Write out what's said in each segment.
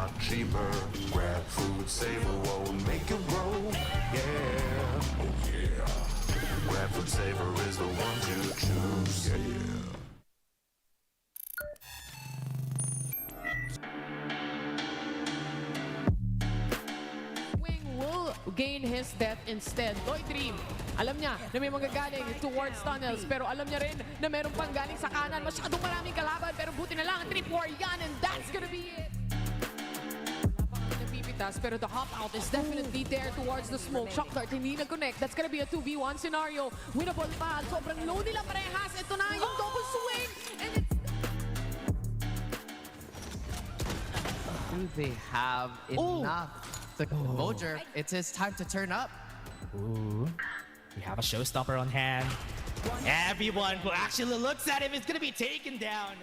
lot cheaper. Grab food, saver, won't make it roll. Yeah, oh yeah. Grab food, saver is the one to choose. Yeah. Gain his death instead. Dream, alam niya na may manggagaling towards tunnels, pero alam niya rin na meron pang galing sa kanan. Masyadong maraming kalaban, pero buti na lang 3-4 yan, and that's gonna be it. Napipitas, pero the hop out is definitely there towards the smoke. Shock dart, hindi nag-connect. That's gonna be a 2v1 scenario. Winnable pa. Sobrang low nila parehas. Ito na yung double swing, and it's... Do they have enough? The Mojer, it's his time to turn up. Ooh, we have a showstopper on hand. Everyone who actually looks at him is gonna be taken down.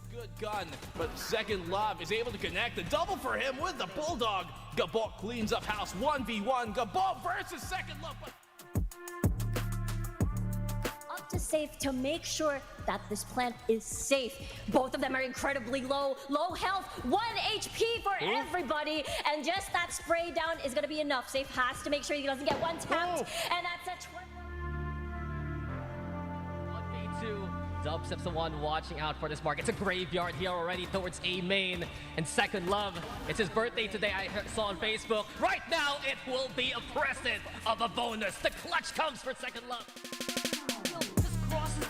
Good gun, but Second Love is able to connect. The double for him with the Bulldog. Gabok cleans up house 1v1. Gabok versus Second Love. Up to safe to make sure that this plant is safe. Both of them are incredibly low health, 1 HP for everybody, and just that spray down is gonna be enough. Safe has to make sure he doesn't get one tapped, and that's a 1v2. Dubstep's the one watching out for this mark. It's a graveyard here already towards A main. And Second Love, it's his birthday today, I saw on Facebook. Right now, it will be a present of a bonus. The clutch comes for Second Love.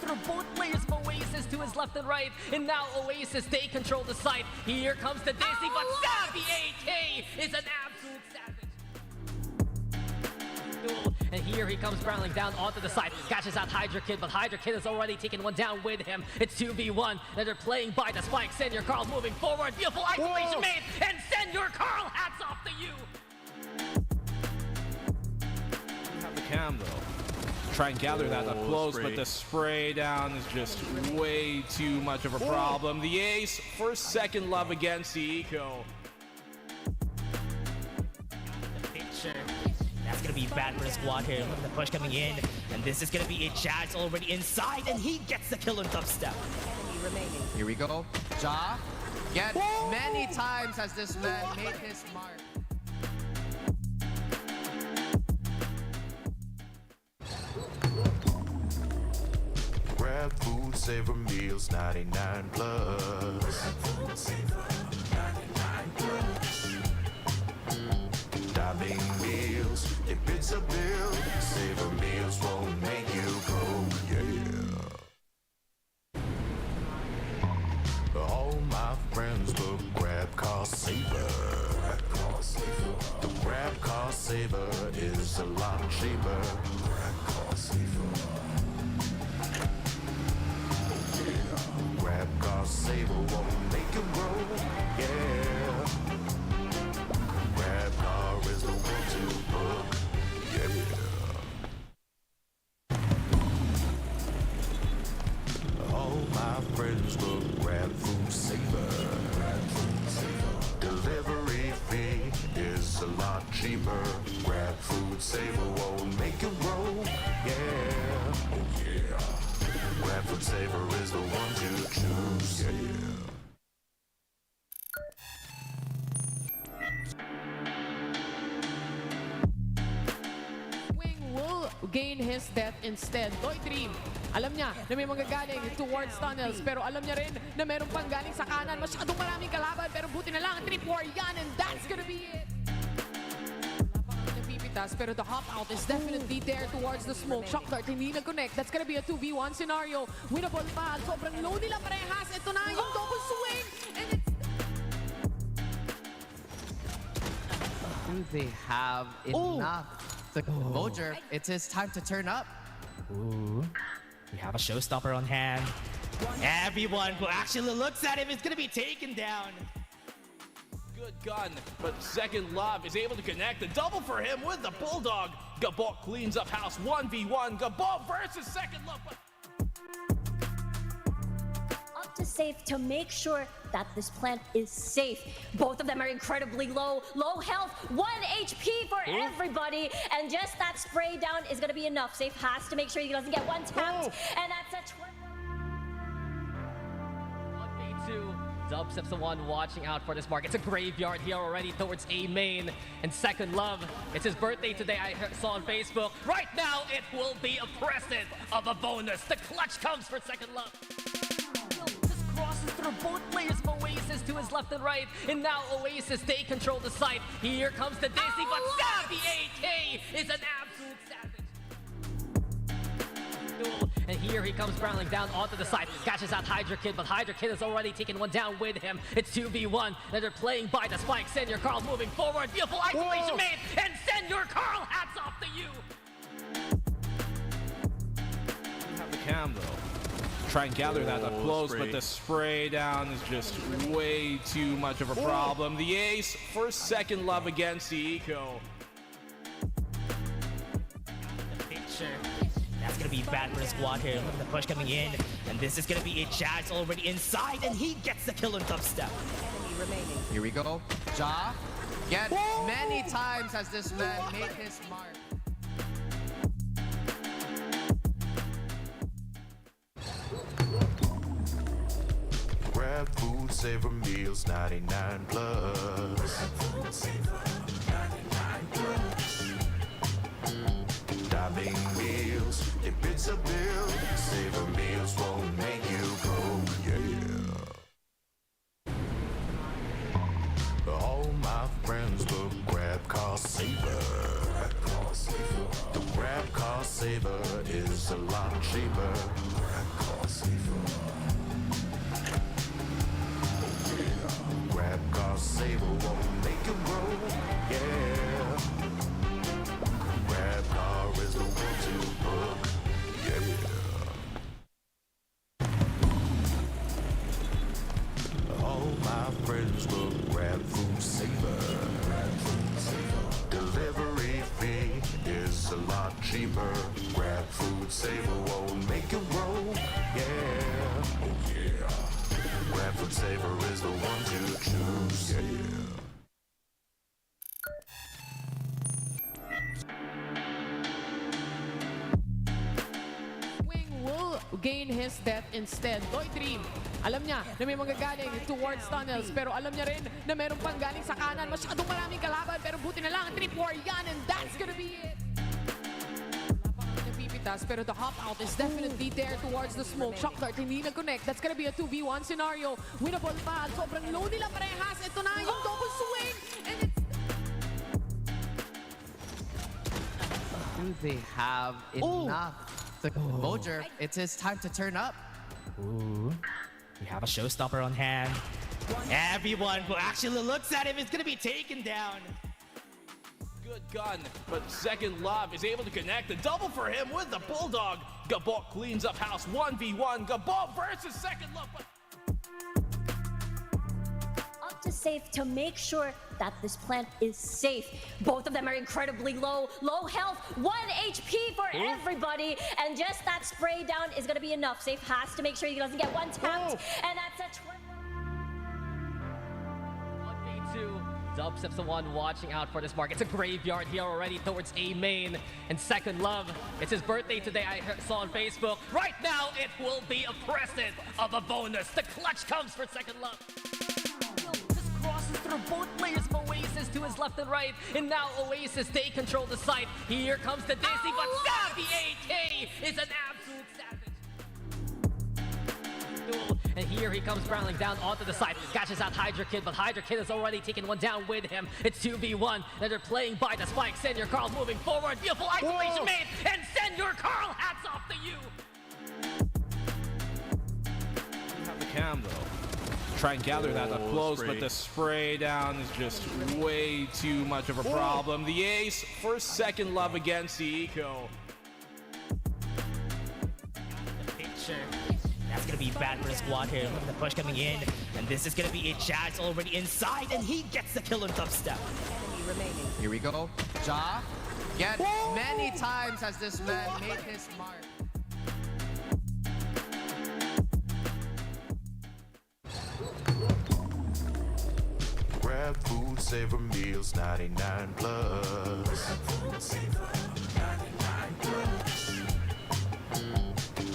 Through both players of Oasis to his left and right, and now Oasis, they control the site. Here comes the Disney, but Savvy AK is an absolute savage. And here he comes barreling down onto the side, catches out Hydra Kid, but Hydra Kid has already taken one down with him. It's 2v1, and they're playing by the spike. Senor Carl moving forward, beautiful isolation made, and Senor Carl, hats off to you. Have the cam though. Try and gather that up close, but the spray down is just way too much of a problem. The ace for Second Love against the Eco. The picture. That's gonna be bad for the squad here. Look at the push coming in, and this is gonna be a Jazz already inside, and he gets the kill on Dubstep. Here we go. Ja, yet many times has this man made his mark. Grab food, savor meals, 99 plus. Diving meals, it bits a bill. Savor meals won't make you broke, yeah. All my friends book Grab Car Saver. The Grab Car Saver is a lot cheaper. Grab Car Saver. Grab Car Saver won't make it roll, yeah. Grab Car is the one to book, yeah. All my friends book Grab Food Saver. Delivery fee is a lot cheaper. Grab Food Saver won't make it roll, yeah. Oh yeah. Grab Food Saver is the one to choose, yeah. Wing will gain his death instead. Dream, alam niya na may manggagaling towards tunnels, pero alam niya rin na meron pang galing sa kanan. Masyadong maraming kalaban, pero buti na lang 3-4 yan, and that's gonna be it. Pero the hop out is definitely there towards the smoke. Shock dart, hindi nag-connect. That's gonna be a 2v1 scenario. Winnable pa. Sobrang low nila parehas. Ito na yung double swing, and it's... Do they have enough? The Mojer, it's his time to turn up. Ooh, we have a showstopper on hand. Everyone who actually looks at him is gonna be taken down. Good gun, but Second Love is able to connect. The double for him with the Bulldog. Gabok cleans up house 1v1. Gabok versus Second Love. up to safe to make sure that this plant is safe. Both of them are incredibly low health, 1 HP for everybody, and just that spray down is gonna be enough. Safe has to make sure he doesn't get one tapped, and that's a 1v2. Dubstep's the one watching out for this mark. It's a graveyard here already towards A main. And Second Love, it's his birthday today, I saw on Facebook. Right now, it will be a present of a bonus. The clutch comes for Second Love. Just crosses through both players of Oasis to his left and right. And now Oasis, they control the site. Here comes the Disney, but Savvy AK is an absolute savage. And here he comes barreling down onto the side. Catches out Hydra Kid, but Hydra Kid has already taken one down with him. It's 2v1, and they're playing by the spike. Senor Carl moving forward. Beautiful isolation made, and Senor Carl, hats off to you. Have the cam though. Try and gather that up close, but the spray down is just way too much of a problem. The ace for Second Love against the eco. The picture. That's gonna be bad for the squad here. Look at the push coming in. And this is gonna be it. Jazz already inside, and he gets the kill on Dubstep. Here we go. Ja. Yet many times has this man made his mark. Grab food, savor meals, 99 plus. Diving meals, if it's a bill, savor meals won't make you go, yeah. All my friends will grab car saver. The grab car saver is a lot cheaper. Grab car saver won't make you grow, yeah. Grab car is the one to book, yeah. All my friends will grab food saver. Delivery fee is a lot cheaper. Grab food saver won't make you grow, yeah. Oh yeah. Grab food saver is the one to choose, yeah. Will gain his death instead. Toy Dream, alam niya na may magagaling towards tunnels, pero alam niya rin na meron pang galing sa kanan. Masyadong maraming kalaban, pero buti na lang 3-4 yan, and that's gonna be it. Napipitas, pero the hop out is definitely there towards the smoke. Shock dart, hindi nag-connect. That's gonna be a 2v1 scenario. Winnable pa. Sobrang low nila parehas. Ito na yung double swing, and it's Do they have enough? The Mojer, it's his time to turn up. Ooh. We have a showstopper on hand. Everyone who actually looks at him is gonna be taken down. Good gun, but Second Love is able to connect. The double for him with the Bulldog. Gabok cleans up house 1v1. Gabok versus Second Love. Up to safe to make sure that this plant is safe. Both of them are incredibly low health, 1 HP for everybody, and just that spray down is gonna be enough. Safe has to make sure he doesn't get one tapped, and that's a 1v2. Dubstep's the one watching out for this mark. It's a graveyard here already towards A main. And Second Love, it's his birthday today, I saw on Facebook. Right now, it will be a present of a bonus. The clutch comes for Second Love. Just crosses through both players of Oasis to his left and right. And now Oasis, they control the site. Here comes the Disney, but Savvy AK is an absolute savage. And here he comes barreling down onto the side. Catches out Hydra Kid, but Hydra Kid has already taken one down with him. It's 2v1, and they're playing by the spike. Senor Carl moving forward. Beautiful isolation made, and Senor Carl, hats off to you. Have the cam though. Try and gather that up close, but the spray down is just way too much of a problem. The ace for Second Love against the eco. The picture. That's gonna be bad for the squad here. Look at the push coming in. And this is gonna be it. Jazz already inside, and he gets the kill on Dubstep. Here we go. Ja. Yet many times has this man made his mark. Grab food, savor meals, 99 plus.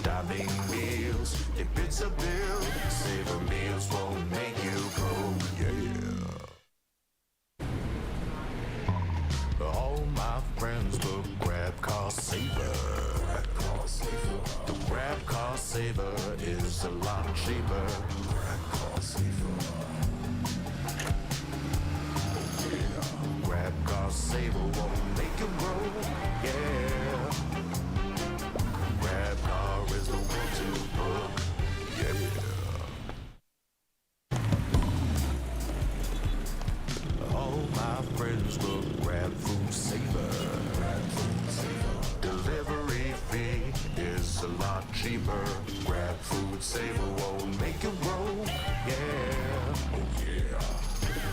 Diving meals, if it's a bill, savor meals won't make you car saver. The grab car saver is a lot cheaper. Grab car saver won't make you broke. Yeah. Grab car is the one to book. Yeah. All my friends will grab food saver. Delivery fee is a lot cheaper. Grab food saver won't make you broke. Yeah. Oh yeah.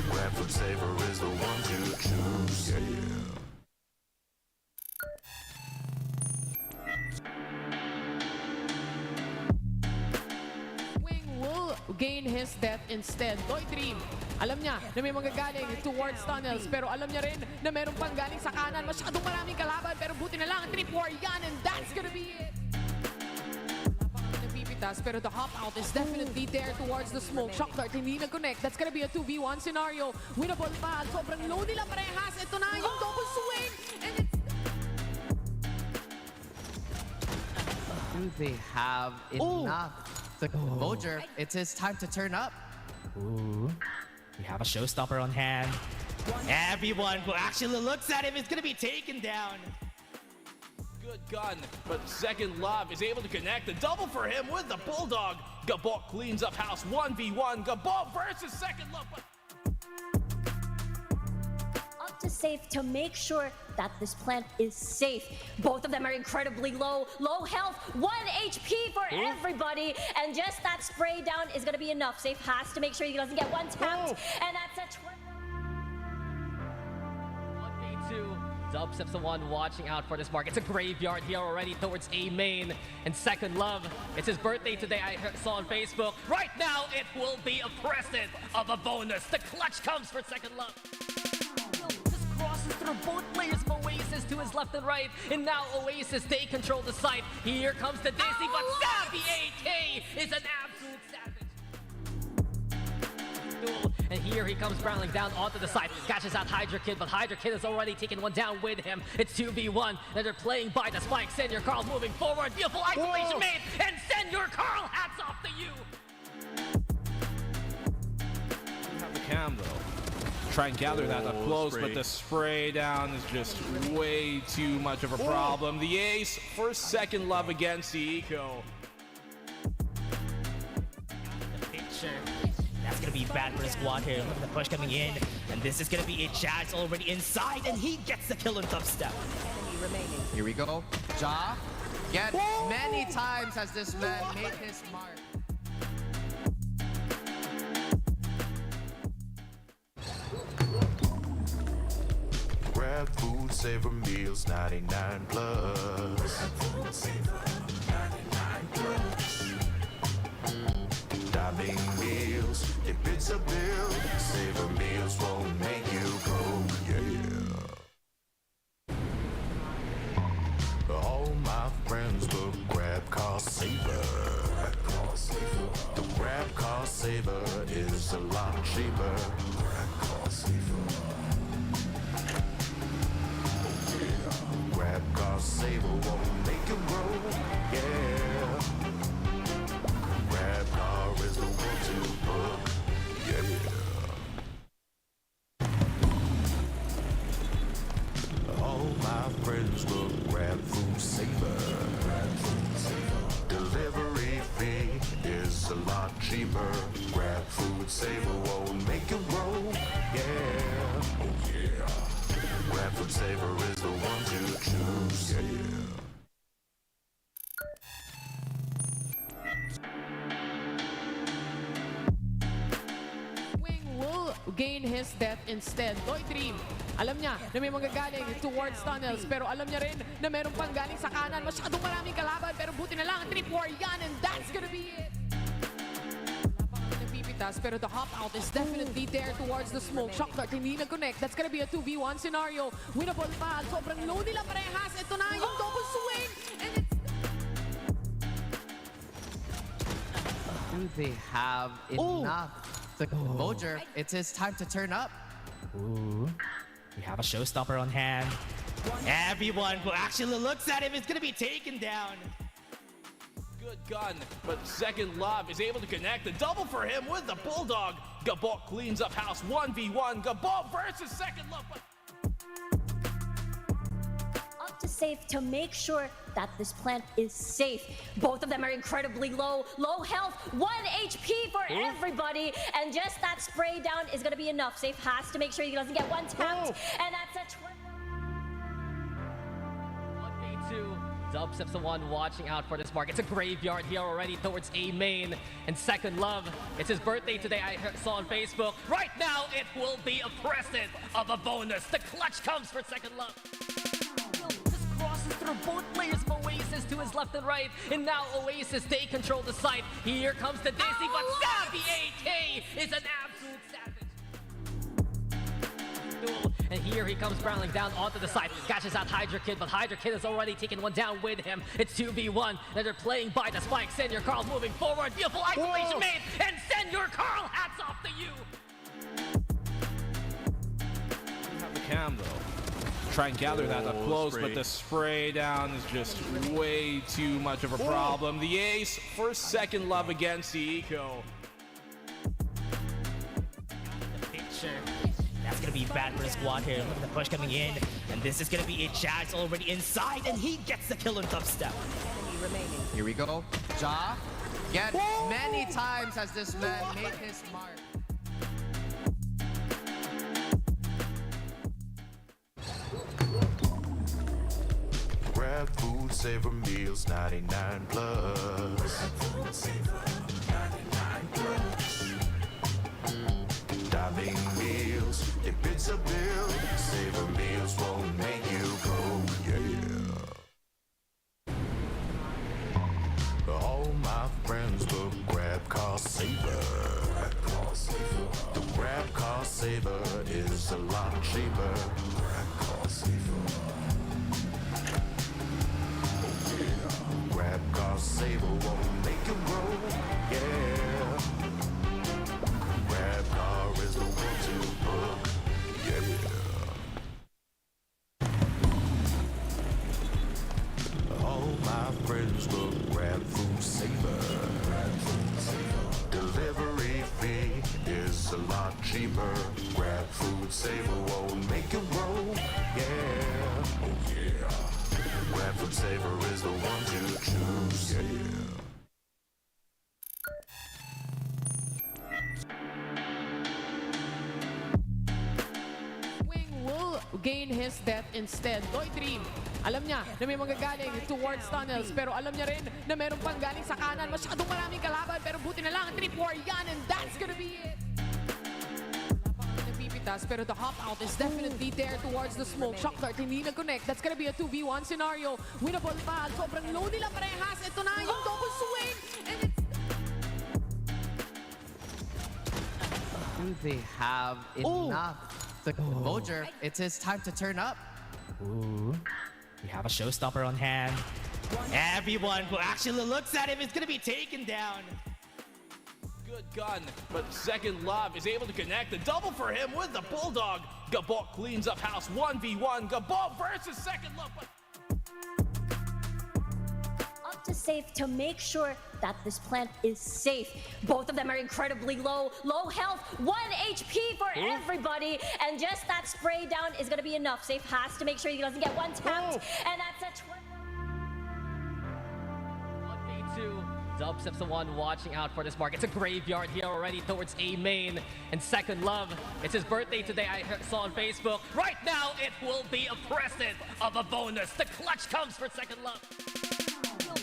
Grab food saver is the one to choose. Yeah. Wing will gain his death instead. Doy3, alam niya na may magagaling towards tunnels, pero alam niya rin na meron pang galing sa kanan. Masyadong maraming kalaban, pero buti na lang 3-4 yan, and that's gonna be it. Napipitas, pero the hop out is definitely there towards the smoke. Shock dart, hindi nag-connect. That's gonna be a 2v1 scenario. Winnable pa. Sobrang low nila parehas. Ito na yung double swing. And it's Do they have enough composure? It's his time to turn up. Ooh. We have a showstopper on hand. Everyone who actually looks at him is gonna be taken down. Good gun, but Second Love is able to connect. The double for him with the Bulldog. Gabok cleans up house 1v1. Gabok versus Second Love. Up to safe to make sure that this plant is safe. Both of them are incredibly low health, 1 HP for everybody, and just that spray down is gonna be enough. Safe has to make sure he doesn't get one tapped, and that's a 1v2. Dubstep's the one watching out for this mark. It's a graveyard here already towards A main. And Second Love, it's his birthday today, I saw on Facebook. Right now, it will be a present of a bonus. The clutch comes for Second Love. Just crosses through both players of Oasis to his left and right. And now Oasis, they control the site. Here comes the Disney, but Savvy AK is an absolute savage. And here he comes barreling down onto the side, catches out Hydra Kid, but Hydra Kid has already taken one down with him. It's 2v1, and they're playing by the spike. Senor Carl moving forward, beautiful isolation made, and Senor Carl, hats off to you! Have the cam though. Try and gather that up close, but the spray down is just way too much of a problem. The ace for Second Love against the Eco. The picture. That's gonna be bad for the squad here. Look at the push coming in, and this is gonna be it. Jazz already inside, and he gets the kill on dubstep. Here we go. Ja, yet many times has this man made his mark. Grab food saver meals 99 plus. Diving meals, if it's a bill, saver meals won't make you broke. Yeah. All my friends will grab car saver. The grab car saver is a lot cheaper. Grab car saver won't make you broke. Yeah. Grab car is the one to book. Yeah. All my friends will grab food saver. Delivery fee is a lot cheaper. Grab food saver won't make you broke. Yeah. Oh yeah. Grab food saver is the one to choose. Yeah. gain his death instead. Doy3, alam niya na may magagaling towards tunnels, pero alam niya rin na meron pang galing sa kanan. Masyadong maraming kalaban, pero buti na lang 3-4 yan, and that's gonna be it. Napipitas, pero the hop out is definitely there towards the smoke. Shock dart, hindi nag-connect. That's gonna be a 2v1 scenario. Winnable pa. Sobrang low nila parehas. Ito na yung double swing, and it's Do they have enough composure? It's his time to turn up. Ooh. We have a showstopper on hand. Everyone who actually looks at him is gonna be taken down. Good gun, but Second Love is able to connect. The double for him with the Bulldog. Gabok cleans up house 1v1. Gabok versus Second Love. Up to safe to make sure that this plant is safe. Both of them are incredibly low health, 1 HP for everybody, and just that spray down is gonna be enough. Safe has to make sure he doesn't get one tapped, and that's a 1v2. Dubstep's the one watching out for this mark. It's a graveyard here already towards A main. And Second Love, it's his birthday today, I saw on Facebook. Right now, it will be a present of a bonus. The clutch comes for Second Love. Just crosses through both players of Oasis to his left and right. And now Oasis, they control the site. Here comes the Disney, but Savvy AK is an absolute savage. And here he comes barreling down onto the side, catches out Hydra Kid, but Hydra Kid has already taken one down with him. It's 2v1, and they're playing by the spike. Senor Carl moving forward, beautiful isolation made, and Senor Carl, hats off to you! Have the cam though. Try and gather that up close, but the spray down is just way too much of a problem. The ace for Second Love against the Eco. The picture. That's gonna be bad for the squad here. Look at the push coming in. And this is gonna be a Jazz already inside, and he gets the kill on Dubstep. Here we go. Ja, yet many times has this man made his mark. Grab food, savor meals, 99 plus. Diving meals, if it's a bill, savor meals won't make you go, yeah. All my friends will grab car saver. The grab car saver is a lot cheaper. Grab car saver. Grab car saver won't make you grow, yeah. Grab car is the one to book, yeah. All my friends will grab food saver. Delivery fee is a lot cheaper. Grab food saver won't make you grow, yeah. Oh yeah. Grab food saver is the one to choose, yeah. Gain his death instead. W2D3, alam niya na may manggagaling towards tunnels, pero alam niya rin na meron pang galing sa kanan. Masyadong maraming kalaban, pero buti na lang 3-4 yan, and that's gonna be it. Wala pang nagpipitas, pero the hop out is definitely there towards the smoke. Shock dart, hindi nag-connect. That's gonna be a 2v1 scenario. Winnable pa. Sobrang low nila parehas. Ito na yung double swing, and it's Do they have enough? The Mojer, it's his time to turn up. Ooh. We have a showstopper on hand. Everyone who actually looks at him is gonna be taken down. Good gun, but Second Love is able to connect. The double for him with the Bulldog. Gabok cleans up house 1v1. Gabok versus Second Love. up to safe to make sure that this plant is safe. Both of them are incredibly low health, 1 HP for everybody, and just that spray down is gonna be enough. Safe has to make sure he doesn't get one tapped, and that's a 1v2. Dubstep's the one watching out for this mark. It's a graveyard here already towards A main. And Second Love, it's his birthday today, I saw on Facebook. Right now, it will be a present of a bonus. The clutch comes for Second Love.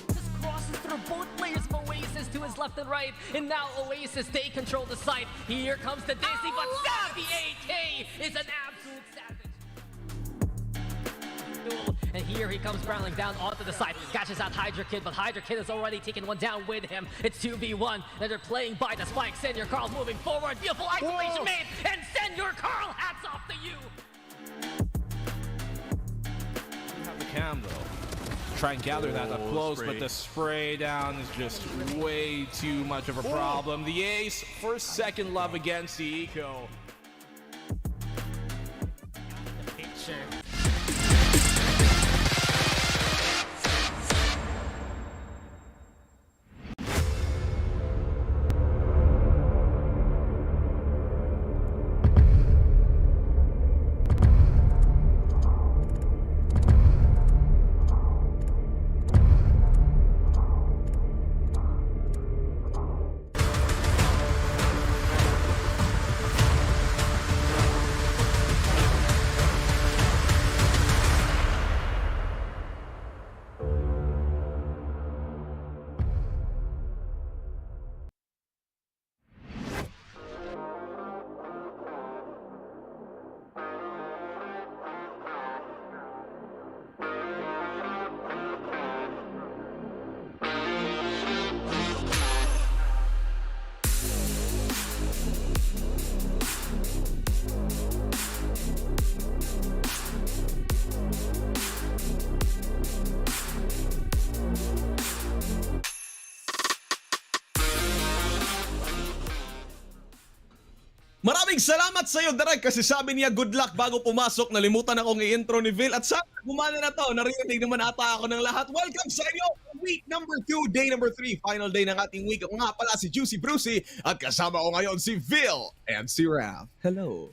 Just crosses through both players of Oasis to his left and right. And now Oasis, they control the site. Here comes the Disney, but Savvy AK is an absolute savage. And here he comes barreling down onto the side, catches out Hydra Kid, but Hydra Kid has already taken one down with him. It's 2v1, and they're playing by the spike. Senor Carl moving forward, beautiful isolation made, and Senor Carl, hats off to you! Have the cam though. Try and gather that up close, but the spray down is just way too much of a problem. The ace for Second Love against the Eco. The picture. Maraming salamat sa iyo, Derek, kasi sabi niya good luck bago pumasok. Nalimutan akong i-intro ni Vil at sana gumana na to. Narinig naman ata ako ng lahat. Welcome sa inyo! Week number 2, day number 3, final day ng ating week. Ako nga pala si Juicy Brucey at kasama ko ngayon si Vil and si Rav. Hello!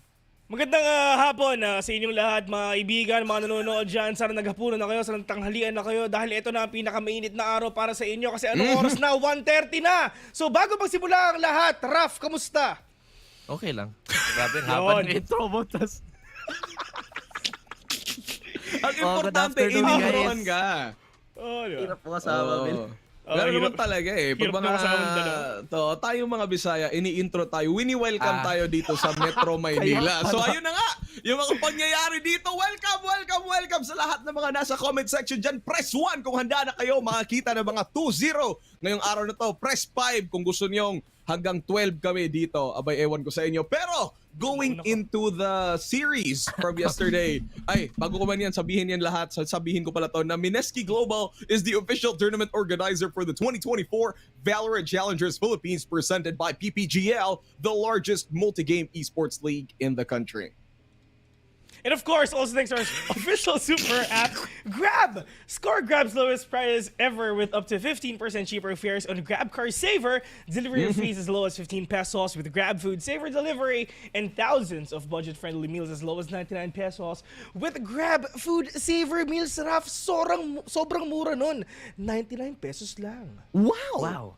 Magandang hapon sa inyong lahat, mga kaibigan, mga nanonood dyan. Sana naghapunan na kayo, sana tanghalian na kayo dahil ito na ang pinakamainit na araw para sa inyo kasi anong oras na? 1:30 na! So bago magsimula ang lahat, Raf, kamusta? Okay lang. Grabe, haba ng intro mo. Ang importante, good afternoon, in-introan guys. ka. Oh, di ba? Hirap po kasama, Vil. Pero naman talaga eh. Pag hirap mga, na kasama ng dalawa. tayong mga Bisaya, ini-intro tayo. Wini-welcome tayo dito sa Metro Maynila. So ayun na nga, yung mga pangyayari dito. Welcome sa lahat ng mga nasa comment section dyan. Press 1 kung handa na kayo makakita ng mga 2-0 ngayong araw na to. Press 5 kung gusto nyong hanggang 12 kami dito. Abay, ewan ko sa inyo. Pero, going into the series from yesterday, ay, bago ko man yan, sabihin yan lahat. Sabihin ko pala to na Mineski Global is the official tournament organizer for the 2024 VALORANT Challengers Philippines presented by PPGL, the largest multi-game esports league in the country. And of course, also thanks to our official super app, Grab! Score Grab's lowest price ever with up to 15% cheaper fares on Grab Car Saver, delivery fees as low as 15 pesos with Grab Food Saver delivery, and thousands of budget-friendly meals as low as 99 pesos with Grab Food Saver meals. Raf, sobrang mura nun. 99 pesos lang. Wow.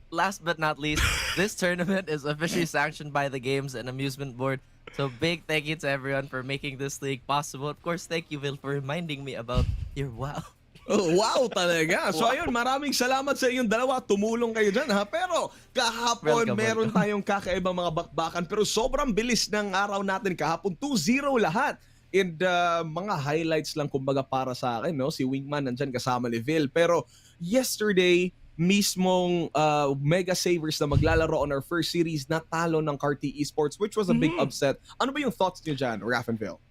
Last but not least, this tournament is officially sanctioned by the Games and Amusement Board. So big thank you to everyone for making this league possible. Of course, thank you, Vil, for reminding me about your wow. Oh, wow talaga. So ayun, maraming salamat sa inyong dalawa. Tumulong kayo dyan ha. Pero kahapon meron tayong kakaibang mga bakbakan. Pero sobrang bilis ng araw natin kahapon. 2-0 lahat. And mga highlights lang kumbaga para sa akin. No? Si Wingman nandyan kasama ni Vil. Pero yesterday, mismong Mega Savers na maglalaro on our first series natalo ng Carti Esports, which was a big upset. Ano ba yung thoughts niyo dyan, Raph and Phil?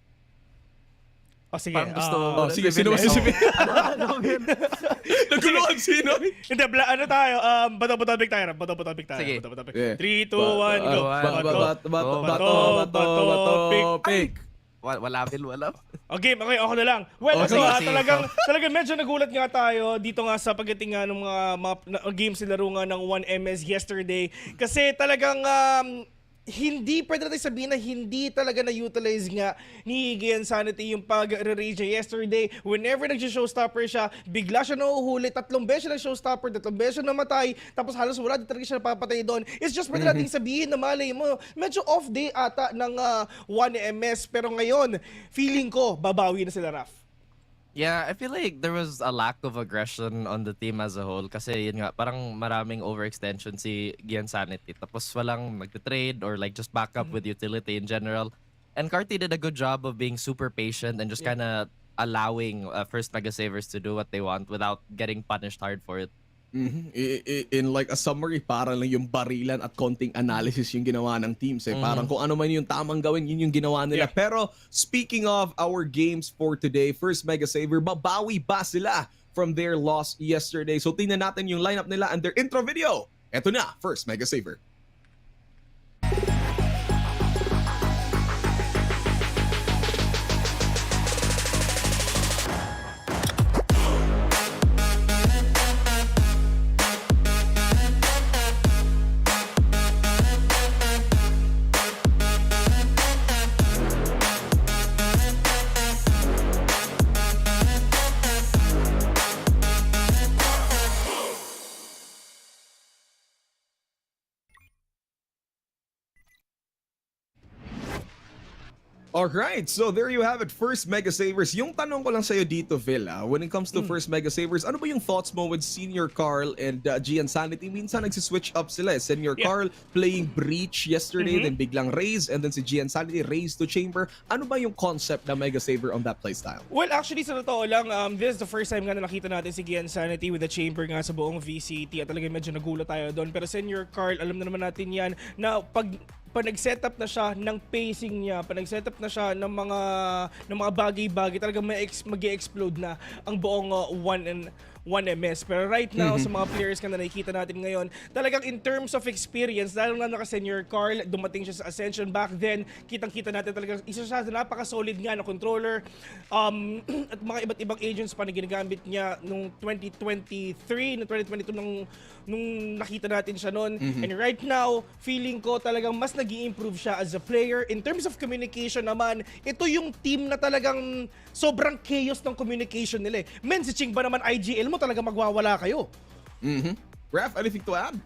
Oh, sige. Sige, sino? Naguluhan sino? Hindi, ano tayo? Bato pick tayo. Sige. 3, 2, 1, go. Bato, pick. Wala, Vil, wala. Okay, ako na lang. Well, sige. talagang medyo nagulat nga tayo dito nga sa pagdating nga ng mga games na laro nga ng 1MS yesterday. Kasi talagang hindi pwede natin sabihin na hindi talaga na-utilize nga ni Gian Sanity yung pag-rage niya yesterday. Whenever nag-showstopper siya, bigla siya nahuhuli. 3 beses siya nag-showstopper, 3 beses siya namatay, tapos halos wala, di talaga siya napapatay doon. It's just pwede natin sabihin na malay mo, medyo off day ata ng 1MS. Pero ngayon, feeling ko, babawi na sila, Raf. Yeah, I feel like there was a lack of aggression on the team as a whole kasi yun nga, parang maraming overextension si Gian Sanity tapos walang nag-trade or like just back up with utility in general. And Carti did a good job of being super patient and just kind of allowing first Mega Savers to do what they want without getting punished hard for it. In like a summary, parang lang yung barilan at konting analysis yung ginawa ng teams eh. Parang kung ano man yung tamang gawin, yun yung ginawa nila. Yeah. Pero speaking of our games for today, first Mega Saver, babawi ba sila from their loss yesterday? So tingnan natin yung lineup nila and their intro video. Eto na, first Mega Saver. Alright, so there you have it, first Mega Savers. Yung tanong ko lang sa'yo dito, Phil, when it comes to first Mega Savers, ano ba yung thoughts mo with Senior Carl and Gian Sanity? Minsan nagsiswitch up sila. Senior Carl playing Breach yesterday, then biglang Raze, and then si Gian Sanity, Raze to Chamber. Ano ba yung concept na Mega Saver on that playstyle? Well, actually, sa totoo lang, this is the first time nga na nakita natin si Gian Sanity with the Chamber nga sa buong VCT at talagang medyo nagulat tayo doon. Pero Senior Carl, alam na naman natin yan na pag nag-setup na siya ng pacing niya, nag-setup na siya ng mga bagay-bagay, talagang mag-explode na ang buong 1MS. Pero right now, sa mga players na nakikita natin ngayon, talagang in terms of experience, lalo na naka-senior Carl, dumating siya sa Ascension back then, kitang-kita natin talagang isa siya sa napaka-solid nga na controller. At mga iba't ibang agents pa na ginagamit niya nung 2023, nung 2022 nung nakita natin siya noon. And right now, feeling ko talagang mas nag-i-improve siya as a player. In terms of communication naman, ito yung team na talagang sobrang chaos ng communication nila eh. Men, si Ching ba naman IGL mo talaga magwawala kayo? Ref, anything to add?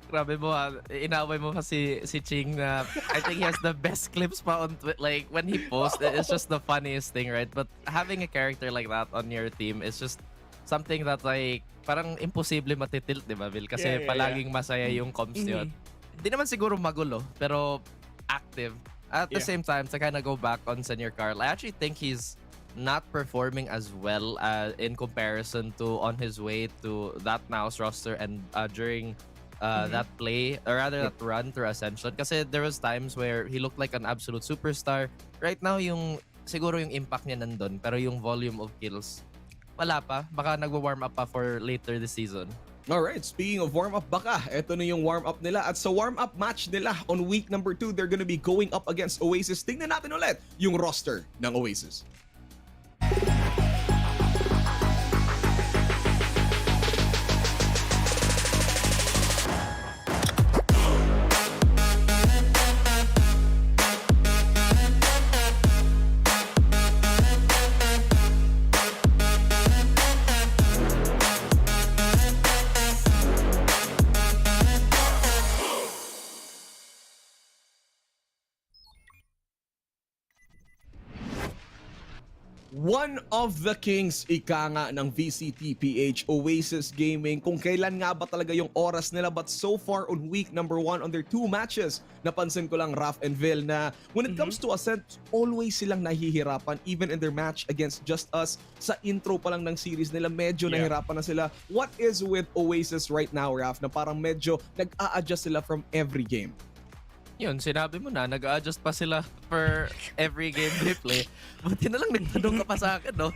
Grabe mo, inaway mo pa si Ching na I think he has the best clips pa on like when he posts, it's just the funniest thing, right? But having a character like that on your team is just something that like parang imposible matitilt, di ba, Bill? Kasi palaging masaya yung comms yun. Hindi naman siguro magulo, pero active. At the same time, to kind of go back on Senior Carl, I actually think he's not performing as well in comparison to on his way to that mouse roster and during that play, or rather that run through Ascension. Kasi there was times where he looked like an absolute superstar. Right now, siguro yung impact niya nandun, pero yung volume of kills, wala pa. Baka nagwa-warm up pa for later this season. Alright, speaking of warm-up baka, ito na yung warm-up nila. At sa warm-up match nila on week number 2, they're gonna be going up against Oasis. Tingnan natin ulit yung roster ng Oasis. One of the kings, ika nga ng VCTPH, Oasis Gaming. Kung kailan nga ba talaga yung oras nila, but so far on week number 1 on their 2 matches, napansin ko lang Raf and Vil na when it comes to Ascent, always silang nahihirapan even in their match against JustUs. Sa intro pa lang ng series nila, medyo nahirapan na sila. What is with Oasis right now, Raf, na parang medyo nag-a-adjust sila from every game? Yun, sinabi mo na, nag-adjust pa sila for every game they play. Buti na lang nagtanong ka pa sa akin, no?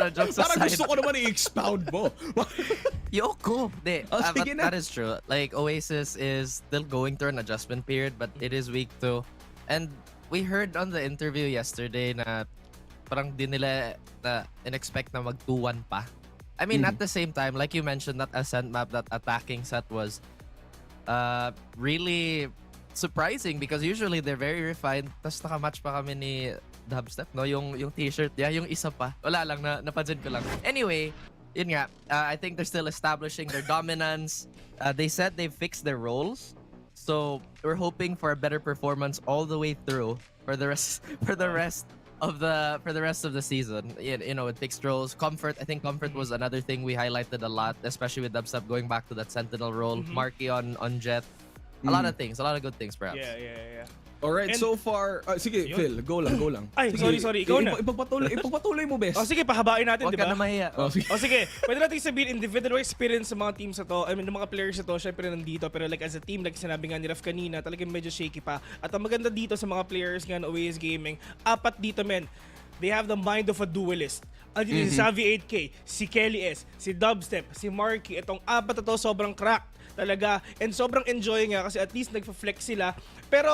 Jokes Parang aside. gusto ko naman i-expound mo. Yoko! De, sige na. that is true. Like, Oasis is still going through an adjustment period, but it is week 2. And we heard on the interview yesterday na parang di nila in-expect na mag 2-1 pa. I mean, at the same time, like you mentioned, that Ascent map, that attacking set was really surprising because usually they're very refined. Tapos nakamatch pa kami ni Dubstep, no? Yung t-shirt niya, yung isa pa. Wala lang, napansin ko lang. Anyway, yun nga, I think they're still establishing their dominance. They said they fixed their roles. So we're hoping for a better performance all the way through for the rest of the season. You know, with fixed roles, comfort. I think comfort was another thing we highlighted a lot, especially with Dubstep going back to that Sentinel role. Marky on Jet. A lot of things, a lot of good things perhaps. Yeah. Alright, so far, sige, Phil, go lang. Ay, Sige, sorry, ikaw na. Ipagpatuloy mo, best. O sige, pahabain natin, Huwag di ka ba? na mahiya. O sige, pwede natin sabihin individual experience sa mga teams na to. I mean, ng mga players na to, syempre nandito. Pero like as a team, like sinabi nga ni Raf kanina, talagang medyo shaky pa. At ang maganda dito sa mga players nga ng Oasis Gaming, 4 dito, men. They have the mind of a duelist. Andito si Savvy 8K, si Kelly S, si Dubstep, si Marky. Itong 4 na to, sobrang crack talaga. And sobrang enjoy nga kasi at least nagfa-flex sila. Pero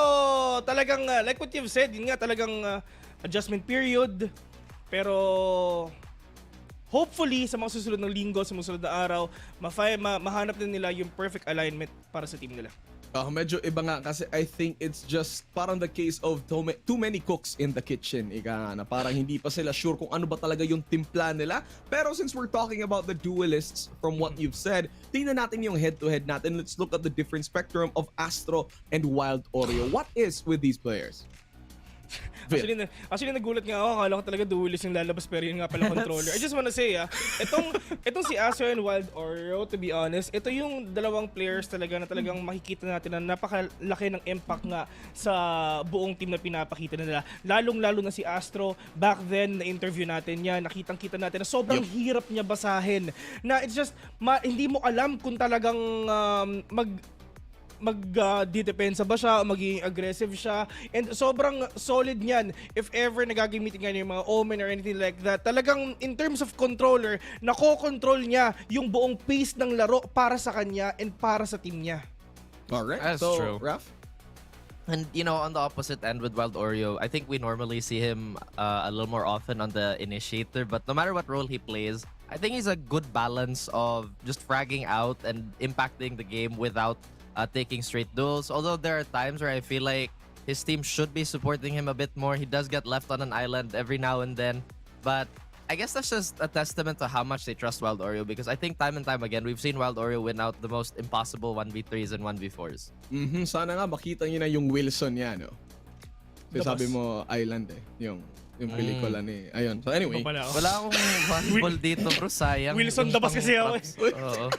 talagang, like what you've said, yun nga talagang adjustment period. Pero hopefully sa mga susunod ng linggo, sa susunod na araw, mahanap na nila yung perfect alignment para sa team nila. Medyo iba nga kasi I think it's just parang the case of too many cooks in the kitchen. Ika nga na parang hindi pa sila sure kung ano ba talaga yung timpla nila. Pero since we're talking about the duelists from what you've said, tingnan natin yung head-to-head natin. Let's look at the different spectrum of Astro and Wild Oreo. What is with these players? Actually nagulat nga ako, akala ko talaga duelist yung lalabas pero yun nga pala controller. I just wanna say itong si Astro and Wild Oreo, to be honest, ito yung dalawang players talaga na talagang makikita natin na napakalaki ng impact nga sa buong team na pinapakita nila. Lalong-lalo na si Astro, back then na interview natin yan, nakitang-kita natin na sobrang hirap niya basahin. Na it's just, hindi mo alam kung talagang mag-depensa ba siya o magiging aggressive siya. And sobrang solid niyan if ever nagagamitin nga niya yung mga Omen or anything like that. Talagang in terms of controller, nako-control niya yung buong pace ng laro para sa kanya and para sa team niya. Alright, That's so true. Raf? And you know, on the opposite end with Wild Oreo, I think we normally see him a little more often on the initiator. But no matter what role he plays, I think he's a good balance of just fragging out and impacting the game without taking straight duels. Although there are times where I feel like his team should be supporting him a bit more. He does get left on an island every now and then. But I guess that's just a testament to how much they trust Wild Oreo, because I think time and time again, we've seen Wild Oreo win out the most impossible 1v3s and 1v4s. Sana nga makita niyo na yung Wilson niya, no? Kasi sabi mo Island yung pelikula ni... Ayun. So anyway. Wala ako. Wala akong volleyball dito, bro. Sayang. Wilson Dabas kasi ako eh. Oo.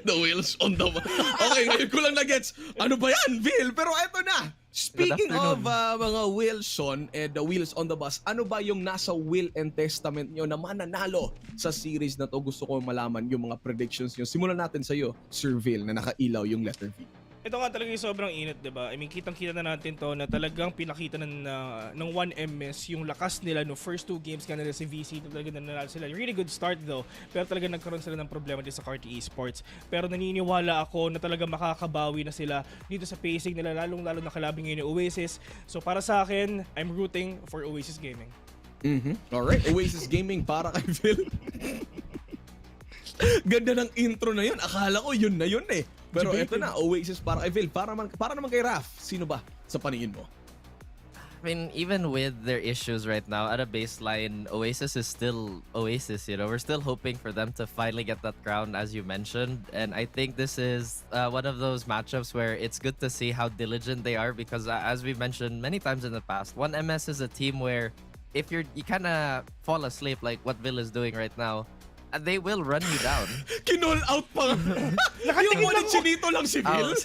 The wheels on the... Okay, ngayon ko lang na-gets. Ano ba yan, Vil? Pero eto na. Speaking of mga Wilson and the wheels on the bus, ano ba yung nasa will and testament nyo na mananalo sa series na to? Gusto ko malaman yung mga predictions nyo. Simulan natin sa'yo, Sir Vil, na nakailaw yung letter V. Ito nga talaga yung sobrang init, diba? I mean, kitang-kita na natin to na talagang pinakita ng 1MS yung lakas nila no first 2 games nga nila si VC. Talaga nanalo sila. Really good start though. Pero talaga nagkaroon sila ng problema din sa Carti Esports. Pero naniniwala ako na talaga makakabawi na sila dito sa pacing nila, lalong-lalo na kalaban ngayon yung Oasis. So para sa akin, I'm rooting for Oasis Gaming. Alright, Oasis Gaming para kay Phil. Ganda ng intro na yun. Akala ko yun na yun eh. Pero eto na, Oasis para kay Phil. Para naman kay Raf, sino ba sa paningin mo? I mean, even with their issues right now, at a baseline, Oasis is still Oasis, you know? We're still hoping for them to finally get that crown, as you mentioned. And I think this is one of those matchups where it's good to see how diligent they are, because as we've mentioned many times in the past, 1MS is a team where if you kind of fall asleep like what Vil is doing right now, they will run you down. Kinall out pa. Yung chinito lang si Vil.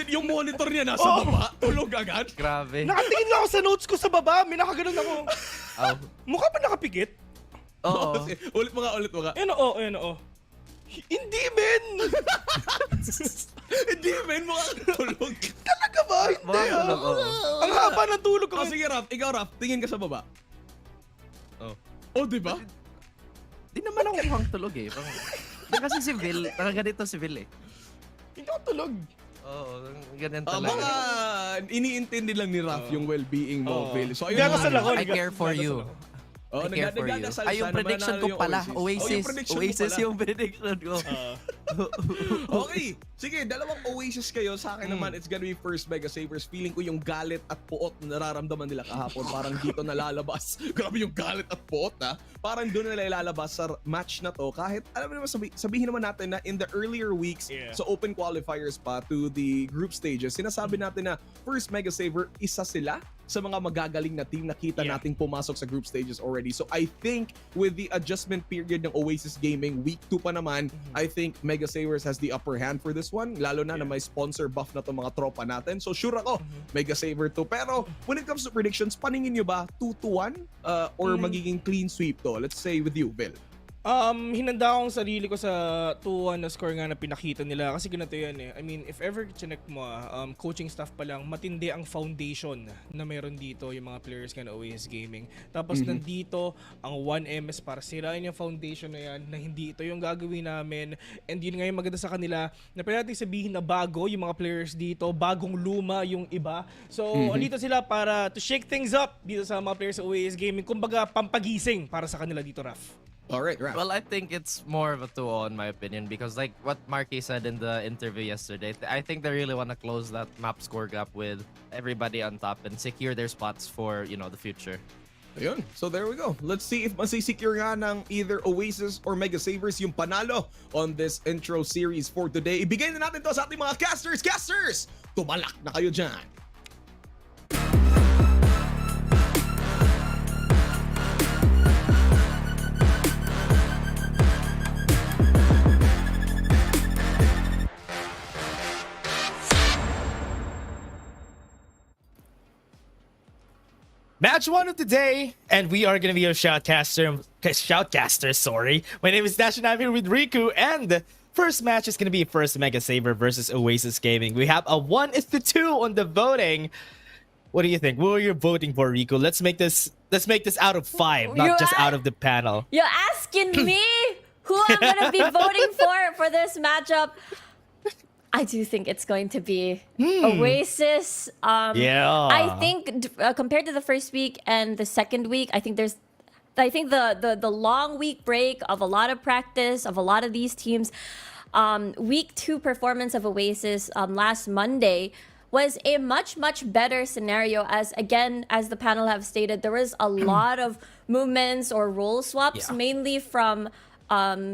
Yung monitor niya nasa baba. Tulog agad. Grabe. Nakatingin lang ako sa notes ko sa baba. May nakaganon ako. Mukha pa nakapikit? Oo. Ulit mo nga. Ayan o. Hindi, men! Hindi, men. Mukha tulog. Talaga ba? Hindi Ang haba ng tulog ko. Sige, Raf. Ikaw, Raf. Tingin ka sa baba. Oh, di ba? Di naman ako mukhang tulog eh. Kasi si Vil, ganito si Vil eh. Hindi ako tulog. Oo, ganyan talaga. Baka iniintindi lang ni Raf yung well-being mo, Vil. So, ayun. Gagasal ako. I care for you. Oh, I care for you. nagdadasal Ay, siya yung na prediction manalo ko yung pala. Oasis. Oasis yung prediction ko. Okay. Sige, dalawang Oasis kayo. Sa akin naman, it's gonna be first Mega Sabers. Feeling ko yung galit at puot na nararamdaman nila kahapon. Parang dito nalalabas. Grabe yung galit at puot, ha? Parang doon nila ilalabas sa match na to. Kahit, alam mo naman, sabihin naman natin na in the earlier weeks, sa open qualifiers pa to the group stages, sinasabi natin na first Mega Saver, isa sila sa mga magagaling na team na kita nating pumasok sa group stages already. So I think with the adjustment period ng Oasis Gaming, week 2 pa naman, I think Mega Sabers has the upper hand for this one. Lalo na na may sponsor buff na to mga tropa natin. So sure ako, Mega Saver to. Pero when it comes to predictions, paningin nyo ba 2-1 or magiging clean sweep to? Let's say with you, Bill. Hinanda akong sarili ko sa 2-1 na score nga na pinakita nila kasi ganito yan eh. I mean, if ever chinek mo coaching staff pa lang, matindi ang foundation na meron dito yung mga players nga na Oasis Gaming. Tapos nandito ang 1MS para sirain yung foundation na yan na hindi ito yung gagawin namin. And yun nga yung maganda sa kanila na pwede natin sabihin na bago yung mga players dito, bagong luma yung iba. So, andito sila para to shake things up dito sa mga players sa Oasis Gaming. Kumbaga, pampagising para sa kanila dito, Raf. Alright, Raf. Well, I think it's more of a 2-0 in my opinion, because like what Marky said in the interview yesterday, I think they really want to close that map score gap with everybody on top and secure their spots for, you know, the future. Ayun. So there we go. Let's see if masisecure nga ng either Oasis or Mega Sabers yung panalo on this intro series for today. Ibigay na natin to sa ating mga casters. Casters! Tumalak na kayo dyan. Match 1 of the day, and we are going to be your shoutcasters. Sorry. My name is Dash and I'm here with Riku, and First match is gonna be First Mega Saver versus Oasis Gaming. We have a 1-2 on the voting. What do you think? Who are you voting for, Rico? Let's make this out of 5, not just out of the panel. You're asking me who I'm gonna be voting for this matchup. I do think it's going to be Oasis. Yeah. I think compared to the first week and the second week, I think the long week break of a lot of practice of a lot of these teams, week 2 performance of Oasis last Monday was a much better scenario, as again, as the panel have stated, there was a lot of movements or role swaps, mainly from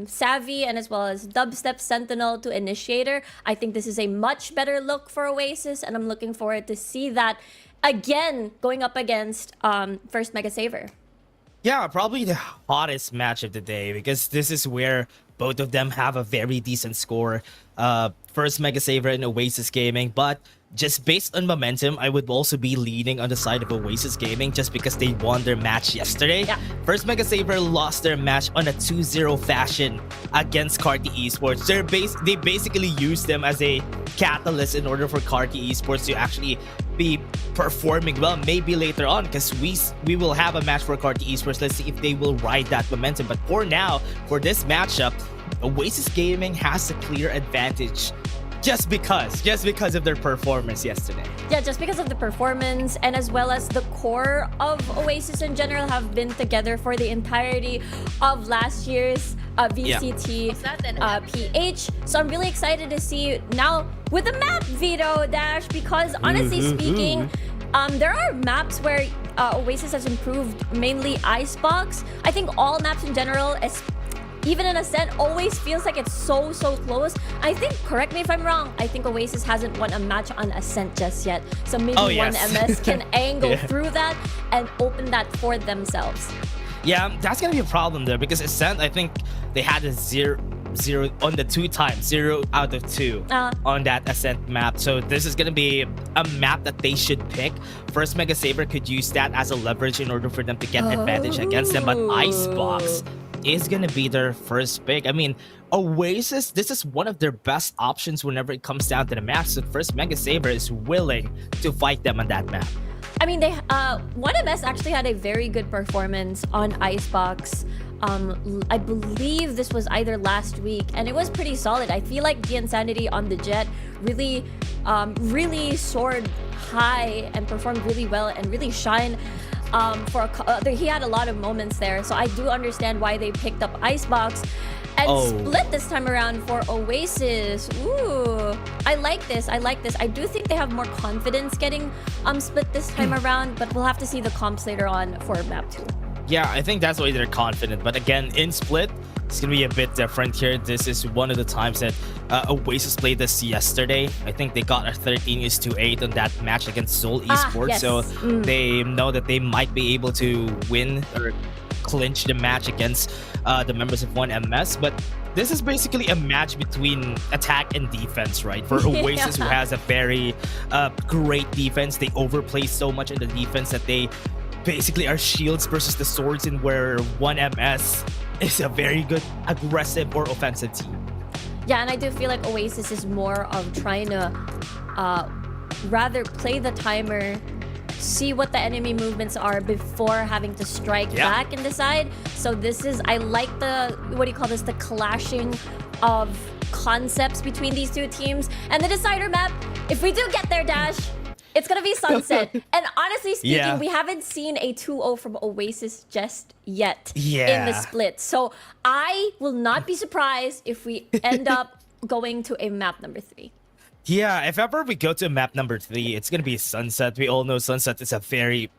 Savvy and as well as Dubstep Sentinel to Initiator. I think this is a much better look for Oasis, and I'm looking forward to see that again going up against First Mega Saver. Yeah, probably the hottest match of the day, because this is where both of them have a very decent score. First Mega Saver and Oasis Gaming, but just based on momentum, I would also be leaning on the side of Oasis Gaming just because they won their match yesterday. Yeah. First Mega Saver lost their match on a 2-0 fashion against Carti Esports. They basically used them as a catalyst in order for Carti Esports to actually be performing well maybe later on, because we will have a match for Carti Esports. Let's see if they will ride that momentum. But for now, for this matchup, Oasis Gaming has a clear advantage just because of their performance yesterday. Yeah, just because of the performance, and as well as the core of Oasis in general have been together for the entirety of last year's VCT PH. So I'm really excited to see now with the map veto, Dash, because honestly speaking, there are maps where Oasis has improved, mainly Icebox. I think all maps in general, even in Ascent, always feels like it's so close. I think, correct me if I'm wrong, I think Oasis hasn't won a match on Ascent just yet. So maybe one MS can angle through that and open that for themselves. Yeah, that's gonna be a problem there, because Ascent, I think they had a 0 on the 2 times, 0 out of 2 on that Ascent map. So this is gonna be a map that they should pick. First Mega Saver could use that as a leverage in order for them to get advantage against them, but Icebox is gonna be their first pick. I mean, Oasis, this is one of their best options whenever it comes down to the map. So First Mega Saver is willing to fight them on that map. I mean, they 1MS actually had a very good performance on Icebox. I believe this was either last week, and it was pretty solid. I feel like the Insanity on the Jet really soared high and performed really well and really shined. He had a lot of moments there, so I do understand why they picked up Icebox and split this time around for Oasis. Ooh, I like this. I do think they have more confidence getting split this time around, but we'll have to see the comps later on for map 2. Yeah, I think that's why they're confident. But again, in split, it's going to be a bit different here. This is one of the times that Oasis played this yesterday. I think they got a 13-8 on that match against Seoul Esports. Yes. So they know that they might be able to win or clinch the match against the members of 1MS. But this is basically a match between attack and defense, right? For Oasis, who has a very great defense. They overplay so much in the defense that they basically are shields versus the swords, in where 1MS is a very good aggressive or offensive team. Yeah, and I do feel like Oasis is more of trying to rather play the timer, see what the enemy movements are before having to strike back and decide. So this is, I like the, what do you call this, the clashing of concepts between these two teams. And the decider map, if we do get there, Dash, it's gonna be Sunset. And honestly speaking, we haven't seen a 2-0 from Oasis just yet in the split. So I will not be surprised if we end up going to a map number 3. Yeah, if ever we go to map number 3, it's gonna be Sunset. We all know Sunset is a very,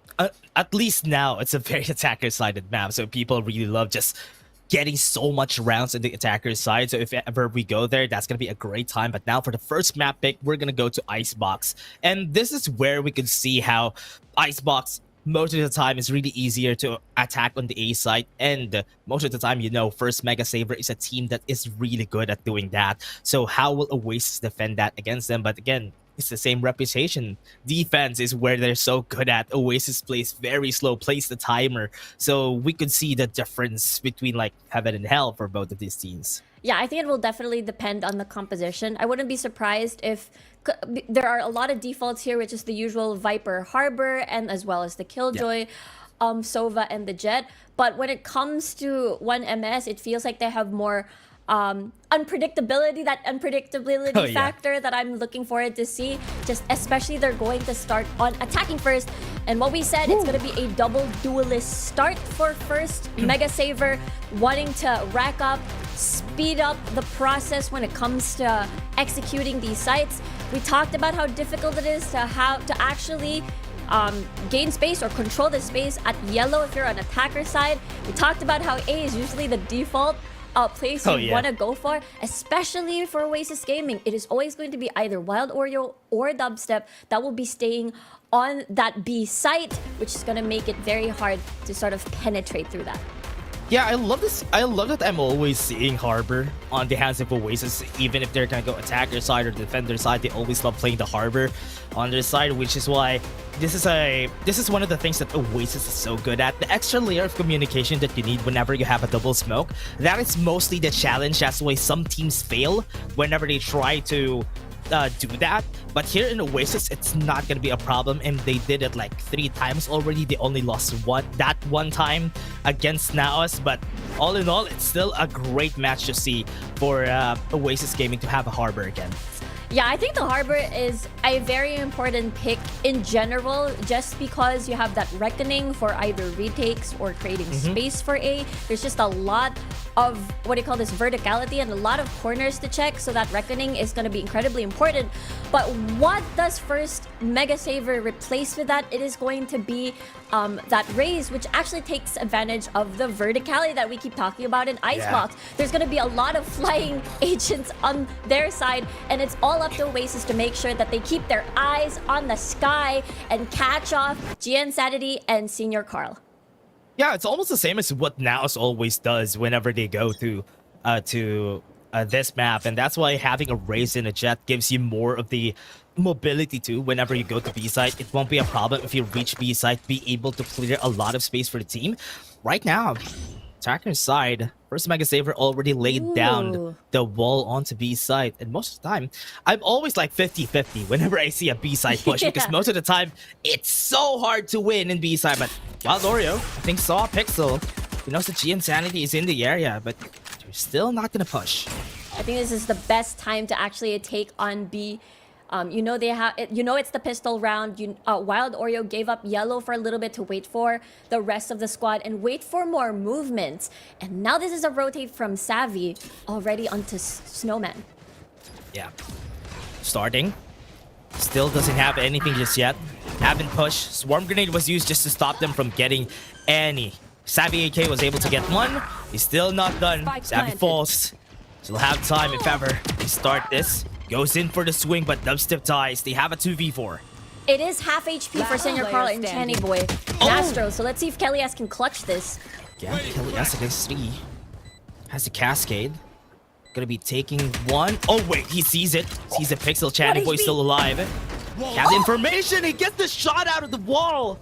at least now, it's a very attacker-sided map. So people really love just getting so much rounds on the attacker's side. So if ever we go there, that's gonna be a great time. But now for the first map pick, we're gonna go to Icebox. And this is where we can see how Icebox, most of the time, is really easier to attack on the A side. And most of the time, you know, First Mega Saver is a team that is really good at doing that. So how will Oasis defend that against them? But again, It's the same reputation. Defense is where they're so good at. Oasis plays very slow, plays the timer. So we could see the difference between like heaven and hell for both of these teams. Yeah, I think it will definitely depend on the composition. I wouldn't be surprised if there are a lot of defaults here, which is the usual Viper Harbor and as well as the Killjoy, Sova and the Jet. But when it comes to 1MS, it feels like they have more unpredictability, that unpredictability factor that I'm looking forward to see. Just especially they're going to start on attacking first. And what we said, it's going to be a double duelist start for first. Mega Saver wanting to rack up, speed up the process when it comes to executing these sites. We talked about how difficult it is to actually gain space or control the space at yellow if you're on attacker side. We talked about how A is usually the default place you want to go for, especially for Oasis Gaming. It is always going to be either Wild Oreo or Dubstep that will be staying on that B site, which is going to make it very hard to sort of penetrate through that. Yeah, I love this. I love that I'm always seeing Harbor on the hands of Oasis. Even if they're gonna go attacker side or defender side, they always love playing the Harbor on their side, which is why this is one of the things that Oasis is so good at. The extra layer of communication that you need whenever you have a double smoke. That is mostly the challenge. That's why some teams fail whenever they try to do that. But here in Oasis, it's not gonna be a problem, and they did it like 3 times already. They only lost that one time against Naos, but all in all, it's still a great match to see for Oasis Gaming to have a Harbor again. Yeah, I think the Harbor is a very important pick in general, just because you have that reckoning for either retakes or creating space for A. There's just a lot of verticality and a lot of corners to check, so that reckoning is going to be incredibly important. But what does first Mega Saver replace with that? It is going to be that raise, which actually takes advantage of the verticality that we keep talking about in Icebox. There's going to be a lot of flying agents on their side, and it's all up to Oasis to make sure that they keep their eyes on the sky and catch off GN Sanity and Senior Carl. Yeah, it's almost the same as what Naos always does whenever they go to this map, and that's why having a race in a jet gives you more of the mobility too. Whenever you go to B site, it won't be a problem if you reach B site, be able to clear a lot of space for the team. Right now, attacker's side, first Mega Saver already laid down the wall onto B site, and most of the time, I'm always like 50-50 whenever I see a B site push, because most of the time, it's so hard to win in B site. But Wild Oreo, I think, saw a pixel. He knows that GN Sanity is in the area, but they're still not gonna push. I think this is the best time to actually take on B. You know it's the pistol round. Wild Oreo gave up yellow for a little bit to wait for the rest of the squad and wait for more movements. And now this is a rotate from Savvy already onto Snowman. Yeah, starting. Still doesn't have anything just yet. Haven't pushed. Swarm Grenade was used just to stop them from getting any. Savvy AK was able to get one. He's still not done. Savvy falls. Still have time if ever they start this. Goes in for the swing, but Dubstep dies. They have a 2v4. It is half HP for Senior Carl and Channy Boy. Nastro, so let's see if Kelly S can clutch this. Yeah, Kelly S against 3. Has a cascade. Gonna be taking one. Oh wait, he sees it. Sees a pixel. Channy Boy still alive. Has information. He gets the shot out of the wall.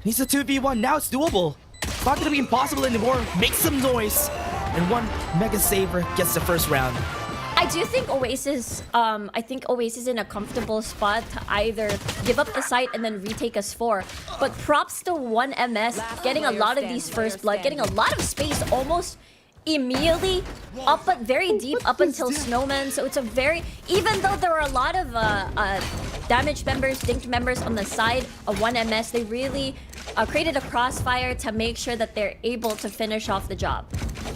He's a 2v1. Now it's doable. It's not gonna be impossible anymore. Make some noise. And one Mega Saver gets the first round. I do think Oasis, is in a comfortable spot to either give up the site and then retake us 4. But props to 1MS, getting a lot of these first blood, getting a lot of space almost immediately up, but very deep up until Snowman. So it's a very, even though there are a lot of damaged members, dinked members on the side of 1MS, they really created a crossfire to make sure that they're able to finish off the job.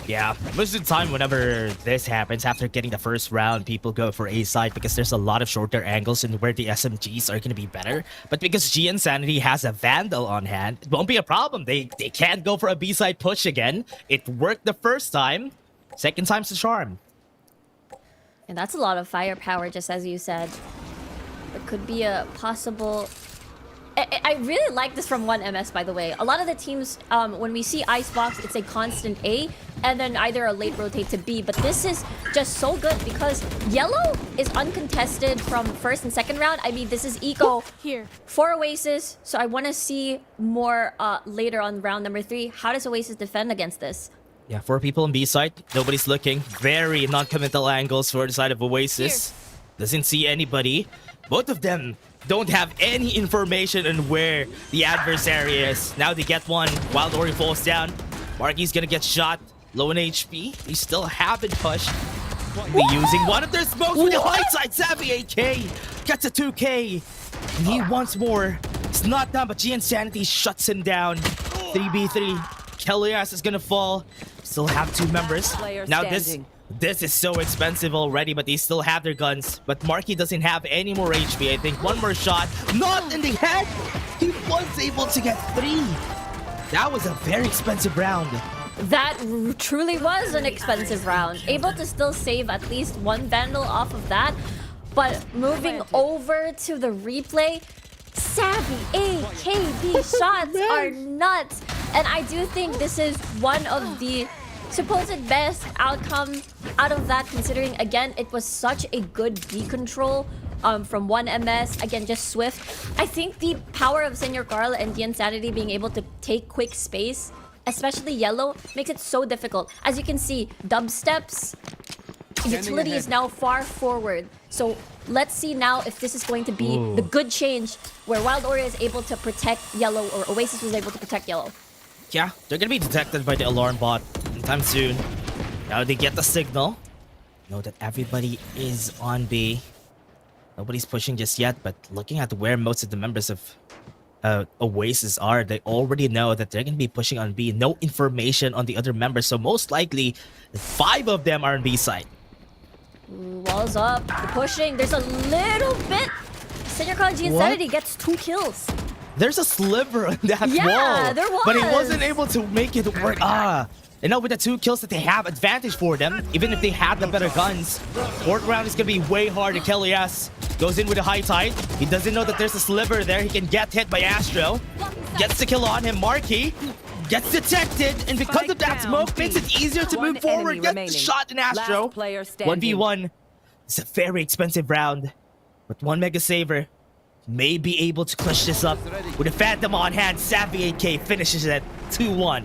Yeah, most of the time whenever this happens, after getting the first round, people go for A side because there's a lot of shorter angles and where the SMGs are going to be better. But because GN Sanity has a Vandal on hand, it won't be a problem. They can't go for a B side push again. It worked the first time. Second time's the charm. And that's a lot of firepower, just as you said. It could be a possible I really like this from 1MS, by the way. A lot of the teams, when we see Icebox, it's a constant A, and then either a late rotate to B. But this is just so good because Yellow is uncontested from first and second round. I mean, this is eco Here. for Oasis, so I want to see more later on round number 3. How does Oasis defend against this? Yeah, 4 people on B side. Nobody's looking. Very non-committal angles for the side of Oasis. Doesn't see anybody. Both of them don't have any information on where the adversary is. Now they get one. Wild Ori falls down. Marky's gonna get shot. Low in HP. They still haven't pushed. Be using one of their smokes with the high side. Savvy 8K. Gets a 2K. And he wants more. It's not done, but Insanity shuts him down. 3v3. Kelias is gonna fall. Still have 2 members. Now this is so expensive already, but they still have their guns. But Marky doesn't have any more HP. I think one more shot. Not in the head! He was able to get 3. That was a very expensive round. That truly was an expensive round. Able to still save at least 1 Vandal off of that. But moving over to the replay, Savvy AKB shots are nuts. And I do think this is one of the supposed best outcome out of that, considering again it was such a good B control from 1MS. Again, just swift. I think the power of Senior Carl and the Insanity being able to take quick space, especially Yellow, makes it so difficult. As you can see, dubsteps, utility is now far forward. So let's see now if this is going to be the good change where Wild Ori is able to protect Yellow, or Oasis was able to protect Yellow. Yeah, they're gonna be detected by the alarm bot anytime soon. Now they get the signal. Know that everybody is on B. Nobody's pushing just yet, but looking at where most of the members of Oasis are, they already know that they're gonna be pushing on B. No information on the other members, so most likely 5 of them are on B side. Walls up, the pushing. There's a little bit. Senior Carl and Insanity gets 2 kills. There's a sliver on that wall. Yeah, there was. But he wasn't able to make it work. And now with the 2 kills that they have, advantage for them, even if they had the better guns. 4th round is going to be way harder. Kelias goes in with a high tide. He doesn't know that there's a sliver there. He can get hit by Astro. Gets the kill on him. Marky gets detected. And because of that smoke, makes it easier to move forward. Gets the shot in Astro. 1v1. It's a very expensive round. But one Mega Saver may be able to clutch this up with a Phantom on hand. Savvy 8K finishes it 2-1.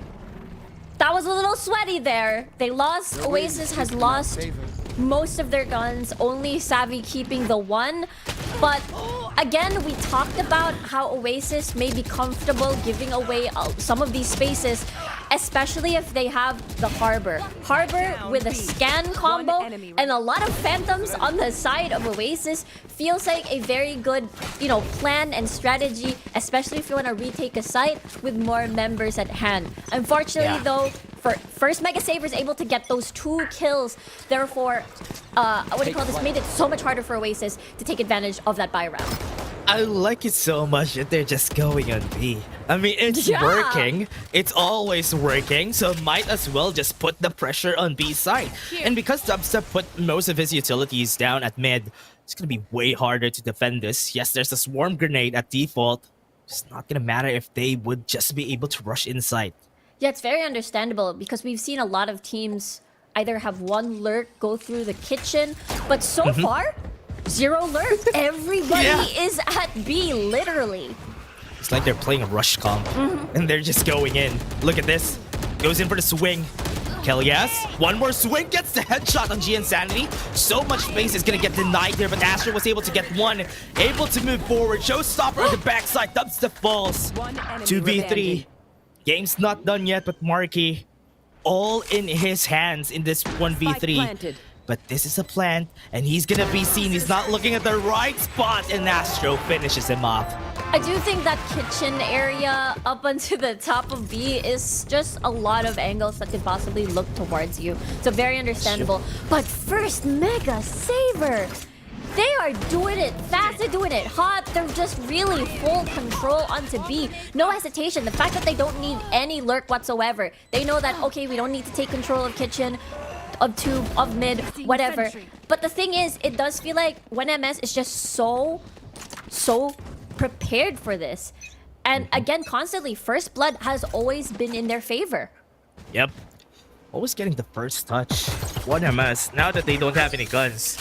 That was a little sweaty there. They lost. Oasis has lost most of their guns. Only Savvy keeping the 1. But again, we talked about how Oasis may be comfortable giving away some of these spaces, especially if they have the Harbor. Harbor with a scan combo and a lot of Phantoms on the side of Oasis feels like a very good, plan and strategy, especially if you want to retake a site with more members at hand. Unfortunately, though, first Mega Saver is able to get those 2 kills. Therefore, made it so much harder for Oasis to take advantage of that buy round. I like it so much that they're just going on B. I mean, it's working. It's always working. So might as well just put the pressure on B side. And because Dubstep put most of his utilities down at mid, it's going to be way harder to defend this. Yes, there's a swarm grenade at default. It's not going to matter if they would just be able to rush inside. Yeah, it's very understandable because we've seen a lot of teams either have 1 lurk go through the kitchen, but so far, 0 lurk. Everybody is at B, literally. It's like they're playing a rush comp, and they're just going in. Look at this. Goes in for the swing. Kelias, 1 more swing, gets the headshot on Insanity. So much space is gonna get denied here, but Astro was able to get 1. Able to move forward. Showstopper on the backside. Dubstep falls. 2v3. Game's not done yet, but Marky all in his hands in this 1v3. But this is a plant, and he's gonna be seen. He's not looking at the right spot, and Astro finishes him off. I do think that kitchen area up onto the top of B is just a lot of angles that could possibly look towards you. So very understandable. But first Mega Saver! They are doing it fast, they're doing it hot, they're just really full control onto B. No hesitation, the fact that they don't need any lurk whatsoever. They know that, okay, we don't need to take control of kitchen, of tube, of mid, whatever. But the thing is, it does feel like 1MS is just so prepared for this. And again, constantly, first blood has always been in their favor. Yep. Always getting the first touch. 1MS, now that they don't have any guns,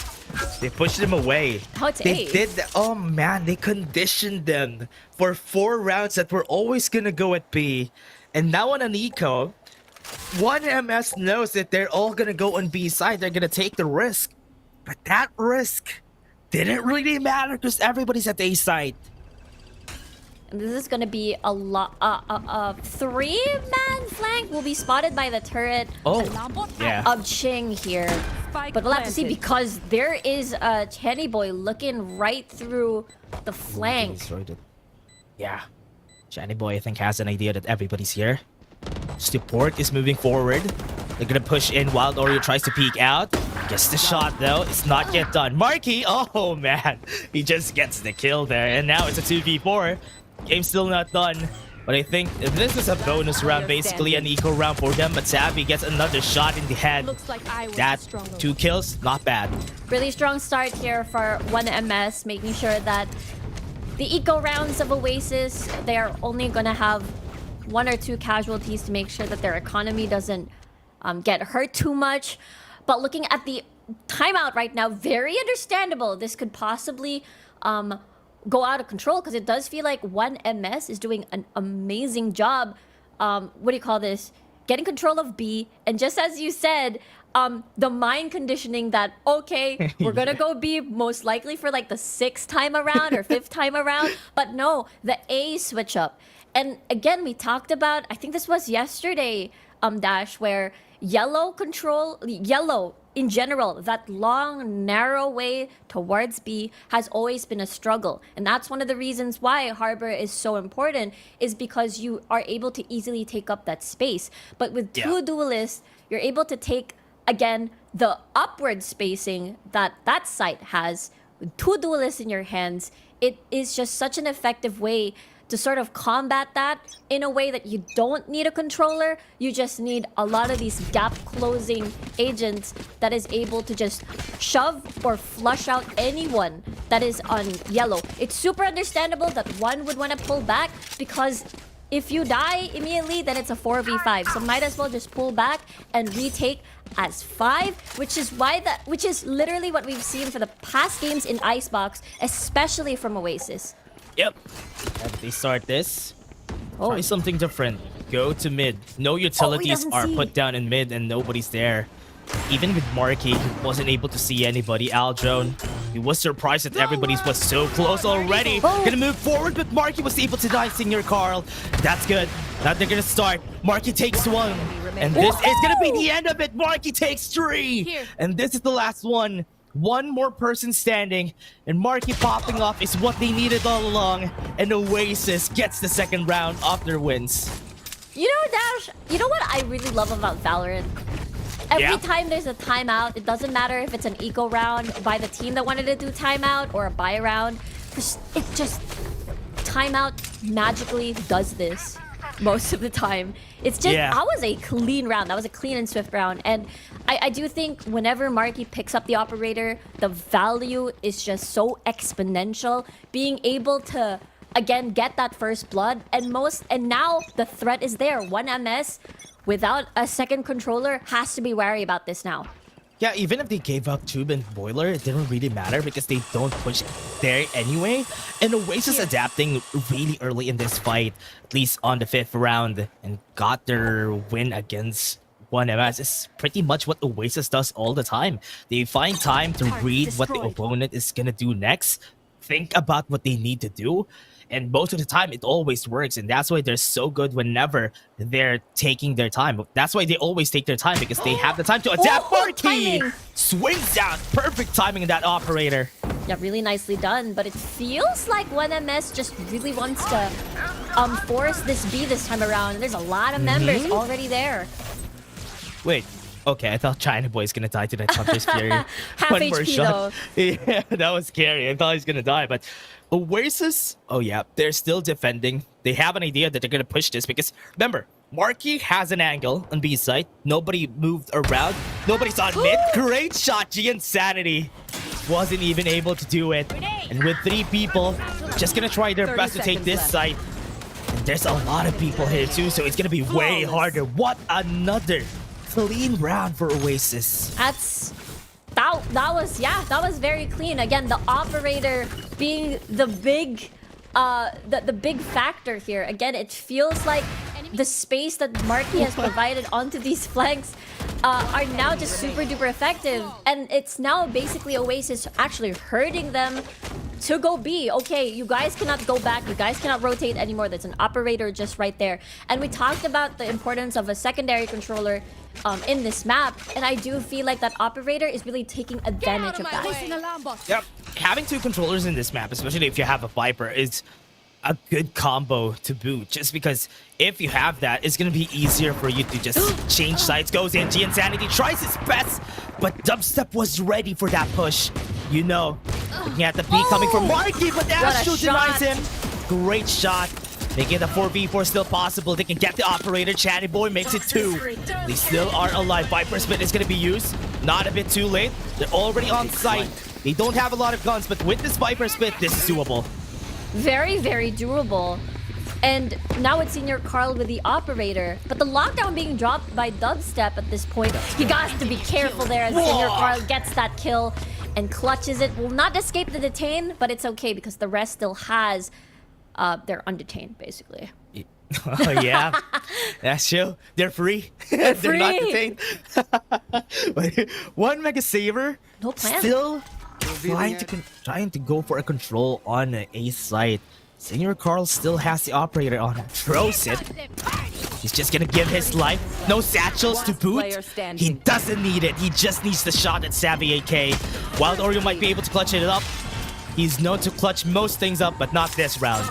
they pushed them away. How it's They Ace. did oh man, they conditioned them for 4 rounds that were always gonna go at B. And now on an eco, 1MS knows that they're all gonna go on B side. They're gonna take the risk. But that risk didn't really matter because everybody's at A side. And this is gonna be a lot. 3-man flank will be spotted by the turret Oh, yeah. of Ching here. But we'll have to see because there is a Channy Boy looking right through the flank. Destroyed it. Yeah. Channy Boy, I think, has an idea that everybody's here. Support is moving forward. They're gonna push in. Wild Oreo tries to peek out. Gets the shot though. It's not yet done. Marky, oh man. He just gets the kill there. And now it's a 2v4. Game's still not done. But I think this is a bonus round, basically an eco round for them. But Savvy gets another shot in the head. Looks like I was That stronger. 2 kills, not bad. Really strong start here for 1MS, making sure that the eco rounds of Oasis, they are only gonna have 1 or 2 casualties to make sure that their economy doesn't get hurt too much. But looking at the timeout right now, very understandable. This could possibly go out of control because it does feel like 1MS is doing an amazing job. What do you call this? Getting control of B. And just as you said, the mind conditioning that, okay, we're going to go B most likely for like the 6th time around or 5th time around. But no, the A switch up. And again, we talked about, I think this was yesterday, Dash, where yellow in general, that long, narrow way towards B has always been a struggle. And that's one of the reasons why Harbor is so important, is because you are able to easily take up that space. But with 2 duelists, you're able to take, again, the upward spacing that that site has. With 2 duelists in your hands, it is just such an effective way to sort of combat that in a way that you don't need a controller. You just need a lot of these gap closing agents that is able to just shove or flush out anyone that is on yellow. It's super understandable that one would want to pull back because if you die immediately, then it's a 4v5. So might as well just pull back and retake as 5, which is literally what we've seen for the past games in Icebox, especially from Oasis. Yep. As they start this, try something different. Go to mid. No utilities doesn't are see. put down in mid and nobody's there. Even with Marky, he wasn't able to see anybody. Aldrone, he was surprised that everybody was so close already. Gonna move forward, but Marky was able to die. Senior Carl. That's good. Now they're gonna start. Marky takes 1. And this is gonna be the end of it. Marky takes 3. Here. And this is the last one. 1 more person standing, and Marky popping off is what they needed all along. And Oasis gets the 2nd round of their wins. You know, Dash, you know what I really love about Valorant? Every time there's a timeout, it doesn't matter if it's an eco round by the team that wanted to do timeout or a buy round. Timeout magically does this most of the time. It's just, that was a clean round. That was a clean and swift round. And I do think whenever Marky picks up the operator, the value is just so exponential. Being able to, again, get that first blood. And now the threat is there. 1MS without a 2nd controller has to be wary about this now. Yeah, even if they gave up Tube and Boiler, it didn't really matter because they don't push there anyway. And Oasis adapting really early in this fight, at least on the 5th round, and got their win against 1MS. It's pretty much what Oasis does all the time. They find time to read what the opponent is gonna do next, think about what they need to do, and most of the time it always works. And that's why they're so good whenever they're taking their time. That's why they always take their time, because they have the time to adapt. Marky swings out, perfect timing in that operator. Yeah, really nicely done, but it feels like 1MS just really wants to force this B this time around. There's a lot of members already there. Wait, okay, I thought China Boy's gonna die to that Hunter's Fury. Half One more HP shot. Yeah, that was scary. I thought he was gonna die, but Oasis, oh yeah, they're still defending. They have an idea that they're gonna push this because remember, Marky has an angle on B side. Nobody moved around. Nobody's on mid. Great shot, G Insanity. wasn't even able to do it. And with 3 people, just gonna try their best to take this site. And there's a lot of people here too, so it's gonna be way harder. What another clean round for Oasis. That was very clean. Again, the operator being the big the big factor here. Again, it feels like the space that Marky has provided onto these flanks are now just super duper effective, and it's now basically Oasis actually hurting them to go B. Okay, you guys cannot go back, you guys cannot rotate anymore. There's an operator just right there. And we talked about the importance of a secondary controller in this map, and I do feel like that operator is really taking advantage of that. Yep, having 2 controllers in this map, especially if you have a Viper, is a good combo to boot. Just because if you have that, it's gonna be easier for you to just change sides. Goes in, Insanity tries his best, but Dubstep was ready for that push. You know, looking at the P coming from Marky, but Astro denies him. Great shot. Making the 4v4 still possible. They can get the operator. Chatty Boy makes it 2. They still are alive. Viper Spit is going to be used. Not a bit too late. They're already on site. They don't have a lot of guns, but with this Viper Spit, this is doable. Very, very doable. And now it's Senior Carl with the operator. But the lockdown being dropped by Dubstep at this point. He got to be careful there as Senior Carl gets that kill and clutches it. Will not escape the detain, but it's okay because the rest still has... they're undetained, basically. Oh, yeah. That's true. They're free. They're not detained. One Mega Saver. No plan. Still trying to go for a control on A site. Senior Carl still has the operator on him. Throws it. He's just gonna give his life. No satchels to boot. He doesn't need it. He just needs the shot at Savvy AK. Wild Oreo might be able to clutch it up. He's known to clutch most things up, but not this round.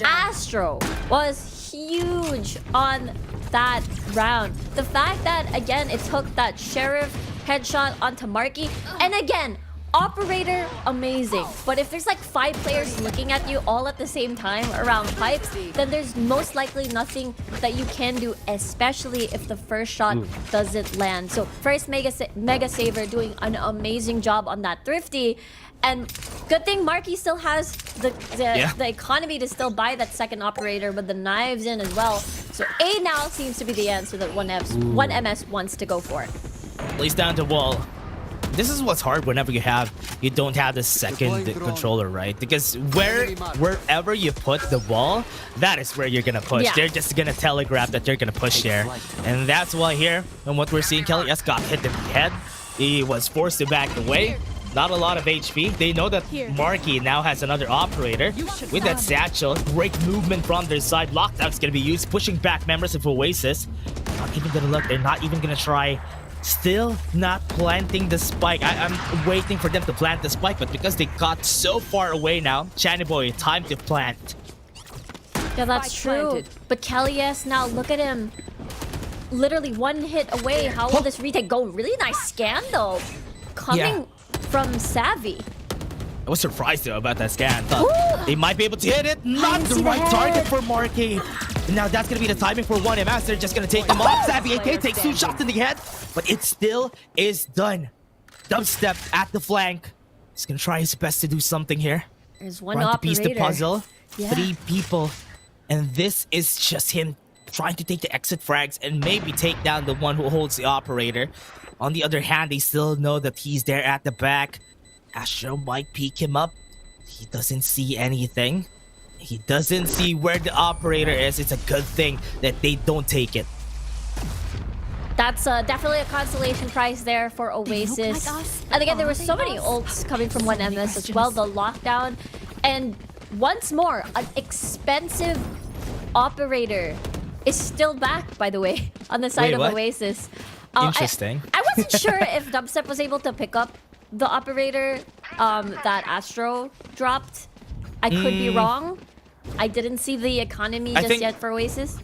Astro was huge on that round. The fact that, again, it took that Sheriff headshot onto Marky. And again, operator, amazing. But if there's like 5 players looking at you all at the same time around pipes, then there's most likely nothing that you can do, especially if the first shot doesn't land. So first Mega Saver doing an amazing job on that Thrifty. And good thing Marky still has the economy to still buy that second operator with the knives in as well. So A now seems to be the answer that 1MS wants to go for. Plays down to wall. This is what's hard whenever you don't have the second controller, right? Because wherever you put the wall, that is where you're gonna push. Yeah. They're just gonna telegraph that they're gonna push there. And that's why here, and what we're seeing, Kelly S got hit in the head. He was forced to back away. Not a lot of HP. They know that Marky now has another operator with that satchel. Great movement from their side. Lockdown's gonna be used, pushing back members of Oasis. Not even gonna look. They're not even gonna try. Still not planting the spike. I'm waiting for them to plant the spike, but because they got so far away now, Channy Boy, time to plant. Yeah, that's true. But Kelly S now, look at him. Literally 1 hit away. How will this retake go? Really nice scan though. Coming from Savvy. I was surprised though about that scan. Thought they might be able to hit it. Not the right target for Marky. Now that's gonna be the timing for 1MS. They're just gonna take them off. Savvy AK takes 2 shots in the head, but it still is done. Dubstep at the flank. He's gonna try his best to do something here. There's one Trying to piece operator. the puzzle. Yeah. 3 people, and this is just him trying to take the exit frags and maybe take down the one who holds the operator. On the other hand, they still know that he's there at the back. Astro might peek him up. He doesn't see anything. He doesn't see where the operator is. It's a good thing that they don't take it. That's definitely a consolation prize there for Oasis. And again, there were so many ults coming from 1MS as well. The lockdown. And once more, an expensive operator is still back, by the way, on the side of Oasis. Interesting. I wasn't sure if Dubstep was able to pick up the operator that Astro dropped. I could be wrong. I didn't see the economy just yet for Oasis.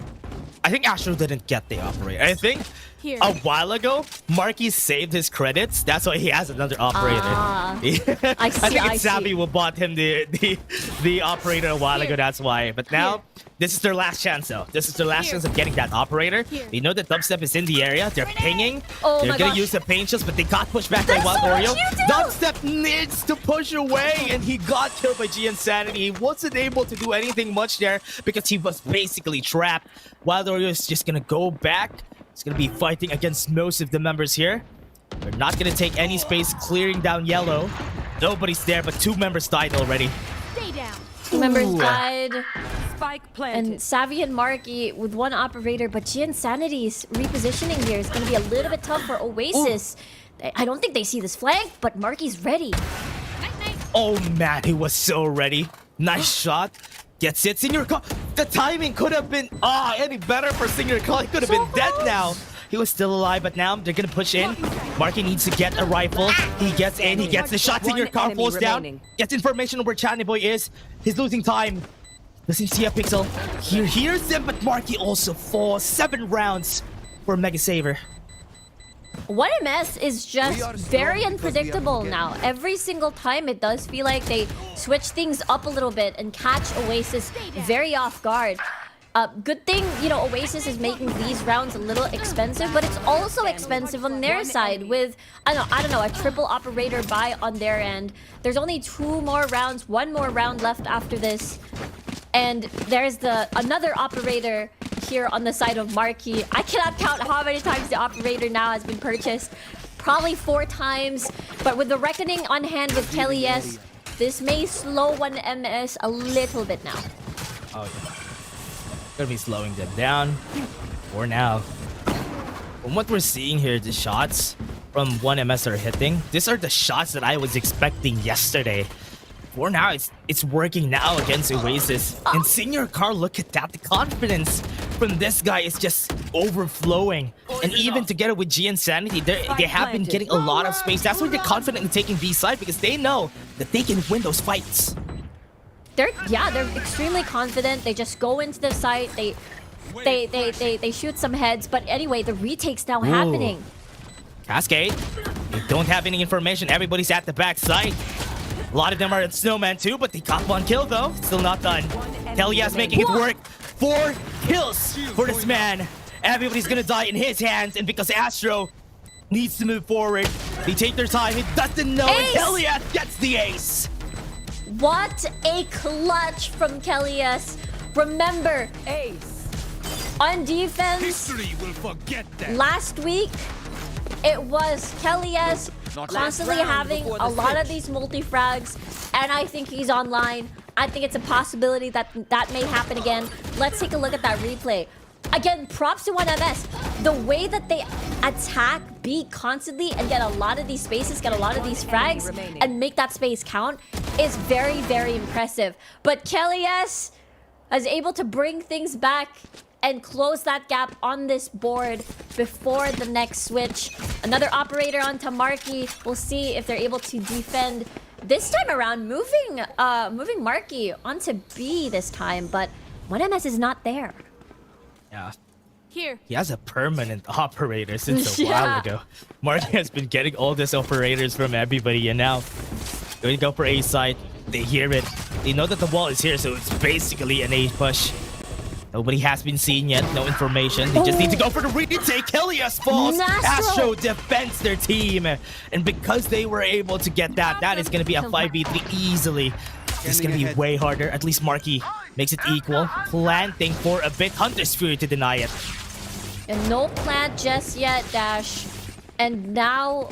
I think Astro didn't get the operator. I think Here. A while ago, Marky saved his credits. That's why he has another operator. I see, think I it's see. Savvy who bought him the operator a while ago. That's why. But now, this is their last chance, though. This is their last chance of getting that operator. They know that Dubstep is in the area. They're pinging. Oh They're my gonna gosh. use the pain shields, but they got pushed back by Wild Oreo. Dubstep needs to push away, and he got killed by G Insanity. He wasn't able to do anything much there because he was basically trapped. Wild Oreo is just gonna go back. He's gonna be fighting against most of the members here. They're not gonna take any space clearing down yellow. Nobody's there, but 2 members died already. Stay down. Two members died. Spike planted. And Savvy and Marky with 1 operator, but G Insanity's repositioning here is going to be a little bit tough for Oasis. I don't think they see this flank, but Marky's ready. Oh man, he was so ready. Nice shot. Gets it. Senior Call. The timing could have been any better for Senior Call. He could have been dead now. He was still alive, but now they're gonna push in. Marky needs to get a rifle. He gets in. He gets the shot. Senior Call falls down. Gets information on where Channy Boy is. He's losing time. Doesn't see a pixel. He hears him, but Marky also falls. 7 rounds for Mega Saver. 1MS is just very unpredictable now. Every single time it does feel like they switch things up a little bit and catch Oasis very off guard. Good thing, you know, Oasis is making these rounds a little expensive, but it's also expensive on their side with, I don't know, a triple operator buy on their end. There's only 2 more rounds, 1 more round left after this. And there's another operator here on the side of Marky. I cannot count how many times the operator now has been purchased. Probably 4 times. But with the reckoning on hand with Kelly S, this may slow 1MS a little bit now. Oh, yeah. Gonna be slowing them down for now. From what we're seeing here, the shots from 1MS are hitting. These are the shots that I was expecting yesterday. For now, it's working now against Oasis. And Senior Car, look at that. The confidence from this guy is just overflowing. And even together with G Insanity, they have been getting a lot of space. That's why they're confident in taking B side, because they know that they can win those fights. They're extremely confident. They just go into the site. They shoot some heads. But anyway, the retake's now happening. Cascade. They don't have any information. Everybody's at the back side. A lot of them are at Snowman too, but they got 1 kill though. Still not done. Helia's making it work. 4 kills for this man. Everybody's gonna die in his hands, and because Astro needs to move forward, they take their time. He doesn't know, and Helia gets the ace. What a clutch from Kelly S. Remember, on defense, last week, it was Kelly S constantly having a lot of these multi-frags, and I think he's online. I think it's a possibility that may happen again. Let's take a look at that replay. Again, props to 1MS. The way that they attack B constantly and get a lot of these spaces, get a lot of these frags, and make that space count is very, very impressive. But Kelly S is able to bring things back and close that gap on this board before the next switch. Another operator onto Marky. We'll see if they're able to defend this time around, moving Marky onto B this time, but 1MS is not there. Yeah. Here. He has a permanent operator since a while ago. Marky has been getting all these operators from everybody, and now going to go for A side. They hear it. They know that the wall is here, so it's basically an A push. Nobody has been seen yet. No information. They just need to go for the retake. Helios falls. Astro defends their team. And because they were able to get that, that is going to be a 5v3 easily. It's going to be way harder. At least Marky makes it equal. Planting for a bit. Hunter's Fury to deny it. And no plant just yet, Dash. And now,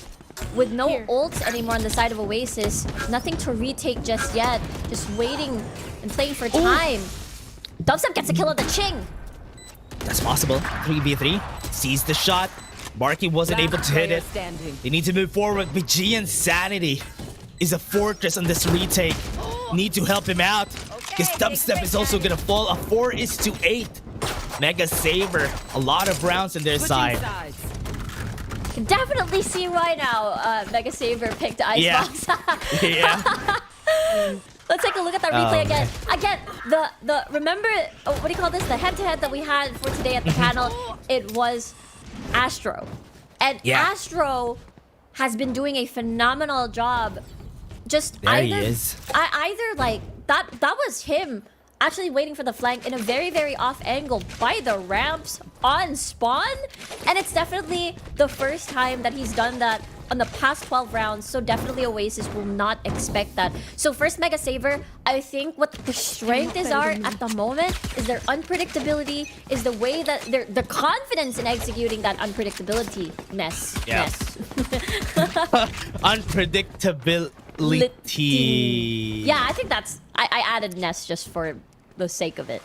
with no ults anymore on the side of Oasis, nothing to retake just yet. Just waiting and playing for time. Dubstep gets a kill on the Ching. That's possible. 3v3. Sees the shot. Marky wasn't able to hit it. They need to move forward. But G Insanity is a fortress on this retake. Need to help him out. Because Dubstep is also going to fall. A 4:8. Mega Saver. A lot of rounds on their side. Can definitely see why now Mega Saver picked Icebox. Yeah. Let's take a look at that replay again. Again, remember, what do you call this? The head-to-head that we had for today at the panel. It was Astro. And Yeah. Astro has been doing a phenomenal job. Just There he either, is. either like that was him actually waiting for the flank in a very, very off angle by the ramps on spawn. And it's definitely the first time that he's done that on the past 12 rounds, so definitely Oasis will not expect that. So first Mega Saver, I think what the strength is are at the moment is their unpredictability, is the way that their confidence in executing that unpredictability-ness. Yeah. Unpredictability. Yeah, I think that's... I added Ness just for the sake of it.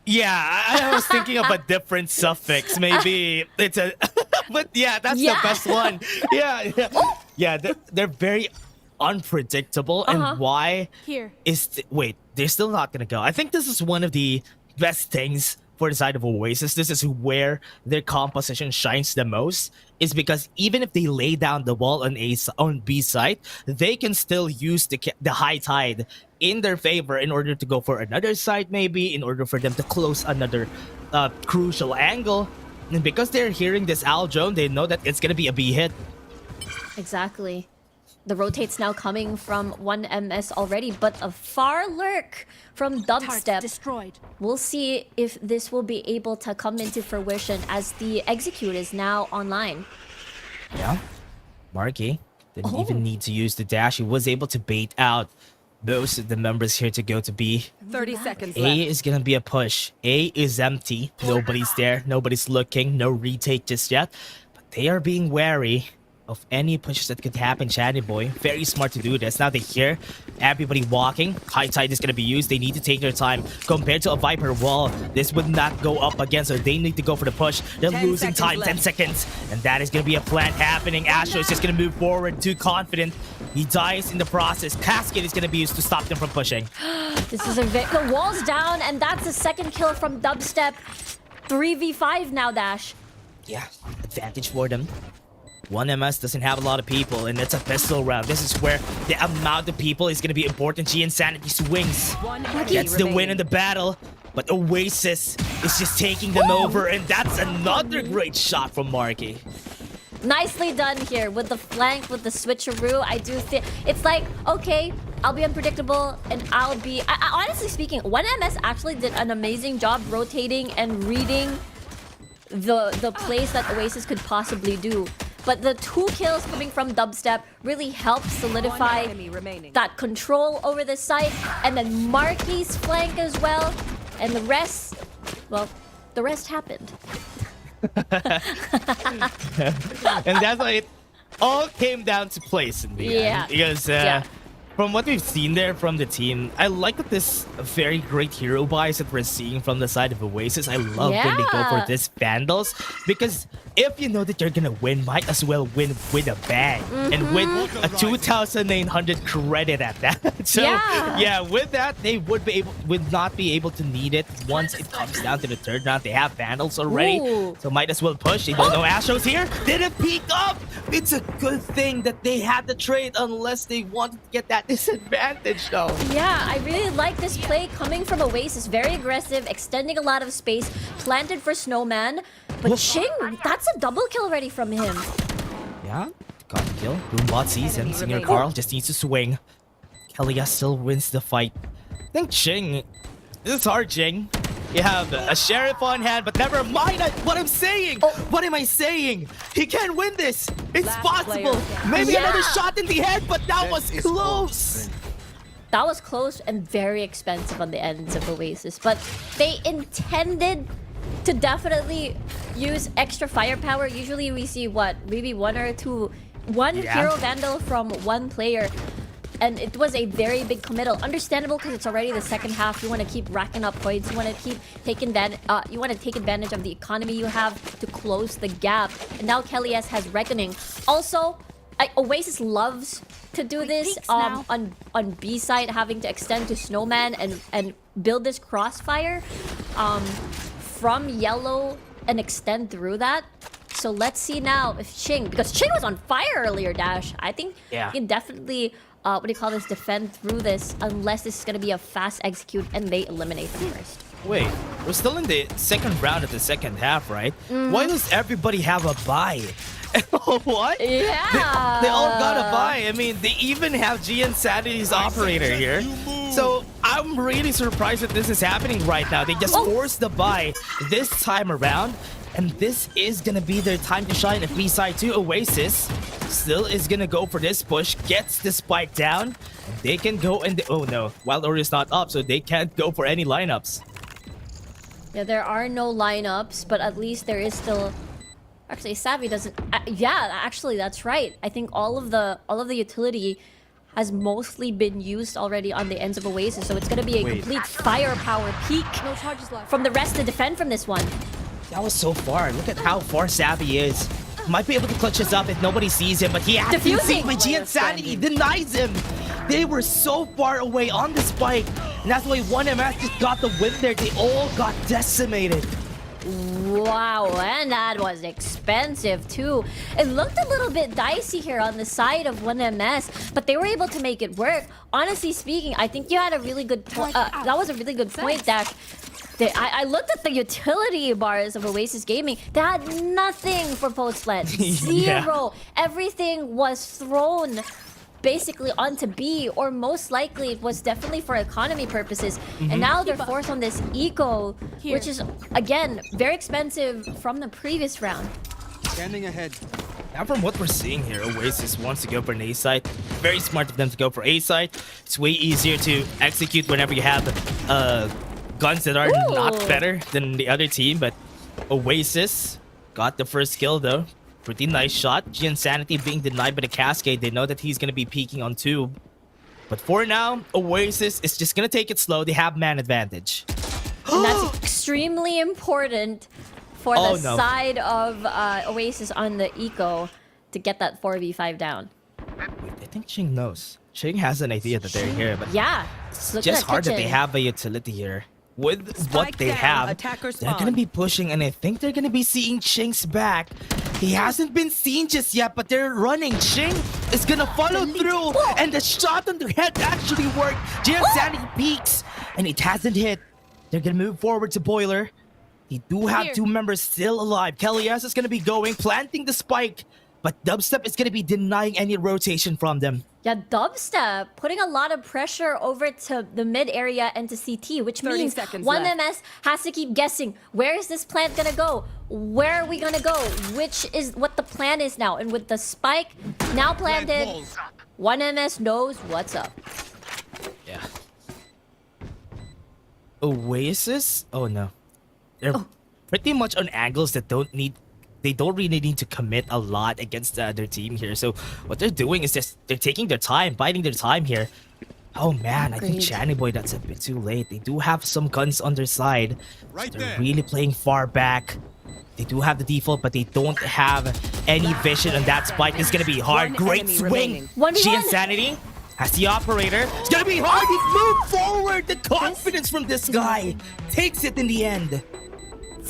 Yeah, I was thinking of a different suffix. Maybe it's a... But yeah, that's the best one. Yeah, yeah. Yeah, they're very unpredictable. And why Here. is... Wait, they're still not going to go. I think this is one of the best things for the side of Oasis. This is where their composition shines the most, is because even if they lay down the wall on B side, they can still use the high tide in their favor in order to go for another side, maybe in order for them to close another crucial angle. And because they're hearing this Al drone, they know that it's gonna be a B hit. Exactly. The rotate's now coming from 1MS already, but a far lurk from Dubstep. Destroyed. We'll see if this will be able to come into fruition as the execute is now online. Yeah, Marky didn't even need to use the dash. He was able to bait out most of the members here to go to B. 30 seconds A left. is gonna be a push. A is empty. Nobody's there. Nobody's looking. No retake just yet. But they are being wary of any pushes that could happen, Chatty Boy. Very smart to do this. Now they hear everybody walking. High tide is gonna be used. They need to take their time. Compared to a Viper wall, this would not go up again, so they need to go for the push. They're 10 losing seconds time, left. 10 seconds. And that is gonna be a plant happening. Astro is just gonna move forward, too confident. He dies in the process. Cascade is gonna be used to stop them from pushing. This is the wall's down, and that's a second kill from Dubstep. 3v5 now, Dash. Yeah, advantage for them. 1MS doesn't have a lot of people, and it's a pistol round. This is where the amount of people is going to be important. G Insanity swings. Gets the win in the battle, but Oasis is just taking them over, and that's another great shot from Marky. Nicely done here with the flank, with the switcheroo. I do think it's like, okay, I'll be unpredictable and I'll be... honestly speaking, 1MS actually did an amazing job rotating and reading the plays that Oasis could possibly do. But the 2 kills coming from Dubstep really helped solidify that control over the site. And then Marky's flank as well. And the rest, well, the rest happened. And that's why it all came down to place in the end. Because from what we've seen there from the team, I like this very great hero buys that we're seeing from the side of Oasis. I love when they go for this Vandals, because if you know that you're gonna win, might as well win with a bang and with a 2,900 credit at that. So yeah, with that they would not be able to need it once it comes down to the third round. They have Vandals already, so might as well push. They don't know Astro's here. Didn't peek up. It's a good thing that they had the trade, unless they wanted to get that disadvantage though. Yeah, I really like this play coming from Oasis. Very aggressive, extending a lot of space, planted for Snowman. But Ching, that's a double kill already from him. Yeah, got the kill. Boombot sees him. Singer Carl just needs to swing. Kelia still wins the fight. I think Ching, this is hard, Ching. You have a sheriff on hand, but never mind what I'm saying. What am I saying? He can win this. It's possible. Maybe another shot in the head, but that was close. That was close and very expensive on the ends of Oasis. But they intended to definitely use extra firepower. Usually we see what, maybe one hero vandal from one player, and it was a very big committal. Understandable, because it's already the second half. You want to keep racking up points. You want to keep taking you want to take advantage of the economy you have to close the gap. And now Kelly S has Reckoning. Also, Oasis loves to do this on B side, having to extend to Snowman and build this crossfire from yellow and extend through that. So let's see now if Ching, because Ching was on fire earlier, Dash. I think he can definitely defend through this, unless this is going to be a fast execute and they eliminate them first. Wait, we're still in the second round of the second half, right? Why does everybody have a bye? What? Yeah. They all got a bye. I mean, they even have Sanity's operator here. So I'm really surprised that this is happening right now. They just forced the bye this time around. And this is gonna be their time to shine. If B-side 2 Oasis still is gonna go for this push, gets the spike down, and they can go and oh no, Wild Order is not up, so they can't go for any lineups. Yeah, there are no lineups, but at least there is still. Actually, Savvy doesn't. Yeah, actually, that's right. I think all of the utility has mostly been used already on the ends of Oasis, so it's gonna be a complete firepower peak No charges left. from the rest to defend from this one. That was so far. Look at how far Savvy is. Might be able to clutch this up if nobody sees him, but he has to see, Defusing. but Sanity denies him. They were so far away on the spike, and that's why 1MS just got the win there. They all got decimated. Wow, and that was expensive too. It looked a little bit dicey here on the side of 1MS, but they were able to make it work. Honestly speaking, I think you had a really good point. That was a really good point, Dash. I looked at the utility bars of Oasis Gaming. They had nothing for post-plant. Zero. Everything was thrown basically onto B, or most likely it was definitely for economy purposes. And now they're forced on this eco, which is, again, very expensive from the previous round. Standing ahead. Now from what we're seeing here, Oasis wants to go for an A side. Very smart of them to go for A side. It's way easier to execute whenever you have guns that are not better than the other team, but Oasis got the first kill though. Pretty nice shot. Sanity being denied by the cascade. They know that he's going to be peeking on tube. But for now, Oasis is just going to take it slow. They have man advantage. And that's extremely important for the side of Oasis on the eco to get that 4v5 down. Wait, I think Ching knows. Ching has an idea that they're here, but Yeah. it's Look at just that hard that kitchen. they have a utility here. With what they have, they're gonna be pushing, and I think they're gonna be seeing Ching's back. He hasn't been seen just yet, but they're running. Ching is gonna follow through, and the shot on their head actually worked. Sanity peeks, and it hasn't hit. They're gonna move forward to Boiler. They do have two members still alive. Kellyas is gonna be going, planting the spike, but Dubstep is gonna be denying any rotation from them. Yeah, Dubstep putting a lot of pressure over to the mid area and to CT, which means 1MS has to keep guessing. Where is this plant gonna go? Where are we gonna go? Which is what the plan is now. And with the spike now planted, 1MS knows what's up. Yeah. Oasis? Oh no. They're pretty much on angles that they don't really need to commit a lot against their team here. So what they're doing is just they're taking their time, biding their time here. Oh man, I think Channy Boy, that's a bit too late. They do have some guns on their side. They're really playing far back. They do have the default, but they don't have any vision on that spike. It's gonna be hard. Great swing. Sanity has the operator. It's gonna be hard. He moved forward. The confidence from this guy takes it in the end.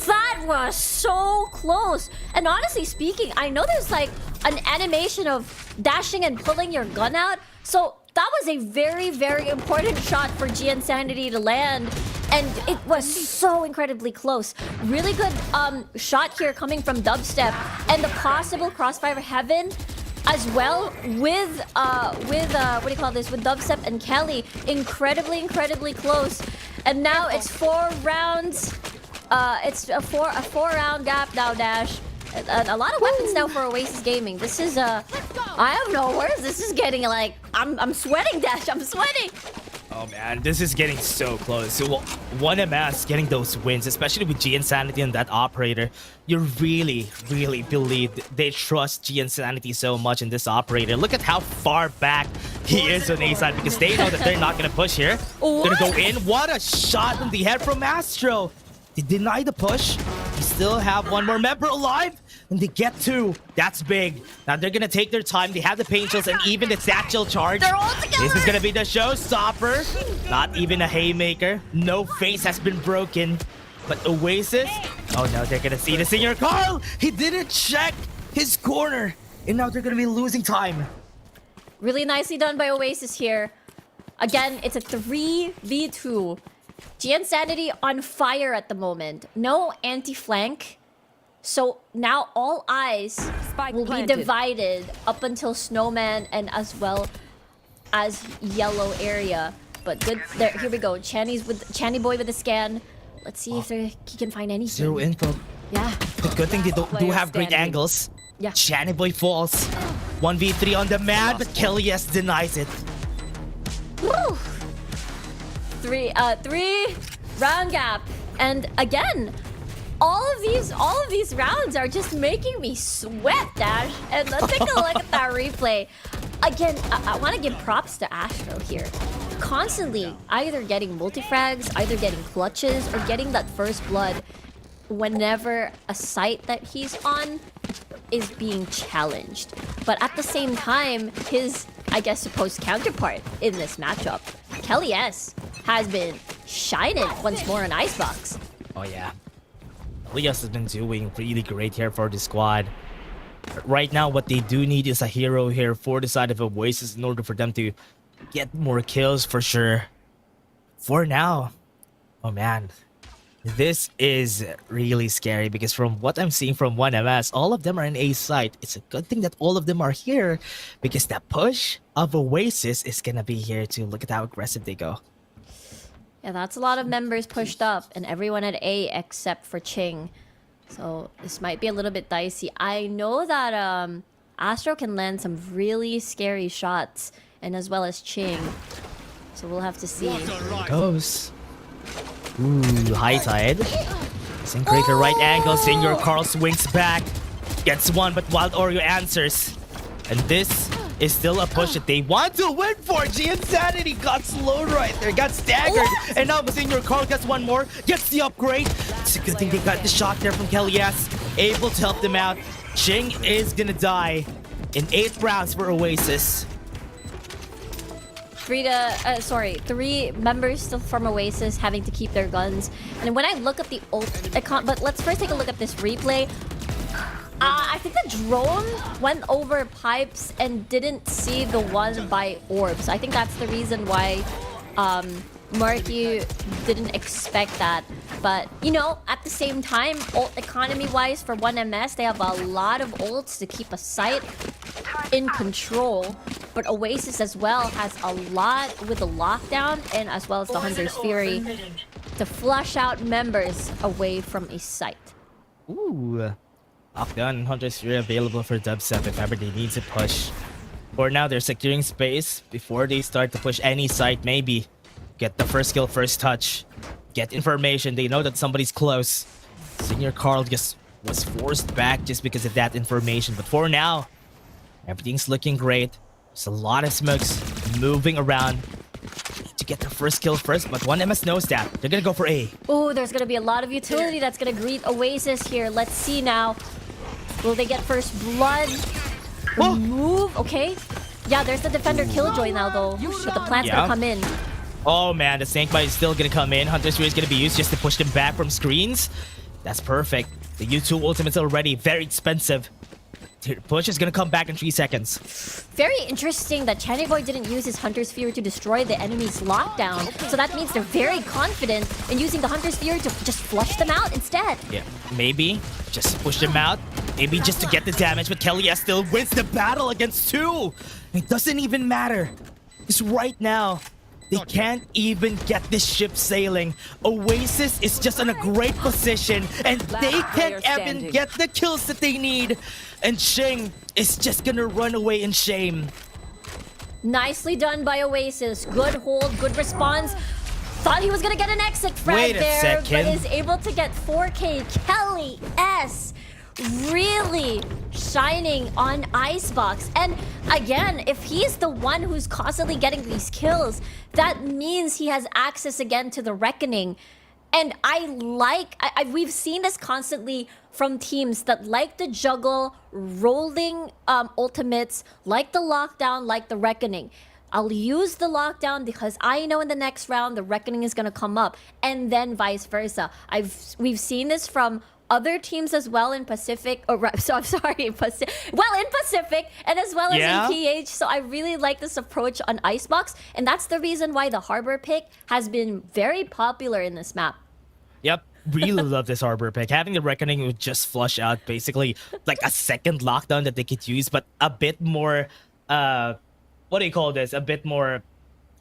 That was so close. And honestly speaking, I know there's like an animation of dashing and pulling your gun out. So that was a very, very important shot for Sanity to land. And it was so incredibly close. Really good shot here coming from Dubstep. And the possible crossfire heaven as well with what do you call this? With Dubstep and Kelly. Incredibly, incredibly close. And now it's 4 rounds. It's a four round gap now, Dash. A lot of weapons now for Oasis Gaming. This is I have no words. This is getting like I'm sweating, Dash. I'm sweating. Oh man, this is getting so close. So 1MS getting those wins, especially with Sanity and that operator. You really, really believe they trust Sanity so much in this operator. Look at how far back he is on A side because they know that they're not gonna push here. Gonna go in. What a shot on the head from Astro. They deny the push. They still have one more member alive. And they get 2. That's big. Now they're going to take their time. They have the pain chills and even the satchel charge. They're all together. This is going to be the showstopper. Not even a haymaker. No face has been broken. But Oasis. Oh no, they're going to see the senior Carl. He didn't check his corner. And now they're going to be losing time. Really nicely done by Oasis here. Again, it's a 3v2. Sanity on fire at the moment. No anti-flank. So now all eyes will be divided up until Snowman and as well as Yellow area. But good, there. Here we go. Channy boy with the scan. Let's see if he can find anything. Zero info. Yeah. The good thing they do have great angles. Yeah. Channy boy falls. 1v3 on the man, but Kelly S denies it. Woo! Three round gap, and again, all of these rounds are just making me sweat, Dash. And let's take a look at that replay. Again, I want to give props to Astro here. Constantly either getting multi-frags, either getting clutches, or getting that first blood whenever a site that he's on is being challenged. But at the same time, his, I guess, supposed counterpart in this matchup, Kelly S, has been shining once more on Icebox. Oh yeah. Elias has been doing really great here for the squad. But right now, what they do need is a hero here for the side of Oasis in order for them to get more kills for sure. For now, oh man, this is really scary because from what I'm seeing from 1MS, all of them are in A site. It's a good thing that all of them are here because the push of Oasis is gonna be here too. Look at how aggressive they go. Yeah, that's a lot of members pushed up, and everyone at A except for Ching. So this might be a little bit dicey. I know that Astro can land some really scary shots, and as well as Ching. So we'll have to see. There it goes. Ooh, high tide. Syncrator right angle. Senior Carl swings back. Gets one, but Wild Oreo answers. And this is still a push that they want to win for. Insanity got slowed right there. Got staggered. And now Senior Carl gets one more. Gets the upgrade. It's a good thing they got the shot there from Kelly S. Able to help them out. Ching is gonna die in 8 rounds for Oasis. 3 members still from Oasis having to keep their guns. And when I look at the ult icon, but let's first take a look at this replay. I think the drone went over pipes and didn't see the one by orbs. I think that's the reason why Marky didn't expect that. But, you know, at the same time, ult economy-wise for 1MS, they have a lot of ults to keep a site in control. But Oasis as well has a lot with the lockdown and as well as the Hunter's Fury to flush out members away from a site. Ooh. Lockdown, Hunter's Fury available for Dubstep if ever they need to push. For now, they're securing space before they start to push any site, maybe. Get the first kill, first touch. Get information, they know that somebody's close. Senior Carl just was forced back just because of that information. But for now, everything's looking great. There's a lot of smokes moving around. To get the first kill first, but 1MS knows that. They're gonna go for A. Oh, there's gonna be a lot of utility that's gonna greet Oasis here. Let's see now. Will they get first blood? Move, okay. Yeah, there's the defender killjoy now though. But the plant's gonna come in. Oh man, the Snake Bite is still gonna come in. Hunter's Fury is gonna be used just to push them back from screens. That's perfect. The U2 ultimate's already very expensive. Push is gonna come back in 3 seconds. Very interesting that Channy Boy didn't use his Hunter's Fury to destroy the enemy's lockdown. So that means they're very confident in using the Hunter's Fury to just flush them out instead. Yeah, maybe just push them out. Maybe just to get the damage, but Kelly S still wins the battle against 2. It doesn't even matter. Because right now, they can't even get this ship sailing. Oasis is just in a great position, and they can't even get the kills that they need. And Ching is just gonna run away in shame. Nicely done by Oasis. Good hold, good response. Thought he was gonna get an exit frag there, but is able to get 4K. Kelly S really shining on Icebox. And again, if he's the one who's constantly getting these kills, that means he has access again to the Reckoning. And we've seen this constantly from teams that like to juggle rolling ultimates, like the lockdown, like the Reckoning. I'll use the lockdown because I know in the next round the Reckoning is gonna come up, and then vice versa. We've seen this from other teams as well in Pacific, so I'm sorry, well in Pacific and as well as Yeah. in PH. So I really like this approach on Icebox, and that's the reason why the Harbor pick has been very popular in this map. Yep. Really love this Harbor pick. Having the Reckoning would just flush out basically like a second lockdown that they could use, but a bit more, what do you call this? A bit more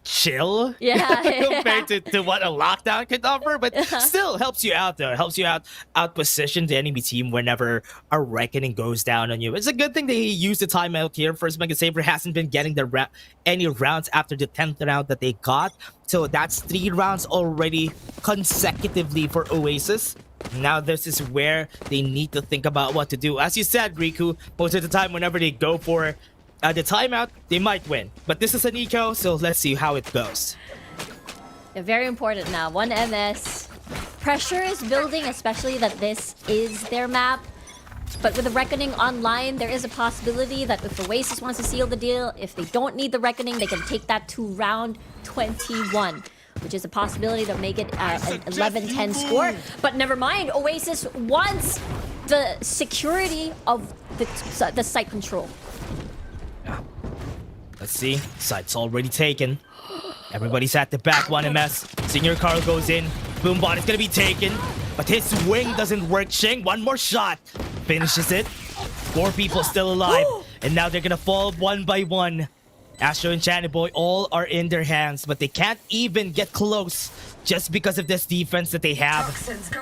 chill Yeah. compared to what a lockdown could offer, but still helps you out though. It helps you out position the enemy team whenever a Reckoning goes down on you. It's a good thing they use the timeout here. First Mega Saber hasn't been getting any rounds after the 10th round that they got. So that's 3 rounds already consecutively for Oasis. Now this is where they need to think about what to do. As you said, Riku, most of the time whenever they go for the timeout, they might win. But this is an eco, so let's see how it goes. Yeah, very important now. 1 MS. Pressure is building, especially that this is their map. But with the Reckoning online, there is a possibility that if Oasis wants to seal the deal, if they don't need the Reckoning, they can take that to round 21, which is a possibility to make it an 11-10 score. But never mind, Oasis wants the security of the site control. Let's see. Site's already taken. Everybody's at the back. 1 MS. Senior Carl goes in. Boombot is gonna be taken. But his swing doesn't work. Shing, one more shot. Finishes it. 4 people still alive. And now they're gonna fall one by one. Astro and Channy Boy all are in their hands, but they can't even get close just because of this defense that they have.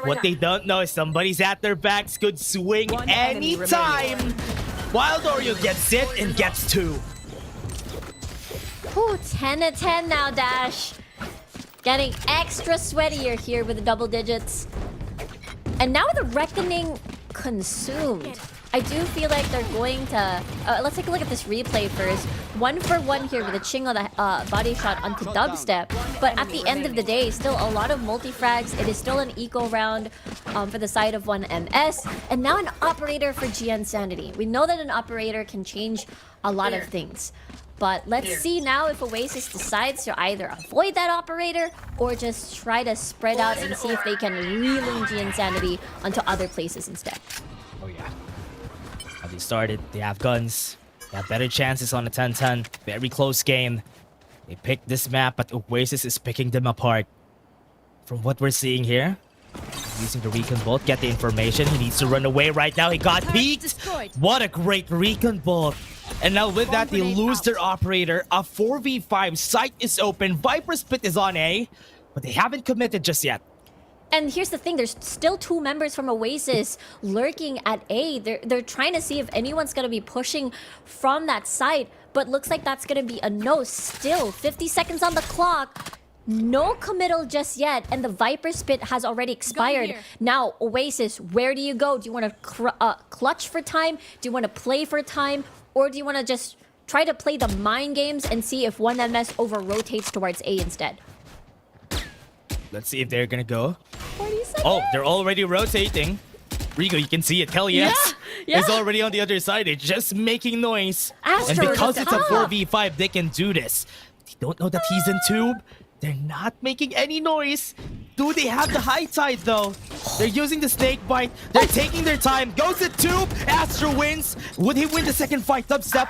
What they don't know is somebody's at their backs, could swing anytime. Wild Oreo gets it and gets 2. Ooh, 10-10 now, Dash. Getting extra sweatier here with the double digits. And now with the Reckoning consumed, I do feel like they're going to... let's take a look at this replay first. 1 for 1 here with a Ching on the body shot onto Dubstep. But at the end of the day, still a lot of multi-frags. It is still an eco round for the side of 1 MS. And now an operator for GN Sanity. We know that an operator can change a lot of things. But let's see now if Oasis decides to either avoid that operator or just try to spread out and see if they can reel in GN Sanity onto other places instead. Oh yeah. How they started, they have guns. They have better chances on a 10-10. Very close game. They picked this map, but Oasis is picking them apart. From what we're seeing here, using the Recon Bolt, get the information. He needs to run away right now. He got peeked. What a great Recon Bolt. And now with that, they lose their operator. A 4v5 site is open. Viper's Pit is on A, but they haven't committed just yet. And here's the thing, there's still 2 members from Oasis lurking at A. They're trying to see if anyone's going to be pushing from that side, but looks like that's going to be a no. Still, 50 seconds on the clock. No committal just yet, and the Viper Spit has already expired. Now, Oasis, where do you go? Do you want to clutch for time? Do you want to play for time? Or do you want to just try to play the mind games and see if 1MS over-rotates towards A instead? Let's see if they're gonna go. 40 seconds. Oh, they're already rotating. Rigo, you can see it. Hell yes. Yeah. It's already on the other side. It's just making noise. Astro And because is it's a up. 4v5, they can do this. They don't know that he's in tube. They're not making any noise. Do they have the high tide though? They're using the snake bite. They're taking their time. Goes to tube. Astro wins. Would he win the second fight? Dubstep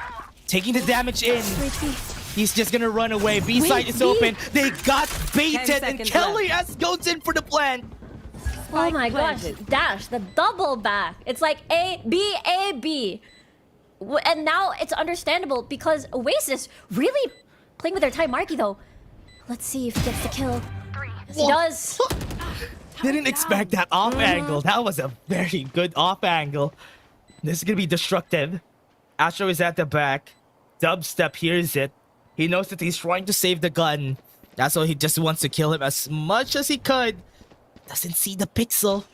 taking the damage in. He's just gonna run away. B side is open. They got baited, and Kelly S goes in for the plant. Oh my gosh, Dash, the double back. It's like A, B, A, B. And now it's understandable because Oasis really playing with their time. Marky though. Let's see if he gets the kill. Yes, he does. Didn't expect that off angle. That was a very good off angle. This is gonna be destructive. Astro is at the back. Dubstep hears it. He knows that he's trying to save the gun. That's why he just wants to kill him as much as he could. Doesn't see the pixel.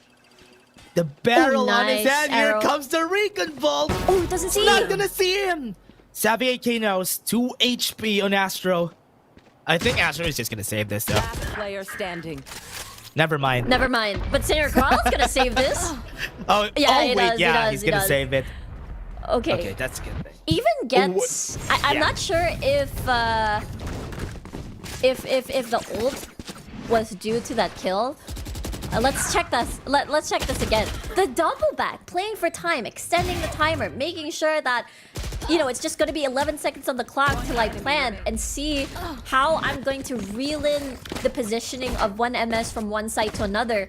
The barrel on his nice hand. arrow. Here comes the Recon Bolt. Oh, doesn't see Not him. gonna see him. Savvy AK knows 2 HP on Astro. I think Astro is just gonna save this though. Last player standing. Never mind. Never mind. But Senior Carl's gonna save this. Oh, Yeah, oh he wait, does, he yeah, does, he's he gonna does. save it. Okay. Okay, that's good. Even gets. I'm Yeah. not sure if the ult was due to that kill, Let's check this. Let's check this again. The double back, playing for time, extending the timer, making sure that, you know, it's just going to be 11 seconds on the clock till I plan and see how I'm going to reel in the positioning of one MS from one side to another.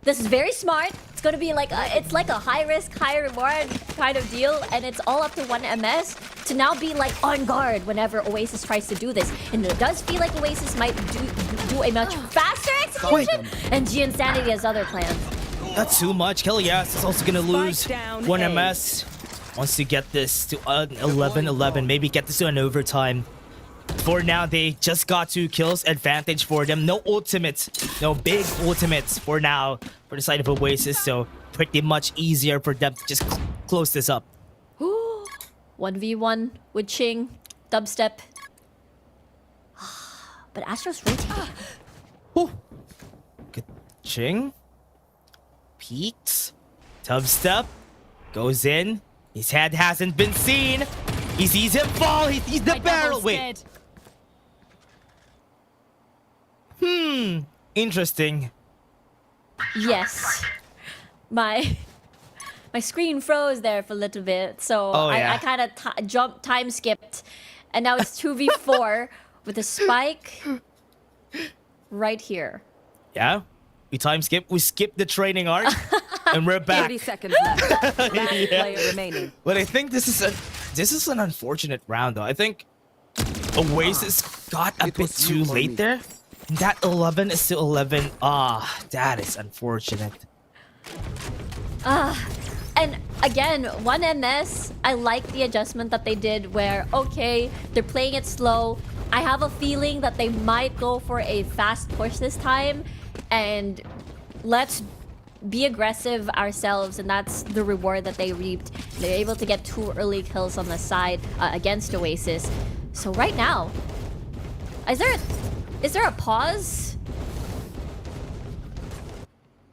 This is very smart. It's going to be like it's like a high risk, high reward kind of deal, and it's all up to one MS to now be like on guard whenever Oasis tries to do this. And it does feel like Oasis might do a much faster execution, and Giansanity has other plans. Not too much. Kellyas is also gonna lose one MS. Wants to get this to 11-11, maybe get this to an overtime. For now, they just got 2 kills, advantage for them. No ultimates, no big ultimates for now for the side of Oasis, so pretty much easier for them to just close this up. 1v1 with Ching, dubstep. But Astro's rotating. Good Ching. Peeks. Dubstep. Goes in. His head hasn't been seen. He sees him fall. He sees the barrel. Wait. Interesting. Yes. My screen froze there for a little bit, so I kind of time skipped, and now it's 2v4 with a spike right here. Yeah, we time skip. We skipped the training arc, and we're back. 30 seconds left. Last player remaining. But I think this is an unfortunate round, though. I think Oasis got a bit too late there. That 11 is still 11. That is unfortunate. And again, 1MS, I like the adjustment that they did where, okay, they're playing it slow. I have a feeling that they might go for a fast push this time, and let's be aggressive ourselves, and that's the reward that they reaped. They're able to get 2 early kills on the side against Oasis. So right now, is there a pause?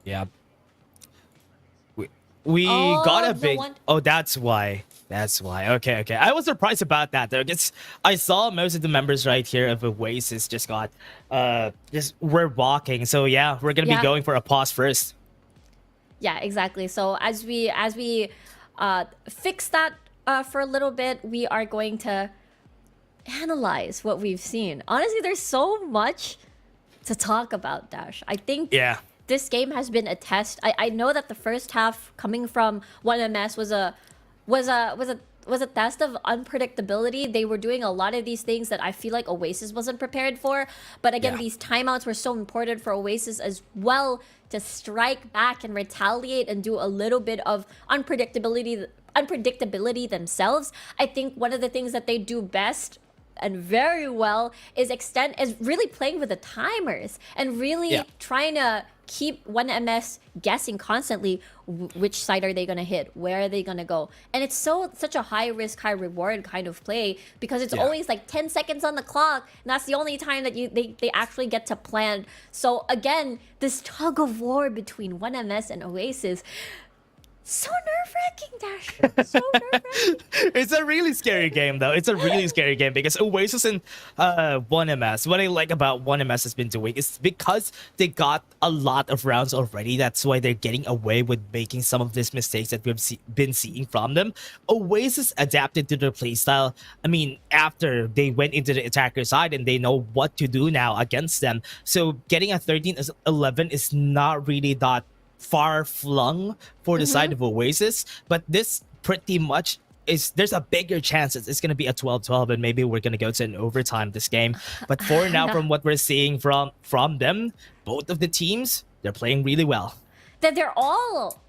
Yeah. We got a big... one... Oh, that's why. That's why. Okay. I was surprised about that, though, because I saw most of the members right here of Oasis just got... we're walking. So, yeah, we're going to be going for a pause first. Yeah, exactly. So, as we fix that for a little bit, we are going to analyze what we've seen. Honestly, there's so much to talk about, Dash. I think... Yeah. This game has been a test. I know that the first half coming from 1MS was a test of unpredictability. They were doing a lot of these things that I feel like Oasis wasn't prepared for. But again, these timeouts were so important for Oasis as well to strike back and retaliate and do a little bit of unpredictability themselves. I think one of the things that they do best and very well is really playing with the timers and really trying to keep 1MS guessing constantly which side are they going to hit, where are they going to go. And it's such a high risk, high reward kind of play because it's always like 10 seconds on the clock, and that's the only time that they actually get to plan. So again, this tug of war between 1MS and Oasis, so nerve-wracking, Dash. So nerve-wracking. It's a really scary game, though. It's a really scary game because Oasis and 1MS, what I like about 1MS has been doing is because they got a lot of rounds already. That's why they're getting away with making some of these mistakes that we've been seeing from them. Oasis adapted to their playstyle. I mean, after they went into the attacker side and they know what to do now against them. So getting a 13-11 is not really that far flung for the side of Oasis, but this pretty much there's a bigger chance it's going to be a 12-12 and maybe we're going to go to an overtime this game. But for now, from what we're seeing from them, both of the teams, they're playing really well. They're all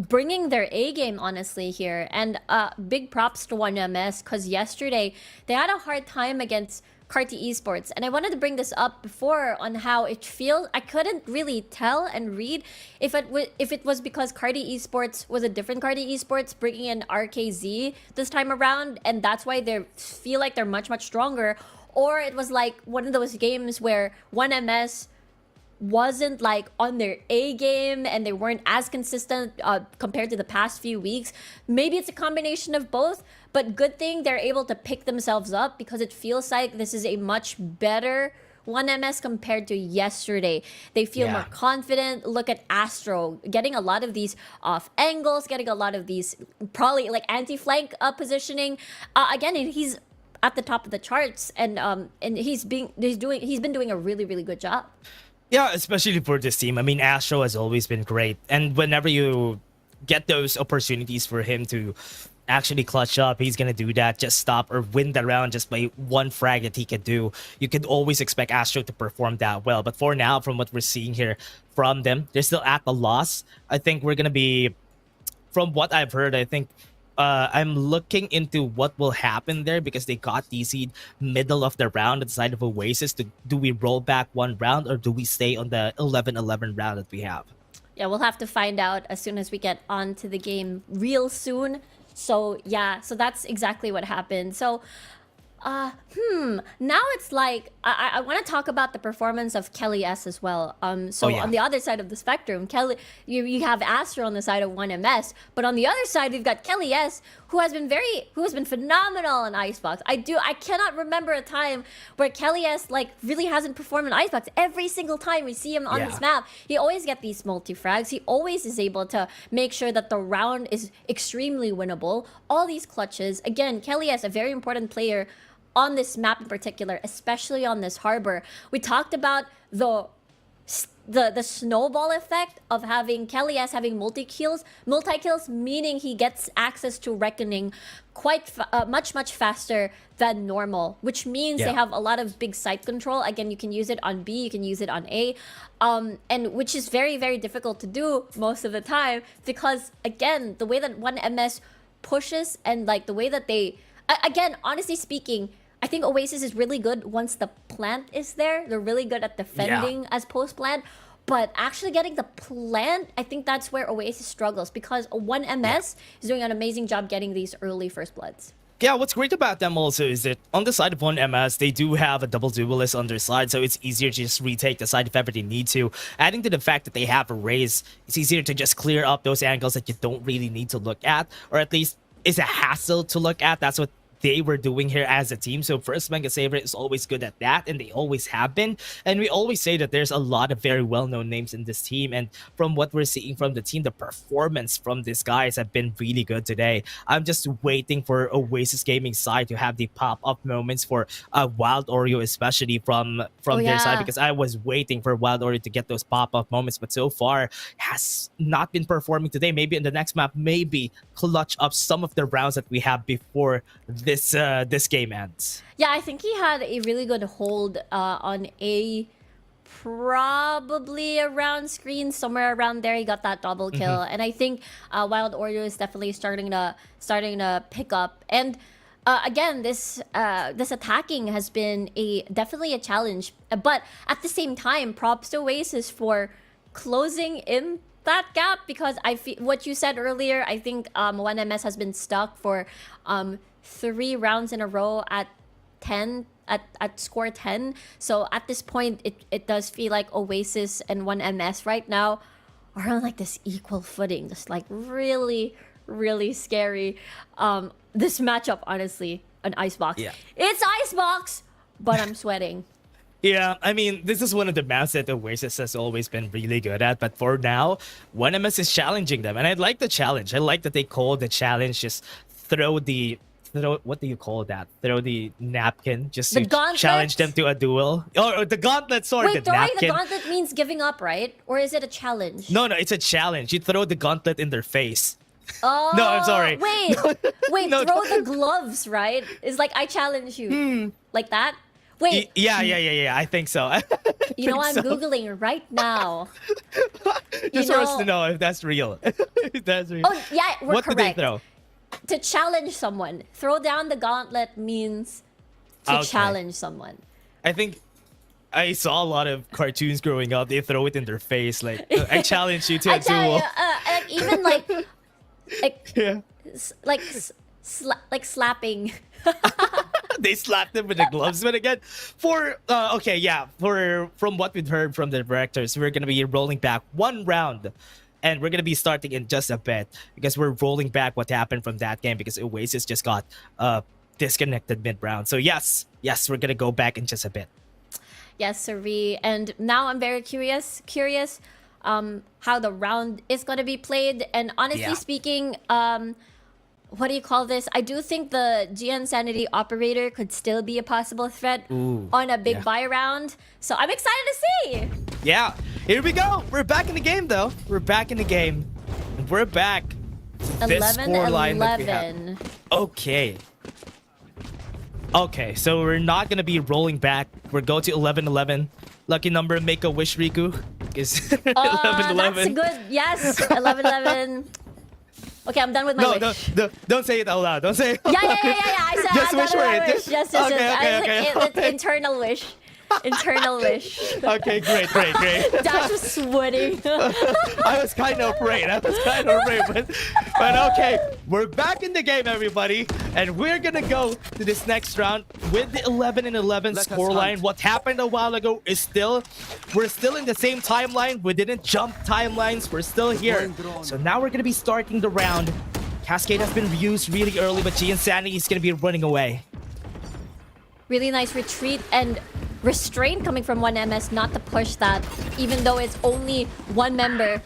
bringing their A game, honestly, here. And big props to 1MS because yesterday they had a hard time against Carti Esports, and I wanted to bring this up before on how it feels. I couldn't really tell and read if it was because Carti Esports was a different Carti Esports bringing in RKZ this time around, and that's why they feel like they're much stronger, or it was like one of those games where 1MS wasn't like on their A game and they weren't as consistent compared to the past few weeks. Maybe it's a combination of both, but good thing they're able to pick themselves up because it feels like this is a much better 1MS compared to yesterday. They feel more confident. Look at Astro getting a lot of these off angles, getting a lot of these probably like anti-flank positioning. Again, he's at the top of the charts, and he's been doing a really, really good job. Yeah, especially for this team. I mean, Astro has always been great, and whenever you get those opportunities for him to actually clutch up, he's gonna do that. Just stop or win the round just by one frag that he can do. You can always expect Astro to perform that well. But for now, from what we're seeing here from them, they're still at the loss. I think we're gonna be, from what I've heard, I think I'm looking into what will happen there because they got DC'd middle of the round at the side of Oasis. Do we roll back one round or do we stay on the 11-11 round that we have? Yeah, we'll have to find out as soon as we get onto the game real soon. So yeah, so that's exactly what happened. So now it's like I want to talk about the performance of Kelly S as well. On the other side of the spectrum, Kelly, you have Astro on the side of 1MS, but on the other side we've got Kelly S, who has been phenomenal in Icebox. I cannot remember a time where Kelly S like really hasn't performed in Icebox. Every single time we see him on this map, he always gets these multi-frags. He always is able to make sure that the round is extremely winnable. All these clutches. Again, Kelly S, a very important player on this map in particular, especially on this harbor. We talked about the snowball effect of having Kelly S having multi-kills, meaning he gets access to Reckoning quite much faster than normal, which means they have a lot of big site control. Again, you can use it on B, you can use it on A, and which is very, very difficult to do most of the time because, again, the way that 1MS pushes and like the way that they, again, honestly speaking, I think Oasis is really good once the plant is there. They're really good at defending as post-plant. But actually getting the plant, I think that's where Oasis struggles because 1MS is doing an amazing job getting these early first bloods. Yeah, what's great about them also is that on the side of 1MS, they do have a double duelist on their side, so it's easier to just retake the side if ever they need to. Adding to the fact that they have a raise, it's easier to just clear up those angles that you don't really need to look at, or at least it's a hassle to look at. That's what they were doing here as a team. So first Mega Saver is always good at that, and they always have been. And we always say that there's a lot of very well-known names in this team, and from what we're seeing from the team, the performance from these guys have been really good today. I'm just waiting for Oasis Gaming side to have the pop-up moments for Wild Oreo, especially from their side, because I was waiting for Wild Oreo to get those pop-up moments, but so far has not been performing today. Maybe in the next map, maybe clutch up some of the rounds that we have before this game ends. Yeah, I think he had a really good hold on A, probably around screen, somewhere around there. He got that double kill, and I think Wild Oreo is definitely starting to pick up. And again, this attacking has been definitely a challenge. But at the same time, props to Oasis for closing in that gap, because I feel what you said earlier. I think 1MS has been stuck for 3 rounds in a row at 10 at score 10. So at this point, it does feel like Oasis and 1MS right now are on like this equal footing, just like really, really scary. This matchup, honestly, an Icebox. It's Icebox, but I'm sweating. Yeah, I mean, this is one of the maps that Oasis has always been really good at, but for now, 1MS is challenging them, and I like the challenge. I like that they call the challenge just throw, what do you call that? Throw the napkin just to challenge them to a duel. Or the gauntlet, sorry. Wait, throwing the gauntlet means giving up, right? Or is it a challenge? No, it's a challenge. You throw the gauntlet in their face. Oh, no, I'm sorry. Wait, throw the gloves, right? It's like, I challenge you. Like that? Wait. Yeah, I think so. You know, I'm Googling right now. Just for us to know if that's real. If that's real. Oh, yeah, we're what correct. Did they throw? To challenge someone. Throw down the gauntlet means to challenge someone. I think I saw a lot of cartoons growing up. They throw it in their face. Like, I challenge you to a duel. Like, even like slapping. They slapped them with the gloves. But again, from what we've heard from the directors, we're going to be rolling back one round. And we're going to be starting in just a bit because we're rolling back what happened from that game because Oasis just got disconnected mid-round. So yes, we're going to go back in just a bit. Yes, Sari. And now I'm very curious how the round is going to be played. And honestly speaking, what do you call this? I do think the GN Sanity operator could still be a possible threat on a big buy round. So I'm excited to see. Yeah, here we go. We're back in the game, though. We're back in the game. We're back. This 11-11. that we have. Okay. Okay, so we're not gonna be rolling back. We're going to 11-11. Lucky number, make a wish, Riku. Is 11-11. That's a good, yes, 11-11. Okay, I'm done with my wish. Don't say it out loud. Don't say it out Yeah. loud. I said Just I'm wish done for with my it. wish. Yes. It's internal wish. Internal wish. Okay, great. Dash was sweating. I was kind of afraid. But okay, we're back in the game, everybody, and we're gonna go to this next round with the 11-11 scoreline. What happened a while ago is we're still in the same timeline. We didn't jump timelines. We're still here. So now we're gonna be starting the round. Cascade has been used really early, but GN Sanity is gonna be running away. Really nice retreat and restraint coming from 1MS not to push that, even though it's only one member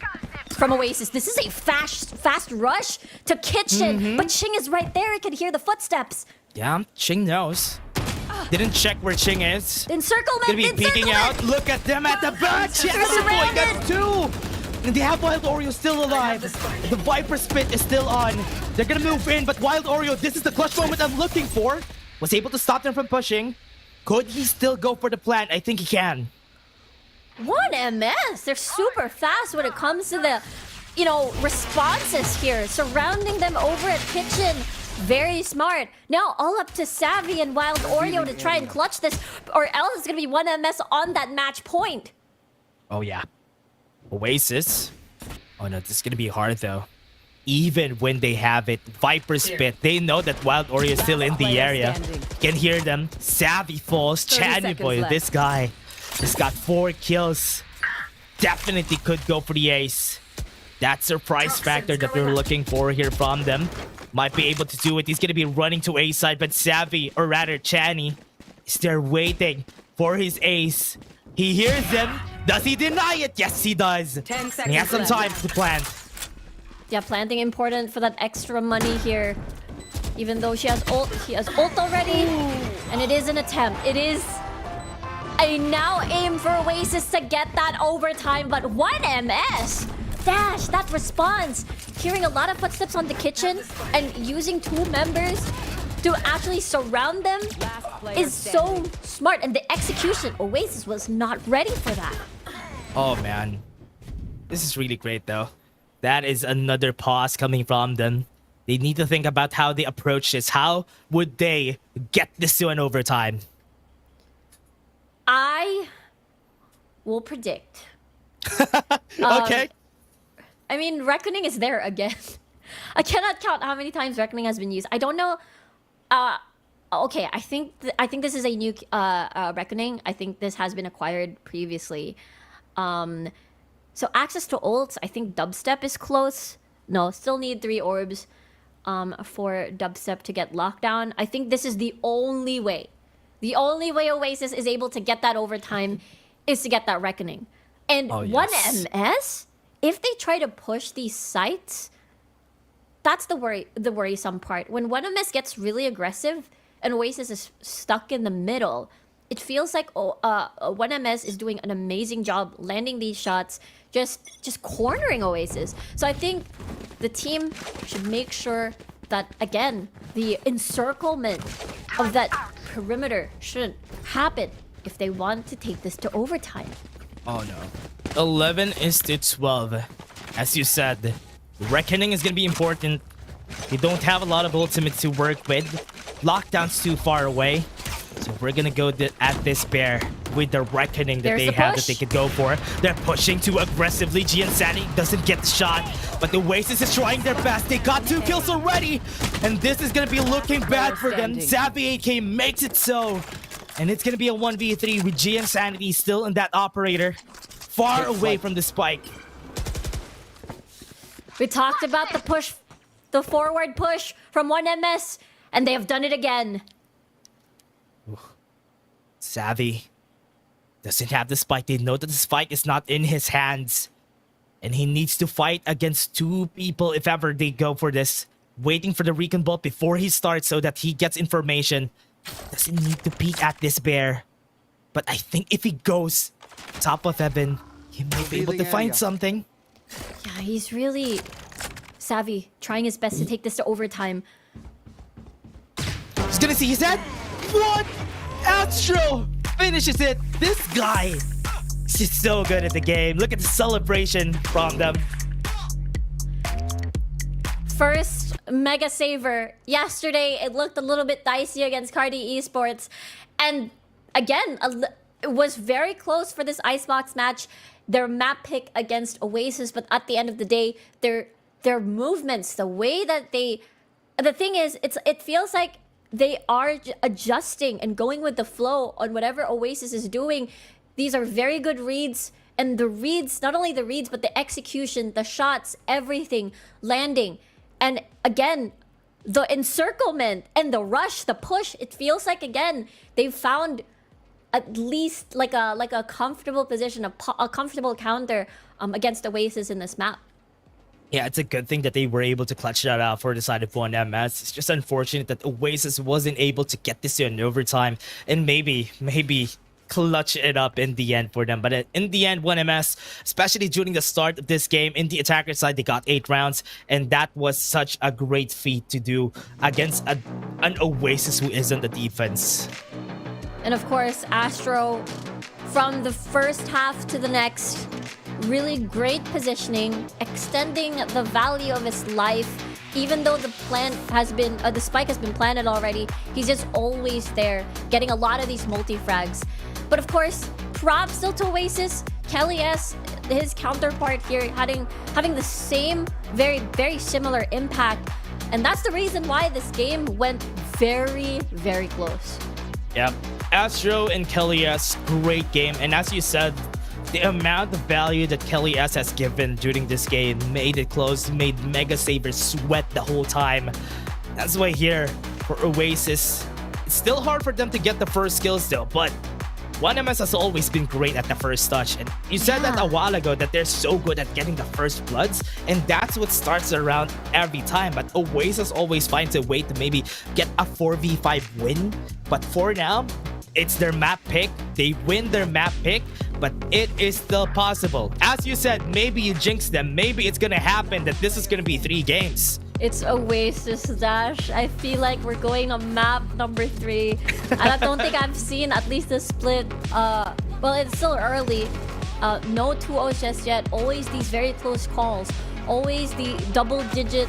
from Oasis. This is a fast rush to Kitchen, but Ching is right there. He can hear the footsteps. Yeah, Ching knows. Didn't check where Ching is. Encirclement! Gonna be peeking out. Look at them at the back. Boy, that's two. And they have Wild Oreo still alive. The Viper Spit is still on. They're gonna move in, but Wild Oreo, this is the clutch moment I'm looking for. Was able to stop them from pushing. Could he still go for the plant? I think he can. 1MS, they're super fast when it comes to the, responses here. Surrounding them over at Kitchen. Very smart. Now all up to Savvy and Wild Oreo to try and clutch this, or else it's gonna be 1MS on that match point. Oh yeah. Oasis. Oh no, this is gonna be hard though. Even when they have it, Viper Spit, they know that Wild Oreo is still in the area. Can hear them. Savvy falls. Channy Boy, this guy has got 4 kills. Definitely could go for the ace. That surprise factor that we're looking for here from them. Might be able to do it. He's going to be running to A side, but Savvy, or rather Channy, is there waiting for his ace. He hears them. Does he deny it? Yes, he does. 10 seconds He has some time to plant. Yeah, planting important for that extra money here. Even though he has ult already. And it is an attempt. It is a now aim for Oasis to get that overtime. But 1MS! Dash, that response. Hearing a lot of footsteps on the Kitchen and using 2 members to actually surround them is so smart. And the execution, Oasis was not ready for that. Oh man. This is really great though. That is another pause coming from them. They need to think about how they approach this. How would they get this to an overtime? I will predict. Okay. I mean, Reckoning is there again. I cannot count how many times Reckoning has been used. I don't know. Okay, I think this is a new Reckoning. I think this has been acquired previously. So access to ults, I think Dubstep is close. No, still need 3 orbs for Dubstep to get lockdown. I think this is the only way. The only way Oasis is able to get that overtime is to get that Reckoning. And 1MS, if they try to push these sites, that's the worrisome part. When 1MS gets really aggressive and Oasis is stuck in the middle, it feels like 1MS is doing an amazing job landing these shots, just cornering Oasis. So I think the team should make sure that, again, the encirclement of that perimeter shouldn't happen if they want to take this to overtime. Oh no. 11 is to 12. As you said, Reckoning is going to be important. They don't have a lot of ultimates to work with. Lockdown's too far away. So we're gonna go at this pair with the Reckoning that they have that they could go for. They're pushing too aggressively. GN Sanity doesn't get the shot, but the Oasis is trying their best. They got 2 kills already, and this is gonna be looking bad for them. Savvy AK makes it so, and it's gonna be a 1v3 with GN Sanity still in that operator, far away from the spike. We talked about the push, the forward push from 1MS, and they have done it again. Savvy doesn't have the spike. They know that the spike is not in his hands. And he needs to fight against 2 people if ever they go for this. Waiting for the recon bolt before he starts so that he gets information. Doesn't need to peek at this bear. But I think if he goes top of heaven, he might be able to find something. Yeah, he's really savvy, trying his best to take this to overtime. He's gonna see his head. What? Astro finishes it. This guy is just so good at the game. Look at the celebration from them. First mega saver. Yesterday, it looked a little bit dicey against Carti Esports. And again, it was very close for this Icebox match. Their map pick against Oasis, but at the end of the day, their movements, the way that they... The thing is, it feels like they are adjusting and going with the flow on whatever Oasis is doing. These are very good reads. And the reads, not only the reads, but the execution, the shots, everything, landing. And again, the encirclement and the rush, the push, it feels like, again, they've found at least like a comfortable position, a comfortable counter against Oasis in this map. Yeah, it's a good thing that they were able to clutch that out for the side of 1MS. It's just unfortunate that Oasis wasn't able to get this in overtime and maybe clutch it up in the end for them. But in the end, 1MS, especially during the start of this game, in the attacker side, they got 8 rounds. And that was such a great feat to do against an Oasis who is on the defense. And of course, Astro, from the first half to the next, really great positioning, extending the value of his life. Even though the spike has been planted already, he's just always there, getting a lot of these multi-frags. But of course, props still to Oasis. Kelly S, his counterpart here, having the same, very, very similar impact. And that's the reason why this game went very, very close. Yep. Astro and Kelly S, great game. And as you said, the amount of value that Kelly S has given during this game made it close, made Mega Saber sweat the whole time. That's why here for Oasis, it's still hard for them to get the first kill still, but 1MS has always been great at the first touch. And you said that a while ago that they're so good at getting the first bloods, and that's what starts around every time. But Oasis always finds a way to maybe get a 4v5 win. But for now, it's their map pick. They win their map pick, but it is still possible. As you said, maybe you jinxed them. Maybe it's gonna happen that this is gonna be 3 games. It's Oasis, Dash. I feel like we're going on map number 3. And I don't think I've seen at least the split. Well, it's still early. No 2-0s just yet. Always these very close calls. Always the double-digit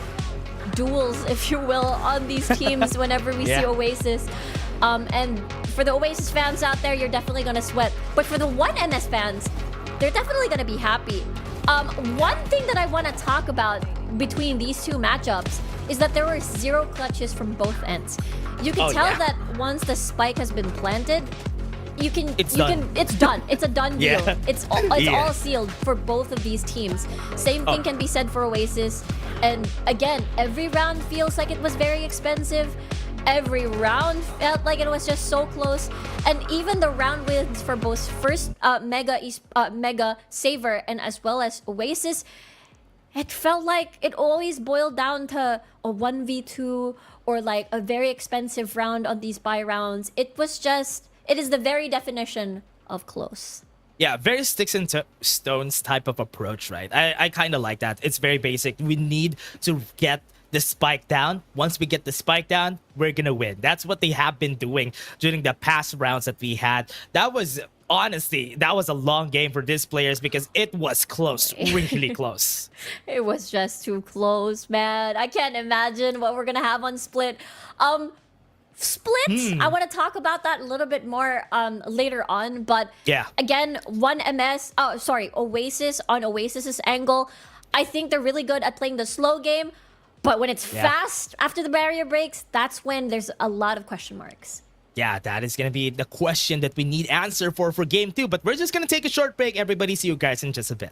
duels, if you will, on these teams whenever we see Oasis. And for the Oasis fans out there, you're definitely gonna sweat. But for the 1MS fans, they're definitely gonna be happy. One thing that I want to talk about between these 2 matchups is that there were 0 clutches from both ends. You can tell that once the spike has been planted, it's done. It's a done deal. It's all sealed for both of these teams. Same thing can be said for Oasis. And again, every round feels like it was very expensive. Every round felt like it was just so close. And even the round wins for both first Mega Saver and as well as Oasis, it felt like it always boiled down to a 1v2 or like a very expensive round on these buy rounds. It is the very definition of close. Yeah, very sticks and stones type of approach, right? I kind of like that. It's very basic. We need to get the spike down. Once we get the spike down, we're gonna win. That's what they have been doing during the past rounds that we had. That was, honestly, that was a long game for these players because it was close, really close. It was just too close, man. I can't imagine what we're gonna have on Split. Split, I want to talk about that a little bit more later on, but again, Oasis on Oasis's angle, I think they're really good at playing the slow game. But when it's fast after the barrier breaks, that's when there's a lot of question marks. Yeah, that is going to be the question that we need answer for game 2. But we're just going to take a short break, everybody. See you guys in just a bit.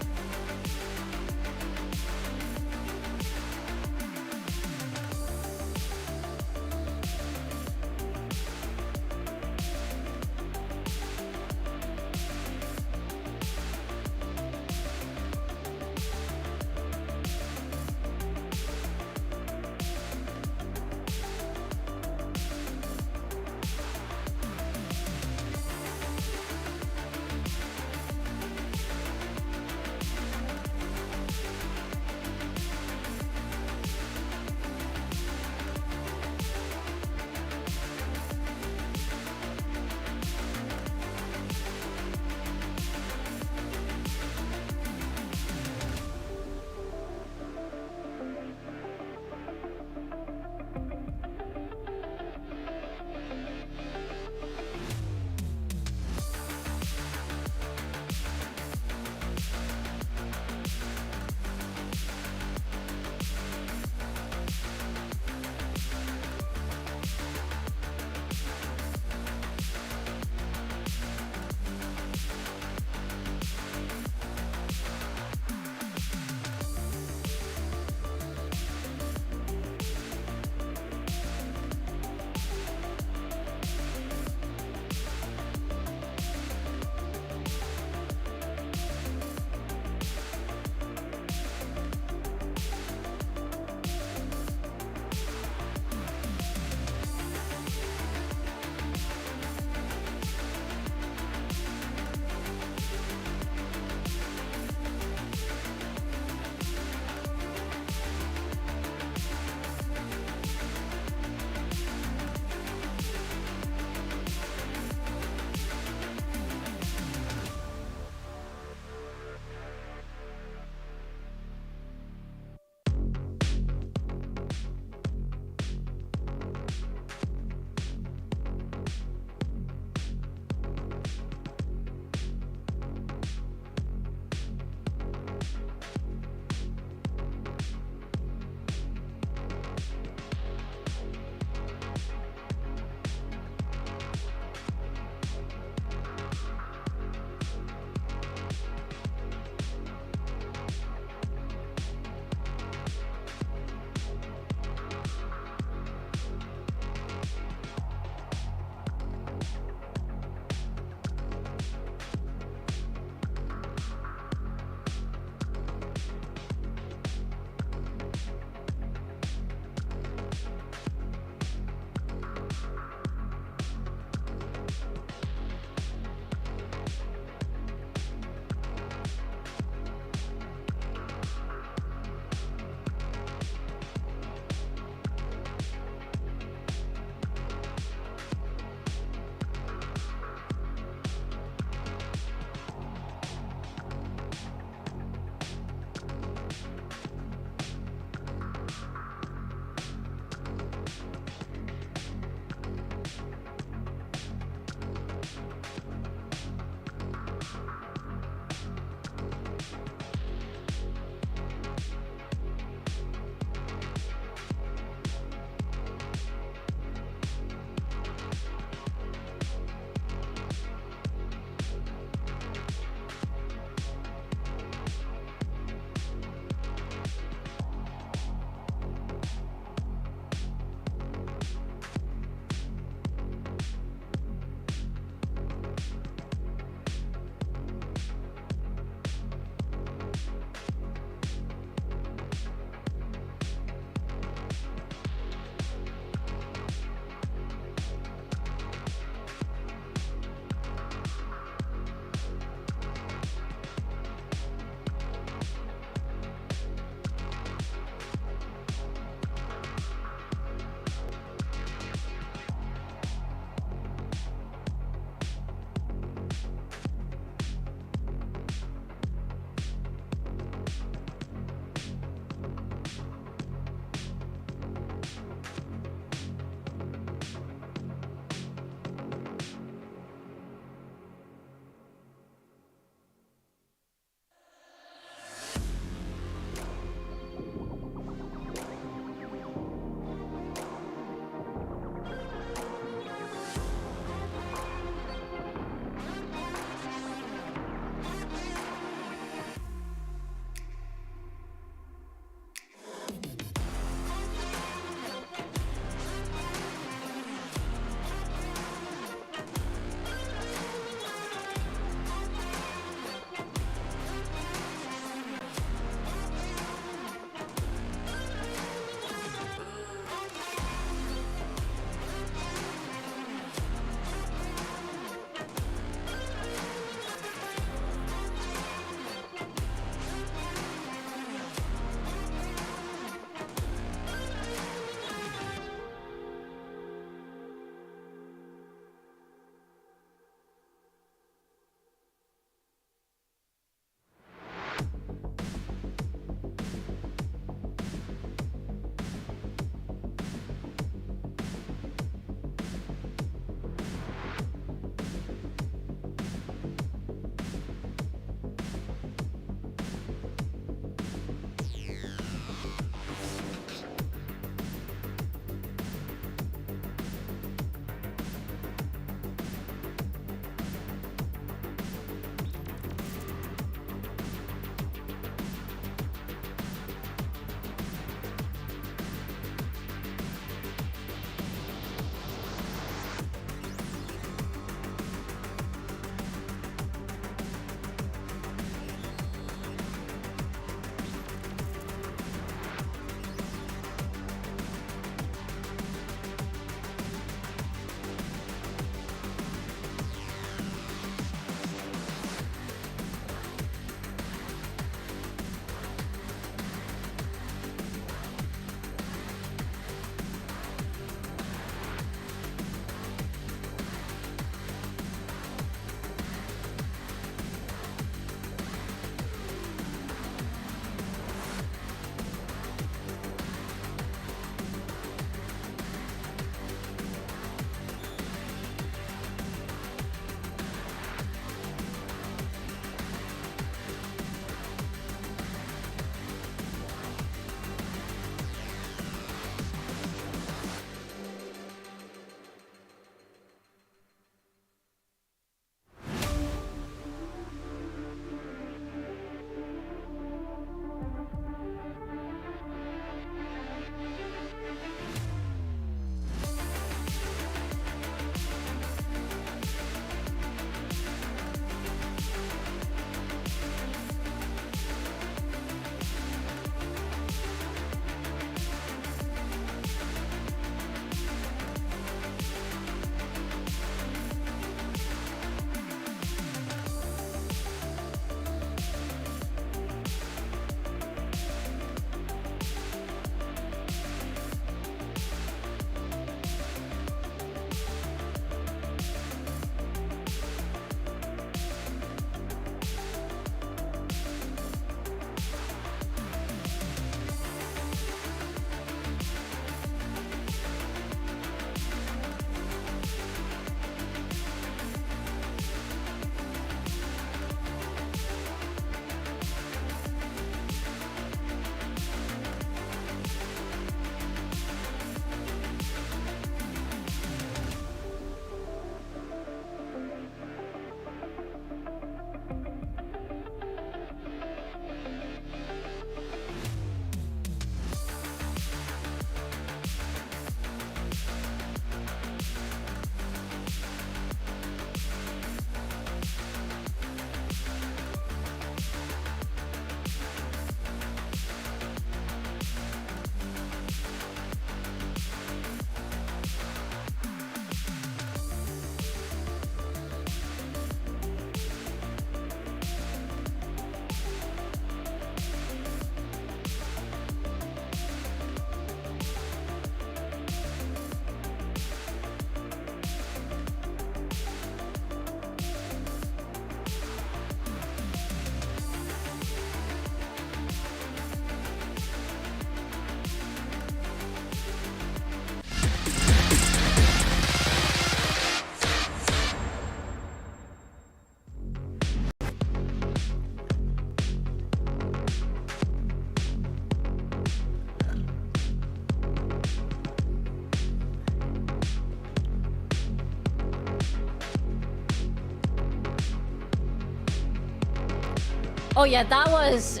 Oh yeah, that was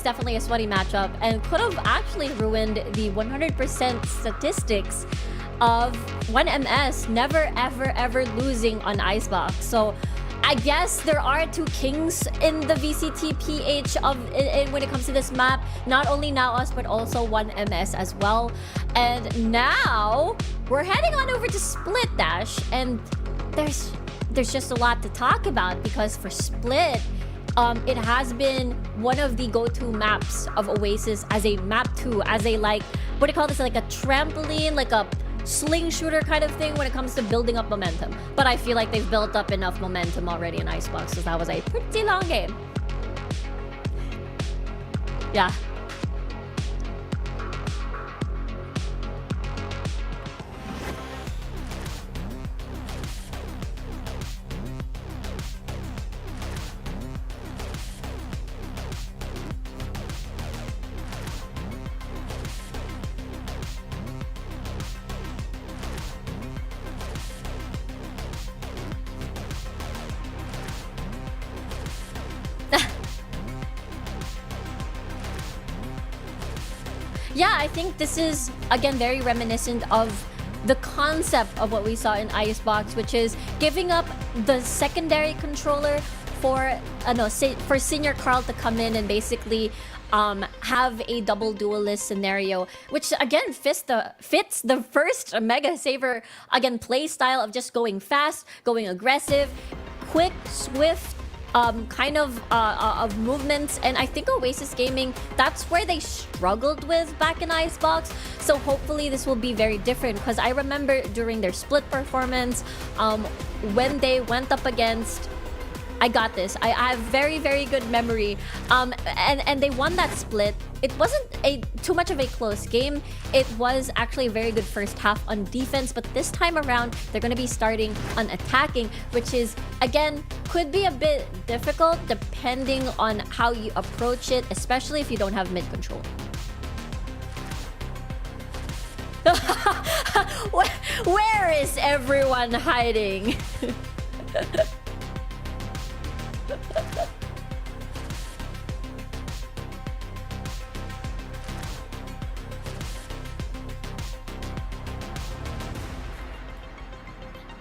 definitely a sweaty matchup and could have actually ruined the 100% statistics of 1MS never ever losing on Icebox. So I guess there are two kings in the VCTPH when it comes to this map. Not only Naos but also 1MS as well. And now we're heading on over to Split Dash, and there's just a lot to talk about because for Split, it has been one of the go-to maps of Oasis as a map 2, as a like, what do you call this, like a trampoline, like a sling shooter kind of thing when it comes to building up momentum. But I feel like they've built up enough momentum already in Icebox, so that was a pretty long game. Yeah. Yeah, I think this is, again, very reminiscent of the concept of what we saw in Icebox, which is giving up the secondary controller for Senior Carl to come in and basically have a double duelist scenario, which again fits the first Mega Saver, again, play style of just going fast, going aggressive, quick, swift, kind of movements. And I think Oasis Gaming, that's where they struggled with back in Icebox. So hopefully this will be very different, because I remember during their split performance, when they went up against, I got this, I have very good memory, and they won that split. It wasn't too much of a close game. It was actually a very good first half on defense, but this time around they're going to be starting on attacking, which is, again, could be a bit difficult depending on how you approach it, especially if you don't have mid control. Where is everyone hiding?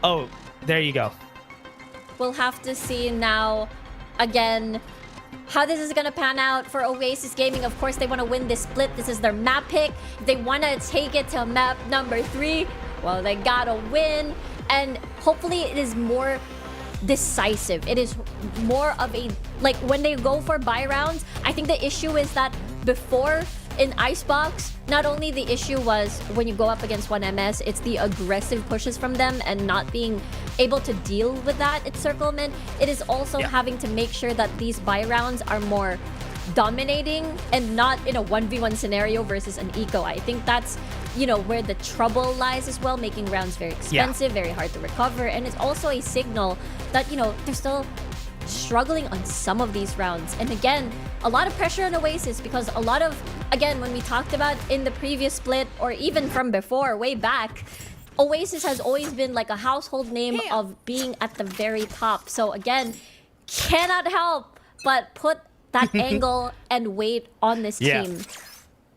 Oh, there you go. We'll have to see now, again, how this is gonna pan out for Oasis Gaming. Of course, they want to win this split. This is their map pick. If they want to take it to map number 3, well, they gotta win. And hopefully it is more decisive. It is more of a, like, when they go for buy rounds, I think the issue is that before in Icebox, not only the issue was when you go up against 1MS, it's the aggressive pushes from them and not being able to deal with that encirclement. It is also having to make sure that these buy rounds are more dominating and not in a 1v1 scenario versus an eco. I think that's, you know, where the trouble lies as well, making rounds very expensive, very hard to recover, and it's also a signal that, you know, they're still struggling on some of these rounds. And again, a lot of pressure on Oasis, because a lot of, again, when we talked about in the previous split or even from before, way back, Oasis has always been like a household name of being at the very top. So again, cannot help but put that angle and weight on this team.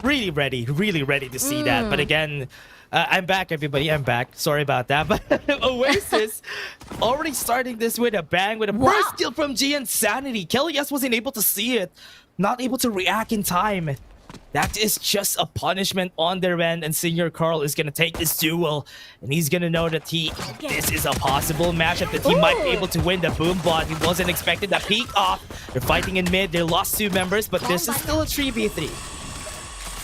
Really ready to see that. But again, I'm back, everybody. I'm back. Sorry about that. But Oasis already starting this with a bang, with a burst kill from GNsanity. Kellyus wasn't able to see it, not able to react in time. That is just a punishment on their end, and Senior Carl is gonna take this duel, and he's gonna know that this is a possible matchup that he might be able to win the boom bot. He wasn't expecting that peek off. They're fighting in mid. They lost 2 members, but this is still a 3v3.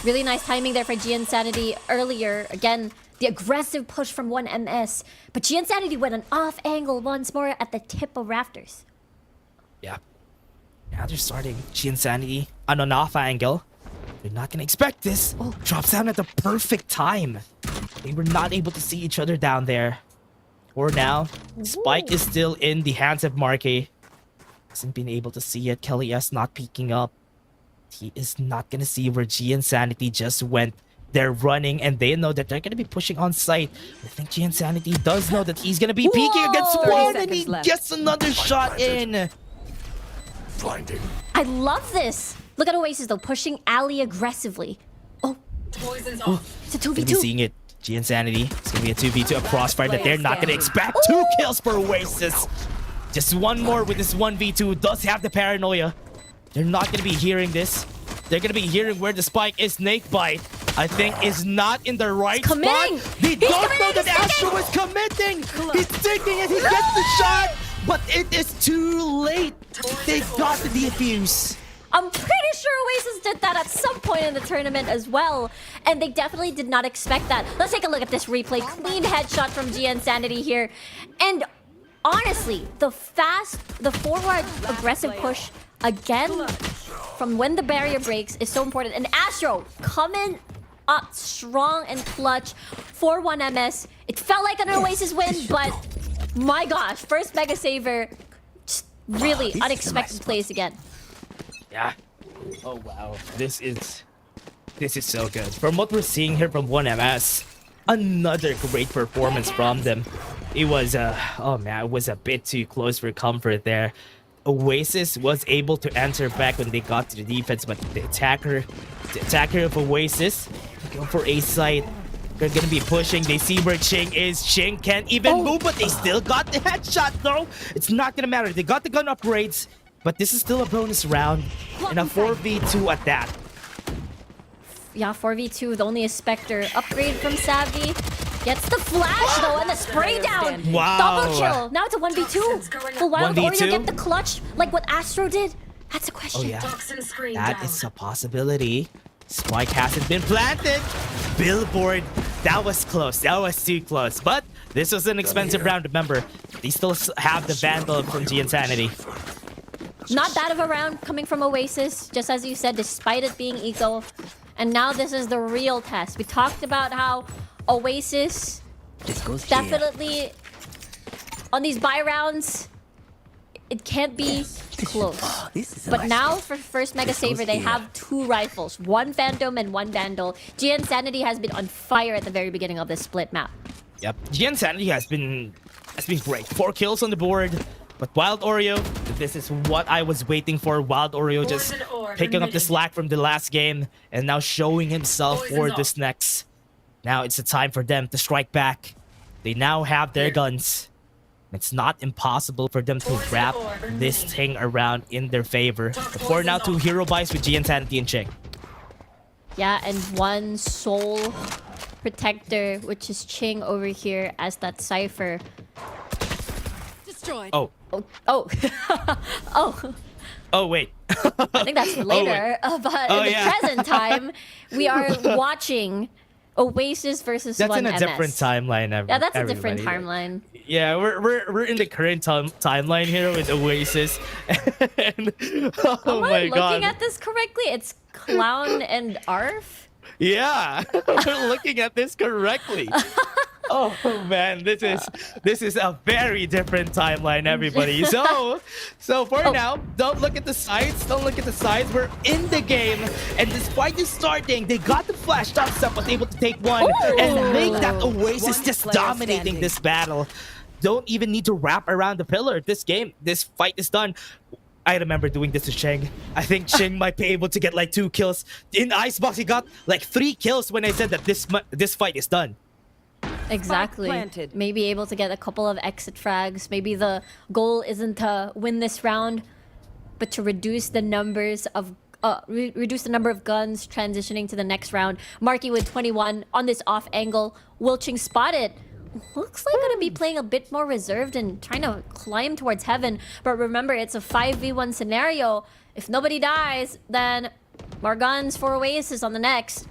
Really nice timing there for GNsanity earlier. Again, the aggressive push from 1MS, but GNsanity went an off angle once more at the tip of rafters. Yeah. Now they're starting GNsanity on an off angle. They're not gonna expect this. Drops down at the perfect time. They were not able to see each other down there. For now, Spike is still in the hands of Marky. Hasn't been able to see it. Kelly S not peeking up. He is not gonna see where GNsanity just went. They're running, and they know that they're gonna be pushing on site. I think GNsanity does know that he's gonna be peeking against one, and he gets another shot in. Blinding. I love this. Look at Oasis though, pushing Ali aggressively. Oh, it's a Gonna be 2v2. seeing it. G Insanity. It's gonna be a 2v2, a crossfire that they're not gonna expect. 2 kills for Oasis. Just one more with this 1v2. Does have the paranoia. They're not gonna be hearing this. They're gonna be hearing where the spike is. Snake bite, I think, is not in the right spot. Committing. They He's don't know committing, that he's Astro is committing. He's taking it. He gets the shot, but it is too late. They got the defuse. I'm pretty sure Oasis did that at some point in the tournament as well. And they definitely did not expect that. Let's take a look at this replay. Clean headshot from G Insanity here. And honestly, the forward aggressive push again from when the barrier breaks is so important. And Astro coming up strong and clutch for 1MS. It felt like an Oasis win, but my gosh, first Mega Saver, just really unexpected plays again. Yeah. Oh wow. This is so good. From what we're seeing here from 1MS, another great performance from them. It was oh man, it was a bit too close for comfort there. Oasis was able to answer back when they got to the defense, but the attacker of Oasis go for a site. They're gonna be pushing. They see where Ching is. Ching can't even move, but they still got the headshot though. It's not gonna matter. They got the gun upgrades. But this is still a bonus round and a 4v2 at that. Yeah, 4v2 with only a Spectre. Upgrade from Savvy. Gets the flash though and the spray down. Wow. Double kill. Now it's a 1v2. Will Wild 1v2? Oreo get the clutch like what Astro did? That's a question. Oh yeah, that is a possibility. Spike hasn't been planted. Billboard, that was close. That was too close. But this was an expensive round. Remember, they still have the Vandal from G Insanity. Not bad of a round coming from Oasis, just as you said, despite it being eco. And now this is the real test. We talked about how Oasis definitely on these buy rounds, it can't be close. But now for first Mega Saver, they have 2 rifles, 1 Phantom and 1 Vandal. G Insanity has been on fire at the very beginning of this split map. Yep, G Insanity has been great. 4 kills on the board. But Wild Oreo, this is what I was waiting for. Wild Oreo just picking up the slack from the last game and now showing himself for this next. Now it's the time for them to strike back. They now have their guns. It's not impossible for them to wrap this thing around in their favor. Before now, 2 hero buys with G Insanity and Ching. Yeah, and 1 soul protector, which is Ching over here as that Cypher. Destroyed. Oh. Oh. Oh. Oh, wait. I think that's later. But in the present time, we are watching Oasis versus That's 1MS. in a different timeline. Yeah, that's a different everybody. timeline. Yeah, we're in the current timeline here with Oasis. And, oh Am I my looking god. at this correctly? It's Clown and Arf? Yeah, we're looking at this correctly. Oh man, this is a very different timeline, everybody. So for now, don't look at the sides. Don't look at the sides. We're in the game, and despite this starting, they got the flash. Dubstep was able to take 1 and make that Oasis just dominating this battle. Don't even need to wrap around the pillar. This fight is done. I remember doing this to Cheng. I think Cheng might be able to get like 2 kills. In Icebox, he got like 3 kills when I said that this fight is done. Exactly. Maybe able to get a couple of exit frags. Maybe the goal isn't to win this round, but to reduce the numbers of reduce the number of guns transitioning to the next round. Marky with 21 on this off angle. Wilching spotted. Looks like gonna be playing a bit more reserved and trying to climb towards heaven. But remember, it's a 5v1 scenario. If nobody dies, then more guns for Oasis on the next.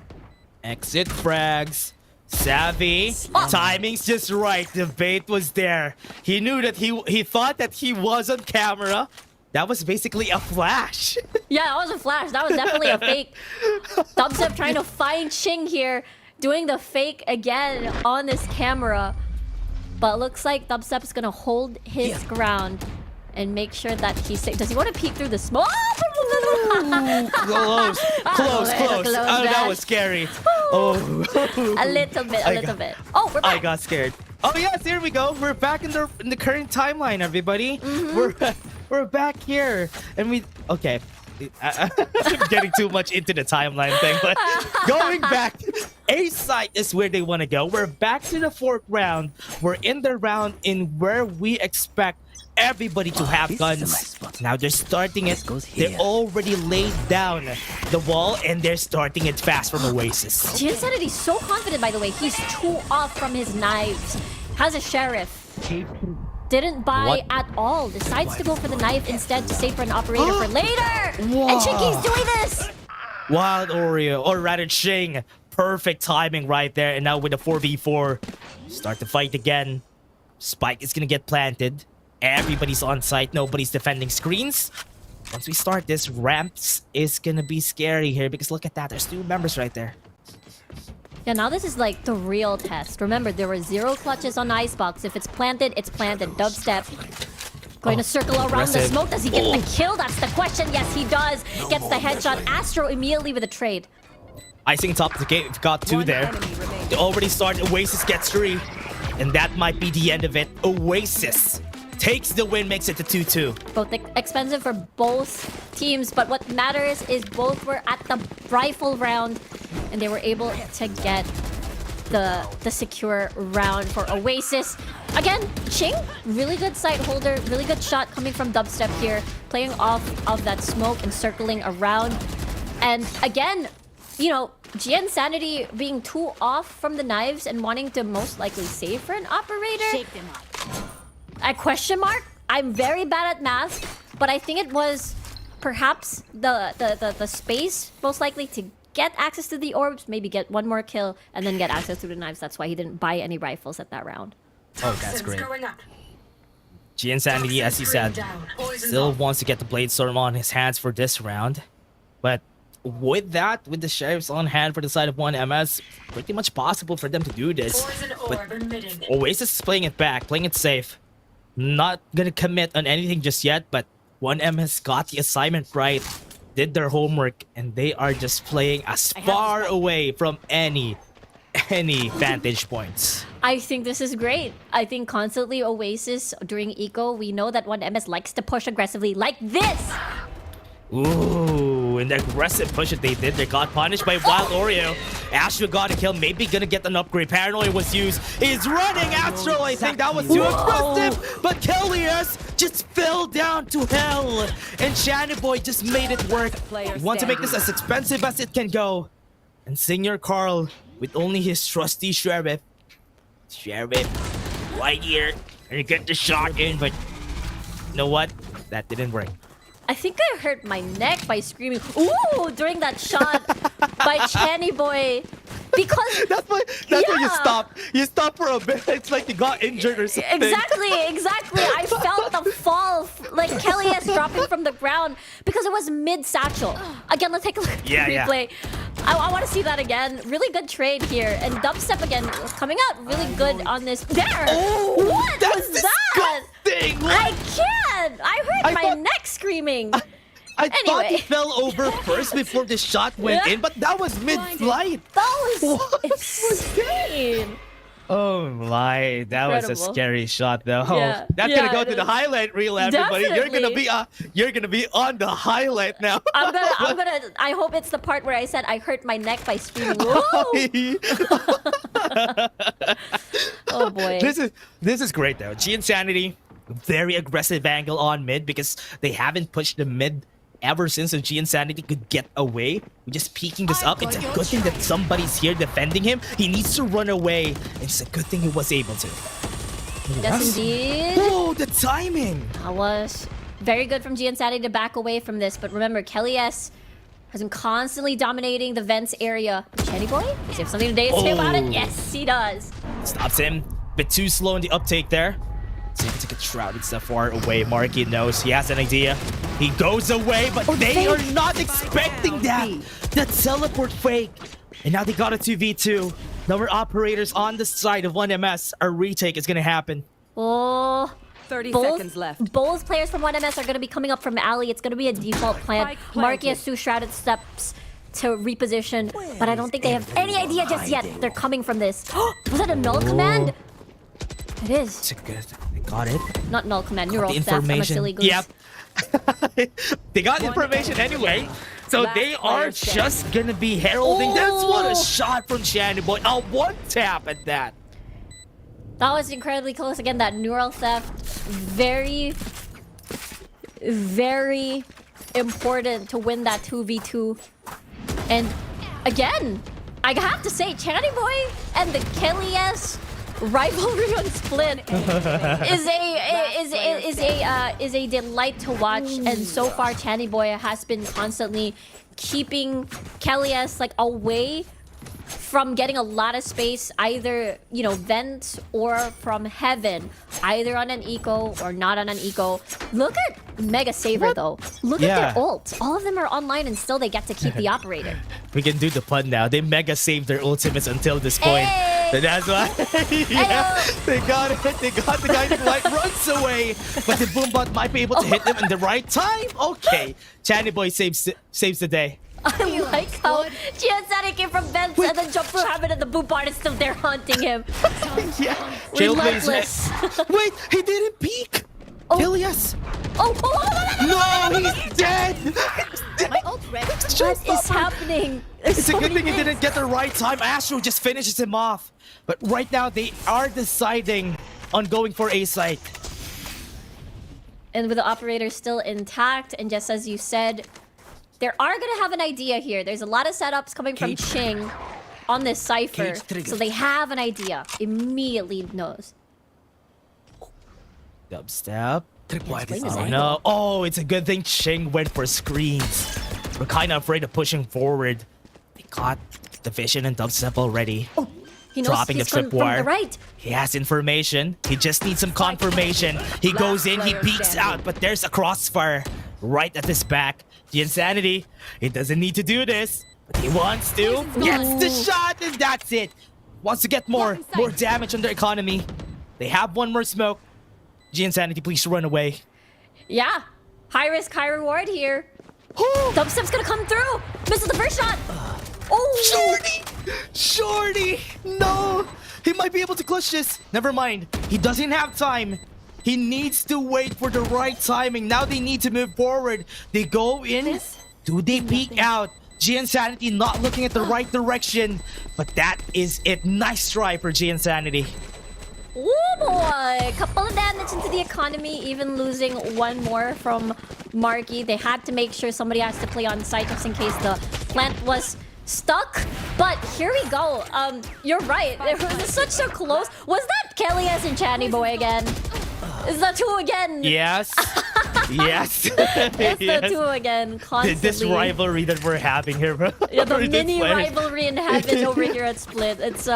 Exit frags. Savvy. Timing's just right. The bait was there. He knew that he thought that he was on camera. That was basically a flash. Yeah, that was a flash. That was definitely a fake. Dubstep trying to find Ching here. Doing the fake again on this camera. But looks like Dubstep's gonna hold his ground and make sure that he's safe. Does he want to peek through the smoke? Close. Oh, that was scary. Oh. A little bit. Oh, we're back. I got scared. Oh yes, here we go. We're back in the current timeline, everybody. We're back here, and okay. I'm getting too much into the timeline thing, but going back, A site is where they want to go. We're back to the 4th round. We're in the round in where we expect everybody to have guns. Now they're starting it. They already laid down the wall and they're starting it fast from Oasis. JustUs so confident, by the way. He's 2 off from his knives. Has a sheriff. Didn't buy What? at all. Decides to go for the knife instead to save for an operator for later. And Chinky's doing this. Wild Oreo, or rather Shing. Perfect timing right there. And now with the 4v4, start the fight again. Spike is gonna get planted. Everybody's on site. Nobody's defending screens. Once we start this, ramps is gonna be scary here because look at that. There's 2 members right there. Yeah, now this is like the real test. Remember, there were 0 clutches on Icebox. If it's planted, it's planted. Dubstep. Going to circle around the aggressive. smoke. Does he get the kill? That's the question. Yes, he does. Gets the headshot. Astro immediately with a trade. Icing top of the game. We've got 2 there. They already started. Oasis gets 3. And that might be the end of it. Oasis takes the win, makes it to 2-2. Both expensive for both teams, but what matters is both were at the rifle round and they were able to get the secure round for Oasis. Again, Ching, really good sight holder, really good shot coming from Dubstep here, playing off of that smoke and circling around. And again, you know, GN Sanity being 2 off from the knives and wanting to most likely save for an operator. Shake them up. A question mark? I'm very bad at math, but I think it was perhaps the space most likely to get access to the orbs, maybe get 1 more kill, and then get access to the knives. That's why he didn't buy any rifles at that round. Oh, that's great. GN Sanity, as you said, still wants to get the Blade Storm on his hands for this round. But with that, with the Sheriffs on hand for the side of 1MS, pretty much possible for them to do this. But Oasis is playing it back, playing it safe. Not gonna commit on anything just yet, but 1MS got the assignment right, did their homework, and they are just playing as far away from any vantage points. I think this is great. I think constantly Oasis during Eco, we know that 1MS likes to push aggressively like this. Ooh, and the aggressive push that they did, they got punished by Wild Oreo. Astro got a kill, maybe gonna get an upgrade. Paranoia was used. He's running Astro. I think that was too aggressive, but Kellius just fell down to hell. And Shannon Boy just made it work. Want to make this as expensive as it can go. And Senior Carl, with only his trusty Sheriff right here, and you get the shot in, but you know what? That didn't work. I think I hurt my neck by screaming, ooh, during that shot by Channy Boy. Because that's why you stop. You stop for a bit. It's like you got injured or something. Exactly. I felt the fall, like Kellius dropping from the ground because it was mid-satchel. Again, let's take a look at the replay. I want to see that again. Really good trade here. And Dubstep again coming out really good on this. There! Oh, what was that? Disgusting. I can't! I hurt my neck screaming. I thought he fell over first before the shot went in, but that was mid-flight. That was insane. Oh my, that was a scary shot though. Yeah. That's gonna go to the highlight reel, everybody. Definitely. You're gonna be on the highlight now. I hope it's the part where I said I hurt my neck by screaming. Oh boy. This is great though. G Insanity, very aggressive angle on mid because they haven't pushed the mid ever since G Insanity could get away. We're just peeking this up. It's a good thing that somebody's here defending him. He needs to run away. It's a good thing he was able to. Yes, indeed. Oh, the timing. That was very good from G Insanity to back away from this. But remember, Kellius has been constantly dominating the vents area. Chenny Boy? Does he have something to say about it? Yes, he does. Stops him. Bit too slow in the uptake there. See if he can get shrouded stuff far away. Marky knows he has an idea. He goes away, but they are not expecting that. The teleport fake. And now they got a 2v2. Number operators on the side of 1MS. A retake is gonna happen. Oh. 30 seconds left. Both players from 1MS are going to be coming up from alley. It's going to be a default plant. Marky has 2 shrouded steps to reposition, but I don't think they have any idea just yet. They're coming from this. Was that a null command? It is. It's good. They got it. Not null command. Neural The theft. I'm a information. silly goose. Yep. They got information anyway. So Last they player are standing. just gonna be heralding. That's what a shot from Shanny Boy. A one tap at that. That was incredibly close. Again, that neural theft, very, very important to win that 2v2. And again, I have to say, Channy Boy and the Kelly-S rivalry on Split is a delight to watch. And so far, Channy Boy has been constantly keeping Kelly-S like away from getting a lot of space, either, you know, vent or from heaven, either on an eco or not on an eco. Look at Mega Saver though. Look at their ults. All of them are online and still they get to keep the operator. We can do the pun now. They mega saved their ultimates until this point. Hey! So that's why. Yeah, they got it. They got the guy who like runs away, but the Boombot might be able to hit him in the right time. Okay, Channy Boy saves the day. I like how Gianzani came from vents and then jumped through habit and the boot bar is still there haunting him. Yeah. Relentless. Wait, he didn't peek. Kelly-S. No, he's dead. My ult ready. What is happening? It's a good thing he didn't get the right time. Astro just finishes him off. But right now, they are deciding on going for A site. And with the operator still intact, and just as you said, they are going to have an idea here. There's a lot of setups coming from Ching on this Cypher. So they have an idea. Immediately knows. Dubstep. Explain this Oh angle. no. Oh, it's a good thing Ching went for screens. We're kind of afraid of pushing forward. They got the vision and Dubstep already. He knows Dropping the he's coming from tripwire. the right. He has information. He just needs some confirmation. He goes in, he player peeks standing. out, but there's a crossfire right at his back. The insanity. He doesn't need to do this, but he wants to. Gets the shot, and that's it. Wants to get more damage on their economy. They have one more smoke. G Insanity, please run away. Yeah. High risk, high reward here. Dubstep's gonna come through. Misses the first shot. Oh, Shorty! No! He might be able to clutch this. Never mind. He doesn't have time. He needs to wait for the right timing. Now they need to move forward. They go in. Do they peek out? G Insanity not looking at the right direction. But that is it. Nice try for G Insanity. Oh boy! Couple of damage into the economy, even losing one more from Marky. They had to make sure somebody has to play on site just in case the plant was stuck. But here we go. You're right. It was such a close. Was that Kelly-S and Channy Boy again? Is that two again? Yes. Yes. It's the Yes. two again, constantly. This rivalry that we're having here, bro. Yeah, the For this mini players. rivalry in heaven over here at Split. It's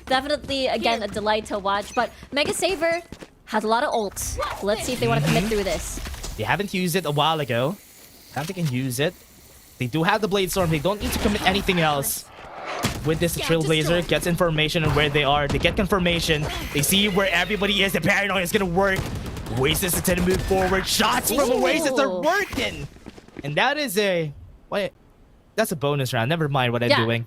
definitely, again, a delight to watch. But Mega Saver has a lot of ults. Let's see if they want to commit through this. They haven't used it a while ago. Now they can use it. They do have the Blade Storm. They don't need to commit anything else. With this, the Trailblazer gets information on where they are. They get confirmation. They see where everybody is. The paranoia is going to work. Oasis is going to move forward. Shots from Oasis are working. And that is a... Wait, that's a bonus round. Never mind what I'm Yeah. doing.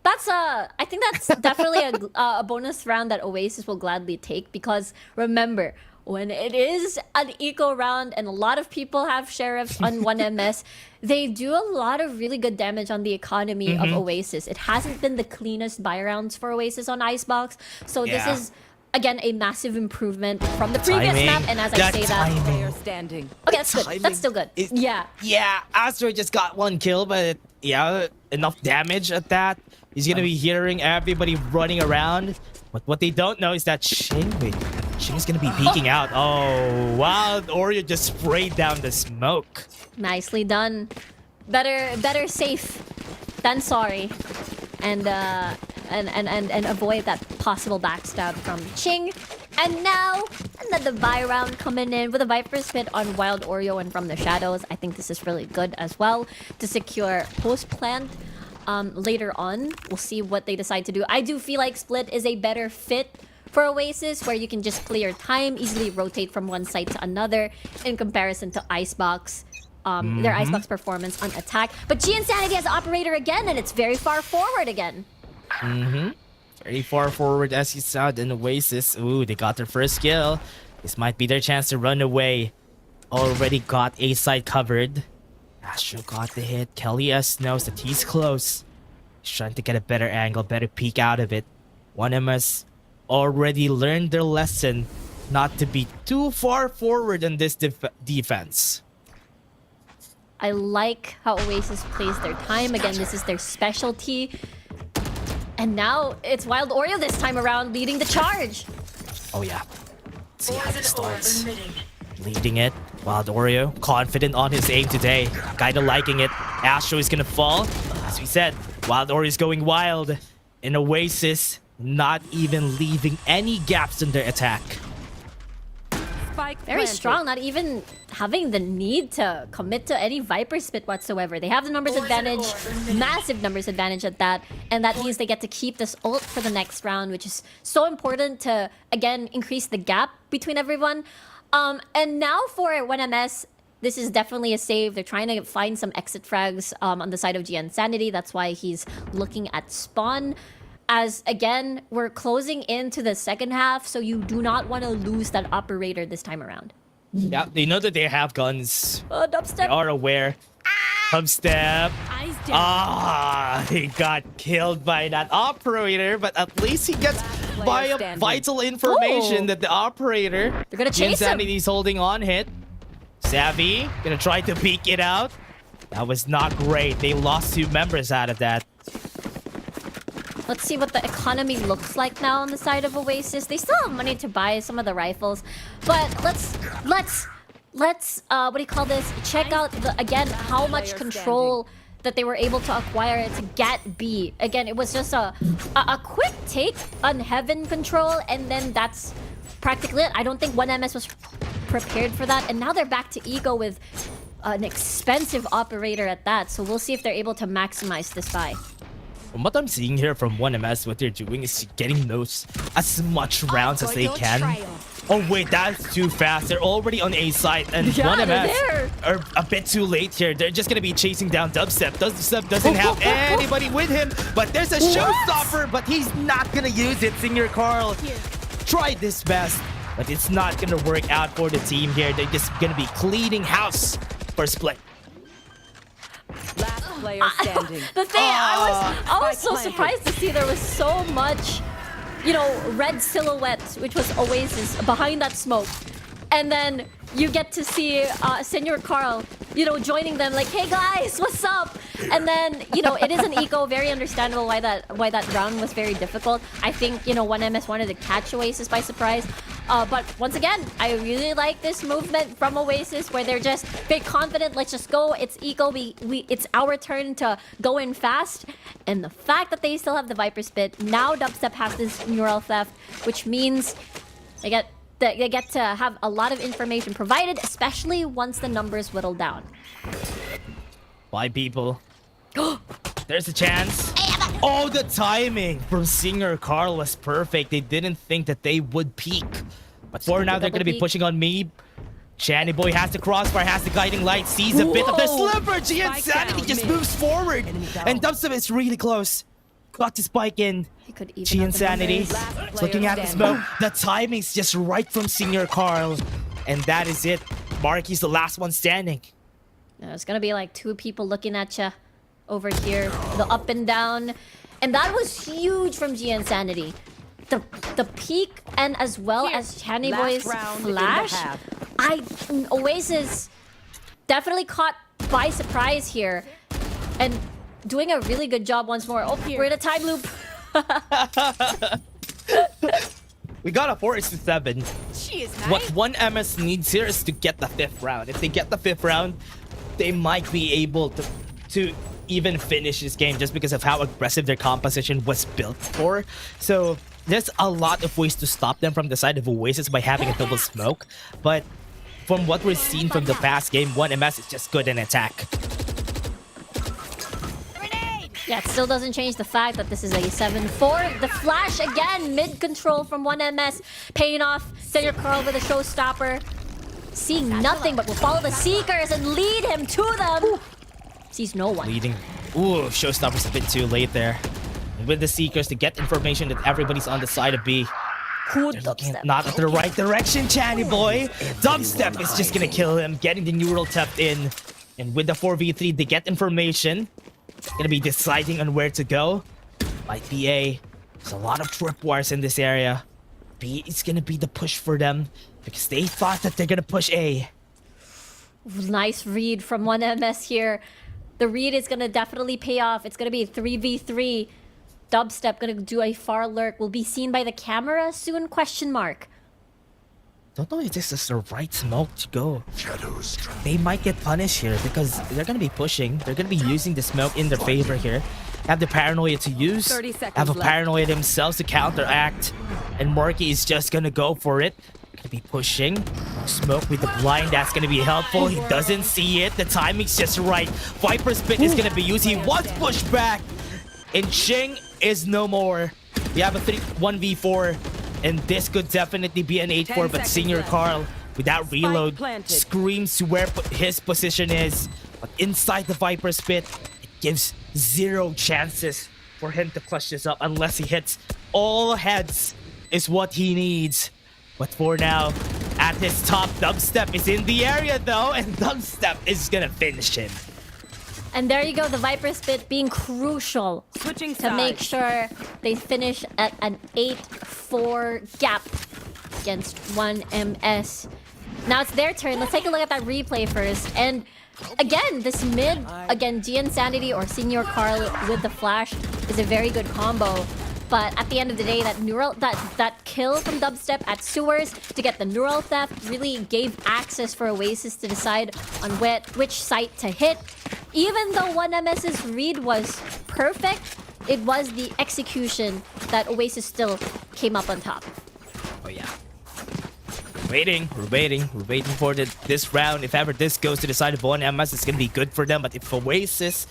That's I think that's definitely a bonus round that Oasis will gladly take, because remember, when it is an eco round and a lot of people have sheriffs on 1MS, they do a lot of really good damage on the economy of Oasis. It hasn't been the cleanest buy rounds for Oasis on Icebox, so Yeah. this is again a massive improvement from the previous Timing. map. And as I say that, Player standing. okay, that's good. timing That's still good. is- Yeah. Yeah, Astro just got one kill, but yeah, enough damage at that. He's gonna be hearing everybody running around. But what they don't know is that Ching is gonna be peeking out. Oh, wow, Oreo just sprayed down the smoke. Nicely done. Better safe than sorry. And avoid that possible backstab from Ching. And now another buy round coming in with a Viper's Pit on Wild Oreo and From the Shadows. I think this is really good as well to secure post plant. Later on, we'll see what they decide to do. I do feel like Split is a better fit for Oasis, where you can just clear time, easily rotate from one site to another, in comparison to Icebox. Their Icebox performance on attack. But G Insanity has Operator again, and it's very far forward again. Very far forward as you saw in Oasis. Ooh, they got their first kill. This might be their chance to run away. already got A side covered. Astro got the hit. Kelly S knows that he's close. He's trying to get a better angle, better peek out of it. 1MS already learned their lesson not to be too far forward in this defense. I like how Oasis plays their time. Again, this is their specialty. And now it's Wild Oreo this time around leading the charge. Oh yeah. Let's see how this starts. Leading it. Wild Oreo, confident on his aim today. Kinda liking it. Astro is gonna fall. As we said, Wild Oreo is going wild. And Oasis not even leaving any gaps in their attack. Very strong, not even having the need to commit to any Viper spit whatsoever. They have the numbers advantage, massive numbers advantage at that, and that means they get to keep this ult for the next round, which is so important to, again, increase the gap between everyone. And now for 1MS, this is definitely a save. They're trying to find some exit frags on the side of GN Sanity. That's why he's looking at spawn. As, again, we're closing into the second half, so you do not want to lose that operator this time around. Yeah, they know that they have guns. They Dubstep. are aware. Dubstep. He got killed by that operator, but at least he gets vital information that the operator, They're gonna chase him. Insanity's holding on hit. Savvy, gonna try to peek it out. That was not great. They lost 2 members out of that. Let's see what the economy looks like now on the side of Oasis. They still have money to buy some of the rifles, but let's what do you call this? Check out again how much control that they were able to acquire to get B. Again, it was just a quick take on Heaven control, and then that's practically it. I don't think 1MS was prepared for that, and now they're back to Ego with an expensive operator at that. So we'll see if they're able to maximize this buy. From what I'm seeing here from 1MS, what they're doing is getting those as much rounds as they can. Oh wait, that's too fast. They're already on A side, and 1MS are a bit too late here. They're just gonna be chasing down Dubstep. Dubstep doesn't have anybody with him, but there's a showstopper, but he's not gonna use it. Senior Carl tried his best, but it's not gonna work out for the team here. They're just gonna be cleaning house for split. Last player standing. The thing, I was so surprised to see there was so much, you know, red silhouette, which was Oasis, behind that smoke. And then you get to see Senor Carl, you know, joining them like, hey guys, what's up? And then, you know, it is an eco, very understandable why that round was very difficult. I think, you know, 1MS wanted to catch Oasis by surprise. But once again, I really like this movement from Oasis where they're just very confident. Let's just go. It's eco. It's our turn to go in fast. And the fact that they still have the Viper Spit, now Dubstep has this neural theft, which means they get to have a lot of information provided, especially once the numbers whittle down. Why, people? There's a chance. Oh, the timing from Singer Carl was perfect. They didn't think that they would peak. But for now, they're going to be pushing on me. Shanny Boy has the crossfire, has the guiding light, sees a bit of the sliver. Insanity just moves forward. And Dubstep is really close. Got to spike in. Insanity looking at the smoke. The timing's just right from Senior Carl. And that is it. Marky's the last one standing. It's gonna be like 2 people looking at you over here. The up and down. And that was huge from GN Sanity. The peak and as well as Channy Boy's flash. Oasis definitely caught by surprise here. And doing a really good job once more. Oh, we're in a time loop. We got a 4-7. She is nice. What 1MS needs here is to get the 5th round. If they get the 5th round, they might be able to even finish this game just because of how aggressive their composition was built for. So there's a lot of ways to stop them from the side of Oasis by having a double smoke. But from what we've seen from the past game, 1MS is just good in attack. Yeah, it still doesn't change the fact that this is a 7-4. The flash again, mid-control from 1MS, paying off. Senior Carl with a showstopper. Seeing nothing, but will follow the Seekers and lead him to them. Sees no one. Leading. Ooh, showstopper's a bit too late there. And with the Seekers to get information that everybody's on the side of B. Who They're looking dubstep? not at the right direction, Channy boy. Dubstep is just gonna kill him, getting the neural theft in. And with the 4v3, they get information. Gonna be deciding on where to go. By BA, there's a lot of tripwires in this area. B is gonna be the push for them because they thought that they're gonna push A. Nice read from 1MS here. The read is gonna definitely pay off. It's gonna be 3v3. Dubstep gonna do a far lurk. Will be seen by the camera soon? Question mark. Don't know if this is the right smoke to go. Shadows travel. They might get punished here because they're gonna be pushing. They're gonna be using the smoke in their favor here. Have the paranoia to use. 30 seconds Have a left. paranoia themselves to counteract. And Marky is just gonna go for it. Gonna be pushing. Smoke with the blind. That's gonna be helpful. He doesn't see it. The timing's just right. Viper Spit is gonna be used. He wants pushback. And Ching is no more. We have a 1v4. And this could definitely be an 8-4, 10 but seconds Senior left. Carl, without reload, planted. screams to where his position is. But inside the Viper Spit, it gives 0 chances for him to clutch this up unless he hits all heads is what he needs. But for now, at his top, Dubstep is in the area though, and Dubstep is gonna finish him. And there you go, the Viper Spit being crucial Switching to make sides. sure they finish at an 8-4 gap against 1MS. Now it's their turn. Let's take a look at that replay first. And again, this mid, again, Insanity or Senior Carl with the flash is a very good combo. But at the end of the day, that kill from Dubstep at sewers to get the neural theft really gave access for Oasis to decide on which site to hit. Even though 1MS's read was perfect, it was the execution that Oasis still came up on top. Oh yeah. We're waiting for this round. If ever this goes to the side of 1MS, it's gonna be good for them. But if Oasis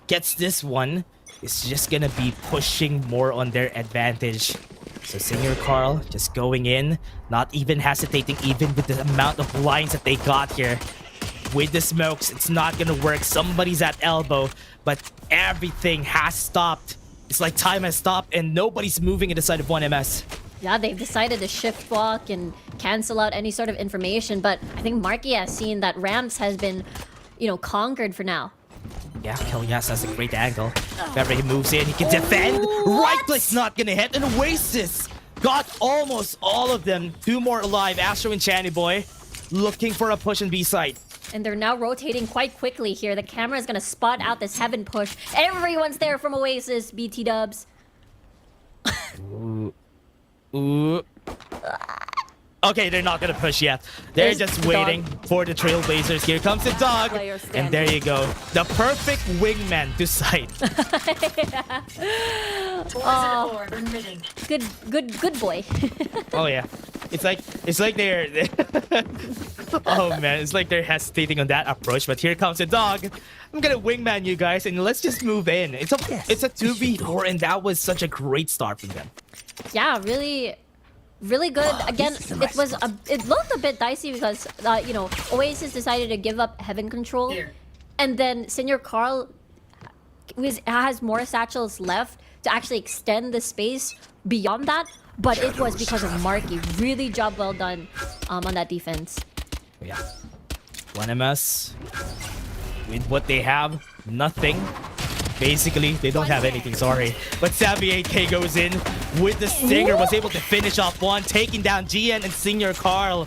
gets this one, it's just gonna be pushing more on their advantage. So Senior Carl just going in, not even hesitating, even with the amount of lines that they got here. With the smokes, it's not gonna work. Somebody's at elbow, but everything has stopped. It's like time has stopped and nobody's moving in the side of 1MS. Yeah, they've decided to shift walk and cancel out any sort of information, but I think Marky has seen that Ramps has been, conquered for now. Yeah, Kelyas has a great angle. If ever he moves in, he can defend. Right click's not gonna hit, and Oasis got almost all of them. 2 more alive. Astro and Channy Boy looking for a push on B side. And they're now rotating quite quickly here. The camera is gonna spot out this heaven push. Everyone's there from Oasis, BT dubs. Ooh. Okay, they're not gonna push yet. They're There's just the waiting dog. for the Trailblazers. Here comes the dog. Player And there you go. The perfect wingman to sight. Good boy. Oh yeah. It's like they're oh man, it's like they're hesitating on that approach, but here comes the dog. I'm gonna wingman you guys and let's just move in. It's a 2v4 and that was such a great start from them. Yeah, really good. Again, it looked a bit dicey because Oasis decided to give up heaven control, and then Senior Carl has more satchels left to actually extend the space beyond that. But it was because of Marky. Really job well done on that defense. Yeah. 1MS with what they have, nothing. Basically, they don't have anything, sorry. But Savvy 8K goes in with the Stinger, was able to finish off one, taking down GN and Senior Carl.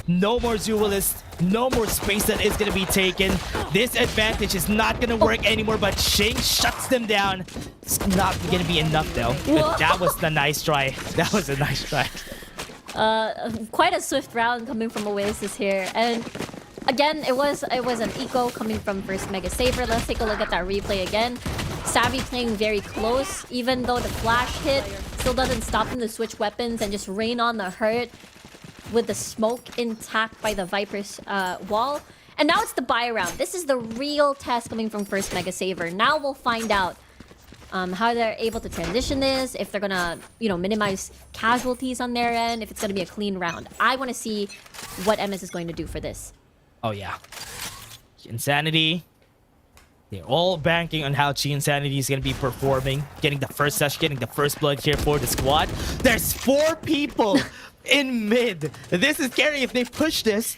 No more duelist, no more space that is going to be taken. This advantage is not going to work anymore, but Shing shuts them down. It's not going to be enough, though. But that was the nice try. That was a nice try. Quite a swift round coming from Oasis here. And again, it was an eco coming from first Mega Saber. Let's take a look at that replay again. Savvy playing very close, even though the flash hit still doesn't stop him to switch weapons and just rain on the hurt with the smoke intact by the Viper's wall. And now it's the buy round. This is the real test coming from first Mega Saber. Now we'll find out how they're able to transition this, if they're gonna, minimize casualties on their end, if it's gonna be a clean round. I want to see what MS is going to do for this. Oh, yeah. Insanity They're all banking on how Chi Insanity is going to be performing, getting the first session, getting the first blood here for the squad. There's 4 people in mid. This is scary if they push this,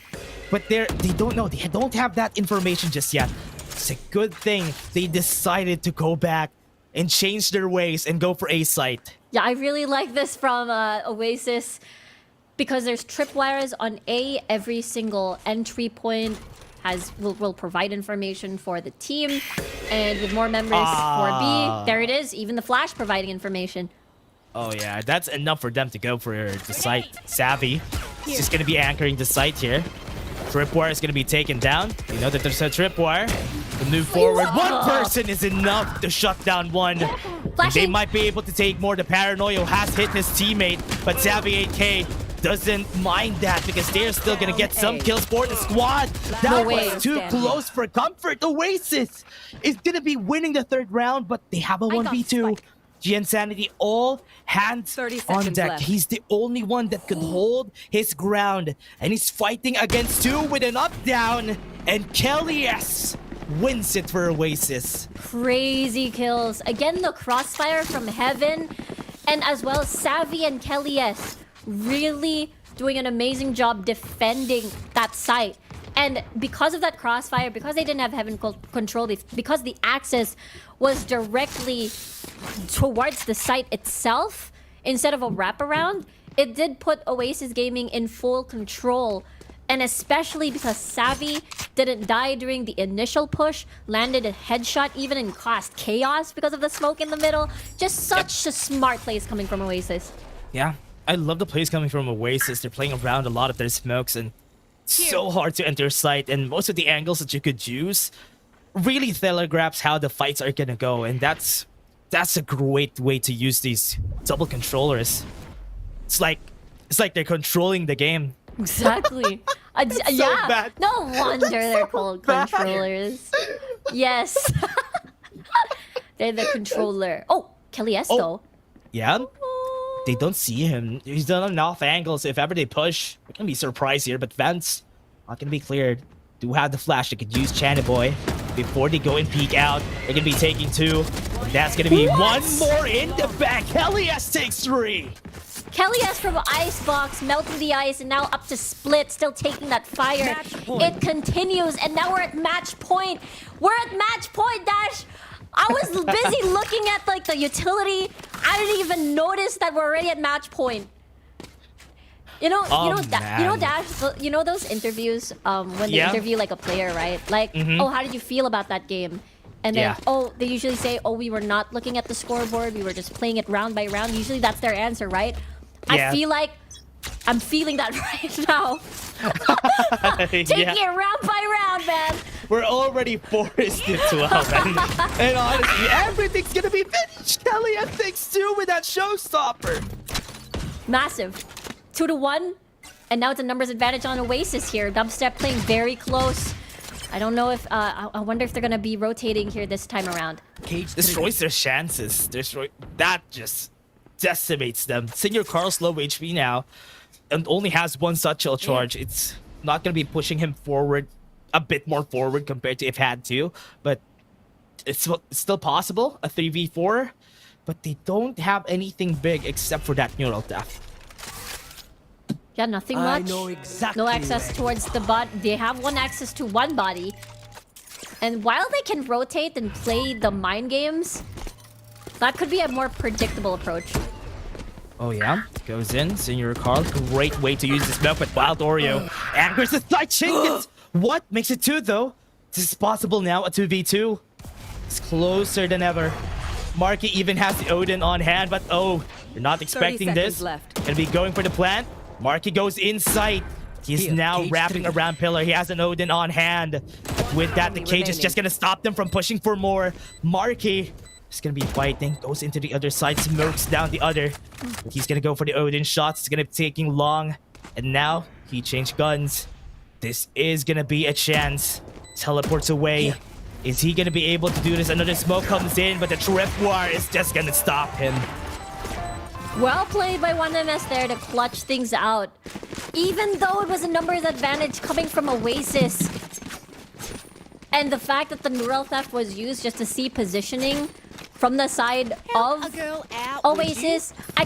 but they don't know. They don't have that information just yet. It's a good thing they decided to go back and change their ways and go for A site. Yeah, I really like this from Oasis because there's tripwires on A. Every single entry point will provide information for the team, and with more members for B, there it is. Even the flash providing information. Oh yeah, that's enough for them to go for the site. Savvy, he's just gonna be anchoring the site here. Tripwire is gonna be taken down. You know that there's a tripwire. To move forward, one person is enough to shut down one. They might be able to take more. The Paranoia has hit his teammate, but Savvy 8K doesn't mind that because they're still gonna get some kills for the squad. That was too close for comfort. Oasis is gonna be winning the 3rd round, but they have a 1v2. Insanity, all hands on deck. Left. He's the only one that could hold his ground, and he's fighting against 2 with an up down, and Kelly S wins it for Oasis. Crazy kills. Again, the crossfire from heaven, and as well Savvy and Kelly S really doing an amazing job defending that site. And because of that crossfire, because they didn't have heaven control, because the access was directly towards the site itself instead of a wraparound, it did put Oasis Gaming in full control. And especially because Savvy didn't die during the initial push, landed a headshot even and caused chaos because of the smoke in the middle. Just such a smart plays coming from Oasis. Yeah, I love the plays coming from Oasis. They're playing around a lot of their smokes, and so hard to enter site, and most of the angles that you could use really telegraphs how the fights are gonna go, and that's a great way to use these double controllers. It's like they're controlling the game. Exactly. Yeah. bad. No wonder they're called controllers. Yes. They're the controller. Oh, Kelly S though. Yeah. They don't see him. He's done enough angles. If ever they push, we're gonna be surprised here. But Vents not gonna be cleared. Do have the flash. They could use Chana Boy before they go and peek out. They're gonna be taking 2. That's gonna be one more in the back. Kelly S takes 3. Kelly S from Icebox, melting the ice, and now up to Split, still taking that fire. It continues, and now we're at match point. We're at match point, Dash. I was busy looking at like the utility. I didn't even notice that we're already at match point. You know, Dash. You know those interviews when they interview like a player, right? Like, oh, how did you feel about that game? And then, oh, they usually say, oh, we were not looking at the scoreboard. We were just playing it round by round. Usually that's their answer, right? I feel like I'm feeling that right now. Taking it round by round, man. We're already forced to 12. And honestly, everything's gonna be finished. Kelly S takes 2 with that showstopper. Massive. 2-1. And now it's a numbers advantage on Oasis here. Dubstep playing very close. I don't know if... I wonder if they're gonna be rotating here this time around. Cage destroys their chances. That just decimates them. Senior Carl's low HP now and only has 1 satchel charge. It's not gonna be pushing him forward a bit more forward compared to if had to, but it's still possible, a 3v4, but they don't have anything big except for that neural death. Yeah, nothing much. No access towards the bot. They have 1 access to 1 body. And while they can rotate and play the mind games, that could be a more predictable approach. Oh yeah, goes in, Senior Carl, great way to use the smoke, but Wild Oreo anchors the side chickens. What makes it 2 though? This is possible now, a 2v2. It's closer than ever. Marky even has the Odin on hand, but oh, you're not expecting this. Gonna be going for the plant. Marky goes inside. He's now wrapping around Pillar. He has an Odin on hand. With that, the cage is just gonna stop them from pushing for more. Marky is gonna be fighting, goes into the other side, smokes down the other. He's gonna go for the Odin shots. It's gonna be taking long. And now, he changed guns. This is gonna be a chance. Teleports away. Is he gonna be able to do this? Another smoke comes in, but the tripwire is just gonna stop him. Well played by 1MS there to clutch things out. Even though it was a numbers advantage coming from Oasis. And the fact that the neural theft was used just to see positioning from the side of Oasis, I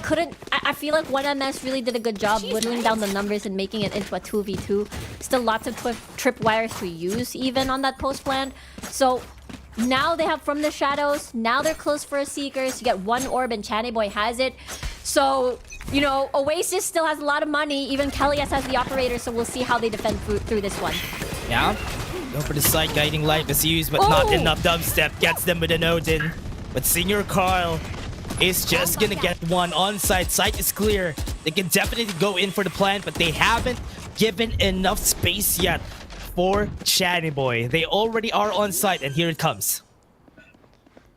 feel like 1MS really did a good job whittling down the numbers and making it into a 2v2. Still lots of tripwires to use even on that post plant. So now they have From the Shadows. Now they're close for a Seekers. You get one orb and Channy Boy has it. So, you know, Oasis still has a lot of money. Even Kelly's has the operator, so we'll see how they defend through this one. Yeah. Go for the side guiding light is used, but not enough. Dubstep gets them with an Odin. But Senior Carl is just gonna get one on site. Site is clear. They can definitely go in for the plant, but they haven't given enough space yet for Channy Boy. They already are on site, and here it comes.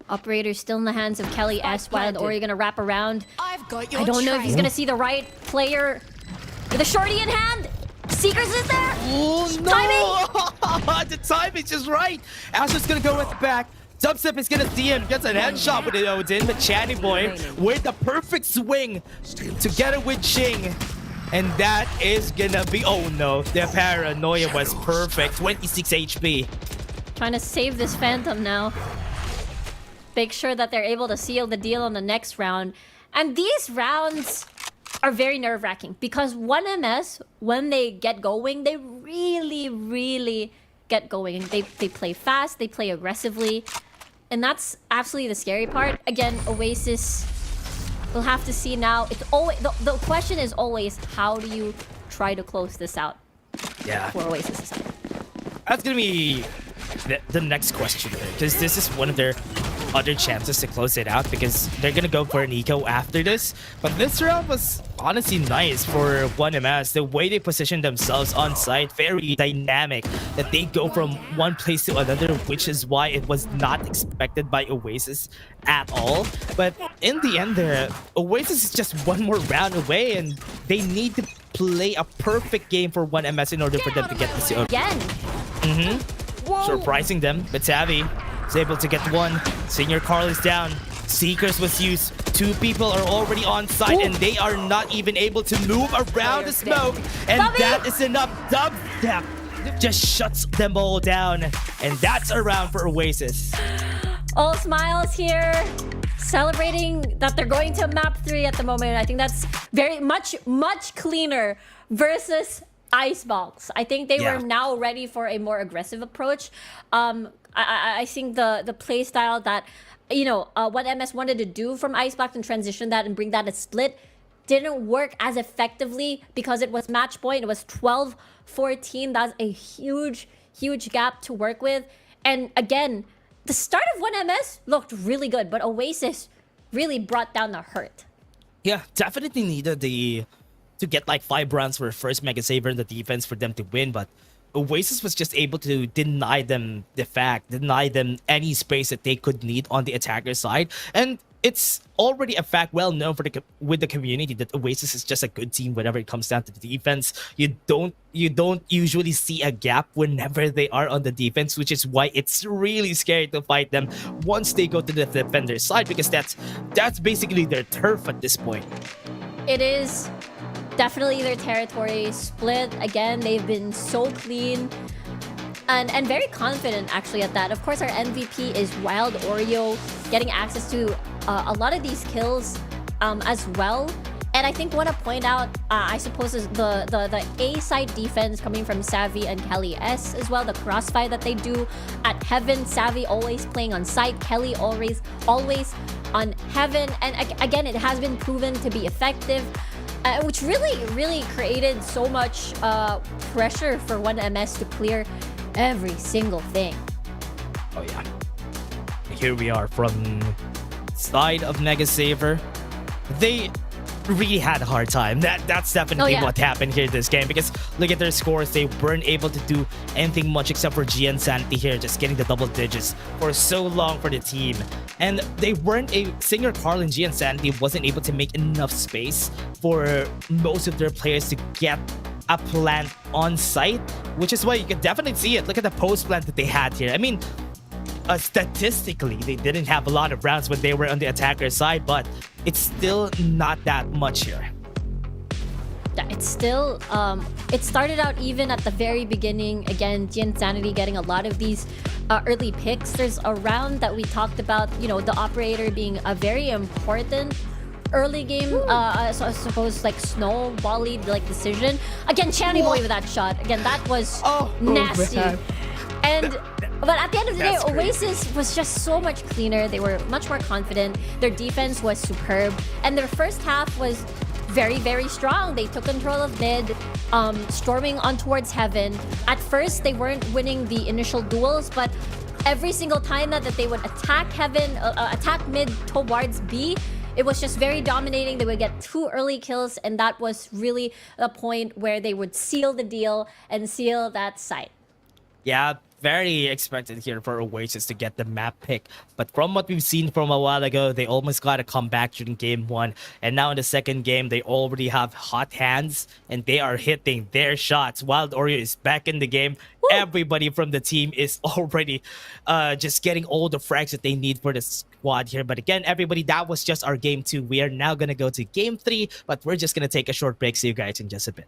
Operator still in the hands of Kelly S. Wild Ori gonna wrap around. I've got your I don't know if he's gonna see the right player with a shorty in hand. Seekers is there. Oh no! Timing! The timing's just right. Asher's gonna go with the back. Dubstep is gonna see him, gets a headshot with it Odin, but Channy Boy with the perfect swing together with Ching. And that is gonna be, oh no, the paranoia was perfect. 26 HP. Trying to save this Phantom now. Make sure that they're able to seal the deal on the next round. And these rounds are very nerve-wracking because 1MS, when they get going, they really get going. They play fast, they play aggressively. And that's absolutely the scary part. Again, Oasis, we'll have to see now. It's always the question is always, how do you try to close this out? Yeah. For Oasis. That's gonna be the next question, because this is one of their other chances to close it out, because they're gonna go for an eco after this. But this round was honestly nice for 1MS. The way they position themselves on site, very dynamic, that they go from one place to another, which is why it was not expected by Oasis at all. But in the end there, Oasis is just one more round away, and they need to play a perfect game for 1MS in order for them to get this Again. Surprising them, but Savvy is able to get one. Senior Carl is down. Seekers was used. Two people are already on site, and they are not even able to move around the smoke. And that is enough. Dubstep just shuts them all down. And that's a round for Oasis. All smiles here. Celebrating that they're going to map 3 at the moment. I think that's very much cleaner versus Icebox. I think they were now ready for a more aggressive approach. I think the play style that, you know, what MS wanted to do from Icebox and transition that and bring that a split didn't work as effectively because it was match point. It was 12-14. That's a huge gap to work with. And again, the start of 1MS looked really good, but Oasis really brought down the hurt. Yeah, definitely needed to get like 5 rounds for first Mega Saver in the defense for them to win, but Oasis was just able to deny them deny them any space that they could need on the attacker side. And it's already a fact well known for with the community that Oasis is just a good team whenever it comes down to the defense. You don't usually see a gap whenever they are on the defense, which is why it's really scary to fight them once they go to the defender side, because that's basically their turf at this point. It is definitely their territory. Split again, they've been so clean and very confident actually at that. Of course, our MVP is Wild Oreo, getting access to a lot of these kills as well. And I think want to point out, I suppose, is the A side defense coming from Savvy and Kelly S as well. The crossfire that they do at Heaven. Savvy always playing on site. Kelly always on Heaven. And again, it has been proven to be effective. Which really created so much pressure for 1MS to clear every single thing. Oh yeah. Here we are from side of Mega Saver. They really had a hard time. That's definitely what happened here this game, because look at their scores. They weren't able to do anything much except for GN Sanity here, just getting the double digits for so long for the team. And they weren't Singer Carl and GN Sanity wasn't able to make enough space for most of their players to get a plant on site, which is why you can definitely see it. Look at the post plant that they had here. I mean, statistically, they didn't have a lot of rounds when they were on the attacker side, but it's still not that much here. it's still it started out even at the very beginning. Again, Insanity getting a lot of these early picks. There's a round that we talked about, you know, the operator being a very important early game, so I suppose like snowbally like decision. Again, Channy Boy with that shot. Again, that was nasty. man. And but at the end of the day, That's crazy. Oasis was just so much cleaner. They were much more confident. Their defense was superb, and their first half was very, very strong. They took control of mid, storming on towards heaven. At first, they weren't winning the initial duels, but every single time that they would attack heaven, attack mid towards B, it was just very dominating. They would get 2 early kills, and that was really a point where they would seal the deal and seal that site. Yeah, very expected here for Oasis to get the map pick. But from what we've seen from a while ago, they almost got a comeback during game 1. And now in the second game, they already have hot hands and they are hitting their shots. Wild Oreo is back in the game. Woo! Everybody from the team is already just getting all the frags that they need for the squad here. But again, everybody, that was just our game 2. We are now going to go to game 3, but we're just going to take a short break. See you guys in just a bit.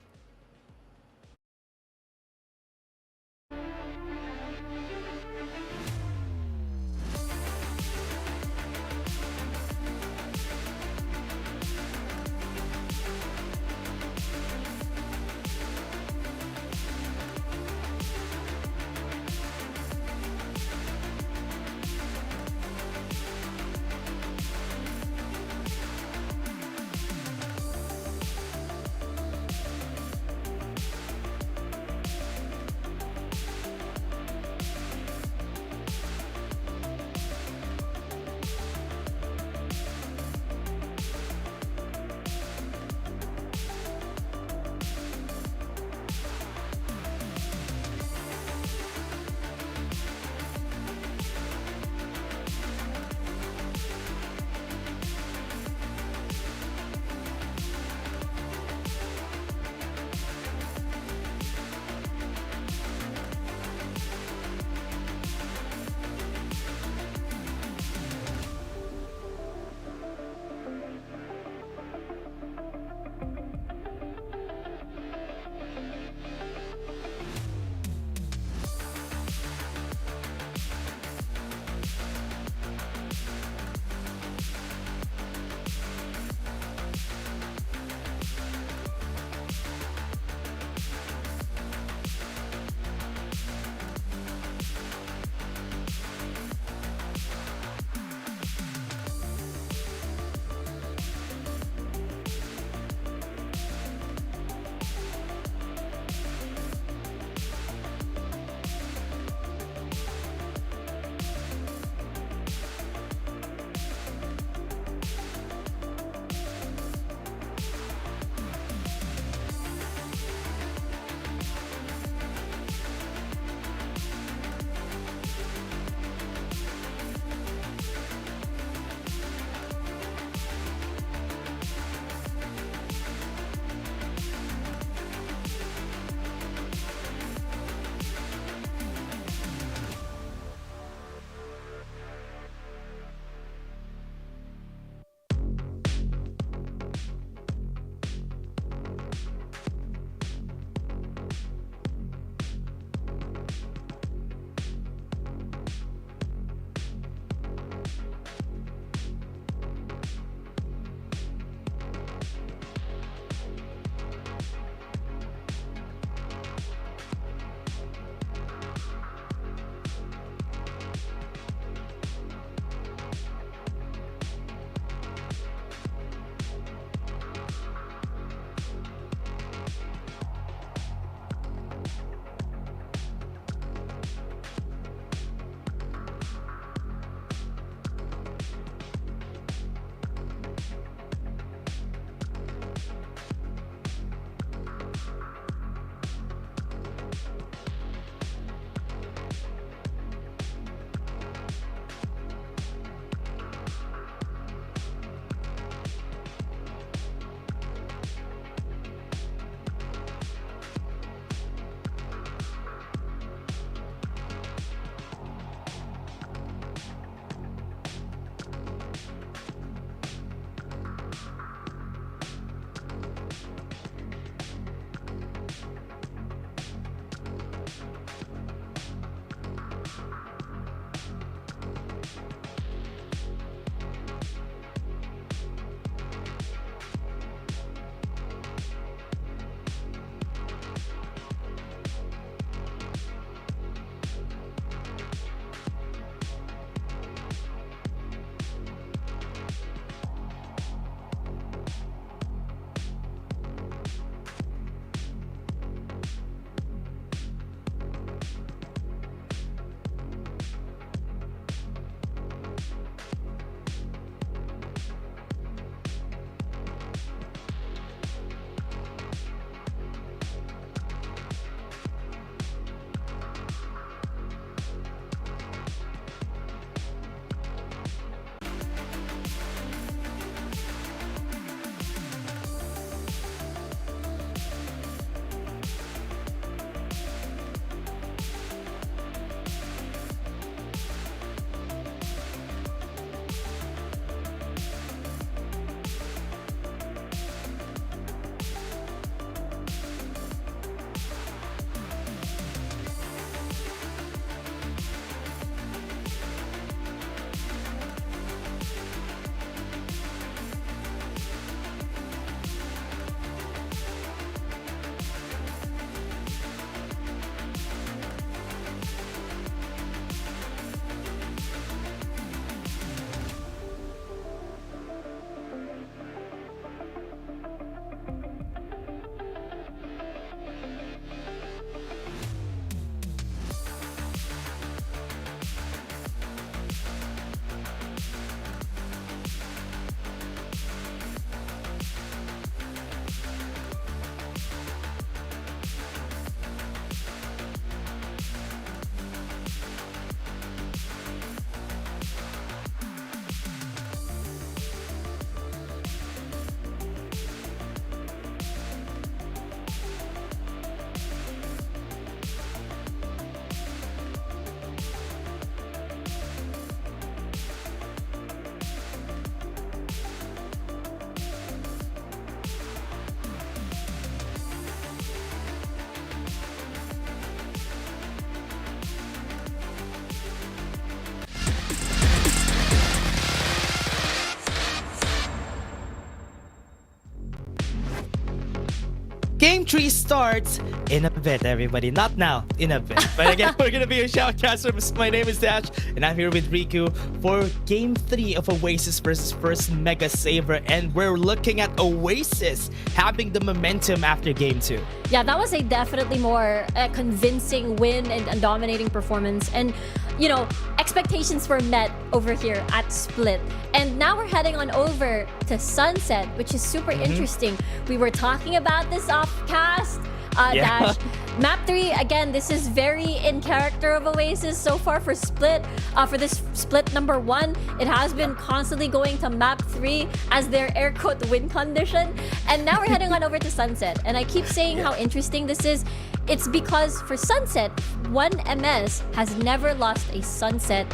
Game 3 starts in a bit, everybody. Not now, in a bit. But again, we're gonna be a shoutcaster. My name is Dash, and I'm here with Riku for Game 3 of Oasis versus First Mega Saver, and we're looking at Oasis having the momentum after Game 2. Yeah, that was a definitely more convincing win and dominating performance. And, you know, expectations were met over here at Split. And now we're heading on over to Sunset, which is super interesting. We were talking about this off cast. Dash. Map 3, again, this is very in character of Oasis so far for Split. For this Split number 1, it has been constantly going to Map 3 as their air quote win condition. And now we're heading on over to Sunset. And I keep saying how interesting this is. It's because for Sunset, 1MS has never lost a Sunset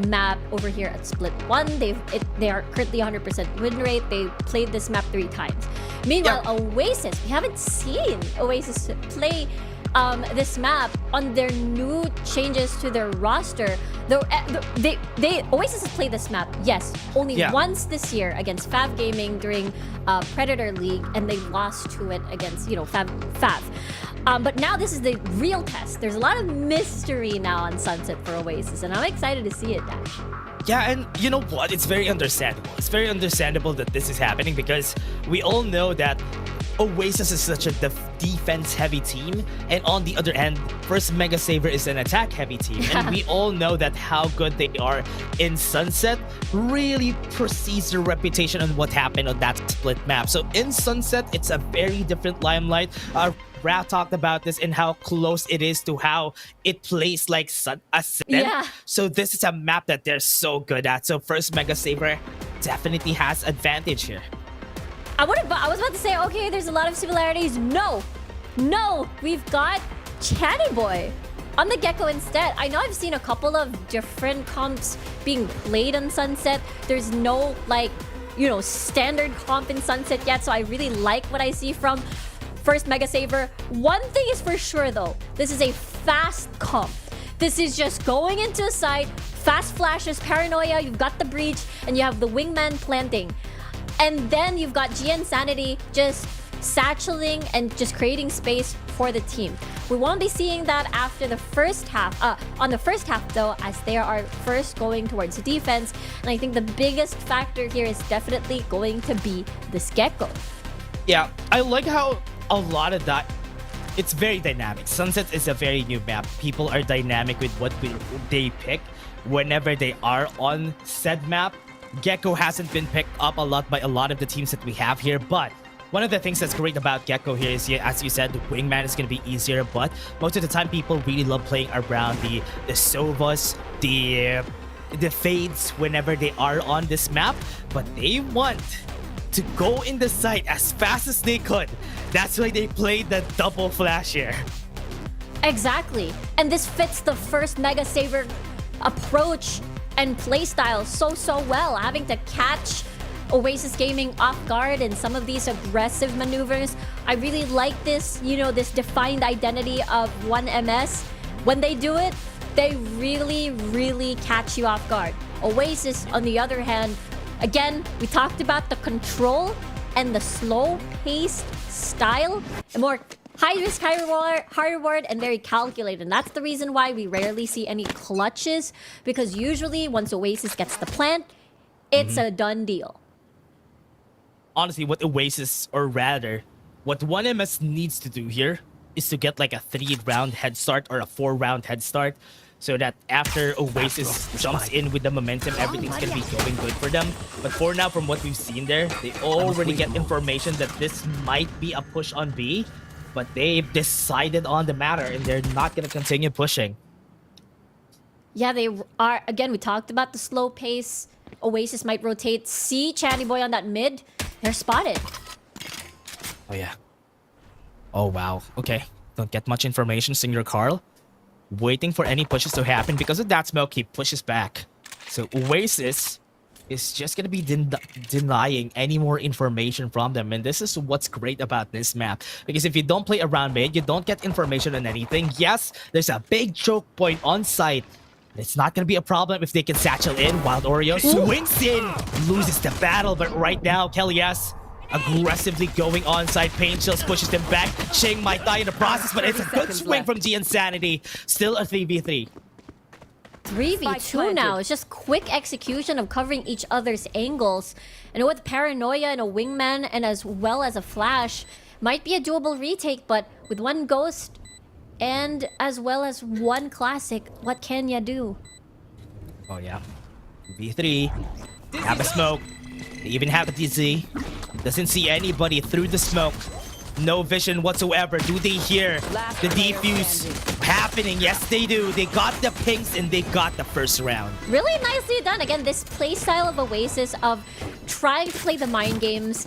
map over here at Split 1. They are currently 100% win rate. They played this map 3 times. Meanwhile, Oasis, we haven't seen Oasis play this map on their new changes to their roster. Though Oasis has played this map, yes, only once this year against Fav Gaming during Predator League, and they lost to it against Fav. But now this is the real test. There's a lot of mystery now on Sunset for Oasis, and I'm excited to see it, Dash. Yeah, and you know what? It's very understandable. It's very understandable that this is happening because we all know that Oasis is such a defense-heavy team, and on the other end, First Mega Saver is an attack-heavy team. And we all know that how good they are in Sunset really precedes their reputation on what happened on that Split map. So in Sunset, it's a very different limelight. Rao talked about this and how close it is to how it plays like Ascent. Yeah. So this is a map that they're so good at. So First Mega Saver definitely has advantage here. I was about to say, okay, there's a lot of similarities. No, we've got Chatty Boy on the Gecko instead. I know I've seen a couple of different comps being played on Sunset. There's no standard comp in Sunset yet, so I really like what I see from First Mega Saver. One thing is for sure though, this is a fast comp. This is just going into a site, fast flashes, paranoia, you've got the breach, and you have the wingman planting. And then you've got GN Sanity just satcheling and just creating space for the team. We won't be seeing that after the first half. On the first half though, as they are first going towards defense. And I think the biggest factor here is definitely going to be this Gecko. Yeah, I like how a lot of that, it's very dynamic. Sunset is a very new map. People are dynamic with what they pick whenever they are on said map. Gecko hasn't been picked up a lot by a lot of the teams that we have here, but one of the things that's great about Gecko here is, as you said, the wingman is going to be easier, but most of the time people really love playing around the Sovas, the fades whenever they are on this map, but they want to go in the site as fast as they could. That's why they played the double flash here. Exactly. And this fits the First Mega Saver approach and playstyle so well, having to catch Oasis Gaming off guard in some of these aggressive maneuvers. I really like this, this defined identity of 1MS. When they do it, they really catch you off guard. Oasis, on the other hand, again, we talked about the control and the slow-paced style, a more high risk, high reward, and very calculated. And that's the reason why we rarely see any clutches, because usually once Oasis gets the plant, it's a done deal. Honestly, what Oasis, or rather, what 1MS needs to do here is to get like a 3-round head start or a 4-round head start, so that after Oasis jumps in with the momentum, everything's gonna be going good for them. But for now, from what we've seen there, they already get information that this might be a push on B, but they've decided on the matter and they're not going to continue pushing. Yeah, they are. Again, we talked about the slow pace. Oasis might rotate. See Chatty Boy on that mid. They're spotted. Oh, yeah. Oh, wow. Okay. Don't get much information, Singer Carl. Waiting for any pushes to happen. Because of that smoke, he pushes back. So Oasis is just going to be denying any more information from them. And this is what's great about this map. Because if you don't play around mid, you don't get information on anything. Yes, there's a big choke point on site. It's not going to be a problem if they can satchel in. Wild Oreo swings in, loses the battle. But right now, Kellyas aggressively going onside. Pain Chills pushes them back. Shing might die in the process, but it's a good swing from the Insanity. Still a 3v3. 3v2 now. It's just quick execution of covering each other's angles. And with Paranoia and a Wingman and as well as a Flash, might be a doable retake, but with one Ghost and as well as one Classic, what can ya do? Oh yeah. V3. Have a smoke. They even have a DZ. Doesn't see anybody through the smoke. No vision whatsoever. Do they hear the defuse happening? Yes, they do. They got the pings and they got the first round. Really nicely done. Again, this playstyle of Oasis of trying to play the mind games,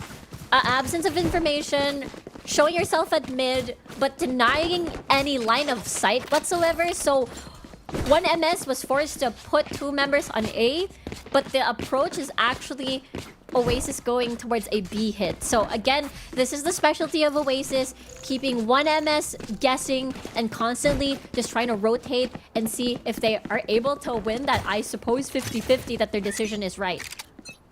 absence of information, showing yourself at mid, but denying any line of sight whatsoever. So 1MS was forced to put 2 members on A, but the approach is actually Oasis going towards a B hit. So again, this is the specialty of Oasis, keeping 1MS guessing and constantly just trying to rotate and see if they are able to win that, I suppose, 50-50 that their decision is right.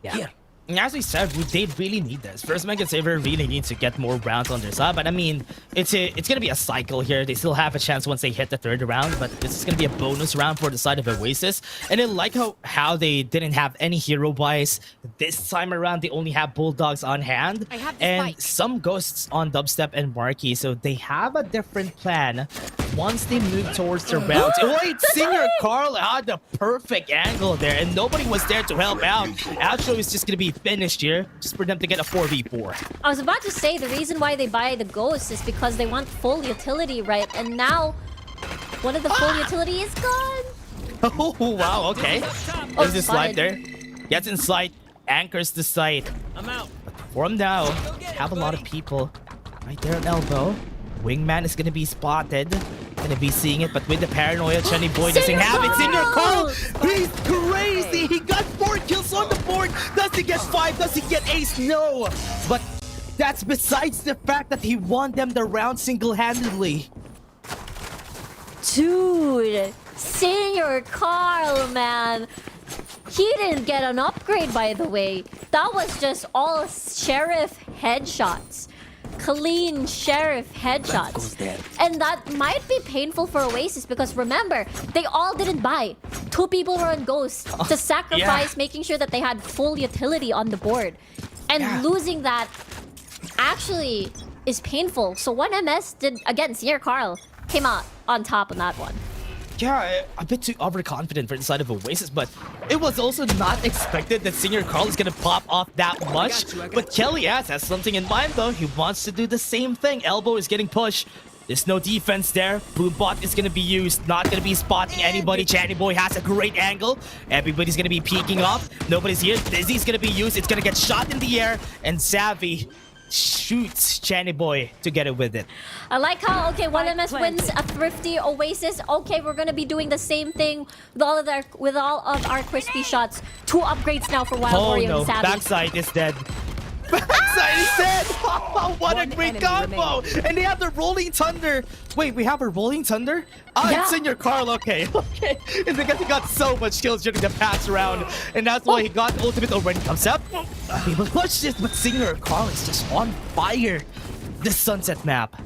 Yeah. And as we said, they really need this. First Mega Saver really needs to get more rounds on their side. But I mean, it's gonna be a cycle here. They still have a chance once they hit the 3rd round, but this is gonna be a bonus round for the side of Oasis. And I like how they didn't have any hero buys this time around. They only have Bulldogs on hand and some Ghosts on Dubstep and Marquee. So they have a different plan once they move towards the rounds. Wait, Singer Carl had the perfect angle there, and nobody was there to help out. Outro is just gonna be finished here, just for them to get a 4v4. I was about to say the reason why they buy the Ghost is because they want full utility, right? And now one of the full utility is gone. Oh wow, okay. There's this slide there. Gets in sight, anchors the site. I'm out. From now, have a lot of people right there at elbow. Wingman is gonna be spotted. Gonna be seeing it, but with the Paranoia, Chenny Boy doesn't have it. Singer Carl, he's crazy. He got 4 kills on the board. Does he get 5? Does he get ace? No. But that's besides the fact that he won them the round single-handedly. Dude, Senior Carl, man. He didn't get an upgrade, by the way. That was just all Sheriff headshots. Clean Sheriff headshots. And that might be painful for Oasis because remember, they all didn't buy. 2 people were on Ghost to sacrifice making sure that they had full utility on the board. And losing that actually is painful. So 1MS did, again, Senior Carl came out on top on that one. Yeah, a bit too overconfident for the side of Oasis, but it was also not expected that Senior Carl is gonna pop off that much. But Kelly has something in mind though. He wants to do the same thing. Elbow is getting pushed. There's no defense there. Boombot is gonna be used. Not gonna be spotting anybody. Channy Boy has a great angle. Everybody's gonna be peeking off. Nobody's here. Dizzy's gonna be used. It's gonna get shot in the air. And Savvy shoots Channy Boy to get it with it. I like how, okay, 1MS wins a thrifty Oasis. Okay, we're gonna be doing the same thing with all of our crispy shots. 2 upgrades now for Wild Warrior and Savvy. Backside is dead. Backside is dead! What a great combo! And they have the Rolling Thunder. Wait, we have a Rolling Thunder? It's Senior Carl. Okay, okay. And because he got so much kills during the pass round, and that's why he got ultimate already comes up. He will push this, but Senior Carl is just on fire. The Sunset map.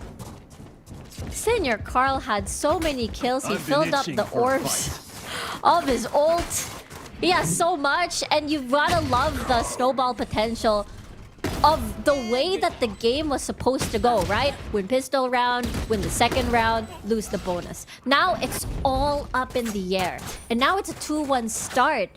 Senior Carl had so many kills, he filled up the orbs of his ult. He has so much, and you've gotta love the snowball potential of the way that the game was supposed to go, right? Win pistol round, win the 2nd round, lose the bonus. Now it's all up in the air. And now it's a 2-1 start.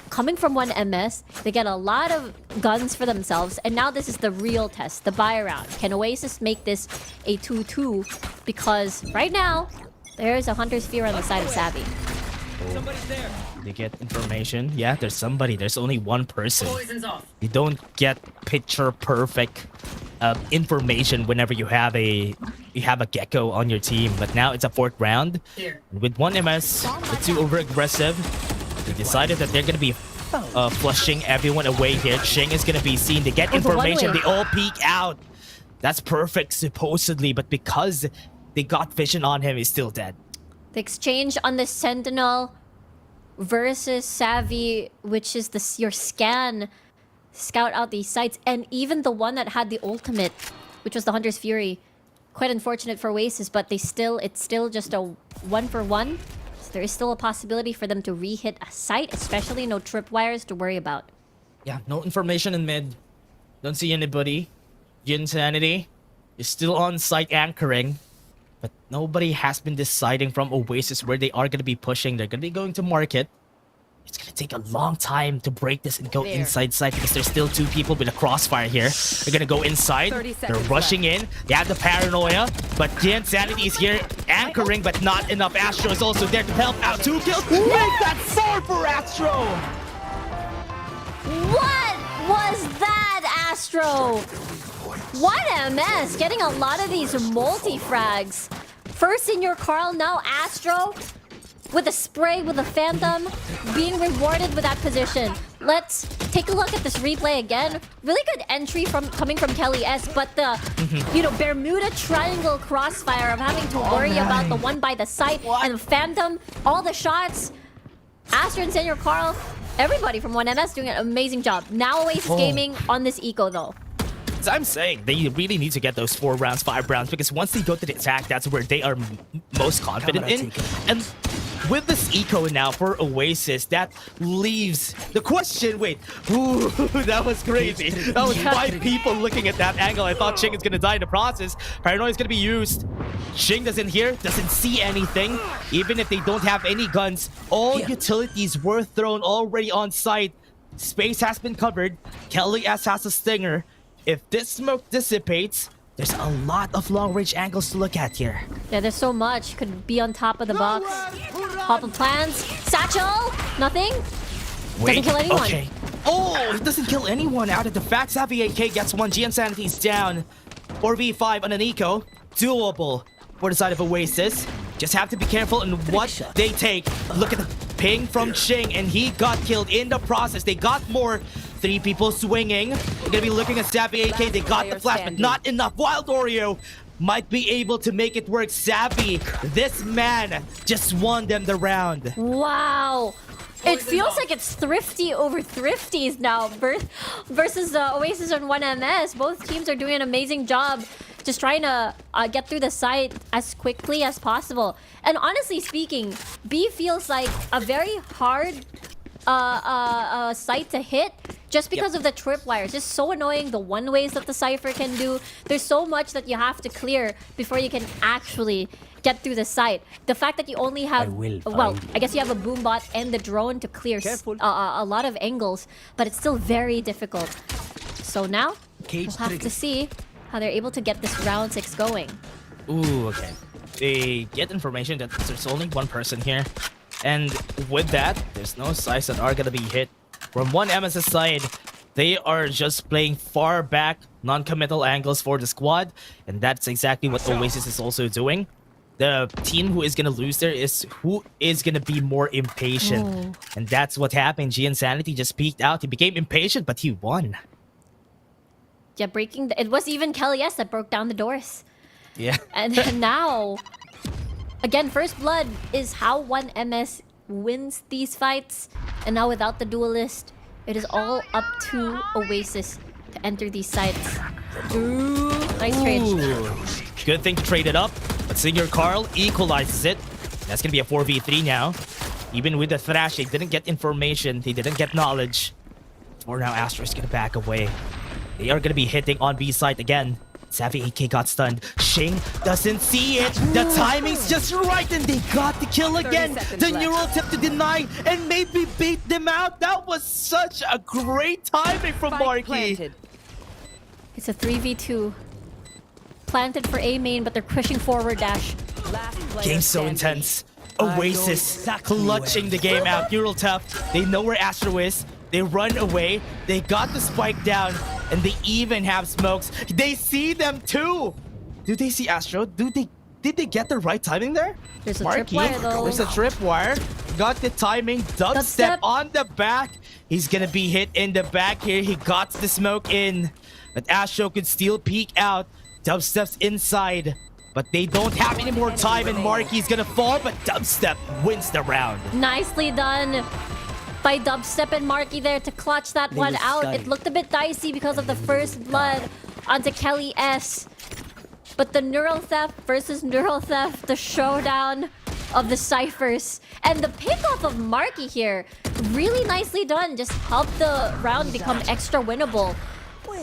Coming from 1MS, they get a lot of guns for themselves, and now this is the real test, the buy round. Can Oasis make this a 2-2? Because right now, there's a Hunter's Fear on the side of Savvy. Somebody's there. They get information. Yeah, there's somebody. There's only one person. Poison's off. You don't get picture perfect information whenever you have a gecko on your team. But now it's a 4th round. With 1MS, it's too over aggressive. They decided that they're gonna be flushing everyone away here. Shing is gonna be seen. They get information. They all peek out. That's perfect supposedly, but because they got vision on him, he's still dead. The exchange on the Sentinel versus Savvy, which is your scan. scout out these sites, and even the one that had the ultimate, which was the Hunter's Fury. Quite unfortunate for Oasis, but it's still just a 1-for-1. So there is still a possibility for them to re-hit a site, especially no tripwires to worry about. Yeah, no information in mid. Don't see anybody. Insanity is still on site anchoring, but nobody has been deciding from Oasis where they are going to be pushing. They're going to be going to market. It's going to take a long time to break this and go inside site because there's still 2 people with a crossfire here. They're going to go inside. 30 They're seconds rushing in. They have the paranoia, but Insanity is here anchoring, but not enough. Astro is also there to help out. 2 kills. Make that 4 for Astro. What was that, Astro? 1MS getting a lot of these multi-frags. First in your Carl, now Astro with a spray, with a Phantom, being rewarded with that position. Let's take a look at this replay again. Really good entry coming from Kelly S, but the Bermuda Triangle crossfire of having to worry about the one by the site and the Phantom, all the shots. Astro and Senior Carl, everybody from 1MS doing an amazing job. Now Oasis Gaming on this eco though. As I'm saying, they really need to get those 4 rounds, 5 rounds, because once they go to the attack, that's where they are most confident in. And with this eco now for Oasis, that leaves the question, wait, ooh, that was crazy. That was 5 people looking at that angle. I thought Ching is going to die in the process. Paranoia is going to be used. Ching doesn't hear, doesn't see anything. Even if they don't have any guns, all utilities were thrown already on site. Space has been covered. Kelly S has a stinger. If this smoke dissipates, there's a lot of long-range angles to look at here. Yeah, there's so much. Could be on top of the box. Pop of plans. Satchel! Nothing? Doesn't kill anyone. Okay. Oh, it doesn't kill anyone out of the fact. Savvy AK gets 1. Insanity's down. 4v5 on an eco. Doable for the side of Oasis. Just have to be careful in what they take. Look at the ping from Ching, and he got killed in the process. They got more. 3 people swinging. They're gonna be looking at Savvy AK. They got the flash, but not enough. Wild Oreo might be able to make it work. Savvy, this man just won them the round. Wow. It feels like it's Thrifty over Thrifties now versus Oasis and 1MS. Both teams are doing an amazing job just trying to get through the site as quickly as possible. And honestly speaking, B feels like a very hard site to hit just because of the tripwires. Just so annoying, the one-ways that the Cypher can do. There's so much that you have to clear before you can actually get through the site. The fact that you only have, well, I guess you have a boom bot and the drone to clear a lot of angles, but it's still very difficult. So now, we'll have to see how they're able to get this round 6 going. Ooh, okay. They get information that there's only 1 person here. And with that, there's no sites that are gonna be hit. From 1MS's side, they are just playing far back, non-committal angles for the squad. And that's exactly what Oasis is also doing. The team who is gonna lose there is who is gonna be more impatient. Ooh. And that's what happened. Insanity just peeked out. He became impatient, but he won. Yeah, it was even Kelly S that broke down the doors. Yeah. And then now, again, First Blood is how 1MS wins these fights. And now without the duelist, it is all up to Oasis to enter these sites. Ooh, nice trade. Ooh. Good thing to trade it up. But Senior Carl equalizes it. That's gonna be a 4v3 now. Even with the thrash, they didn't get information. They didn't get knowledge. For now, Astro is gonna back away. They are gonna be hitting on B side again. Savvy AK got stunned. Shing doesn't see it. The timing's just right, and they got the kill again. The neural tip to deny and maybe beat them out. That was such a great timing from Marky. It's a 3v2. Planted for A main, but they're pushing forward dash. Game's so intense. Oasis clutching the game out. Neural tap. They know where Astro is. They run away. They got the spike down. And they even have smokes. They see them too. Do they see Astro? Did they get the right timing there? There's a Marky, tripwire though. There's a tripwire. Got the timing. Dubstep on the back. He's gonna be hit in the back here. He got the smoke in. But Astro could still peek out. Dubstep's inside. But they don't have any more time, and Marky's gonna fall, but Dubstep wins the round. Nicely done by Dubstep and Marky there to clutch that one out. It looked a bit dicey because of the first blood onto Kelly S. But the Neural Theft versus Neural Theft, the showdown of the ciphers. And the pickoff of Marky here, really nicely done. Just helped the round become extra winnable.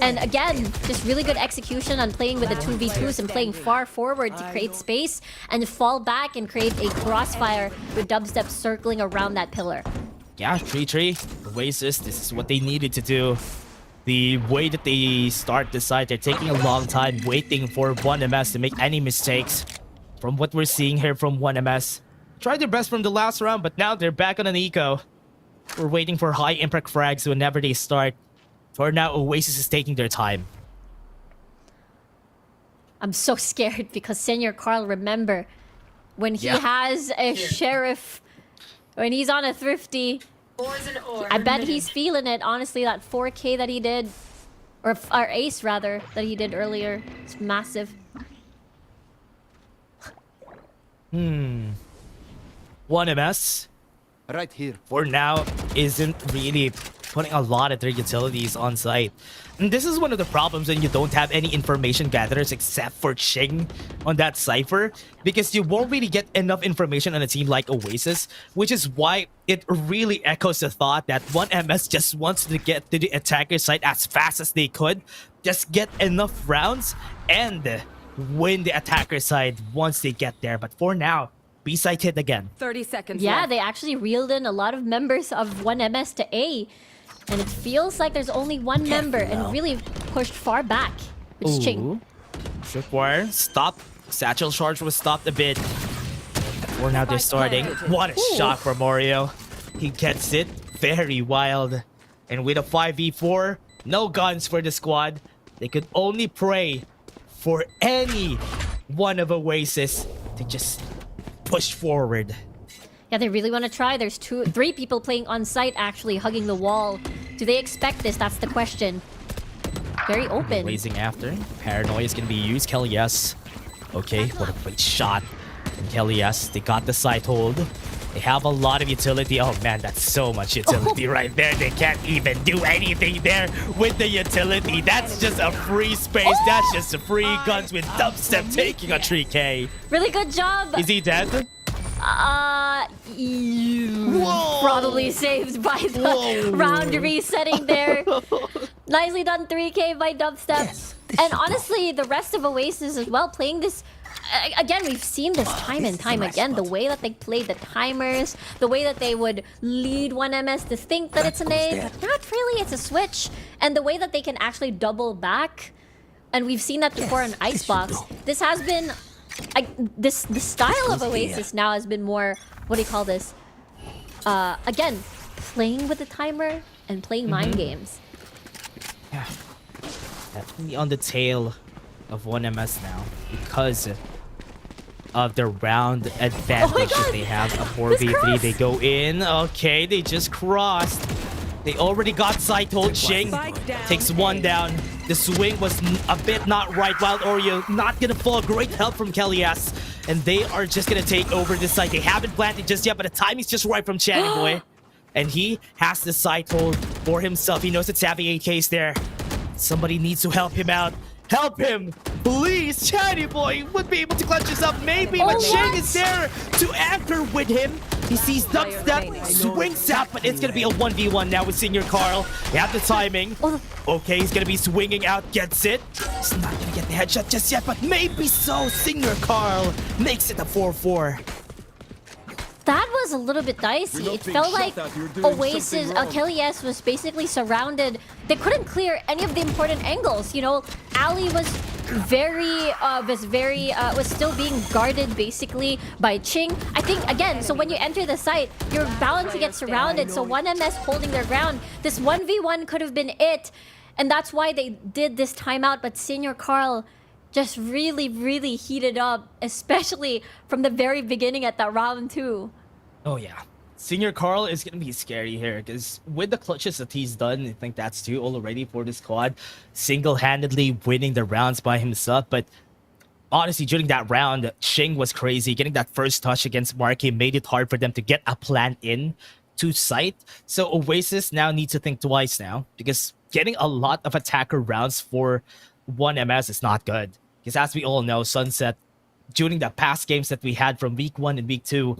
And again, just really good execution on playing with the 2v2s and playing far forward to create space and fall back and create a crossfire with Dubstep circling around that pillar. Yeah, 3-3. Oasis, this is what they needed to do. The way that they start the side, they're taking a long time waiting for 1MS to make any mistakes. From what we're seeing here from 1MS. Tried their best from the last round, but now they're back on an eco. We're waiting for high impact frags whenever they start. For now, Oasis is taking their time. I'm so scared because Senior Carl, remember, when he has a sheriff, when he's on a thrifty, I bet he's feeling it. Honestly, that 4K that he did, or ace rather, that he did earlier, it's massive. 1MS, Right here. for now, isn't really putting a lot of their utilities on site. And this is one of the problems when you don't have any information gatherers except for Ching on that cipher, because you won't really get enough information on a team like Oasis, which is why it really echoes the thought that 1MS just wants to get to the attacker site as fast as they could, just get enough rounds and win the attacker side once they get there. But for now, B-side hit again. 30 seconds Yeah, left. they actually reeled in a lot of members of 1MS to A. And it feels like there's only one member and really pushed far back. It's Ching. Tripwire stopped. Satchel charge was stopped a bit. For now they're starting. What a shot for Mario. He gets it. Very wild. And with a 5v4, no guns for the squad. They could only pray for any one of Oasis to just push forward. Yeah, they really want to try. There's 3 people playing on site actually hugging the wall. Do they expect this? That's the question. Very open. Blazing after. Paranoia is going to be used. Kelly, yes. Okay, what a great shot. And Kelly, yes. They got the side hold. They have a lot of utility. Oh man, that's so much utility right there. They can't even do anything there with the utility. That's just a free space. That's just a free guns with Dubstep taking a 3K. Really good job. Is he dead? Probably saved by the round resetting there. Nicely done 3K by Dubstep. And honestly, the rest of Oasis as well playing this. Again, we've seen this time and time again. The way that they played the timers, the way that they would lead 1MS to think that it's an A, but not really, it's a switch. And the way that they can actually double back. And we've seen that before in Icebox. This has been... the style of Oasis now has been more, what do you call this? Again, playing with the timer and playing mind games. Yeah. Definitely on the tail of 1MS now because of the round advantage that they have. A 4v3, they go in. Okay, they just crossed. They already got side hold. Ching takes one down. The swing was a bit not right. Wild Oreo not gonna fall. Great help from Kellyas. And they are just gonna take over this side. They haven't planted just yet, but the timing's just right from Channy Boy. And he has the side hold for himself. He knows it's having 8Ks there. Somebody needs to help him out. Help him! Please! Channy Boy would be able to clutch this up, maybe, but Ching is there to anchor with him. He sees Dubstep, swings out, but it's gonna be a 1v1 now with Senior Carl. They have the timing. Okay, he's gonna be swinging out, gets it. He's not gonna get the headshot just yet, but maybe so. Senior Carl makes it a 4-4. That was a little bit dicey. It felt like Oasis, Kelly S was basically surrounded. They couldn't clear any of the important angles. You know, Ali was was still being guarded basically by Ching. I think, again, so when you enter the site, you're bound to get surrounded. So 1MS holding their ground. This 1v1 could have been it. And that's why they did this timeout. But Senior Carl just really, really heated up, especially from the very beginning at that round 2. Oh yeah. Senior Carl is going to be scary here because with the clutches that he's done, I think that's 2 already for the squad. Single-handedly winning the rounds by himself. But honestly, during that round, Ching was crazy. Getting that first touch against Marky made it hard for them to get a plan in to sight. So Oasis now needs to think twice now, because getting a lot of attacker rounds for 1MS is not good. Because as we all know, Sunset, during the past games that we had from week 1 and week 2,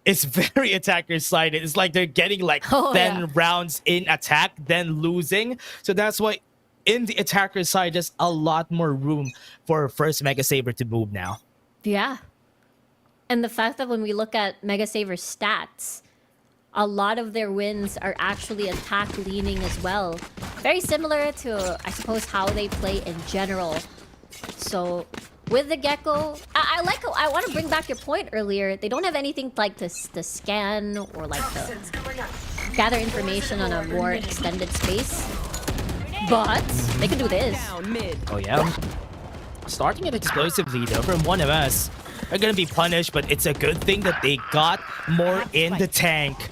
is very attacker sided. It's like they're getting like 10 rounds in attack, then losing. So that's why in the attacker side, there's a lot more room for first Mega Saber to move now. Yeah. And the fact that when we look at Mega Saver's stats, a lot of their wins are actually attack leaning as well. Very similar to, I suppose, how they play in general. So with the Gecko, I want to bring back your point earlier. They don't have anything like to scan or like to gather information on a more extended space. But they can do this. Oh yeah. Starting an explosive lead over in 1MS. They're gonna be punished, but it's a good thing that they got more in the tank.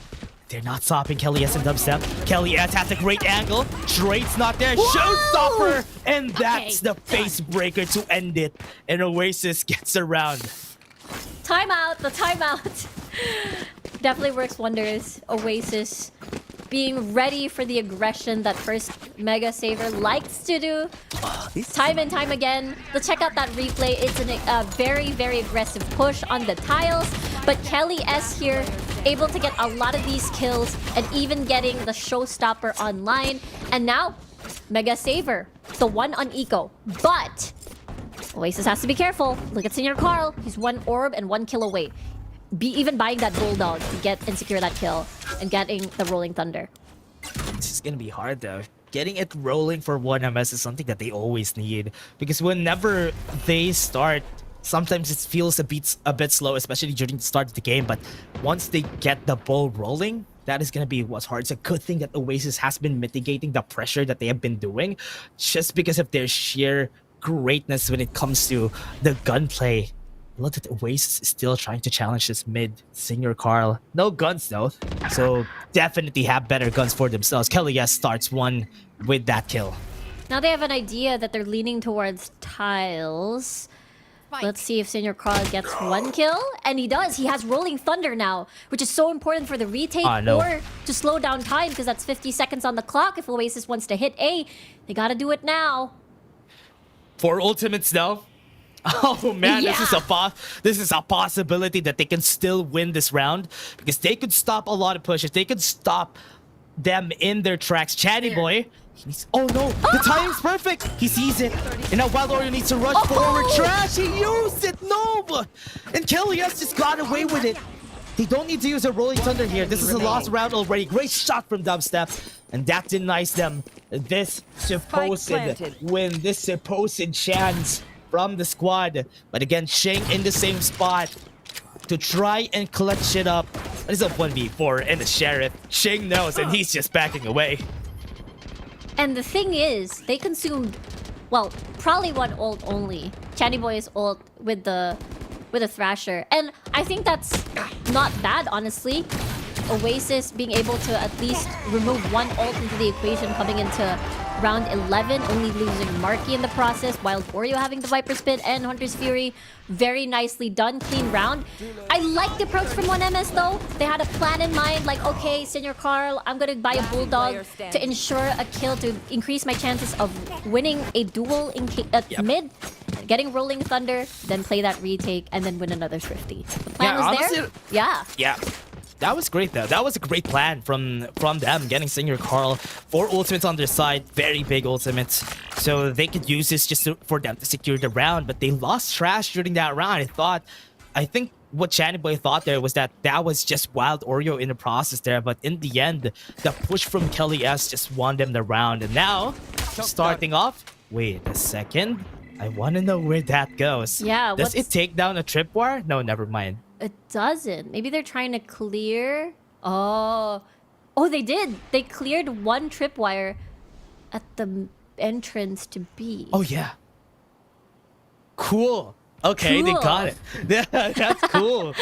They're not stopping Kelly S and Dubstep. Kelly S has a great angle. Drake's not there. Showstopper! And that's the face breaker to end it. And Oasis gets around. Timeout, the timeout. Definitely works wonders. Oasis being ready for the aggression that first Mega Saver likes to do. Time and time again. Let's check out that replay. It's a very, very aggressive push on the tiles. But Kelly S here, able to get a lot of these kills and even getting the showstopper online. And now, Mega Saver, the one on Eco. But Oasis has to be careful. Look at Senior Carl. He's 1 orb and 1 kill away. Even buying that Bulldog to get and secure that kill and getting the Rolling Thunder. This is gonna be hard though. Getting it rolling for 1MS is something that they always need. Because whenever they start, sometimes it feels a bit slow, especially during the start of the game. But once they get the ball rolling, that is going to be what's hard. It's a good thing that Oasis has been mitigating the pressure that they have been doing just because of their sheer greatness when it comes to the gunplay. Look at Oasis is still trying to challenge this mid Senior Carl. No guns though, so definitely have better guns for themselves. Kelly S starts one with that kill. Now they have an idea that they're leaning towards tiles. Let's see if Senior Carl gets 1 kill. And he does. He has Rolling Thunder now, which is so important for the retake or to slow down time because that's 50 seconds on the clock. If Oasis wants to hit A, they gotta do it now. 4 ultimates now. Oh man, this is a possibility that they can still win this round because they could stop a lot of pushes. They could stop them in their tracks. Chatty Boy. Oh no, the timing's perfect. He sees it. And now Valorant needs to rush forward. Trash, he used it. No. And Kelly S just got away with it. They don't need to use a Rolling Thunder here. This is a lost round already. Great shot from Dubstep. And that denies them this supposed win, this supposed chance from the squad. But again, Shing in the same spot to try and clutch it up. It's a 1v4 and the Sheriff. Shing knows and he's just backing away. And the thing is, they consumed, well, probably 1 ult only. Chatty Boy's ult with the Thrasher. And I think that's not bad, honestly. Oasis being able to at least remove 1 ult into the equation coming into round 11, only losing Marky in the process. Wild Oreo having the Viper Spit and Hunter's Fury. Very nicely done, clean round. I like the approach from 1MS though. They had a plan in mind, like, okay, Senior Carl, I'm gonna buy a Bulldog to ensure a kill to increase my chances of winning a duel in mid, getting Rolling Thunder, then play that retake, and then win another Thrifty. The plan was honestly, there? Yeah. That was great though. That was a great plan from them, getting Senior Carl. 4 ultimates on their side, very big ultimates. So they could use this just for them to secure the round, but they lost Trash during that round. I think what Chatty Boy thought there was that was just Wild Oreo in the process there, but in the end, the push from Kelly S just won them the round. And now, starting off, wait a second. I want to know where that goes. Yeah, does it take down a tripwire? No, never mind. It doesn't. Maybe they're trying to clear. Oh, they did. They cleared 1 tripwire at the entrance to B. Oh yeah. Cool. Okay, cool. They got it. That's cool.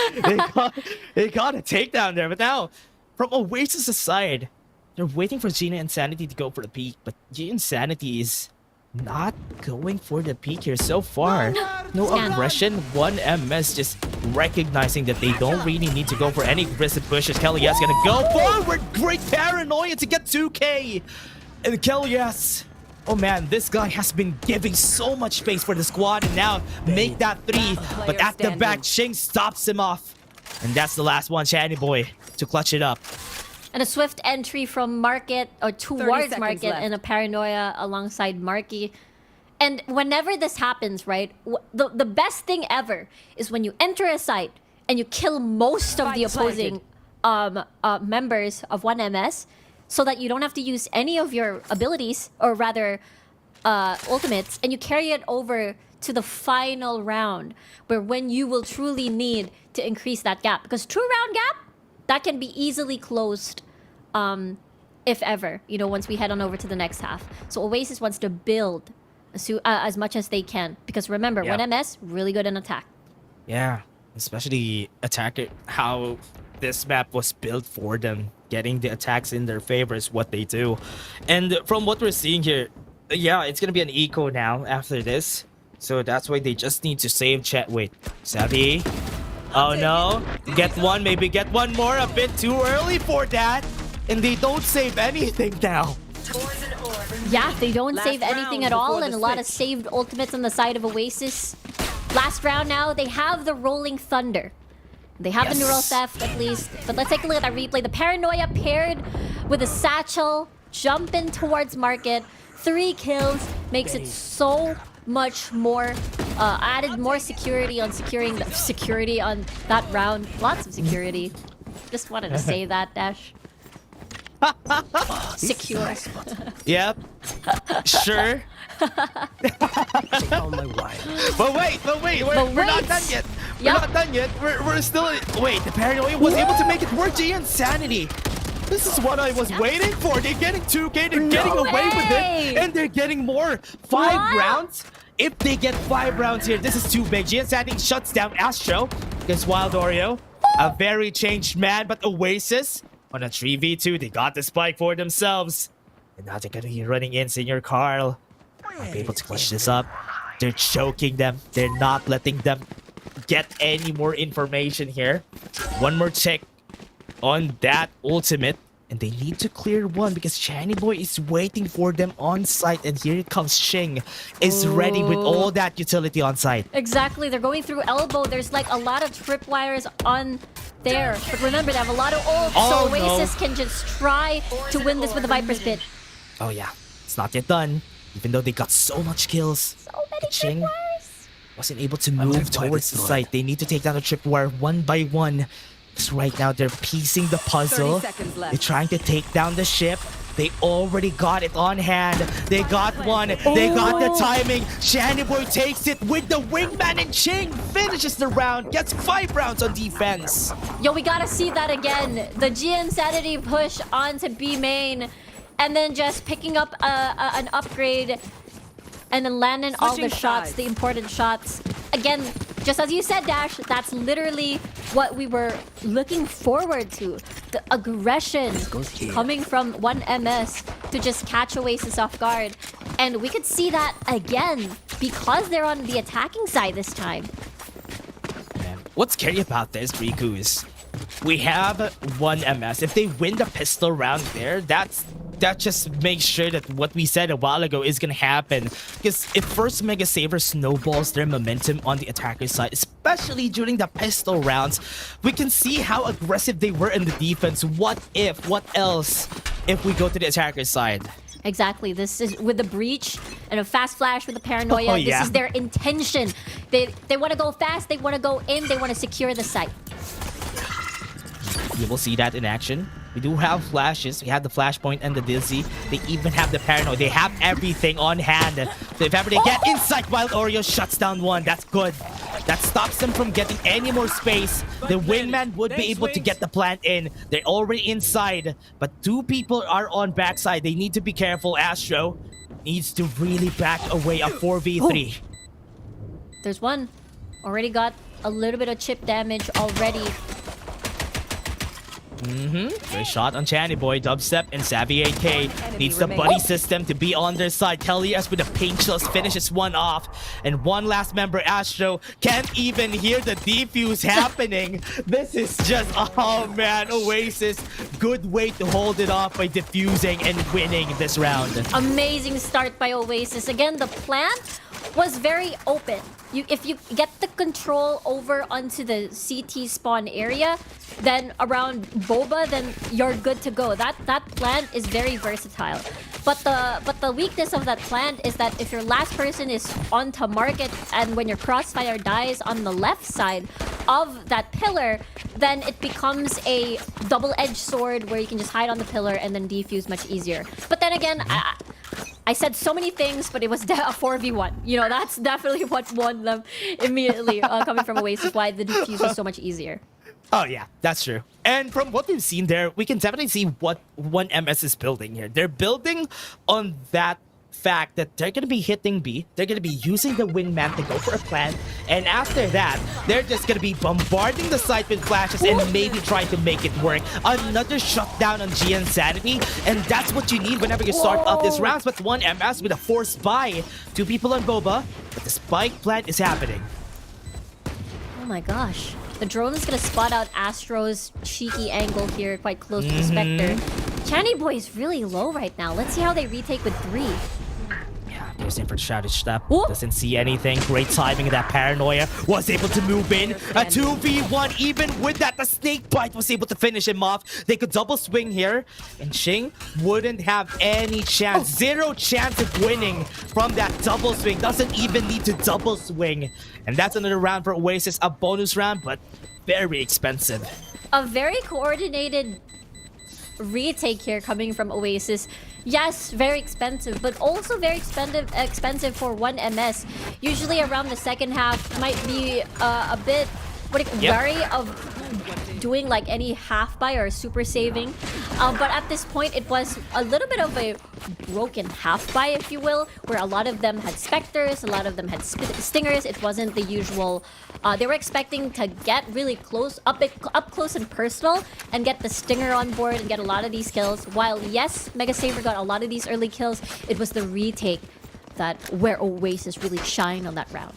they got a takedown there. But now, from Oasis' side, they're waiting for Gina Insanity to go for the peak. But Gina Insanity is not going for the peak here so far. No aggression. 1MS just recognizing that they don't really need to go for any aggressive pushes. Kelly's gonna go forward. Great paranoia to get 2K. And Kelly's, oh man, this guy has been giving so much space for the squad and now make that 3. But at the back, Shing stops him off. And that's the last one, Shani Boy, to clutch it up. And a swift entry from Market, or towards Market, and a paranoia alongside Marky. And whenever this happens, right, the best thing ever is when you enter a site and you kill most of the opposing members of 1MS, so that you don't have to use any of your abilities, or rather ultimates, and you carry it over to the final round, where when you will truly need to increase that gap. Because 2-round gap, that can be easily closed, if ever, you know, once we head on over to the next half. So Oasis wants to build as much as they can. Because remember, 1MS, really good in attack. Yeah, especially attacker, how this map was built for them. Getting the attacks in their favor is what they do. And from what we're seeing here, yeah, it's gonna be an eco now after this. So that's why they just need to save chat. Wait, Savvy? Oh no, get one, maybe get one more, a bit too early for that. And they don't save anything now. Yeah, they don't save anything at all, and a lot of saved ultimates on the side of Oasis. Last round now, they have the Rolling Thunder. They have the Neural Theft, at least. But let's take a look at that replay. The Paranoia paired with a Satchel, jumping towards Market. 3 kills makes it so much more, added more security on securing the security on that round. Lots of security. Just wanted to say that, Dash. Secure. Yep. Sure. But wait, we're not done yet. We're not done yet. We're still. Wait, the Paranoia was able to make it work. G Insanity. This is what I was waiting for. They're getting 2K. They're getting away with it, and they're getting more. 5 rounds. If they get 5 rounds here, this is too big. G Insanity shuts down Astro against Wild Oreo. A very changed man, but Oasis on a 3v2. They got the spike for themselves, and now they're gonna be running in. Senior Carl might be able to clutch this up. They're choking them. They're not letting them get any more information here. One more check on that ultimate, and they need to clear one because Shiny Boy is waiting for them on site. And here it comes. Shing is ready with all that utility on site. Exactly, they're going through elbow. There's like a lot of tripwires on there. But remember, they have a lot of ult, so Oasis can just try to win this with the Viper's Pit. Oh yeah, it's not yet done. Even though they got so much kills, So many Shing tripwires. wasn't able to move towards the site. They need to take down the tripwire one by one. Because right now they're piecing the puzzle. 30 seconds left. They're trying to take down the ship. They already got it on hand. They got one. They got the timing. Shiny Boy takes it with the wingman, and Ching finishes the round. Gets 5 rounds on defense. Yo, we gotta see that again. The G Insanity push onto B main, and then just picking up an upgrade, and then landing all the shots, the important shots. Again, just as you said, Dash, that's literally what we were looking forward to. The aggression coming from 1MS to just catch Oasis off guard. And we could see that again because they're on the attacking side this time. Man, what's scary about this, Riku, is we have 1MS. If they win the pistol round there, that just makes sure that what we said a while ago is gonna happen. Because if first Mega Saber snowballs their momentum on the attacker side, especially during the pistol rounds, we can see how aggressive they were in the defense. What else if we go to the attacker side? Exactly. This is with the breach and a fast flash with the paranoia. This is their intention. They want to go fast. They want to go in. They want to secure the site. You will see that in action. We do have flashes. We have the flashpoint and the dizzy. They even have the paranoid. They have everything on hand. So if ever they get inside, Wild Oreo shuts down one. That's good. That stops them from getting any more space. The wingman would be able to get the plant in. They're already inside, but 2 people are on backside. They need to be careful. Astro needs to really back away a 4v3. There's one. Already got a little bit of chip damage already. Great shot on Channy Boy. Dubstep and Savvy 8K needs the buddy system to be on their side. Kelly S with the paint chills finishes one off. And one last member, Astro, can't even hear the defuse happening. This is just, oh man, Oasis. Good way to hold it off by defusing and winning this round. Amazing start by Oasis. Again, the plant was very open. If you get the control over onto the CT spawn area, then around Boba, then you're good to go. That plant is very versatile. But the weakness of that plant is that if your last person is onto market and when your crossfire dies on the left side of that pillar, then it becomes a double-edged sword where you can just hide on the pillar and then defuse much easier. But then again, I said so many things, but it was a 4v1. You know, that's definitely what won them immediately, coming from Oasis, why the defuse was so much easier. Oh yeah, that's true. And from what we've seen there, we can definitely see what 1MS is building here. They're building on that fact that they're going to be hitting B, they're going to be using the wingman to go for a plant, and after that, they're just going to be bombarding the site with flashes and maybe trying to make it work. Another shutdown on GN Sanity, and that's what you need whenever you start off this round. But 1MS with a forced buy. 2 people on Boba, but the spike plant is happening. Oh my gosh. The drone is going to spot out Astro's cheeky angle here, quite close to the Spectre. Channy Boy is really low right now. Let's see how they retake with 3. Yeah, goes in for the shouted step. Ooh. Doesn't see anything. Great timing of that paranoia. Was able to move in. A 2v1. Even with that, the snake bite was able to finish him off. They could double swing here. And Xing wouldn't have any chance. 0 chance of winning from that double swing. Doesn't even need to double swing. And that's another round for Oasis. A bonus round, but very expensive. A very coordinated retake here coming from Oasis. Yes, very expensive, but also very expensive for 1MS. Usually around the second half might be a bit wary of doing like any half buy or super saving. But at this point, it was a little bit of a broken half buy, if you will, where a lot of them had Spectres, a lot of them had Stingers. It wasn't the usual. They were expecting to get really close, up close and personal, and get the Stinger on board and get a lot of these kills. While yes, Mega Saver got a lot of these early kills, it was the retake where Oasis really shined on that round.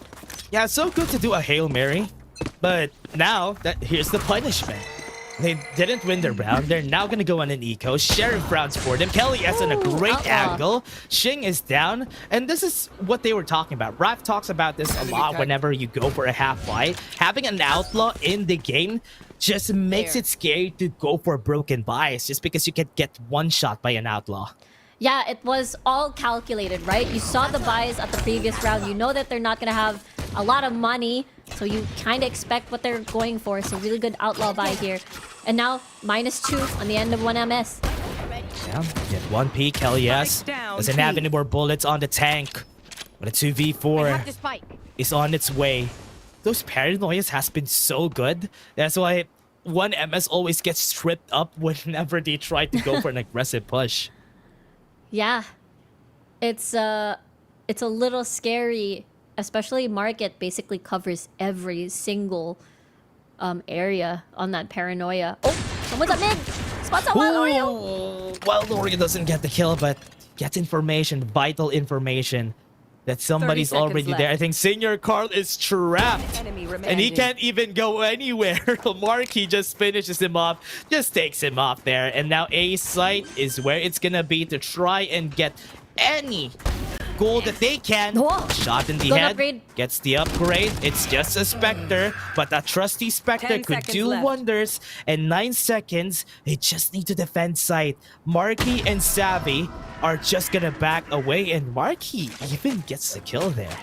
Yeah, it's so good to do a Hail Mary. But now, here's the punishment. They didn't win their round. They're now going to go on an eco. Sheriff rounds for them. Kelly S on a great angle. Xing is down. And this is what they were talking about. Raph talks about this a lot whenever you go for a half buy. Having an outlaw in the game just makes it scary to go for broken buys just because you can get one shot by an outlaw. Yeah, it was all calculated, right? You saw the buys at the previous round. You know that they're not going to have a lot of money, so you kind of expect what they're going for. So really good outlaw buy here. And now, -2 on the end of 1MS. Yeah, get 1 peek, Kelly S. Doesn't have any more bullets on the tank. But a 2v4 is on its way. Those paranoias has been so good. That's why 1MS always gets stripped up whenever they try to go for an aggressive push. Yeah, it's a little scary, especially Market basically covers every single area on that paranoia. Oh, someone's up mid. Spots out Valorio. Valorio doesn't get the kill, but gets information, vital information that somebody's already there. I think Senior Carl is trapped, and he can't even go anywhere. Marky just finishes him off, just takes him off there. And now A site is where it's gonna be to try and get any gold that they can. Shot in the head, upgrade. gets the upgrade. It's just a Spectre, but that trusty Spectre could do wonders. And 9 seconds, they just need to defend site. Marky and Savvy are just gonna back away, and Marky even gets the kill there.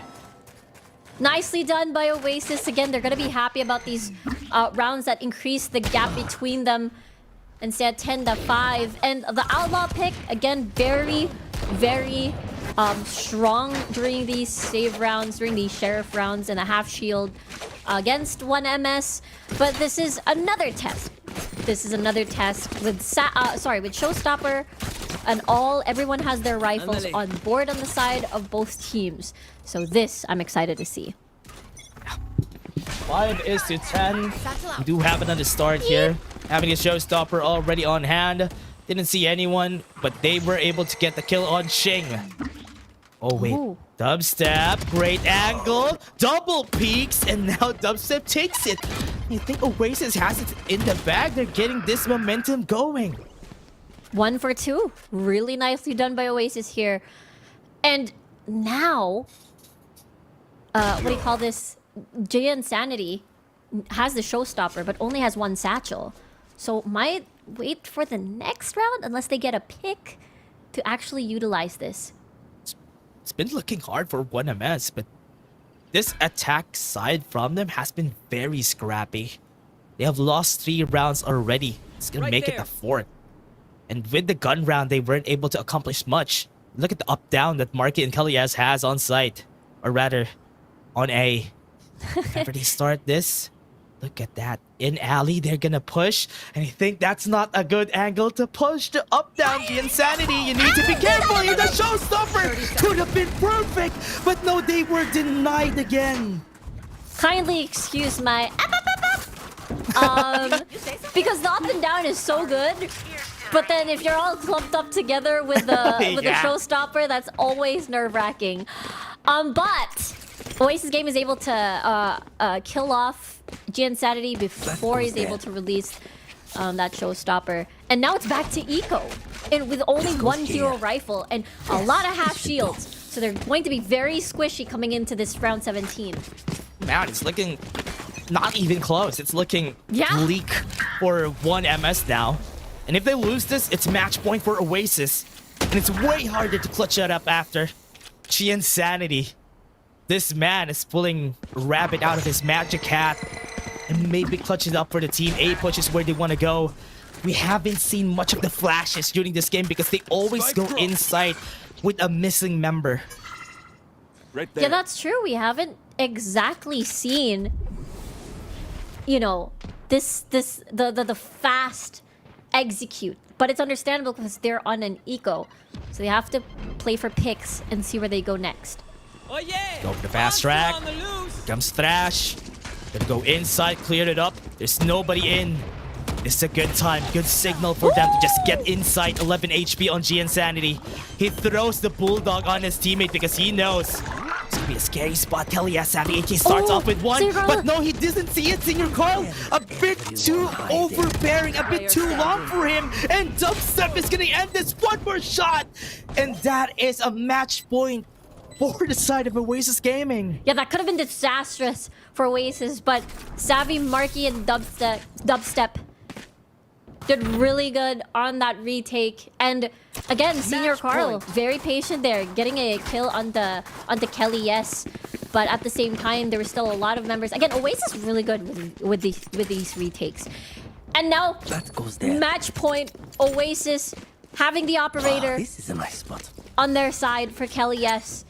Nicely done by Oasis. Again, they're gonna be happy about these rounds that increase the gap between them instead 10-5. And the outlaw pick, again, very, very strong during these save rounds, during these sheriff rounds, and a half shield against 1MS. But this is another test. This is another test with with Showstopper and everyone has their rifles on board on the side of both teams. So this I'm excited to see. 5 is to 10. We do have another start here. having a showstopper already on hand. Didn't see anyone, but they were able to get the kill on Shing. Oh wait, Ooh. Dubstep, great angle, double peaks, and now Dubstep takes it. You think Oasis has it in the bag? They're getting this momentum going. 1 for 2. Really nicely done by Oasis here. And now, what do you call this? Jaya Insanity has the showstopper, but only has 1 satchel. So might wait for the next round unless they get a pick to actually utilize this. It's been looking hard for 1MS, but this attack side from them has been very scrappy. They have lost 3 rounds already. It's gonna make it the 4th. And with the gun round, they weren't able to accomplish much. Look at the up-down that Marky and Kalias has on site. Or rather, on A. Whenever they start this, look at that. In alley, they're gonna push. And I think that's not a good angle to push the up-down. The Insanity, you need to be careful here. The showstopper could have been perfect. But no, they were denied again. Kindly excuse my because the up and down is so good. But then if you're all clumped up together with the with the showstopper, that's always nerve-wracking. But Oasis game is able to kill off Insanity before he's able to release that showstopper. And now it's back to Eco. And with only 1 hero rifle and a lot of half shields. So they're going to be very squishy coming into this round 17. Man, it's looking not even close. It's looking bleak for 1MS now. And if they lose this, it's match point for Oasis. And it's way harder to clutch that up after. Insanity. This man is pulling rabbit out of his magic hat and maybe clutch it up for the team. A push is where they want to go. We haven't seen much of the flashes during this game because they always go inside with a missing member. Right there. Yeah, that's true. We haven't exactly seen, you know, the fast execute. But it's understandable because they're on an eco. So they have to play for picks and see where they go next. Go for the fast track. Comes Thrash. Gonna go inside, cleared it up. There's nobody in. This is a good time, good signal for them to just get inside. 11 HP on Insanity. He throws the Bulldog on his teammate because he knows it's gonna be a scary spot. Kelly Savvy AK starts off with 1, but no, he doesn't see it. Senior Carl, a bit too overbearing, a bit too long for him. And Dubstep is gonna end this. 1 more shot. And that is a match point for the side of Oasis Gaming. Yeah, that could have been disastrous for Oasis, but Savvy, Marky, and Dubstep did really good on that retake. And again, Senior Carl, very patient there, getting a kill on the Kelly, yes. But at the same time, there were still a lot of members. Again, Oasis really good with these retakes. And now, match point, Oasis having the operator this is a nice spot. on their side for Kelly, yes.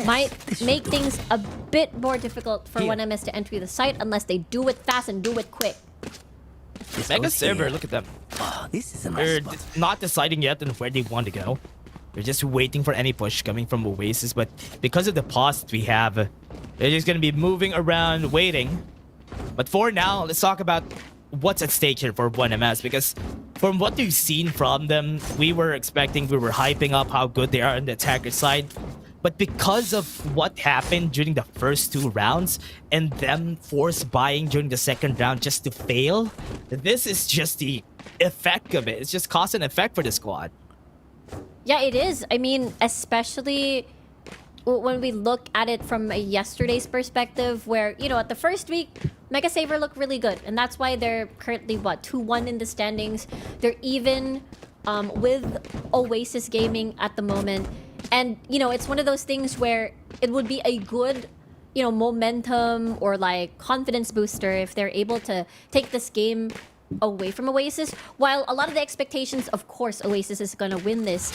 Might make things a bit more difficult for 1MS to enter the site unless they do it fast and do it quick. Mega Silver, look at them. This is a nice They're spot. not deciding yet on where they want to go. They're just waiting for any push coming from Oasis, but because of the pause that we have, they're just going to be moving around, waiting. But for now, let's talk about what's at stake here for 1MS, because from what we've seen from them, we were hyping up how good they are on the attacker side. But because of what happened during the first 2 rounds and them force buying during the second round just to fail, this is just the effect of it. It's just cause and effect for the squad. Yeah, it is. I mean, especially when we look at it from yesterday's perspective, where, you know, at the first week, Mega Saver looked really good. And that's why they're currently, what, 2-1 in the standings. They're even with Oasis Gaming at the moment. And, you know, it's one of those things where it would be a good, you know, momentum or like confidence booster if they're able to take this game away from Oasis. While a lot of the expectations, of course, Oasis is going to win this.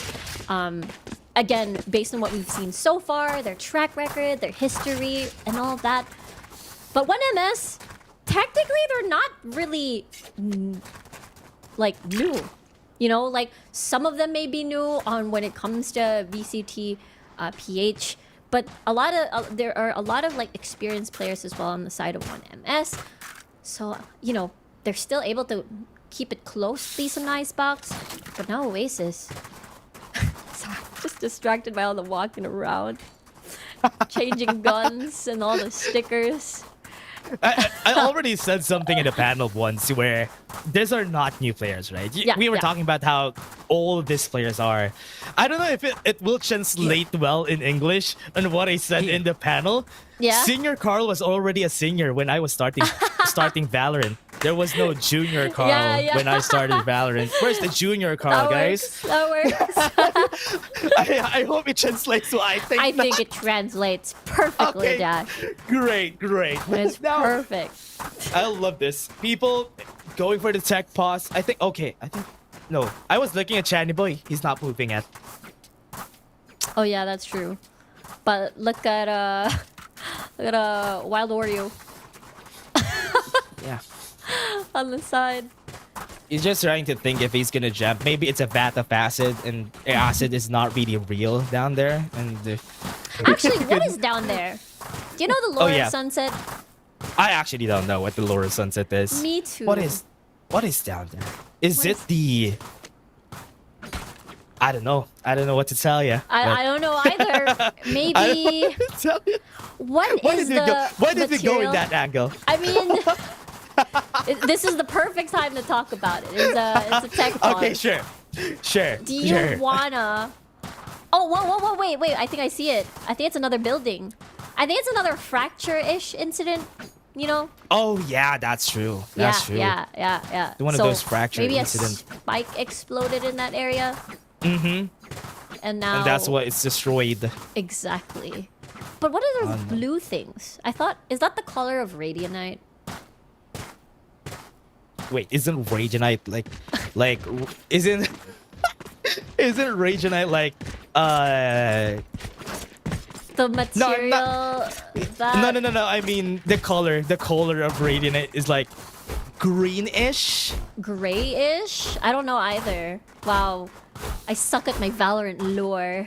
Again, based on what we've seen so far, their track record, their history, and all of that. But 1MS, technically, they're not really, like, new. You know, like, some of them may be new on when it comes to VCT, PH, but there are a lot of, like, experienced players as well on the side of 1MS. So, you know, they're still able to keep it close, be some nice box. But now Oasis. Sorry, just distracted by all the walking around. Changing guns and all the stickers. I already said something in the panel once where these are not new players, right? We were talking about how old these players are. I don't know if it will translate well in English on what I said in the panel. Yeah. Senior Carl was already a senior when I was starting Valorant. There was no junior Carl when I started Valorant. Where's the junior Carl, guys? That works. I hope it translates well. I think it translates perfectly, Okay. Dash. Great. It's Now, perfect. I love this. People going for the tech pause. No. I was looking at Channy Boy. He's not moving yet. Oh yeah, that's true. But look at Wild Oreo Yeah. on the side. He's just trying to think if he's gonna jump. Maybe it's a vat of acid, and acid is not really real down there. And Actually, what is down there? Do you know the Laura yeah. Sunset? I actually don't know what the Laura Sunset is. Me too. What is down there? Is it the? I don't know. I don't know what to tell you. I don't know either. Maybe. I don't know what to tell you. Why did it go in that angle? I mean, this is the perfect time to talk about it. It's a tech pause. Okay, sure. Do you wanna? Oh, whoa, wait. I think I see it. I think it's another building. I think it's another fracture-ish incident. You know? Oh yeah, that's true. That's true. Yeah. One of those fracture maybe incidents. a spike exploded in that area. Mm-hmm. And now. And that's why it's destroyed. Exactly. But what are those blue things? I thought, is that the color of Radianite? Wait, isn't Radianite like isn't Radianite like The material that... No. I mean the color of Radianite is like greenish. Grayish? I don't know either. Wow. I suck at my Valorant lore.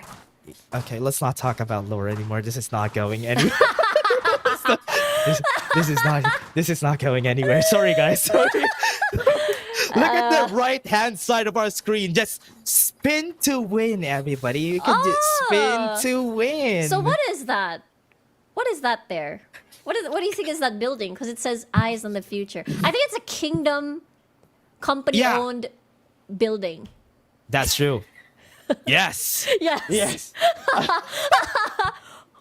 Okay, let's not talk about lore anymore. This is not going anywhere. this is not going anywhere. Sorry guys. Sorry. Look at the right hand side of our screen. Just spin to win, everybody. You can just spin to win. So what is that? What is that there? What do you think is that building? Because it says eyes on the future. I think it's a Kingdom company-owned building. That's true. Yes. Yes.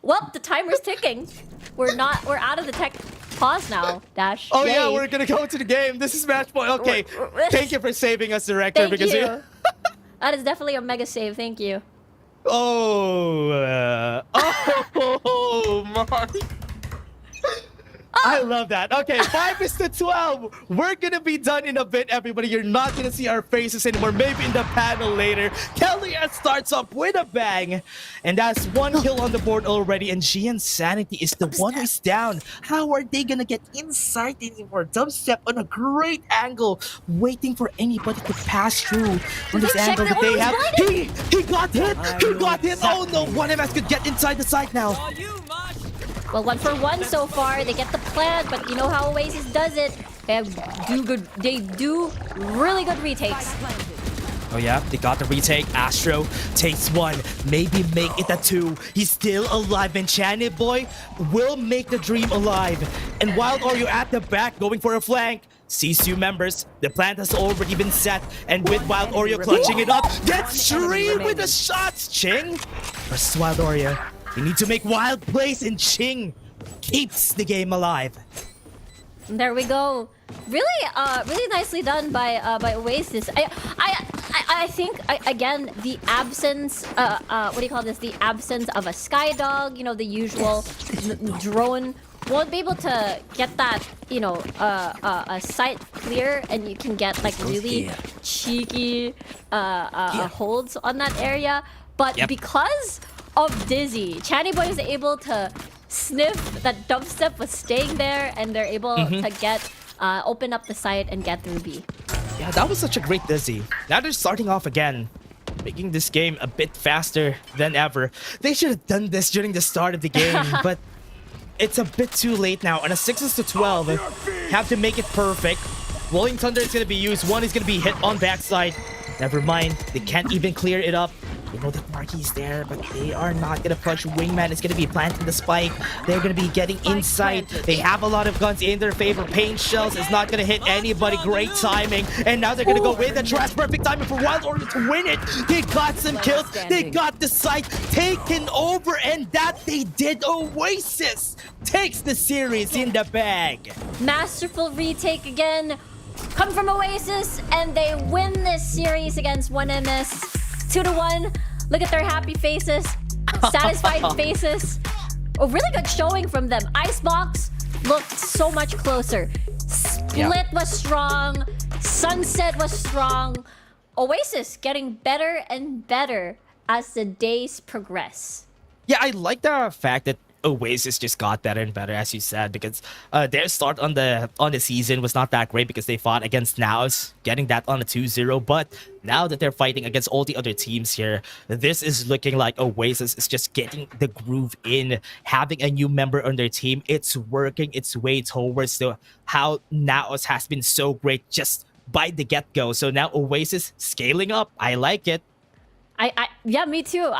Well, the timer's ticking. We're out of the tech pause now, Dash. Oh Yay. yeah, we're gonna go to the game. This is match point. Okay. Thank you for saving us, director. Thank because you. That is definitely a mega save. Thank you. Oh, Mark. I love that. Okay, 5-12. We're gonna be done in a bit, everybody. You're not gonna see our faces anymore. Maybe in the panel later. Kelly starts up with a bang. And that's one kill on the board already. And Gian Sanity is the one who's down. How are they gonna get inside anymore? Dubstep on a great angle, waiting for anybody to pass through on this angle that they have. He got hit! He got hit! Oh no, one of us could get inside the site now. Well, 1 for 1 so far. They get the plant, but you know how Oasis does it. They do really good retakes. Oh yeah, they got the retake. Astro takes one, maybe make it a 2. He's still alive, and Channy Boy will make the dream alive. And Wild Oreo at the back, going for a flank. CSU members, the plant has already been set, and with Wild Oreo clutching it up, gets 3 with the shots. Ching versus Wild Oreo. You need to make wild plays, and Ching keeps the game alive. There we go. Really nicely done by Oasis. I think again the absence. What do you call this? The absence of a Skydog. You know, the usual drone won't be able to get that. You know, a site clear, and you can get like really cheeky holds on that area. But because of Dizzy, Channy Boy is able to sniff that dubstep was staying there, and they're able to get open up the site and get through B. Yeah, that was such a great Dizzy. Now they're starting off again, making this game a bit faster than ever. They should have done this during the start of the game, but it's a bit too late now. On a 6-12, have to make it perfect. Rolling Thunder is going to be used. One is going to be hit on backside. Never mind. They can't even clear it up. You know that Marky's there, but they are not going to push. Wingman is going to be planting the spike. They're going to be getting inside. They have a lot of guns in their favor. Pain Shells is not going to hit anybody. Great timing. And now they're going to go with the trash. Perfect timing for Wild Order to win it. They got some kills. They got the site taken over, and that they did. Oasis takes the series in the bag. Masterful retake again. Come from Oasis, and they win this series against 1MS. 2-1. Look at their happy faces, satisfied faces. A really good showing from them. Icebox looked so much closer. Split was strong. Sunset was strong. Oasis getting better and better as the days progress. Yeah, I like the fact that Oasis just got better and better, as you said, because their start on the season was not that great because they fought against Naus, getting that on a 2-0. But now that they're fighting against all the other teams here, this is looking like Oasis is just getting the groove in, having a new member on their team. It's working its way towards how Naus has been so great just by the get-go. So now Oasis scaling up. I like it. Yeah, me too.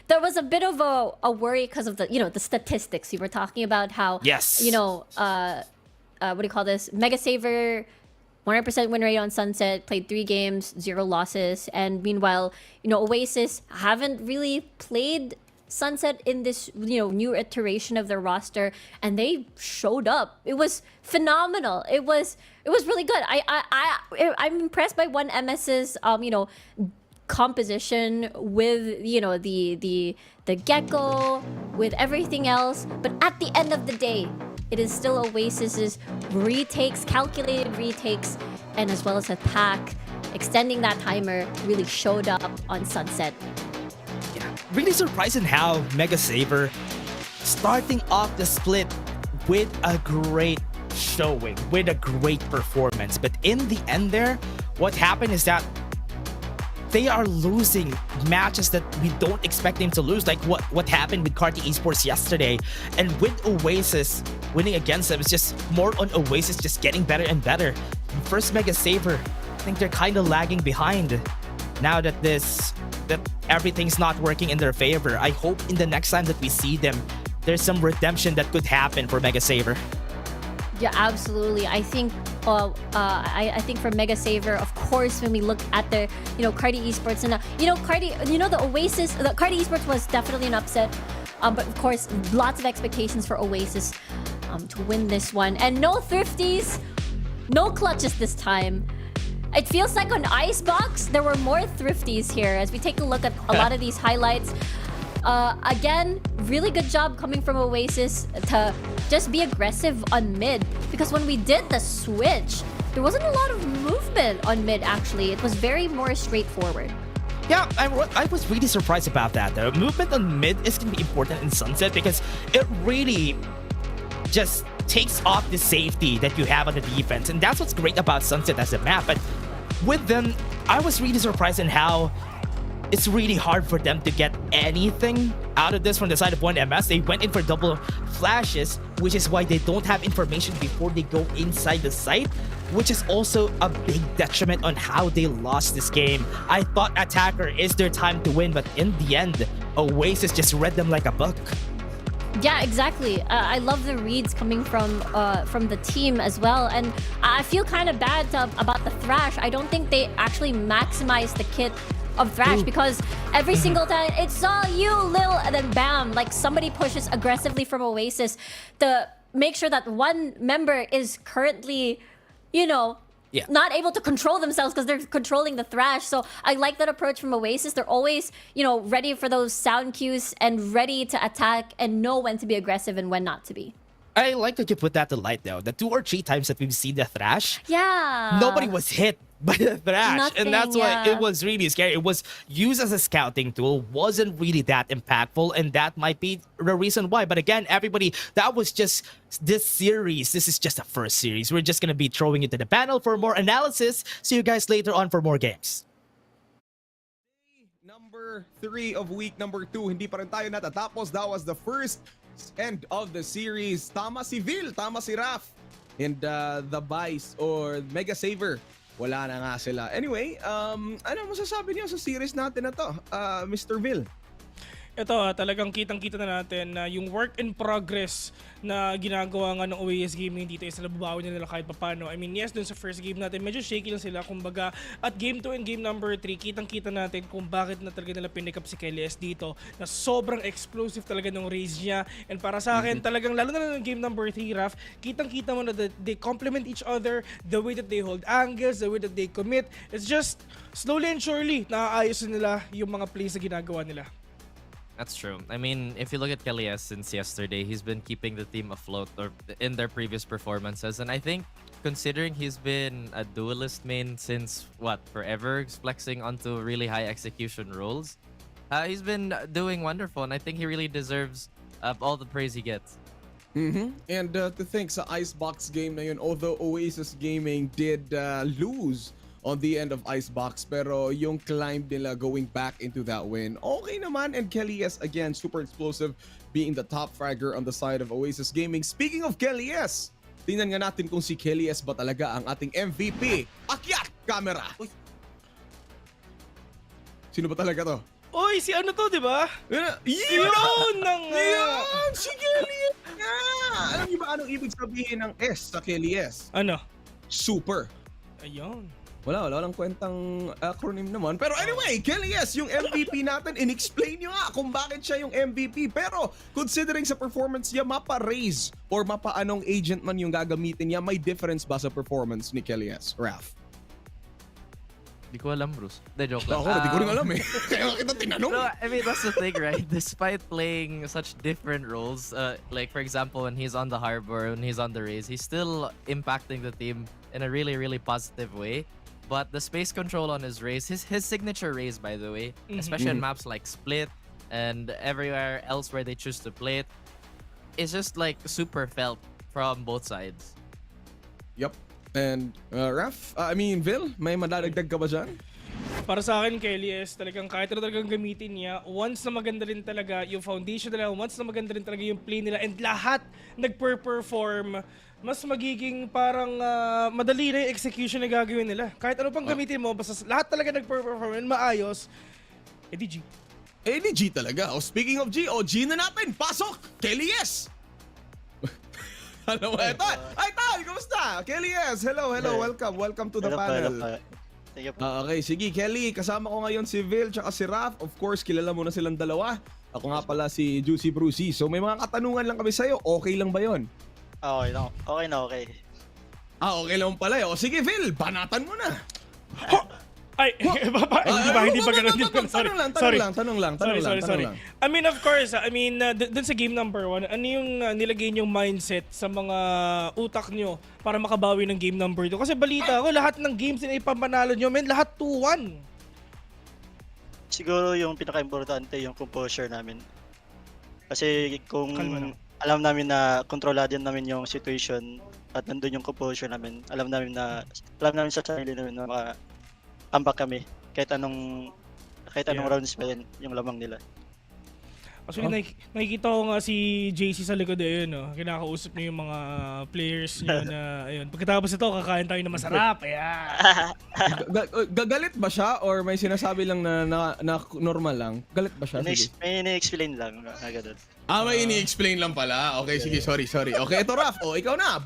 There was a bit of a worry because of the statistics. You were talking about how yes, what do you call this? Mega Saver, 100% win rate on Sunset, played 3 games, 0 losses, and meanwhile, Oasis haven't really played Sunset in this new iteration of their roster, and they showed up. It was phenomenal. It was really good. I'm impressed by 1MS's composition with the gecko, with everything else, but at the end of the day, it is still Oasis's retakes, calculated retakes, and as well as attack, extending that timer really showed up on Sunset. Yeah, really surprising how Mega Saver starting off the split with a great showing, with a great performance, but in the end there, what happened is that they are losing matches that we don't expect them to lose, like what happened with Carti Esports yesterday. And with Oasis winning against them, it's just more on Oasis just getting better and better. First Mega Saver, I think they're kind of lagging behind now that everything's not working in their favor. I hope in the next time that we see them, there's some redemption that could happen for Mega Saver. Yeah, absolutely. I think I think for Mega Saver, of course, when we look at the Carti Esports and the Oasis, the Carti Esports was definitely an upset, but of course, lots of expectations for Oasis to win this one. And no thrifties, no clutches this time. It feels like on Icebox there were more thrifties here as we take a look at a lot of these highlights. Again, really good job coming from Oasis to just be aggressive on mid, because when we did the switch, there wasn't a lot of movement on mid actually. It was very more straightforward. Yeah, I was really surprised about that though. Movement on mid is going to be important in Sunset because it really just takes off the safety that you have on the defense, and that's what's great about Sunset as a map. But with them, I was really surprised in how it's really hard for them to get anything out of this from the side of 1MS. They went in for double flashes, which is why they don't have information before they go inside the site, which is also a big detriment on how they lost this game. I thought Attacker is their time to win, but in the end, Oasis just read them like a book. Yeah, exactly. I love the reads coming from the team as well, and I feel kind of bad about the Thrash. I don't think they actually maximized the kit of Thrash because every single time it's all you, Lil, and then bam, like somebody pushes aggressively from Oasis to make sure that one member is currently, not able to control themselves because they're controlling the Thrash. So I like that approach from Oasis. They're always, ready for those sound cues and ready to attack and know when to be aggressive and when not to be. I like that you put that to light though. The 2 or 3 times that we've seen the Thrash, yeah, nobody was hit by the Thrash. And that's why it was really scary. It was used as a scouting tool, wasn't really that impactful, and that might be the reason why. But again, everybody, that was just this series. This is just the first series. We're just gonna be throwing it to the panel for more analysis. See you guys later on for more games. Number 3 of week number 2. Hindi pa rin tayo natatapos. That was the first end of the series. Tama si Vil, tama si Raf. And the Vice or Mega Saver, wala na nga sila. Anyway, ano masasabi niyo sa series natin na to, Mr. Vil? Ito, talagang kitang-kita na natin na yung work in progress na ginagawa nga ng Oasis Gaming dito is nababawi nila kahit papano. I mean, yes, dun sa first game natin, medyo shaky lang sila. Kumbaga, at game 2 and game number 3, kitang-kita natin kung bakit na talaga nila pinick up si KLS dito na sobrang explosive talaga ng raise niya. And para sa akin, talagang lalo na ng game number 3, Raf, kitang-kita mo na they complement each other, the way that they hold angles, the way that they commit. It's just slowly and surely naaayos nila yung mga plays na ginagawa nila. That's true. I mean, if you look at Kelly S since yesterday, he's been keeping the team afloat or in their previous performances. And I think considering he's been a duelist main since forever, flexing onto really high execution roles, he's been doing wonderful. And I think he really deserves all the praise he gets. And to think sa Icebox game na yun, although Oasis Gaming did lose on the end of Icebox, pero yung climb nila going back into that win, okay naman. And Kelly S, again, super explosive, being the top fragger on the side of Oasis Gaming. Speaking of Kelly S, tingnan nga natin kung si Kelly S ba talaga ang ating MVP. Akyat! Camera! Uy. Sino ba talaga to? Oy, si ano to, di ba? Yun! Nang... Yan! Si Kelly S nga! Alam niyo ba anong ibig sabihin ng S sa Kelly S? Ano? Super. Ayun. Walang kwentang acronym naman. Pero anyway, Kelly S, yung MVP natin, in-explain nyo nga kung bakit siya yung MVP. Pero considering sa performance niya, mapa-raise or mapa-anong agent man yung gagamitin niya, may difference ba sa performance ni Kelly S? Raf? Di ko alam, Bruce. De joke lang. Ako, di ko rin alam eh. Kaya kita tinanong. No, I mean, that's the thing, right? Despite playing such different roles, like for example, when he's on the harbor, when he's on the raise, he's still impacting the team in a really, really positive way. But the space control on his raise, his signature raise, by the way, especially on maps like Split and everywhere else where they choose to play it, is just like super felt from both sides. Yep. And Raf, Vil, may madadagdag ka ba dyan? Para sa akin, Kelly S, talagang kahit ano talagang gamitin niya, once na maganda rin talaga yung foundation nila, once na maganda rin talaga yung play nila, and lahat nagper-perform, mas magiging parang madali na yung execution na gagawin nila. Kahit ano pang gamitin mo, basta lahat talaga nagper-perform and maayos, edi G. Edi G talaga. Speaking of G, G na natin. Pasok! Kelly S! Ano ba? Ito! Ay, Tal! Kamusta? Kelly S! Hello. Welcome to the panel. Okay, sige Kelly, kasama ko ngayon si Vil tsaka si Raf. Of course, kilala mo na silang dalawa. Ako nga pala si Juicy Brucey. So may mga katanungan lang kami sa'yo. Okay lang ba yon? Okay na. Okay lang pala. O sige Vil, banatan mo na. Ay, hindi ba ganun yun? Tanong lang. I mean, of course, dun sa game number 1, ano yung nilagay niyong mindset sa mga utak nyo para makabawi ng game number 2? Kasi balita ko, lahat ng games na ipapanalo nyo, lahat 2-1. Siguro yung pinaka-importante yung composure namin. Kasi kung alam namin na kontrolado namin yung situation at nandun yung composure namin, alam namin sa sarili namin na ambak kami kahit anong rounds pa yan yung lamang nila. Actually, nakikita ko nga si JC sa likod ayun, no? Kinakausap niya yung mga players niya na ayun. Pagkatapos ito, kakain tayo na masarap. Ayan. Gagalit ba siya or may sinasabi lang na normal lang? Galit ba siya? May ini-explain lang na ganun. May ini-explain lang pala. Okay, sige, sorry. Okay, ito Raf. Ikaw na.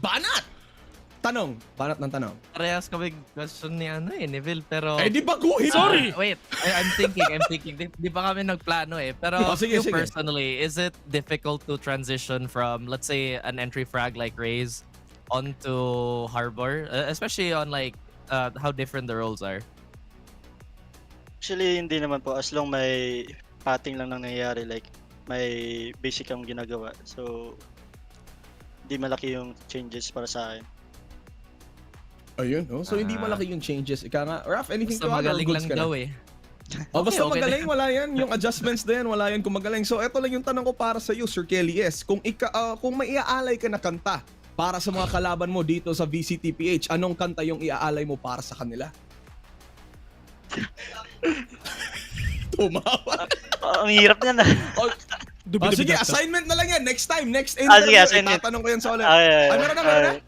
Banat ng tanong. Parehas kami question ni Vil, pero... di baguhin! Sorry! Wait, I'm thinking. Di pa kami nagplano eh. Pero sige. Personally, is it difficult to transition from, let's say, an entry frag like Raze onto Harbor? Especially on like, how different the roles are. Actually, hindi naman po. As long may patting lang nangyayari, like, may basic ang ginagawa. So, hindi malaki yung changes para sa akin. Ayun, no? So hindi malaki yung changes. Ika nga, Raf, anything to add? Basta magaling lang daw eh. Basta Okay magaling, wala yan. Yung adjustments na yan, wala yan kung magaling. So eto lang yung tanong ko para sa iyo, Sir Kelly S. Kung may iaalay ka na kanta para sa mga kalaban mo dito sa VCTPH, anong kanta yung iaalay mo para sa kanila? Tumawa. Ang hirap niyan na. Sige, assignment na lang yan. Next time, next Sige, interview, assignment. tatanong ko yan sa ulit. Meron na.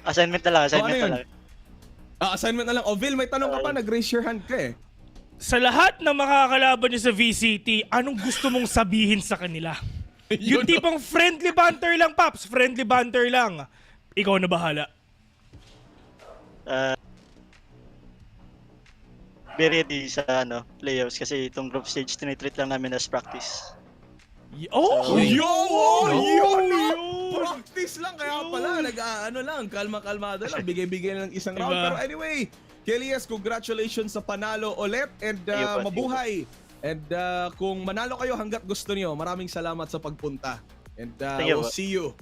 Assignment na lang, ano assignment yun? na lang. Assignment na lang. O, Vil, may tanong ka pa. Nag-raise your hand ka eh. Sa lahat na makakalaban niyo sa VCT, anong gusto mong sabihin sa kanila? Yung tipong friendly banter lang, Paps. Friendly banter lang. Ikaw na bahala. Be ready sa playoffs kasi itong group stage tinitreat lang namin as practice. Yun! Practice lang kaya pala. Kalma-kalmado lang. Bigay-bigay lang isang round. Pero anyway, Kelias, congratulations sa panalo ulit and mabuhay. And kung manalo kayo hanggat gusto niyo, maraming salamat sa pagpunta. And we'll see you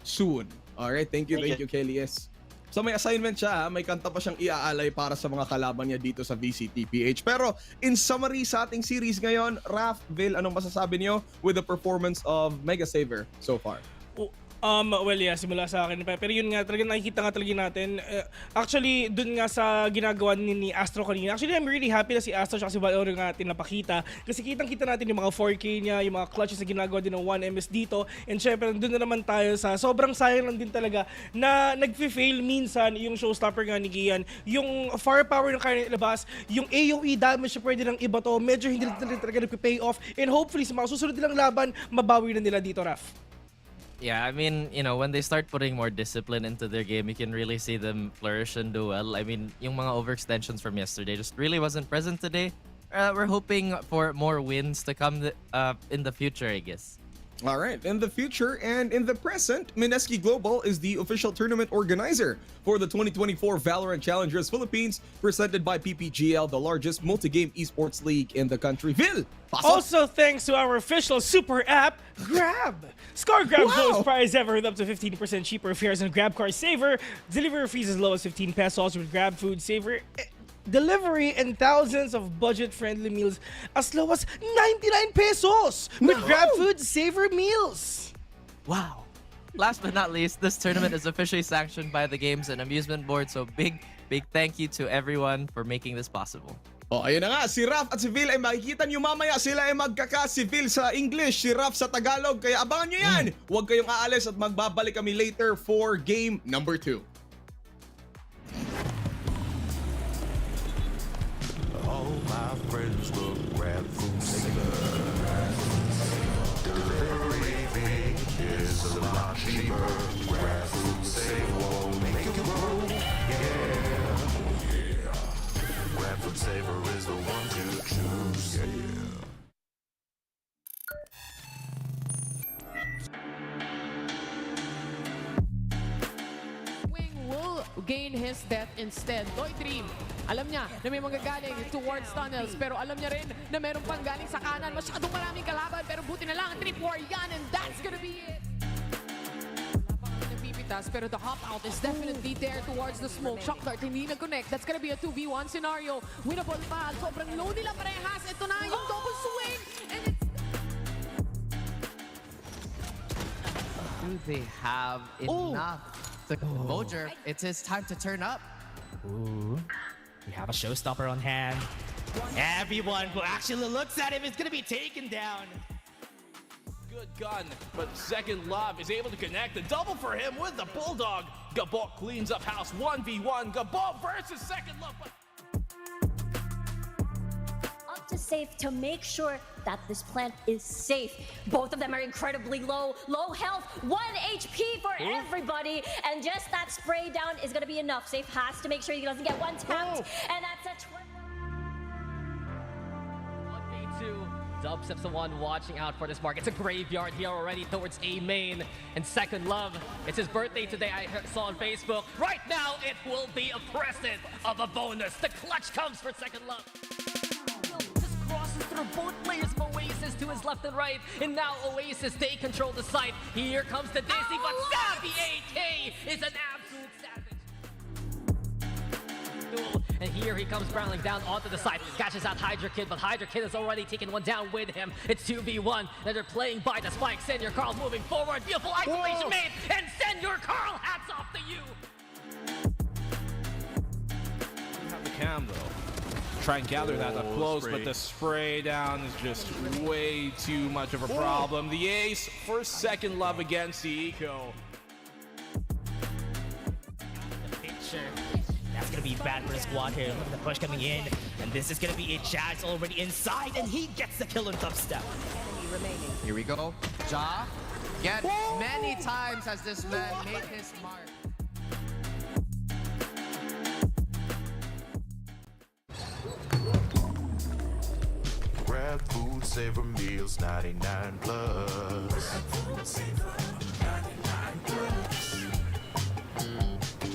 soon. Alright, thank you, Kelias. So may assignment siya, may kanta pa siyang iaalay para sa mga kalaban niya dito sa VCTPH. Pero in summary sa ating series ngayon, Raf, Vil, anong masasabi niyo with the performance of Mega Saver so far? Well, yeah, simula sa akin. Pero yun nga, talaga nakikita nga talaga natin. Actually, dun nga sa ginagawa ni Astro kanina. Actually, I'm really happy na si Astro at si Valorant nga natin napakita. Kasi kitang-kita natin yung mga 4K niya, yung mga clutches na ginagawa din ng 1MS dito. And syempre, dun na naman tayo sa sobrang sayang lang din talaga na nag-fail minsan yung showstopper nga ni Gian. Yung firepower ng kaya ilabas, yung AoE damage na pwede ng iba to, medyo hindi talaga nag-pay off. And hopefully, sa mga susunod nilang laban, mabawi na nila dito, Raf. Yeah, I mean, when they start putting more discipline into their game, you can really see them flourish and do well. I mean, yung mga overextensions from yesterday just really wasn't present today. We're hoping for more wins to come in the future, I guess. All right, in the future and in the present, Mineski Global is the official tournament organizer for the 2024 VALORANT Challengers Philippines, presented by PPGL, the largest multi-game esports league in the country. Vil, also thanks to our official super app, Grab. Score Grab's lowest price ever with up to 15% cheaper fares on Grab Car Saver. Delivery fees as low as 15 pesos with Grab Food Saver. Delivery and thousands of budget-friendly meals as low as 99 pesos with Grab Food Saver meals. Wow. Last but not least, this tournament is officially sanctioned by the Games and Amusement Board, so big thank you to everyone for making this possible. Ayun na nga, si Raf at si Vil ay makikita nyo mamaya. Sila ay magkaka, si Vil sa English, si Raf sa Tagalog. Kaya abangan nyo yan. Huwag kayong aalis at magbabalik kami later for game number 2. All my friends will grab food saver. Delivery is a lot cheaper. Grab food saver won't make it roll. Yeah. Grab food saver is the one to choose. Yeah. Gain his death instead. W2D3, alam niya na may manggagaling towards tunnels, pero alam niya rin na meron pang galing sa kanan. Masyadong maraming kalaban, pero buti na lang 3-4 yan, and that's gonna be it. Napipitas, pero the hop out is definitely there towards the smoke. Shock dart, hindi nag-connect. That's gonna be a 2v1 scenario. Winnable pa. Sobrang low nila parehas. Ito na yung double swing. And it's... Do they have enough? Mojer, it's his time to turn up. Ooh. We have a showstopper on hand. Everyone who actually looks at him is going to be taken down. Good gun, but Second Love is able to connect. The double for him with the Bulldog. Gabok cleans up house 1v1. Gabok versus Second Love. Up to safe to make sure that this plant is safe. Both of them are incredibly low health, 1 HP for everybody, and just that spray down is gonna be enough. Safe has to make sure he doesn't get one tapped, and that's a 1v2. Dub Steps the one watching out for this mark. It's a graveyard here already towards A main. And Second Love, it's his birthday today, I saw on Facebook. Right now, it will be a present of a bonus. The clutch comes for Second Love. Through both players of Oasis to his left and right, and now Oasis, they control the site. Here comes the Dizzy, but Savvy AK is an absolute savage. And here he comes barreling down onto the side, catches out Hydra Kid, but Hydra Kid has already taken one down with him. It's 2v1, and they're playing by the spike. Senor Carl moving forward, beautiful isolation made, and Senor Carl, hats off to you. Have the cam though. Try and gather that up close, but the spray down is just way too much of a problem. The ace for Second Love against the Eco. picture. That's gonna be bad for the squad here. Look at the push coming in. And this is gonna be a Jazz already inside, and he gets the kill on top step. Enemy remaining. Here we go. Ja. Yet many times has this man made his mark. Grab food, savor meals, 99 plus.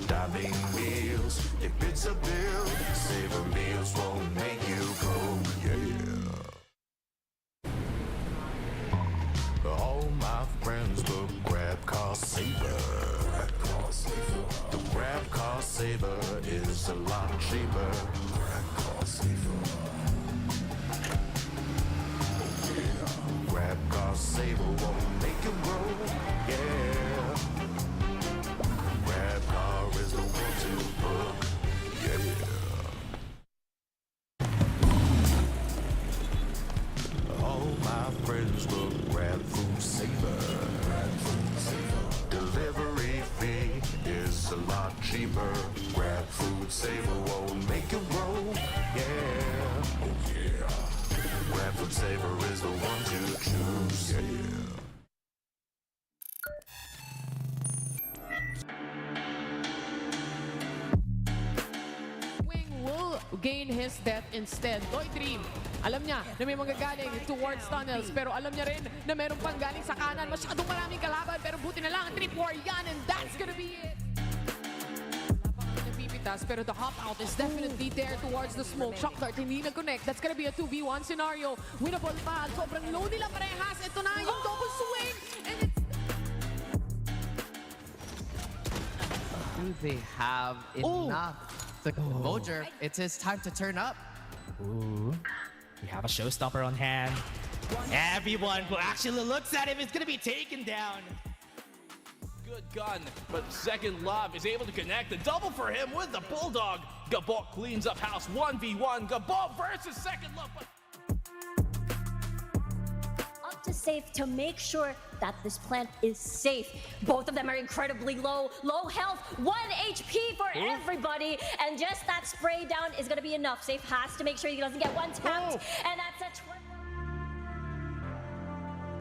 Dining meals, if it's a bill, savor meals won't make you go, yeah. All my friends will grab car saver. The grab car saver is a lot cheaper. Grab car saver. Grab car saver won't make you broke, yeah. Grab car is the one to book, yeah. All my friends will grab food saver. Delivery fee is a lot cheaper. Grab food saver won't make you broke, yeah. Oh yeah. Grab food saver is the one to choose, yeah. Wing will gain his death instead. Dream, alam niya na may manggagaling towards tunnels, pero alam niya rin na meron pang galing sa kanan. Masyadong maraming kalaban, pero buti na lang 3-4 yan, and that's gonna be it. Napipitas, pero the hop out is definitely there towards the smoke. Shock dart, hindi nag-connect. That's gonna be a 2v1 scenario. Winnable pa. Sobrang low nila parehas. Ito na yung double swing. And it's Do they have enough? The Mojer, it's his time to turn up. Ooh. We have a showstopper on hand. Everyone who actually looks at him is gonna be taken down. Good gun, but Second Love is able to connect. The double for him with the Bulldog. Gabok cleans up house 1v1. Gabok versus Second Love. Up to safe to make sure that this plant is safe. Both of them are incredibly low health, 1 HP for everybody, and just that spray down is gonna be enough. Safe has to make sure he doesn't get one tapped, and that's a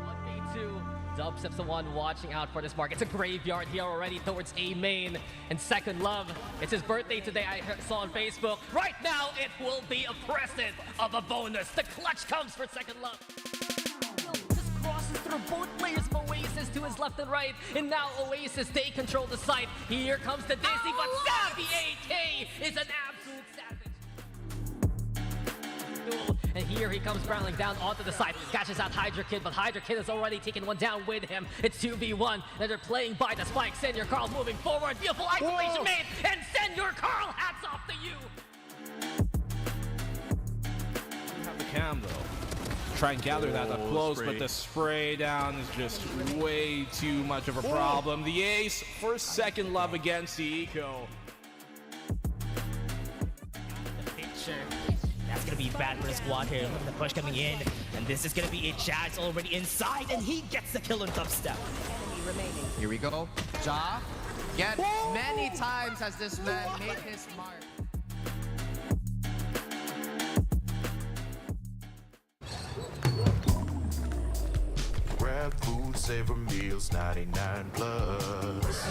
1v2. Dub Steps the one watching out for this mark. It's a graveyard here already towards A main. And Second Love, it's his birthday today. I saw on Facebook. Right now, it will be a present of a bonus. The clutch comes for Second Love. Just crosses through both players of Oasis to his left and right. And now Oasis, they control the site. Here comes the Disney, but Savvy AK is an absolute savage. And here he comes barreling down onto the side. Catches out Hydra Kid, but Hydra Kid has already taken one down with him. It's 2v1, and they're playing by the spike. Senor Carl moving forward. Beautiful isolation made, and Senor Carl, hats off to you. Have the cam though. Try and gather that up close, but the spray down is just way too much of a problem. The ace for Second Love against the Eco. The picture. That's gonna be bad for the squad here. Look at the push coming in. And this is gonna be a Jazz already inside, and he gets the kill on top step. Enemy remaining. Here we go. Ja. Yet many times has this man made his mark. Grab food, savor meals, 99 plus.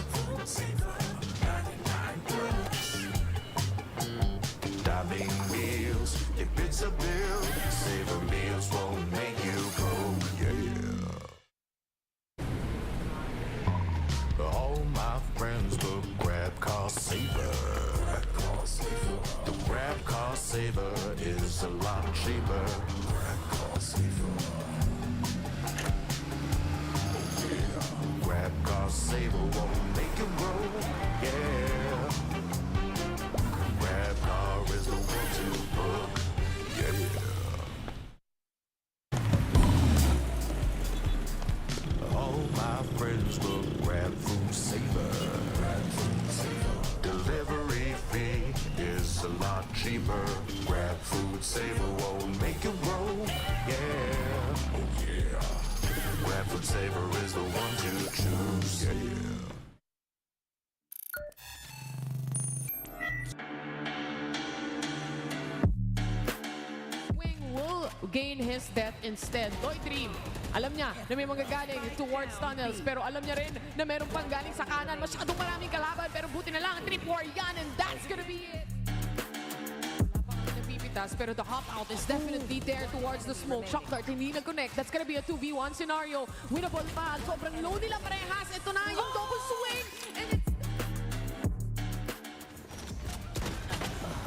Dining meals, if it's a bill, savor meals won't make you go, yeah. All my friends will grab car saver. The grab car saver is a lot cheaper. Grab car saver. Grab car saver won't make you broke, yeah. Grab car is the one to book, yeah. All my friends will grab food saver. Delivery fee is a lot cheaper. Grab food saver won't make you broke, yeah. Oh yeah. Grab food saver is the one to choose, yeah. gain his death instead. Dream, alam niya na may manggagaling towards tunnels, pero alam niya rin na meron pang galing sa kanan. Masyadong maraming kalaban, pero buti na lang, 3-4 yan, and that's gonna be it. Napipitas, pero the hop out is definitely there towards the smoke. Shock dart, hindi nag-connect. That's gonna be a 2v1 scenario. Winnable pa. Sobrang low nila parehas. Ito na yung double swing, and it's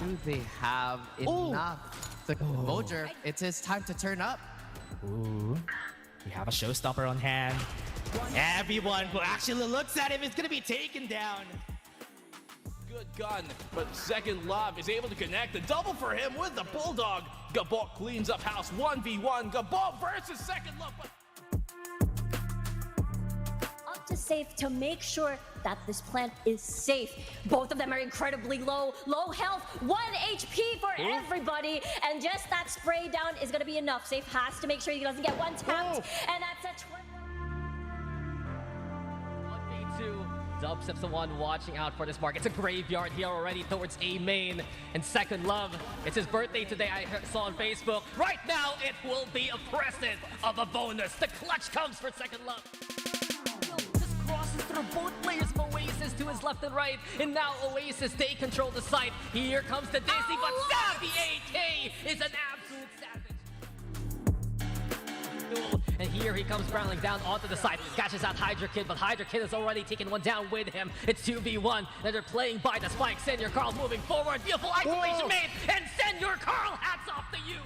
Do they have enough? Mojer, it's his time to turn up. Ooh. We have a showstopper on hand. Everyone who actually looks at him is gonna be taken down. Good gun, but Second Love is able to connect. The double for him with the Bulldog. Gabok cleans up house 1v1. Gabok versus Second Love. Up to safe to make sure that this plant is safe. Both of them are incredibly low health, 1 HP for everybody, and just that spray down is gonna be enough. Safe has to make sure he doesn't get one tapped, and that's a 1v2. Dubstep's the one watching out for this mark. It's a graveyard here already towards A main. And Second Love, it's his birthday today, I saw on Facebook. Right now, it will be a present of a bonus. The clutch comes for Second Love. Just crosses through both players of Oasis to his left and right. And now Oasis, they control the site. Here comes the Disney, but Savvy AK is an absolute savage. And here he comes barreling down onto the side. Catches out Hydra Kid, but Hydra Kid has already taken one down with him. It's 2v1, and they're playing by the spike. Senor Carl moving forward. Beautiful isolation made, and Senor Carl, hats off to you.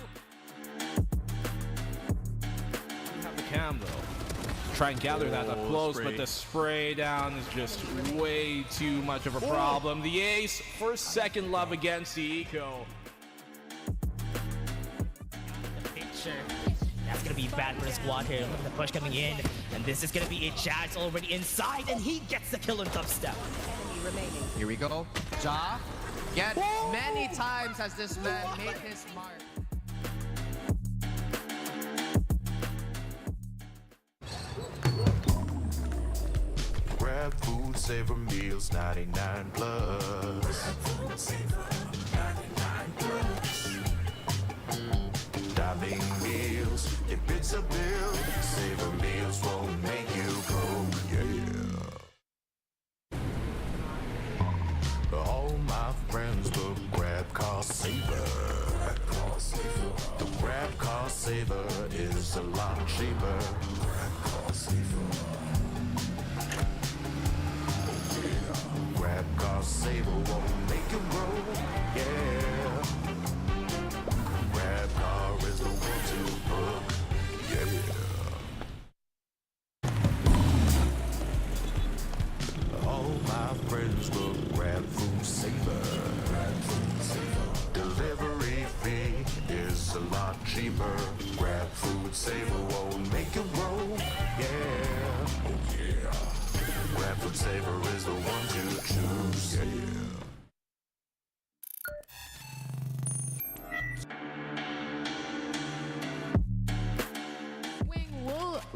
Have the cam though. Try and gather that up close, but the spray down is just way too much of a problem. The ace for Second Love against the Eco. Picture. That's gonna be bad for the squad here. Look at the push coming in, and this is gonna be a Jax already inside, and he gets the kill on Dubstep. Enemy remaining. Here we go. Ja, yet many times has this man made his mark. Grab food, savor meals, 99 plus. Dining meals, if it's a bill, savor meals won't make you broke, yeah. All my friends will grab car saver. The grab car saver is a lot cheaper. Grab car saver won't make you broke, yeah. Grab car is the one to book, yeah. All my friends will grab food saver. Delivery fee is a lot cheaper. Grab food saver won't make you broke, yeah. Oh yeah. Grab food saver is the one to choose, yeah.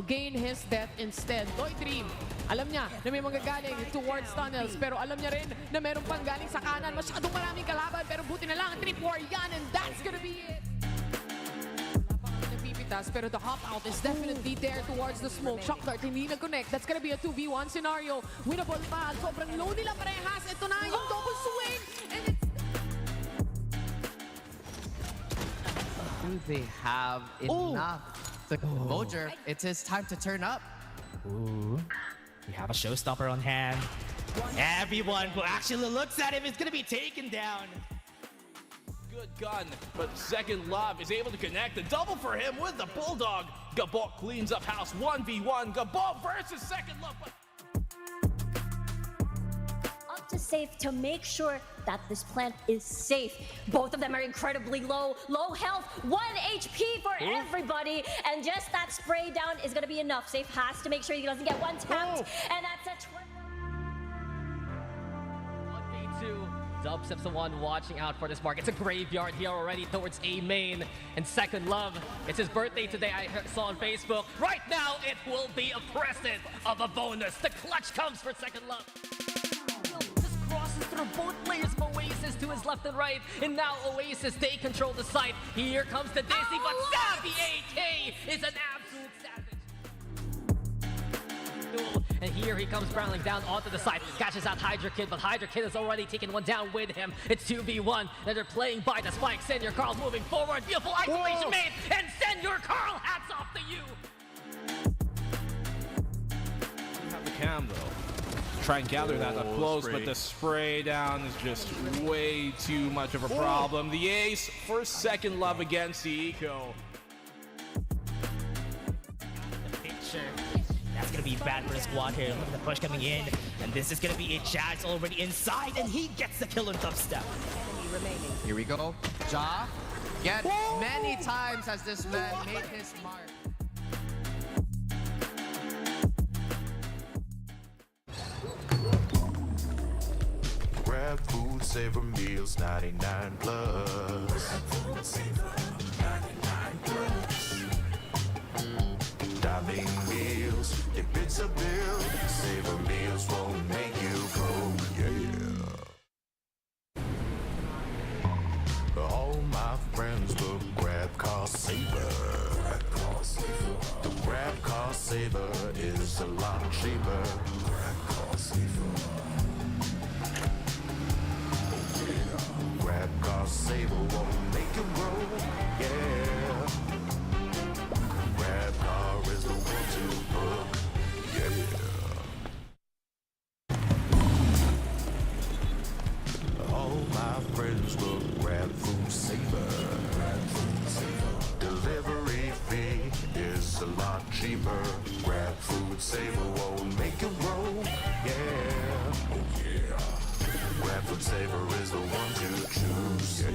gain his death instead. Dream, alam niya na may manggagaling towards tunnels, pero alam niya rin na meron pang galing sa kanan. Masyadong maraming kalaban, pero buti na lang, 3-4 yan, and that's gonna be it. Napipitas, pero the hop out is definitely there towards the smoke. Shock dart, hindi nag-connect. That's gonna be a 2v1 scenario. Winnable pa. Sobrang low nila parehas. Ito na yung double swing, and it's Do they have enough? Mojer, it's his time to turn up. Ooh. We have a showstopper on hand. Everyone who actually looks at him is gonna be taken down. Good gun, but Second Love is able to connect. The double for him with the Bulldog. Gabok cleans up house 1v1. Gabok versus Second Love. Up to safe to make sure that this plant is safe. Both of them are incredibly low health, 1 HP for everybody, and just that spray down is gonna be enough. Safe has to make sure he doesn't get one tapped, and that's a 1v2. Dubstep's the one watching out for this mark. It's a graveyard here already towards A main. And Second Love, it's his birthday today, I saw on Facebook. Right now, it will be a present of a bonus. The clutch comes for Second Love. Just crosses through both players of Oasis to his left left and right. And now Oasis, they control the site. Here comes the Disney, but Savvy AK is an absolute savage. And here he comes barreling down onto the side, catches out Hydra Kid, but Hydra Kid has already taken one down with him. It's 2v1, and they're playing by the spike. Senor Carl moving forward, beautiful isolation made, and Senor Carl, hats off to you. Have the cam though. Try and gather that up close, but the spray down is just way too much of a problem. The ace for second love against the eco. Picture. That's gonna be bad for the squad here. Look at the push coming in, and this is gonna be a Jazz already inside, and he gets the kill on top step. Enemy remaining. Here we go. Ja, yet many times has this man made his mark. Grab food, savor meals, 99 plus. Dining meals, if it's a bill, savor meals won't make you broke, yeah. All my friends will grab car saver. The grab car saver is a lot cheaper. Grab car saver. Grab car saver won't make you broke, yeah. Grab car is the one to book, yeah. All my friends will grab food saver. Delivery fee is a lot cheaper. Grab food saver won't make you broke, yeah. Oh yeah. Grab food saver is the one to choose, yeah.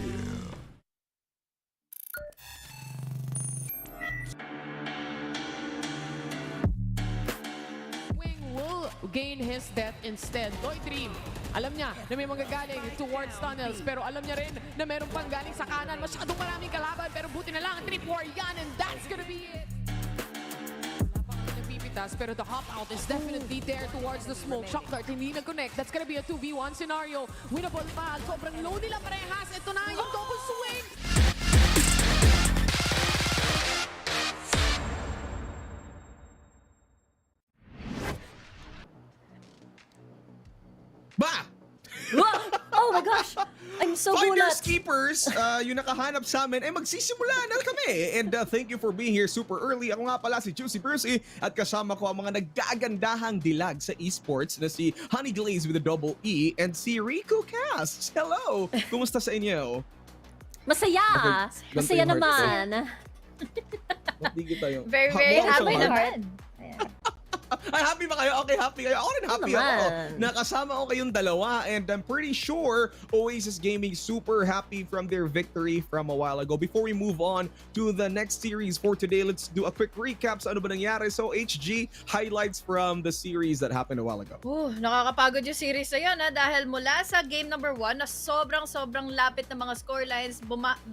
Wing will gain his death instead. Toy Dream, alam niya na may manggagaling towards tunnels, pero alam niya rin na meron pang galing sa kanan. Masyadong maraming kalaban, pero buti na lang ang 3-4 yan, and that's gonna be it. Wala pa kami nagpipitas, pero the hop out is definitely there towards the smoke. Shock dart, hindi nag-connect. That's gonna be a 2v1 scenario. Winnable pa. Sobrang low nila parehas. Ito na yung double swing. Ba! Oh my gosh! I'm so Finders gulat. Keepers, yung nakahanap sa amin, magsisimula na kami. And thank you for being here super early. Ako nga pala si Juicy Percy at kasama ko ang mga naggagandahang dilag sa esports na si Honey Glaze with a double E and si Rico Casts. Hello! Kumusta sa inyo? Masaya! Ganito Masaya yung heart naman. Hindi kita yung... Very, very Bukas ang happy heart. naman. Ay, happy ba kayo? Okay, happy kayo. Ako rin happy naman. ako. Nakasama ko kayong dalawa and I'm pretty sure Oasis Gaming super happy from their victory from a while ago. Before we move on to the next series for today, let's do a quick recap sa ano ba nangyari. So, HG, highlights from the series that happened a while ago. Nakakapagod yung series na yun dahil mula sa game number 1 na sobrang lapit ng mga scorelines,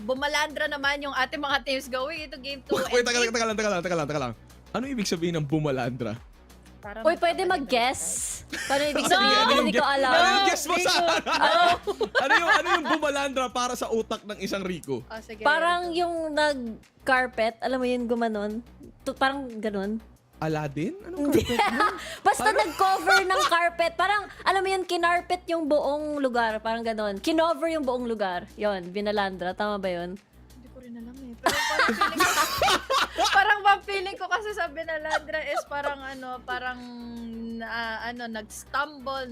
bumalandra naman yung ating mga teams going into game 2. Wait, taka lang. Ano ibig sabihin ng bumalandra? Uy, pwede mag-guess? Paano ibig sabihin? Hindi ko alam. Ano yung guess mo sa... ano yung bumalandra para sa utak ng isang Rico? Oh, sige. Parang yung nag-carpet, alam mo yun, gumanon. Parang ganun. Aladdin? Anong carpet? Basta nag-cover ng carpet. Parang, alam mo yun, kinarpet yung buong lugar. Parang ganon. Kinover yung buong lugar. Yon, binalandra. Tama ba yun? Hindi ko rin alam eh. Pero parang feeling ko kasi sa Binalandra is parang nag-stumble,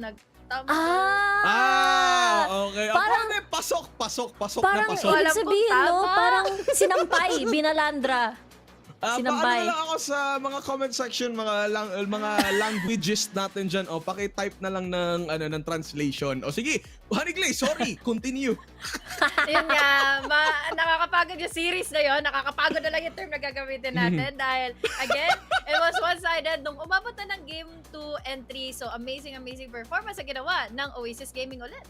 Okay. Parang, pasok parang na pasok. ibig sabihin, no? Parang sinampay, binalandra. Paano Sinampay. lang ako sa mga comment section, mga languages natin dyan. O, paki-type na lang ng translation. O sige, Honey Glaze, sorry, continue. Yun nga, nakakapagod yung series na yun. Nakakapagod na lang yung term na gagamitin natin dahil, again, it was one-sided nung umabot na ng game 2 and 3. So, amazing performance na ginawa ng Oasis Gaming ulit.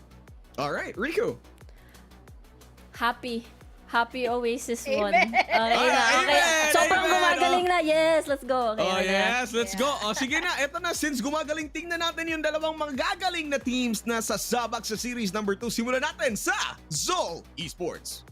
Alright, Rico. Happy. Happy Oasis won. Amen. Okay na, okay. Amen! Sobrang Amen! gumagaling na. Yes, let's go. Okay, Oh okay na. yes, let's go. Oh sige na, eto na, since gumagaling, tingnan natin yung dalawang magagaling na teams na sasabak sa series number 2. Simulan natin sa Zol Esports.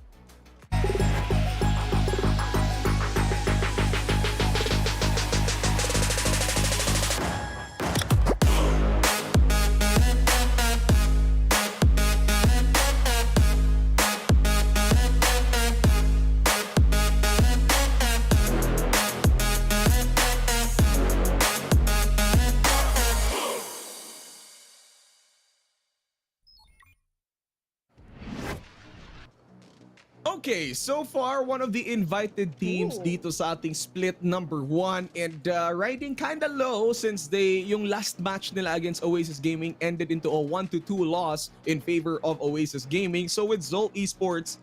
Okay, so far, one of the invited teams dito sa ating split number 1 and riding kinda low since yung last match nila against Oasis Gaming ended into a 1-2 loss in favor of Oasis Gaming. So with Zol Esports,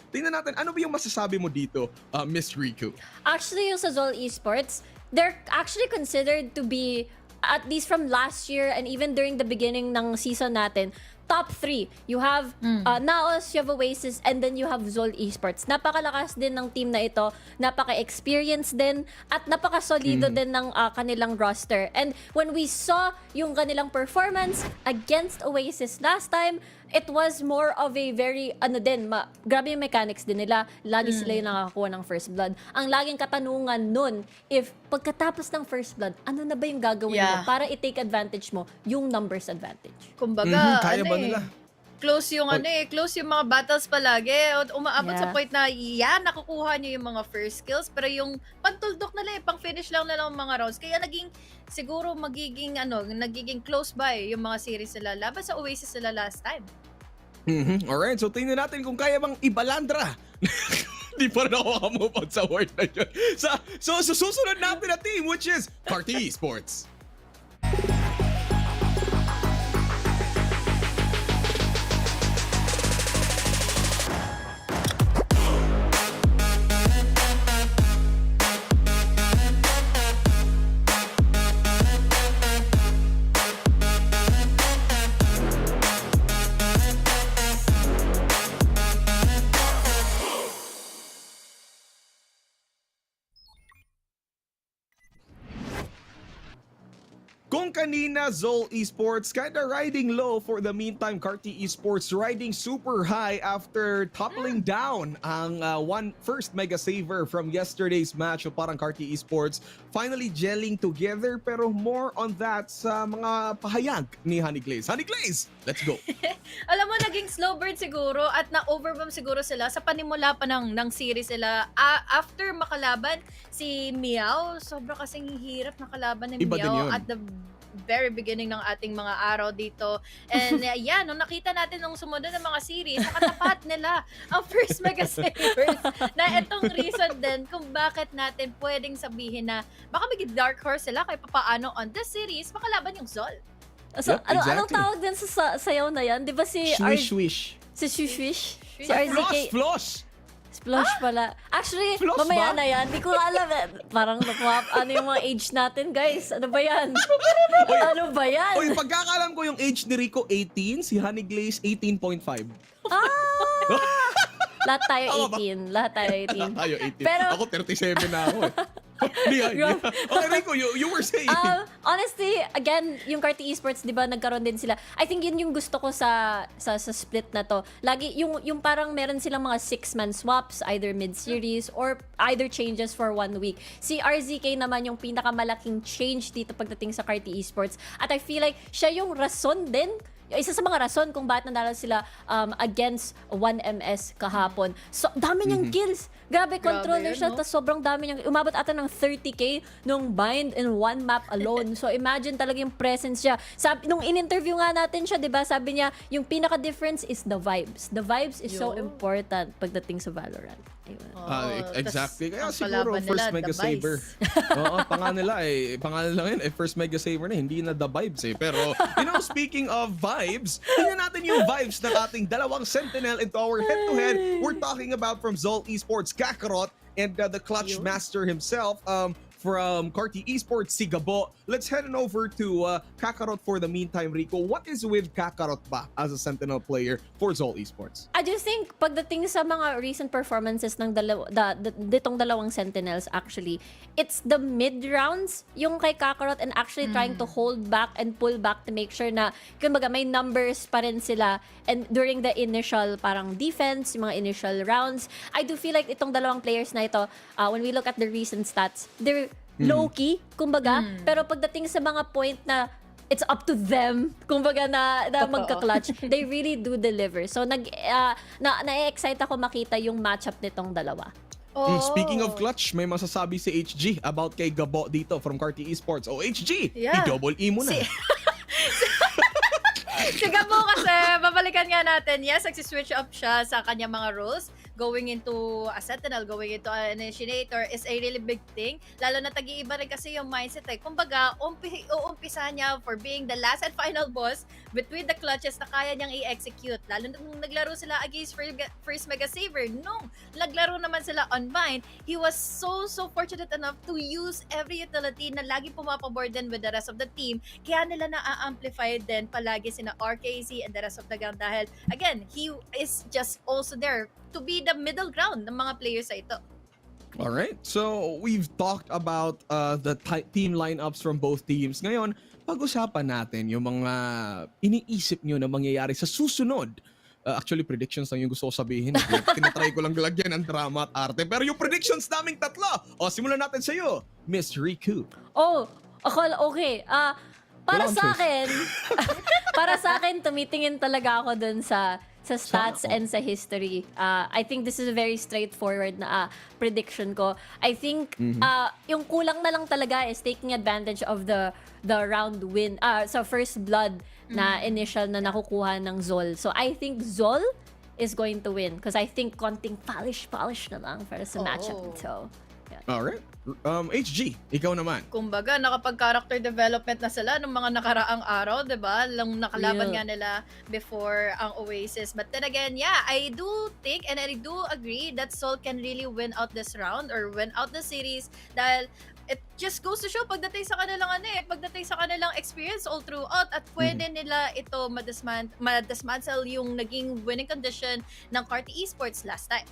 tingnan natin, ano ba yung masasabi mo dito, Miss Riku? Actually, yung sa Zol Esports, they're actually considered to be, at least from last year and even during the beginning ng season natin, top 3. You have Naos, you have Oasis, and then you have Zol Esports. Napakalakas din ng team na ito, napaka-experienced din, at napaka-solido din ng kanilang roster. And when we saw yung kanilang performance against Oasis last time, it was more of a very, grabe yung mechanics din nila. Lagi sila yung nakakakuha ng first blood. Ang laging katanungan nun, if pagkatapos ng first blood, ano na ba yung gagawin mo para i-take advantage mo yung numbers advantage? Kumbaga, Kaya ba nila? Close yung close yung mga battles palagi. Umaabot sa point na nakukuha niyo yung mga first kills, pero yung pagtuldok nila pang finish lang nila ang mga rounds. Kaya nagiging close by yung mga series nila laban sa Oasis nila last time. Alright, so tingnan natin kung kaya bang ibalandra. Di pa rin ako makamove out sa word na yun. So susunod natin na team, which is Carti Esports. Kung kanina, Zol Esports kinda riding low, for the meantime, Carti Esports riding super high after toppling down ang first mega saver from yesterday's match. So parang Carti Esports finally gelling together, pero more on that sa mga pahayag ni Honey Glaze. Honey Glaze, let's go! Alam mo, naging slow burn siguro at na-overwhelm siguro sila sa panimula pa ng series sila. After makalaban si Meow, sobra kasing hirap na kalaban ni Iba din Meow yun. at the very beginning ng ating mga araw dito. And nung nakita natin nung sumunod ng mga series, nakatapat nila ang first mega savers na itong reason din kung bakit natin pwedeng sabihin na baka maging dark horse sila kahit papaano on this series, makalaban yung Zol. So, Yep, exactly. anong tawag din sa sayaw na yan? Di ba si Swish-wish. Si Swish? Si Floss! RZK? Floss! Splosh pala. Actually, Floss mamaya ba? na yan. Di ko alam. Parang ano yung mga age natin, guys? Ano ba yan? Ano ba yan? Oy, pagkakalam ko yung age ni Rico 18, si Honey Glaze 18.5. Lahat tayo Tama ba? 18. Lahat tayo 18. Tayo 18. Pero, Ako 37 na ako eh. Okay, Rico, you were saying. honestly, again, yung Carti Esports, di ba, nagkaroon din sila. I think yun yung gusto ko sa split na to. Lagi, yung parang meron silang mga 6-man swaps, either mid-series or either changes for 1 week. Si RZK naman yung pinakamalaking change dito pagdating sa Carti Esports. At I feel like siya yung rason din, isa sa mga rason kung bakit nanalo sila against 1MS kahapon. So, dami niyang kills. Grabe, controller siya. no? Tapos sobrang dami niyang, umabot ata ng 30k nung bind in one map alone. So, imagine talaga yung presence niya. Nung in-interview nga natin siya, di ba, sabi niya, yung pinaka-difference is the vibes. The vibes is so important pagdating sa Valorant. Ayun. Exactly. Kaya ang siguro kalaban first nila, mega the saver. Oo, pangalan lang yun. First mega saver na, hindi na the vibes eh. Pero, speaking of vibes, tingnan natin yung vibes ng ating dalawang sentinel into our head-to-head. We're talking about from Zol Esports, Kakarot, and the Clutch Master himself. from Carti Esports, si Gabo. Let's head on over to Kakarot for the meantime, Rico. What is with Kakarot ba as a Sentinel player for Zol Esports? I just think pagdating sa mga recent performances ng ditong dalawang Sentinels, actually, it's the mid-rounds yung kay Kakarot and actually trying to hold back and pull back to make sure na kumbaga may numbers pa rin sila, and during the initial parang defense, yung mga initial rounds, I do feel like itong dalawang players na ito, when we look at the recent stats, they're low-key, kumbaga, pero pagdating sa mga point na it's up to them, kumbaga na magka-clutch, they really do deliver. So na-excite ako makita yung matchup nitong dalawa. Speaking of clutch, may masasabi si HG about kay Gabo dito from Carti Esports. HG, Yeah. i-double E mo na. Si Gabo kasi, babalikan nga natin, yes, nagsi-switch up siya sa kanyang mga roles. Going into a sentinel, going into an initiator is a really big thing. Lalo na tag-iiba rin kasi yung mindset eh. Kumbaga, uumpisa niya for being the last and final boss between the clutches na kaya niyang i-execute. Lalo na nung naglaro sila against First Mega Saver. Nung naglaro naman sila on Vine, he was so fortunate enough to use every utility na lagi pumapabor din with the rest of the team. Kaya nila na-amplify din palagi sina RKZ and the rest of the gang dahil, again, he is just also there to be the middle ground ng mga players sa ito. All right. So, we've talked about the team lineups from both teams. Ngayon, pag-usapan natin yung mga iniisip nyo na mangyayari sa susunod. Actually, predictions lang yung gusto ko sabihin. Tinatry ko lang lagyan ng drama at arte. Pero yung predictions naming tatlo, simulan natin sa'yo, Miss Riku. Okay. Para sa akin, tumitingin talaga ako dun sa stats and sa history. I think this is a very straightforward na prediction ko. I think yung kulang na lang talaga is taking advantage of the round win, sa first blood na initial na nakukuha ng Zol. So I think Zol is going to win because I think konting polish na lang para sa matchup nito. Alright. HG, ikaw naman. Kumbaga, nakapag-character development na sila nung mga nakaraang araw, diba? Nung nakalaban nga nila before ang Oasis. But then again, yeah, I do think and I do agree that Sol can really win out this round or win out the series dahil it just goes to show pagdating sa kanilang experience all throughout at pwede nila ito madismantle yung naging winning condition ng Carti Esports last time.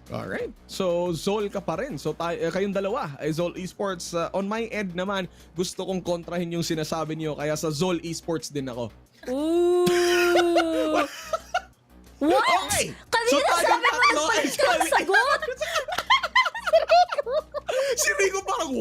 Alright. So, Zol ka pa rin. So, kayong dalawa ay Zol Esports. On my end naman, gusto kong kontrahin yung sinasabi niyo. Kaya sa Zol Esports din ako. Ooh! What? Okay! Kanina sabi mo nagpalit ka ng sagot! Si Rico parang,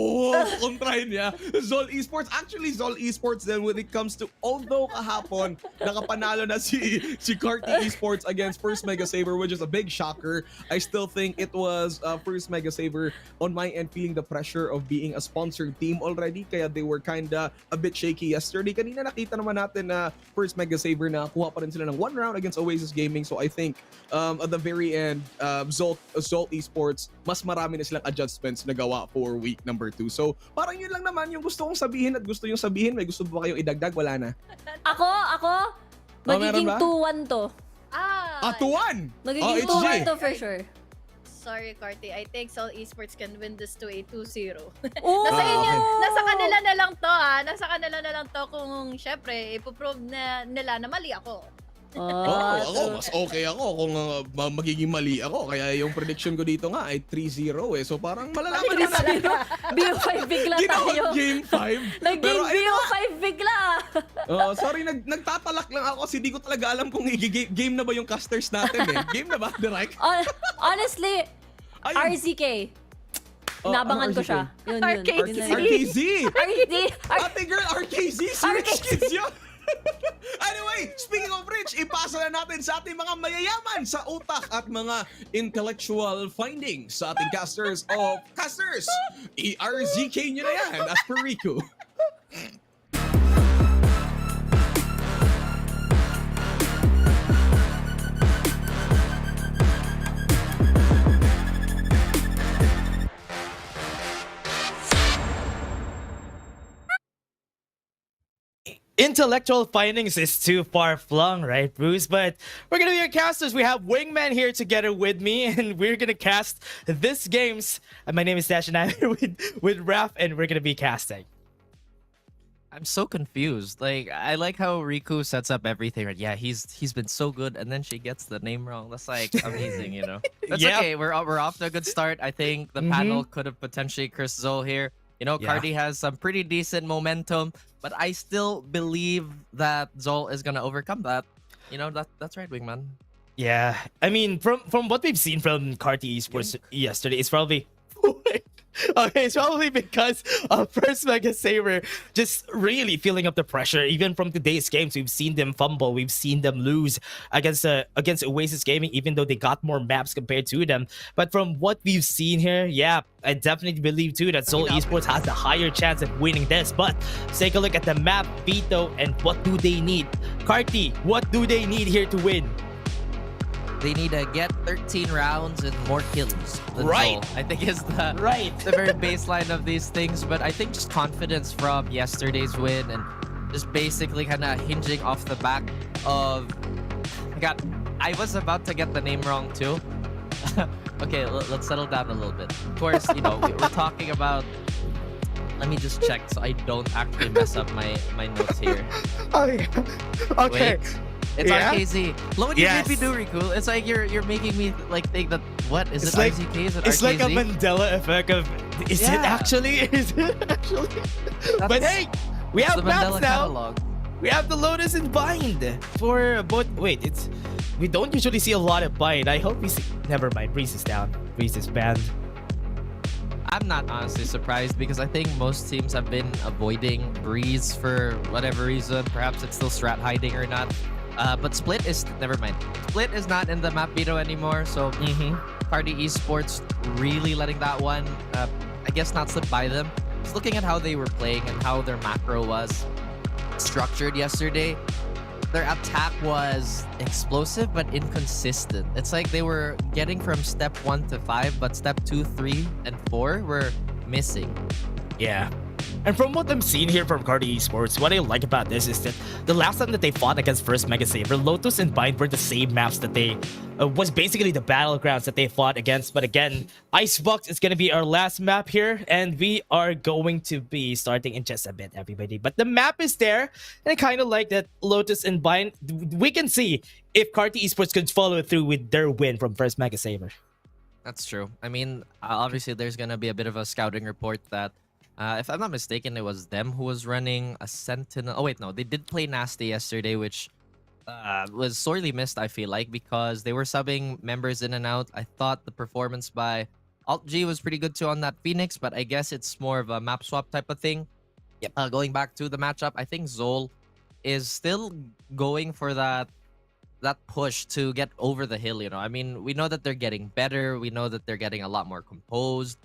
kontrahin niya. Zol Esports. Actually, Zol Esports then when it comes to, although kahapon, nakapanalo na si Carti Esports against First Mega Saver, which is a big shocker. I still think it was First Mega Saver on my end feeling the pressure of being a sponsored team already. Kaya they were kinda a bit shaky yesterday. Kanina nakita naman natin na First Mega Saver na kuha pa rin sila ng one round against Oasis Gaming. So I think at the very end, Zol Esports, mas marami na silang adjustments na gawa for week number 2. So, parang yun lang naman yung gusto kong sabihin at gusto yung sabihin. May gusto ba kayong idagdag? Wala na. Ako, magiging 2-1 to. 2-1? Magiging 2-1 to for sure. Sorry, Carti. I think Sol Esports can win this to a 2-0. Ooh! Nasa kanila na lang to, Nasa kanila na lang to kung syempre, ipoprove na nila na mali ako. Ako, mas okay ako kung magiging mali ako. Kaya yung prediction ko dito nga ay 3-0 eh. So parang malalaman na natin. BO5 bigla tayo. Game 5. Nag-game BO5 bigla. Sorry, nagtatalak lang ako kasi di ko talaga alam kung game na ba yung casters natin eh. Game na ba, Direk? Honestly, RZK. Nabangan ko siya. Yun. RKZ! Ate girl, RKZ! Serious RKZ. kids yun! Anyway, speaking of which, ipasa na natin sa ating mga mayayaman sa utak at mga intellectual findings sa ating casters. I-RZK nyo na yan as per Rico. intellectual findings is too far flung, right, Bruce? But we're gonna be your casters. We have Wingman here together with me, and we're gonna cast this games. My name is Dash, and I'm here with Raph, and we're gonna be casting. I'm so confused. Like, I like how Riku sets up everything. Right? Yeah, he's been so good, and then she gets the name wrong. That's like amazing, you know. That's Yeah. okay. We're off to a good start. I think the panel could have potentially cursed Zol here. You know, Yeah. Carti has some pretty decent momentum, but I still believe that Zol is gonna overcome that. You know, that's right, Wingman. Yeah, I mean, from what we've seen from Carti Esports yesterday, it's probably okay. It's probably because First Mega Saber just really feeling up the pressure. Even from today's games, we've seen them fumble, we've seen them lose against Oasis Gaming, even though they got more maps compared to them. But from what we've seen here, yeah, I definitely believe too that Seoul Esports has the higher chance of winning this. But take a look at the map, Vito, and what do they need? Carti, what do they need here to win? They need to get 13 rounds and more kills. than Right. Zol, I think is the the very baseline of these things. But I think just confidence from yesterday's win and just basically kind of hinging off the back of. God, I was about to get the name wrong too. Okay, let's settle down a little bit. Of course, you know we're talking about. Let me just check so I don't actually mess up my notes here. Okay. Okay. Wait. It's Yeah? RKZ. Look what you Yes. made me do, Riku. It's like you're making me like think that what is It's it like- RZK? Is it It's like a RKZ? Mandela effect of is it Yeah. actually? Is it actually? But hey, we It's have the maps Mandela now. catalog. We have the Lotus and Bind for both. Wait, it's we don't usually see a lot of Bind. I hope we see. Never mind. Breeze is down. Breeze is banned. I'm not honestly surprised because I think most teams have been avoiding Breeze for whatever reason. Perhaps it's still strat hiding or not. But Split is never mind. Split is not in the map veto anymore, so Carti Esports really letting that one, I guess, not slip by them. Just looking at how they were playing and how their macro was structured yesterday, their attack was explosive but inconsistent. It's like they were getting from step 1 to 5, but step 2, 3, and 4 were missing. Yeah. And from what I'm seeing here from Carti Esports, what I like about this is that the last time that they fought against First Mega Saber, Lotus and Bind were the same maps that they was basically the battlegrounds that they fought against. But again, Icebox is gonna be our last map here, and we are going to be starting in just a bit, everybody. But the map is there, and I kind of like that Lotus and Bind. We can see if Carti Esports could follow through with their win from First Mega Saber. That's true. I mean, obviously there's gonna be a bit of a scouting report that. If I'm not mistaken, it was them who was running a Sentinel. Oh, wait, no. They did play Nasty yesterday, which was sorely missed, I feel like, because they were subbing members in and out. I thought the performance by Alt G was pretty good too on that Phoenix, but I guess it's more of a map swap type of thing. Yep. Going back to the matchup, I think Zol is still going for that push to get over the hill, you know. I mean, we know that they're getting better. We know that they're getting a lot more composed.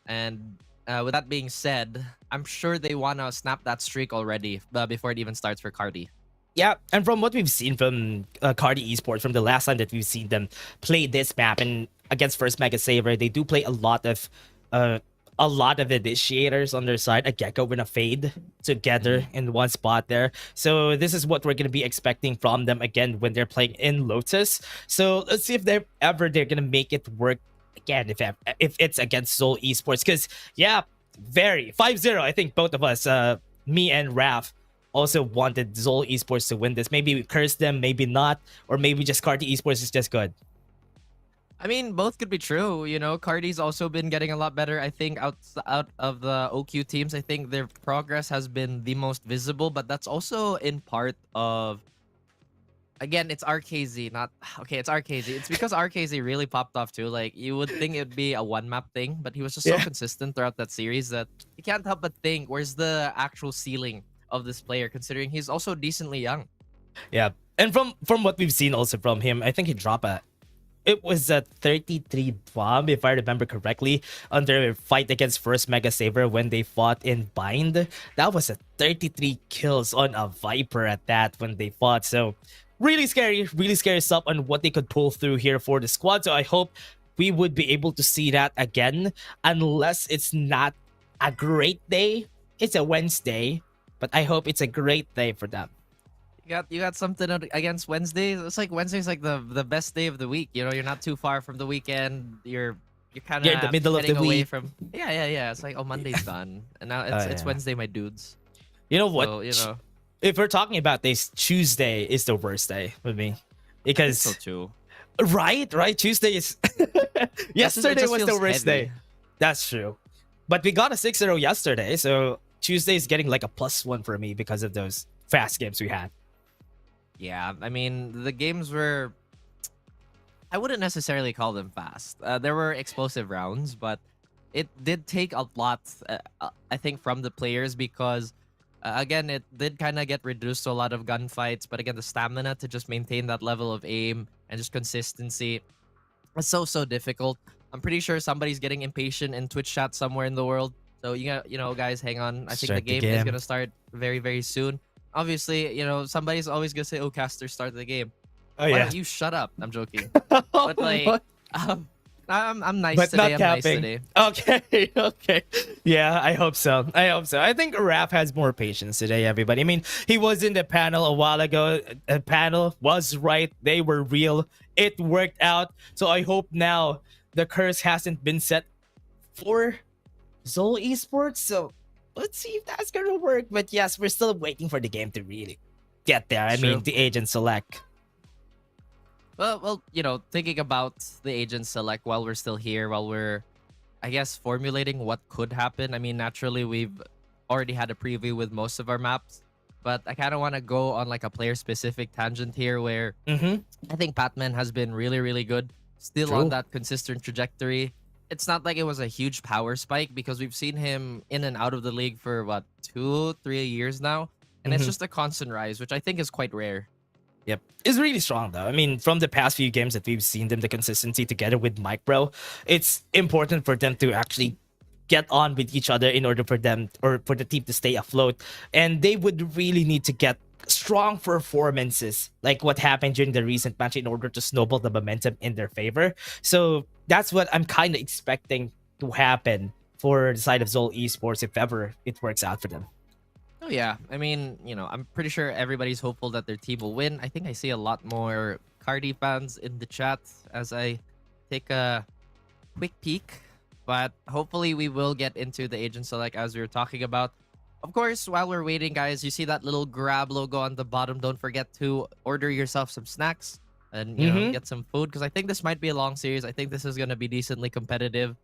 And with that being said, I'm sure they want to snap that streak already before it even starts for Carti. Yeah, and from what we've seen from Carti Esports, from the last time that we've seen them play this map and against First Mega Saber, they do play a lot of initiators on their side, a Gecko and a Fade together in one spot there. So this is what we're going to be expecting from them again when they're playing in Lotus. So let's see if they're going to make it work again if it's against Seoul Esports, because yeah, very 5-0. I think both of us, me and Raph, also wanted Seoul Esports to win this. Maybe we cursed them, maybe not, or maybe just Carti Esports is just good. I mean, both could be true. You know, Carti's also been getting a lot better. I think out of the OQ teams, I think their progress has been the most visible, but that's also in part of. Again, it's RKZ, not... Okay, it's RKZ. It's because RKZ really popped off too. Like, you would think it would be a one-map thing, but he was just so consistent throughout that series that you can't help but think, where's the actual ceiling of this player, considering he's also decently young? Yeah, and from what we've seen also from him, I think he dropped it was a 33 bomb, if I remember correctly, on their fight against First Mega Saber when they fought in Bind. That was a 33 kills on a Viper at that when they fought. So really scary stuff on what they could pull through here for the squad. So I hope we would be able to see that again, unless it's not a great day. It's a Wednesday. But I hope it's a great day for them. You got something against Wednesday? It's like Wednesday's like the best day of the week. You know, you're not too far from the weekend. You're kind of You're in the middle of the away week. from. Yeah. It's like, oh, Monday's done, and now it's yeah. Wednesday, my dudes. You know what? So, you know, If we're talking about this, Tuesday is the worst day with me. Because so too. Right. Tuesday is yesterday just was the feels worst heavy. day. That's true. But we got a 6-0 yesterday, so Tuesday is getting like a +1 for me because of those fast games we had. Yeah, I mean, the games were. I wouldn't necessarily call them fast. There were explosive rounds, but it did take a lot, I think, from the players because, again, it did kind of get reduced to a lot of gunfights. But again, the stamina to just maintain that level of aim and just consistency is so difficult. I'm pretty sure somebody's getting impatient in Twitch chat somewhere in the world. So guys, hang on. I think the game is gonna start very soon. Obviously, somebody's always gonna say, "Oh, caster, start the game." Oh, Why yeah. don't you shut up? I'm joking. But like, I'm nice But today. not I'm nice capping. today. Okay. Yeah, I hope so. I think Raph has more patience today, everybody. I mean, he was in the panel a while ago. The panel was right. They were real. It worked out. So I hope now the curse hasn't been set for Zol Esports. So let's see if that's gonna work. But yes, we're still waiting for the game to really get there. I mean, True. the agent select. Well, thinking about the agent select while we're still here, while we're, I guess, formulating what could happen. I mean, naturally, we've already had a preview with most of our maps, but I kind of want to go on like a player-specific tangent here where I think Patman has been really good, still True. on that consistent trajectory. It's not like it was a huge power spike because we've seen him in and out of the league for, 2-3 years now, and it's just a constant rise, which I think is quite rare. Yep. It's really strong though. I mean, from the past few games that we've seen them, the consistency together with Mike Bro, it's important for them to actually get on with each other in order for them or for the team to stay afloat. And they would really need to get strong performances like what happened during the recent match in order to snowball the momentum in their favor. So that's what I'm kind of expecting to happen for the side of Zol Esports if ever it works out for them. Oh yeah, I mean, I'm pretty sure everybody's hopeful that their team will win. I think I see a lot more Carti fans in the chat as I take a quick peek, but hopefully we will get into the agent select as we were talking about. Of course, while we're waiting, guys, you see that little grab logo on the bottom. Don't forget to order yourself some snacks and get some food because I think this might be a long series. I think this is going to be decently competitive.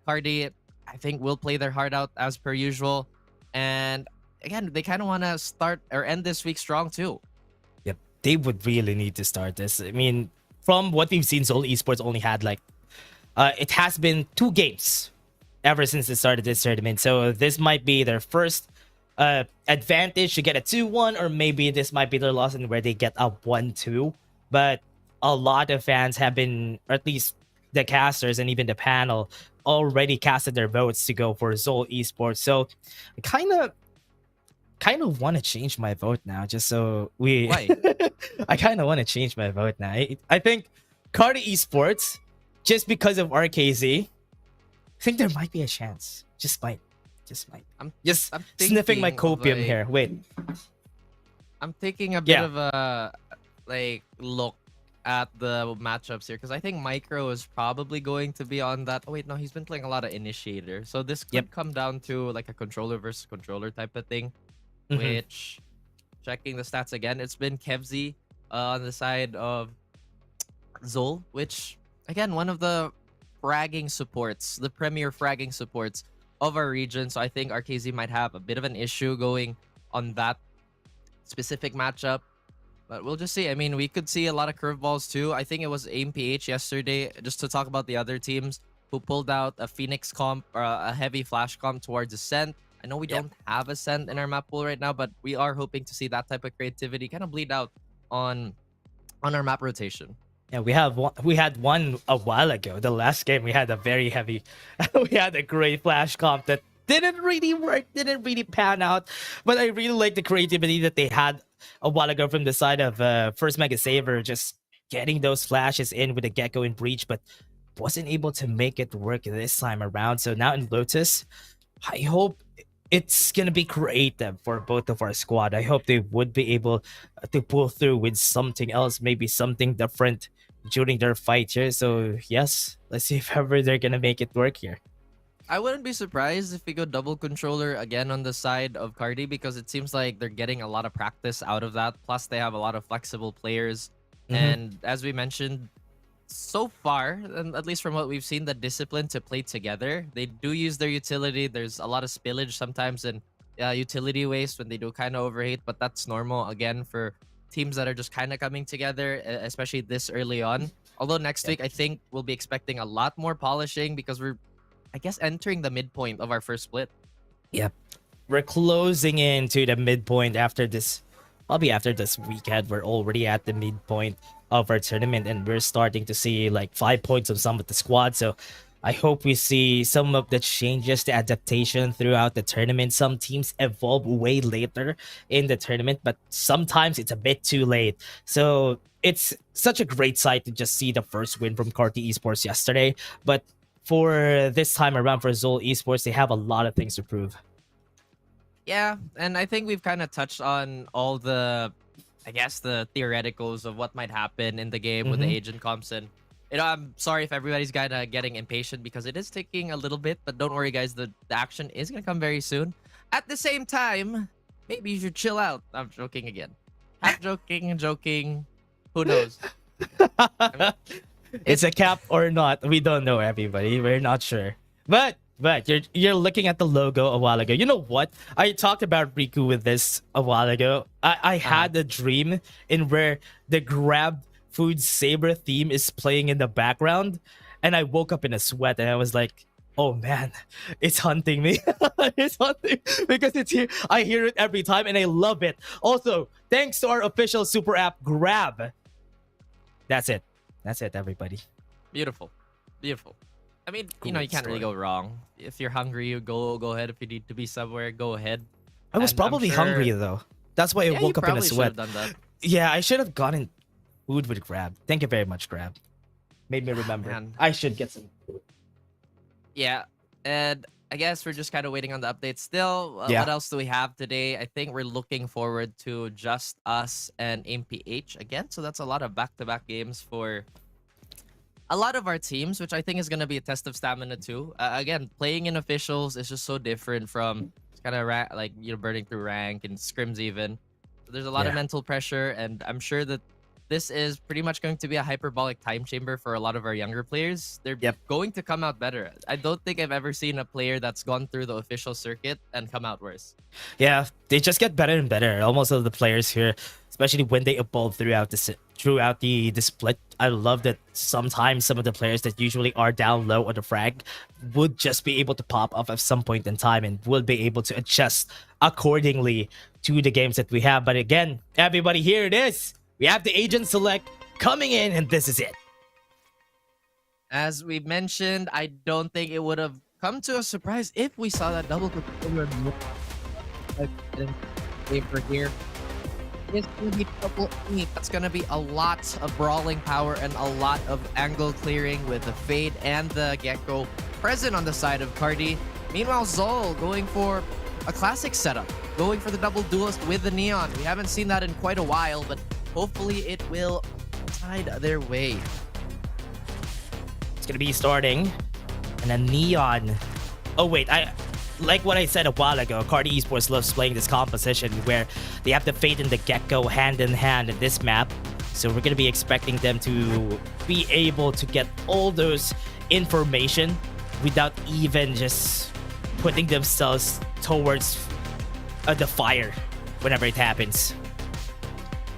Carti, I think, will play their heart out as per usual, and again, they kind of want to start or end this week strong too. Yep, they would really need to start this. I mean, from what we've seen, Zol Esports only had it has been 2 games ever since they started this tournament. So this might be their first advantage to get a 2-1, or maybe this might be their loss in where they get a 1-2. But a lot of fans have been, or at least the casters and even the panel, already casted their votes to go for Zol Esports. So I kind of want to change my vote now, just so we. Why? I kind of want to change my vote now. I think Carti Esports, just because of RKZ, I think there might be a chance. Just might. I'm sniffing my thinking of, copium here. Wait. I'm taking a bit Yeah. of a look at the matchups here because I think Micro is probably going to be on that. Oh wait, no, he's been playing a lot of Initiator, so this could come down to like a controller versus controller type of thing. Which, checking the stats again, it's been Kevzi on the side of Zol, which, again, one of the fragging supports, the premier fragging supports of our region. So I think RKZ might have a bit of an issue going on that specific matchup. But we'll just see. I mean, we could see a lot of curveballs too. I think it was AIM PH yesterday, just to talk about the other teams who pulled out a Phoenix comp or a heavy flash comp towards Ascent. I know we don't have Ascent in our map pool right now, but we are hoping to see that type of creativity kind of bleed out on our map rotation. Yeah, we had one a while ago. The last game we had a very heavy, we had a great flash comp that didn't really work, didn't really pan out. But I really like the creativity that they had a while ago from the side of First Mega Saver, just getting those flashes in with the Gecko in Breach, but wasn't able to make it work this time around. So now in Lotus, I hope it's gonna be creative for both of our squad. I hope they would be able to pull through with something else, maybe something different during their fight here. So yes, let's see if ever they're gonna make it work here. I wouldn't be surprised if we go double controller again on the side of Carti, because it seems like they're getting a lot of practice out of that. Plus, they have a lot of flexible players. And as we mentioned, so far, and at least from what we've seen, the discipline to play together. They do use their utility. There's a lot of spillage sometimes and utility waste when they do kind of overheat, but that's normal again for teams that are just kind of coming together, especially this early on. Although next week, I think we'll be expecting a lot more polishing because we're, I guess, entering the midpoint of our first split. Yep. We're closing into the midpoint after this. Probably after this weekend, we're already at the midpoint of our tournament, and we're starting to see like 5 points of some of the squad. So I hope we see some of the changes, the adaptation throughout the tournament. Some teams evolve way later in the tournament, but sometimes it's a bit too late. So it's such a great sight to just see the first win from Carti Esports yesterday. But for this time around for Zol Esports, they have a lot of things to prove. Yeah, and I think we've kind of touched on all the, I guess, the theoreticals of what might happen in the game with the agent comps. And, you know, I'm sorry if everybody's kind of getting impatient because it is taking a little bit, but don't worry, guys, the action is going to come very soon. At the same time, maybe you should chill out. I'm joking again. Half joking. Who knows? It's a cap or not. We don't know, everybody. We're not sure. But you're looking at the logo a while ago. You know what? I talked about Riku with this a while ago. I had a dream in where the Grab Food Saber theme is playing in the background, and I woke up in a sweat and I was like, oh man, it's hunting me. It's hunting because it's here. I hear it every time and I love it. Also, thanks to our official super app, Grab. That's it, everybody. Beautiful. I mean, you know, you can't really go wrong. If you're hungry, you go ahead. If you need to be somewhere, go ahead. I was probably hungry though. That's why I woke up in a sweat. Done that. Yeah, I should have gotten food with Grab. Thank you very much, Grab. Made me remember. Man. I should get some food. Yeah, and I guess we're just kind of waiting on the updates still. What else do we have today? I think we're looking forward to Just Us and MPH again. So that's a lot of back-to-back games for a lot of our teams, which I think is going to be a test of stamina too. Again, playing in officials is just so different from kind of like, you know, burning through rank and scrims even. So there's a lot of mental pressure, and I'm sure that this is pretty much going to be a hyperbolic time chamber for a lot of our younger players. They're going to come out better. I don't think I've ever seen a player that's gone through the official circuit and come out worse. Yeah, they just get better and better. Almost all of the players here, especially when they evolve throughout the split. I love that sometimes some of the players that usually are down low on the frag would just be able to pop up at some point in time and will be able to adjust accordingly to the games that we have. But again, everybody, here it is. We have the agent select coming in, and this is it. As we mentioned, I don't think it would have come to a surprise if we saw that double controller for here. It's going to be double E. That's going to be a lot of brawling power and a lot of angle clearing with the Fade and the Gecko present on the side of Carti. Meanwhile, Zol going for a classic setup, going for the double duelist with the Neon. We haven't seen that in quite a while, but hopefully it will tide their way. It's going to be starting. And a Neon. Oh, wait. Like what I said a while ago, Carti Esports loves playing this composition where they have the Fade and the Gecko hand in hand in this map. So we're going to be expecting them to be able to get all those information without even just putting themselves towards the fire whenever it happens.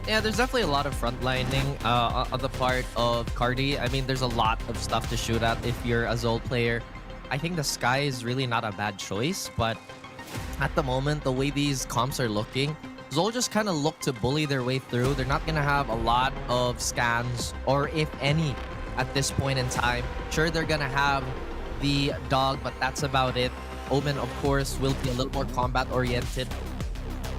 Yeah, there's definitely a lot of frontlining on the part of Carti. I mean, there's a lot of stuff to shoot at if you're a Zol player. I think the Sky is really not a bad choice, but at the moment, the way these comps are looking, Zol just kind of look to bully their way through. They're not going to have a lot of scans, or if any, at this point in time. Sure, they're going to have the Dog, but that's about it. Omen, of course, will be a little more combat-oriented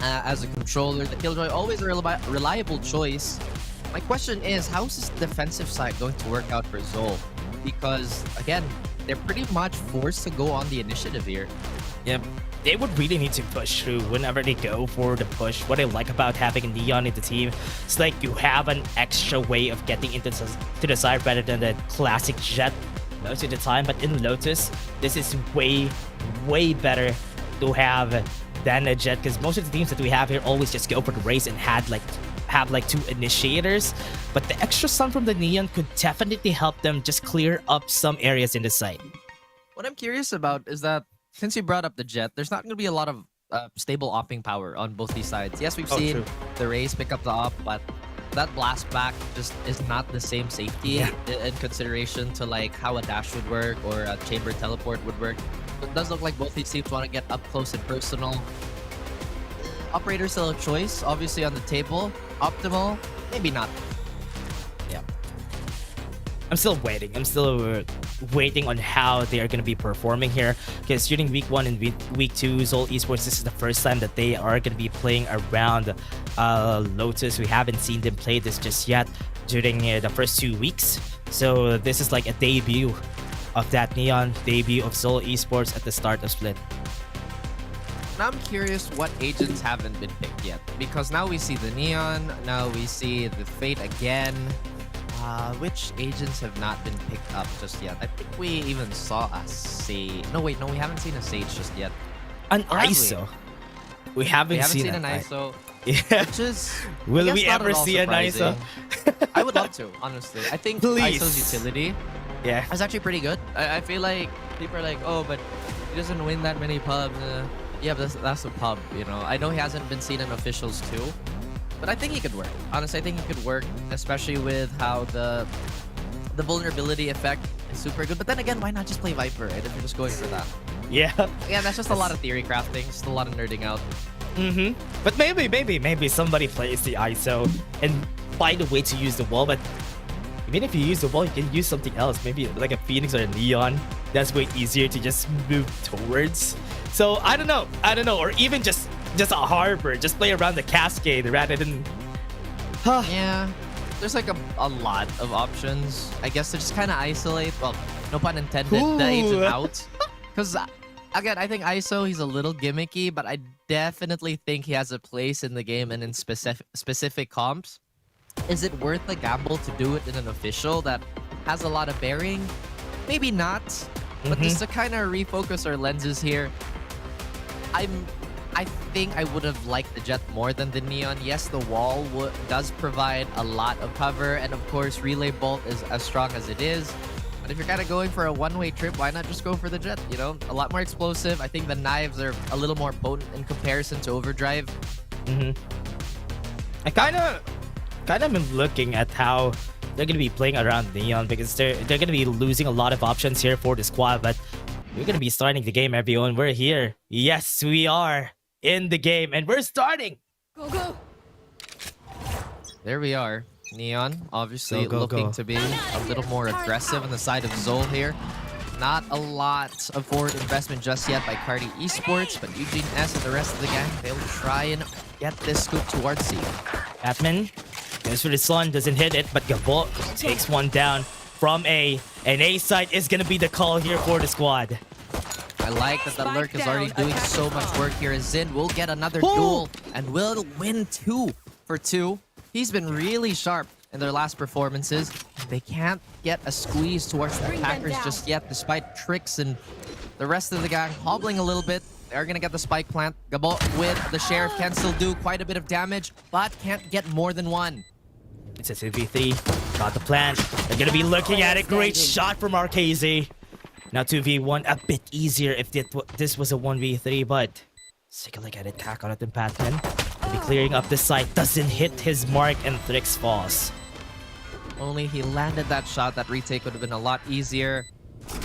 as a controller. The Killjoy, always a reliable choice. My question is, how is this defensive side going to work out for Zol? Because, again, they're pretty much forced to go on the initiative here. Yep. they would really need to push through whenever they go for the push. What I like about having a Neon in the team, it's like you have an extra way of getting into to the side rather than the classic Jet most of the time. But in Lotus, this is way better to have than a Jet, because most of the teams that we have here always just go for the race and have like 2 initiators. But the extra stun from the Neon could definitely help them just clear up some areas in the site. What I'm curious about is that since you brought up the Jet, there's not going to be a lot of stable opping power on both these sides. Yes, we've seen true. the Raze pick up the op, but that blast back just is not the same safety in consideration to like how a dash would work or a chamber teleport would work. It does look like both these teams want to get up close and personal. Operator still a choice, obviously on the table. Optimal, maybe not. I'm still waiting. I'm still waiting on how they are going to be performing here. Because during week 1 and week 2, Seoul Esports, this is the first time that they are going to be playing around Lotus. We haven't seen them play this just yet during the first 2 weeks. So this is like a debut of that Neon, debut of Seoul Esports at the start of Split. Now I'm curious what agents haven't been picked yet. Because now we see the Neon, now we see the Fate again. Which agents have not been picked up just yet? I think we even saw a Sage. No, wait, no, we haven't seen a Sage just yet. An ISO. We haven't seen an ISO. Yeah. Which is, will I guess, we not ever at all see an ISO? surprising. I would love to, honestly. I think Please. ISO's utility is actually pretty good. I feel like people are like, oh, but he doesn't win that many pubs. Yeah, but that's a pub, you know. I know he hasn't been seen in officials too. But I think he could work. Honestly, I think he could work, especially with how the vulnerability effect is super good. But then again, why not just play Viper, right? If you're just going for that. Yeah. Yeah, that's just a lot of theory crafting, just a lot of nerding out. But maybe somebody plays the ISO and find a way to use the wall. But even if you use the wall, you can use something else. Maybe like a Phoenix or a Neon. That's way easier to just move towards. So I don't know. Or even just a Harbor. Just play around the Cascade rather than... Yeah. There's like a lot of options. I guess to just kind of isolate, well, no pun intended, the agent out. Because, again, I think ISO, he's a little gimmicky, but I definitely think he has a place in the game and in specific comps. Is it worth the gamble to do it in an official that has a lot of bearing? Maybe not. But just to kind of refocus our lenses here, I think I would have liked the Jet more than the Neon. Yes, the wall does provide a lot of cover, and of course, Relay Bolt is as strong as it is. But if you're kind of going for a one-way trip, why not just go for the Jet? You know, a lot more explosive. I think the knives are a little more potent in comparison to Overdrive. I kind of been looking at how they're gonna be playing around Neon, because they're gonna be losing a lot of options here for the squad. But we're gonna be starting the game, everyone. We're here. Yes, we are in the game, and we're starting. Go. There we are. Neon, obviously Go, looking go. to be a little more aggressive on the side of Zol here. Not a lot of forward investment just yet by Carti Esports, but Eugene S and the rest of the gang, they'll try and get this scoop towards C. Atman goes for the Sun, doesn't hit it, but Gabot takes one down from A. And A side is gonna be the call here for the squad. I like that the Lurk is already doing so much work here. Zin will get another duel and will win 2 for 2. He's been really sharp in their last performances. They can't get a squeeze towards the attackers just yet, despite Tricks and the rest of the gang hobbling a little bit. They're gonna get the spike plant. Gabot with the Sheriff can still do quite a bit of damage, but can't get more than one. It's a 2v3. Got the plant. They're gonna be looking at it. Great shot from RKZ. Now 2v1, a bit easier if this was a 1v3, but let's take a look at it. Tack on it, and Batman. Be clearing up the site. Doesn't hit his mark, and Thrix falls. Only he landed that shot. That retake would have been a lot easier.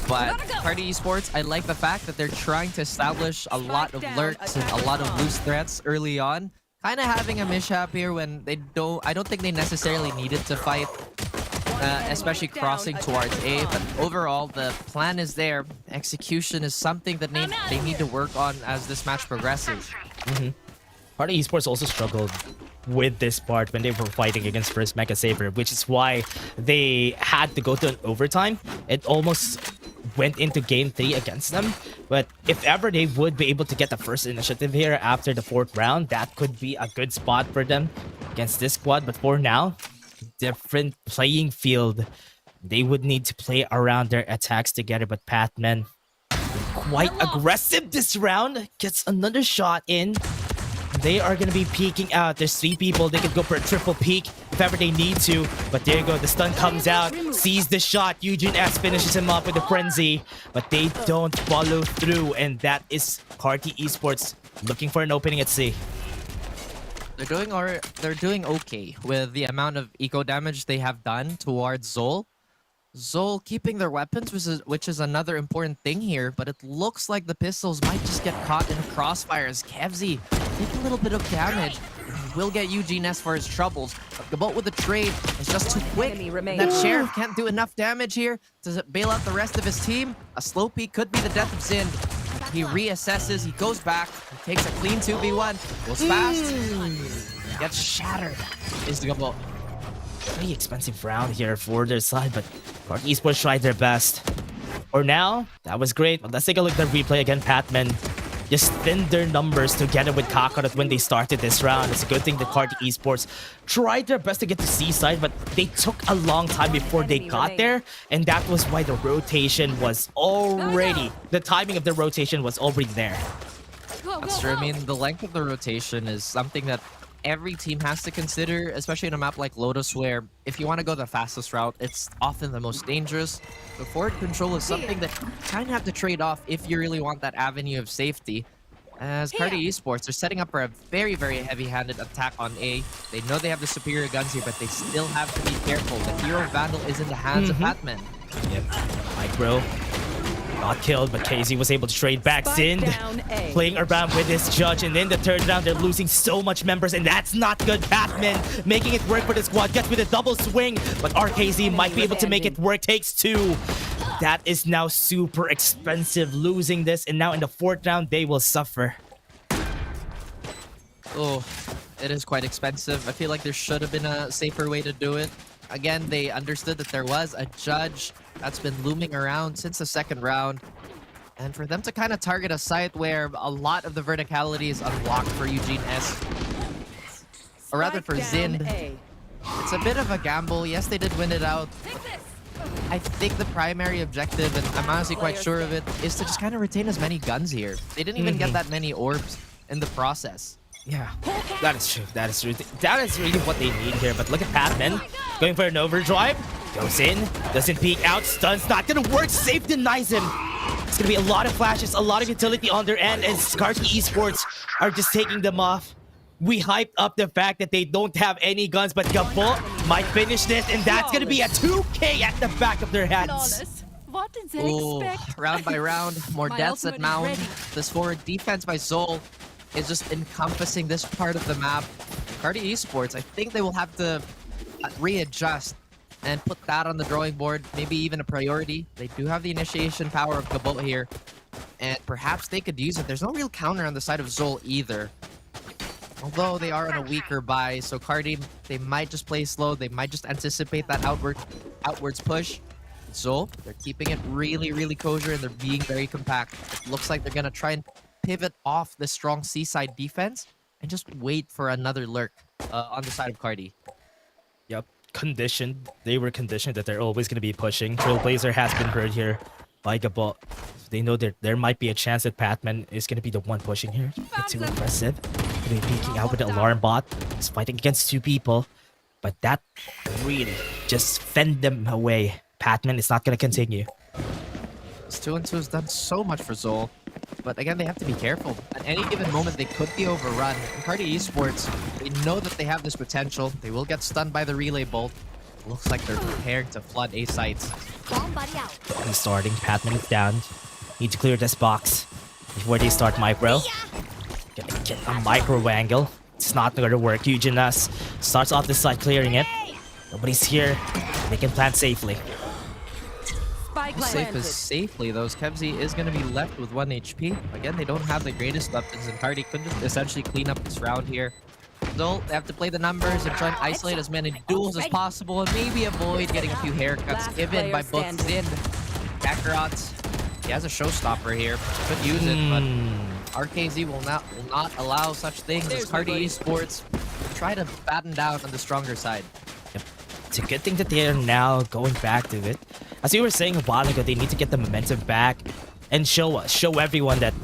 But Carti Esports, I like the fact that they're trying to establish a lot of lurks and a lot of loose threats early on. Kind of having a mishap here when I don't think they necessarily needed to fight, especially crossing towards A. But overall, the plan is there. Execution is something that they need to work on as this match progresses. Carti Esports also struggled with this part when they were fighting against First Mega Saber, which is why they had to go to an overtime. It almost went into game 3 against them. But if ever they would be able to get the first initiative here after the 4th round, that could be a good spot for them against this squad. But for now, different playing field. They would need to play around their attacks together. But Patman, quite aggressive this round, gets another shot in. They are going to be peeking out. There's 3 people. They could go for a triple peek if ever they need to. But there you go. The stun comes out. Sees the shot. Eugene S finishes him off with a frenzy. But they don't follow through. And that is Carti Esports looking for an opening at C. They're doing okay with the amount of eco damage they have done towards Zol. Zol keeping their weapons, which is another important thing here, but it looks like the pistols might just get caught in a crossfire as Kevzi take a little bit of damage. He will get Eugene S for his troubles, but Gabot with the trade is just too quick. That Sheriff can't do enough damage here to bail out the rest of his team. A slow peek could be the death of Zind. He reassesses, he goes back, he takes a clean 2v1, goes fast, gets shattered. Is the Gabot. Pretty expensive round here for their side, but Carti Esports tried their best. For now, that was great. But let's take a look at the replay again. Patman just thinned their numbers together with Kakarot when they started this round. It's a good thing that Carti Esports tried their best to get to C side, but they took a long time before they got there, and that was why the rotation was already, the timing of the rotation was already there. That's true. I mean, the length of the rotation is something that every team has to consider, especially in a map like Lotus, where if you want to go the fastest route, it's often the most dangerous. The forward control is something that you kind of have to trade off if you really want that avenue of safety. As Carti Esports are setting up for a very, very heavy-handed attack on A. They know they have the superior guns here, but they still have to be careful. The hero Vandal is in the hands of Batman. Yep. Micro got killed, but KZ was able to trade back. Zind playing around with his judge, and in the 3rd round, they're losing so much members, and that's not good. Batman making it work for the squad, gets with a double swing, but RKZ might be able to make it work. Takes 2. That is now super expensive, losing this, and now in the 4th round, they will suffer. Oh, it is quite expensive. I feel like there should have been a safer way to do it. Again, they understood that there was a judge that's been looming around since the 2nd round. And for them to kind of target a site where a lot of the verticality is unlocked for Eugene S. Or rather for Zind. It's a bit of a gamble. Yes, they did win it out. I think the primary objective, and I'm honestly quite sure of it, is to just kind of retain as many guns here. They didn't even get that many orbs in the process. Yeah, that is true. That is true. That is really what they need here. But look at Patman going for an overdrive. Goes in, doesn't peek out. Stun's not gonna work. Safe denies him. It's gonna be a lot of flashes, a lot of utility on their end, and Carti Esports are just taking them off. We hyped up the fact that they don't have any guns, but Gabot might finish this, and that's gonna be a 2K at the back of their heads. What did they expect? Round by round, more deaths at Mound. This forward defense by Zol is just encompassing this part of the map. Carti Esports, I think they will have to readjust and put that on the drawing board, maybe even a priority. They do have the initiation power of Gabot here, and perhaps they could use it. There's no real counter on the side of Zol either. Although they are on a weaker buy, so Carti, they might just play slow. They might just anticipate that outwards push. Zol, they're keeping it really, really kosher, and they're being very compact. It looks like they're going to try and pivot off the strong seaside defense and just wait for another lurk on the side of Carti. Yep, conditioned. They were conditioned that they're always going to be pushing. Trailblazer has been hurt here by Gabot. They know that there might be a chance that Patman is going to be the one pushing here. It's too impressive. Going to be peeking out with the alarm bot. He's fighting against 2 people. But that really just fend them away. Patman is not going to continue. This 2-2 has done so much for Zol. But again, they have to be careful. At any given moment, they could be overrun. And Carti Esports, they know that they have this potential. They will get stunned by the relay bolt. It looks like they're preparing to flood A sites. He's starting. Patman is down. Need to clear this box before they start micro. Gonna get a micro angle. It's not gonna work. Eugenas starts off this side, clearing it. Nobody's here. They can plant safely. Safe as safely, though. Kevzi is going to be left with 1 HP. Again, they don't have the greatest weapons, and Carti could just essentially clean up this round here. So they have to play the numbers and try and isolate as many duels as possible, and maybe avoid getting a few haircuts given by both Zind Kakarot, he has a showstopper here. Could use it, but RKZ will not allow such things as Carti Esports try to batten down on the stronger side. It's a good thing that they are now going back to it. As we were saying a while ago, they need to get the momentum back and show everyone that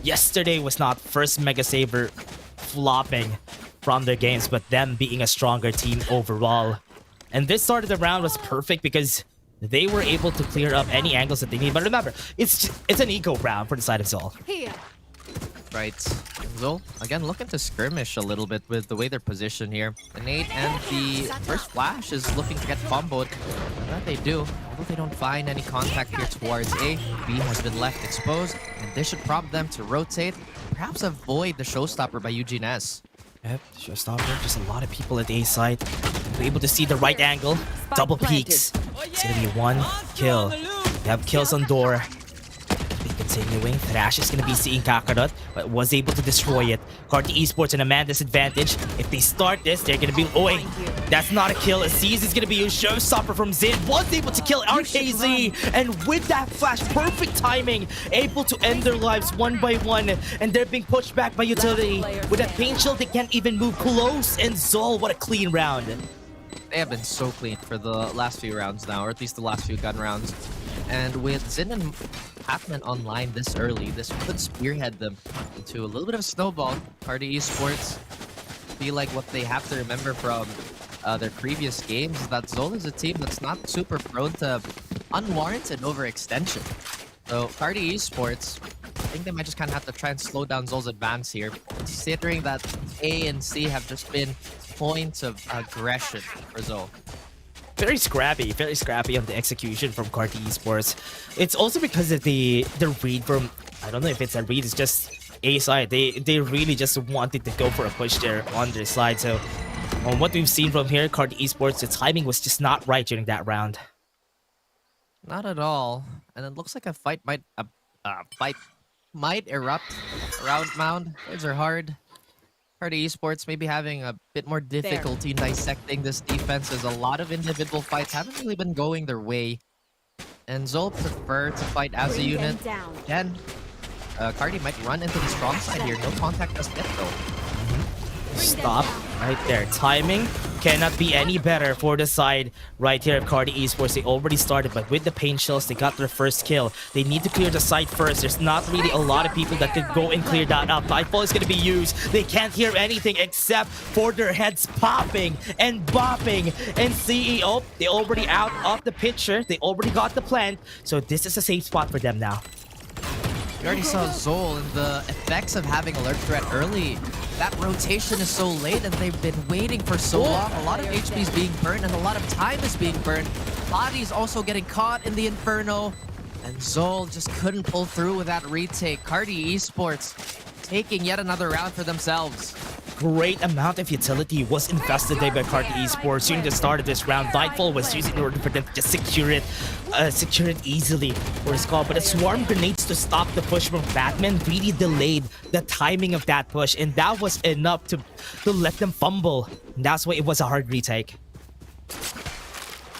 yesterday was not first Mega Saber flopping from their games, but them being a stronger team overall. And this start of the round was perfect because they were able to clear up any angles that they need. But remember, it's an eco round for the side of Zol. Right. Zol, again, looking to skirmish a little bit with the way they're positioned here. The nade and the first flash is looking to get comboed. That they do. Although they don't find any contact here towards A, B has been left exposed, and this should prompt them to rotate, perhaps avoid the showstopper by Eugene S. Yep, showstopper. Just a lot of people at the A side. We're able to see the right angle. Double peaks. It's gonna be one kill. They have kills on door. Continuing, Thrash is going to be seeing Kakarot, but was able to destroy it. Carti Esports in a man disadvantage. If they start this, they're going to be... Oi, that's not a kill. Aziz is going to be a showstopper from Zin. Was able to kill RKZ, and with that flash, perfect timing, able to end their lives one by one, and they're being pushed back by utility. With that pain shield, they can't even move close, and Zol, what a clean round. They have been so clean for the last few rounds now, or at least the last few gun rounds. And with Zin and Hatman online this early, this could spearhead them into a little bit of a snowball. Carti Esports feel like what they have to remember from their previous games is that Zol is a team that's not super prone to unwarranted overextension. So Carti Esports, I think they might just kind of have to try and slow down Zol's advance here, considering that A and C have just been points of aggression for Zol. Very scrappy on the execution from Carti Esports. It's also because of the read from, I don't know if it's a read, it's just A side. They really just wanted to go for a push there on their side. So on what we've seen from here, Carti Esports, the timing was just not right during that round. Not at all. And it looks like a fight might erupt around Mound. Those are hard. Carti Esports maybe having a bit more difficulty dissecting this defense, as a lot of individual fights haven't really been going their way. And Zol prefer to fight as a unit. Again, Carti might run into the strong side here. No contact just yet though. Stop right there. Timing cannot be any better for the side right here of Carti Esports. They already started, but with the pain shells, they got their first kill. They need to clear the site first. There's not really a lot of people that could go and clear that up. Nightfall is going to be used. They can't hear anything except for their heads popping and bopping. And CEO, they already out of the picture. They already got the plant. So this is a safe spot for them now. We already saw Zol and the effects of having alert threat early. That rotation is so late and they've been waiting for so long. A lot of HP is being burned and a lot of time is being burned. Body's also getting caught in the Inferno. And Zol just couldn't pull through with that retake. Carti Esports taking yet another round for themselves. Great amount of utility was invested there by Carti Esports during the start of this round. Nightfall was used in order for them to just secure it easily for his call. But the swarm grenades to stop the push from Batman really delayed the timing of that push, and that was enough to let them fumble. And that's why it was a hard retake.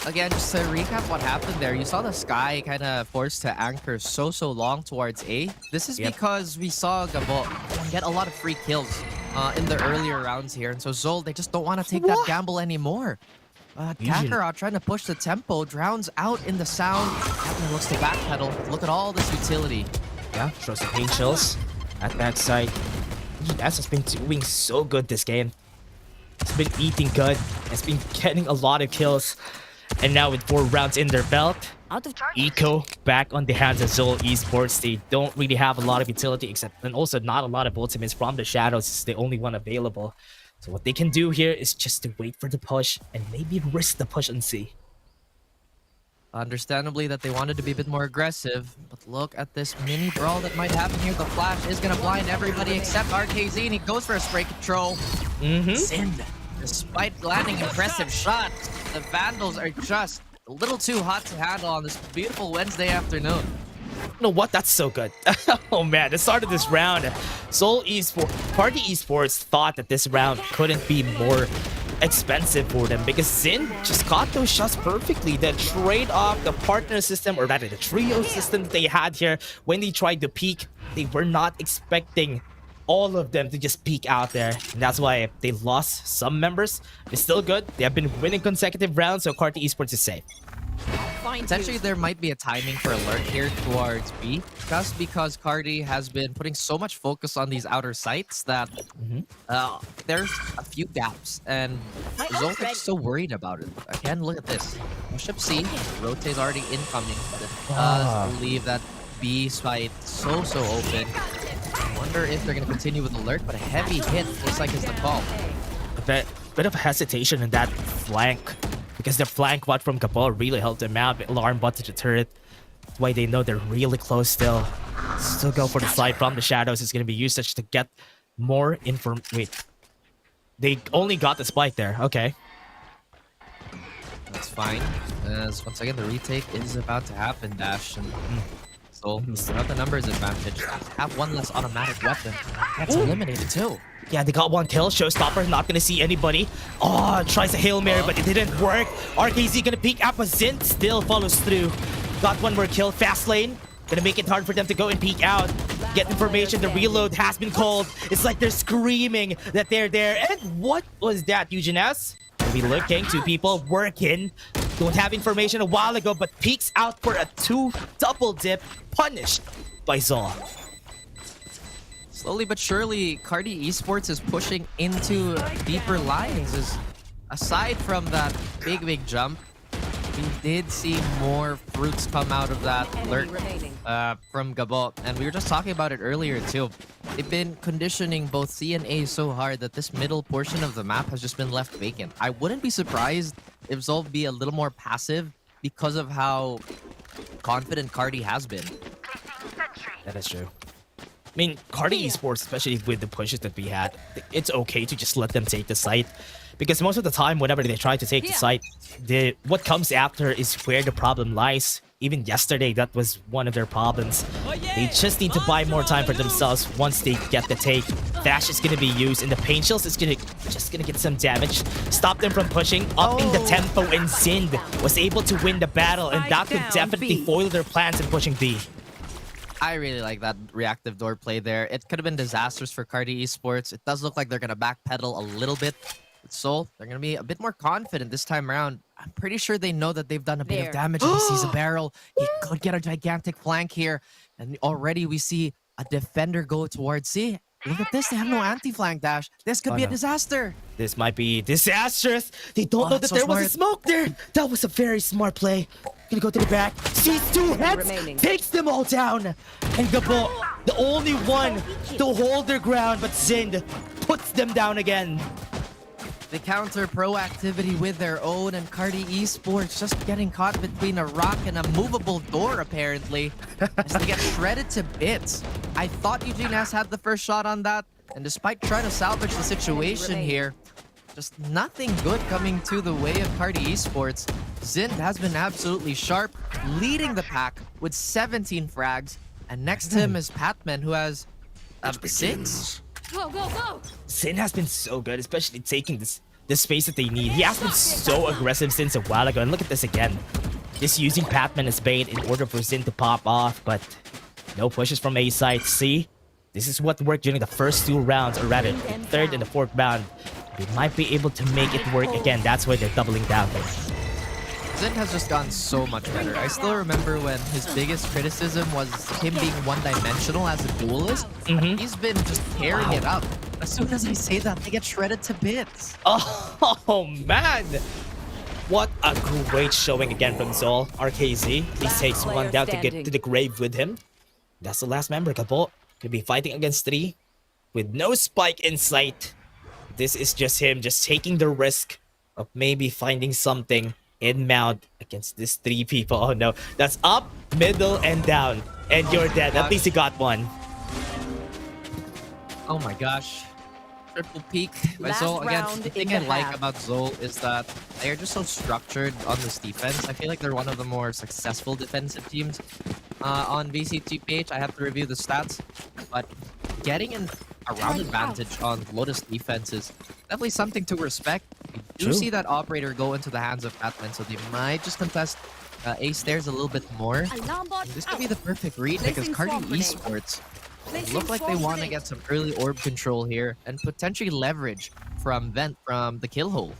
Again, just to recap what happened there, you saw the Sky kind of forced to anchor so long towards A. This is because we saw Gabo get a lot of free kills in the earlier rounds here. And so Zol, they just don't want to take that gamble anymore. Kakarot trying to push the tempo, drowns out in the sound. Captain looks to backpedal. Look at all this utility. Yeah, throws the pain chills at that side. That's just been doing so good this game. It's been eating good. It's been getting a lot of kills. And now with 4 rounds in their belt, Eco back on the hands of Zol Esports. They don't really have a lot of utility, and also not a lot of ultimates from the Shadows. It's the only one available. So what they can do here is just to wait for the push and maybe risk the push and see. Understandably that they wanted to be a bit more aggressive, but look at this mini brawl that might happen here. The flash is going to blind everybody except RKZ, and he goes for a spray control. Sin, despite landing impressive shots, the Vandals are just a little too hot to handle on this beautiful Wednesday afternoon. You know what? That's so good. Oh man, the start of this round, Carti Esports thought that this round couldn't be more expensive for them because Zin just got those shots perfectly. The trade-off, the partner system, or rather the trio system that they had here, when they tried to peek, they were not expecting all of them to just peek out there. And that's why they lost some members. It's still good. They have been winning consecutive rounds, so Carti Esports is safe. Potentially, there might be a timing for alert here towards B, just because Carti has been putting so much focus on these outer sites that there's a few gaps, and Zoltan's so worried about it. Again, look at this. Ship C, rotate's already incoming. Does believe that B site so open. I wonder if they're going to continue with alert, but a heavy hit looks like it's the call. A bit of hesitation in that flank. Because the flank bot from Gabol really helped them out. Alarm bot to the turret. That's why they know they're really close still. Still go for the slide from the shadows. It's going to be usage to get more Wait. They only got the spike there. Okay. That's fine. As once again, the retake is about to happen, Dash. And so, without the numbers advantage, have one less automatic weapon. That's eliminated too. Yeah, they got one kill. Showstopper not gonna see anybody. Oh, tries a Hail Mary, but it didn't work. RKZ gonna peek up, but Zin still follows through. Got one more kill. Fast lane. Gonna make it hard for them to go and peek out. Get information. The reload has been called. It's like they're screaming that they're there. And what was that, Eugenes? We looking. Two people working. Don't have information a while ago, but peeks out for a 2 double dip. Punished by Zol. Slowly but surely, Carti Esports is pushing into deeper lines. Aside from that big jump, we did see more fruits come out of that alert from Gabol. And we were just talking about it earlier too. They've been conditioning both C and A so hard that this middle portion of the map has just been left vacant. I wouldn't be surprised if Zol be a little more passive because of how confident Carti has been. That is true. I mean, Carti Esports, especially with the pushes that we had, it's okay to just let them take the site. Because most of the time, whenever they try to take the site, what comes after is where the problem lies. Even yesterday, that was one of their problems. They just need to buy more time for themselves once they get the take. Dash is going to be used, and the Pain Shells is just gonna get some damage. Stop them from pushing, upping the tempo, and Zind was able to win the battle, and that could definitely foil their plans in pushing B. I really like that reactive door play there. It could have been disastrous for Carti Esports. It does look like they're going to backpedal a little bit. With Soul, they're going to be a bit more confident this time around. I'm pretty sure they know that they've done a bit of damage. He sees a barrel. He could get a gigantic flank here. And already we see a defender go towards C. Look at this. They have no anti-flank, Dash. This could be a disaster. This might be disastrous. They don't know that there was a smoke there. That was a very smart play. Gonna go to the back. Sees 2 heads. Takes them all down. And Gabo, the only one to hold their ground, but Zind puts them down again. They counter proactivity with their own, and Carti Esports just getting caught between a rock and a movable door, apparently, as they get shredded to bits. I thought Eugenes had the first shot on that, and despite trying to salvage the situation here, just nothing good coming to the way of Carti Esports. Zind has been absolutely sharp, leading the pack with 17 frags, and next to him is Patman, who has 6. Go! Zind has been so good, especially taking the space that they need. He has been so aggressive since a while ago, and look at this again. Just using Patman as bait in order for Zind to pop off, but no pushes from A side. See? This is what worked during the first 2 rounds, or rather, the 3rd and the 4th round. They might be able to make it work again. That's why they're doubling down there. Zind has just gotten so much better. I still remember when his biggest criticism was him being one-dimensional as a duelist. He's been just tearing it up. As soon as I say that, they get shredded to bits. Oh man! What a great showing again from Zol. RKZ. He takes one down to get to the grave with him. That's the last member, Gabo. He'll be fighting against 3 with no spike in sight. This is just him just taking the risk of maybe finding something in mount against these 3 people. Oh no, that's up, middle, and down. And you're dead. At least you got one. Oh my gosh. Triple peak by Zol. Again, the thing I like about Zol is that they are just so structured on this defense. I feel like they're one of the more successful defensive teams on VCTPH. I have to review the stats, but getting a round advantage on Lotus defense is definitely something to respect. We do True. see that operator go into the hands of Batman, so they might just contest A stairs a little bit more. This could be the perfect read because Carti Esports look like they want to get some early orb control here and potentially leverage from Vent from the kill hole.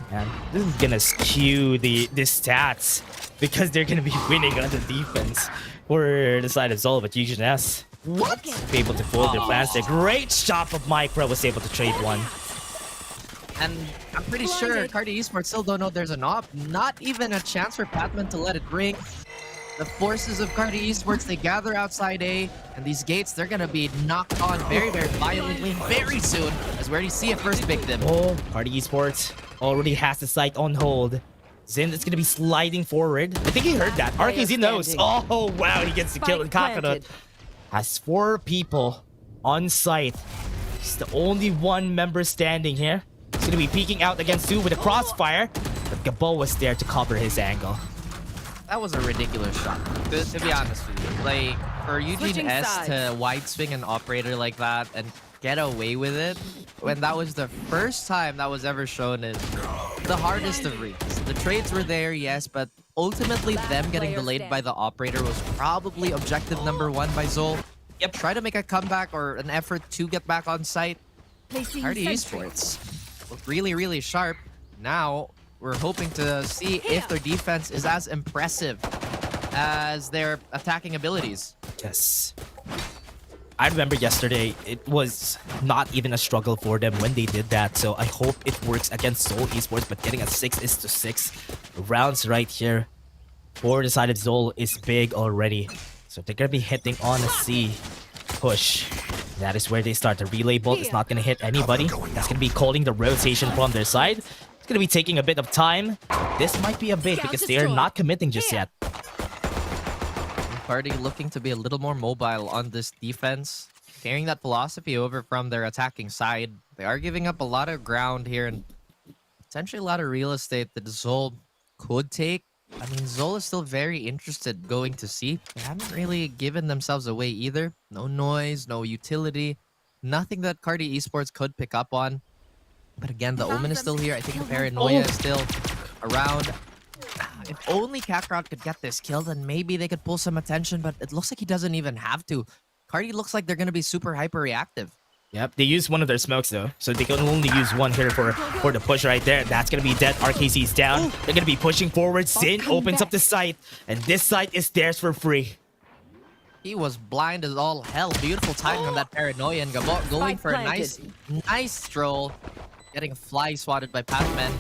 Man, this is gonna skew the stats because they're gonna be winning on the defense for the side of Zol, but Eugene S be able to fold their plans. A great shot of Micro was able to trade one. And I'm pretty sure Carti Esports still don't know there's an op. Not even a chance for Patman to let it ring. The forces of Carti Esports, they gather outside A, and these gates, they're gonna be knocked on very, very violently very soon, as we already see a first victim. Oh, Carti Esports already has the site on hold. Zin is gonna be sliding forward. I think he heard that. RKZ knows. Oh, wow, he gets the kill, and Kakarot has 4 people on site. He's the only one member standing here. He's gonna be peeking out against Sue with a crossfire, but Gabo was there to cover his angle. That was a ridiculous shot, to be honest with you. Like, for Eugene S to wide swing an operator like that and get away with it, when that was the first time that was ever shown, is the hardest of reads. The trades were there, yes, but ultimately them getting delayed by the operator was probably objective number 1 by Zol. Yep, try to make a comeback or an effort to get back on site. Carti Esports look really, really sharp. Now, we're hoping to see if their defense is as impressive as their attacking abilities. Yes. I remember yesterday, it was not even a struggle for them when they did that. So I hope it works against Zol Esports, but getting a 6-6 rounds right here for the side of Zol is big already. So they're going to be hitting on a C push. That is where they start. The relay bolt is not going to hit anybody. That's going to be calling the rotation from their side. It's going to be taking a bit of time. This might be a bait because they are not committing just yet. Carti looking to be a little more mobile on this defense, carrying that philosophy over from their attacking side. They are giving up a lot of ground here and potentially a lot of real estate that Zol could take. I mean, Zol is still very interested going to C. They haven't really given themselves away either. No noise, no utility, nothing that Carti Esports could pick up on. But again, the Omen is still here. I think the Paranoia is still around. If only Kakarot could get this kill, then maybe they could pull some attention, but it looks like he doesn't even have to. Carti looks like they're going to be super hyper-reactive. Yep, they used one of their smokes though, so they can only use one here for the push right there. That's gonna be dead. RKC's down. They're gonna be pushing forward. Sin opens up the site, and this site is theirs for free. He was blind as all hell. Beautiful timing on that Paranoia, and Gabo going for a nice stroll. Getting a fly swatted by Patman.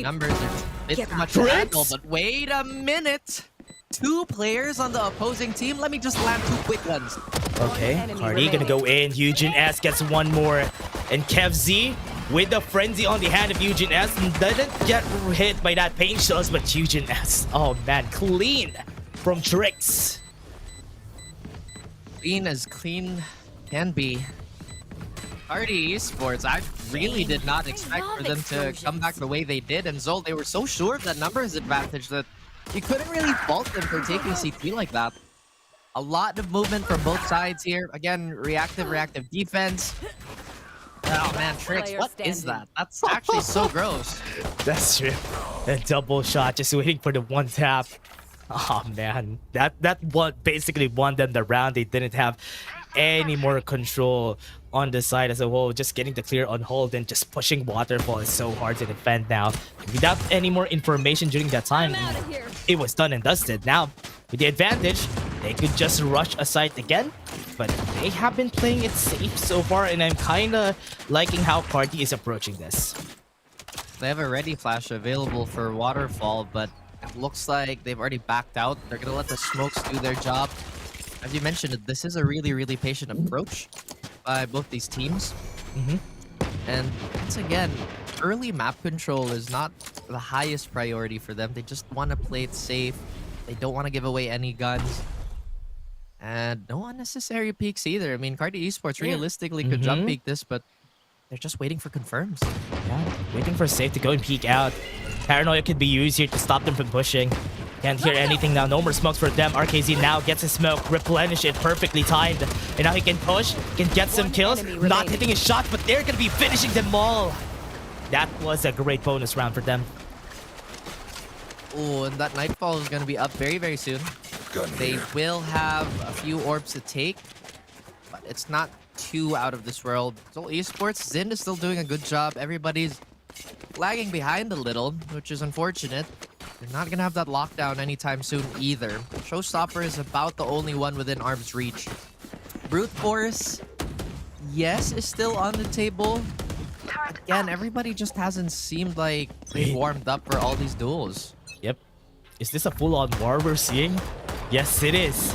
Numbers are a bit too much to handle, but wait a minute. 2 players on the opposing team. Let me just land 2 quick ones. Okay, Carti gonna go in. Eugene S gets one more. And Kev Z with the frenzy on the hand of Eugene S. Doesn't get hit by that pain shells, but Eugene S, oh man, clean from tricks. Clean as clean can be. Carti Esports, I really did not expect for them to come back the way they did. And Zol, they were so sure of that numbers advantage that you couldn't really fault them for taking C3 like that. A lot of movement from both sides here. Again, reactive defense. Oh man, Tricks, what is that? That's actually so gross. That's true. A double shot, just waiting for the one tap. Oh man, that basically won them the round. They didn't have any more control on the side as a whole. Just getting the clear on hold and just pushing Waterfall is so hard to defend now. Without any more information during that time, it was done and dusted. Now, with the advantage, they could just rush a site again, but they have been playing it safe so far, and I'm kind of liking how Carti is approaching this. They have a ready flash available for Waterfall, but it looks like they've already backed out. They're going to let the smokes do their job. As you mentioned, this is a really, really patient approach by both these teams. And once again, early map control is not the highest priority for them. They just want to play it safe. They don't want to give away any guns. And no unnecessary peeks either. I mean, Carti Esports realistically could jump peek this, but they're just waiting for confirms. Yeah, waiting for safe to go and peek out. Paranoia could be used here to stop them from pushing. Can't hear anything now. No more smokes for them. RKZ now gets his smoke. Replenish it. Perfectly timed. And now he can push. Can get some kills. Not hitting his shot, but they're going to be finishing them all. That was a great bonus round for them. Oh, and that Nightfall is going to be up very, very soon. They will have a few orbs to take, but it's not too out of this world. So Esports, Zin is still doing a good job. Everybody's lagging behind a little, which is unfortunate. They're not going to have that lockdown anytime soon either. Showstopper is about the only one within arm's reach. Brute Force, yes, is still on the table. Again, everybody just hasn't seemed like they've warmed up for all these duels. Yep. Is this a full-on war we're seeing? Yes, it is.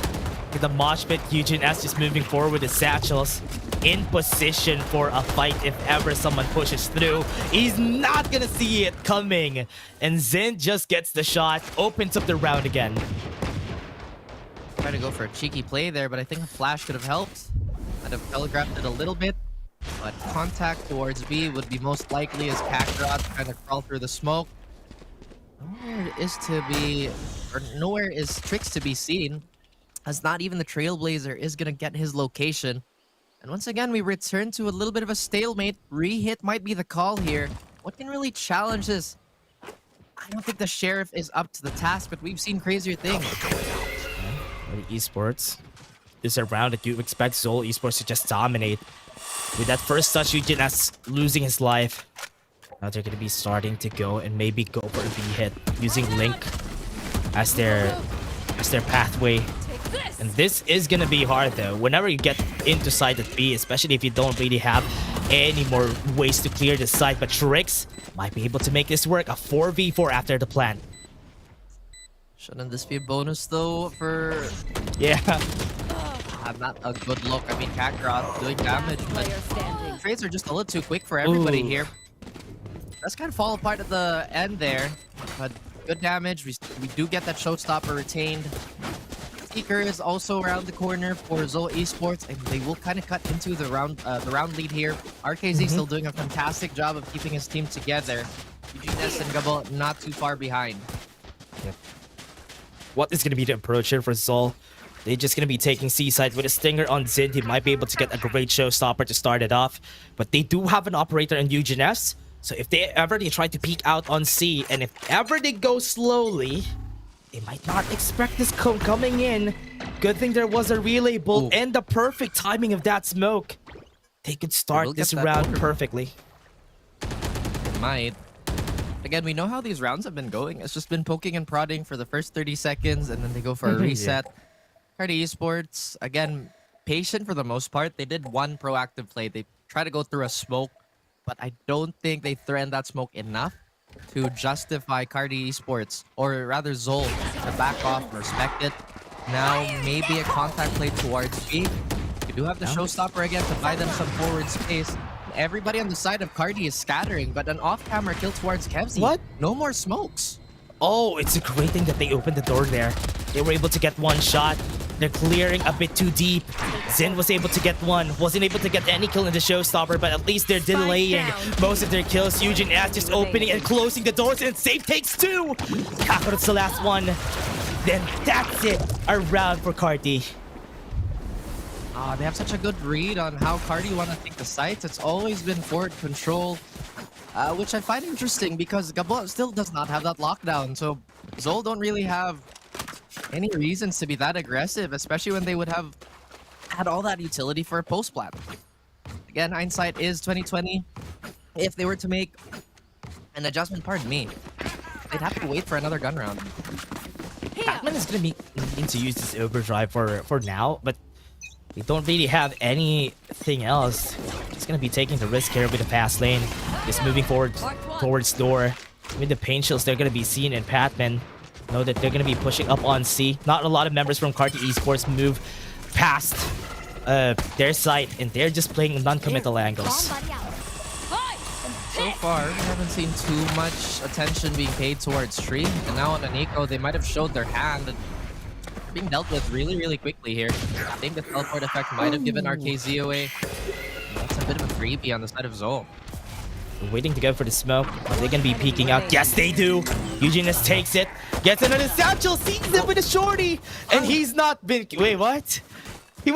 With the mosh pit, Eugene S just moving forward with the satchels. In position for a fight if ever someone pushes through. He's not gonna see it coming. And Zin just gets the shot, opens up the round again. Trying to go for a cheeky play there, but I think a flash could have helped. I'd have telegraphed it a little bit. But contact towards B would be most likely as Kakarot trying to crawl through the smoke. Nowhere is Tricks to be seen, as not even the Trailblazer is gonna get his location. And once again, we return to a little bit of a stalemate. Re-hit might be the call here. What can really challenge this? I don't think the Sheriff is up to the task, but we've seen crazier things. For the Esports, this is a round that you expect Zol Esports to just dominate. With that first touch, Eugene as losing his life. Now they're going to be starting to go and maybe go for a B-hit using Link as their pathway. And this is going to be hard though. Whenever you get into side at B, especially if you don't really have any more ways to clear the side, but Trix might be able to make this work. A 4v4 after the plant. Shouldn't this be a bonus though for... Yeah. Not a good look. I mean, Kakarot doing damage, but trades are just a little too quick for everybody here. Let's kind of fall apart at the end there, but good damage. We do get that showstopper retained. Seeker is also around the corner for Zol Esports, and they will kind of cut into the round lead here. RKZ still doing a fantastic job of keeping his team together. Eugene S and Gabo not too far behind. Yep. What is going to be the approach here for Zol? They're just going to be taking C-side with a stinger on Zin. He might be able to get a great showstopper to start it off. But they do have an operator in Eugene S. So if they try to peek out on C, and if ever they go slowly, they might not expect this coming in. Good thing there was a relay bolt and the perfect timing of that smoke. They could start this round perfectly. They might. Again, we know how these rounds have been going. It's just been poking and prodding for the first 30 seconds, and then they go for a reset. Yeah. Carti Esports, again, patient for the most part. They did one proactive play. They try to go through a smoke, but I don't think they threatened that smoke enough to justify Carti Esports, or rather Zol, to back off and respect it. Now, maybe a contact play towards B. We do have the showstopper again to buy them some forward space. Everybody on the side of Carti is scattering, but an off-camera kill towards Kevzi. What? No more smokes. Oh, it's a great thing that they opened the door there. They were able to get one shot. They're clearing a bit too deep. Zin was able to get one. Wasn't able to get any kill in the showstopper, but at least they're delaying most of their kills. Eugene S just opening and closing the doors, and safe takes two. Kakarot's the last one. Then that's it. A round for Carti. They have such a good read on how Carti want to take the sites. It's always been forward control, which I find interesting because Gabo still does not have that lockdown. So Zol don't really have any reasons to be that aggressive, especially when they would have had all that utility for a post plant. Again, hindsight is 2020. If they were to make an adjustment, pardon me, they'd have to wait for another gun round. Batman is going to be needing to use this overdrive for now, but they don't really have anything else. Just going to be taking the risk here with the fast lane. Just moving forward towards door. With the pain shields, they're going to be seen in Patman. Know that they're going to be pushing up on C. Not a lot of members from Carti Esports move past their site, and they're just playing non-committal angles. So far, we haven't seen too much attention being paid towards Tree. And now on Aniko, they might have showed their hand. And they're being dealt with really, really quickly here. I think the teleport effect might have given RKZ away. That's a bit of a freebie on the side of Zol. Waiting to go for the smoke. Are they going to be peeking out? Yes, they do. Eugenius takes it. Gets another satchel. Sees it with a shorty. And he's not been... Wait, what? He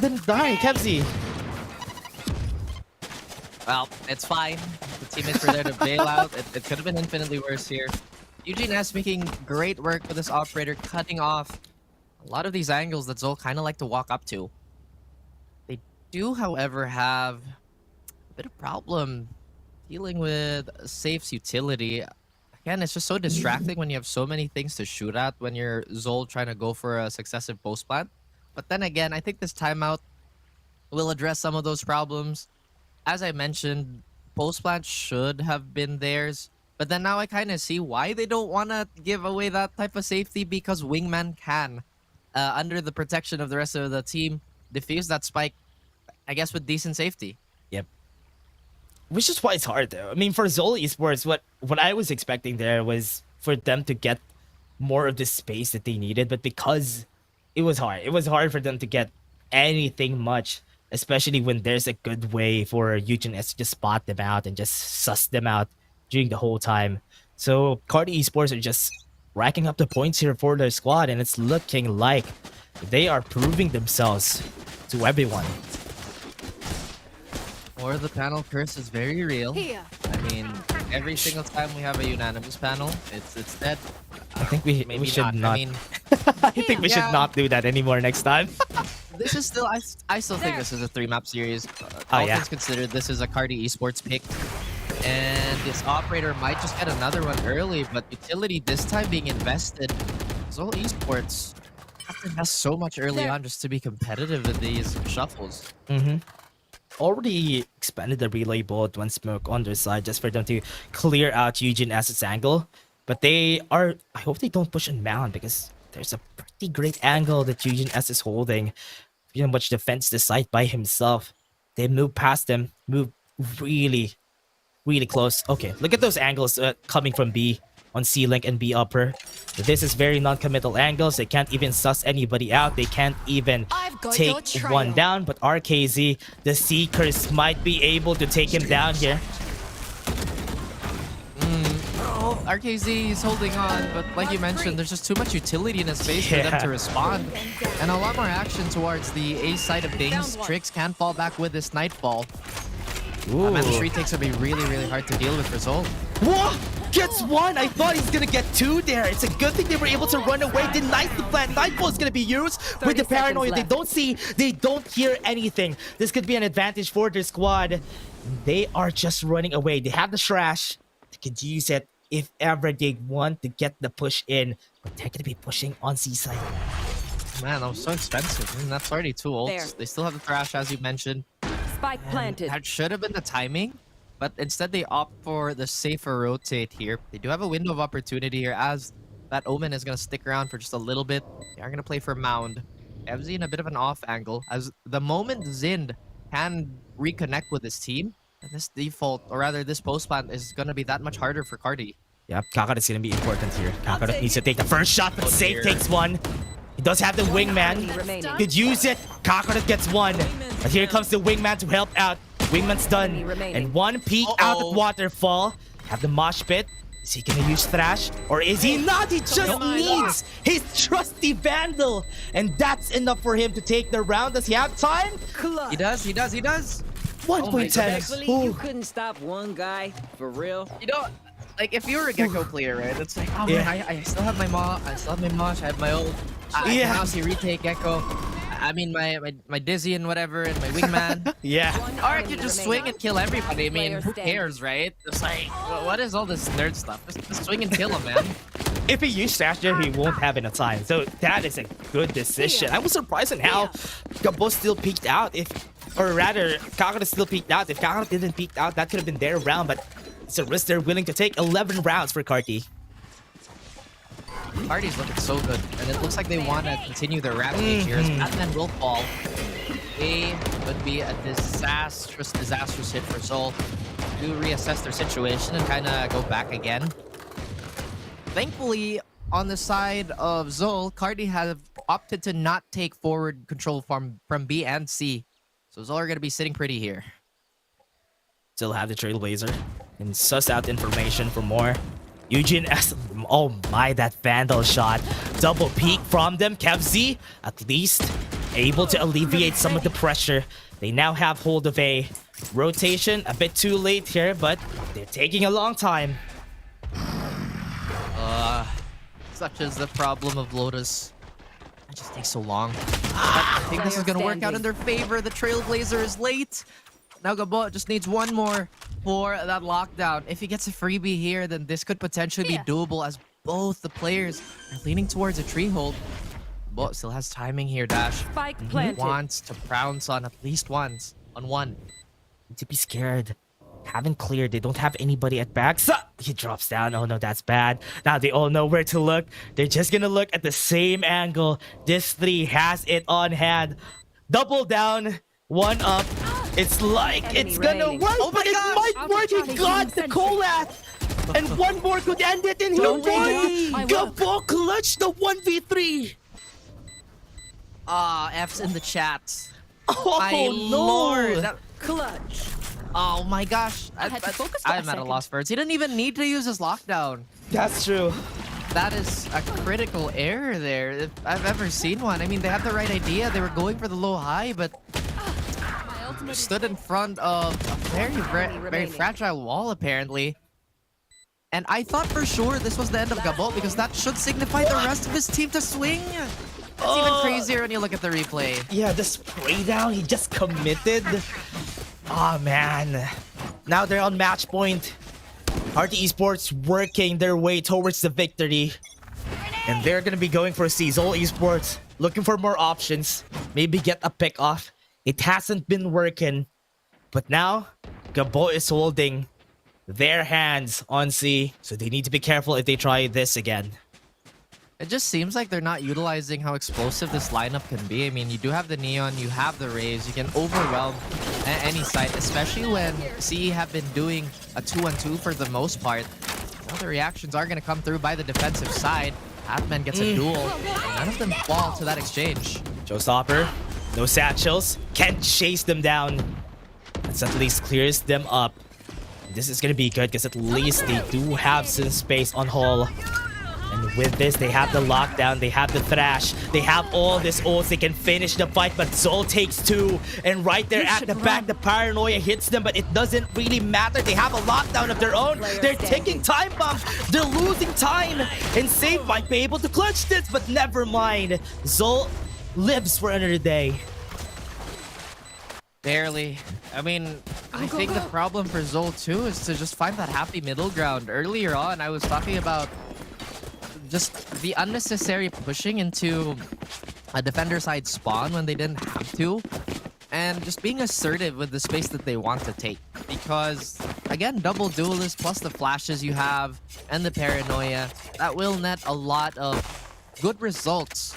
didn't die. Kevzi. Well, it's fine. The teammates were there to bail out. It could have been infinitely worse here. Eugene S making great work with this operator, cutting off a lot of these angles that Zol kind of like to walk up to. They do, however, have a bit of problem dealing with Safe's utility. Again, it's just so distracting when you have so many things to shoot at when you're Zol trying to go for a successive post plant. But then again, I think this timeout will address some of those problems. As I mentioned, post plant should have been theirs. But then now I kind of see why they don't want to give away that type of safety, because Wingman can, under the protection of the rest of the team, defuse that spike, I guess, with decent safety. Yep. Which is why it's hard, though. I mean, for Zol Esports, what I was expecting there was for them to get more of the space that they needed, but because it was hard for them to get anything much, especially when there's a good way for Eugene S to just spot them out and just suss them out during the whole time. So Carti Esports are just racking up the points here for their squad, and it's looking like they are proving themselves to everyone. Or the panel curse is very real. I mean, every single time we have a unanimous panel, it's dead. I think we should not. I mean, I think we should not do that anymore next time. this is still, I still think this is a 3-map series. All things considered, this is a Carti Esports pick. And this operator might just get another one early, but utility this time being invested. Zol Esports have to invest so much early on just to be competitive in these shuffles. Already expanded the relay bolt one smoke on their side just for them to clear out Eugene S's angle. But they are, I hope they don't push on Mound, because there's a pretty great angle that Eugene S is holding. You know, much defense the site by himself. They move past them, move really close. Okay, look at those angles coming from B on C-Link and B upper. This is very non-committal angles. They can't even suss anybody out. They can't even take one down. But RKZ, the Seekers, might be able to take him down here. RKZ is holding on, but like you mentioned, there's just too much utility in his face for them to respond. And a lot more action towards the A side of things. Tricks can fall back with this Nightfall. And the retakes would be really, really hard to deal with for Zol. What? Gets one! I thought he's gonna get two there. It's a good thing they were able to run away. Denies the plan. Nightfall is gonna be used with the paranoia. They don't see, they don't hear anything. This could be an advantage for their squad. They are just running away. They have the Shrash. They could use it if ever they want to get the push in. But they're gonna be pushing on C-side. Man, that was so expensive. I mean, that's already 2 ults. They still have the Thrash, as you mentioned. Spike planted. That should have been the timing, but instead they opt for the safer rotate here. They do have a window of opportunity here, as that Omen is going to stick around for just a little bit. They are going to play for Mound. FZ in a bit of an off angle, as the moment Zind can reconnect with his team, and this default, or rather this post plant, is going to be that much harder for Carti. Yep, Kakarot is going to be important here. Kakarot needs to take the first shot, but Safe takes one. He does have the Wingman. Could use it. Kakarot gets one. But here comes the Wingman to help out. Wingman's done. And one peek out of Waterfall. Have the mosh pit. Is he gonna use Thrash? Or is he not? He just needs his trusty Vandal. And that's enough for him to take the round. Does he have time? He does. 1.10. You couldn't stop one guy, for real. You know, like if you were a Gecko player, right? It's like, oh man, I still have my mosh, I have my ult. I can now see retake Gecko. I mean, my Dizzy and whatever, and my Wingman. Or I could just swing and kill everybody. I mean, who cares, right? It's like, what is all this nerd stuff? Just swing and kill him, man. If he used Thrash there, he won't have enough time. So that is a good decision. I was surprised at how Gabo still peeked out. Or rather, Kakarot still peeked out. If Kakarot didn't peek out, that could have been their round. But it's a risk they're willing to take. 11 rounds for Carti. Carti's looking so good, and it looks like they want to continue their rampage here. As Batman will fall. It would be a disastrous hit for Zol to reassess their situation and kind of go back again. Thankfully, on the side of Zol, Carti have opted to not take forward control from B and C. So Zol are going to be sitting pretty here. Still have the Trailblazer and suss out information for more. Eugene S. Oh my, that Vandal shot. Double peek from them. KevZ, at least able to alleviate some of the pressure. They now have hold of a rotation. A bit too late here, but they're taking a long time. Such is the problem of Lotus. It just takes so long. But I think this is going to work out in their favor. The Trailblazer is late. Now Gabot just needs one more for that lockdown. If he gets a freebie here, then this could potentially be doable as both the players are leaning towards a tree hold. Gabot still has timing here, Dash. Spike He planted. wants to pounce on at least once. On one. Need to be scared. Haven't cleared. They don't have anybody at back. So he drops down. Oh no, that's bad. Now they all know where to look. They're just gonna look at the same angle. This 3 has it on hand. Double down. One up. It's like it's gonna work, but it might work. He got the Kolath. And one more could end it, and he'll win. Gabot clutch the 1v3. F's in the chat. Oh My no. lord. That- Clutch. Oh my gosh. had to focus for a I'm at a second. loss for words. He didn't even need to use his lockdown. That's true. That is a critical error there, if I've ever seen one. I mean, they had the right idea. They were going for the low high, but stood in front of a very fragile wall, apparently. And I thought for sure this was the end of Gabot because that should signify the rest of his team to swing. It's even crazier when you look at the replay. Yeah, the spray down, he just committed. Oh man. Now they're on match point. Carti Esports working their way towards the victory. And they're gonna be going for a C. Zol Esports looking for more options. Maybe get a pick off. It hasn't been working. But now, Gabot is holding their hands on C. So they need to be careful if they try this again. It just seems like they're not utilizing how explosive this lineup can be. I mean, you do have the Neon, you have the Rays, you can overwhelm any side, especially when CE have been doing a 2-on-2 for the most part. Now the reactions are going to come through by the defensive side. Halfman gets a duel, and none of them fall to that exchange. Showstopper, no satchels, can't chase them down. This at least clears them up. This is gonna be good because at least they do have some space on Hall. And with this, they have the lockdown, they have the thrash, they have all this ults, they can finish the fight, but Zol takes 2. And right there at the back, the paranoia hits them, but it doesn't really matter. They have a lockdown of their own. They're taking time bombs, they're losing time. And Save might be able to clutch this, but never mind. Zol lives for another day. Barely. I mean, I think the problem for Zol too is to just find that happy middle ground. Earlier on, I was talking about just the unnecessary pushing into a defender side spawn when they didn't have to. And just being assertive with the space that they want to take. Because, again, double duelist plus the flashes you have and the paranoia, that will net a lot of good results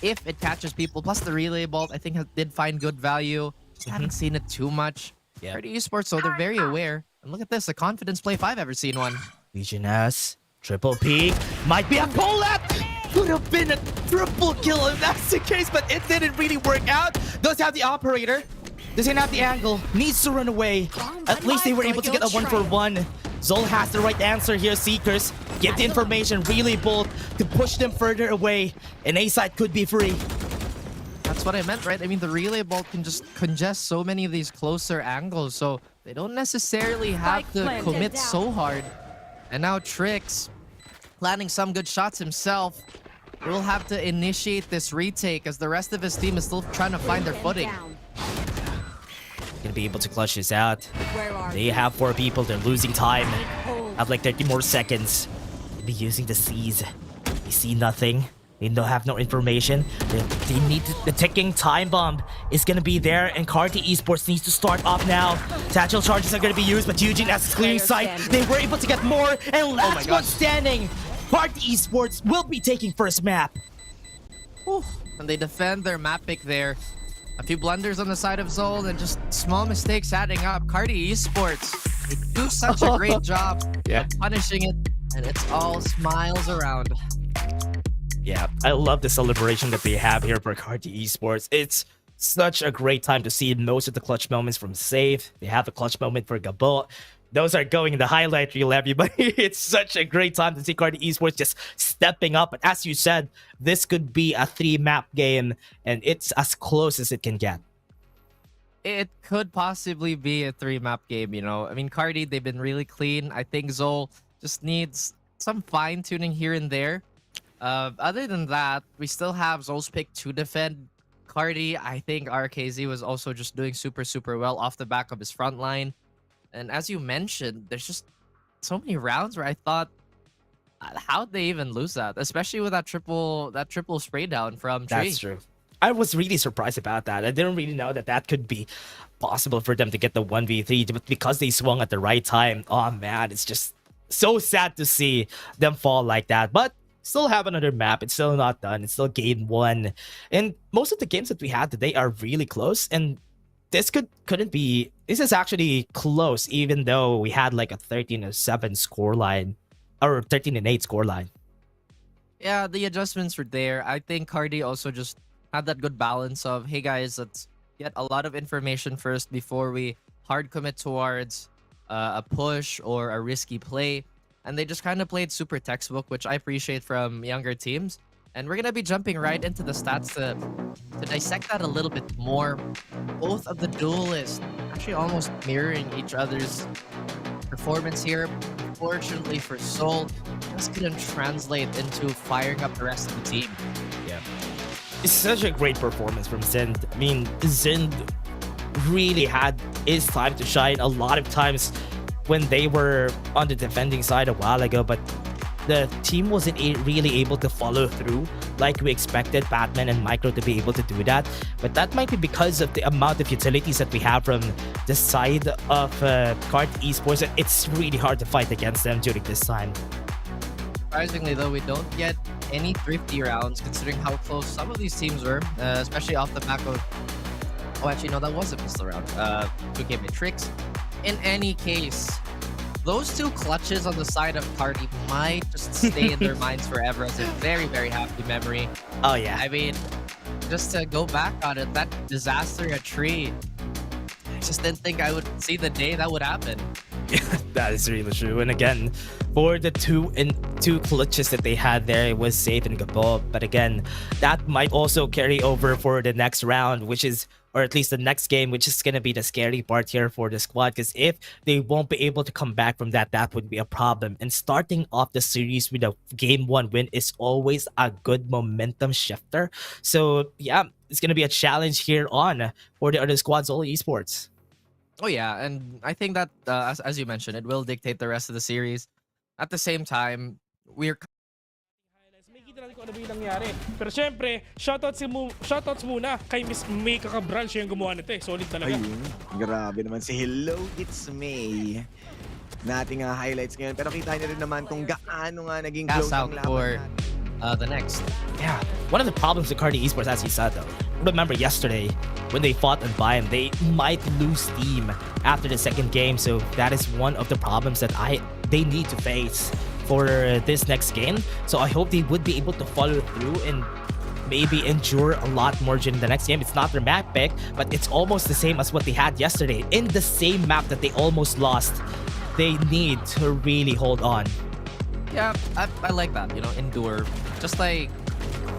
if it catches people. Plus the relay bolt, I think did find good value. Just haven't seen it too much. Yeah. Carti Esports, so they're very aware. And look at this, a confidence play if I've ever seen one. Legion S, triple peak, might be a pull-up! Could have been a triple kill if that's the case, but it didn't really work out. Does have the operator, doesn't have the angle, needs to run away. At least they were able to get a 1-for-1. Zol has the right answer here, Seekers. Get the information, really bold to push them further away, and A-side could be free. That's what I meant, right? I mean, the relay bolt can just congest so many of these closer angles, so they don't necessarily have to commit so hard. And now Trix, landing some good shots himself, will have to initiate this retake as the rest of his team is still trying to find their footing. Gonna be able to clutch this out. They have 4 people, they're losing time. Have like 30 more seconds. They'll be using the C's. They see nothing. They don't have no information. They need the ticking time bomb is gonna be there, and Carti Esports needs to start off now. Satchel charges are gonna be used, but Eugene has clearing sight. They were able to get more, and last one standing. Carti Esports will be taking first map. And they defend their map pick there. A few blunders on the side of Zol and just small mistakes adding up. Carti Esports, they do such a great job of punishing it, and it's all smiles around. Yeah, I love the celebration that they have here for Carti Esports. It's such a great time to see most of the clutch moments from Save. They have a clutch moment for Gabot. those are going in the highlight reel, everybody. It's such a great time to see Carti Esports just stepping up. But as you said, this could be a 3-map game, and it's as close as it can get. It could possibly be a 3-map game, you know. I mean, Carti, they've been really clean. I think Zol just needs some fine-tuning here and there. Other than that, we still have Zol's pick to defend. Carti, I think RKZ was also just doing super, super well off the back of his front line. And as you mentioned, there's just so many rounds where I thought, how'd they even lose that? Especially with that triple spray down from Tree. That's true. I was really surprised about that. I didn't really know that could be possible for them to get the 1v3, but because they swung at the right time, oh man, it's just so sad to see them fall like that. But still have another map. It's still not done. It's still game 1. And most of the games that we had today are really close, and this couldn't be. This is actually close, even though we had like a 13-7 scoreline or 13-8 scoreline. Yeah, the adjustments were there. I think Cardi also just had that good balance of, hey guys, let's get a lot of information first before we hard commit towards a push or a risky play. And they just kind of played super textbook, which I appreciate from younger teams. And we're going to be jumping right into the stats to dissect that a little bit more. Both of the duelists actually almost mirroring each other's performance here. Unfortunately for Soul, just couldn't translate into firing up the rest of the team. Yeah. It's such a great performance from Zend. I mean, Zend really had his time to shine a lot of times when they were on the defending side a while ago, but the team wasn't really able to follow through like we expected Batman and Micro to be able to do that. But that might be because of the amount of utilities that we have from the side of Carti Esports. It's really hard to fight against them during this time. Surprisingly, though, we don't get any thrifty rounds considering how close some of these teams were, especially off the back of... Oh, actually, no, that was a pistol round. 2K Matrix. In any case, those two clutches on the side of Carti might just stay in their minds forever as a very, very happy memory. Oh, yeah. I mean, just to go back on it, that disaster at Tree, I just didn't think I would see the day that would happen. That is really true. And again, for the two clutches that they had there, it was safe and Gabo. But again, that might also carry over for the next round, which is, or at least the next game, which is going to be the scary part here for the squad. Because if they won't be able to come back from that, that would be a problem. And starting off the series with a game 1 win is always a good momentum shifter. So yeah, it's going to be a challenge here on for the other squads, all esports. Oh yeah, and I think that, as you mentioned, it will dictate the rest of the series. At the same time, we're... Makikita natin kung ano ba yung nangyari. Pero syempre, shoutouts muna kay Miss May Kakabran. Siya yung gumawa nito eh. Solid talaga. Ayun, grabe naman si Hello, it's May. Nating highlights ngayon. Pero kita niyo rin naman kung gaano nga naging close ang laban for natin. the next. Yeah, one of the problems with Carti Esports, as he said though, remember yesterday when they fought on Bayern, they might lose steam after the second game. So that is one of the problems that they need to face for this next game. So I hope they would be able to follow through and maybe endure a lot more during the next game. It's not their map pick, but it's almost the same as what they had yesterday. In the same map that they almost lost, they need to really hold on. Yeah, I like that, you know, endure. Just like,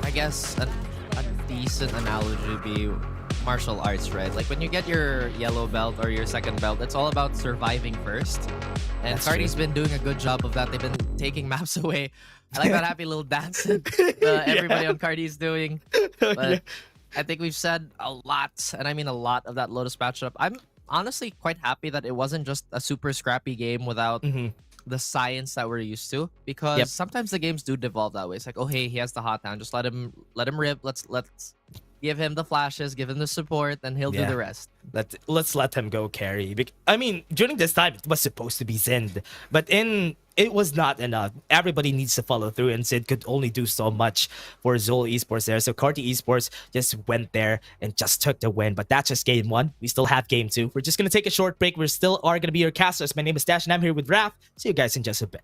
I guess, a decent analogy would be martial arts, right? Like when you get your yellow belt or your second belt, it's all about surviving first. And Carti's been doing a good job of that. They've been taking maps away. I like that happy little dance everybody on Carti's doing. But I think we've said a lot, and I mean a lot, of that Lotus matchup. I'm honestly quite happy that it wasn't just a super scrappy game without the science that we're used to, because sometimes the games do devolve that way. It's like, oh hey, he has the hot down, just let him rip. Let's give him the flashes, give him the support, and he'll do the rest. Let's let him go carry. I mean, during this time, it was supposed to be Zend, but it was not enough. Everybody needs to follow through, and Zend could only do so much for Zol Esports there. So Carti Esports just went there and just took the win. But that's just game 1. We still have game 2. We're just going to take a short break. We still are going to be your casters. My name is Dash, and I'm here with Raph. See you guys in just a bit.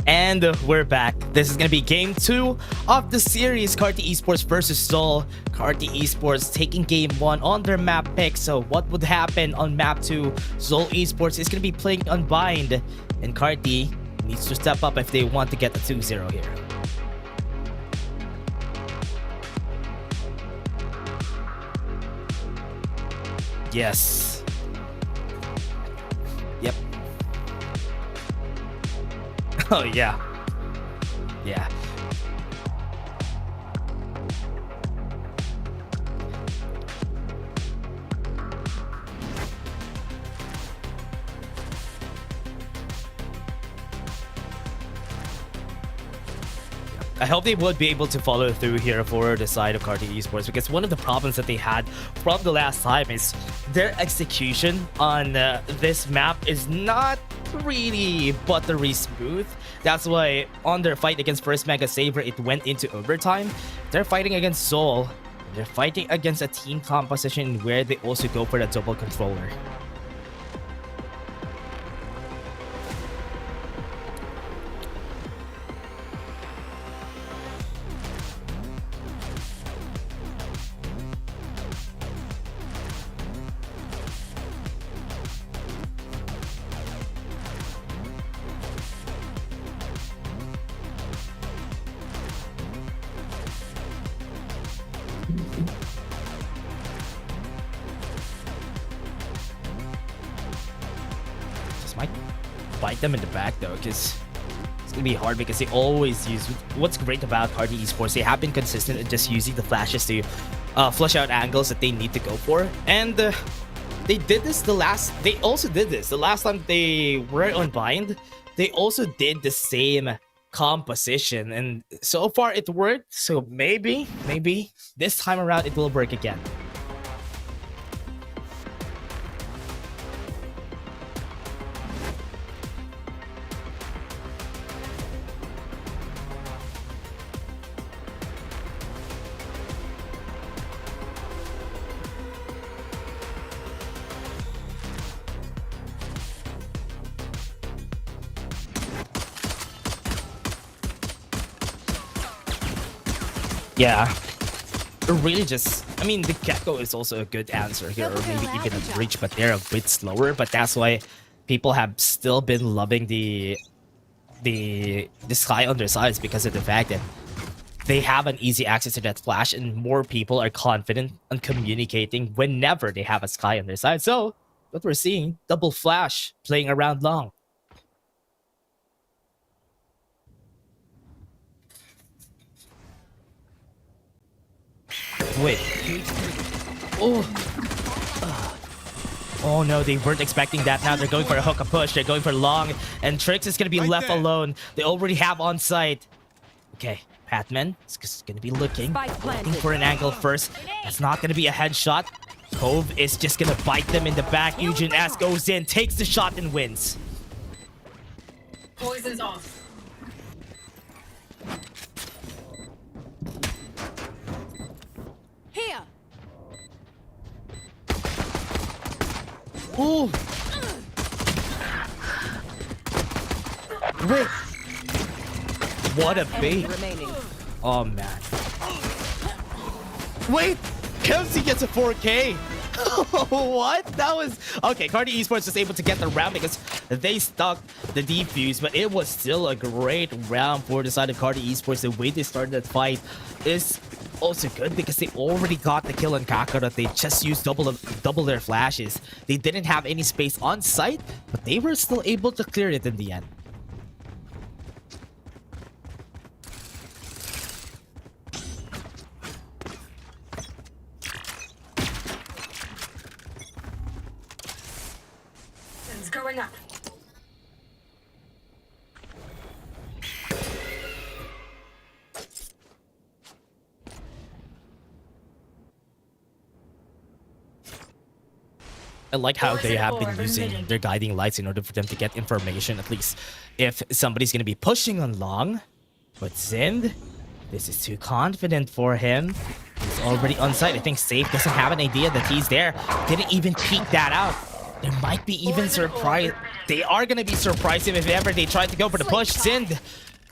And we're back. This is going to be game 2 of the series, Carti Esports versus Zol. Carti Esports taking game 1 on their map pick. So what would happen on map 2? Zol Esports is going to be playing Unbind, and Carti needs to step up if they want to get the 2-0 here. Yes. Yep. Oh, yeah. Yeah. I hope they would be able to follow through here for the side of Carti Esports, because one of the problems that they had from the last time is their execution on this map is not really buttery smooth. That's why on their fight against First Mega Saber, it went into overtime. They're fighting against Zol. They're fighting against a team composition where they also go for the double controller. Might bite them in the back though, because it's gonna be hard, because they always use. What's great about Carti Esports, they have been consistent in just using the flashes to flush out angles that they need to go for, and they did this the last. They also did this the last time they were on Bind. They also did the same composition, and so far it worked. So maybe this time around it will work again. Yeah, really just, I mean, the Gecko is also a good answer here, or maybe even a Breach, but they're a bit slower. But that's why people have still been loving the Sky on their sides, because of the fact that they have an easy access to that flash, and more people are confident on communicating whenever they have a Sky on their side. So what we're seeing, double flash playing around long. Wait. Oh. Oh no, they weren't expecting that. Now they're going for a hook, a push. They're going for long, and Trix is gonna be left alone. They already have on site. Okay, Patman is just gonna be looking for an angle first. That's not gonna be a headshot. Cove is just gonna bite them in the back. Eugen S goes in, takes the shot, and wins. Poison's off. Here. Ooh. Wait. What a bait. Oh man. Wait. Kelsey gets a 4K. What? That was okay. Carti Esports was able to get the round because they stuck the defuse, but it was still a great round for the side of Carti Esports. The way they started that fight is also good because they already got the kill on Kakarot. They just used double their flashes. They didn't have any space on site, but they were still able to clear it in the end. It's going up. I like how they have been using their guiding lights in order for them to get information, at least if somebody's going to be pushing on long. But Zind, this is too confident for him. He's already on site. I think Safe doesn't have an idea that he's there. Didn't even peek that out. There might be even surprise. they are gonna be surprised if ever they try to go for the push. Zind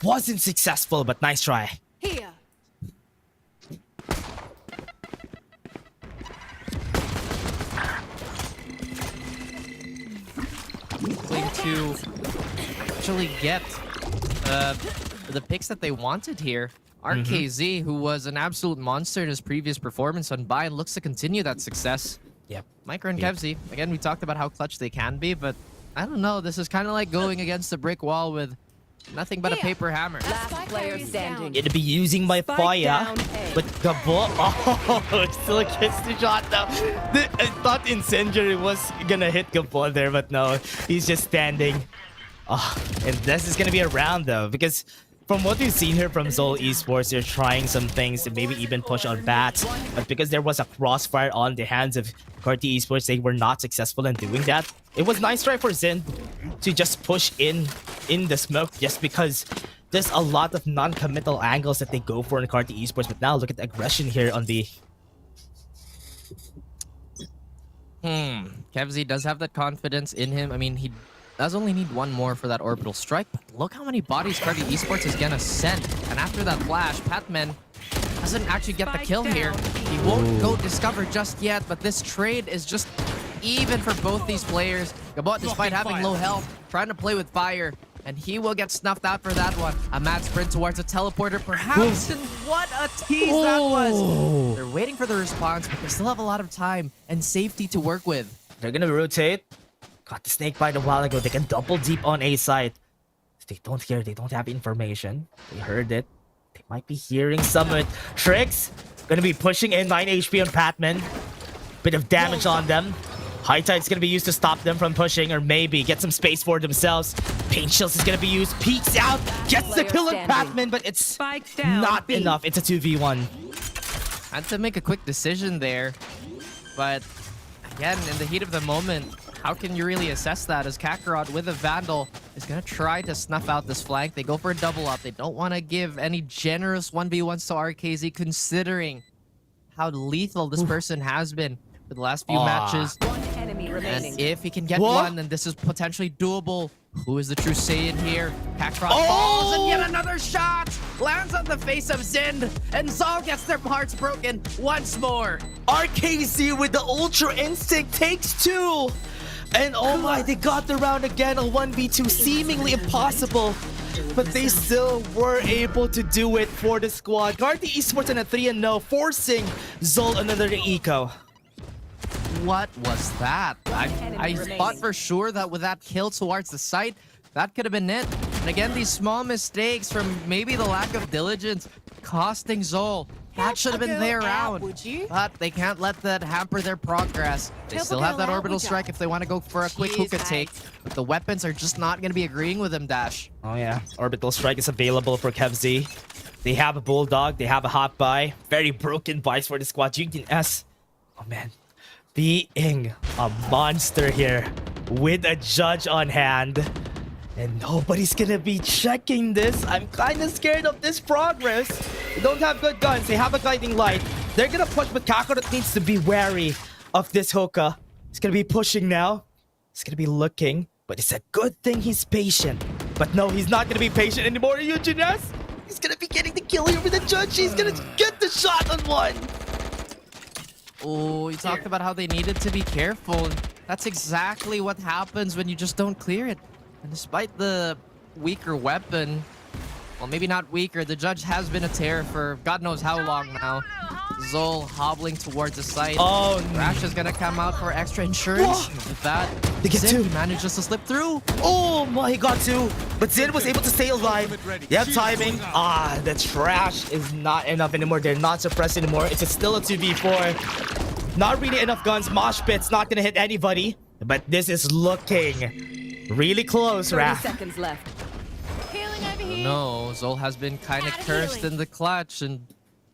wasn't successful, but nice try. Here. To actually get the picks that they wanted here. RKZ, who was an absolute monster in his previous performance on Bayern, looks to continue that success. Yep. Micro and Kevzi, again, we talked about how clutch they can be, but I don't know. This is kind of like going against a brick wall with nothing but a paper hammer. Last player standing. It'll be using my fire, but the ball. Oh, still gets the shot now. I thought Incendiary was gonna hit Gabon there, but no, he's just standing. Oh, and this is gonna be a round though, because from what we've seen here from Zol Esports, they're trying some things to maybe even push on bats, but because there was a crossfire on the hands of Carti Esports, they were not successful in doing that. It was nice try for Zin to just push in the smoke, just because there's a lot of non-committal angles that they go for in Carti Esports. But now look at the aggression here on the... Kevzi does have that confidence in him. I mean, he does only need one more for that orbital strike, but look how many bodies Carti Esports is gonna send. And after that flash, Patman doesn't actually get the kill here. He won't go discover just yet, but this trade is just even for both these players. Gabot, despite having low health, trying to play with fire, and he will get snuffed out for that one. A mad sprint towards a teleporter, perhaps, and what a tease that was! They're waiting for the response, but they still have a lot of time and safety to work with. They're gonna rotate. Got the snake bite a while ago. They can double deep on A side. They don't hear, they don't have information. They heard it. They might be hearing some of it. Tricks gonna be pushing in 9 HP on Patman. Bit of damage on them. High Tide's gonna be used to stop them from pushing, or maybe get some space for themselves. Pain Shields is gonna be used. Peeks out, gets the kill on Patman, but it's not enough. It's a 2v1. Had to make a quick decision there, but again, in the heat of the moment, how can you really assess that as Kakarot with a Vandal is going to try to snuff out this flank? They go for a double up. They don't want to give any generous 1v1s to RKZ, considering how lethal this person has been for the last few matches. One enemy remaining. And if he can get one, then this is potentially doable. Who is the true Saiyan here? Kakarot falls, and yet another shot lands on the face of Zind, and Zal gets their hearts broken once more. RKZ with the Ultra Instinct takes 2. And oh my, they got the round again, a 1v2, seemingly impossible. But they still were able to do it for the squad. Carti Esports in a 3-0, forcing Zol another eco. What was that? I thought for sure that with that kill towards the site, that could have been it. And again, these small mistakes from maybe the lack of diligence costing Zol. That should have been their round, but they can't let that hamper their progress. They still have that orbital strike if they want to go for a quick hookah take, but the weapons are just not going to be agreeing with them, Dash. Oh yeah, orbital strike is available for KevZ. They have a bulldog, they have a hot buy. Very broken buys for the squad. JustUs, oh man, being a monster here with a judge on hand. And nobody's gonna be checking this. I'm kind of scared of this progress. They don't have good guns. They have a guiding light. They're gonna push, but Kakarot needs to be wary of this hookah. He's gonna be pushing now. He's gonna be looking, but it's a good thing he's patient. But no, he's not gonna be patient anymore. JustUs, he's gonna be getting the kill here with the judge. He's gonna get the shot on one. Oh, you talked about how they needed to be careful. That's exactly what happens when you just don't clear it. And despite the weaker weapon, well, maybe not weaker, the judge has been a terror for God knows how long now. Zol hobbling towards the site. Oh, Rash is gonna come out for extra insurance. With that, they get Zin 2. manages to slip through. Oh my, he got 2. But Zin was able to stay alive. They have timing. The trash is not enough anymore. They're not suppressed anymore. It's still a 2v4. Not really enough guns. Mosh pit's not gonna hit anybody. But this is looking really close, Raph. 30 seconds left. Healing over here. No, Zol has been kind of cursed in the clutch, and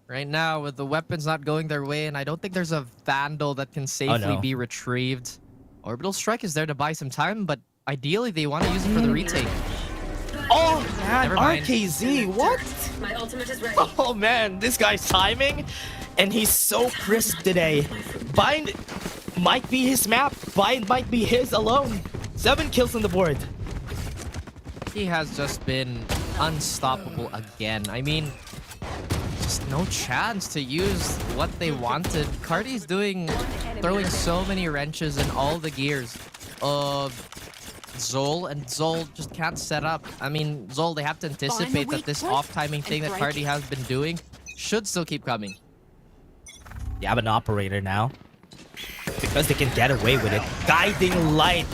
right now with the weapons not going their way, and I don't think there's a Vandal that can safely be retrieved. Orbital Strike is there to buy some time, but ideally they want to use it for the retake. Oh man, Never mind. RKZ, what? My ultimate is ready. Oh man, this guy's timing, and he's so crisp today. Bind might be his map. Bind might be his alone. 7 kills on the board. He has just been unstoppable again. I mean, just no chance to use what they wanted. Carti's throwing so many wrenches in all the gears of Zol, and Zol just can't set up. I mean, Zol, they have to anticipate that this off-timing thing that Carti has been doing should still keep coming. You have an operator now. Because they can get away with it. Guiding Light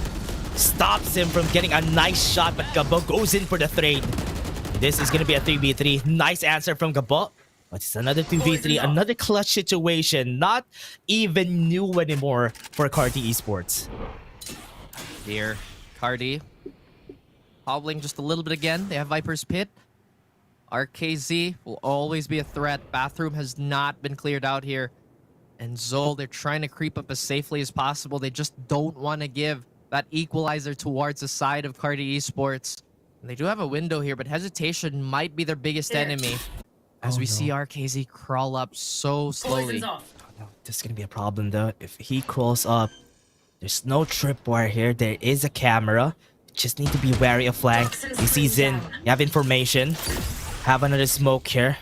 stops him from getting a nice shot, but Gabo goes in for the trade. This is going to be a 3v3. Nice answer from Gabo. But it's another 2v3, another clutch situation. Not even new anymore for Carti Esports. Here, Carti hobbling just a little bit again. They have Viper's Pit. RKZ will always be a threat. Bathroom has not been cleared out here. And Zol, they're trying to creep up as safely as possible. They just don't want to give that equalizer towards the side of Carti Esports. And they do have a window here, but hesitation might be their biggest enemy. As we see RKZ crawl up so slowly. No, this is going to be a problem though. If he crawls up, there's no tripwire here. There is a camera. Just need to be wary of flank. You see Zin. You have information. Have another smoke here.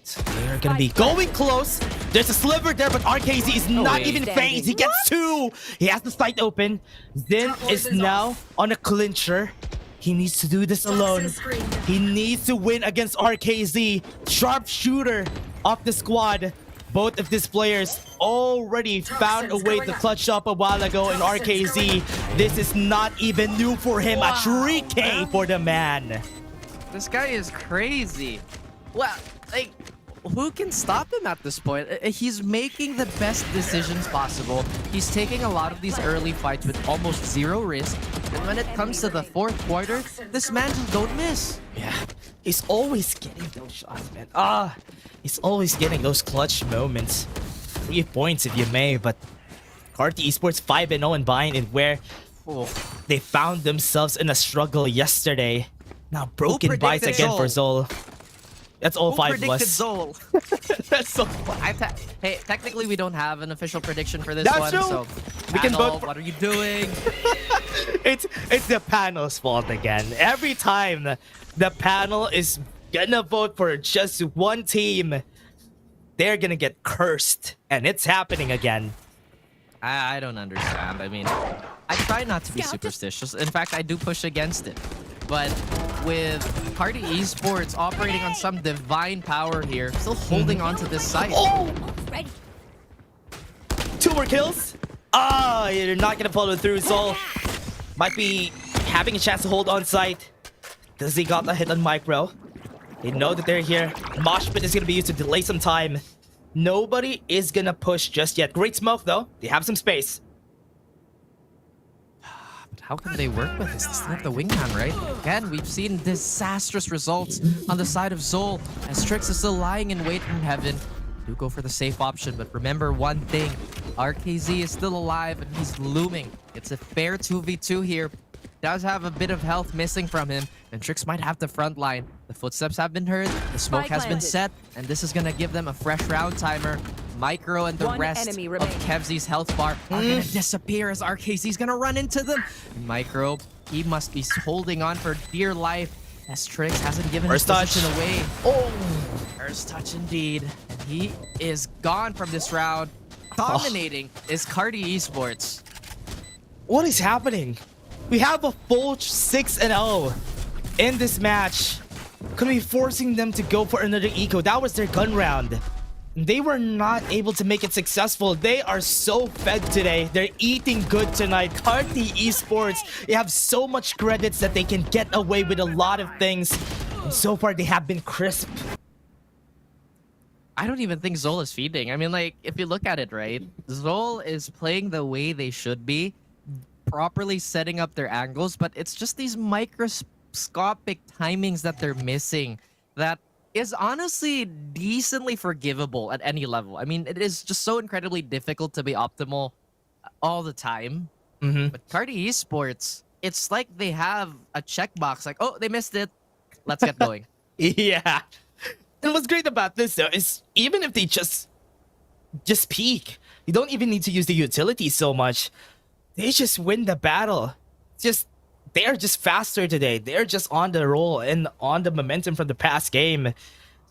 So they're going to be going close. There's a sliver there, but RKZ is not even phased. He gets 2. He has the sight open. Zin is now on a clincher. He needs to do this alone. He needs to win against RKZ. Sharpshooter of the squad. Both of these players already found a way to clutch up a while ago in RKZ. This is not even new for him. A 3K for the man. This guy is crazy. Well, like, who can stop him at this point? He's making the best decisions possible. He's taking a lot of these early fights with almost zero risk. And when it comes to the fourth quarter, this man just don't miss. Yeah, he's always getting those shots, man. He's always getting those clutch moments. 3 points if you may, but Carti Esports 5-0 in buying in where they found themselves in a struggle yesterday. Now broken buys again for Zol. That's all 5 was. Zol? That's so hey, technically we don't have an official prediction for this That's one, true. so We can vote for... what are you doing? It's the panel's fault again. Every time the panel is gonna vote for just one team, they're gonna get cursed, and it's happening again. I don't understand. I mean, I try not to be superstitious. In fact, I do push against it. But with Carti Esports operating on some divine power here, still holding on to this site. Oh! 2 more kills. You're not gonna follow through. Zol might be having a chance to hold on site. Does he got a hit on Micro? They know that they're here. Mosh pit is gonna be used to delay some time. Nobody is gonna push just yet. Great smoke though. They have some space. How can they work with this? They still have the wingman, right? Again, we've seen disastrous results on the side of Zol, as Trix is still lying in wait from heaven. Do go for the safe option, but remember one thing. RKZ is still alive and he's looming. It's a fair 2v2 here. Does have a bit of health missing from him, and Trix might have the front line. The footsteps have been heard, the smoke has been set, and this is gonna give them a fresh round timer. Micro and the rest of Kevzy's health bar are gonna disappear as RKZ's gonna run into them. Micro, he must be holding on for dear life as Trix hasn't given his position away. Oh, first touch indeed. And he is gone from this round. Dominating is Carti Esports. What is happening? We have a full 6-0 in this match. Could be forcing them to go for another eco. That was their gun round. They were not able to make it successful. They are so fed today. They're eating good tonight. Carti Esports, they have so much credits that they can get away with a lot of things. And so far, they have been crisp. I don't even think Zol is feeding. I mean, like, if you look at it, right? Zol is playing the way they should be, properly setting up their angles, but it's just these microscopic timings that they're missing that is honestly decently forgivable at any level. I mean, it is just so incredibly difficult to be optimal all the time. But Carti Esports, it's like they have a checkbox like, oh, they missed it. Let's get going. Yeah. And what's great about this, though, is even if they just peek, you don't even need to use the utility so much. They just win the battle. just they are just faster today. They're just on the roll and on the momentum from the past game.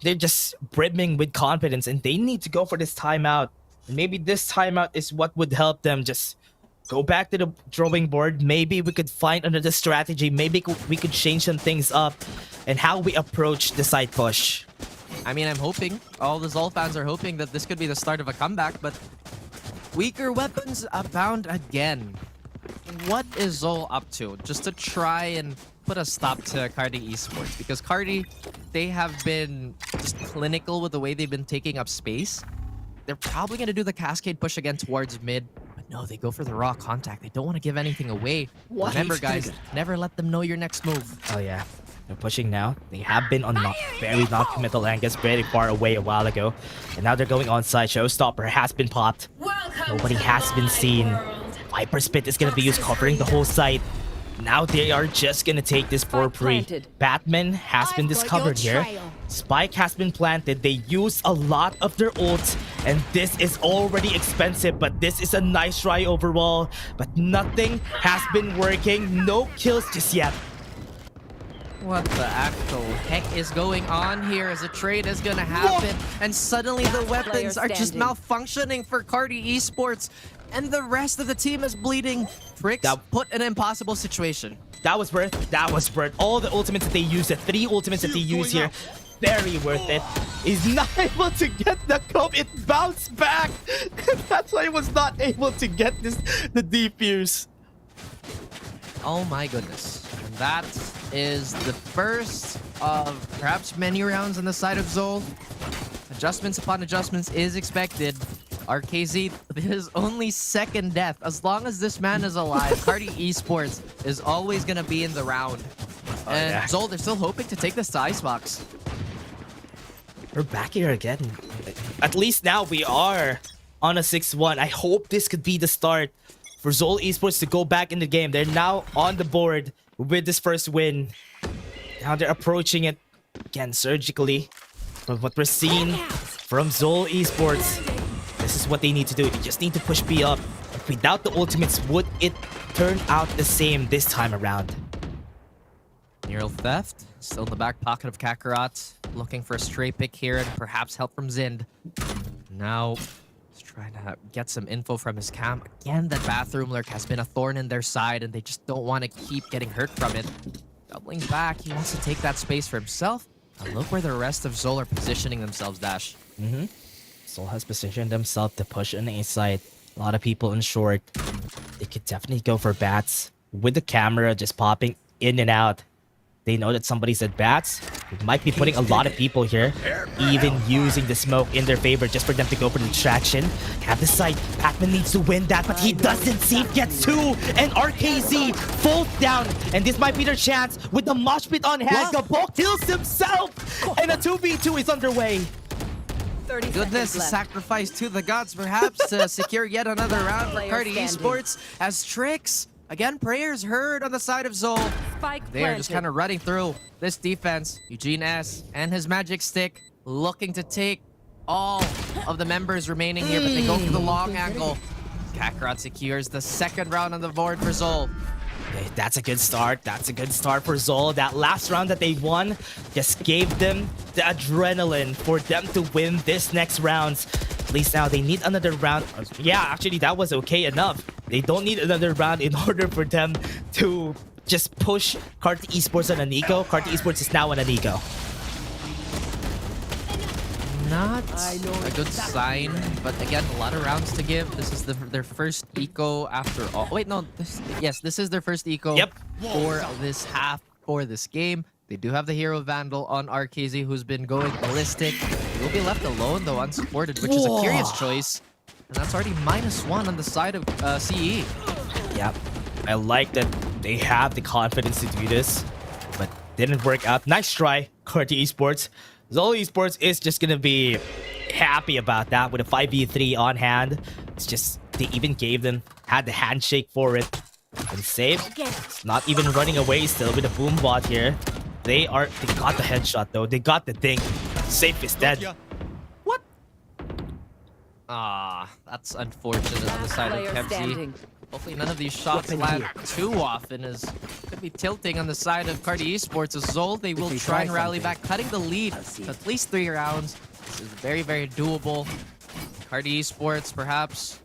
They're just brimming with confidence, and they need to go for this timeout. Maybe this timeout is what would help them just go back to the drawing board. Maybe we could find another strategy. Maybe we could change some things up and how we approach the side push. I mean, I'm hoping, all the Zol fans are hoping that this could be the start of a comeback, but weaker weapons abound again. What is Zol up to just to try and put a stop to Carti Esports? Because Carti, they have been just clinical with the way they've been taking up space. They're probably going to do the cascade push again towards mid. But no, they go for the raw contact. They don't want to give anything away. What? Remember, guys, never let them know your next move. Oh yeah, they're pushing now. They have been on very non-committal angles very far away a while ago. And now they're going on side. Showstopper has been popped. Nobody has been seen. Viper Spit is going to be used covering the whole site. Now they are just going to take this for free. Batman has been discovered here. Spike has been planted. They use a lot of their ults, and this is already expensive, but this is a nice try overall. But nothing has been working. No kills just yet. What the actual heck is going on here as a trade is gonna happen? And suddenly the weapons are just malfunctioning for Carti Esports. And the rest of the team is bleeding. Tricks put in an impossible situation. That was worth. That was worth. All the ultimates that they used, the 3 ultimates that they used here, very worth it. He's not able to get the comp. It bounced back. That's why he was not able to get the defuse. Oh my goodness. And that is the first of perhaps many rounds on the side of Zol. Adjustments upon adjustments is expected. RKZ, his only second death. As long as this man is alive, Carti Esports is always going to be in the round. And Zol, they're still hoping to take this to Icebox. We're back here again. At least now we are on a 6-1. I hope this could be the start for Zol Esports to go back in the game. They're now on the board with this first win. Now they're approaching it again surgically. But what we're seeing from Zol Esports, this is what they need to do. They just need to push B up. Without the ultimates, would it turn out the same this time around? Neural Theft, still in the back pocket of Kakarot. Looking for a stray pick here and perhaps help from Zind. Now, he's trying to get some info from his cam. Again, that bathroom lurk has been a thorn in their side and they just don't want to keep getting hurt from it. Doubling back, he wants to take that space for himself. And look where the rest of Zol are positioning themselves, Dash. Zol has positioned himself to push an A side. A lot of people in short. They could definitely go for bats. With the camera just popping in and out. They know that somebody's at bats. They might be putting a lot of people here. Even using the smoke in their favor just for them to go for the distraction. Have the site. Batman needs to win that, but he doesn't. Save gets 2. And RKZ falls down. And this might be their chance with the mosh pit on hand. Gabok kills himself. And a 2v2 is underway. Goodness, a sacrifice to the gods perhaps to secure yet another round for Carti Esports as Tricks. Again, prayers heard on the side of Zol. They are just kind of running through this defense. Eugene S. and his magic stick looking to take all of the members remaining here, but they go for the long angle. Kakarot secures the second round on the board for Zol. Okay, that's a good start. That's a good start for Zol. That last round that they won just gave them the adrenaline for them to win this next round. At least now they need another round. Yeah, actually that was okay enough. They don't need another round in order for them to just push Carti Esports on an eco. Carti Esports is now on an eco. Not a good sign, but again, a lot of rounds to give. This is their first eco after all. Wait, no. This is their first eco for this half, for this game. They do have the Hero Vandal on RKZ, who's been going ballistic. He will be left alone, though, unsupported, which is a curious choice. And that's already -1 on the side of CE. Yep. I like that they have the confidence to do this, but didn't work out. Nice try, Carti Esports. Zol Esports is just gonna be happy about that with a 5v3 on hand. It's just, they even had the handshake for it. And save. It's not even running away still with a boom bot here. They got the headshot though. They got the thing. Safe is dead. What? That's unfortunate on the side of Kemsy. Hopefully none of these shots land too often, as could be tilting on the side of Carti Esports. As Zol, they will try and rally back, cutting the lead to at least 3 rounds. This is very, very doable. Carti Esports perhaps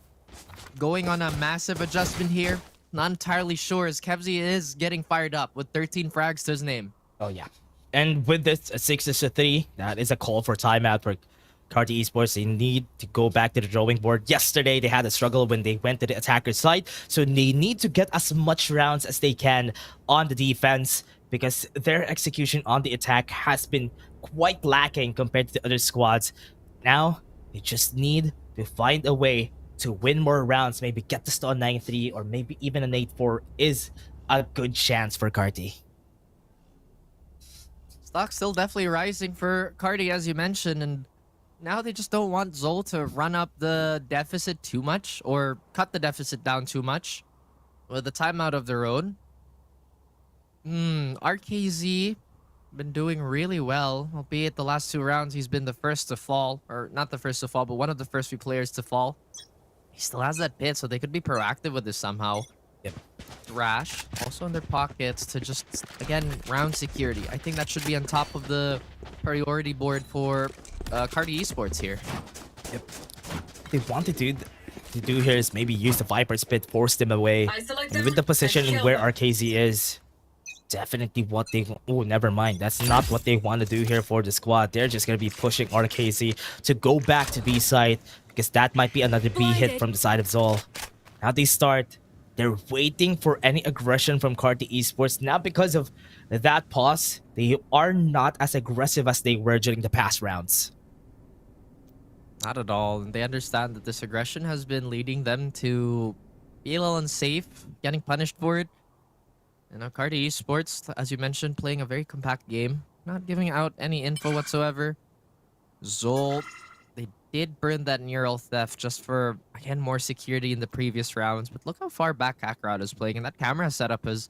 going on a massive adjustment here. Not entirely sure, as Kevzi is getting fired up with 13 frags to his name. Oh, yeah. And with this 6-3, that is a call for timeout for Carti Esports. They need to go back to the drawing board. Yesterday, they had a struggle when they went to the attacker's side, so they need to get as much rounds as they can on the defense, because their execution on the attack has been quite lacking compared to the other squads. Now, they just need to find a way to win more rounds, maybe get this to a 9-3 or maybe even an 8-4 is a good chance for Carti. Stock still definitely rising for Carti, as you mentioned, and now they just don't want Zol to run up the deficit too much or cut the deficit down too much with a timeout of their own. RKZ been doing really well, albeit the last 2 rounds he's been the first to fall, or not the first to fall, but one of the first few players to fall. He still has that pit, so they could be proactive with this somehow. Yep. Thrash also in their pockets to just, again, round security. I think that should be on top of the priority board for Carti Esports here. Yep. What they want to do here is maybe use the Viper Spit, force them away. And with the position and where RKZ is, definitely what they... Oh, never mind. That's not what they want to do here for the squad. They're just going to be pushing RKZ to go back to B side, because that might be another B hit from the side of Zol. Now they start. They're waiting for any aggression from Carti Esports. Now, because of that pause, they are not as aggressive as they were during the past rounds. Not at all. And they understand that this aggression has been leading them to be a little unsafe, getting punished for it. And now Carti Esports, as you mentioned, playing a very compact game, not giving out any info whatsoever. Zol, they did burn that neural theft just for, again, more security in the previous rounds. But look how far back Kakarot is playing, and that camera setup has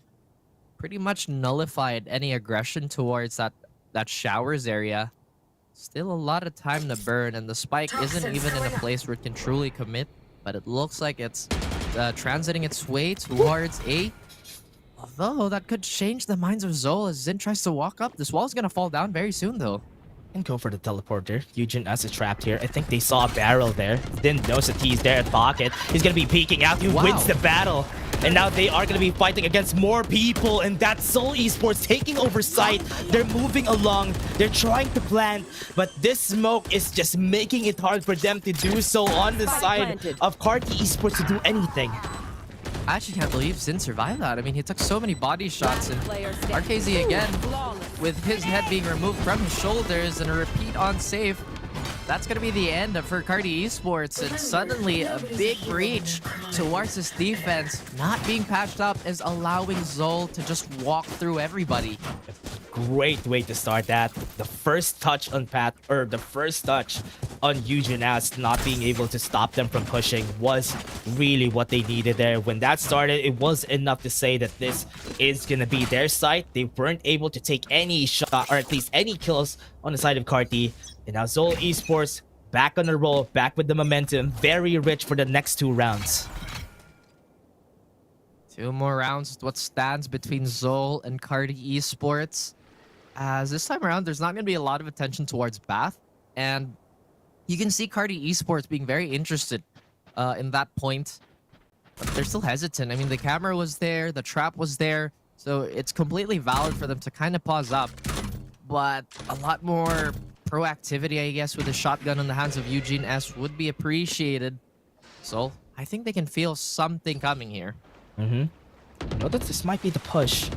pretty much nullified any aggression towards that showers area. Still a lot of time to burn, and the spike isn't even in a place where it can truly commit, but it looks like it's transiting its way towards A. Although that could change the minds of Zol as Zin tries to walk up. This wall is gonna fall down very soon, though. And go for the teleporter. Eugen as is trapped here. I think they saw a barrel there. Didn't know that he's there at pocket. He's gonna be peeking out. He wins the battle. And now they are gonna be fighting against more people. And that's Zol Esports taking over site. They're moving along. They're trying to plant. But this smoke is just making it hard for them to do so on the side of Carti Esports to do anything. I actually can't believe Zin survived that. I mean, he took so many body shots, and RKZ again, with his head being removed from his shoulders and a repeat on save. That's going to be the end for Carti Esports, and suddenly a big breach towards this defense not being patched up is allowing Zol to just walk through everybody. Great way to start that. The first touch on the first touch on Eugen as not being able to stop them from pushing was really what they needed there. When that started, it was enough to say that this is gonna be their side. They weren't able to take any shot, or at least any kills on the side of Carti. And now Zol Esports back on the roll, back with the momentum, very rich for the next 2 rounds. 2 more rounds, what stands between Zol and Carti Esports. As this time around, there's not going to be a lot of attention towards Bath, and you can see Carti Esports being very interested in that point, but they're still hesitant. I mean, the camera was there, the trap was there, so it's completely valid for them to kind of pause up, but a lot more proactivity, I guess, with a shotgun in the hands of Eugene S would be appreciated. So I think they can feel something coming here. You know that this might be the push.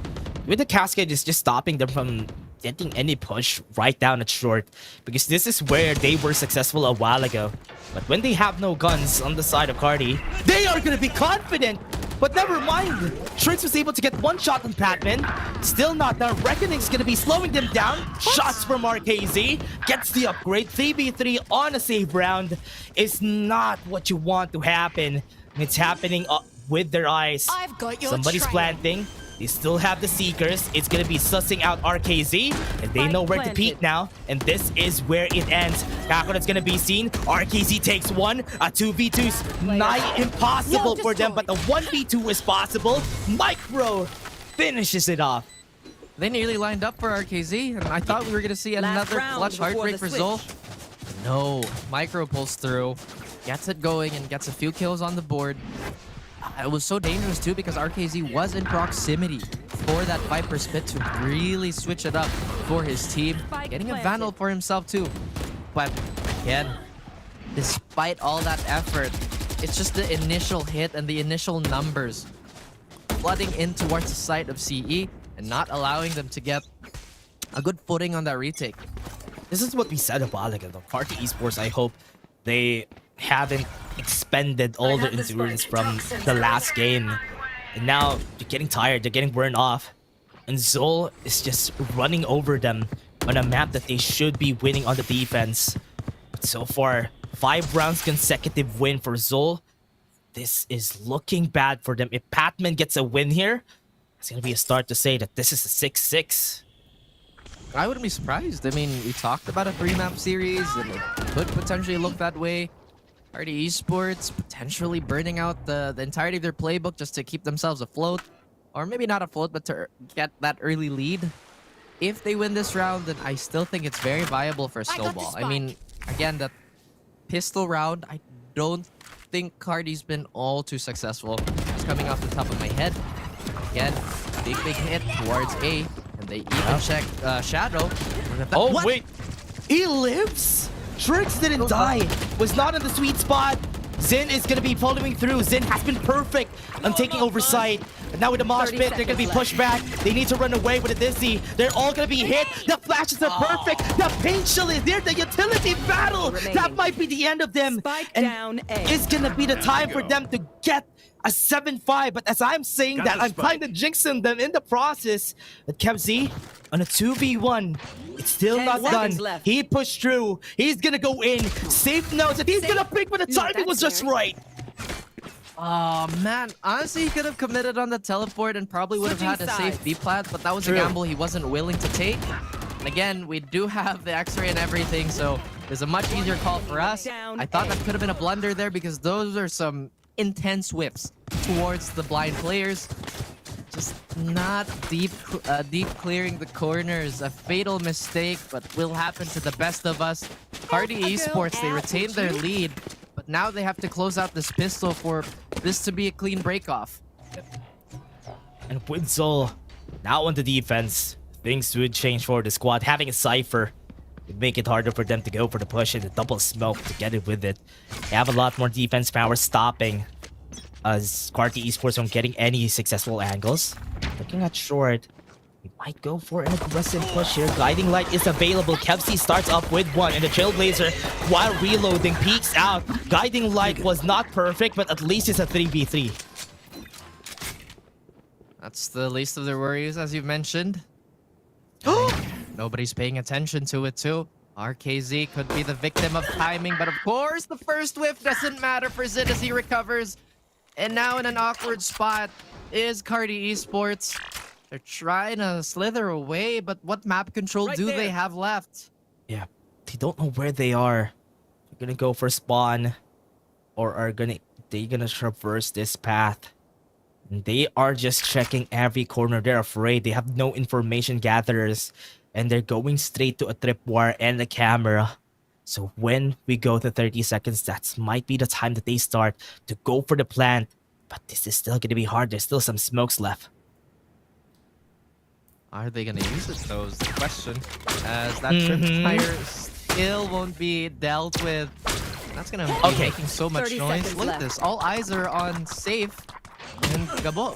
With the cascade, is just stopping them from getting any push right down at short, because this is where they were successful a while ago. But when they have no guns on the side of Carti, they are gonna be confident. But never mind. Shritz was able to get 1 shot on Patman. Still not done. Reckoning's gonna be slowing them down. Shots from RKZ. Gets the upgrade. 3v3 on a save round is not what you want to happen. It's happening with their eyes. I've got your Somebody's trail. planting. They still have the Seekers. It's gonna be sussing out RKZ, and they know where to peek now. And this is where it ends. Kakarot's gonna be seen. RKZ takes one. A 2v2's nigh impossible for them, but the 1v2 is possible. Micro finishes it off. They nearly lined up for RKZ, and I thought we were going to see another clutch heartbreak for Zol. No, Micro pulls through, gets it going, and gets a few kills on the board. It was so dangerous too because RKZ was in proximity for that Viper Spit to really switch it up for his team. Getting a Vandal for himself too. But again, despite all that effort, it's just the initial hit and the initial numbers flooding in towards the site of CE and not allowing them to get a good footing on that retake. This is what we said a while ago. Carti Esports, I hope they haven't expended all their endurance from the last game. And now they're getting tired, they're getting burned off. And Zol is just running over them on a map that they should be winning on the defense. But so far, 5 rounds consecutive win for Zol. This is looking bad for them. If Patman gets a win here, it's going to be a start to say that this is a 6-6. I wouldn't be surprised. I mean, we talked about a 3-map series, and it could potentially look that way. Carti Esports potentially burning out the entirety of their playbook just to keep themselves afloat. Or maybe not afloat, but to get that early lead. If they win this round, then I still think it's very viable for Snowball. I mean, again, that pistol round, I don't think Carti's been all too successful. Just coming off the top of my head. Again, big hit towards A. And they even check Shadow. Oh, what? wait. He lives? Trix didn't die. Was not in the sweet spot. Zin is going to be following through. Zin has been perfect on taking over site. And now with the mosh pit, they're going to be pushed back. They need to run away with a Dizzy. They're all going to be hit. The flashes are perfect. The paint shield is there. The utility battle. That might be the end of them. And it's going to be the time for them to get a 7-5. But as I'm saying that, I'm kind of jinxing them in the process. But KevZ on a 2v1. It's still not done. Left. He pushed through. He's going to go in. Safe knows that he's going to pick, but the timing was just right. Oh man, honestly he could have committed on the teleport and probably would have had a safe B plat, but that was a gamble he wasn't willing to take. And again, we do have the X-ray and everything, so there's a much easier call for us. I thought that could have been a blunder there because those are some intense whiffs towards the blind players. Just not deep clearing the corners. A fatal mistake, but will happen to the best of us. Carti Esports, they retained their lead. But now they have to close out this pistol for this to be a clean break-off. And with Zol now on the defense, things would change for the squad. Having a Cypher would make it harder for them to go for the push and the double smoke to get it with it. They have a lot more defense power stopping as Carti Esports from getting any successful angles. Looking at short, he might go for an aggressive push here. Guiding Light is available. KevZ starts up with one, and the Trailblazer, while reloading, peeks out. Guiding Light was not perfect, but at least it's a 3v3. That's the least of their worries, as you've mentioned. Nobody's paying attention to it too. RKZ could be the victim of timing, but of course the first whiff doesn't matter for Zid as he recovers. And now in an awkward spot is Carti Esports. They're trying to slither away, but what map control do they have left? Yeah, they don't know where they are. They're gonna go for spawn, or they're gonna traverse this path. And they are just checking every corner. They're afraid. They have no information gatherers, and they're going straight to a tripwire and a camera. So when we go to 30 seconds, that might be the time that they start to go for the plant. But this is still gonna be hard. There's still some smokes left. Are they gonna use it though is the question. As that tripwire still won't be dealt with. That's gonna be making so much noise. Look at this. All eyes are on Safe and Gabo.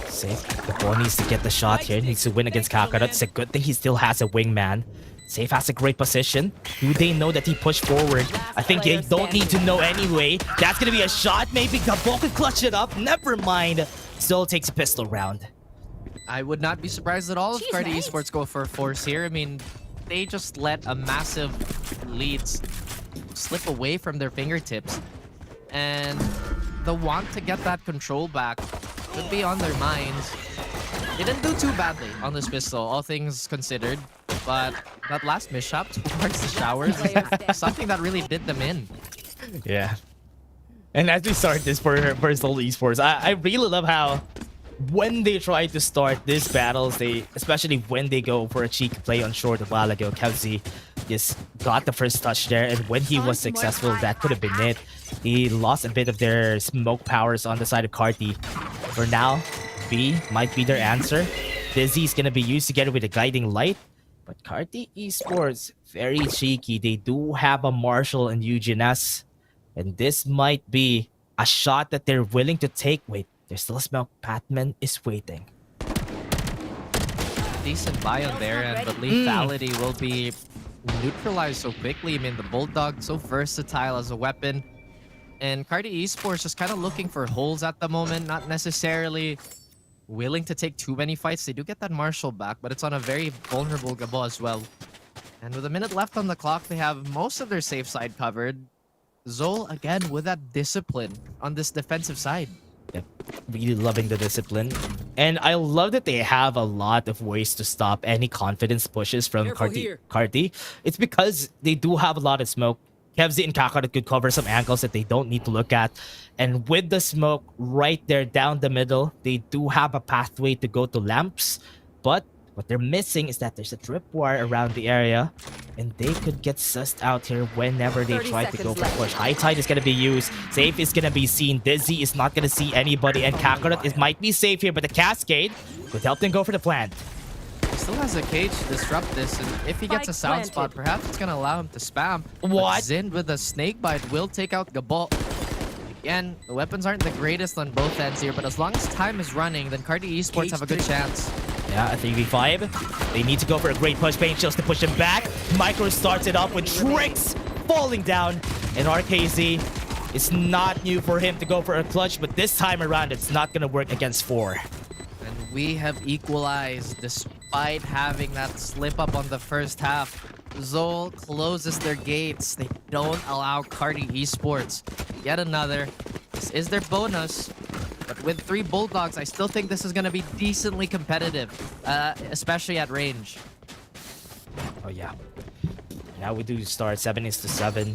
Safe. Gabo needs to get the shot here. He needs to win against Kakarot. It's a good thing he still has a wingman. Safe has a great position. Do they know that he pushed forward? I think they don't need to know anyway. That's gonna be a shot. Maybe Gabo could clutch it up. Never mind. Still takes a pistol round. I would not be surprised at all if Carti Esports go for a force here. I mean, they just let a massive lead slip away from their fingertips. And the want to get that control back could be on their minds. They didn't do too badly on this pistol, all things considered. But that last mishap towards the showers is something that really did them in. Yeah. And as we start this for Seoul Esports, I really love how when they try to start these battles, especially when they go for a cheeky play on short a while ago, Kelsey just got the first touch there, and when he was successful, that could have been it. He lost a bit of their smoke powers on the side of Carti. For now, B might be their answer. Dizzy is gonna be used together with a guiding light, but Carti Esports very cheeky. They do have a Marshall and Eugenes, and this might be a shot that they're willing to take. Wait, there's still a smoke. Patman is waiting. Decent buy on their end, but lethality will be neutralized so quickly. I mean, the Bulldog so versatile as a weapon. And Carti Esports just kind of looking for holes at the moment, not necessarily willing to take too many fights. They do get that Marshall back, but it's on a very vulnerable Gabo as well. And with a minute left on the clock, they have most of their safe side covered. Zol, again, with that discipline on this defensive side. Yep. Really loving the discipline. And I love that they have a lot of ways to stop any confidence pushes from Carti. It's because they do have a lot of smoke. Kevzi and Kakarot could cover some angles that they don't need to look at. And with the smoke right there down the middle, they do have a pathway to go to lamps. But what they're missing is that there's a tripwire around the area. And they could get sussed out here whenever they try to go for push. High Tide is going to be used. Safe is going to be seen. Dizzy is not going to see anybody. And Kakarot might be safe here, but the Cascade could help them go for the plant. He still has a cage to disrupt this, and if he gets a sound spot, perhaps it's gonna allow him to spam. What? But Zind with a snake bite will take out Gabo. Again, the weapons aren't the greatest on both ends here, but as long as time is running, then Carti Esports have a good chance. Yeah, a 3v5. They need to go for a great push. Pain Chills to push him back. Micro starts it up with Tricks falling down, and RKZ, it's not new for him to go for a clutch, but this time around, it's not gonna work against 4. And we have equalized despite having that slip up on the first half. Zol closes their gates. They don't allow Carti Esports. Yet another. This is their bonus. But with 3 Bulldogs, I still think this is going to be decently competitive, especially at range. Oh, yeah. Now we do start 7-7.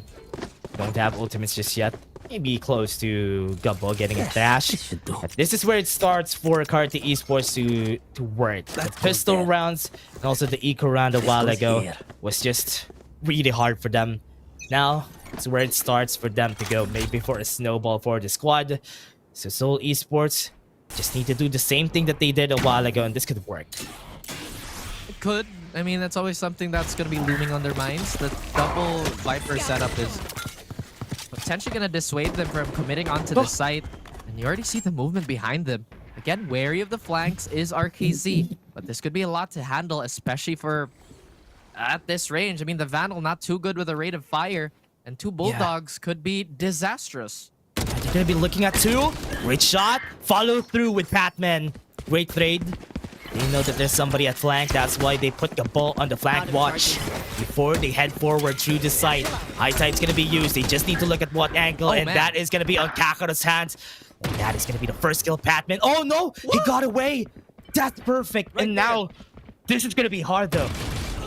Don't have ultimates just yet. Maybe close to Gabo getting a dash. But this is where it starts for Carti Esports to work. The pistol rounds and also the eco round a while ago was just really hard for them. Now it's where it starts for them to go. Maybe for a snowball for the squad. So Seoul Esports just need to do the same thing that they did a while ago, and this could work. It could. I mean, that's always something that's going to be looming on their minds. The double Viper setup is potentially going to dissuade them from committing onto the site. And you already see the movement behind them. Again, wary of the flanks is RKZ. But this could be a lot to handle, especially for at this range. I mean, the Vandal not too good with a rate of fire. And 2 Bulldogs could be disastrous. They're going to be looking at 2. Great shot. Follow through with Patman. Great trade. They know that there's somebody at flank. That's why they put the ball on the flank watch before they head forward through the site. High Tide's going to be used. They just need to look at what angle, and that is going to be on Kakarot's hands. And that is going to be the first kill, Patman. Oh, no! What? He got away! That's perfect. Right and now, this is going to be hard, though.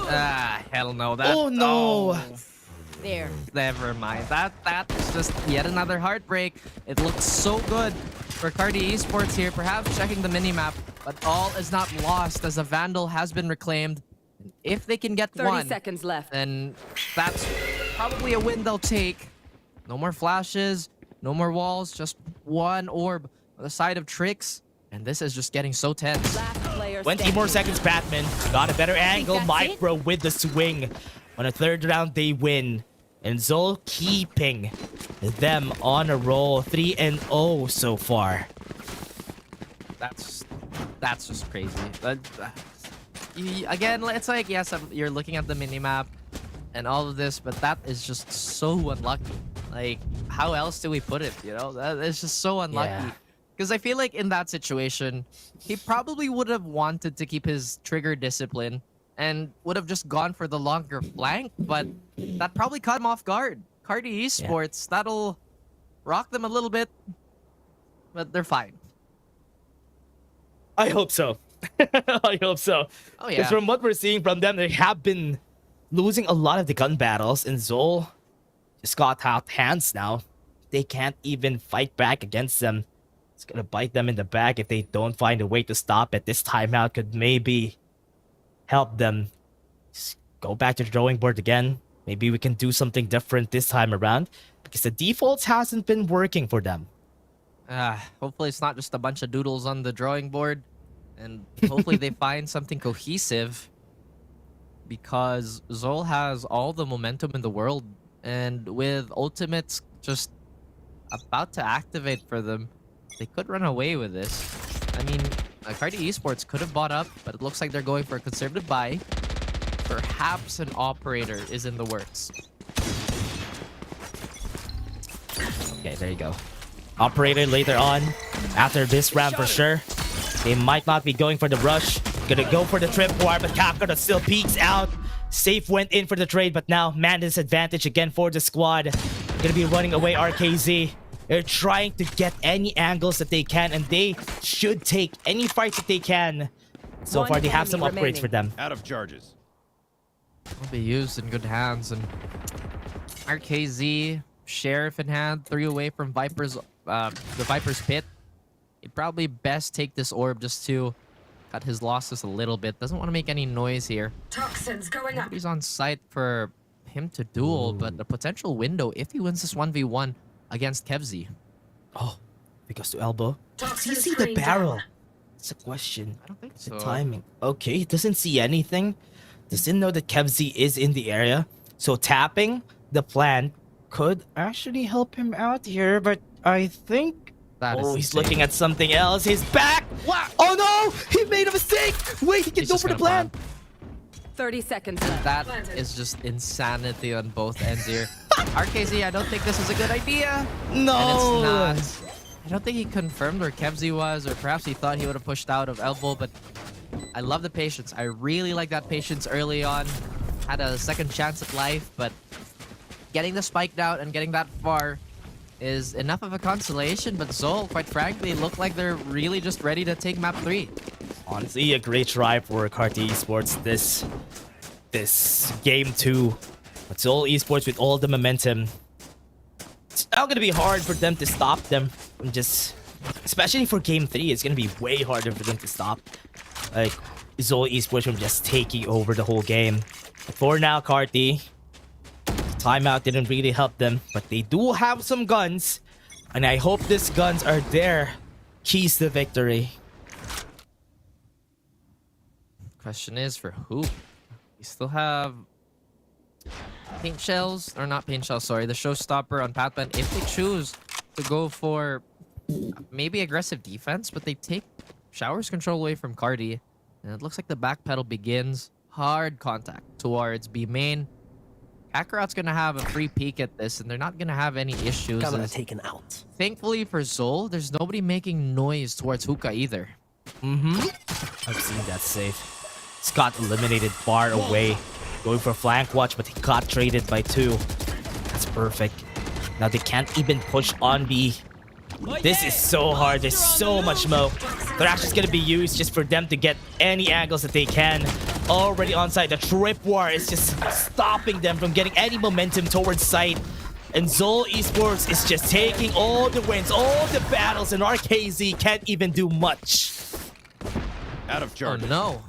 Ah, hell no. Oh, no. Oh. There. Never mind. That is just yet another heartbreak. It looks so good for Carti Esports here, perhaps checking the minimap, but all is not lost as a Vandal has been reclaimed. If they can get 30 seconds left. then that's probably a win they'll take. No more flashes, no more walls, just 1 orb on the side of Tricks, and this is just getting so tense. 20 more seconds, Batman. Got a better angle. Micro with the swing. On a 3rd round, they win. And Zol keeping them on a roll. 3-0 so far. That's just crazy. But, again, it's like, yes, you're looking at the minimap and all of this, but that is just so unlucky. Like, how else do we put it, you know? That is just so unlucky. Because I feel like in that situation, he probably would have wanted to keep his trigger discipline and would have just gone for the longer flank, but that probably caught him off guard. Carti Esports, that'll rock them a little bit, but they're fine. I hope so. I hope so. Oh, Because yeah. from what we're seeing from them, they have been losing a lot of the gun battles, and Zol just got out hands now. They can't even fight back against them. It's gonna bite them in the back if they don't find a way to stop it. This timeout could maybe help them just go back to the drawing board again. Maybe we can do something different this time around, because the defaults hasn't been working for them. Hopefully it's not just a bunch of doodles on the drawing board, and hopefully they find something cohesive, because Zol has all the momentum in the world, and with ultimates just about to activate for them, they could run away with this. I mean, Carti Esports could have bought up, but it looks like they're going for a conservative buy. Perhaps an operator is in the works. Okay, there you go. Operator later on, after this round for sure. They might not be going for the rush. Gonna go for the tripwire, but Kakura still peeks out. Safe went in for the trade, but now man disadvantage again for the squad. Gonna be running away RKZ. They're trying to get any angles that they can, and they should take any fights that they can. So far, they have some upgrades for them. Out of charges. Will be used in good hands, and RKZ, Sheriff in hand, 3 away from Viper's, the Viper's pit. He'd probably best take this orb just to cut his losses a little bit. Doesn't want to make any noise here. Toxins going up. He's on site for him to duel, but a potential window if he wins this 1v1 against Kevzi. Oh, he goes to elbow. Does he Toxins see the screen barrel? down. It's a question. I don't think The so. timing. Okay, he doesn't see anything. Doesn't know that Kevzi is in the area. So tapping the plant could actually help him out here, but I think... That is he's insane. looking at something else. His back! What? Oh no! He made a mistake! Wait, he can He's go just for the gonna plant! 30 seconds left. That is just insanity on both ends here. RKZ, I don't think this is a good idea. No! And it's not. I don't think he confirmed where Kevzi was, or perhaps he thought he would have pushed out of elbow, but I love the patience. I really like that patience early on. Had a second chance at life, but getting the spike down and getting that far is enough of a consolation. But Zol, quite frankly, look like they're really just ready to take map 3. Honestly, a great try for Carti Esports this game 2. But Zol Esports with all the momentum. It's now gonna be hard for them to stop them from just, especially for game 3. It's gonna be way harder for them to stop like Zol Esports from just taking over the whole game. But for now, Carti, timeout didn't really help them, but they do have some guns, and I hope these guns are their keys to victory. Question is for who? We still have paint shells, or not paint shells, sorry, the showstopper on Pathman. If they choose to go for maybe aggressive defense, but they take Shower's control away from Carti, and it looks like the backpedal begins. Hard contact towards B main. Kakarot's gonna have a free peek at this, and they're not gonna have any issues. Taken out. Thankfully for Zol, there's nobody making noise towards Hookah either. I've seen that safe. Scott eliminated far away. Going for flank watch, but he got traded by 2. That's perfect. Now they can't even push on B. This is so hard. There's so much smoke. They're actually gonna be used just for them to get any angles that they can. Already on site. The trip war is just stopping them from getting any momentum towards site. And Zol Esports is just taking all the wins, all the battles, and RKZ can't even do much. Out of Oh charges. no.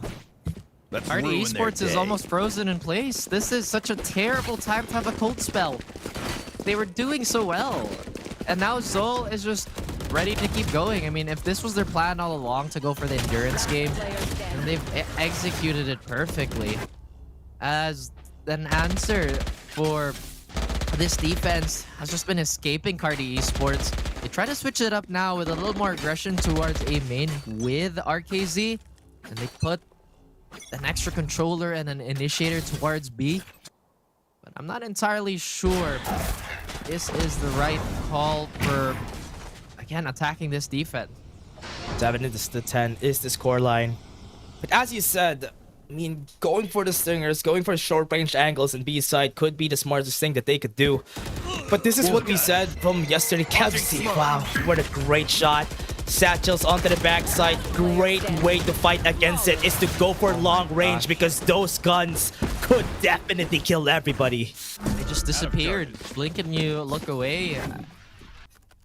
Let's Carti ruin their Esports is day. almost frozen in place. This is such a terrible time to have a cold spell. They were doing so well. And now Zol is just ready to keep going. I mean, if this was their plan all along to go for the endurance game, then they've executed it perfectly. As an answer for this defense has just been escaping Carti Esports. They try to switch it up now with a little more aggression towards A main with RKZ. And they put an extra controller and an initiator towards B. But I'm not entirely sure this is the right call for, again, attacking this defense. 7 to 10 is the scoreline. But as you said, I mean, going for the stingers, going for short range angles and B side could be the smartest thing that they could do. But this is what we said from yesterday. Kevzi, wow, what a great shot. Satchels onto the backside. Great way to fight against it is to go for long range because those guns could definitely kill everybody. They just disappeared. Blink and you look away.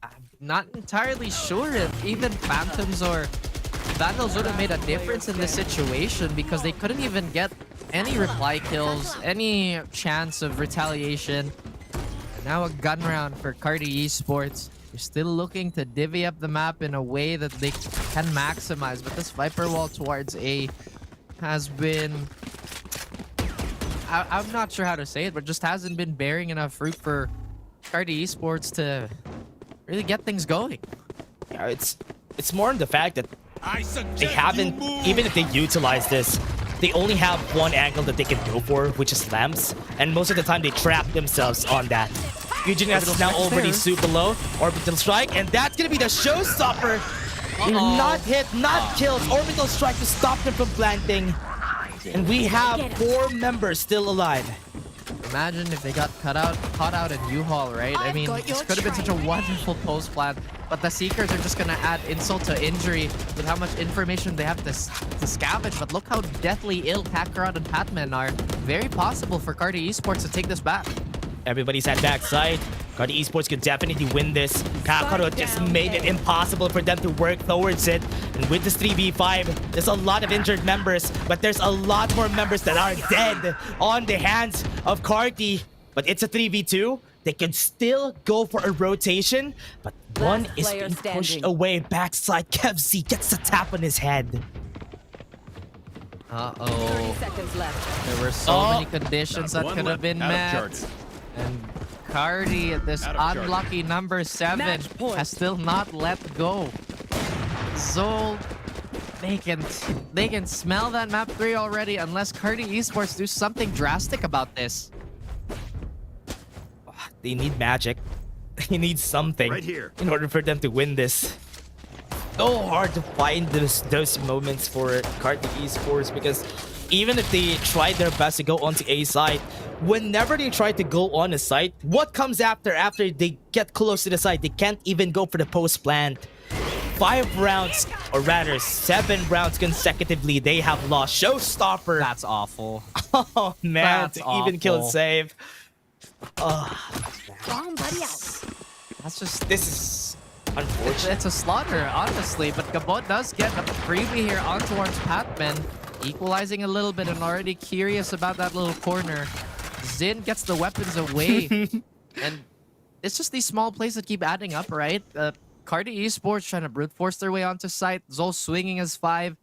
I'm not entirely sure if even Phantoms or Vandals would have made a difference in this situation because they couldn't even get any reply kills, any chance of retaliation. And now a gun round for Carti Esports. They're still looking to divvy up the map in a way that they can maximize, but this Viper wall towards A has been... I'm not sure how to say it, but just hasn't been bearing enough fruit for Carti Esports to really get things going. Yeah, it's more in the fact that they haven't, even if they utilize this, they only have one angle that they can go for, which is lamps, and most of the time they trap themselves on that. Eugenus is now already super low. Orbital strike, and that's gonna be the showstopper. Not hit, not killed. Orbital strike to stop them from planting. And we have 4 members still alive. Imagine if they got caught out in U-Haul, right? I mean, this could have been such a wonderful post plan, but the Seekers are just gonna add insult to injury with how much information they have to scavenge. But look how deathly ill Kakarot and Patman are. Very possible for Carti Esports to take this back. Everybody's at backside. Carti Esports could definitely win this. Kakarot just made it impossible for them to work towards it. And with this 3v5, there's a lot of injured members, but there's a lot more members that are dead on the hands of Carti. But it's a 3v2. They can still go for a rotation, but one is being pushed away. Backside, Kevzi gets a tap on his head. Uh-oh. 30 seconds left. There were so many conditions that could have been met. And Carti, this unlucky number 7, has still not let go. Zol, they can smell that map 3 already unless Carti Esports do something drastic about this. They need magic. They need something in order for them to win this. So hard to find those moments for Carti Esports because even if they tried their best to go onto A side, whenever they try to go on a site, what comes after they get close to the site? They can't even go for the post plant. 5 rounds, or rather 7 rounds consecutively, they have lost. Showstopper. That's awful. Oh man, to even kill save. This is unfortunate. It's a slaughter, honestly, but Gabon does get a freebie here on towards Patman, equalizing a little bit and already curious about that little corner. Zin gets the weapons away, and it's just these small plays that keep adding up, right? Carti Esports trying to brute force their way onto site. Zol swinging as 5.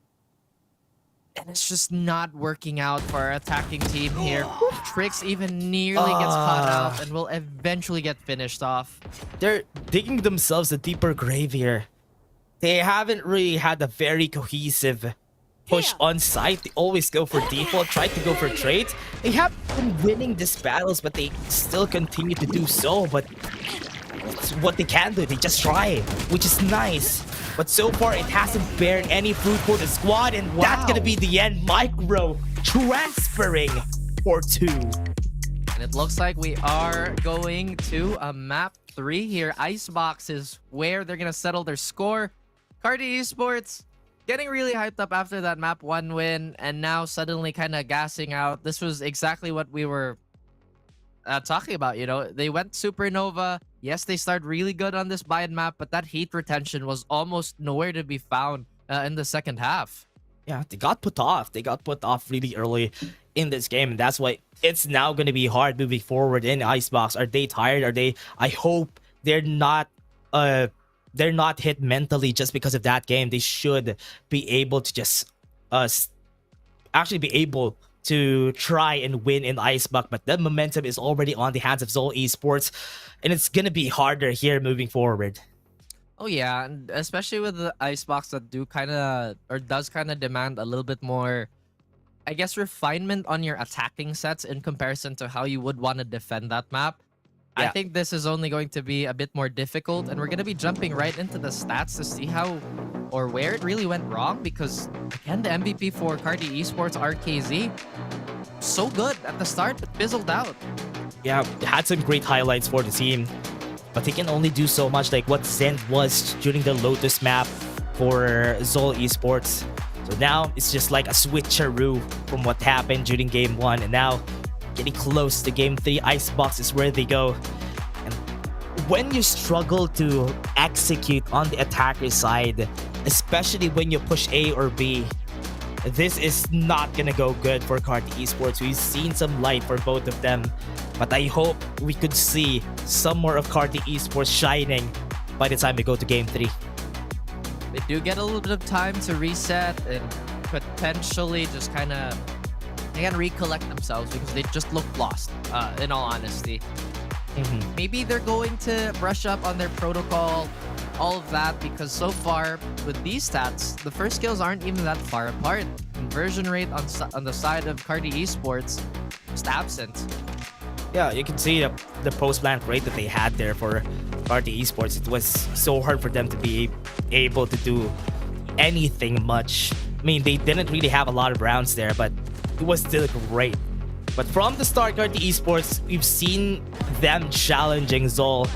And it's just not working out for our attacking team here. Trix even nearly gets caught out and will eventually get finished off. They're digging themselves a deeper grave here. They haven't really had a very cohesive push on site. They always go for default, try to go for trades. They have been winning these battles, but they still continue to do so. But it's what they can do. They just try, which is nice. But so far, it hasn't bared any fruit for the squad, and that's gonna be the end. Micro transferring for 2. And it looks like we are going to a map 3 here. Icebox is where they're gonna settle their score. Carti Esports getting really hyped up after that map 1 win, and now suddenly kind of gassing out. This was exactly what we were talking about, you know. They went supernova. Yes, they started really good on this buy-in map, but that heat retention was almost nowhere to be found in the second half. Yeah, they got put off. They got put off really early in this game, and that's why it's now going to be hard moving forward in Icebox. Are they tired? Are they... I hope they're not hit mentally just because of that game. They should be able to just actually be able to try and win in Icebox, but the momentum is already on the hands of Zol Esports, and it's gonna be harder here moving forward. Oh yeah, and especially with the Icebox that does kind of demand a little bit more, I guess, refinement on your attacking sets in comparison to how you would want to defend that map. I think this is only going to be a bit more difficult, and we're going to be jumping right into the stats to see how or where it really went wrong, because again, the MVP for Carti Esports, RKZ, so good at the start but fizzled out. Yeah, had some great highlights for the team. but he can only do so much, like what Zen was during the Lotus map for Zol Esports. So now it's just like a switcheroo from what happened during game 1, and now getting close to game 3. Icebox is where they go. And when you struggle to execute on the attacker side, especially when you push A or B, this is not gonna go good for Carti Esports. We've seen some light for both of them, but I hope we could see some more of Carti Esports shining by the time we go to game 3. They do get a little bit of time to reset and potentially just kind of again recollect themselves because they just look lost, in all honesty. Maybe they're going to brush up on their protocol, all of that, because so far with these stats, the first kills aren't even that far apart. Conversion rate on the side of Carti Esports just absent. Yeah, you can see the post-plant rate that they had there for Carti Esports. It was so hard for them to be able to do anything much. I mean, they didn't really have a lot of rounds there, but it was still great. But from the start, Carti Esports, we've seen them challenging Zol,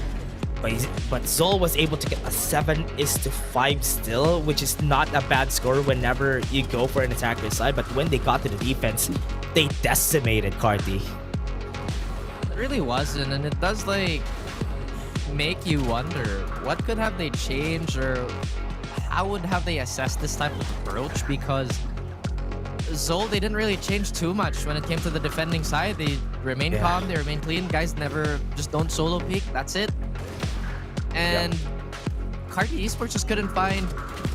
but Zol was able to get a 7-5 still, which is not a bad score whenever you go for an attacker side. But when they got to the defense, they decimated Carti. It really wasn't, and it does like make you wonder what could have they changed, or how would have they assessed this type of approach, because Zol, they didn't really change too much when it came to the defending side. They remain calm, they remain clean. Guys never just don't solo peek, that's it. And Carti Esports just couldn't find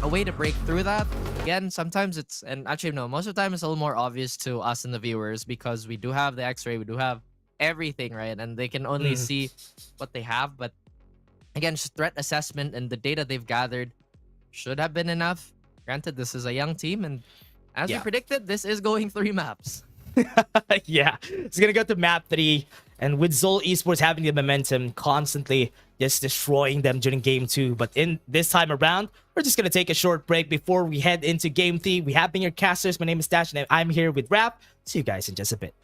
a way to break through that. Again, sometimes it's, and actually no, most of the time it's a little more obvious to us and the viewers because we do have the X-ray, we do have everything, right? And they can only see what they have. But again, just threat assessment and the data they've gathered should have been enough. Granted, this is a young team, and as we predicted, this is going 3 maps. Yeah, it's gonna go to map 3, and with Zol Esports having the momentum, constantly just destroying them during game 2. But in this time around, we're just gonna take a short break before we head into game 3. We have been your casters. My name is Dash, and I'm here with Rap. See you guys in just a bit.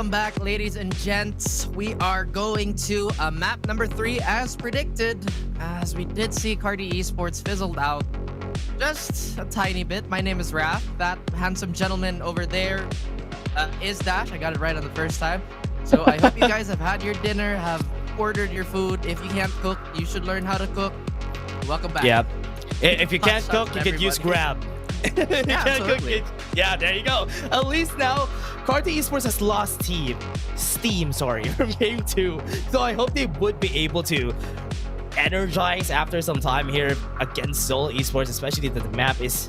Welcome back, ladies and gents. We are going to map number 3 as predicted, as we did see Carti Esports fizzled out just a tiny bit. My name is Raph. That handsome gentleman over there is Dash. I got it right on the first time. So I hope you guys have had your dinner, have ordered your food. If you can't cook, you should learn how to cook. Welcome back. Yeah. If you can't Shout out cook, to you can use everybody. Grab. Yeah, absolutely. Yeah, there you go. At least now, Carti Esports has lost Steam, from game 2. So I hope they would be able to energize after some time here against Seoul Esports, especially that the map is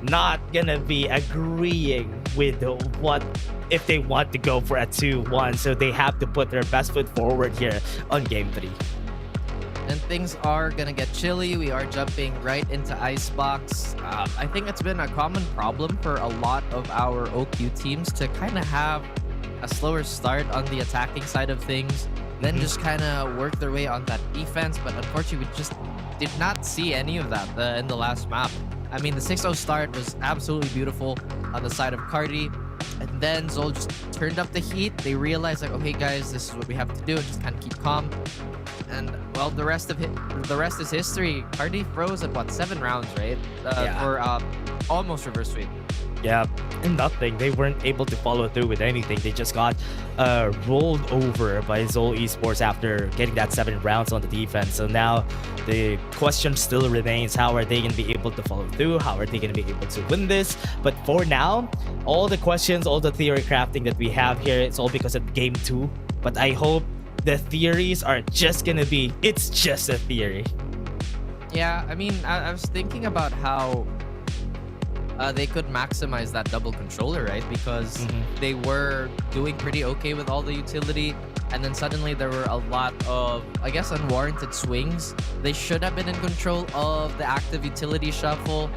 not gonna be agreeing with what if they want to go for a 2-1. So they have to put their best foot forward here on game 3. And things are gonna get chilly. We are jumping right into Icebox. I think it's been a common problem for a lot of our OQ teams to kind of have a slower start on the attacking side of things, then just kind of work their way on that defense. But unfortunately, we just did not see any of that in the last map. I mean, the 6-0 start was absolutely beautiful on the side of Carti. And then Zol just turned up the heat. They realized, like, okay, guys, this is what we have to do. Just kind of keep calm. And well, the rest is history. Carti froze at what, 7 rounds, right? For almost reverse sweep. Yeah, and nothing. They weren't able to follow through with anything. They just got rolled over by Seoul Esports after getting that 7 rounds on the defense. So now the question still remains: how are they going to be able to follow through? How are they going to be able to win this? But for now, all the questions, all the theory crafting that we have here, it's all because of game 2. But I hope the theories are just gonna be, it's just a theory. Yeah, I mean, I was thinking about how they could maximize that double controller, right? Because they were doing pretty okay with all the utility, and then suddenly there were a lot of, I guess, unwarranted swings. They should have been in control of the active utility shuffle,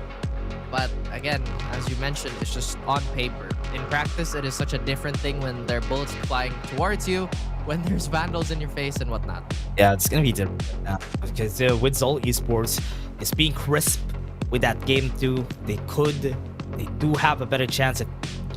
but again, as you mentioned, it's just on paper. In practice, it is such a different thing when there are bullets flying towards you, when there's vandals in your face and whatnot. Yeah, it's gonna be different because with Seoul Esports, it's being crisp with that game 2. They do have a better chance at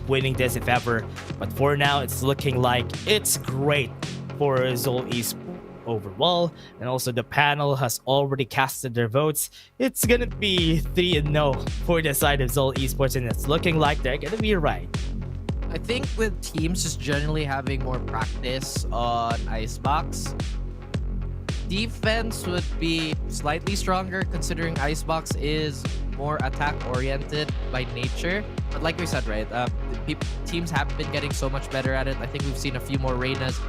winning this if ever, but for now it's looking like it's great for Seoul Esports overall. And also the panel has already casted their votes. It's gonna be 3-0 for the side of Seoul Esports, and it's looking like they're gonna be right. I think with teams just generally having more practice on Icebox, defense would be slightly stronger considering Icebox is more attack oriented by nature. But like we said, right, teams have been getting so much better at it. I think we've seen a few more Reynas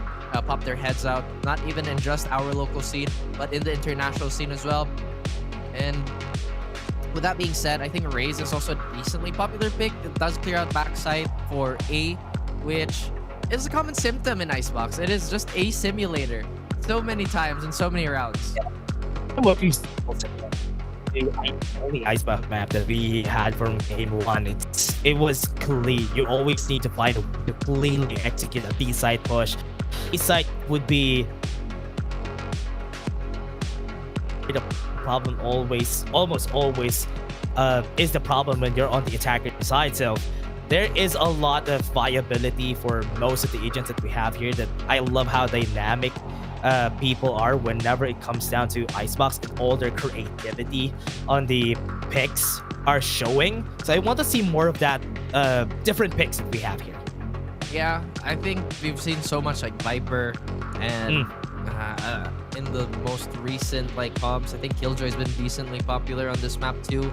pop their heads out, not even in just our local scene, but in the international scene as well. And with that being said, I think Raze is also a decently popular pick. It does clear out backside for A, which is a common symptom in Icebox. It is just a simulator so many times in so many rounds. What we only Icebox map that we had from game 1, it was clean. You always need to find a way to cleanly execute a B-side push. B-side would be the problem almost always is the problem when you're on the attacker side. So there is a lot of viability for most of the agents that we have here. That I love how dynamic people are whenever it comes down to Icebox, and all their creativity on the picks are showing. So I want to see more of that different picks that we have here. Yeah, I think we've seen so much like Viper and in the most recent like comps, I think Killjoy's been decently popular on this map too,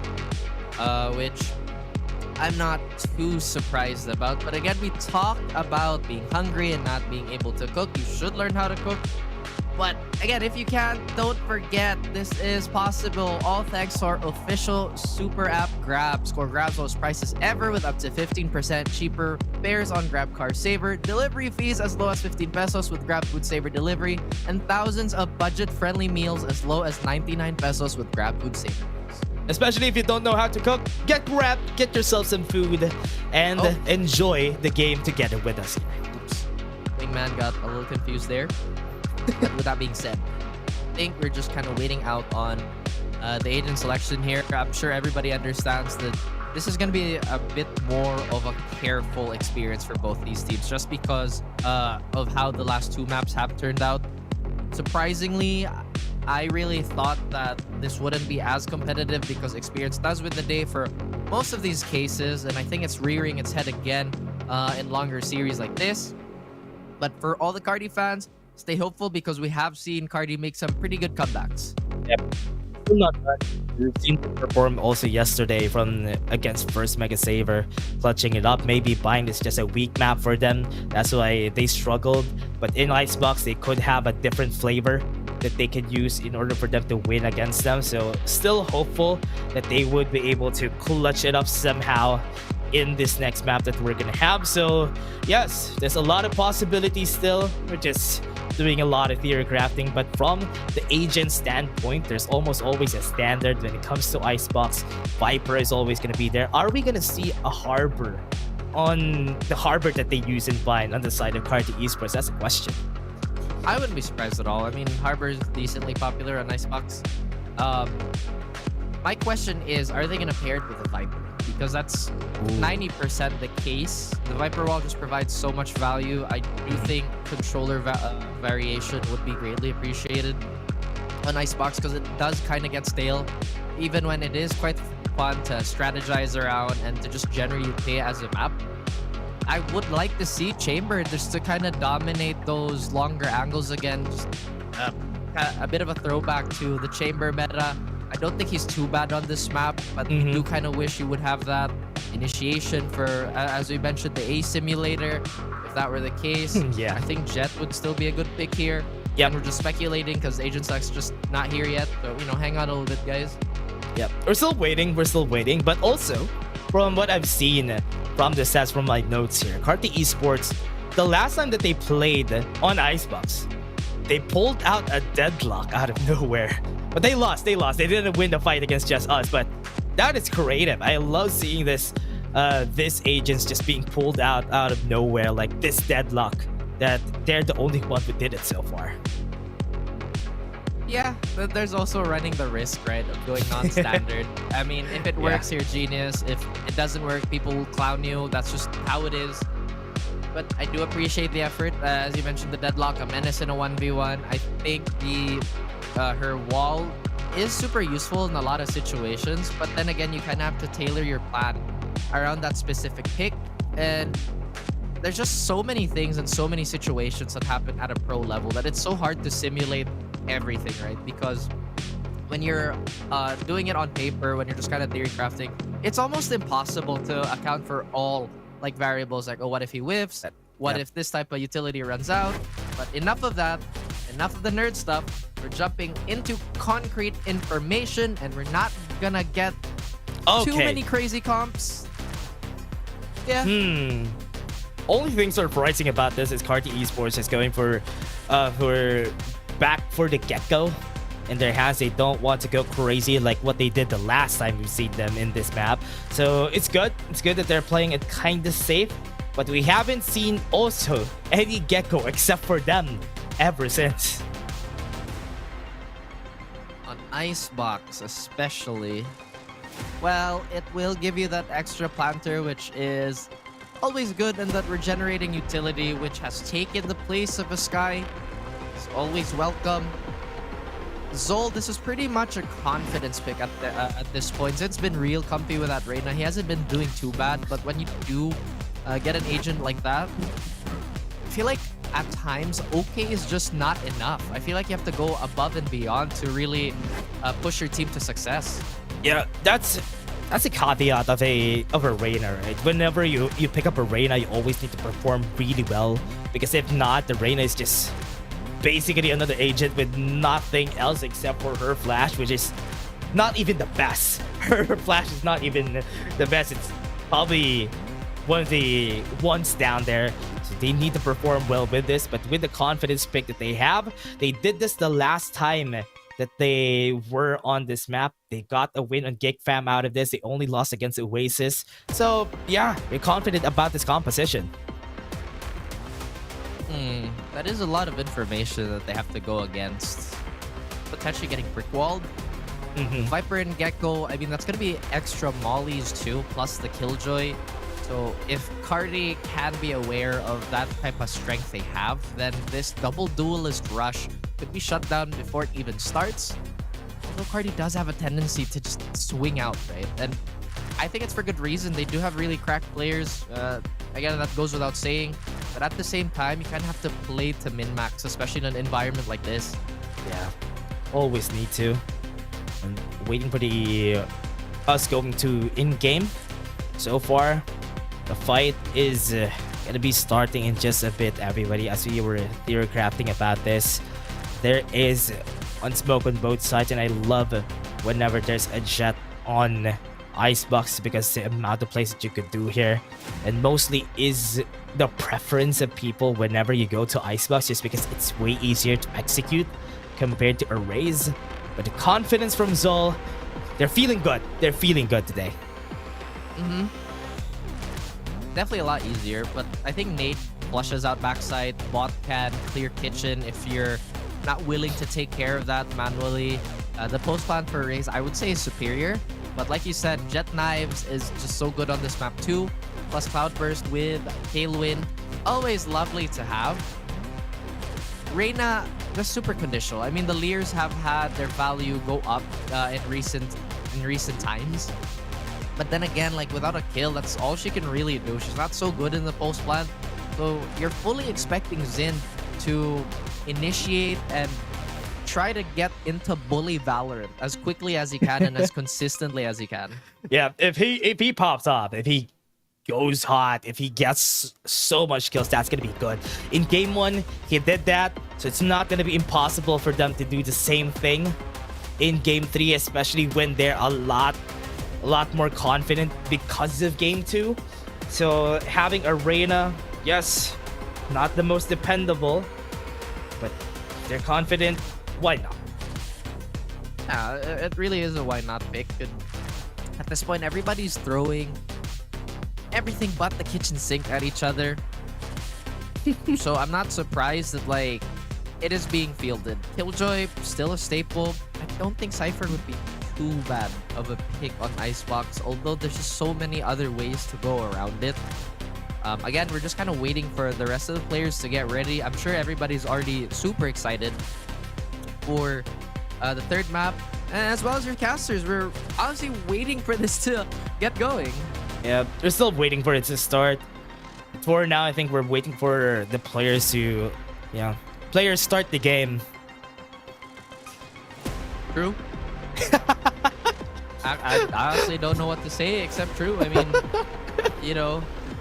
which I'm not too surprised about. But again, we talked about being hungry and not being able to cook. You should learn how to cook. But again, if you can't, don't forget this is possible all thanks to our official super app Grab. Score Grab's lowest prices ever with up to 15% cheaper fares on Grab Car Saver, delivery fees as low as 15 pesos with Grab Food Saver delivery, and thousands of budget-friendly meals as low as 99 pesos with Grab Food Saver. Especially if you don't know how to cook, get Grab, get yourself some food, and enjoy the game together with us. Oops. Wingman got a little confused there. But with that being said, I think we're just kind of waiting out on the agent selection here. I'm sure everybody understands that this is going to be a bit more of a careful experience for both these teams just because of how the last two maps have turned out. Surprisingly, I really thought that this wouldn't be as competitive because experience does win the day for most of these cases, and I think it's rearing its head again in longer series like this. But for all the Carti fans, stay hopeful because we have seen Carti make some pretty good comebacks. Yep. Still not bad. We've seen them perform also yesterday from against First Mega Saver, clutching it up. Maybe Bind is just a weak map for them. That's why they struggled. But in Icebox, they could have a different flavor that they could use in order for them to win against them. So still hopeful that they would be able to clutch it up somehow in this next map that we're gonna have. So yes, there's a lot of possibilities still. We're just doing a lot of theory crafting, but from the agent standpoint, there's almost always a standard when it comes to Icebox. Viper is always going to be there. Are we going to see a harbor on the harbor that they use in Vine on the side of Carti Esports? That's a question. I wouldn't be surprised at all. I mean, Harbor is decently popular on Icebox. My question is, are they going to pair it with a Viper? Because that's 90% the case. The Viper wall just provides so much value. I do think controller variation would be greatly appreciated on Icebox because it does kind of get stale. Even when it is quite fun to strategize around and to just generally play as a map. I would like to see Chamber just to kind of dominate those longer angles again. Just a bit of a throwback to the Chamber meta. I don't think he's too bad on this map, but we do kind of wish he would have that initiation for, as we mentioned, the A simulator. If that were the case, yeah, I think Jet would still be a good pick here. Yeah, we're just speculating because Agent Suck's just not here yet. So, you know, hang on a little bit, guys. Yep, we're still waiting. But also, from what I've seen from the stats from my notes here, Carti Esports, the last time that they played on Icebox, they pulled out a deadlock out of nowhere. But they lost. They didn't win the fight against JustUs, but that is creative. I love seeing this agents just being pulled out of nowhere, like this deadlock, that they're the only one who did it so far. Yeah, but there's also running the risk, right, of going non-standard. I mean, if it works, you're genius. If it doesn't work, people will clown you. That's just how it is. But I do appreciate the effort. As you mentioned, the deadlock, a menace in a 1v1. I think her wall is super useful in a lot of situations, but then again, you kind of have to tailor your plan around that specific pick. And there's just so many things and so many situations that happen at a pro level that it's so hard to simulate everything, right? Because when you're doing it on paper, when you're just kind of theory crafting, it's almost impossible to account for all like variables, like, oh, what if he whiffs? What if this type of utility runs out? But enough of that, enough of the nerd stuff. We're jumping into concrete information, and we're not gonna get too many crazy comps. Yeah. Only thing surprising about this is Carti Esports is going for back for the get-go. In their hands, they don't want to go crazy like what they did the last time we've seen them in this map. So it's good. It's good that they're playing it kind of safe. But we haven't seen also any get-go except for them ever since. On Icebox especially, well, it will give you that extra planter, which is always good, and that regenerating utility, which has taken the place of a Sky. It's always welcome. Zol, this is pretty much a confidence pick at this point. Zed's been real comfy with that Reyna. He hasn't been doing too bad, but when you do get an agent like that, I feel like at times okay is just not enough. I feel like you have to go above and beyond to really push your team to success. Yeah, that's a caveat of a Reyna, right? Whenever you pick up a Reyna, you always need to perform really well, because if not, the Reyna is just basically another agent with nothing else except for her flash, which is not even the best. Her flash is not even the best. It's probably one of the ones down there. So they need to perform well with this, but with the confidence pick that they have, they did this the last time that they were on this map. They got a win on Geek Fam out of this. They only lost against Oasis. So yeah, we're confident about this composition. That is a lot of information that they have to go against. Potentially getting brick walled. Viper and Gecko, I mean, that's going to be extra mollies too, plus the Killjoy. So if Carti can be aware of that type of strength they have, then this double duelist rush could be shut down before it even starts. Although Carti does have a tendency to just swing out, right? And I think it's for good reason. They do have really cracked players. Again, that goes without saying. But at the same time, you kind of have to play to min-max, especially in an environment like this. Yeah, always need to. I'm waiting for the us going to in-game. So far, the fight is gonna be starting in just a bit, everybody. As we were theory crafting about this, there is unsmoke on both sides, and I love whenever there's a jet on Icebox because the amount of plays that you could do here, and mostly is the preference of people whenever you go to Icebox, just because it's way easier to execute compared to Arrays. But the confidence from Zol, they're feeling good. They're feeling good today. Definitely a lot easier, but I think Nate flushes out backside. Bot can clear kitchen if you're not willing to take care of that manually. The post plan for Raze, I would say, is superior. But like you said, Jet Knives is just so good on this map too. Plus Cloudburst with Tailwind, always lovely to have. Reyna, just super conditional. I mean, the Leers have had their value go up in recent times. But then again, like without a kill, that's all she can really do. She's not so good in the post plan. So you're fully expecting Zin to initiate and try to get into bully Valorant as quickly as he can and as consistently as he can. Yeah, if he pops up, if he goes hot, if he gets so much kills, that's gonna be good. In game 1, he did that, so it's not gonna be impossible for them to do the same thing in game 3, especially when they're a lot more confident because of game 2. So having a Reyna, yes, not the most dependable, but if they're confident, why not? Yeah, it really is a why not pick. And at this point, everybody's throwing everything but the kitchen sink at each other. So I'm not surprised that like it is being fielded. Killjoy, still a staple. I don't think Cypher would be too bad of a pick on Icebox, although there's just so many other ways to go around it. Again, we're just kind of waiting for the rest of the players to get ready. I'm sure everybody's already super excited for the third map, and as well as your casters. We're honestly waiting for this to get going. Yeah, we're still waiting for it to start. For now, I think we're waiting for the players to, players start the game. True. I honestly don't know what to say except true. I mean,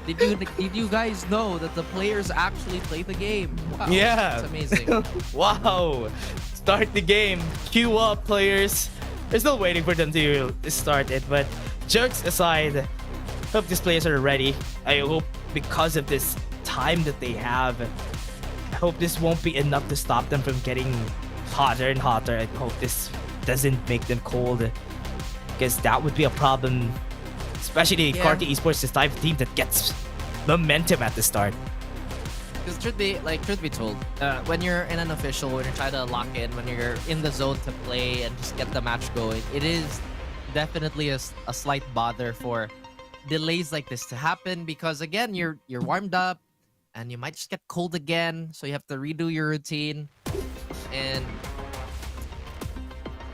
did you guys know that the players actually play the game? Wow, Yeah. It's amazing. Wow. Start the game. Queue up, players. We're still waiting for them to start it, but jokes aside, hope these players are ready. I hope because of this time that they have, I hope this won't be enough to stop them from getting hotter and hotter. I hope this doesn't make them cold, because that would be a problem, especially Carti Esports, this type of team that gets momentum at the start. Because truth be told, when you're in an official, when you're trying to lock in, when you're in the zone to play and just get the match going, it is definitely a slight bother for delays like this to happen, because again, you're warmed up and you might just get cold again, so you have to redo your routine. And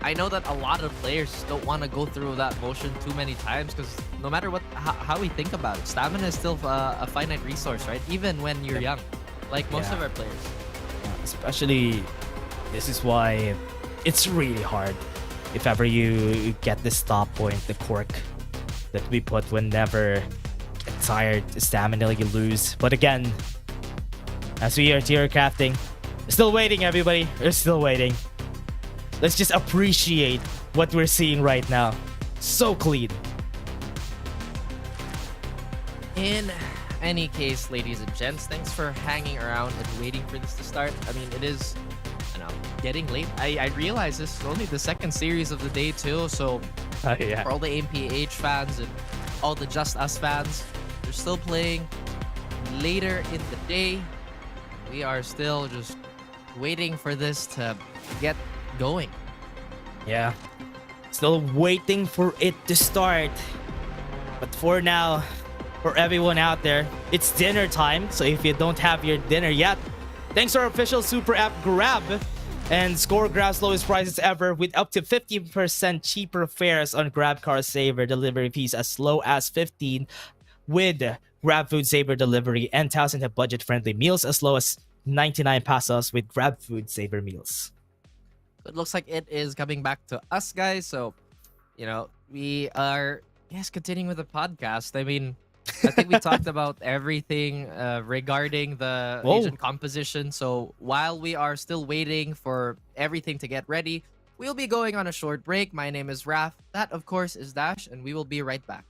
I know that a lot of players don't want to go through that motion too many times, because no matter how we think about it, stamina is still a finite resource, right? Even when you're young, like most of our players. Especially, this is why it's really hard if ever you get the stop point, the quirk that we put whenever you get tired, stamina you lose. But again, as we are tier crafting, we're still waiting, everybody. We're still waiting. Let's just appreciate what we're seeing right now. So clean. In any case, ladies and gents, thanks for hanging around and waiting for this to start. I mean, it is, getting late. I realize this is only the second series of the day too, so for all the AMPH fans and all the Just Us fans, they're still playing later in the day. We are still just waiting for this to get going. Yeah. Still waiting for it to start. But for now, for everyone out there, it's dinner time. So if you don't have your dinner yet, thanks to our official super app Grab, and score Grab's lowest prices ever with up to 15% cheaper fares on Grab Car Saver delivery fees as low as 15 with Grab Food Saver delivery, and 1,000 have budget-friendly meals as low as 99 pesos with Grab Food Saver meals. It looks like it is coming back to us, guys. So, you know, we are, continuing with the podcast. I mean, I think we talked about everything regarding the agent composition. So while we are still waiting for everything to get ready, we'll be going on a short break. My name is Raph. That, of course, is Dash, and we will be right back.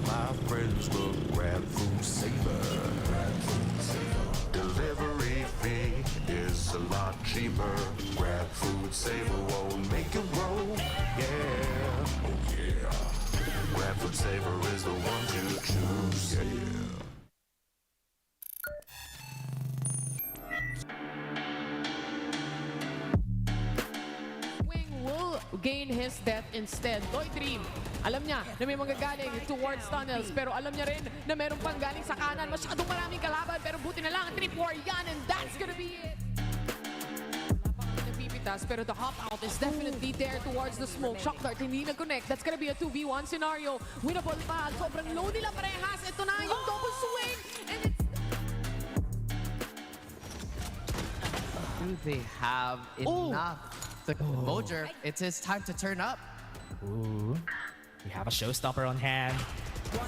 My friends will grab food saver. Delivery fee is a lot cheaper. Grab food saver won't make it roll. Yeah, oh yeah. Grab food saver is the one to choose. Yeah. Gain his death instead. W2D3, alam niya na may manggagaling towards tunnels, pero alam niya rin na meron pang galing sa kanan. Masyadong maraming kalaban, pero buti na lang 3-4 yan, and that's gonna be it. Napipitas, pero the hop out is definitely there towards the smoke. Shock dart, hindi nag-connect. That's gonna be a 2v1 scenario. Winnable pa. Sobrang low nila parehas. Ito na yung double swing. And it's... Do they have enough? Mojer, it's his time to turn up. Ooh. We have a showstopper on hand.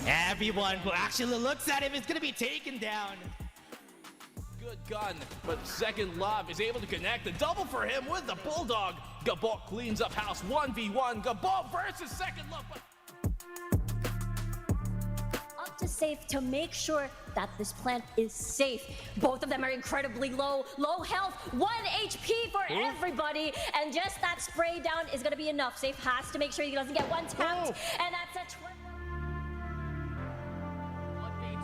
Everyone who actually looks at him is gonna be taken down. Good gun, but Second Love is able to connect. The double for him with the Bulldog. Gabok cleans up house 1v1. Gabok versus Second Love. Up to safe to make sure that this plant is safe. Both of them are incredibly low health, 1 HP for everybody, and just that spray down is going to be enough. Safe has to make sure he doesn't get one tapped, and that's a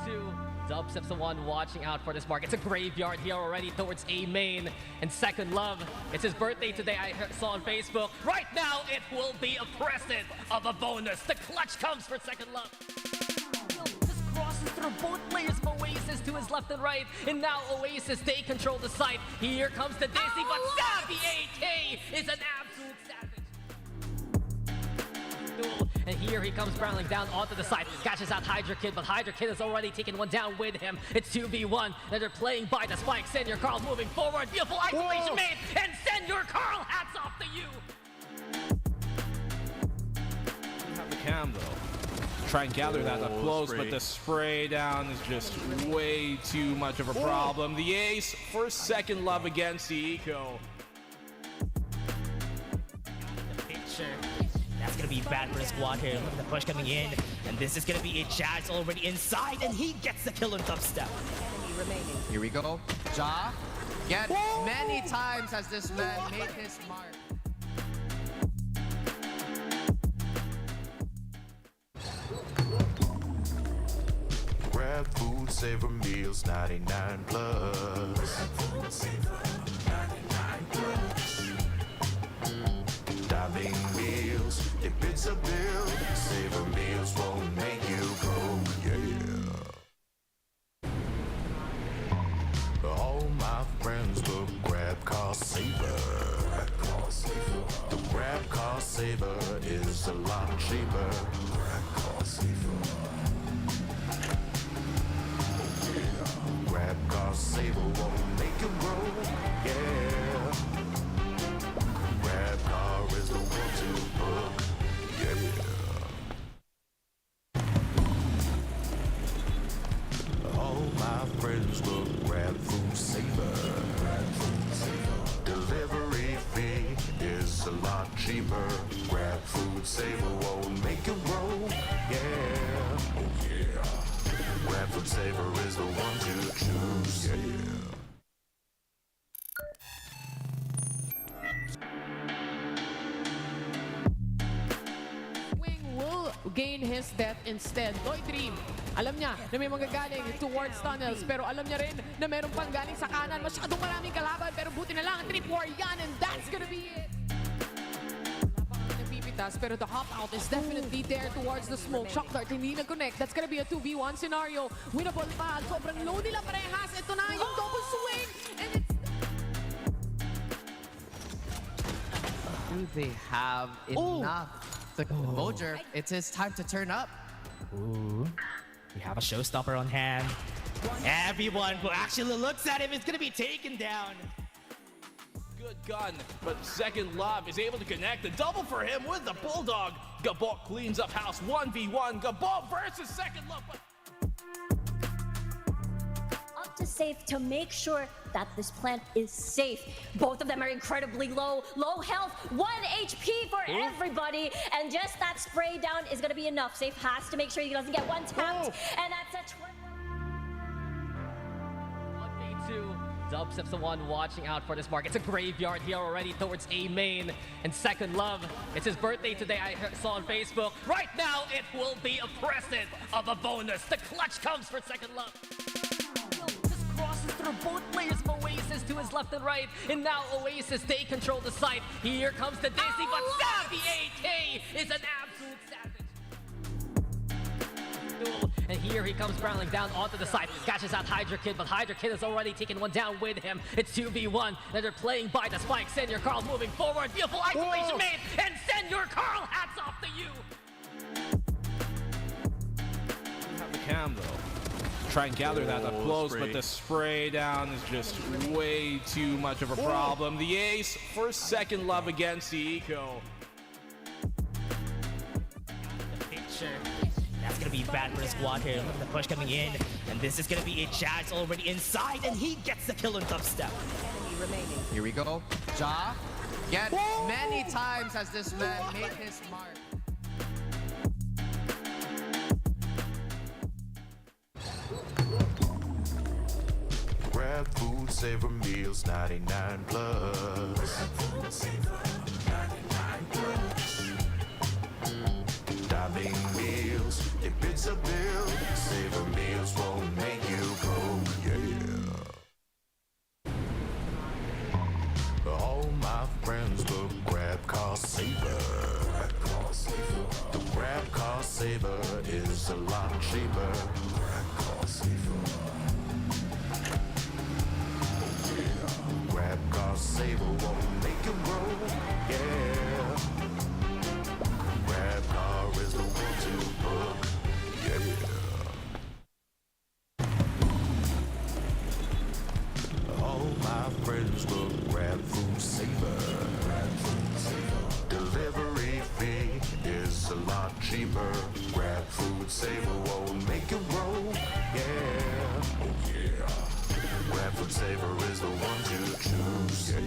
1v2. Dub Sips the one watching out for this mark. It's a graveyard here already towards A main. And Second Love, it's his birthday today, I saw on Facebook. Right now, it will be a present of a bonus. The clutch comes for Second Love. Just crosses through both players of Oasis to his left and right. And now Oasis, they control the site. Here comes the Disney, but Savvy AK is an absolute savage. And here he comes barreling down onto the side. Catches out Hydra Kid, but Hydra Kid has already taken one down with him. It's 2v1, and they're playing by the spike. Senor Carl moving forward. Beautiful isolation made, and Senor Carl, hats off to you. Have the cam though. Try and gather that up close, but the spray down is just way too much of a problem. The ace for Second Love against the Eco. Picture. That's gonna be bad for the squad here. Look at the push coming in, and this is gonna be a Jazz already inside, and he gets the kill on dubstep. Here we go. Ja, again, many times has this man made his mark. Grab food, savor meals, 99 plus. Diving meals, if it's a bill, savor meals won't make you broke, yeah. All my friends will grab car saver. The grab car saver is a lot cheaper. Grab car saver won't make you broke, yeah. Grab car is the one to book, yeah. All my friends will grab food saver. Delivery fee is a lot cheaper. Grab food saver won't make you broke, yeah. Oh yeah. Grab food saver is the one to choose, yeah. Gain his death instead. W2D3, alam niya na may manggagaling towards tunnels, pero alam niya rin na meron pang galing sa kanan. Masyadong maraming kalaban, pero buti na lang, 3-4 yan, and that's gonna be it. Napipitas, pero the hop out is definitely there towards the smoke. Shock dart, hindi nag-connect. That's gonna be a 2v1 scenario. Winnable pa. Sobrang low nila parehas. Ito na yung double swing, and it's... Do they have enough? Mojer, it's his time to turn up. Ooh. We have a showstopper on hand. Everyone who actually looks at him is gonna be taken down. Good gun, but Second Love is able to connect. The double for him with the Bulldog. Gabok cleans up house 1v1. Gabok versus Second Love. up to safe to make sure that this plant is safe. Both of them are incredibly low health, 1 HP for everybody, and just that spray down is going to be enough. Safe has to make sure he doesn't get one tapped, and that's a 1v2. Dub Sips the one watching out for this mark. It's a graveyard here already towards A main. And Second Love, it's his birthday today, I saw on Facebook. Right now, it will be a present of a bonus. The clutch comes for Second Love. Just crosses through both players of Oasis to his left and right. And now Oasis, they control the site. Here comes the Disney, but Savvy AK is an absolute savage. And here he comes barreling down onto the side. Catches out Hydra Kid, but Hydra Kid has already taken one down with him. It's 2v1, and they're playing by the spike. Senor Carl moving forward. Beautiful isolation made, and Senor Carl, hats off to you. Have the cam though. Try and gather that up close, but the spray down is just way too much of a problem. The ace for Second Love against the Eco. The picture. That's gonna be bad for the squad here. Look at the push coming in, and this is gonna be a Jazz already inside, and he gets the kill on dubstep. Here we go. Ja, yet many times has this man made his mark. Grab food, savor meals, 99 plus. Dining meals, if it's a bill, savor meals won't make you broke, yeah. All my friends will grab car saver. The grab car saver is a lot cheaper. Grab car saver. Grab car saver won't make you broke, yeah. Grab car is the one to book, yeah. All my friends will grab food saver. Delivery fee is a lot cheaper. Grab food saver won't make you broke, yeah. Oh yeah. Grab food saver is the one to choose, yeah.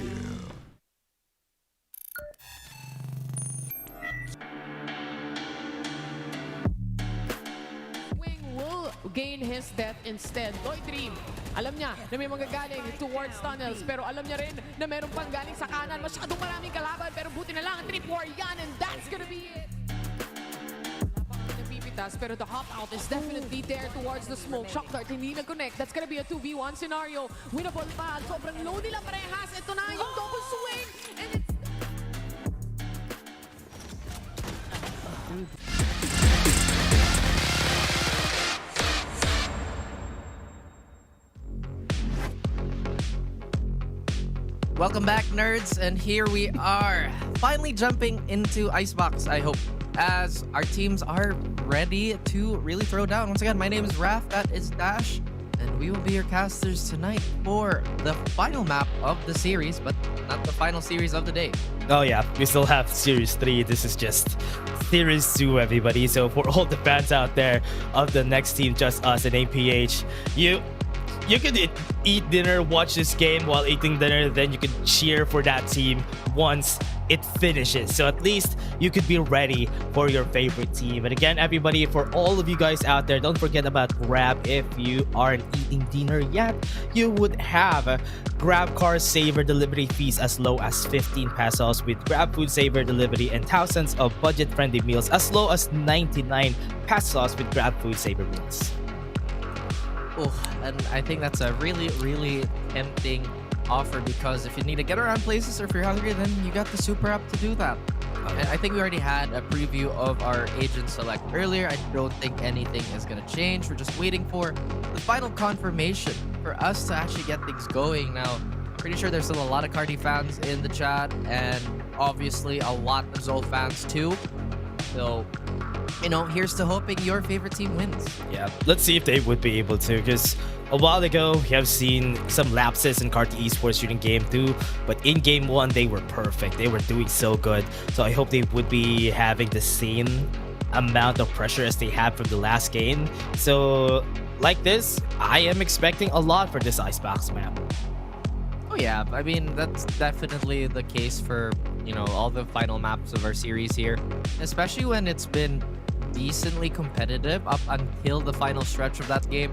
Wing will gain his death instead. Doy3, alam niya na may magagaling towards tunnels, pero alam niya rin na meron pang galing sa kanan. Masyadong maraming kalaban, pero buti na lang 3-4 yan, and that's gonna be it. Napipitas, pero the hop out is definitely there towards the smoke. Shock dart, hindi nag-connect. That's gonna be a 2v1 scenario. Winnable pa. Sobrang low nila parehas. Ito na yung double swing, and it's Welcome back, nerds, and here we are, finally jumping into Icebox, I hope, as our teams are ready to really throw down. Once again, my name is Raph, that is Dash, and we will be your casters tonight for the final map of the series, but not the final series of the day. Oh yeah, we still have Series 3. This is just Series 2, everybody. So for all the fans out there of the next team, Just Us and APH, you could eat dinner, watch this game while eating dinner, then you could cheer for that team once it finishes. So at least you could be ready for your favorite team. And again, everybody, for all of you guys out there, don't forget about Grab. If you aren't eating dinner yet, you would have Grab Car Saver delivery fees as low as 15 pesos with Grab Food Saver delivery, and thousands of budget-friendly meals as low as 99 pesos with Grab Food Saver meals. Oh, and I think that's a really, really tempting offer, because if you need to get around places or if you're hungry, then you got the super app to do that. And I think we already had a preview of our agent select earlier. I don't think anything is going to change. We're just waiting for the final confirmation for us to actually get things going. Now, pretty sure there's still a lot of Carti fans in the chat, and obviously a lot of Zol fans too. So, you know, here's to hoping your favorite team wins. Yeah, let's see if they would be able to, because a while ago we have seen some lapses in Carti Esports during Game 2, but in Game 1 they were perfect. They were doing so good. So I hope they would be having the same amount of pressure as they had from the last game. So like this, I am expecting a lot for this Icebox map. Oh yeah, I mean, that's definitely the case for, you know, all the final maps of our series here, especially when it's been decently competitive up until the final stretch of that game.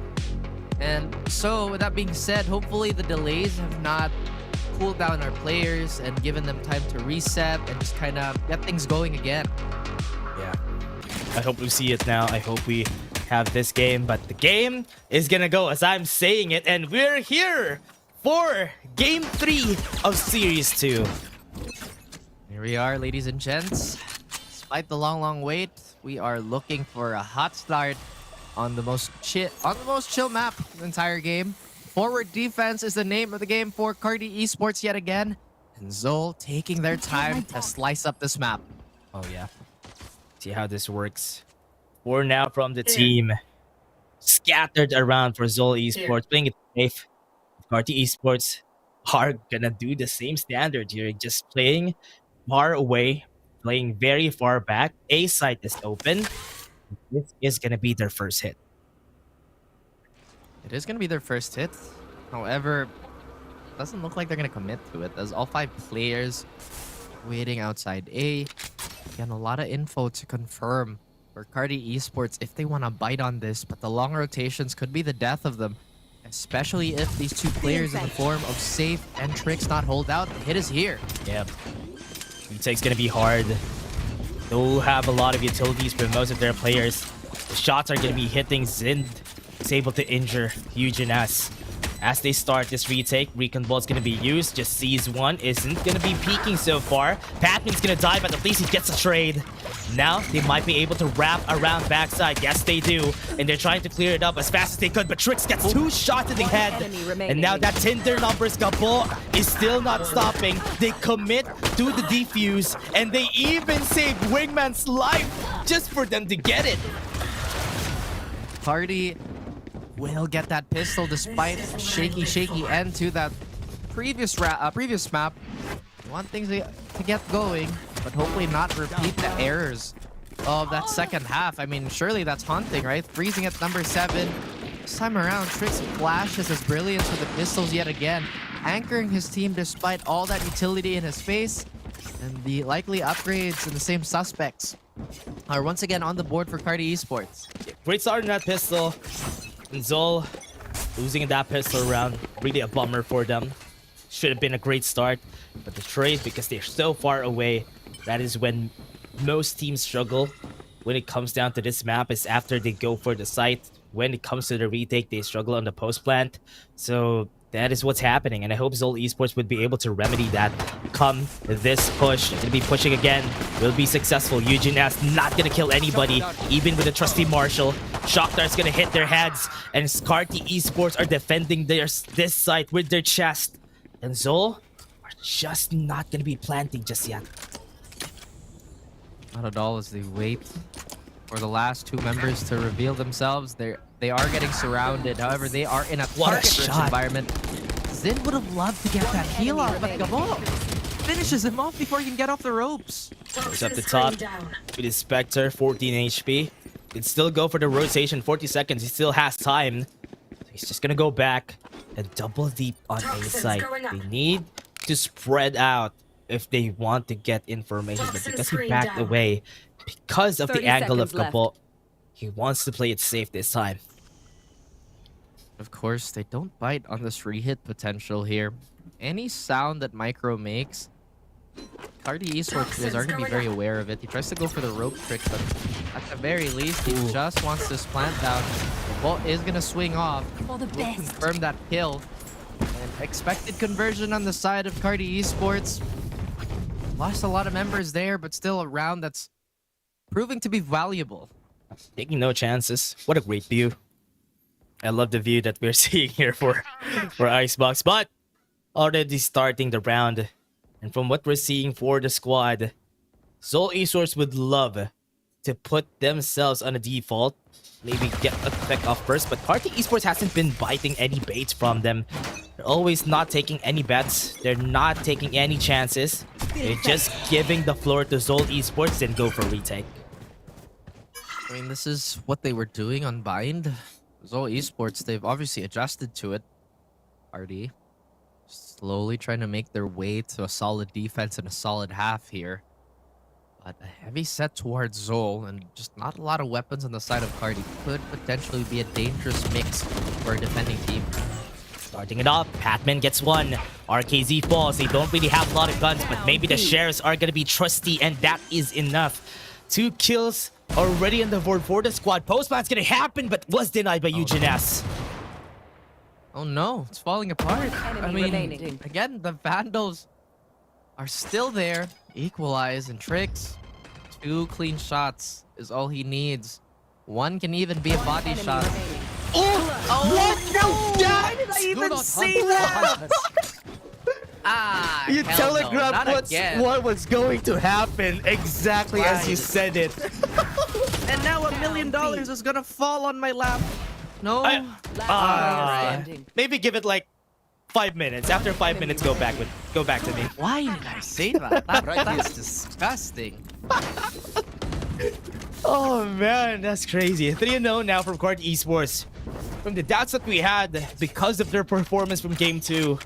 And so, with that being said, hopefully the delays have not cooled down our players and given them time to reset and just kind of get things going again. Yeah, I hope we see it now. I hope we have this game, but the game is gonna go as I'm saying it, and we're here for Game 3 of Series 2. Here we are, ladies and gents. Despite the long wait, we are looking for a hot start on the most chill map in the entire game. Forward defense is the name of the game for Carti Esports yet again, and Zol taking their time to slice up this map. Oh yeah, see how this works. 4 now from the team, scattered around for Zol Esports, playing it safe. Carti Esports are gonna do the same standard here, just playing far away, playing very far back. A site is open. This is gonna be their first hit. It is going to be their first hit. However, doesn't look like they're going to commit to it as all 5 players waiting outside A. Again, a lot of info to confirm for Carti Esports if they want to bite on this, but the long rotations could be the death of them, especially if these 2 players in the form of Safe and Trix not hold out. The hit is here. Yep. Retake's gonna be hard. They'll have a lot of utilities for most of their players. The shots are gonna be hitting Zind. Is able to injure Eugen as they start this retake. Recon Ball's gonna be used. Just sees one. Isn't gonna be peeking so far. Patman's gonna die, but at least he gets a trade. Now they might be able to wrap around backside. Yes, they do. And they're trying to clear it up as fast as they could. But Trix gets 2 shots in the head. And now that Tinder numbers Gabo is still not stopping. They commit to the defuse. And they even save Wingman's life just for them to get it. Carti will get that pistol despite a shaky end to that previous map. You want things to get going, but hopefully not repeat the errors of that second half. I mean, surely that's haunting, right? Freezing at number 7. This time around, Trix flashes his brilliance with the pistols yet again, anchoring his team despite all that utility in his face, and the likely upgrades in the same suspects are once again on the board for Carti Esports. Great start in that pistol. And Zol losing that pistol round, really a bummer for them. Should have been a great start, but the trade, because they're so far away, that is when most teams struggle. When it comes down to this map, is after they go for the site. When it comes to the retake, they struggle on the post plant. So that is what's happening, and I hope Zol Esports would be able to remedy that come this push. Gonna be pushing again, will be successful. Eugen S not gonna kill anybody, even with a trusty Marshall. Shockdart's gonna hit their heads, and Carti Esports are defending this site with their chest. And Zol are just not gonna be planting just yet. Not at all as they wait for the last 2 members to reveal themselves. They are getting surrounded. However, they are in a target-rich environment. Zin would have loved to get that heal off, but Gabo finishes him off before he can get off the ropes. He's up the top with his Spectre, 14 HP. Can still go for the rotation, 40 seconds. He still has time. He's just gonna go back and double deep on A site. They need to spread out if they want to get information, but because he backed away, because of the angle of Gabo, he wants to play it safe this time. Of course, they don't bite on this re-hit potential here. Any sound that Micro makes, Carti Esports players are going to be very aware of it. He tries to go for the rope trick, but at the very least, he just wants this plant down. The ball is going to swing off. Will confirm that kill. And expected conversion on the side of Carti Esports. Lost a lot of members there, but still a round that's proving to be valuable. Taking no chances. What a great view. I love the view that we're seeing here for Icebox, but already starting the round. And from what we're seeing for the squad, Zol Esports would love to put themselves on a default. Maybe get a pick off first, but Carti Esports hasn't been biting any baits from them. They're always not taking any bets. They're not taking any chances. They're just giving the floor to Zol Esports and go for retake. I mean, this is what they were doing on Bind. Zol Esports, they've obviously adjusted to it. RD slowly trying to make their way to a solid defense and a solid half here. But a heavy set towards Zol and just not a lot of weapons on the side of Carti could potentially be a dangerous mix for a defending team. Starting it off, Patman gets one. RKZ falls. They don't really have a lot of guns, but maybe the shares are going to be trusty, and that is enough. 2 kills already on the board for the squad. Postman's going to happen, but was denied by Eugen S. Oh no, it's falling apart. I mean, again, the Vandals are still there. Equalize and Trix. 2 clean shots is all he needs. 1 can even be a body shot. What? No, why did I even say that? You telegraphed what was going to happen exactly as you said it. And now $1 million is gonna fall on my lap. No. Maybe give it like 5 minutes. After 5 minutes, go back to me. Why did I say that? That is disgusting. Oh man, that's crazy. 3-0 now from Carti Esports. From the doubts that we had because of their performance from game 2,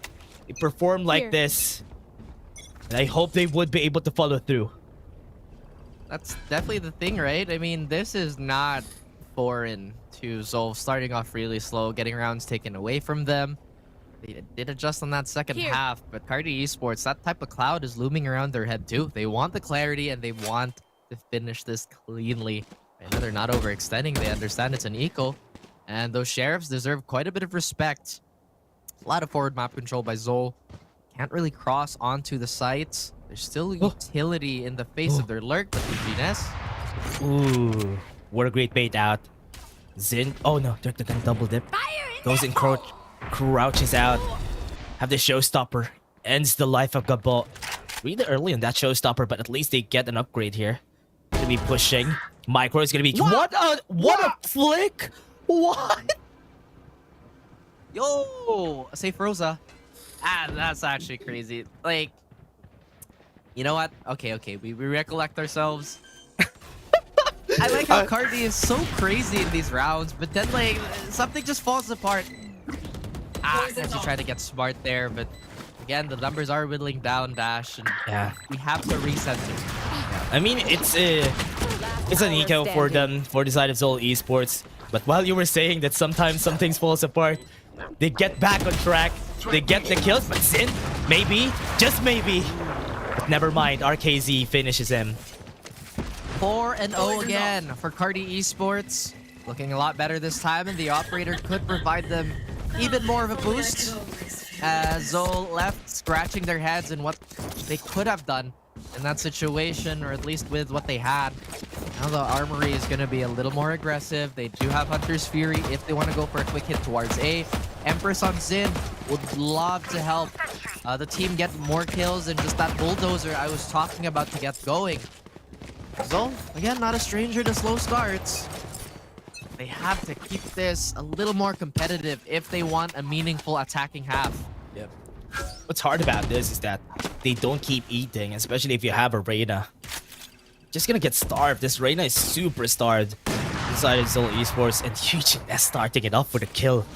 they performed like this. And I hope they would be able to follow through. That's definitely the thing, right? I mean, this is not foreign to Zol starting off really slow, getting rounds taken away from them. They did adjust on that second half, but Carti Esports, that type of cloud is looming around their head too. They want the clarity and they want to finish this cleanly. I know they're not overextending. They understand it's an eco. And those sheriffs deserve quite a bit of respect. A lot of forward map control by Zol. Can't really cross onto the sites. There's still utility in the face of their lurk, but Gines. Ooh, what a great bait out. Zin. Oh no, they're gonna double dip. Goes and crouches out. Have the showstopper. Ends the life of Gabot. Really early in that showstopper, but at least they get an upgrade here. Gonna be pushing. Micro is gonna be. What a flick! What? Yo, say Froza. That's actually crazy. Like, you know what? Okay, we recollect ourselves. I like how Carti is so crazy in these rounds, but then like something just falls apart. Has to try to get smart there, but again, the numbers are whittling down, Dash, and we have to recenter. I mean, it's an eco for them, for the side of Zol Esports. But while you were saying that sometimes some things falls apart, they get back on track, they get the kills, but Zin, maybe, just maybe. But never mind, RKZ finishes him. 4-0 again for Carti Esports. Looking a lot better this time, and the operator could provide them even more of a boost. As Zol left scratching their heads in what they could have done in that situation, or at least with what they had. Now the Armory is going to be a little more aggressive. They do have Hunter's Fury if they want to go for a quick hit towards A. Empress on Zin would love to help the team get more kills and just that bulldozer I was talking about to get going. Zol, again, not a stranger to slow starts. They have to keep this a little more competitive if they want a meaningful attacking half. Yep. What's hard about this is that they don't keep eating, especially if you have a Reyna. Just gonna get starved. This Reyna is super starved inside of Zol Esports, and UGS starting it off for the kill.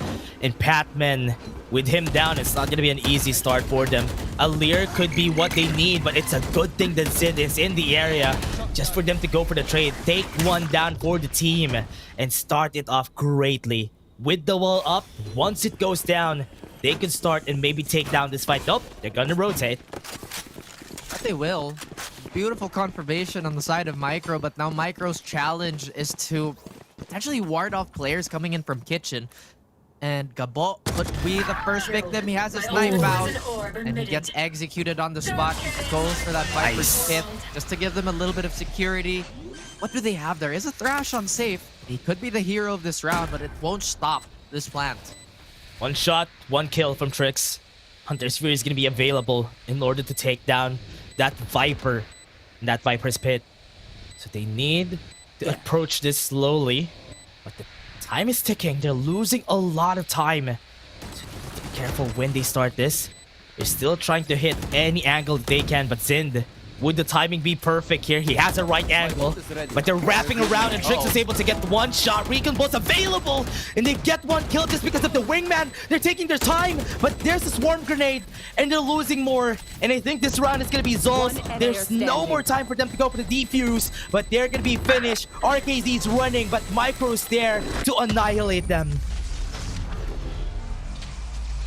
And Patman, with him down, it's not gonna be an easy start for them. A Lear could be what they need, but it's a good thing that Zid is in the area just for them to go for the trade. Take one down for the team and start it off greatly. With the wall up, once it goes down, they can start and maybe take down this fight. Nope, they're gonna rotate. But they will. Beautiful confirmation on the side of Micro, but now Micro's challenge is to potentially ward off players coming in from kitchen. And Gabot could be the first victim. He has his knife out, and he gets executed on the spot. He goes for that Viper's hit just to give them a little bit of security. What do they have there? Is a Thrash on safe. He could be the hero of this round, but it won't stop this plant. One shot, one kill from Trix. Hunter's Fury is going to be available in order to take down that Viper in that Viper's pit. So they need to approach this slowly. But the time is ticking. They're losing a lot of time. So they need to be careful when they start this. They're still trying to hit any angle they can, but Zind, would the timing be perfect here? He has a right angle, but they're wrapping around and Trix is able to get one shot. Recon Bolt's available, and they get one kill just because of the wingman. They're taking their time, but there's a swarm grenade, and they're losing more. And I think this round is going to be Zol's. There's no more time for them to go for the defuse, but they're going to be finished. RKZ's running, but Micro's there to annihilate them.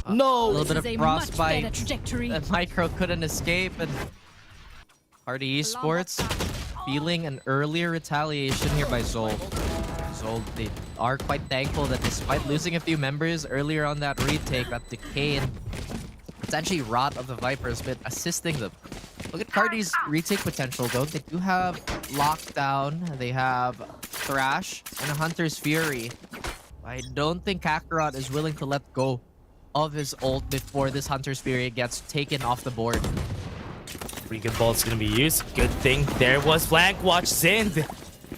No! A little bit of frostbite. And Micro couldn't escape, and Carti Esports feeling an earlier retaliation here by Zol. Zol, they are quite thankful that despite losing a few members earlier on that retake, that Decay and potentially Rot of the Vipers been assisting them. Look at Carti's retake potential though. They do have Lockdown, they have Thrash, and a Hunter's Fury. I don't think Kakarot is willing to let go of his ult before this Hunter's Fury gets taken off the board. Recon Bolt's gonna be used. Good thing there was flank watch. Zind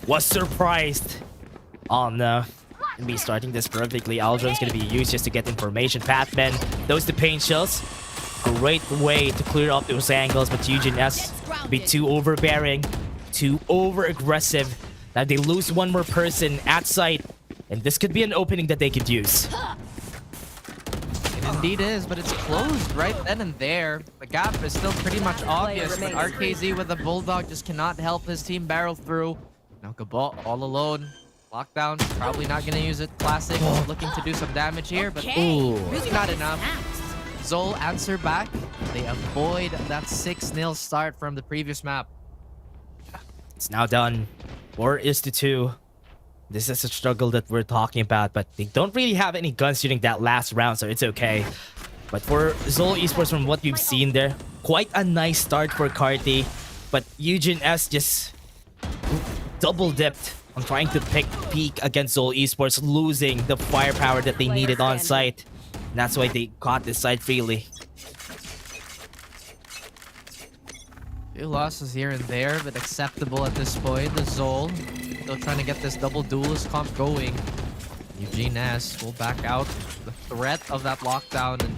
was surprised. Oh no. Gonna be starting this perfectly. Aldron's gonna be used just to get information. Patman, those the pain shells. Great way to clear up those angles, but Eugen S be too overbearing, too over aggressive. that they lose one more person at site, and this could be an opening that they could use. It indeed is, but it's closed right then and there. The gap is still pretty much obvious, but RKZ with the Bulldog just cannot help his team barrel through. Now Cabot all alone. Lockdown, probably not gonna use it. Classic, looking to do some damage here, but really not enough. Zol answer back. They avoid that 6-0 start from the previous map. It's now done. 4-2. This is a struggle that we're talking about, but they don't really have any guns during that last round, so it's okay. But for Zol Esports, from what we've seen there, quite a nice start for Carti, but Eugene S just double-dipped on trying to peak against Zol Esports, losing the firepower that they needed on site. And that's why they caught this side freely. Few losses here and there, but acceptable at this point. The Zol still trying to get this double duelist comp going. Eugene S will back out. The threat of that lockdown and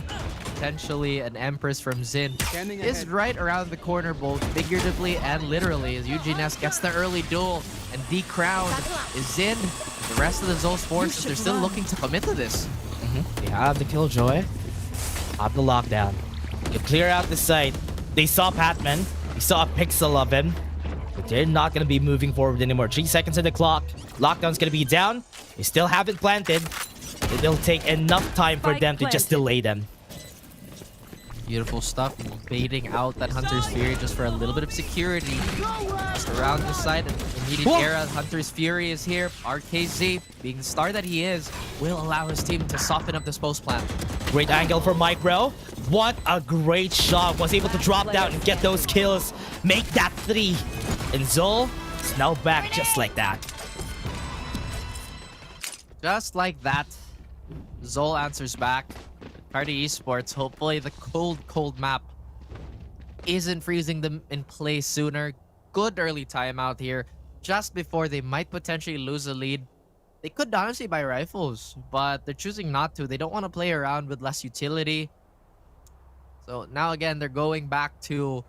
potentially an Empress from Zin is right around the corner, both figuratively and literally, as Eugene S gets the early duel and decrowned is Zin. The rest of the Zol's forces, they're still looking to commit to this. They have the Killjoy, have the lockdown. They clear out the site. They saw Patman. They saw a pixel of him. But they're not going to be moving forward anymore. 3 seconds on the clock. Lockdown's going to be down. They still haven't planted. It'll take enough time for them to just delay them. Beautiful stuff. Baiting out that Hunter's Fury just for a little bit of security. Just around the side. Immediate era. Hunter's Fury is here. RKZ, being the star that he is, will allow his team to soften up this post plan. Great angle for Mike, bro. What a great shot. Was able to drop down and get those kills. Make that 3. And Zol is now back just like that. Just like that. Zol answers back. Carti Esports, hopefully the cold map isn't freezing them in place sooner. Good early timeout here, just before they might potentially lose a lead. They could honestly buy rifles, but they're choosing not to. They don't want to play around with less utility. So now again, they're going back to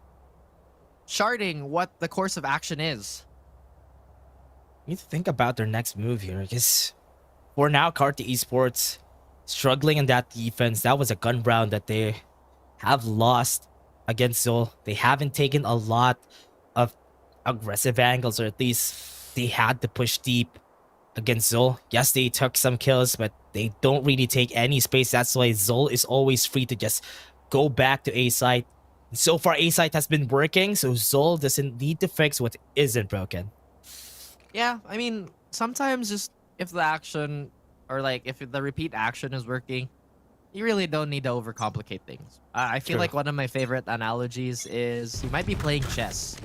charting what the course of action is. You need to think about their next move here, because for now, Carti Esports struggling in that defense. That was a gun round that they have lost against Zol. They haven't taken a lot of aggressive angles, or at least they had to push deep against Zol. Yes, they took some kills, but they don't really take any space. That's why Zol is always free to just go back to A site. So far, A site has been working, so Zol doesn't need to fix what isn't broken. Yeah, I mean, sometimes just if the action, or like if the repeat action is working, you really don't need to overcomplicate things. I feel like one of my favorite analogies is you might be playing chess,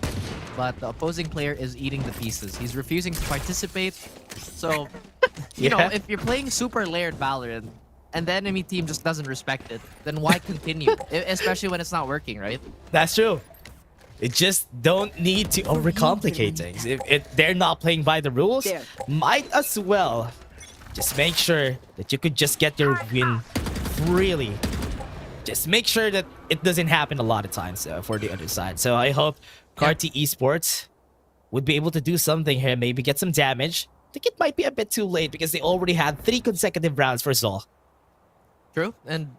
but the opposing player is eating the pieces. He's refusing to participate. So, you know, if you're playing super layered Valorant and the enemy team just doesn't respect it, then why continue? Especially when it's not working, right? That's true. It just don't need to overcomplicate things. If they're not playing by the rules, might as well just make sure that you could just get your win freely. Just make sure that it doesn't happen a lot of times for the other side. So I hope Carti Esports would be able to do something here. Maybe get some damage. I think it might be a bit too late because they already had 3 consecutive rounds for Zol. True. And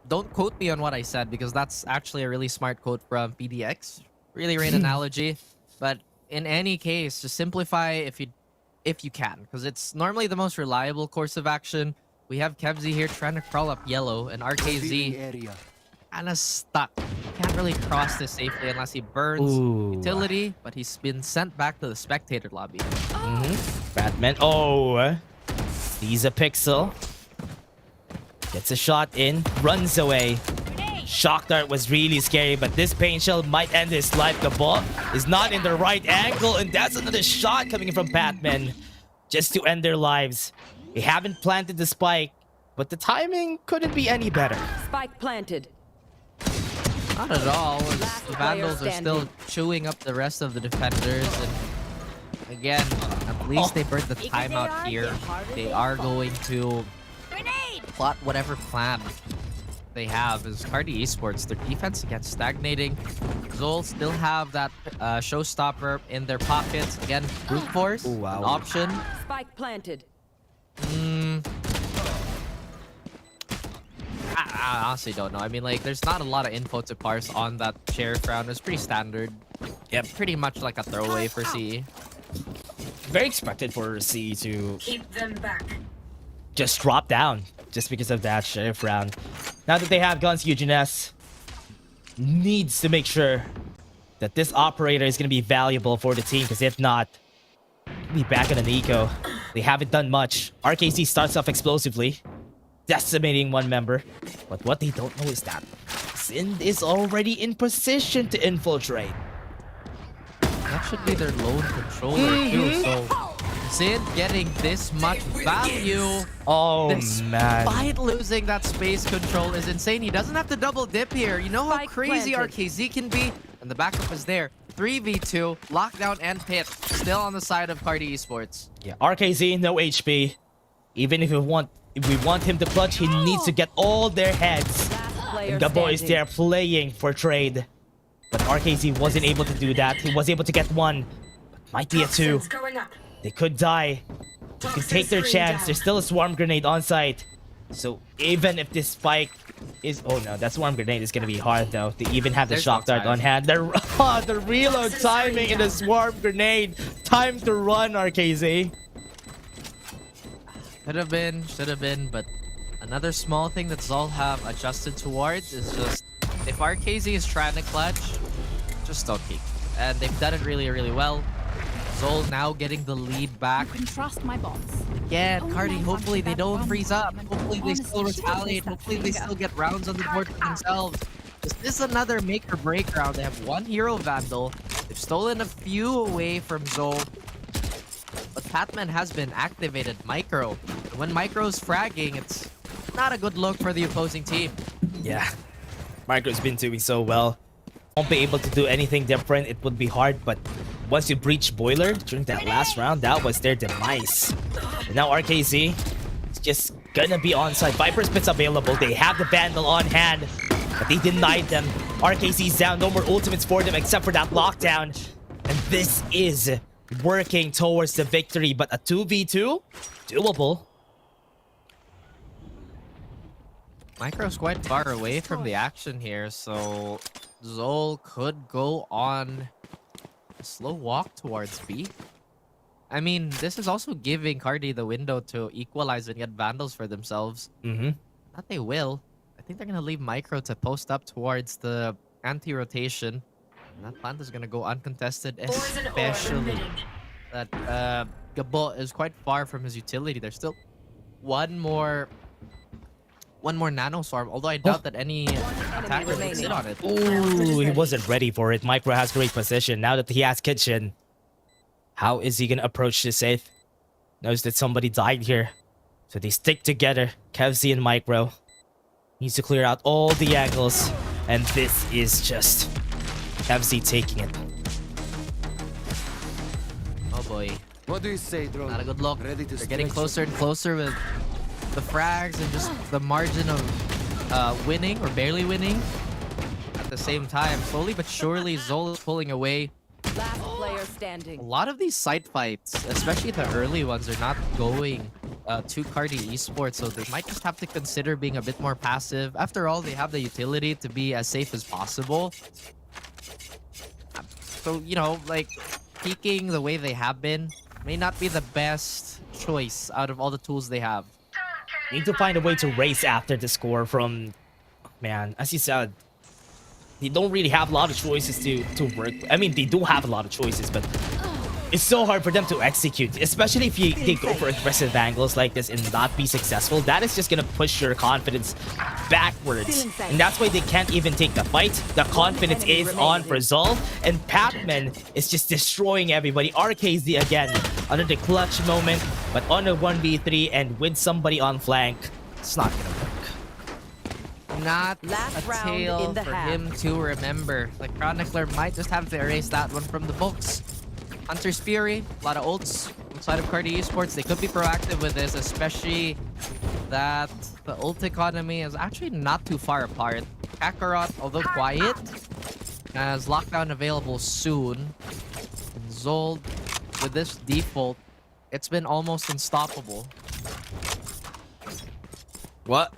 don't quote me on what I said, because that's actually a really smart quote from PDX. Really great analogy. But in any case, just simplify if you can, because it's normally the most reliable course of action. We have Kevzy here trying to crawl up yellow, and RKZ kind of stuck. Can't really cross this safely unless he burns utility, but he's been sent back to the spectator lobby. Batman. Sees a pixel. Gets a shot in. Runs away. Shock dart was really scary, but this pain shell might end his life. Cabot is not in the right angle, and that's another shot coming in from Batman just to end their lives. They haven't planted the spike, but the timing couldn't be any better. Spike planted. Not at all. The Vandals are still chewing up the rest of the defenders, and again, at least they burned the timeout here. They are going to plot whatever plan they have is Carti Esports. Their defense against stagnating. Zol still have that showstopper in their pockets. Again, brute force, an option. Spike planted. I honestly don't know. I mean, like, there's not a lot of info to parse on that sheriff round. It's pretty standard. Yeah, pretty much like a throwaway for CE. Very expected for CE to Keep them back. just drop down just because of that sheriff round. Now that they have guns, Eugenes needs to make sure that this operator is going to be valuable for the team, because if not, he'll be back on an eco. They haven't done much. RKC starts off explosively, decimating one member. But what they don't know is that Sind is already in position to infiltrate. That should be their lone controller too, so Sind getting this much value. Oh, man. Despite losing that space control is insane. He doesn't have to double dip here. You know how crazy RKZ can be? And the backup is there. 3v2, lockdown and pit. Still on the side of Carti Esports. Yeah, RKZ, no HP. Even if we want him to clutch, he needs to get all their heads. And the boys there playing for trade. But RKZ wasn't able to do that. He was able to get one. But might be a two. They could die. They can take their chance. There's still a swarm grenade on site. So even if this spike is... Oh no, that swarm grenade is going to be hard though. They even have the shock dart on hand. The reload timing in the swarm grenade. Time to run, RKZ. Could have been, should have been, but another small thing that Zol have adjusted towards is just if RKZ is trying to clutch, just don't peek. And they've done it really, really well. Zol now getting the lead back. You can trust my boss. Again, Carti, hopefully they don't freeze up. Hopefully they still retaliate. Hopefully they still get rounds on the board for themselves. This is another make or break round. They have one hero Vandal. They've stolen a few away from Zol. But Patman has been activated. Micro. And when Micro's fragging, it's not a good look for the opposing team. Yeah. Micro's been doing so well. Won't be able to do anything different. It would be hard, but once you breach Boiler during that last round, that was their demise. And now RKZ is just gonna be on site. Viper's Pit's available. They have the Vandal on hand, but they denied them. RKZ's down. No more ultimates for them except for that lockdown. And this is working towards the victory, but a 2v2? Doable. Micro's quite far away from the action here, so Zol could go on a slow walk towards B. I mean, this is also giving Carti the window to equalize and get Vandals for themselves. Not they will. I think they're going to leave Micro to post up towards the anti-rotation. And that plant is going to go uncontested, especially that Gabo is quite far from his utility. There's still one more nano swarm, although I doubt that any attacker can sit on it. Ooh, he wasn't ready for it. Micro has great position. Now that he has kitchen, how is he gonna approach this safe? Knows that somebody died here, so they stick together. Kevzi and Micro needs to clear out all the angles, and this is just Kevzi taking it. Oh boy. What do you say, Drone? Not a good look. They're getting closer and closer with the frags and just the margin of winning or barely winning at the same time. Slowly but surely, Zol is pulling away. Last player standing. A lot of these site fights, especially the early ones, are not going to Carti Esports, so they might just have to consider being a bit more passive. After all, they have the utility to be as safe as possible. So, you know, like, peeking the way they have been may not be the best choice out of all the tools they have. Need to find a way to race after the score from... Man, as you said, they don't really have a lot of choices to work. I mean, they do have a lot of choices, but it's so hard for them to execute, especially if they go for aggressive angles like this and not be successful. That is just gonna push your confidence backwards, and that's why they can't even take the fight. The confidence is on for Zol, and Patman is just destroying everybody. RKZ again under the clutch moment, but on a 1v3 and with somebody on flank, it's not gonna work. Not Last a round tale in the for half. him to remember. The Chronicler might just have to erase that one from the books. Hunter's Fury, a lot of ults inside of Carti Esports. They could be proactive with this, especially that the ult economy is actually not too far apart. Kakarot, although quiet, has lockdown available soon. And Zold, with this default, it's been almost unstoppable. What?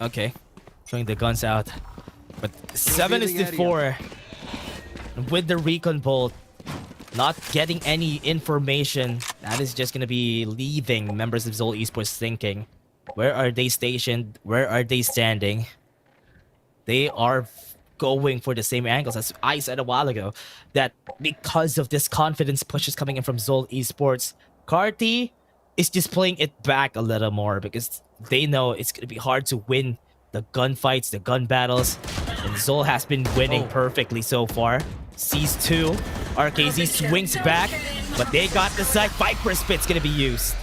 Okay. Throwing the guns out. But 7 is to 4. With the recon bolt, not getting any information, that is just going to be leaving members of Zol Esports thinking, where are they stationed? Where are they standing? They are going for the same angles as I said a while ago, that because of this confidence pushes coming in from Zol Esports, Carti is just playing it back a little more because they know it's going to be hard to win the gunfights, the gun battles, and Zol has been winning perfectly so far. Sees 2, RKZ swings back, but they got the side. Viper Spit's gonna be used.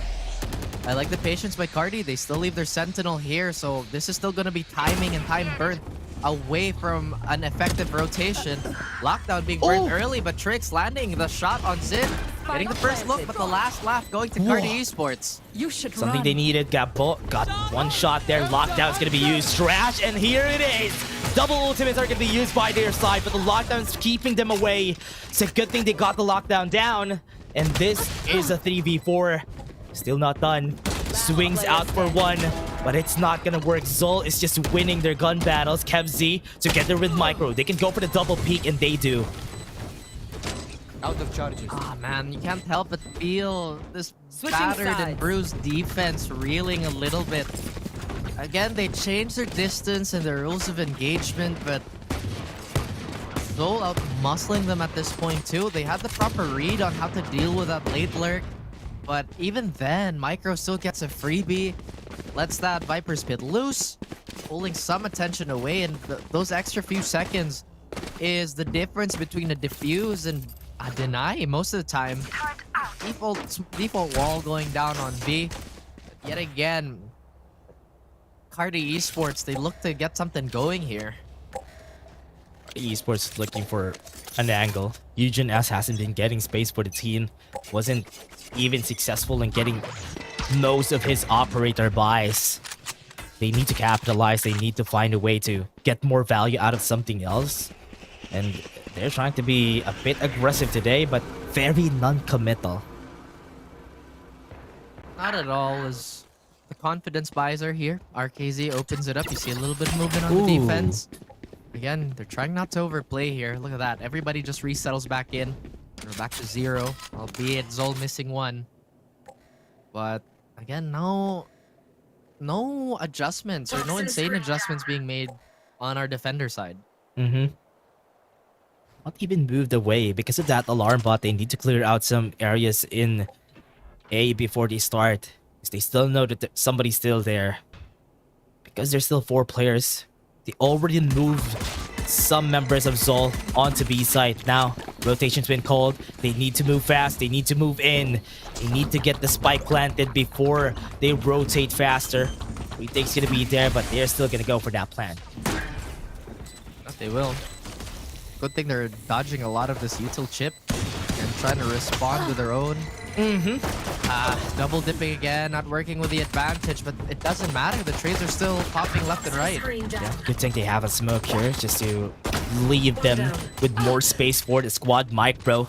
I like the patience by Carti. They still leave their Sentinel here, so this is still gonna be timing and time burnt away from an effective rotation. Lockdown being burned early, but Trix landing the shot on Zin. Getting the first look, but the last laugh going to Carti Esports. You should Something they needed. Got one shot there. Lockdown's gonna be used. Trash, and here it is. Double ultimates are gonna be used by their side, but the lockdown's keeping them away. It's a good thing they got the lockdown down. And this is a 3v4. Still not done. Swings out for 1, but it's not gonna work. Zol is just winning their gun battles. KevZ together with Micro. They can go for the double peek, and they do. Out of charges. Ah, man, you can't help but feel this Switching battered and sides. bruised defense reeling a little bit. Again, they changed their distance and their rules of engagement, but Zol out muscling them at this point too. They had the proper read on how to deal with that late lurk, but even then, Micro still gets a freebie, lets that Viper's Pit loose, pulling some attention away, and those extra few seconds is the difference between a defuse and a deny most of the time. Default wall going down on B. But yet again, Carti Esports, they look to get something going here. Esports looking for an angle. Eugen S hasn't been getting space for the team. Wasn't even successful in getting most of his operator buys. They need to capitalize. They need to find a way to get more value out of something else. And they're trying to be a bit aggressive today, but very non-committal. Not at all, as the confidence buys are here. RKZ opens it up. You see a little bit of movement on the defense. Again, they're trying not to overplay here. Look at that. Everybody just resettles back in. We're back to 0, albeit Zol missing 1. But again, no adjustments or no insane adjustments being made on our defender side. Not even moved away. Because of that alarm bot, they need to clear out some areas in A before they start. Because they still know that somebody's still there. Because there's still 4 players. They already moved some members of Zol onto B side. Now, rotation's been called. They need to move fast. They need to move in. They need to get the spike planted before they rotate faster. We think it's gonna be there, but they're still gonna go for that plan. They will. Good thing they're dodging a lot of this util chip and trying to respond to their own. Double dipping again, not working with the advantage, but it doesn't matter. The trades are still popping left and right. Yeah, good thing they have a smoke here just to leave them with more space for the squad. Micro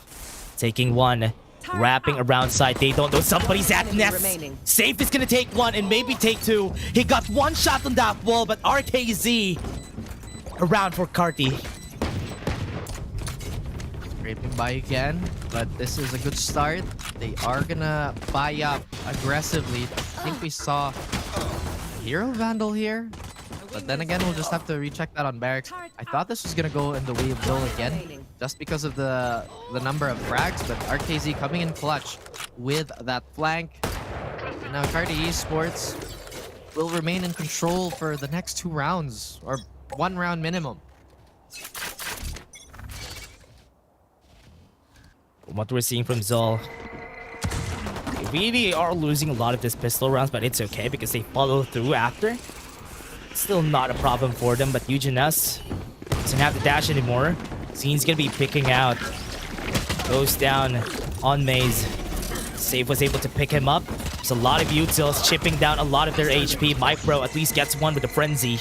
taking 1, wrapping around side. They don't know somebody's at nest. Safe is gonna take 1 and maybe take 2. He got 1 shot on that wall, but RKZ around for Carti. Scraping by again, but this is a good start. They are gonna buy up aggressively. I think we saw a Hero Vandal here, but then again, we'll just have to recheck that on Barracks. I thought this was gonna go in the way of Zol again, just because of the number of frags, but RKZ coming in clutch with that flank. And now Carti Esports will remain in control for the next 2 rounds, or 1 round minimum. What we're seeing from Zol, they really are losing a lot of these pistol rounds, but it's okay because they follow through after. Still not a problem for them, but Eugen S doesn't have the dash anymore. Scene's gonna be picking out. Goes down on Maze. Save was able to pick him up. There's a lot of utils chipping down a lot of their HP. Micro at least gets one with the frenzy.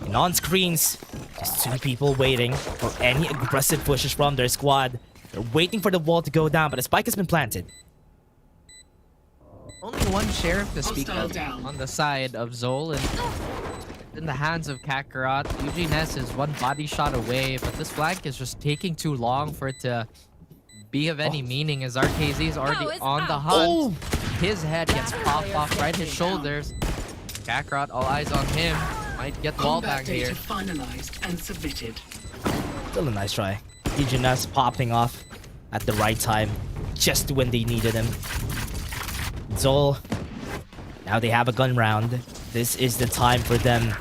And on screens, just 2 people waiting for any aggressive pushes from their squad. They're waiting for the wall to go down, but a spike has been planted. Only one sheriff to speak of on the side of Zol, and in the hands of Kakarot. Eugene S is one body shot away, but this flank is just taking too long for it to be of any meaning, as RKZ is already on the hunt. His head gets popped off right his shoulders. Kakarot, all eyes on him. Might get wallbang here. Finalized and submitted. Still a nice try. Eugene S popping off at the right time, just when they needed him. Zol, now they have a gun round. This is the time for them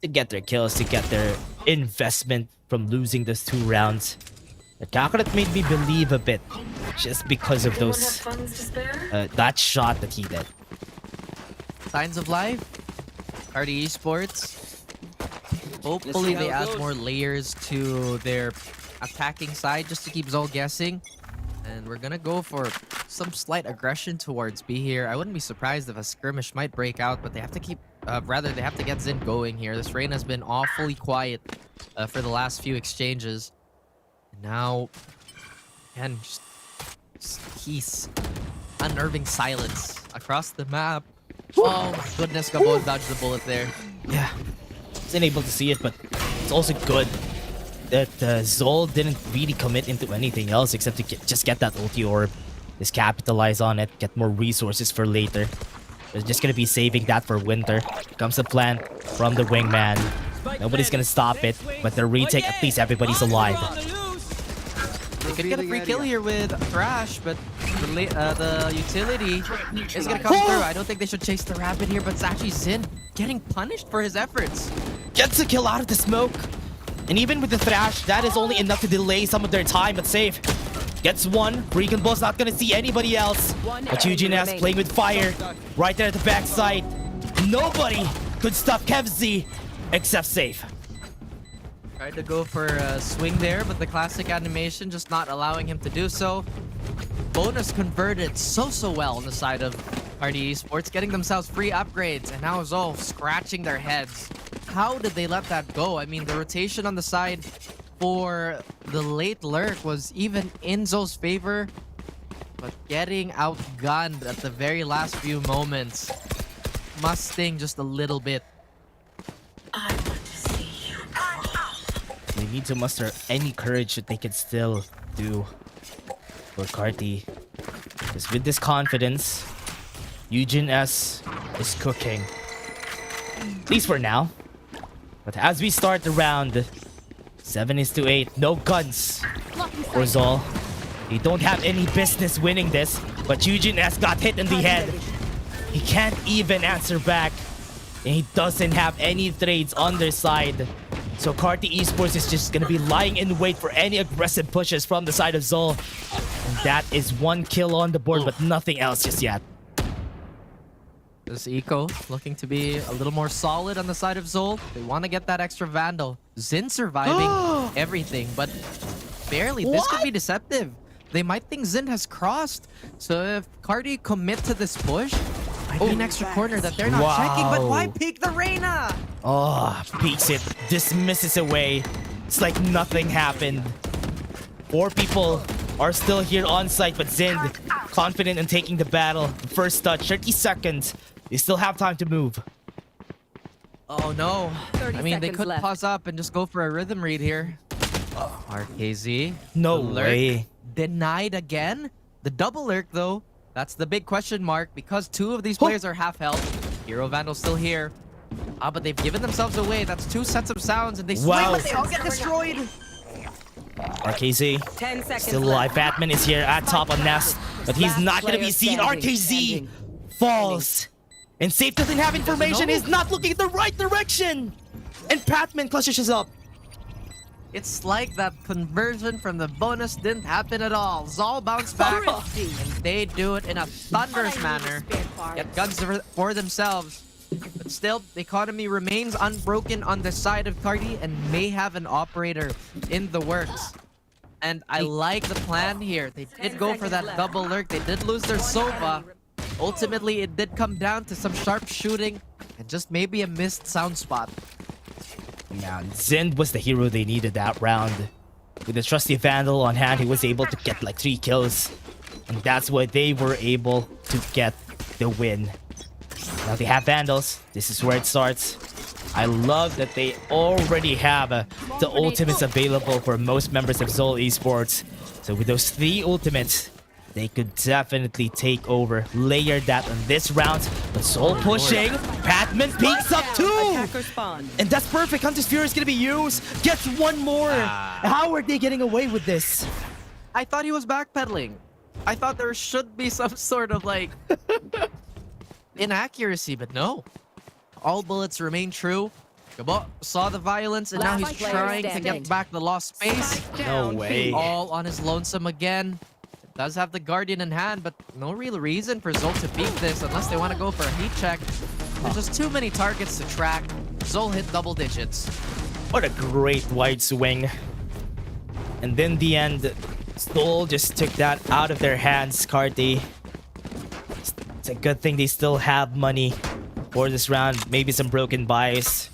to get their kills, to get their investment from losing those 2 rounds. But Kakarot made me believe a bit, just because of those that shot that he did. Signs of life. Carti Esports. Hopefully they add more layers to their attacking side just to keep Zol guessing. And we're gonna go for some slight aggression towards B here. I wouldn't be surprised if a skirmish might break out, but they have to keep, they have to get Zin going here. This rain has been awfully quiet for the last few exchanges. And now, again, just peace, unnerving silence across the map. Oh my goodness, Gabo dodged the bullet there. Yeah, wasn't able to see it, but it's also good that Zol didn't really commit into anything else except to just get that ulti orb. Just capitalize on it, get more resources for later. They're just gonna be saving that for winter. Comes a plan from the wingman. Nobody's gonna stop it, but the retake, at least everybody's alive. They could get a free kill here with Thrash, but the utility is gonna come through. I don't think they should chase the Rapid here, but it's actually Zin getting punished for his efforts. Gets a kill out of the smoke. And even with the Thrash, that is only enough to delay some of their time, but safe. Gets one. Freakin' Bull's not gonna see anybody else. But Eugene S playing with fire right there at the backside. Nobody could stop KevZ except safe. Tried to go for a swing there, but the classic animation just not allowing him to do so. Bonus converted so well on the side of Carti Esports, getting themselves free upgrades, and now Zol scratching their heads. How did they let that go? I mean, the rotation on the side for the late lurk was even in Zol's favor, but getting outgunned at the very last few moments must sting just a little bit. They need to muster any courage that they can still do for Carti. Because with this confidence, Eugene S is cooking. At least for now. But as we start the round, 7-8, no guns for Zol. They don't have any business winning this, but Eugene S got hit in the head. He can't even answer back, and he doesn't have any trades on their side. So Carti Esports is just gonna be lying in wait for any aggressive pushes from the side of Zol. And that is 1 kill on the board, but nothing else just yet. This Eco looking to be a little more solid on the side of Zol. They want to get that extra Vandal. Zin surviving everything, but barely. This could be deceptive. They might think Zin has crossed. So if Carti commit to this push, might be an extra corner that they're not checking. But why peek the Reyna? Oh, peeks it, dismisses away. It's like nothing happened. 4 people are still here on site, but Zin confident in taking the battle. First touch, 30 seconds. They still have time to move. Oh no. I mean, they could pause up and just go for a rhythm read here. RKZ. No way. Denied again. The double lurk though, that's the big question mark because 2 of these players are half health. Hero Vandal still here. But they've given themselves away. That's 2 sets of sounds and they swing, but they all get destroyed. RKZ still alive. Batman is here at top on Nest, but he's not gonna be seen. RKZ falls. And Safe doesn't have information. He's not looking in the right direction. And Patman clutches up. It's like that conversion from the bonus didn't happen at all. Zol bounced back, and they do it in a thunderous manner. Get guns for themselves. But still, the economy remains unbroken on the side of Carti and may have an operator in the works. And I like the plan here. They did go for that double lurk. They did lose their Sova. ultimately it did come down to some sharp shooting and just maybe a missed sound spot. Yeah, Zend was the hero they needed that round. With the trusty Vandal on hand, he was able to get like 3 kills. And that's why they were able to get the win. Now they have Vandals. This is where it starts. I love that they already have the ultimates available for most members of Zol Esports. So with those 3 ultimates, they could definitely take over. Layer that on this round. But Zol pushing. Patman peeks up too! And that's perfect. Hunter's Fury is going to be used. Gets 1 more. How are they getting away with this? I thought he was backpedaling. I thought there should be some sort of like inaccuracy, but no. All bullets remain true. Gabo saw the violence and now he's trying to get back the lost space. No way. All on his lonesome again. Does have the Guardian in hand, but no real reason for Zol to beat this unless they want to go for a heat check. There's just too many targets to track. Zol hit double digits. What a great wide swing. And then the end, Zol just took that out of their hands, Carti. It's a good thing they still have money for this round. Maybe some broken buys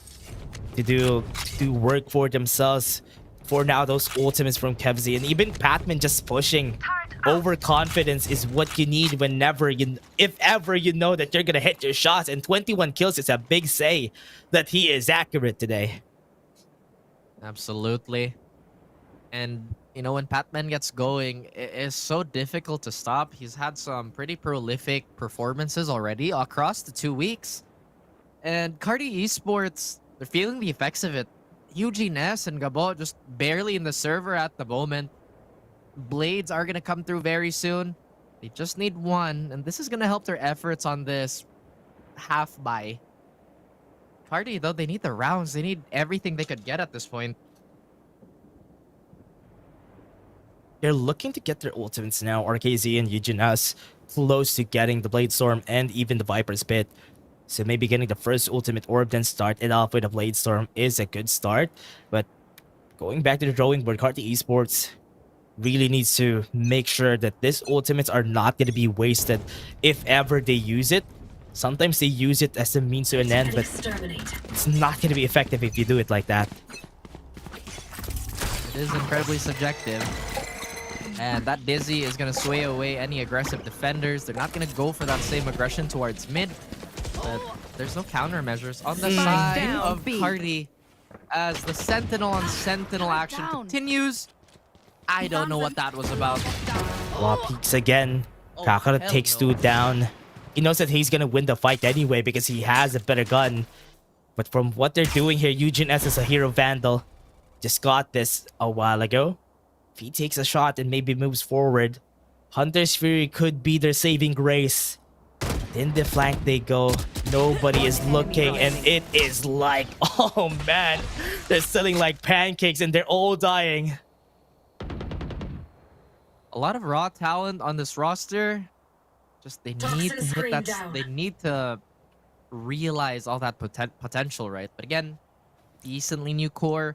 to do work for themselves. For now, those ultimates from Kevzi and even Patman just pushing. Overconfidence is what you need whenever if ever you know that you're gonna hit your shots, and 21 kills is a big say that he is accurate today. Absolutely. And you know, when Patman gets going, it is so difficult to stop. He's had some pretty prolific performances already across the 2 weeks. And Carti Esports, they're feeling the effects of it. Eugene S and Gabo just barely in the server at the moment. Blades are going to come through very soon. They just need 1, and this is going to help their efforts on this half buy. Carti, though, they need the rounds. They need everything they could get at this point. They're looking to get their ultimates now. RKZ and Eugene S close to getting the Blade Storm and even the Viper's Pit. So maybe getting the first ultimate orb, then start it off with a Blade Storm is a good start. But going back to the drawing board, Carti Esports really needs to make sure that these ultimates are not going to be wasted if ever they use it. Sometimes they use it as a means to an end, but it's not going to be effective if you do it like that. It is incredibly subjective. And that Dizzy is going to sway away any aggressive defenders. They're not going to go for that same aggression towards mid. But there's no countermeasures on the side of Carti as the Sentinel on Sentinel action continues. I don't know what that was about. Wow, peeks again. Kakara takes 2 down. He knows that he's gonna win the fight anyway because he has a better gun. But from what they're doing here, Eugene S is a hero Vandal. Just got this a while ago. If he takes a shot and maybe moves forward, Hunter's Fury could be their saving grace. In the flank they go. Nobody is looking, and it is like, oh man, they're selling like pancakes and they're all dying. A lot of raw talent on this roster. Just they need to hit that. They need to realize all that potential, right? But again, decently new core,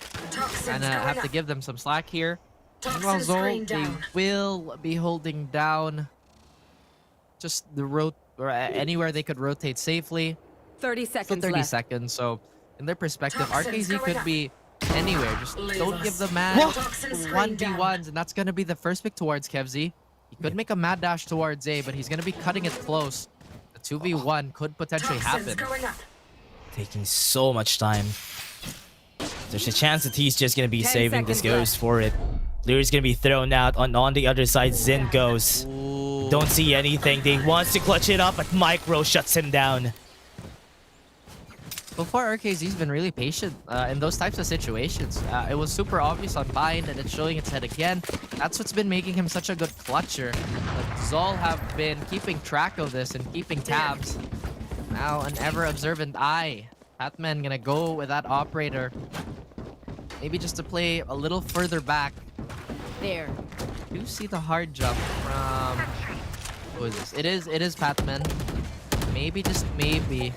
and have to give them some slack here. Meanwhile, Zol, they will be holding down just the road or anywhere they could rotate safely. 30 seconds. 30 left. seconds. So, in their perspective, RKZ could be anywhere. Just don't give the man 1v1s, and that's gonna be the first pick towards Kevzi. He could make a mad dash towards A, but he's gonna be cutting it close. The 2v1 could potentially happen. Taking so much time. There's a chance that he's just gonna be saving this ghost for it. Lure's gonna be thrown out. On the other side, Zen goes. Don't see anything. They wants to clutch it up, but Micro shuts him down. So far, RKZ's been really patient in those types of situations. It was super obvious on Bind, and it's showing its head again. That's what's been making him such a good clutcher. But Zol have been keeping track of this and keeping tabs. Now, an ever-observant eye. Patman gonna go with that operator. Maybe just to play a little further back. There. You see the hard jump from... Who is this? It is Patman. Maybe, just maybe,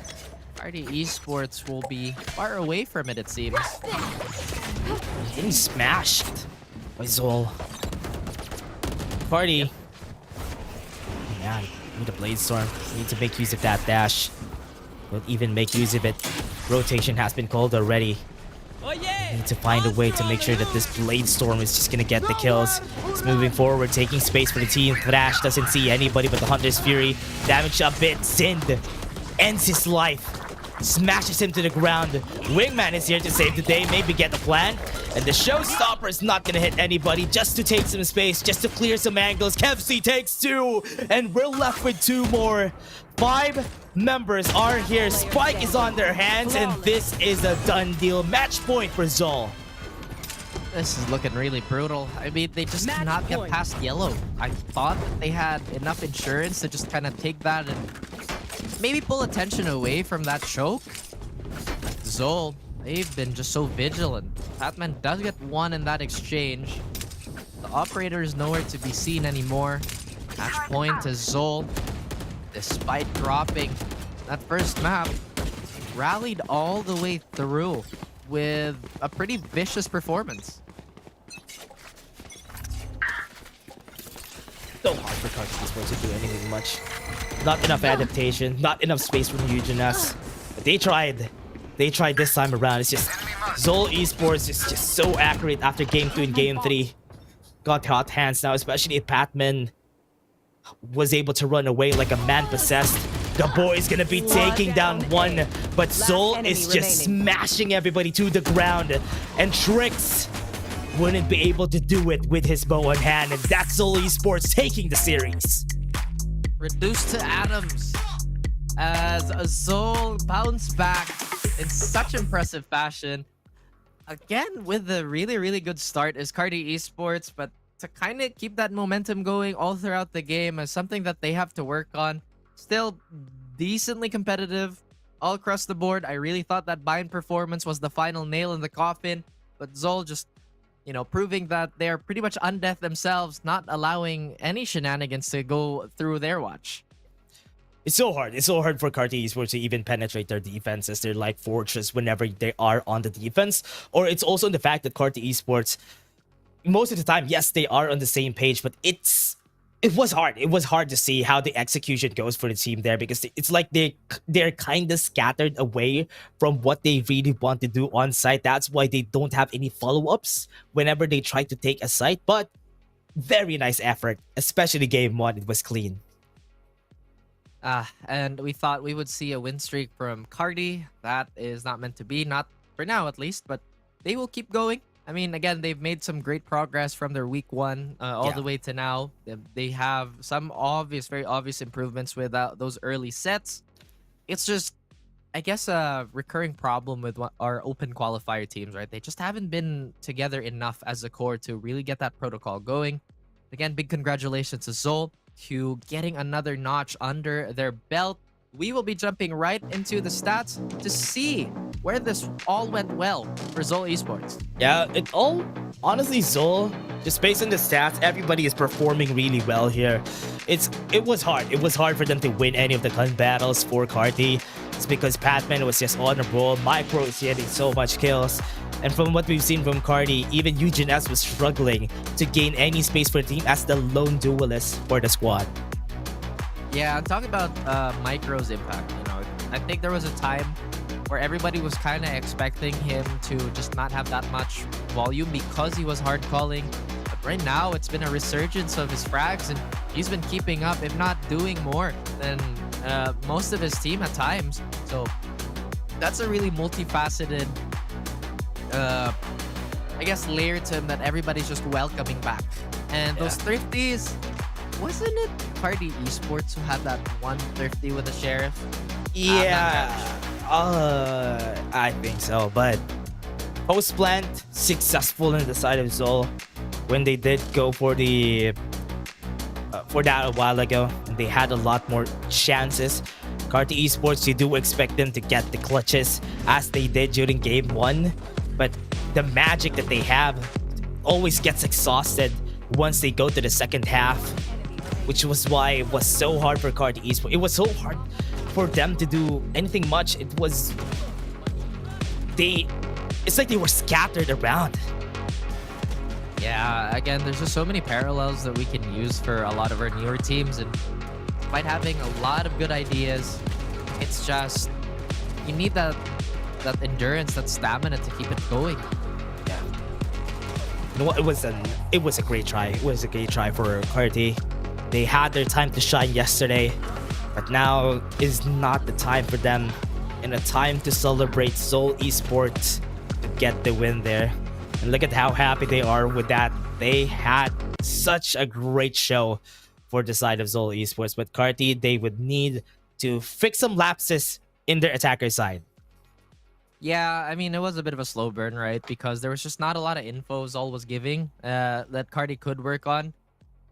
Carti Esports will be far away from it seems. Getting smashed by Zol. Carti. Man, Need a Blade Storm. Need to make use of that dash. Don't even make use of it. Rotation has been called already. Need to find a way to make sure that this Blade Storm is just gonna get the kills. It's moving forward, taking space for the team. Thrash doesn't see anybody but the Hunter's Fury. Damage a bit. Zind ends his life. Smashes him to the ground. Wingman is here to save the day, maybe get the plan. And the showstopper is not gonna hit anybody, just to take some space, just to clear some angles. KevC takes 2, and we're left with 2 more. 5 members are here. Spike is on their hands, and this is a done deal. Match point for Zol. This is looking really brutal. I mean, they just cannot get past yellow. I thought that they had enough insurance to just kind of take that and maybe pull attention away from that choke. Zol, they've been just so vigilant. Batman does get 1 in that exchange. The operator is nowhere to be seen anymore. Match point to Zol. Despite dropping that first map, rallied all the way through with a pretty vicious performance. So hard for Carti Esports to do anything much. Not enough adaptation, not enough space from Eugenas. But they tried. They tried this time around. It's just Zol Esports is just so accurate after game 2 and game 3. Got hot hands now, especially if Patman was able to run away like a man possessed. The boy is gonna be taking down 1, but Zol is just smashing everybody to the ground. And Trix wouldn't be able to do it with his bow in hand, and that's Zol Esports taking the series. Reduced to atoms as Zol bounced back in such impressive fashion. Again, with a really, really good start is Carti Esports, but to kind of keep that momentum going all throughout the game is something that they have to work on. Still decently competitive all across the board. I really thought that Bind performance was the final nail in the coffin, but Zol just, proving that they're pretty much undeath themselves, not allowing any shenanigans to go through their watch. It's so hard. It's so hard for Carti Esports to even penetrate their defenses. They're like fortress whenever they are on the defense. Or it's also the fact that Carti Esports, most of the time, yes, they are on the same page, but it was hard. It was hard to see how the execution goes for the team there, because it's like they're kind of scattered away from what they really want to do on site. That's why they don't have any follow-ups whenever they try to take a site. But very nice effort, especially game 1. It was clean. And we thought we would see a win streak from Carti. That is not meant to be, not for now at least, but they will keep going. I mean, again, they've made some great progress from their week 1 all the way to now. They have some very obvious improvements with those early sets. It's just, I guess, a recurring problem with our open qualifier teams, right? They just haven't been together enough as a core to really get that protocol going. Again, big congratulations to Zol to getting another notch under their belt. We will be jumping right into the stats to see where this all went well for Zol Esports. Yeah, honestly, Zol, just based on the stats, everybody is performing really well here. It was hard. It was hard for them to win any of the gun battles for Carti. It's because Patman was just on a roll. Micro is getting so much kills. And from what we've seen from Carti, even Eugen S was struggling to gain any space for the team as the lone duelist for the squad. Yeah, talking about Micro's impact, I think there was a time where everybody was kind of expecting him to just not have that much volume because he was hard calling. But right now, it's been a resurgence of his frags, and he's been keeping up, if not doing more than most of his team at times. So that's a really multifaceted, I guess, layer to him that everybody's just welcoming back. And those thrifties, wasn't it Carti Esports who had that one thrifty with the sheriff? Yeah, I think so. But post plant successful in the side of Zol when they did go for that a while ago, and they had a lot more chances. Carti Esports, you do expect them to get the clutches as they did during game 1, but the magic that they have always gets exhausted once they go to the second half, which was why it was so hard for Carti Esports. It was so hard for them to do anything much. It's like they were scattered around. Yeah, again, there's just so many parallels that we can use for a lot of our newer teams, and despite having a lot of good ideas, it's just you need that endurance, that stamina to keep it going. Yeah. You know what? It was a great try. It was a great try for Carti. They had their time to shine yesterday, but now is not the time for them, and a time to celebrate Seoul Esports to get the win there. And look at how happy they are with that. They had such a great show for the side of Seoul Esports, but Carti, they would need to fix some lapses in their attacker side. Yeah, I mean, it was a bit of a slow burn, right? Because there was just not a lot of info Zol was giving that Carti could work on.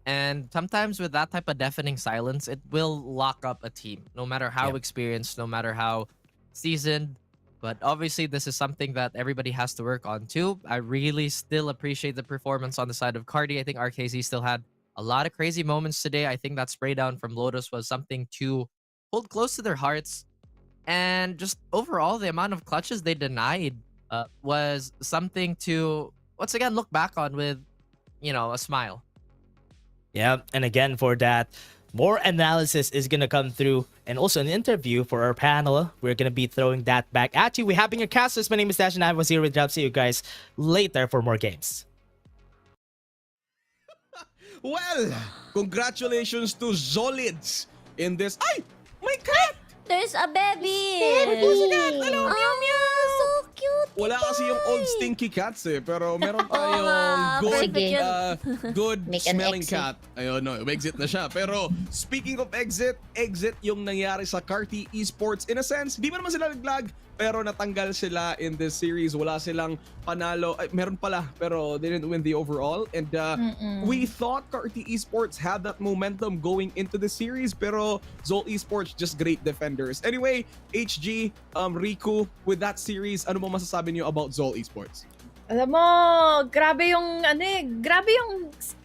And sometimes with that type of deafening silence, it will lock up a team, no matter how experienced, no matter how seasoned. But obviously, this is something that everybody has to work on too. I really still appreciate the performance on the side of Carti. I think RKZ still had a lot of crazy moments today. I think that spray down from Lotus was something to hold close to their hearts. And just overall, the amount of clutches they denied was something to, once again, look back on with, a smile. Yeah, and again, for that, more analysis is going to come through, and also an interview for our panel. We're going to be throwing that back at you. We have been your casters. My name is Dash, and I was here with Drop. See you guys later for more games. Well, congratulations to Zolids in this. Ay! My cat! There's a baby! Hello, meow meow! So cute! Wala kasi yung old stinky cats pero meron tayong good Make an smelling exit. cat. Ayun, no, exit na siya. Pero speaking of exit yung nangyari sa Carti Esports. In a sense, di ba naman sila naglag, pero natanggal sila in this series. Wala silang panalo. Ay, meron pala, pero they didn't win the overall. And we thought Carti Esports had that momentum going into the series, pero Zol Esports just great defenders. Anyway, HG, Riku, with that series, ano mo masasabi niyo about Zol Esports? Alam mo, grabe yung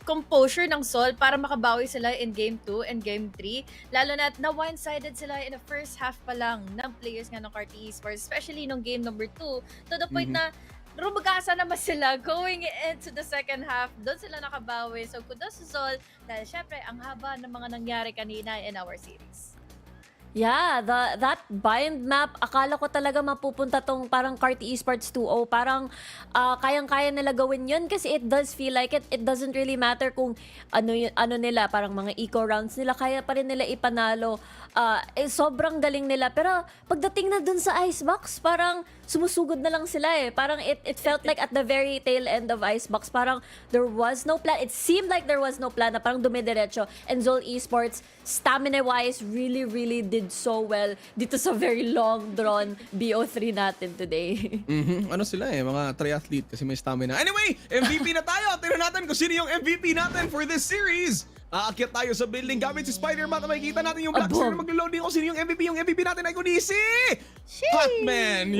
composure ng Sol para makabawi sila in Game 2 and Game 3. Lalo na one-sided sila in the first half pa lang ng players nga ng Carti Esports, especially nung Game number 2, to the point na rumagasa naman sila going into the second half. Doon sila nakabawi. So kudos sa Sol dahil syempre ang haba ng mga nangyari kanina in our series. Yeah, that bind map, akala ko talaga mapupunta tong parang Carti Esports 2.0. Parang kayang-kaya nila gawin yun kasi it does feel like it. It doesn't really matter kung ano nila, parang mga eco rounds nila, kaya pa rin nila ipanalo. Sobrang galing nila. Pero pagdating na dun sa Icebox, parang sumusugod na lang sila eh. Parang it felt like at the very tail end of Icebox, parang there was no plan. It seemed like there was no plan na parang dumidiretso. And Zol Esports, stamina-wise, really, really did so well dito sa very long-drawn BO3 natin today. Ano sila mga triathlete kasi may stamina. Anyway, MVP na tayo. Tingnan natin kung sino yung MVP natin for this series. Aakyat tayo sa building gamit si Spider-Man at makikita natin yung black star na maglo-loading kung sino yung MVP. Yung MVP natin ay kunisi Patman!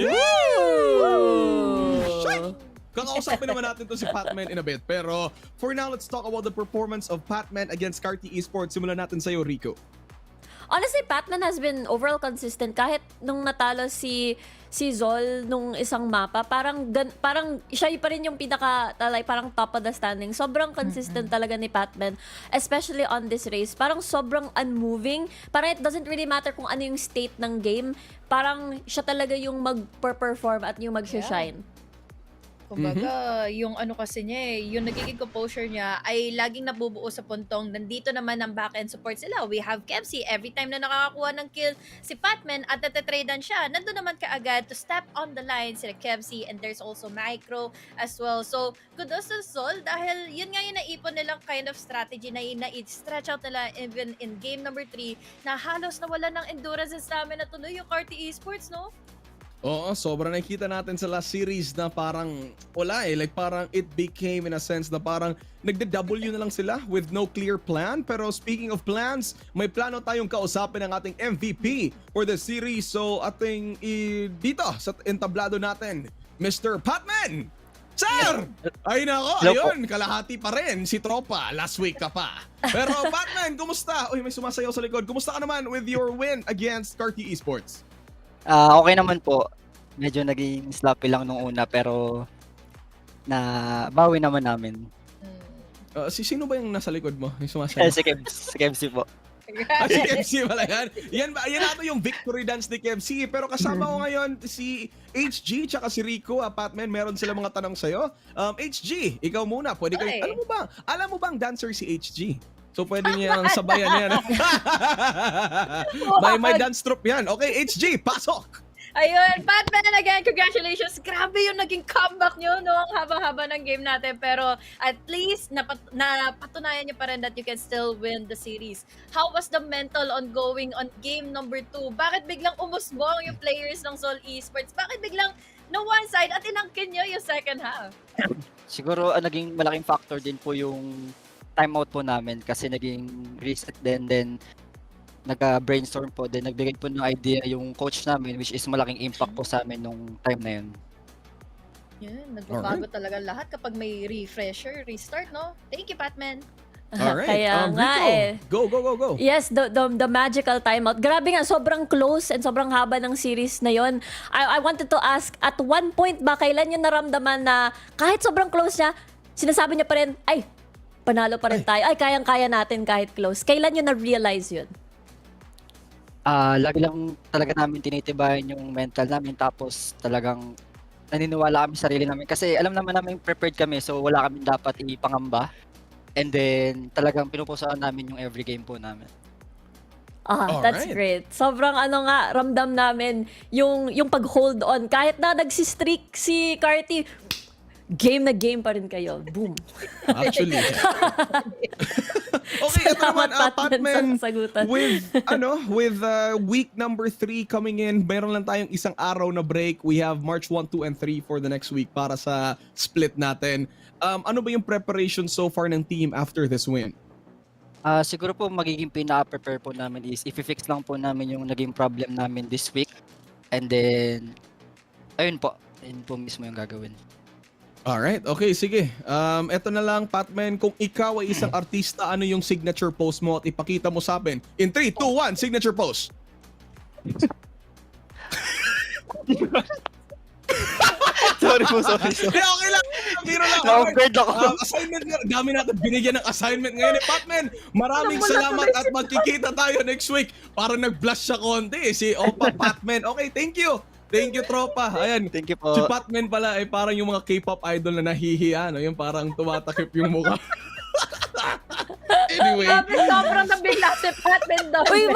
Kakausapin naman natin to si Patman in a bit. Pero for now, let's talk about the performance of Patman against Carti Esports. Simulan natin sa'yo, Rico. Honestly, Patman has been overall consistent. Kahit nung natalo si Zol nung isang mapa, parang siya pa rin yung parang top of the standing. Sobrang consistent talaga ni Patman, especially on this race. Parang sobrang unmoving. Parang it doesn't really matter kung ano yung state ng game. Parang siya talaga yung mag-perform at yung mag-shine. Kumbaga, yung kasi niya yung nagiging composure niya ay laging nabubuo sa puntong nandito naman ang back-end support sila. We have Kemsi. Every time na nakakakuha ng kill si Patman at natatradean siya, nandun naman kaagad to step on the line sila Kemsi, and there's also Micro as well. So, kudos to Sol dahil yun nga yung naipon nilang kind of strategy na i-stretch out nila even in game number 3 na halos nawala ng endurance and stamina tuloy yung Carti Esports, no? Oo, sobrang nakikita natin sa last series na parang wala like parang it became in a sense na parang nagde-W na lang sila with no clear plan. Pero speaking of plans, may plano tayong kausapin ng ating MVP for the series. So ating dito sa entablado natin, Mr. Patman! Sir! Ay nako, ayun, kalahati pa rin si Tropa. Last week ka pa. Pero Patman, kumusta? Uy, may sumasayaw sa likod. Kumusta ka naman with your win against Carti Esports? Okay naman po. Medyo naging sloppy lang nung una pero bawi naman namin. Sino ba yung nasa likod mo? Yung sumasayaw? Si Kemsi po. Si KFC pala yan. Yan nato yung victory dance ni KFC. Pero kasama ko ngayon si HG tsaka si Rico. Patman, meron sila mga tanong sa'yo. HG, ikaw muna. Pwede kayo, Okay. alam mo bang dancer si HG? So pwede niyang sabayan yan. may dance troupe yan. Okay, HG, pasok! Ayun, Batman again, congratulations. Grabe yung naging comeback nyo, no? Ang haba-haba ng game natin. Pero at least, napatunayan nyo pa rin that you can still win the series. How was the mental on going on game number 2? Bakit biglang umusbong yung players ng Seoul Esports? Bakit biglang no one side at inangkin nyo yung second half? Siguro naging malaking factor din po yung timeout po namin kasi naging reset din. Then nag-brainstorm po, then nagbigay po ng idea yung coach namin, which is malaking impact po sa amin nung time na yun. Yun, nagbabago talaga lahat kapag may refresher, restart, no? Thank you, Batman. Alright, Kaya nga Rico, go. Yes, the magical timeout. Grabe nga, sobrang close and sobrang haba ng series na yon. I wanted to ask, at one point ba, kailan nyo naramdaman na kahit sobrang close niya, sinasabi niya pa rin, ay, panalo pa rin tayo. Ay, kayang-kaya natin kahit close. Kailan nyo na-realize yun? Lagi lang talaga namin tinitibayan yung mental namin, tapos talagang naniniwala kami sa sarili namin kasi alam naman namin prepared kami, so wala kami dapat ipangamba. And then talagang pinupusahan namin yung every game po namin. That's great. Sobrang ramdam namin yung pag-hold on. Kahit na nagsistreak si Carti, game na game pa rin kayo. Boom. Actually. Okay, ito naman, Patman, with week number 3 coming in, meron lang tayong isang araw na break. We have March 1, 2, and 3 for the next week para sa split natin. Ano ba yung preparation so far ng team after this win? Siguro po magiging pinaka-prepare po namin is i-fix lang po namin yung naging problem namin this week. And then, ayun po mismo yung gagawin. Alright, okay, sige. Eto na lang, Patman, kung ikaw ay isang artista, ano yung signature pose mo at ipakita mo sa amin? In 3, 2, 1, signature pose. Sorry. Okay lang. Biro lang. Na-upgrade ako. Assignment nga. Dami natin binigyan ng assignment ngayon. Patman, maraming salamat at magkikita tayo next week. Parang nag-blush siya konti. Si Opa Patman. Okay, thank you. Thank you, tropa. Ayan. Thank you po. Si Patman pala ay parang yung mga K-pop idol na nahihiya. No? Yung parang tumatakip yung mukha. Anyway. Sobrang nabigla si Patman daw. Uy,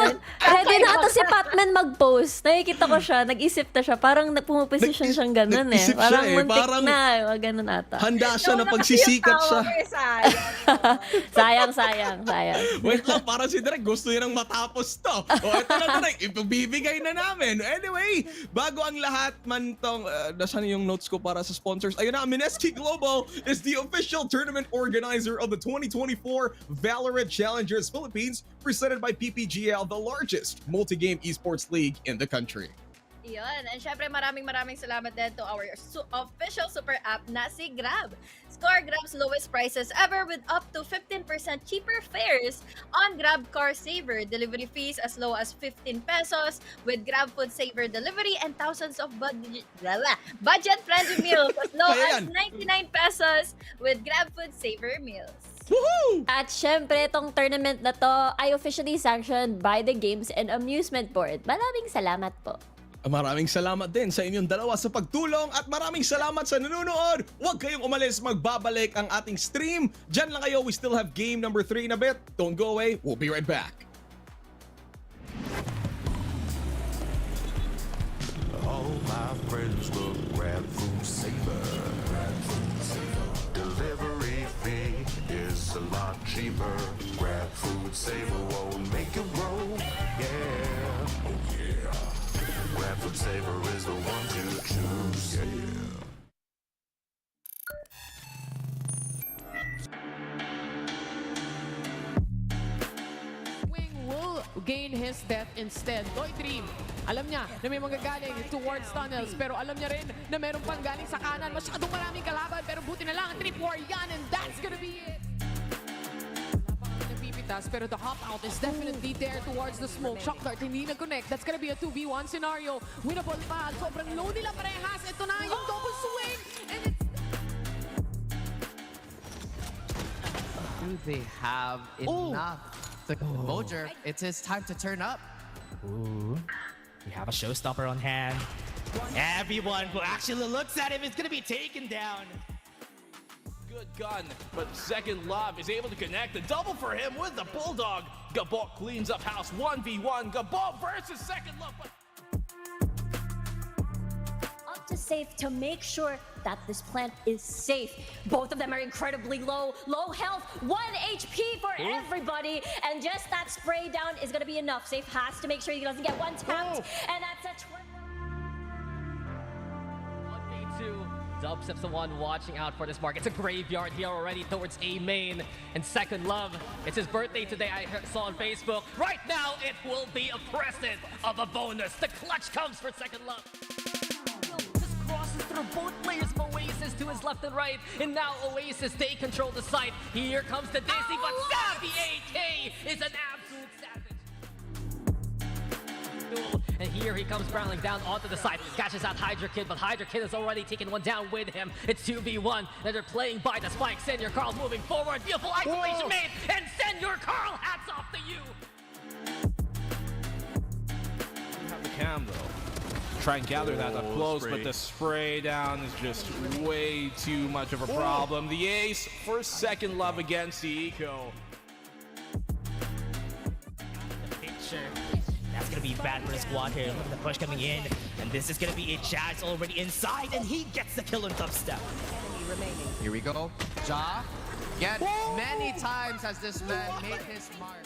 ready na ata si Patman mag-post. Nakikita ko siya, nag-isip na siya. Parang pumuposition siyang ganun nag-isip Parang siya muntik parang na. Ganun ata. Handa siya na pagsisikat siya. Sayang. Wait lang, parang si Direk gusto niya nang matapos to. O ito na Direk, ipabibigay na namin. Anyway, bago ang lahat man tong, nasaan yung notes ko para sa sponsors. Ayun na, Mineski Global is the official tournament organizer of the 2024 VALORANT Challengers Philippines, presented by PPGL, the largest multi-game esports league in the country. Yun. And syempre maraming salamat din to our official super app na si Grab. Score Grab's lowest prices ever with up to 15% cheaper fares on Grab Car Saver. Delivery fees as low as 15 pesos with Grab Food Saver delivery and thousands of budget-friendly meals as low as 99 pesos with Grab Food Saver meals. Woohoo! At syempre, itong tournament na to ay officially sanctioned by the Games and Amusement Board. Maraming salamat po. Maraming salamat din sa inyong dalawa sa pagtulong at maraming salamat sa nanonood. Huwag kayong umalis, magbabalik ang ating stream. Diyan lang kayo, we still have game number 3 in a bit. Don't go away, we'll be right back. All my friends will grab food saver. Delivery fee is a lot cheaper. Grab food saver won't make it roll. Yeah, oh yeah. Grab food saver is the one to choose. Yeah. Wing will gain his death instead. W2D3, alam niya na may manggagaling towards tunnels, pero alam niya rin na meron pang galing sa kanan. Masyadong maraming kalaban, pero buti na lang, 3-4 yan, and that's gonna be it. Napipitas, pero the hop out is definitely there towards the smoke. Shock dart, hindi nag-connect. That's gonna be a 2v1 scenario. Winnable pa. Sobrang low nila parehas. Ito na yung double swing. And it's Do they have enough? Mojer, it's his time to turn up. Ooh. We have a showstopper on hand. Everyone who actually looks at him is gonna be taken down. Good gun, but Second Love is able to connect. The double for him with the Bulldog. Gabok cleans up house 1v1. Gabok versus Second Love. Up to safe to make sure that this plant is safe. Both of them are incredibly low health, 1 HP for everybody, and just that spray down is gonna be enough. Safe has to make sure he doesn't get one tapped, and that's a 1v2. Dubstep's the one watching out for this mark. It's a graveyard here already towards A main. And Second Love, it's his birthday today, I saw on Facebook. Right now, it will be a present of a bonus. The clutch comes for Second Love. Just crosses through both players of Oasis to his left and right. And now Oasis, they control the site. Here comes the Dizzy, but Savvy AK is an absolute savage. And here he comes barreling down onto the side. Catches out Hydra Kid, but Hydra Kid has already taken one down with him. It's 2v1, and they're playing by the spike. Senor Carl moving forward. Beautiful isolation made, and Senor Carl, hats off to you. Have the cam though. Try and gather that up close, but the spray down is just way too much of a problem. The ace for Second Love against the Eco. Picture. That's gonna be bad for the squad here. Look at the push coming in. And this is gonna be a Jazz already inside, and he gets the kill on Dubstep. Here we go. Ja, yet many times has this man made his mark.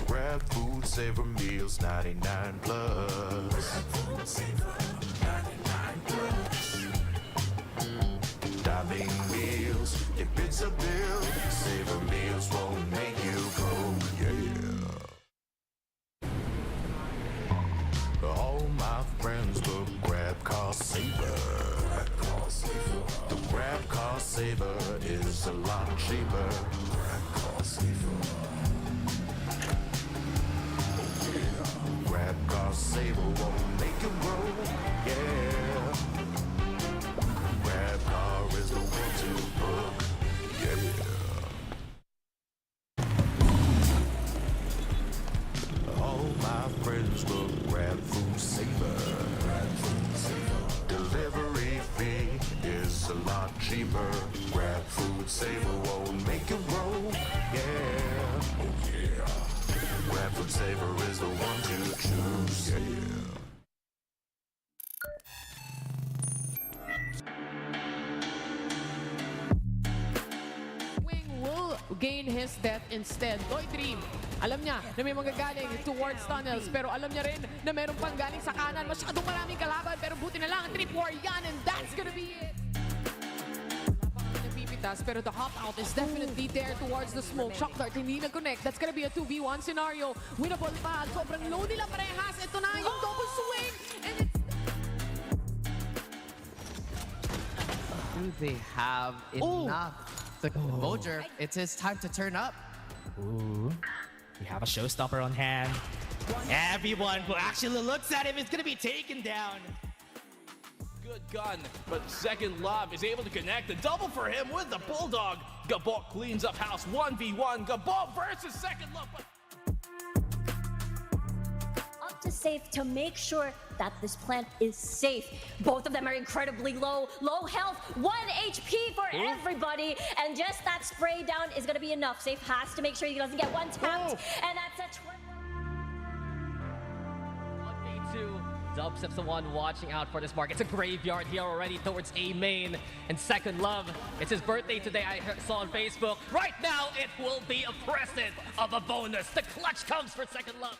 Grab food, savor meals, 99 plus. Grab food, savor, 99 plus. Diving meals, get bits of bill. Savor meals won't make you go, yeah. All my friends will grab car saver. The grab car saver is a lot cheaper. Grab car saver. Grab car saver won't make you grow, yeah. Grab car is the one to book, yeah. All my friends will grab food saver. Delivery fee is a lot cheaper. Grab food saver won't make you grow, yeah. Oh yeah. Grab food saver is the one to choose, yeah. Gain his death instead. W2D3, alam niya na may magagaling towards tunnels, pero alam niya rin na meron pang galing sa kanan. Masyadong maraming kalaban, pero buti na lang 3-4 yan, and that's gonna be it. Napipitas, pero the hop out is definitely there towards the smoke. Shock dart, hindi nag-connect. That's gonna be a 2v1 scenario. Winnable pa. Sobrang low nila parehas. Ito na yung double swing, and it's... Do they have enough? Mojer, it's his time to turn up. Ooh. We have a showstopper on hand. Everyone who actually looks at him is gonna be taken down. Good gun, but Second Love is able to connect. The double for him with the Bulldog. Gabok cleans up house 1v1. Gabok versus Second Love. up to safe to make sure that this plant is safe. Both of them are incredibly low health, 1 HP for everybody, and just that spray down is gonna be enough. Safe has to make sure he doesn't get one tapped, and that's a 1v2. Dubstep's the one watching out for this mark. It's a graveyard here already towards A main. And Second Love, it's his birthday today, I saw on Facebook. Right now, it will be a present of a bonus. The clutch comes for Second Love.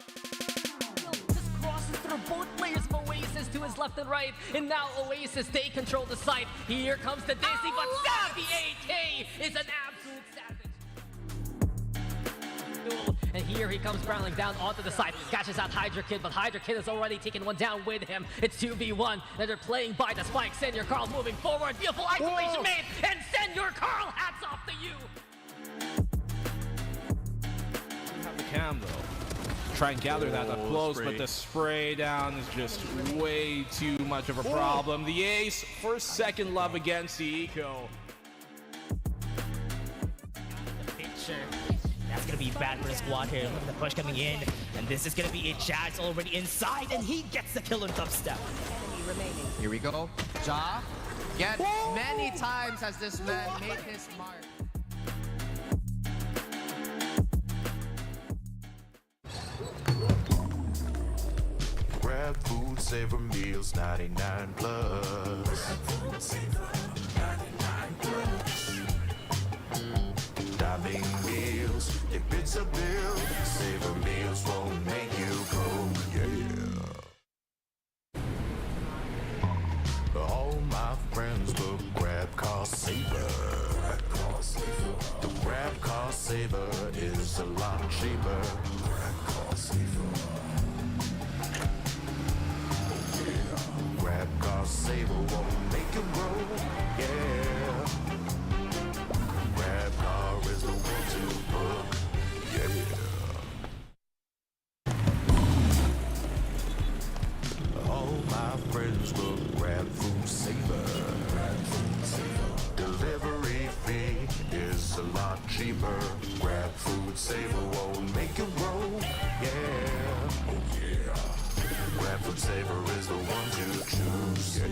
Just crosses through both players of Oasis to his left and right. And now Oasis, they control the site. Here comes the Dizzy, but Savvy AK is an absolute savage. And here he comes barreling down onto the side. Catches out Hydra Kid, but Hydra Kid has already taken one down with him. It's 2v1, and they're playing by the spike. Senor Carl moving forward. Beautiful isolation made, and Senor Carl, hats off to you. Have the cam though. try and gather that up close, but the spray down is just way too much of a problem. The ace for second love against the eco. Picture. That's gonna be bad for the squad here. Look at the push coming in, and this is gonna be a Chad's already inside, and he gets the kill on top step. Here we go. Ja, get many times has this man made his mark. Grab food, savor meals, 99 plus. Dining meals, if it's a bill, savor meals won't make you go, yeah. All my friends will grab car saver. The grab car saver is a lot cheaper. Grab car saver won't make you grow, yeah. Grab car is the one to book, yeah. All my friends will grab food saver. Delivery fee is a lot cheaper. Grab food saver won't make you grow, yeah. Oh yeah. Grab food saver is the one to choose, yeah.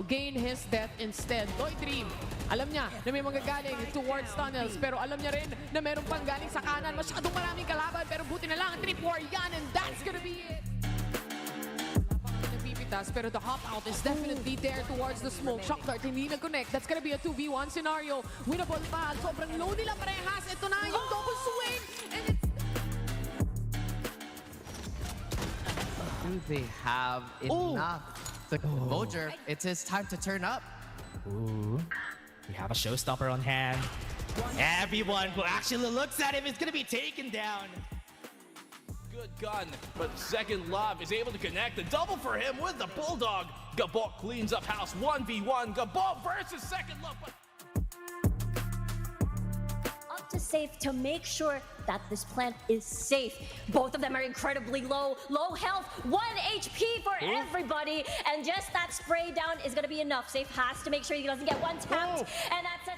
Gain his death instead. Doy3, alam niya na may magagaling towards tunnels, pero alam niya rin na meron pang galing sa kanan. Masyadong maraming kalaban, pero buti na lang 3-4 yan, and that's gonna be it. Wala pa kami napipitas, pero the hop out is definitely there towards the smoke. Shock dart, hindi nag-connect. That's gonna be a 2v1 scenario. Winnable pa. Sobrang low nila parehas. Ito na yung double swing, and it's... Do they have enough? Mojer, it's his time to turn up. Ooh. We have a showstopper on hand. Everyone who actually looks at him is gonna be taken down. Good gun, but second love is able to connect. The double for him with the bulldog. Gabok cleans up house 1v1. Gabok versus second love. Up to safe to make sure that this plant is safe. Both of them are incredibly low health, 1 HP for everybody, and just that spray down is gonna be enough. Safe has to make sure he doesn't get one tapped, and that's a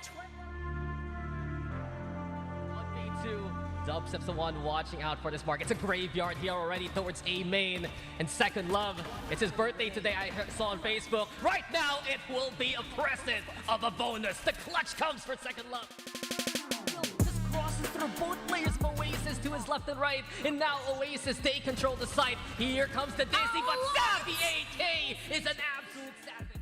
1v2. Dub steps the one watching out for this mark. It's a graveyard here already towards A main. And second love, it's his birthday today. I saw on Facebook. Right now, it will be a present of a bonus. The clutch comes for second love. Crosses through both players of Oasis to his left and right, and now Oasis, they control the site. Here comes the Disney, but Savvy AK is an absolute savage.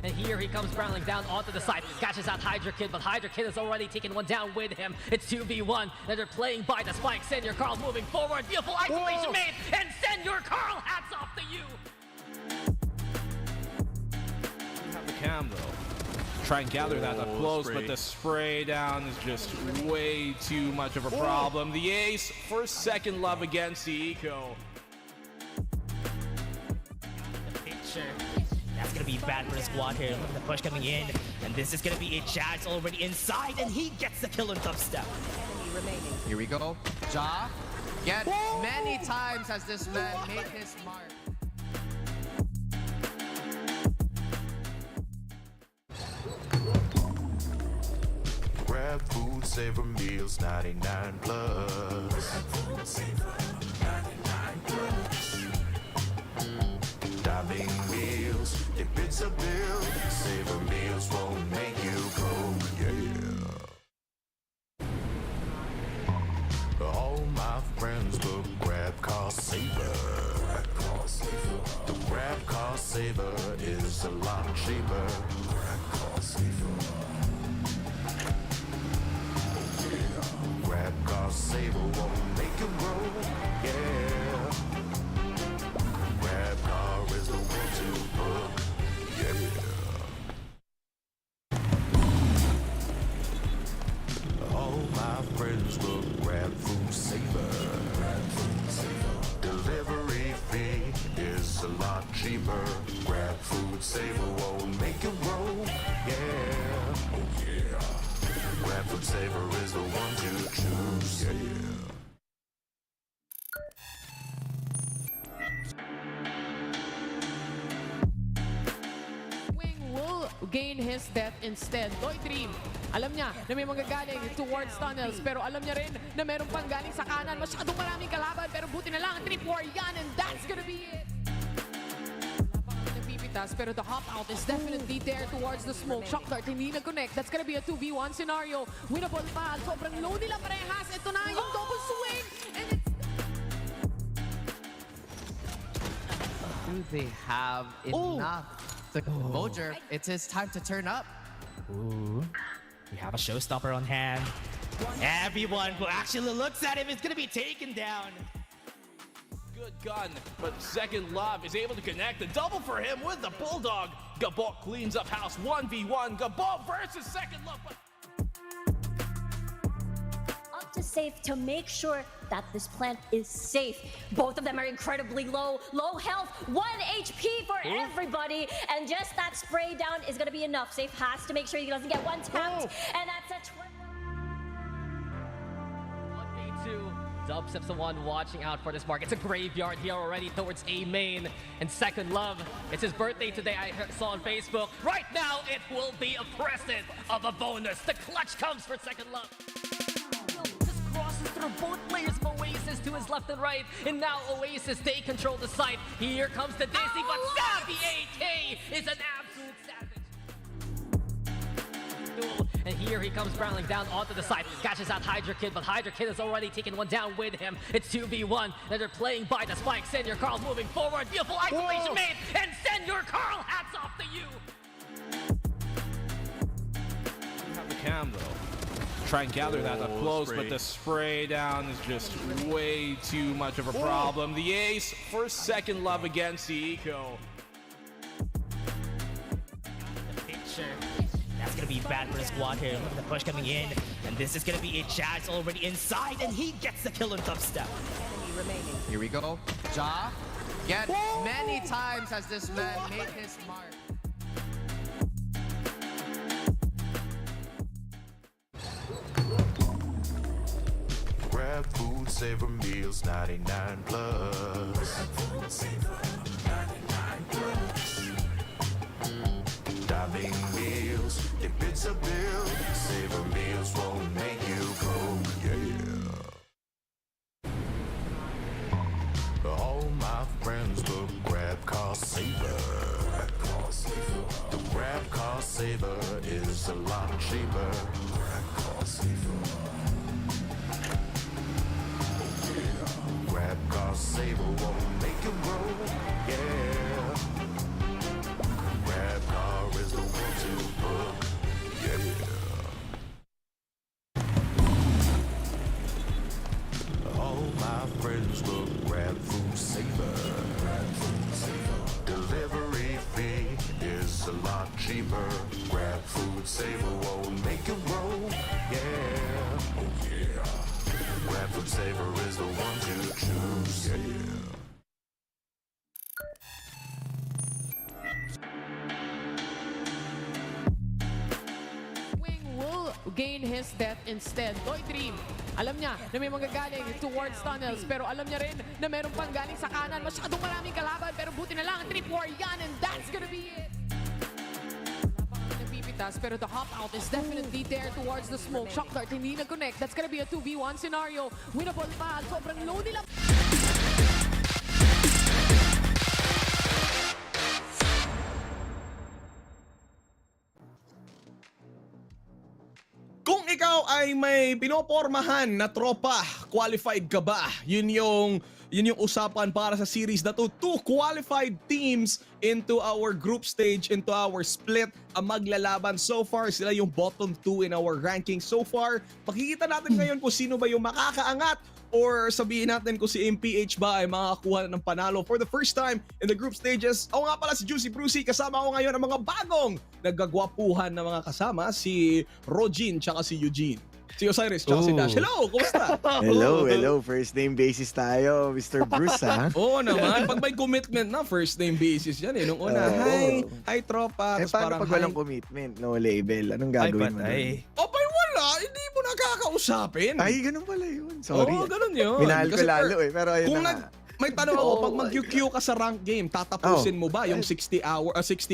And here he comes barreling down onto the side, catches out Hydra Kid, but Hydra Kid has already taken one down with him. It's 2v1, and they're playing by the spike. Senor Carl moving forward, beautiful isolation made, and Senor Carl, hats off to you. You have the cam though. Try and gather that up close, but the spray down is just way too much of a problem. The ace for second love against the eco. Picture. That's gonna be bad for the squad here. Look at the push coming in, and this is gonna be a Chad's already inside, and he gets the kill on top step. Here we go. Ja, get many times has this man made his mark. Grab food, savor meals, 99 plus. Dining meals, if it's a bill, savor meals won't make you go, yeah. All my friends will grab car saver. The grab car saver is a lot cheaper. Grab car saver won't make you grow, yeah. Grab car is the one to book, yeah. All my friends will grab food saver. Delivery fee is a lot cheaper. Grab food food saver won't make it roll. Yeah, oh yeah. Grab food saver is the one to choose. Yeah. Wing will gain his death instead. Dream, alam niya na may manggagaling towards tunnels, pero alam niya rin na meron pang galing sa kanan. Masyadong maraming kalaban, pero buti na lang 3-4 yan, and that's gonna be it. Nagpipitas, pero the hop out is definitely there towards the smoke. Shock dart, hindi nag-connect. That's gonna be a 2v1 scenario. Winnable pa. Sobrang low nila parehas. Ito na yung double swing. And it's Do they have enough? Mojer, it's his time to turn up. Ooh. We have a showstopper on hand. Everyone who actually looks at him is gonna be taken down. Good gun, but Second Love is able to connect. The double for him with the Bulldog. Gabok cleans up house 1v1. Gabok versus Second Love. Up to safe to make sure that this plant is safe. Both of them are incredibly low health, 1 HP for everybody, and just that spray down is gonna be enough. Safe has to make sure he doesn't get one tapped, and that's a 1v2. Dub Steps the one watching out for this mark. It's a graveyard here already towards A main. And Second Love, it's his birthday today. I saw on Facebook. Right now, it will be a present of a bonus. The clutch comes for Second Love. Just crosses through both players of Oasis to his left and right. And now Oasis, they control the site. Here comes the Disney, but Savvy AK is an absolute savage. And here he comes barreling down onto the side. Catches out Hydra Kid, but Hydra Kid has already taken one down with him. It's 2v1, and they're playing by the spike. Senor Carl moving forward. Beautiful isolation made, and Senor Carl, hats off to you. Have the cam though. Try and gather that up close, but the spray down is just way too much of a problem. The ace for Second Love against the Eco. Picture. That's gonna be bad for the squad here. Look at the push coming in. And this is gonna be a Jazz already inside, and he gets the kill on dubstep. Here we go. Ja, yet many times has this man made his mark. Grab food saver meals 99 plus. Grab food saver 99 plus. Diving meals, get bits of bill. Saver meals won't make you broke, yeah. All my friends look grab car saver. The grab car saver is a lot cheaper. Grab car saver. Grab car saver won't make it roll, yeah. Grab car is the one to book, yeah. All my friends look grab food saver. Delivery fee is a lot cheaper. Grab food saver won't make it roll, yeah. Oh yeah. Grab food saver is the one to choose, yeah. gain his death instead. Dream, alam niya na may manggagaling towards tunnels, pero alam niya rin na meron pang galing sa kanan. Masyadong maraming kalaban, pero buti na lang 3-4 yan, and that's gonna be it. Nagpipitas, pero the hop out is definitely there towards the smoke. Shock dart, hindi nag-connect. That's gonna be a 2v1 scenario. Winnable pa, sobrang low nila. Kung ikaw ay may pinopormahan na tropa, qualified ka ba? Yun yung usapan para sa series na to. 2 qualified teams into our group stage, into our split ang maglalaban. So far, sila yung bottom 2 in our ranking. So far, makikita natin ngayon kung sino ba yung makakaangat or sabihin natin kung si MPH ba ay makakakuha ng panalo for the first time in the group stages. Ako nga pala si Juicy Brucey, kasama ko ngayon ang mga bagong naggagwapuhan na mga kasama, si Rojin tsaka si Eugene. Si Osiris tsaka si Dash. Hello, kumusta? Hello. First name basis tayo, Mr. Bruce, ha? Oo naman. Pag may commitment na, first name basis yan eh. Nung una, hi tropa. Tapos Paano parang, pag walang commitment, no label? Anong gagawin mo doon? Abay, wala. Hindi mo nakakausapin. Ay, ganun pala yun. Sorry. Oo, ganun yun. Minahal ko Kasi lalo eh, pero ayun kung na nga. may tanong ako, pag mag-QQ ka sa rank game, tatapusin mo ba yung 60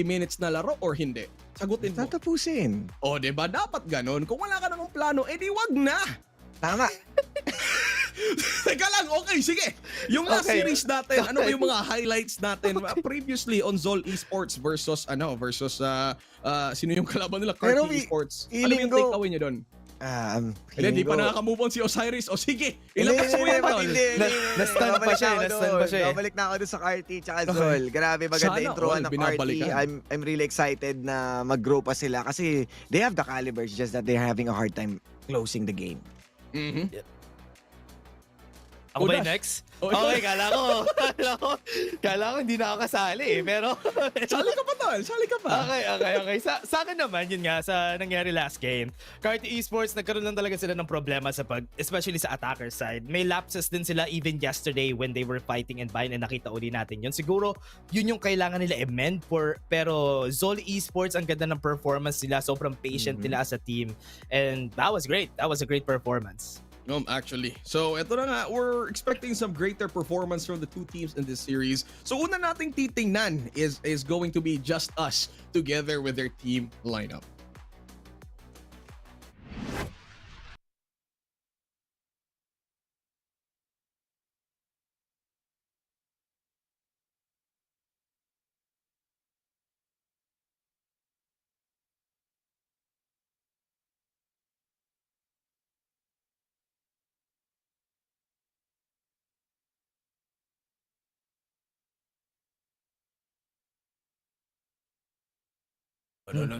minutes na laro or hindi? Sagutin mo. Tatapusin. O, diba? Dapat ganun. Kung wala ka namang plano, edi wag na. Tama. Teka lang, okay, sige. Yung last series natin, ano ba yung mga highlights natin previously on Zol Esports versus sino yung kalaban nila? Carti Esports. Ano yung takeaway niyo doon? Hindi pa nakaka-move on si Osiris. O sige, ilabas mo yan doon. Na-stun pa siya. Babalik na ako doon sa Carti tsaka Zol. Grabe, maganda introan ng Carti. I'm really excited na mag-grow pa sila kasi they have the caliber, it's just that they're having a hard time closing the game. Ako ba yung next? Okay, kala ko hindi na ako kasali eh, pero... Sali ka pa tol, sali ka pa. Okay. Sa akin naman, yun nga, sa nangyari last game, Carti Esports, nagkaroon lang talaga sila ng problema especially sa attacker side. May lapses din sila even yesterday when they were fighting and buying and nakita uli natin yun. Siguro, yun yung kailangan nila i-mend pero Zol Esports, ang ganda ng performance nila, sobrang patient nila as a team. And that was great. That was a great performance. Actually. So, ito na nga, we're expecting some greater performance from the two teams in this series. So, una nating titingnan is going to be JustUs together with their team lineup. Okay,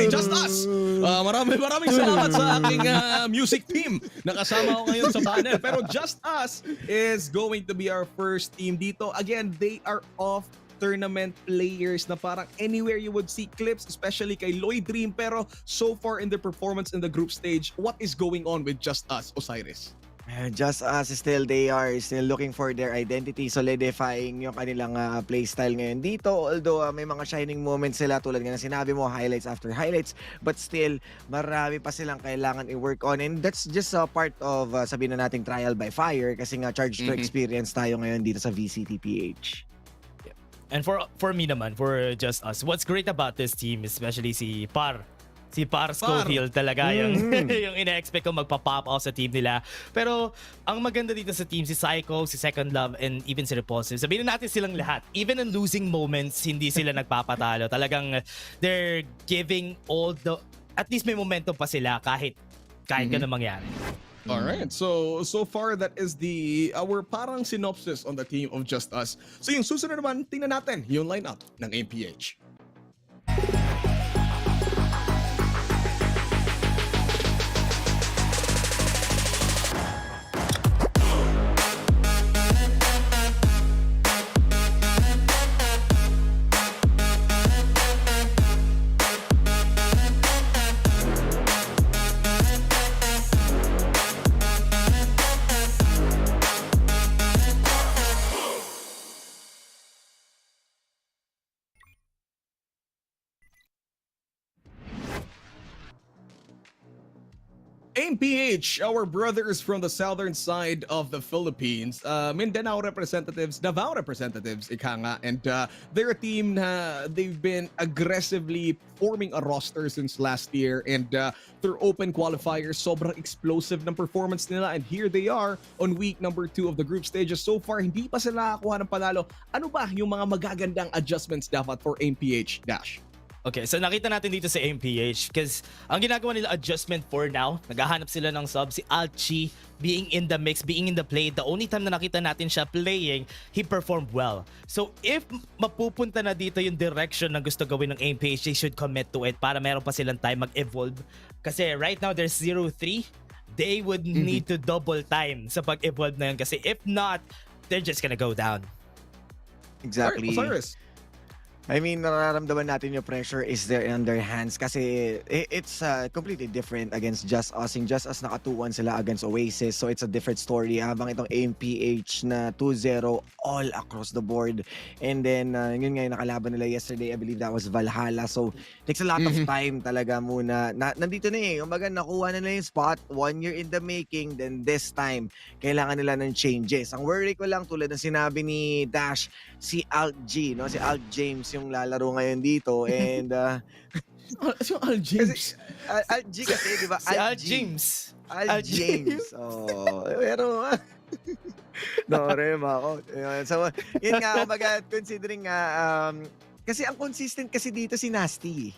JustUs! Maraming salamat sa aking music team na kasama ko ngayon sa panel. Pero JustUs is going to be our first team dito. Again, they are off tournament players na parang anywhere you would see clips, especially kay Lloyd Dream. Pero so far in their performance in the group stage, what is going on with JustUs, Osiris? JustUs they are still looking for their identity, solidifying yung kanilang playstyle ngayon dito. Although may mga shining moments sila tulad nga na sinabi mo, highlights after highlights, but still marami pa silang kailangan i-work on, and that's just a part of sabihin na nating trial by fire kasi nga charge to experience tayo ngayon dito sa VCTPH. And for me naman, for JustUs, what's great about this team, especially si Par Schofield talaga yung ina-expect ko magpa-pop out sa team nila. Pero ang maganda dito sa team, si Psycho, si Second Love, and even si Repulsive. Sabihin natin silang lahat. Even in losing moments, hindi sila nagpapatalo. Talagang they're giving at least may momentum pa sila kahit ganun mangyari. Alright, so far that is our parang synopsis on the team of JustUs. So yung susunod naman, tingnan natin yung lineup ng AMPH. AMPH, our brothers from the southern side of the Philippines, Mindanao representatives, Davao representatives, ika nga, and they're a team na they've been aggressively forming a roster since last year, and their open qualifiers, sobrang explosive ng performance nila, and here they are on week number 2 of the group stages. So far, hindi pa sila nakakuha ng panalo. Ano ba yung mga magagandang adjustments dapat for AMPH, Dash? Okay, so nakita natin dito sa MPH because ang ginagawa nila adjustment for now, naghahanap sila ng sub, si Alchi being in the mix, being in the play. The only time na nakita natin siya playing, he performed well. So if mapupunta na dito yung direction na gusto gawin ng MPH, they should commit to it para meron pa silang time mag-evolve. Kasi right now there's 0-3, they would need to double time sa pag-evolve na yun kasi if not, they're just gonna go down. Exactly. Osiris. I mean, nararamdaman natin yung pressure is there in their hands kasi it's completely different against JustUs. In JustUs, naka 2-1 sila against Oasis. So it's a different story. Habang itong AMPH na 2-0 all across the board. And then, yun nga yung nakalaban nila yesterday. I believe that was Valhalla. So, takes a lot of time talaga muna. Nandito na eh. Kumbaga, nakuha na yung spot. 1 year in the making. Then this time, kailangan nila ng changes. Ang worry ko lang, tulad ng sinabi ni Dash, si Alt G, no? Si Alt James yung lalaro ngayon dito. And, Si Alt James. Alt G kasi, di ba? Si Alt James. Alt James. Oh, pero, Rema ako. So, yun nga, kumbaga, considering nga, kasi ang consistent kasi dito si Nasty.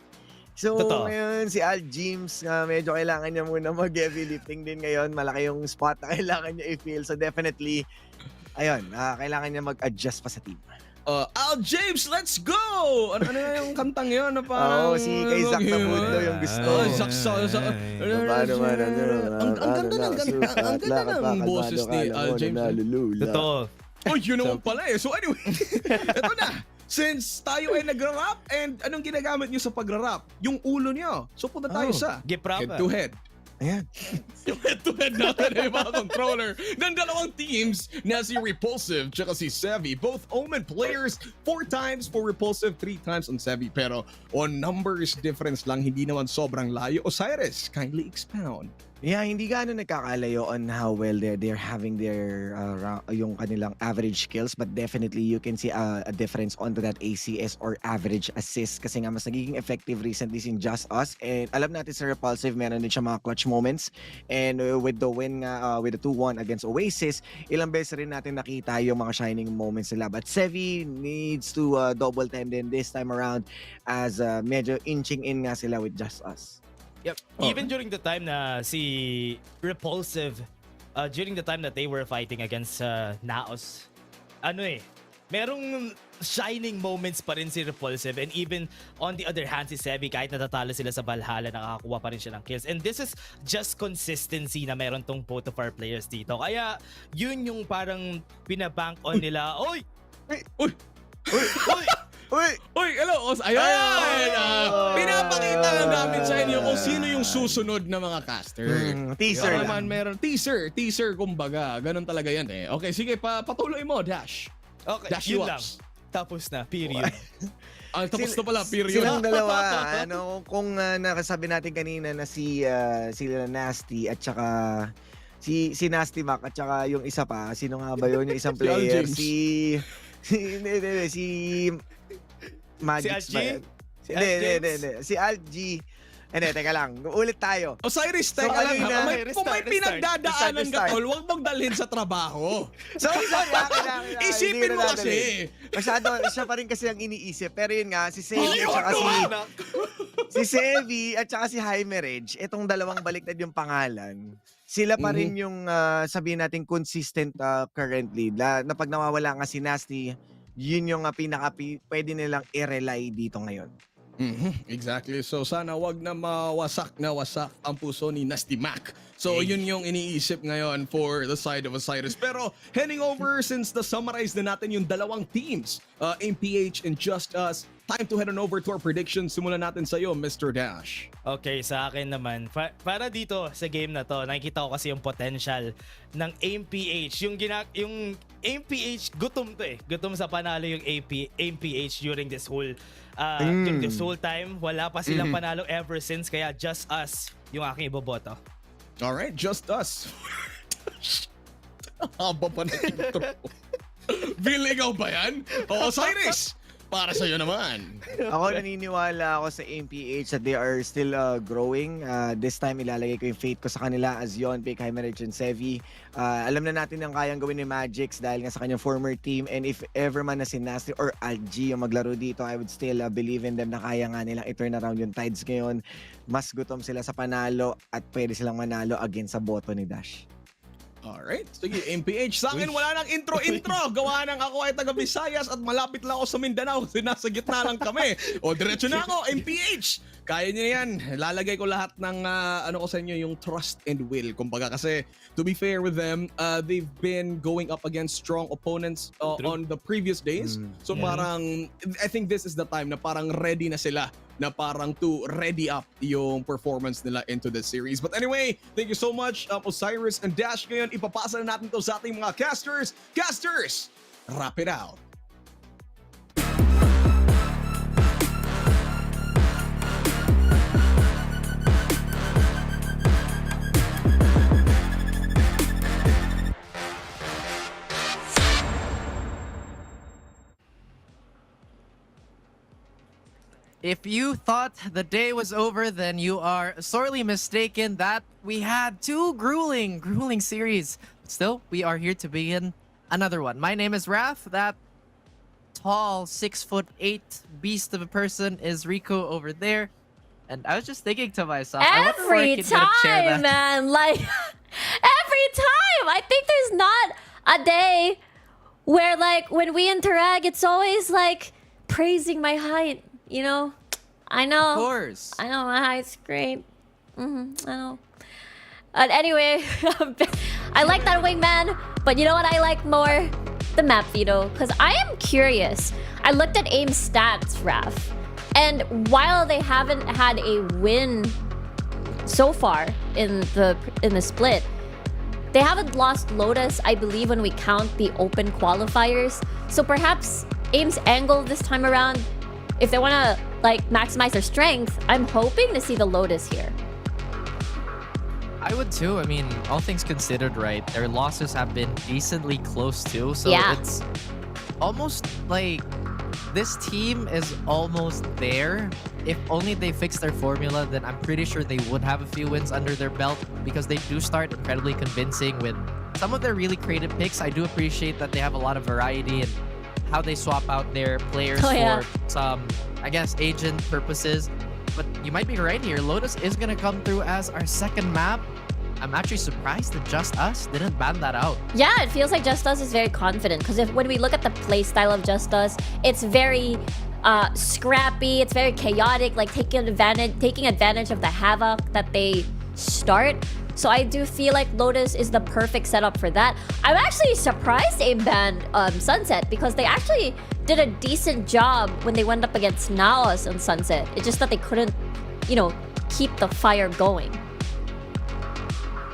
So, Totoo. ngayon, si Alt James, medyo kailangan niya muna mag-heavy lifting din ngayon. Malaki yung spot na kailangan niya i-fill. So, definitely, ayun, kailangan niya mag-adjust pa sa team. Al James, let's go! Ano na yung kantang yun na parang... Si kay Zach na Mundo yung gusto. Ang ganda ng boses ni Al James. Totoo. Oh, yun naman pala eh. So anyway, eto na. Since tayo ay nagra-rap, and anong ginagamit nyo sa pagra-rap? Yung ulo nyo. So punta tayo sa head-to-head. Ayan. Yung head-to-head natin ay mga controller ng dalawang teams na si Repulsive tsaka si Sevi. Both Omen players, 4 times for Repulsive, 3 times on Sevi. Pero on numbers difference lang, hindi naman sobrang layo. Osiris, kindly expound. Yeah, hindi gaano nagkakalayo on how well they're having their yung kanilang average kills, but definitely you can see a difference onto that ACS or average assist kasi nga mas nagiging effective recently in JustUs, and alam natin sa Repulsive meron din siya mga clutch moments, and with the win nga with the 2-1 against Oasis, ilang beses rin natin nakita yung mga shining moments nila, but Sevi needs to double time din this time around as medyo inching in nga sila with JustUs. Yep. Even during the time na si Repulsive, during the time that they were fighting against Naos, merong shining moments pa rin si Repulsive, and even on the other hand, si Sevi, kahit natatalo sila sa Valhalla, nakakakuha pa rin siya ng kills. And this is just consistency na meron tong both of our players dito. Kaya yun yung parang pinabank on nila. Oy! Uy, hello. Ayan. Pinapakita lang namin sa inyo kung sino yung susunod na mga caster. Teaser lang. Naman meron. Teaser kumbaga. Ganon talaga yan eh. Okay, sige, patuloy mo, Dash. Okay, Dash yun you lang. ups. Tapos na, period. Tapos na pala, period. Silang dalawa, kung nakasabi natin kanina na sila Nasty at saka si Nasty Mac at saka yung isa pa, sino nga ba yun? Yung isang player, si Magic ba? Hindi. Si Alt G. Hindi, teka lang. Ulit tayo. Osiris, teka lang. Kung may pinagdadaanan ka, tol, huwag mong dalhin sa trabaho. Sorry. Isipin mo kasi. Masyado, siya pa rin kasi ang iniisip. Pero yun nga, si Sevi at saka si Sevi at saka si Hymerage, itong dalawang baliktad yung pangalan. Sila pa rin yung sabihin natin consistent currently. Na pag nawawala nga si Nasty, yun yung pwede nilang i-rely dito ngayon. Exactly. So sana wag na mawasak ang puso ni Nasty Mac. So yun yung iniisip ngayon for the side of Osiris. Pero heading over, since na-summarize na natin yung dalawang teams, AMPH and JustUs, time to head on over to our predictions. Simulan natin sa iyo, Mr. Dash. Okay, sa akin naman, para dito sa game na to, nakikita ko kasi yung potential ng AMPH. Yung AMPH, gutom to eh. Gutom sa panalo yung AMPH during this whole time. Wala pa silang panalo ever since, kaya JustUs yung aking iboboto. Alright, JustUs. Haba pa na intro. Bill, ikaw ba yan? Osiris, para sa'yo naman. Ako naniniwala ako sa AMPH that they are still growing. This time ilalagay ko yung faith ko sa kanila as Yon, Pick, Hymerage, and Sevi. Alam na natin ang kayang gawin ni Magix dahil nga sa kanyang former team, and if ever man na si Nasty or Algi yung maglaro dito, I would still believe in them na kaya nga nilang i-turn around yung tides ngayon. Mas gutom sila sa panalo at pwede silang manalo against sa boto ni Dash. Alright, sige, MPH. Sa akin, wala nang intro. Gawa ng ako ay taga Visayas at malapit lang ako sa Mindanao kasi nasa gitna lang kami. O, diretso na ako, MPH. Kaya niyo yan. Lalagay ko lahat ng ano ko sa inyo, yung trust and will. Kumbaga kasi to be fair with them, they've been going up against strong opponents on the previous days. So parang I think this is the time na parang ready na sila na parang to ready up yung performance nila into this series. But anyway, thank you so much Osiris and Dash. Ngayon ipapasa na natin to sa ating mga casters. Casters, wrap it out. If you thought the day was over, then you are sorely mistaken. That we had two grueling series. Still, we are here to begin another one. My name is Raph. That tall 6'8" beast of a person is Rico over there. And I was just thinking to myself, every time, man, like every time. I think there's not a day where like when we interact, it's always like praising my height. You know, I know. Of course. I know my height's great. I know. But anyway, I like that wingman. But you know what I like more? The map veto. Because I am curious. I looked at AIM's stats, Raph. And while they haven't had a win so far in the split, they haven't lost Lotus, I believe, when we count the open qualifiers. So perhaps AIM's angle this time around, if they want to like maximize their strength, I'm hoping to see the Lotus here. I would too. I mean, all things considered, right? Their losses have been decently close too. So Yeah. it's almost like this team is almost there. If only they fix their formula, then I'm pretty sure they would have a few wins under their belt because they do start incredibly convincing with some of their really creative picks. I do appreciate that they have a lot of variety and how they swap out their players for some, I guess, agent purposes. But you might be right here. Lotus is going to come through as our second map. I'm actually surprised that JustUs didn't ban that out. Yeah, it feels like JustUs is very confident because when we look at the play style of JustUs, it's very scrappy, it's very chaotic, like taking advantage of the havoc that they start. So I do feel like Lotus is the perfect setup for that. I'm actually surprised they banned Sunset because they actually did a decent job when they went up against Naos on Sunset. It's just that they couldn't, you know, keep the fire going.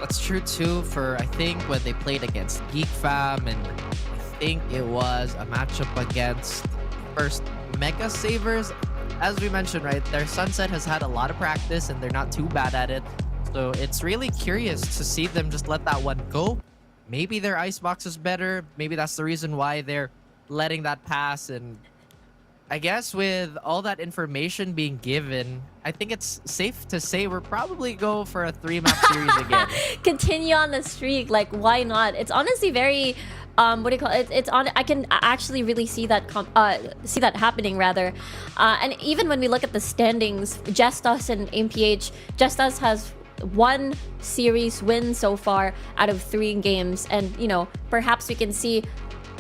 That's true too for, I think, when they played against Geek Fam, and I think it was a matchup against first Mega Savers. As we mentioned, right, their Sunset has had a lot of practice and they're not too bad at it. So it's really curious to see them just let that one go. Maybe their icebox is better. Maybe that's the reason why they're letting that pass. And I guess with all that information being given, I think it's safe to say we're probably go for a 3-map series again. Continue on the streak, like why not? It's honestly very what do you call it? It's on. I can actually really see that happening rather. And even when we look at the standings, JustUs and MPH, JustUs has 1 series win so far out of 3 games, and you know, perhaps we can see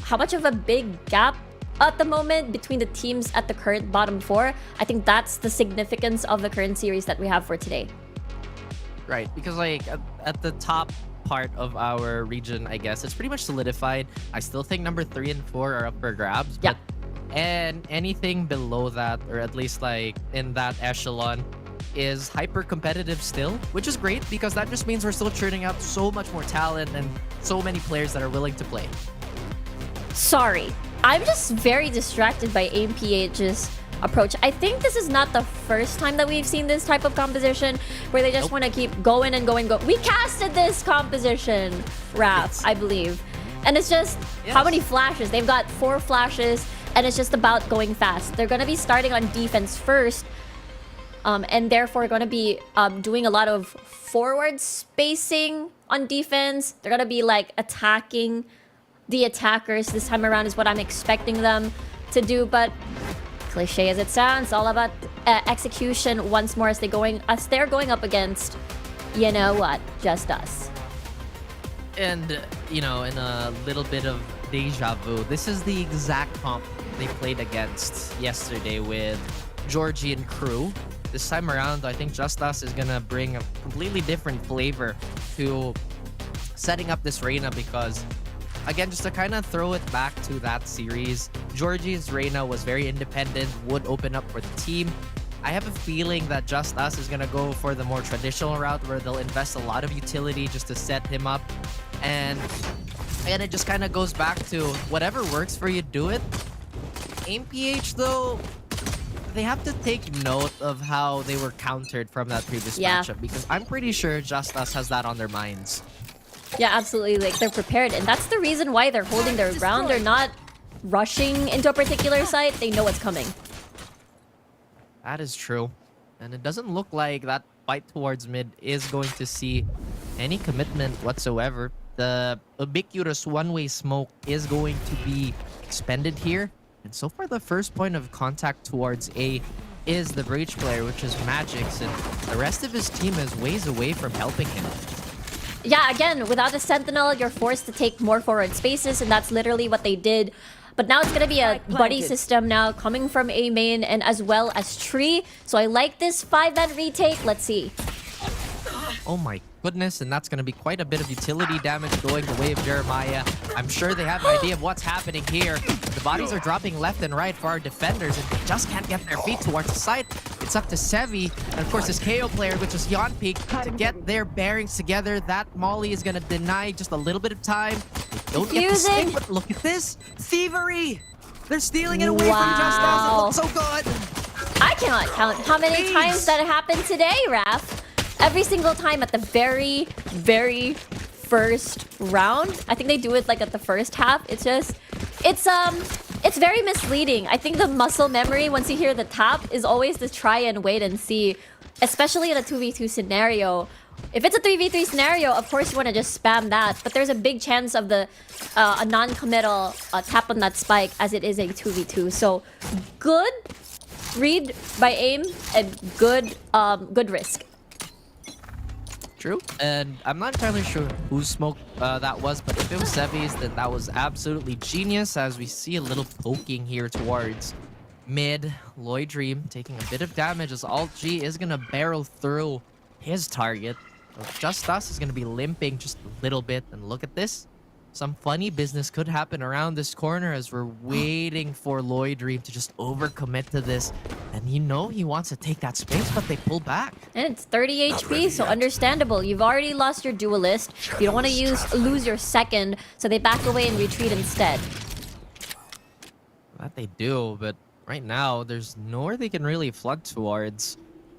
how much of a big gap at the moment between the teams at the current bottom 4. I think that's the significance of the current series that we have for today. Right, because like at the top part of our region, I guess it's pretty much solidified. I still think number 3 and 4 are up for grabs, but and anything below that, or at least like in that echelon, is hyper competitive still, which is great because that just means we're still churning out so much more talent and so many players that are willing to play. Sorry, I'm just very distracted by AMPH's approach. I think this is not the first time that we've seen this type of composition where they just want to keep going and going. We casted this composition, Raph, I believe. And it's just how many flashes? They've got 4 flashes and it's just about going fast. They're going to be starting on defense first. And therefore going to be doing a lot of forward spacing on defense. They're going to be like attacking the attackers this time around is what I'm expecting them to do. But cliche as it sounds, all about execution once more as they're going up against, you know what, JustUs. And, you know, in a little bit of deja vu, this is the exact comp they played against yesterday with Georgian crew. This time around, I think JustUs is gonna bring a completely different flavor to setting up this Reyna because, again, just to kind of throw it back to that series, Georgie's Reyna was very independent, would open up for the team. I have a feeling that JustUs is gonna go for the more traditional route where they'll invest a lot of utility just to set him up. And it just kind of goes back to whatever works for you, do it. AimPH though, they have to take note of how they were countered from that previous matchup because I'm pretty sure JustUs has that on their minds. Yeah, absolutely. Like, they're prepared, and that's the reason why they're holding their ground. They're not rushing into a particular site. They know what's coming. That is true. And it doesn't look like that fight towards mid is going to see any commitment whatsoever. The ubiquitous one-way smoke is going to be expended here. And so far, the first point of contact towards A is the Breach player, which is Magix, and the rest of his team is ways away from helping him. Yeah, again, without a Sentinel, you're forced to take more forward spaces, and that's literally what they did. But now it's going to be a buddy system now coming from A main and as well as Tree. So I like this 5-man retake. Let's see. Oh my goodness, and that's going to be quite a bit of utility damage going the way of Jeremiah. I'm sure they have an idea of what's happening here. The bodies are dropping left and right for our defenders, and they just can't get their feet towards the site. It's up to Sevi, and of course this KO player, which is Yonpeak, to get their bearings together. That Molly is going to deny just a little bit of time. They don't get the sting, but look at this. Thievery! They're stealing it away from JustUs. It looks so good. I cannot count how many times that happened today, Raph. Every single time at the very, very first round. I think they do it like at the first half. It's just, it's very misleading. I think the muscle memory, once you hear the tap, is always to try and wait and see, especially in a 2v2 scenario. If it's a 3v3 scenario, of course you want to just spam that, but there's a big chance of the a non-committal tap on that spike as it is a 2v2. So good read by aim and good risk. True, and I'm not entirely sure whose smoke that was, but if it was Sevi's, then that was absolutely genius, as we see a little poking here towards mid. Lloyd Dream taking a bit of damage as Alt G is going to barrel through his target. JustUs is going to be limping just a little bit, and look at this. Some funny business could happen around this corner as we're waiting for Lloyd Dream to just overcommit to this. And you know he wants to take that space, but they pull back. And it's 30 HP, so understandable. You've already lost your duelist. You don't want to lose your second, so they back away and retreat instead. That they do, but right now there's nowhere they can really flood towards.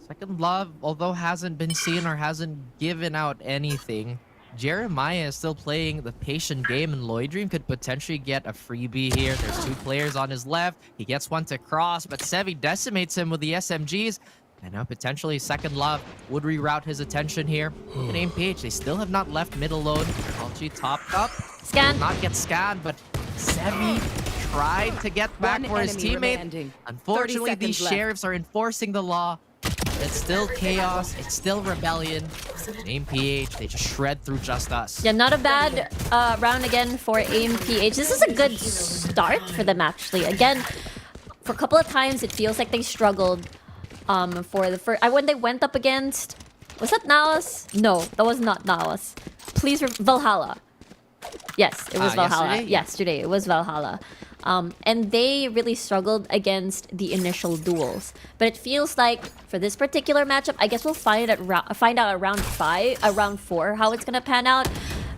Second Love, although hasn't been seen or hasn't given out anything, Jeremiah is still playing the patient game, and Lloyd Dream could potentially get a freebie here. There's two players on his left. He gets one to cross, but Sevi decimates him with the SMGs. And now potentially Second Love would reroute his attention here. And AimPH, they still have not left mid alone. LG topped up. Scan. Will not get scanned, but Sevi tried to get back for his teammate. Unfortunately, these sheriffs are enforcing the law. It's still chaos. It's still rebellion. AimPH, they just shred through JustUs. Yeah, not a bad round again for AimPH. This is a good start for them, actually. Again, for a couple of times, it feels like they struggled for the first... when they went up against... Was that Naos? No, that was not Naos. Please... Valhalla. Yes, it was Valhalla. Yesterday, it was Valhalla. And they really struggled against the initial duels. But it feels like for this particular matchup, I guess we'll find out at round 4 how it's gonna pan out.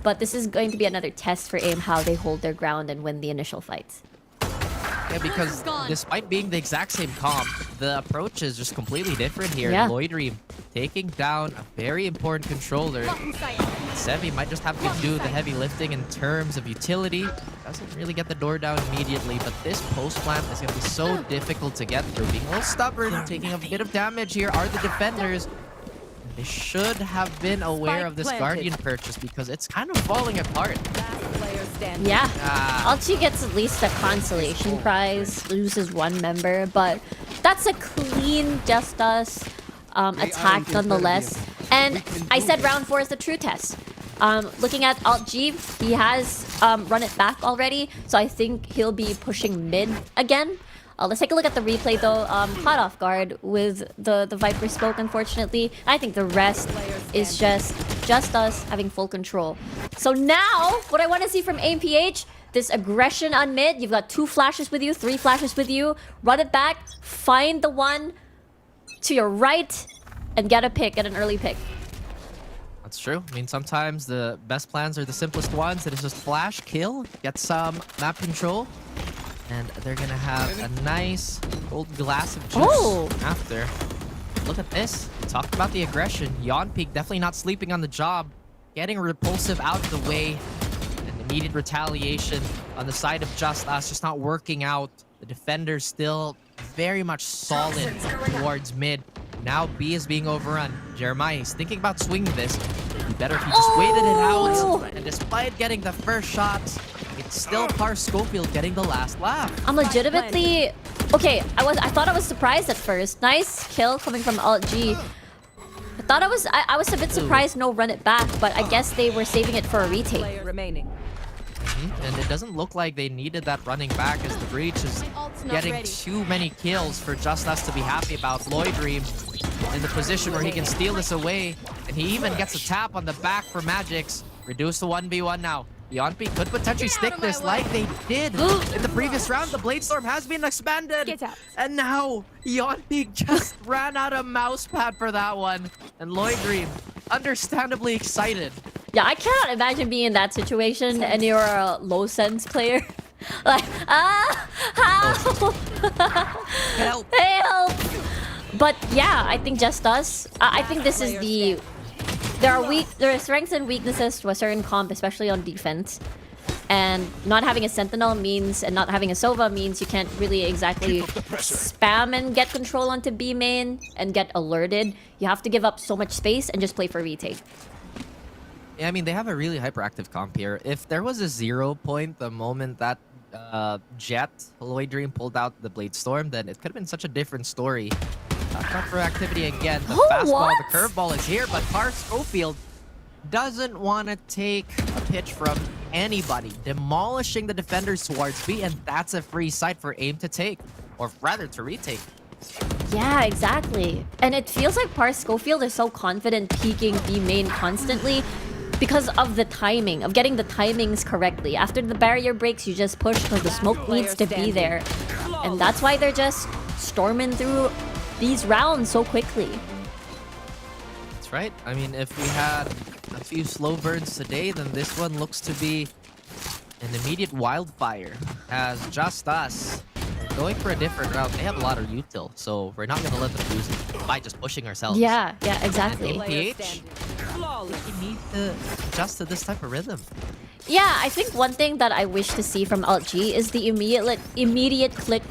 But this is going to be another test for AIM, how they hold their ground and win the initial fights. Yeah, because despite being the exact same comp, the approach is just completely different here. Yeah. Lloyd Dream taking down a very important controller. Sevi might just have to do the heavy lifting in terms of utility. Doesn't really get the door down immediately, but this post plant is going to be so difficult to get through. Being a little stubborn, taking a bit of damage here are the defenders. They should have been aware of this Guardian purchase because it's kind of falling apart. Yeah, Alchi gets at least a consolation prize, loses one member, but that's a clean JustUs attack nonetheless. And I said round 4 is the true test. Looking at Alt G, he has run it back already, so I think he'll be pushing mid again. Let's take a look at the replay though. Caught off guard with the Viper smoke, unfortunately. I think the rest is just us having full control. So now, what I want to see from AMPH, this aggression on mid. You've got 2 flashes with you, 3 flashes with you. Run it back, find the one to your right, and get a pick, get an early pick. That's true. I mean, sometimes the best plans are the simplest ones. It is just flash, kill, get some map control, and they're gonna have a nice old glass of juice after. Look at this. We talked about the aggression. Yonpeak definitely not sleeping on the job, getting Repulsive out of the way, and immediate retaliation on the side of JustUs just not working out. The defender's still very much solid towards mid. Now B is being overrun. Jeremiah is thinking about swinging this. It'd be better if he just waited it out. And despite getting the first shots, it's still Par Schofield getting the last laugh. I'm legitimately... Okay, I thought I was surprised at first. Nice kill coming from Alt G. I was a bit surprised no run it back, but I guess they were saving it for a retake. Remaining. And it doesn't look like they needed that running back as the Breach is getting too many kills for JustUs to be happy about. Lloydream in the position where he can steal this away, and he even gets a tap on the back for Magix. Reduce to 1v1 now. Yonpeak could potentially stick this like they did in the previous round. The Bladestorm has been expanded. And now Yonpeak just ran out of mousepad for that one. And Lloydream, understandably excited. Yeah, I cannot imagine being in that situation and you're a low sense player. Like, help! Help! Help! But yeah, I think JustUs. I think this is the... There are strengths and weaknesses to a certain comp, especially on defense. And not having a Sentinel means, and not having a Sova means you can't really exactly spam and get control onto B main and get alerted. You have to give up so much space and just play for retake. Yeah, I mean, they have a really hyperactive comp here. If there was a 0 point the moment that Jet, Lloydream pulled out the Bladestorm, then it could have been such a different story. Tougher activity again. The fastball, the curveball is here, but Par Schofield doesn't want to take a pitch from anybody. Demolishing the defenders towards B, and that's a free site for AIM to take. Or rather, to retake. Yeah, exactly. And it feels like Par Schofield is so confident peeking B main constantly because of the timing, of getting the timings correctly. After the barrier breaks, you just push because the smoke needs to be there. And that's why they're just storming through these rounds so quickly. That's right. I mean, if we had a few slow burns today, then this one looks to be an immediate wildfire. As JustUs going for a different route. They have a lot of util, so we're not going to let them lose it by just pushing ourselves. Yeah, exactly. And AMPH, we need to adjust to this type of rhythm. Yeah, I think one thing that I wish to see from Alt G is the immediate click,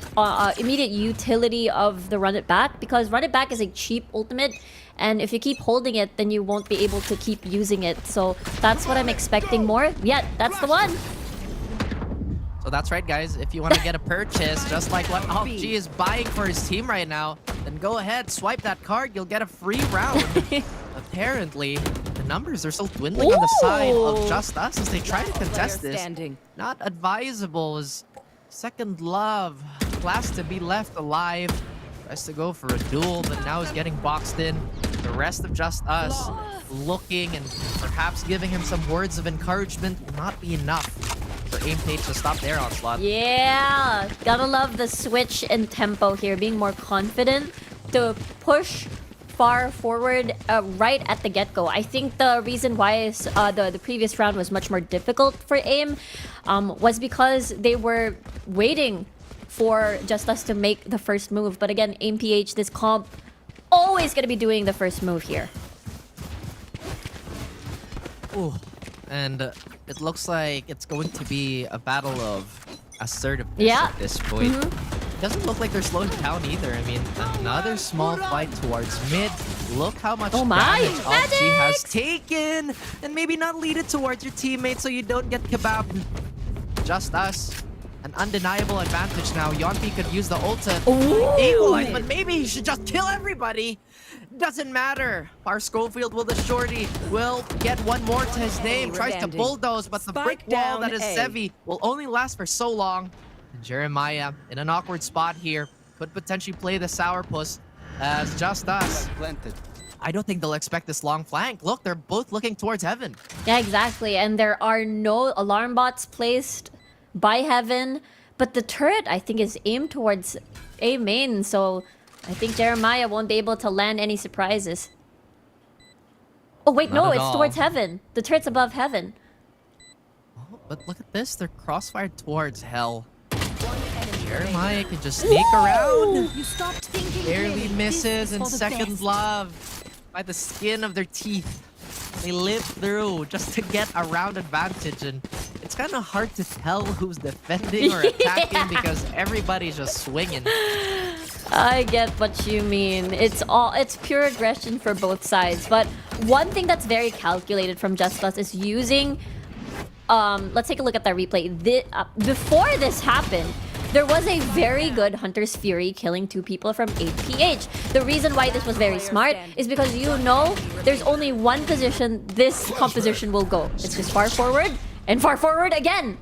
immediate utility of the run it back, because run it back is a cheap ultimate, and if you keep holding it, then you won't be able to keep using it. So that's what I'm expecting more. Yeah, that's the one. So that's right, guys. If you want to get a purchase, just like what Alt G is buying for his team right now, then go ahead, swipe that card, you'll get a free round. Apparently, the numbers are still dwindling on the side of JustUs as they try to contest this. Not advisable as Second Love, last to be left alive. Tries to go for a duel, but now is getting boxed in. The rest of JustUs looking and perhaps giving him some words of encouragement will not be enough for AimPage to stop their onslaught. Yeah, gotta love the switch in tempo here, being more confident to push far forward right at the get-go. I think the reason why the previous round was much more difficult for AIM was because they were waiting for JustUs to make the first move. But again, AimPH, this comp, always gonna be doing the first move here. Ooh, and it looks like it's going to be a battle of assertiveness at this point. Doesn't look like they're slowing down either. I mean, another small fight towards mid. Look how much damage Alt G has taken, and maybe not lead it towards your teammates so you don't get kebabbed. JustUs, an undeniable advantage now. Yonpi could use the ult to equalize, but maybe he should just kill everybody. Doesn't matter. Par Schofield with the shorty will get one more to his name. Tries to bulldoze, but the brick wall that is Sevi will only last for so long. Jeremiah in an awkward spot here. Could potentially play the sourpuss as JustUs. I don't think they'll expect this long flank. Look, they're both looking towards heaven. Yeah, exactly. And there are no alarm bots placed by heaven. But the turret, I think, is aimed towards A main. So I think Jeremiah won't be able to land any surprises. Oh, wait, Not no, at it's all. towards heaven. The turret's above heaven. Oh, but look at this. They're crossfired towards hell. Jeremiah can just sneak around. You stopped thinking Barely clearly. misses This is in for the second best. love by the skin of their teeth. They live through just to get a round advantage, and it's kind of hard to tell who's defending or attacking because everybody's just swinging. I get what you mean. It's pure aggression for both sides. But one thing that's very calculated from JustUs is using let's take a look at that replay. Before this happened, there was a very good Hunter's Fury killing 2 people from 8PH. The reason why this was very smart is because you know there's only one position this composition will go. It's just far forward and far forward again.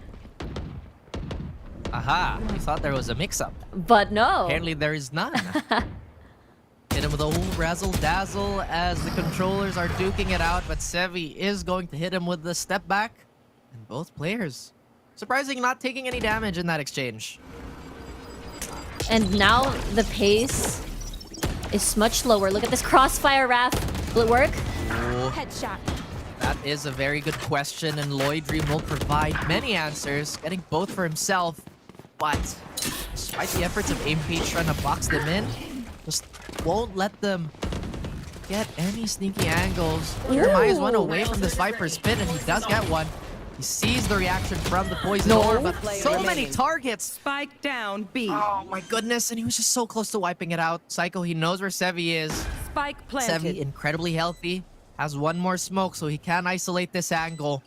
Aha, you thought there was a mix-up. But no. Apparently there is none. Hit him with a whole razzle-dazzle as the controllers are duking it out, but Sevi is going to hit him with the step back. And both players, surprisingly not taking any damage in that exchange. And now the pace is much slower. Look at this crossfire Wrath. Will it work? Headshot. That is a very good question, and Lloyd Dream will provide many answers, getting both for himself. But despite the efforts of AimPH trying to box them in, just won't let them get any sneaky angles. Jeremiah's one away from this Viper spin, and he does get one. He sees the reaction from the poison orb, but so many targets. Spike down B. Oh my goodness, and he was just so close to wiping it out. Psycho, he knows where Sevi is. Spike planted. Sevi, incredibly healthy, has one more smoke, so he can isolate this angle.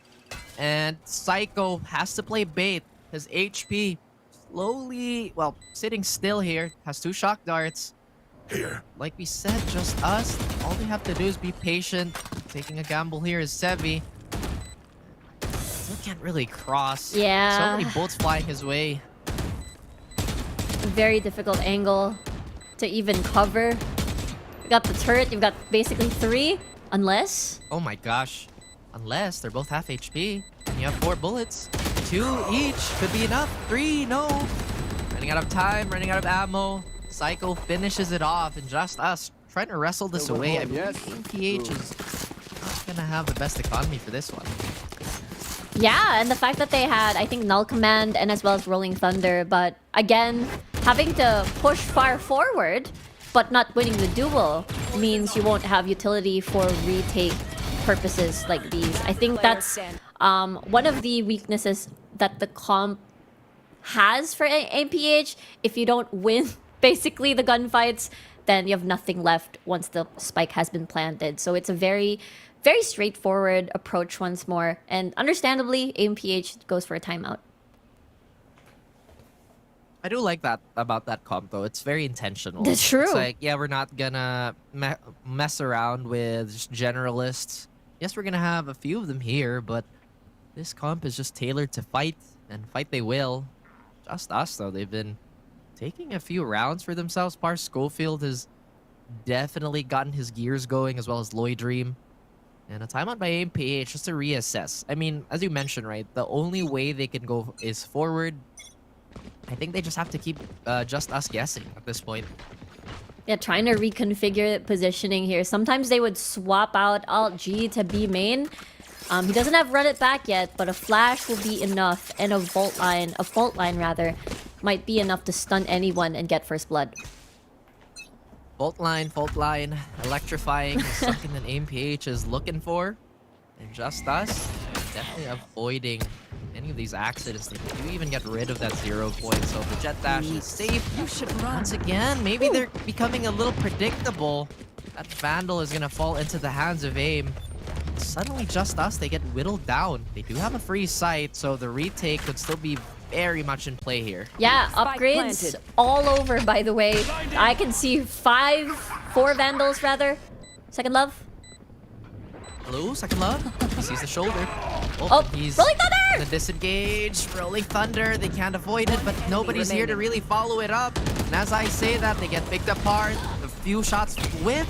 And Psycho has to play bait. His HP slowly, well, sitting still here, has 2 shock darts. Here. Like we said, JustUs. All they have to do is be patient. Taking a gamble here is Sevi. He can't really cross. Yeah. So many bullets flying his way. Very difficult angle to even cover. You got the turret, you've got basically 3, unless... Oh my gosh. Unless they're both half HP. And you have 4 bullets. 2 each could be enough. 3, no. Running out of time, running out of ammo. Psycho finishes it off, and JustUs trying to wrestle this away. I believe AimPH is not gonna have the best economy for this one. Yeah, and the fact that they had, I think, Null Command and as well as Rolling Thunder, but again, having to push far forward, but not winning the duel means you won't have utility for retake purposes like these. I think that's one of the weaknesses that the comp has for AimPH. If you don't win, basically, the gunfights, then you have nothing left once the spike has been planted. So it's a very straightforward approach once more. And understandably, AimPH goes for a timeout. I do like that about that comp, though. It's very intentional. That's true. It's like, yeah, we're not gonna mess around with just generalists. Yes, we're gonna have a few of them here, but this comp is just tailored to fight, and fight they will. JustUs, though, they've been taking a few rounds for themselves. Par Schofield has definitely gotten his gears going, as well as Lloyd Dream. And a timeout by AimPH just to reassess. I mean, as you mentioned, right, the only way they can go is forward. I think they just have to keep JustUs guessing at this point. Yeah, trying to reconfigure positioning here. Sometimes they would swap out Alt G to B main. He doesn't have run it back yet, but a flash will be enough, and a fault line rather, might be enough to stun anyone and get first blood. Fault line, electrifying is something that AimPH is looking for. And JustUs definitely avoiding any of these accidents. They do even get rid of that 0 point, so the jet dash is safe. You should run. Once again, maybe they're becoming a little predictable. That Vandal is gonna fall into the hands of Aim. Suddenly, JustUs, they get whittled down. They do have a free sight, so the retake could still be very much in play here. Yeah, upgrades all over, by the way. I can see 4 Vandals, rather. Second Love. Hello, Second Love. He sees the shoulder. Oh, he's Rolling Thunder! gonna disengage. Rolling Thunder, they can't avoid it, but nobody's here to really follow it up. And as I say that, they get picked apart. A few shots with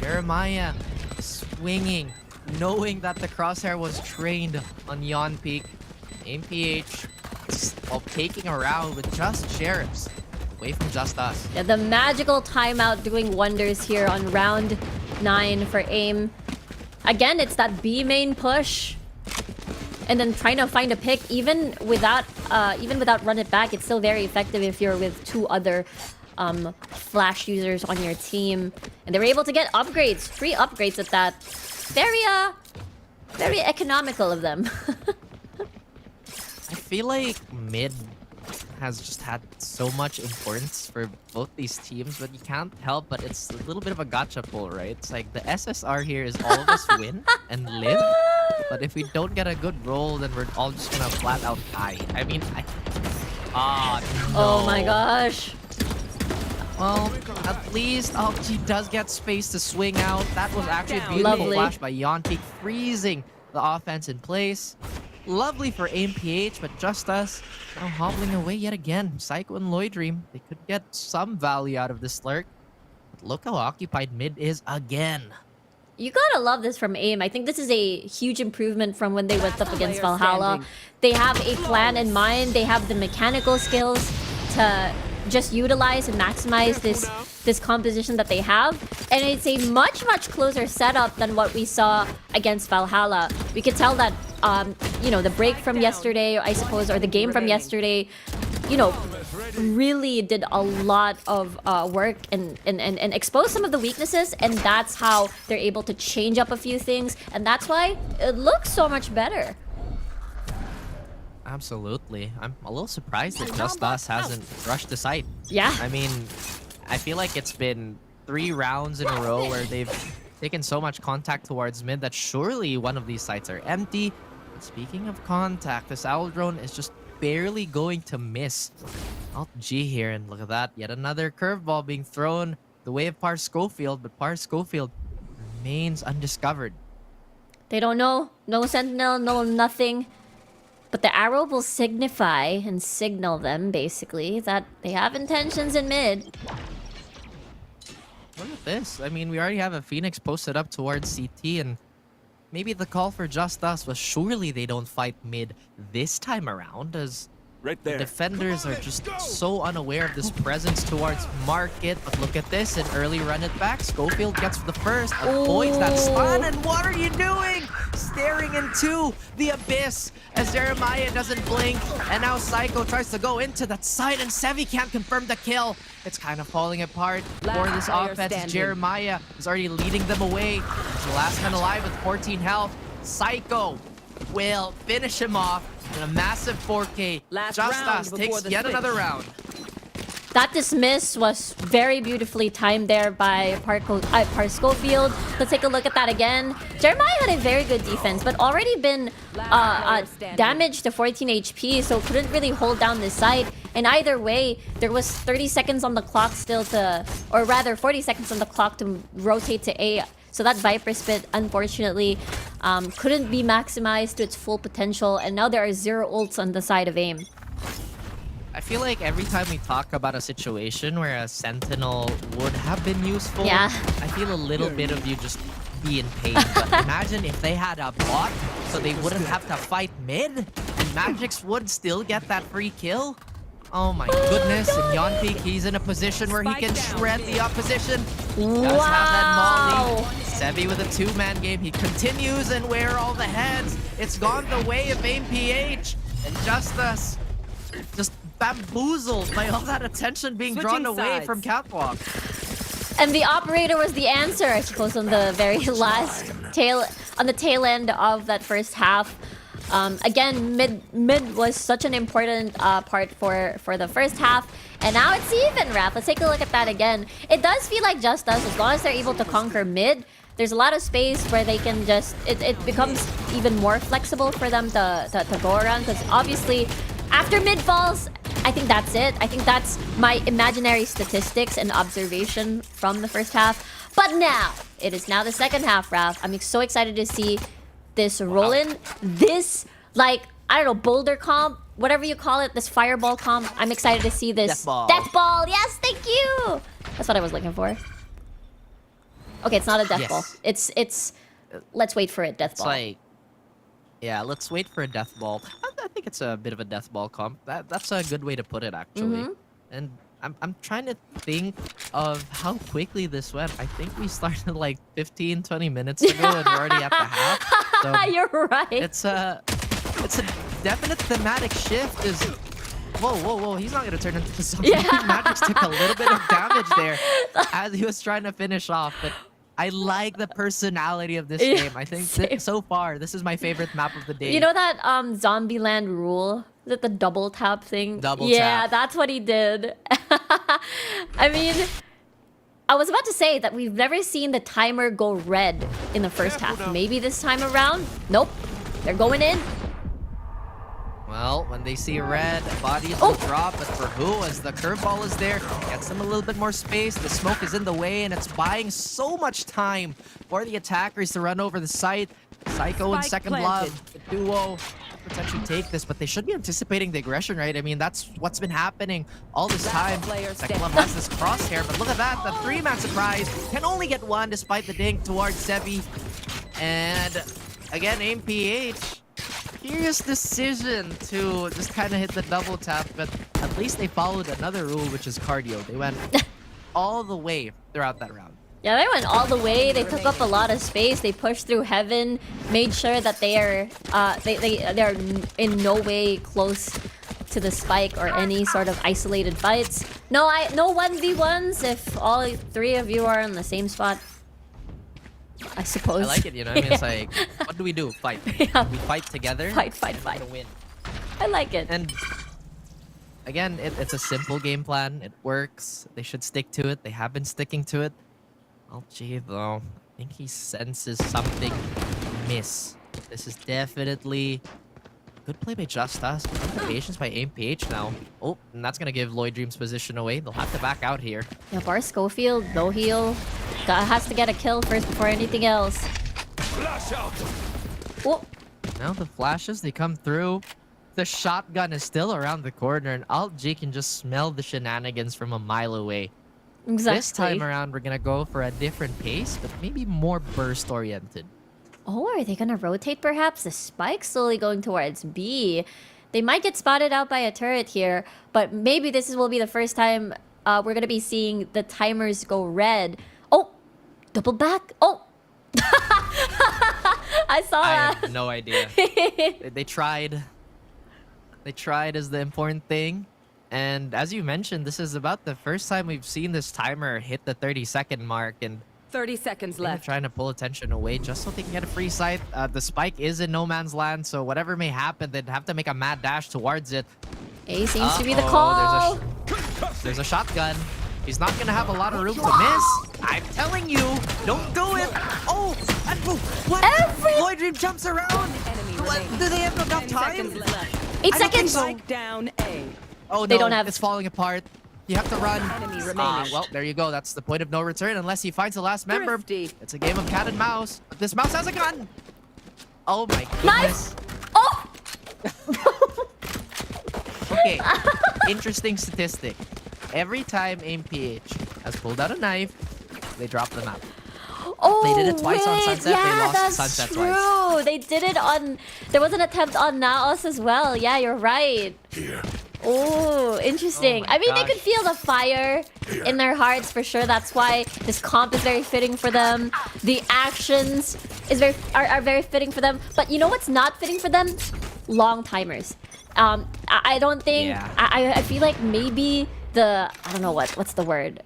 Jeremiah swinging, knowing that the crosshair was trained on Yon Peak. AMPH while taking a round with just Sheriffs away from JustUs. Yeah, the magical timeout doing wonders here on round 9 for AIM. Again, it's that B main push. And then trying to find a pick, even without run it back, it's still very effective if you're with 2 other flash users on your team. And they were able to get upgrades, 3 upgrades at that. Very economical of them. I feel like mid has just had so much importance for both these teams, but you can't help but it's a little bit of a gotcha pull, right? It's like the SSR here is all of us win and live, but if we don't get a good roll, then we're all just gonna flat out die. I mean, no. Oh my gosh. Well, at least Alchi does get space to swing out. That was actually a beautiful Lovely. flash by Yonpeak, freezing the offense in place. Lovely for AMPH, but JustUs now hobbling away yet again. Psycho and Lloydream, they could get some value out of this lurk. But look how occupied mid is again. You gotta love this from AIM. I think this is a huge improvement from when they went up against Valhalla. They have a plan in mind. They have the mechanical skills to just utilize and maximize this composition that they have. And it's a much closer setup than what we saw against Valhalla. We could tell that, you know, the break from yesterday, I suppose, or the game from yesterday, you know, really did a lot of work and expose some of the weaknesses, and that's how they're able to change up a few things, and that's why it looks so much better. Absolutely. I'm a little surprised that JustUs hasn't rushed the site. Yeah. I mean, I feel like it's been 3 rounds in a row where they've taken so much contact towards mid that surely one of these sites are empty. But speaking of contact, this Owl Drone is just barely going to miss. Alt G here, and look at that. Yet another curveball being thrown the way of Par Schofield, but Par Schofield remains undiscovered. They don't know. No sentinel, no nothing. But the arrow will signify and signal them, basically, that they have intentions in mid. Look at this. I mean, we already have a Phoenix posted up towards CT, and maybe the call for JustUs was surely they don't fight mid this time around, as right the there. defenders are just so unaware of this presence towards Market. But look at this, an early run it back. Schofield gets the first, avoids that stun, and what are you doing? Staring into the abyss as Jeremiah doesn't blink, and now Psycho tries to go into that side, and Sevi can't confirm the kill. It's kind of falling apart for this offense. Jeremiah is already leading them away. He's the last man alive with 14 health. Psycho will finish him off in a massive 4K. JustUs takes yet another round. That dismiss was very beautifully timed there by Par Schofield. Let's take a look at that again. Jeremiah had a very good defense, but already been damaged to 14 HP, so couldn't really hold down this site. And either way, there was 30 seconds on the clock still to, or rather 40 seconds on the clock to rotate to A. So that Viper Spit, unfortunately, couldn't be maximized to its full potential, and now there are 0 ults on the side of AIM. I feel like every time we talk about a situation where a Sentinel would have been useful, yeah, I feel a little bit of you just be in pain. But imagine if they had a bot, so they wouldn't have to fight mid, and Magix would still get that free kill. Oh my goodness, and Yonpeak, he's in a position where he can shred the opposition. He does have that Molly. Sevi with a 2-man game. He continues, and where are all the heads? It's gone the way of AMPH, and JustUs just bamboozled by all that attention being drawn away from Catwalk. And the operator was the answer, I suppose, on the very last tail end of that first half. Again, mid was such an important part for the first half, and now it's even, Raph. Let's take a look at that again. It does feel like JustUs, as long as they're able to conquer mid, there's a lot of space where they can just, it becomes even more flexible for them to go around, because obviously after mid falls, I think that's it. I think that's my imaginary statistics and observation from the first half. But now, it is now the second half, Raph. I'm so excited to see this Roland, this, like, I don't know, boulder comp, whatever you call it, this fireball comp. I'm excited to see this. Death ball. Death ball, yes, thank you! That's what I was looking for. Okay, it's not a death Yes. ball. It's, let's wait for it, death It's ball. like, yeah, let's wait for a death ball. I think it's a bit of a death ball comp. That's a good way to put it, actually. Mhm. And I'm trying to think of how quickly this went. I think we started like 15, 20 minutes ago and we're already at the half. So You're right. it's a definite thematic shift. Is whoa! He's not gonna turn into something. Magix took a little bit of damage there as he was trying to finish off, but. I like the personality of this game. I think so far, this is my favorite map of the day. You know that Zombieland rule? Is it the double tap thing? Double yeah, tap. that's what he did. I mean, I was about to say that we've never seen the timer go red in the first half. Maybe this time around? Nope. They're going in. Well, when they see red, bodies will drop, but for who? As the curveball is there, gets them a little bit more space. The smoke is in the way, and it's buying so much time for the attackers to run over the site. Psycho and Spike Second planted. Love, the duo, potentially take this, but they should be anticipating the aggression, right? I mean, that's what's been happening all this time. Second Love has this crosshair, but look at that, the 3-man surprise can only get one despite the dink towards Sebi. And again, Aim PH. Curious decision to just kind of hit the double tap, but at least they followed another rule, which is cardio. They went all the way throughout that round. Yeah, they went all the way. They took up a lot of space. They pushed through heaven, made sure that they're in no way close to the spike or any sort of isolated fights. No 1v1s if all 3 of you are in the same spot. I suppose. I like it, you know. I mean, it's like, what do we do? Fight. Yeah. We fight together. Fight. We're gonna win. I like it. And again, it's a simple game plan. It works. They should stick to it. They have been sticking to it. LG though, I think he senses something miss. This is definitely good play by JustUs. The patience by Aim PH now. Oh, and that's gonna give Lloyd Dream's position away. They'll have to back out here. Yeah, Bar Schofield, no heal. Has to get a kill first before anything else. Flash out. Oh. Now the flashes, they come through. The shotgun is still around the corner, and AltG can just smell the shenanigans from a mile away. Exactly. This time around, we're gonna go for a different pace, but maybe more burst-oriented. Oh, are they gonna rotate perhaps? The spike slowly going towards B. They might get spotted out by a turret here, but maybe this will be the first time we're gonna be seeing the timers go red. Oh, double back. Oh, I saw I that. have no idea. They tried. They tried is the important thing. And as you mentioned, this is about the first time we've seen this timer hit the 30-second mark, and 30 seconds they're left. trying to pull attention away just so they can get a free sight. The spike is in no man's land, so whatever may happen, they'd have to make a mad dash towards it. A seems to be the Uh-oh, call. There's a shotgun. He's not gonna have a lot of room to miss. I'm telling you, don't do it. Oh, and what? Lloyd Dream jumps around. What? Do they have enough time? 8 I don't think seconds. so. Spike down A. Oh, They no, don't have- it's falling apart. You have to run. Enemy remaining. Well, there you go. That's the point of no return unless he finds the last member. Thrifty. It's a game of cat and mouse. But this mouse has a gun. Oh my Nice. goodness. Oh. Okay. Interesting statistic. Every time Aim PH has pulled out a knife, they drop the map. Oh, They did it twice on wait, Sunset, they Yeah, lost that's Sunset true. twice. They did it on. There was an attempt on Naos as well. Yeah, you're right. Oh, interesting. Oh my I mean, they gosh. could feel the fire in their hearts for sure. That's why this comp is very fitting for them. The actions are very fitting for them. But you know what's not fitting for them? Long timers. I don't think. Yeah. I feel like maybe I don't know what's the word.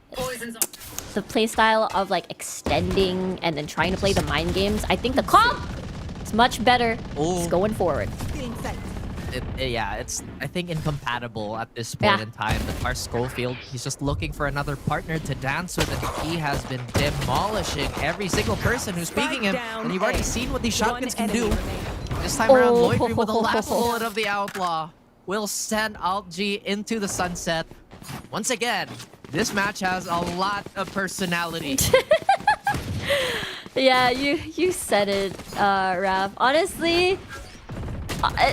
The playstyle of like extending and then trying to play the mind games. I think the comp is much better just going forward. Yeah, it's, I think, incompatible at this point Yeah. in time. But Bar Schofield, he's just looking for another partner to dance with, and he has been demolishing every single person who's beating him. And you've already seen what these shotguns can do. This time around, Lloyd Dream with the last bullet of the Outlaw will send AltG into the sunset. Once again, this match has a lot of personality. Yeah, you said it, Raph. Honestly,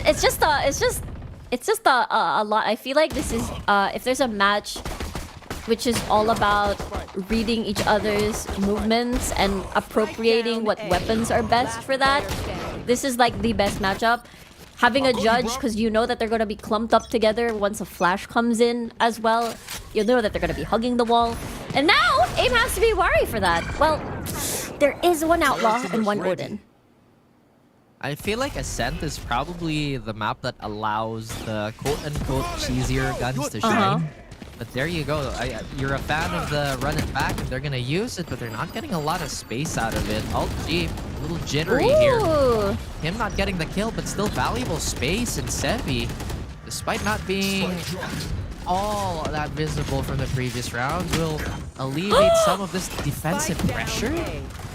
it's just a lot. I feel like this is if there's a match which is all about reading each other's movements and appropriating what weapons are best for that, this is like the best matchup. Having a judge, because you know that they're going to be clumped up together once a flash comes in as well. You know that they're going to be hugging the wall. And now, AIM has to be wary for that. Well, there is one Outlaw and one Odin. I feel like Ascent is probably the map that allows the quote-unquote cheesier guns to shine. But there you go. You're a fan of the run it back, and they're gonna use it, but they're not getting a lot of space out of it. Alt G, a little jittery here. Him not getting the kill, but still valuable space. And Sevi, despite not being all that visible from the previous round, will alleviate some of this defensive pressure.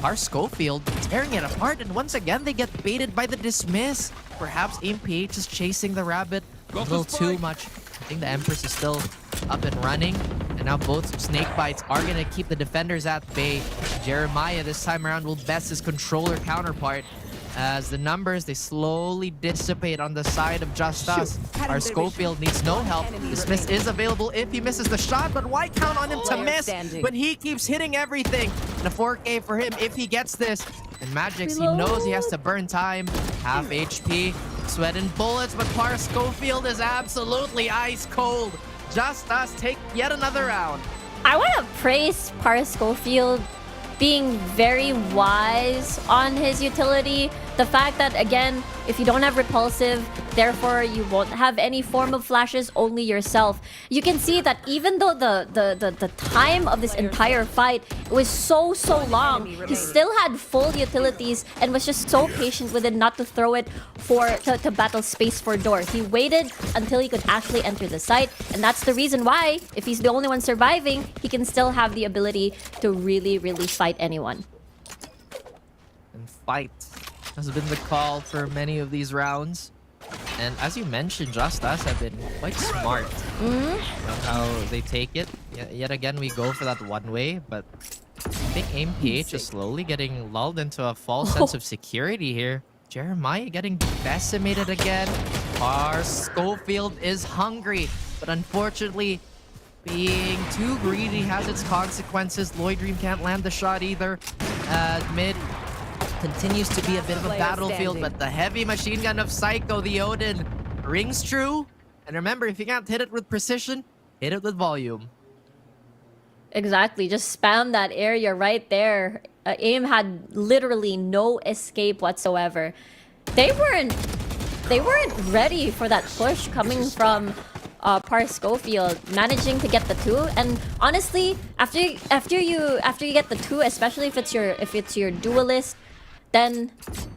Our Schofield tearing it apart, and once again they get baited by the dismiss. Perhaps AIM-PH is chasing the rabbit a little too much. I think the Empress is still up and running, and now both snake bites are gonna keep the defenders at bay. Jeremiah this time around will best his controller counterpart as the numbers, they slowly dissipate on the side of JustUs. Our Schofield needs no help. Dismiss is available if he misses the shot, but why count on him to miss when he keeps hitting everything? And a 4K for him if he gets this. And Magix, he knows he has to burn time. Half HP, sweat and bullets, but Par Schofield is absolutely ice cold. JustUs take yet another round. I want to praise Par Schofield being very wise on his utility. The fact that, again, if you don't have repulsive, therefore you won't have any form of flashes, only yourself. You can see that even though the time of this entire fight was so long, he still had full utilities and was just so patient with it not to throw it to battle space for door. He waited until he could actually enter the site, and that's the reason why, if he's the only one surviving, he can still have the ability to really fight anyone. And fight has been the call for many of these rounds. And as you mentioned, JustUs have been quite smart on how they take it. Yet again, we go for that one way, but I think AIM-PH is slowly getting lulled into a false sense of security here. Jeremiah getting decimated again. Our Schofield is hungry, but unfortunately, being too greedy has its consequences. Lloyd Dream can't land the shot either. Mid continues to be a bit of a battlefield, but the heavy machine gun of Psycho, the Odin, rings true. And remember, if you can't hit it with precision, hit it with volume. Exactly, just spam that area right there. AIM had literally no escape whatsoever. They weren't ready for that push coming from Par Schofield, managing to get the 2. And honestly, after you get the 2, especially if it's your duelist, then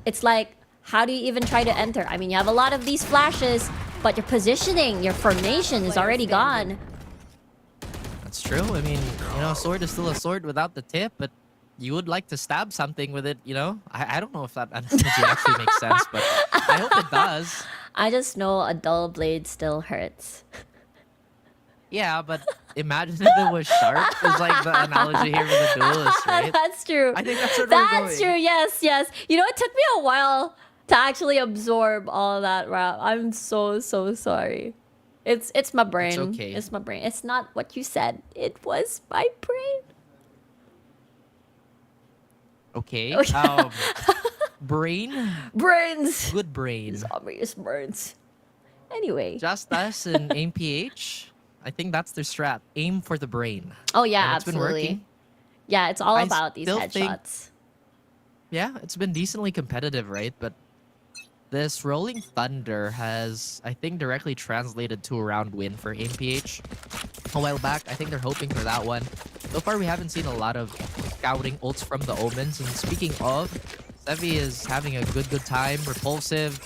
it's like, how do you even try to enter? I mean, you have a lot of these flashes, but your positioning, your formation is already gone. That's true. I mean, you know, a sword is still a sword without the tip, but you would like to stab something with it, you know? I don't know if that analogy actually makes sense, but I hope it does. I just know a dull blade still hurts. Yeah, but imagine if it was sharp. It's like the analogy here with the duelist, right? That's true. I think that's where we're going. That's true, yes. You know, it took me a while to actually absorb all that rap. I'm so sorry. It's my brain. It's okay. It's my brain. It's not what you said. It was my brain. Okay. Brain? Brains. Good brain. Obvious brains. Anyway. JustUs and AIM-PH. I think that's their strat. Aim for the brain. Oh yeah, and it's absolutely. been working. Yeah, it's all about these still headshots. Yeah, it's been decently competitive, right? But this Rolling Thunder has, I think, directly translated to a round win for AIM-PH. A while back, I think they're hoping for that one. So far, we haven't seen a lot of scouting ults from the Omens. And speaking of, Sevi is having a good time. Repulsive.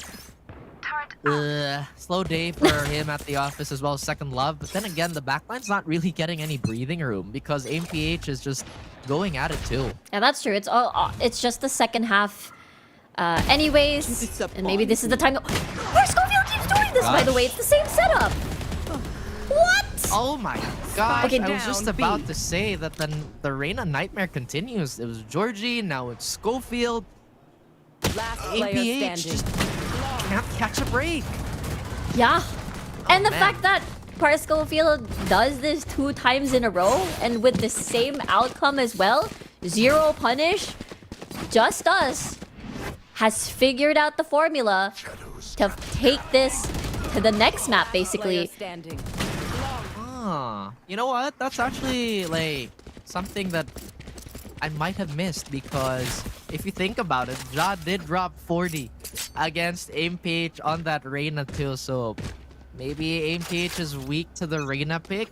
Slow day for him at the office as well as Second Love. But then again, the backline's not really getting any breathing room because AIM-PH is just going at it too. Yeah, that's true. It's just the second half. Anyways, and maybe this is the time. Where Schofield keeps doing this, by the way. It's the same setup. What? Oh my gosh, Okay, I was just about B. to say that the Reyna nightmare continues. It was Georgie, now it's Schofield. Last player APH standing. just can't catch a break. Yeah. And the man. fact that Schofield does this 2 times in a row and with the same outcome as well, 0 punish, JustUs has figured out the formula to take this to the next map, Player basically. standing. You know what? That's actually like something that I might have missed, because if you think about it, Ja did drop 40 against AimPH on that Reyna too, so maybe AimPH is weak to the Reyna pick.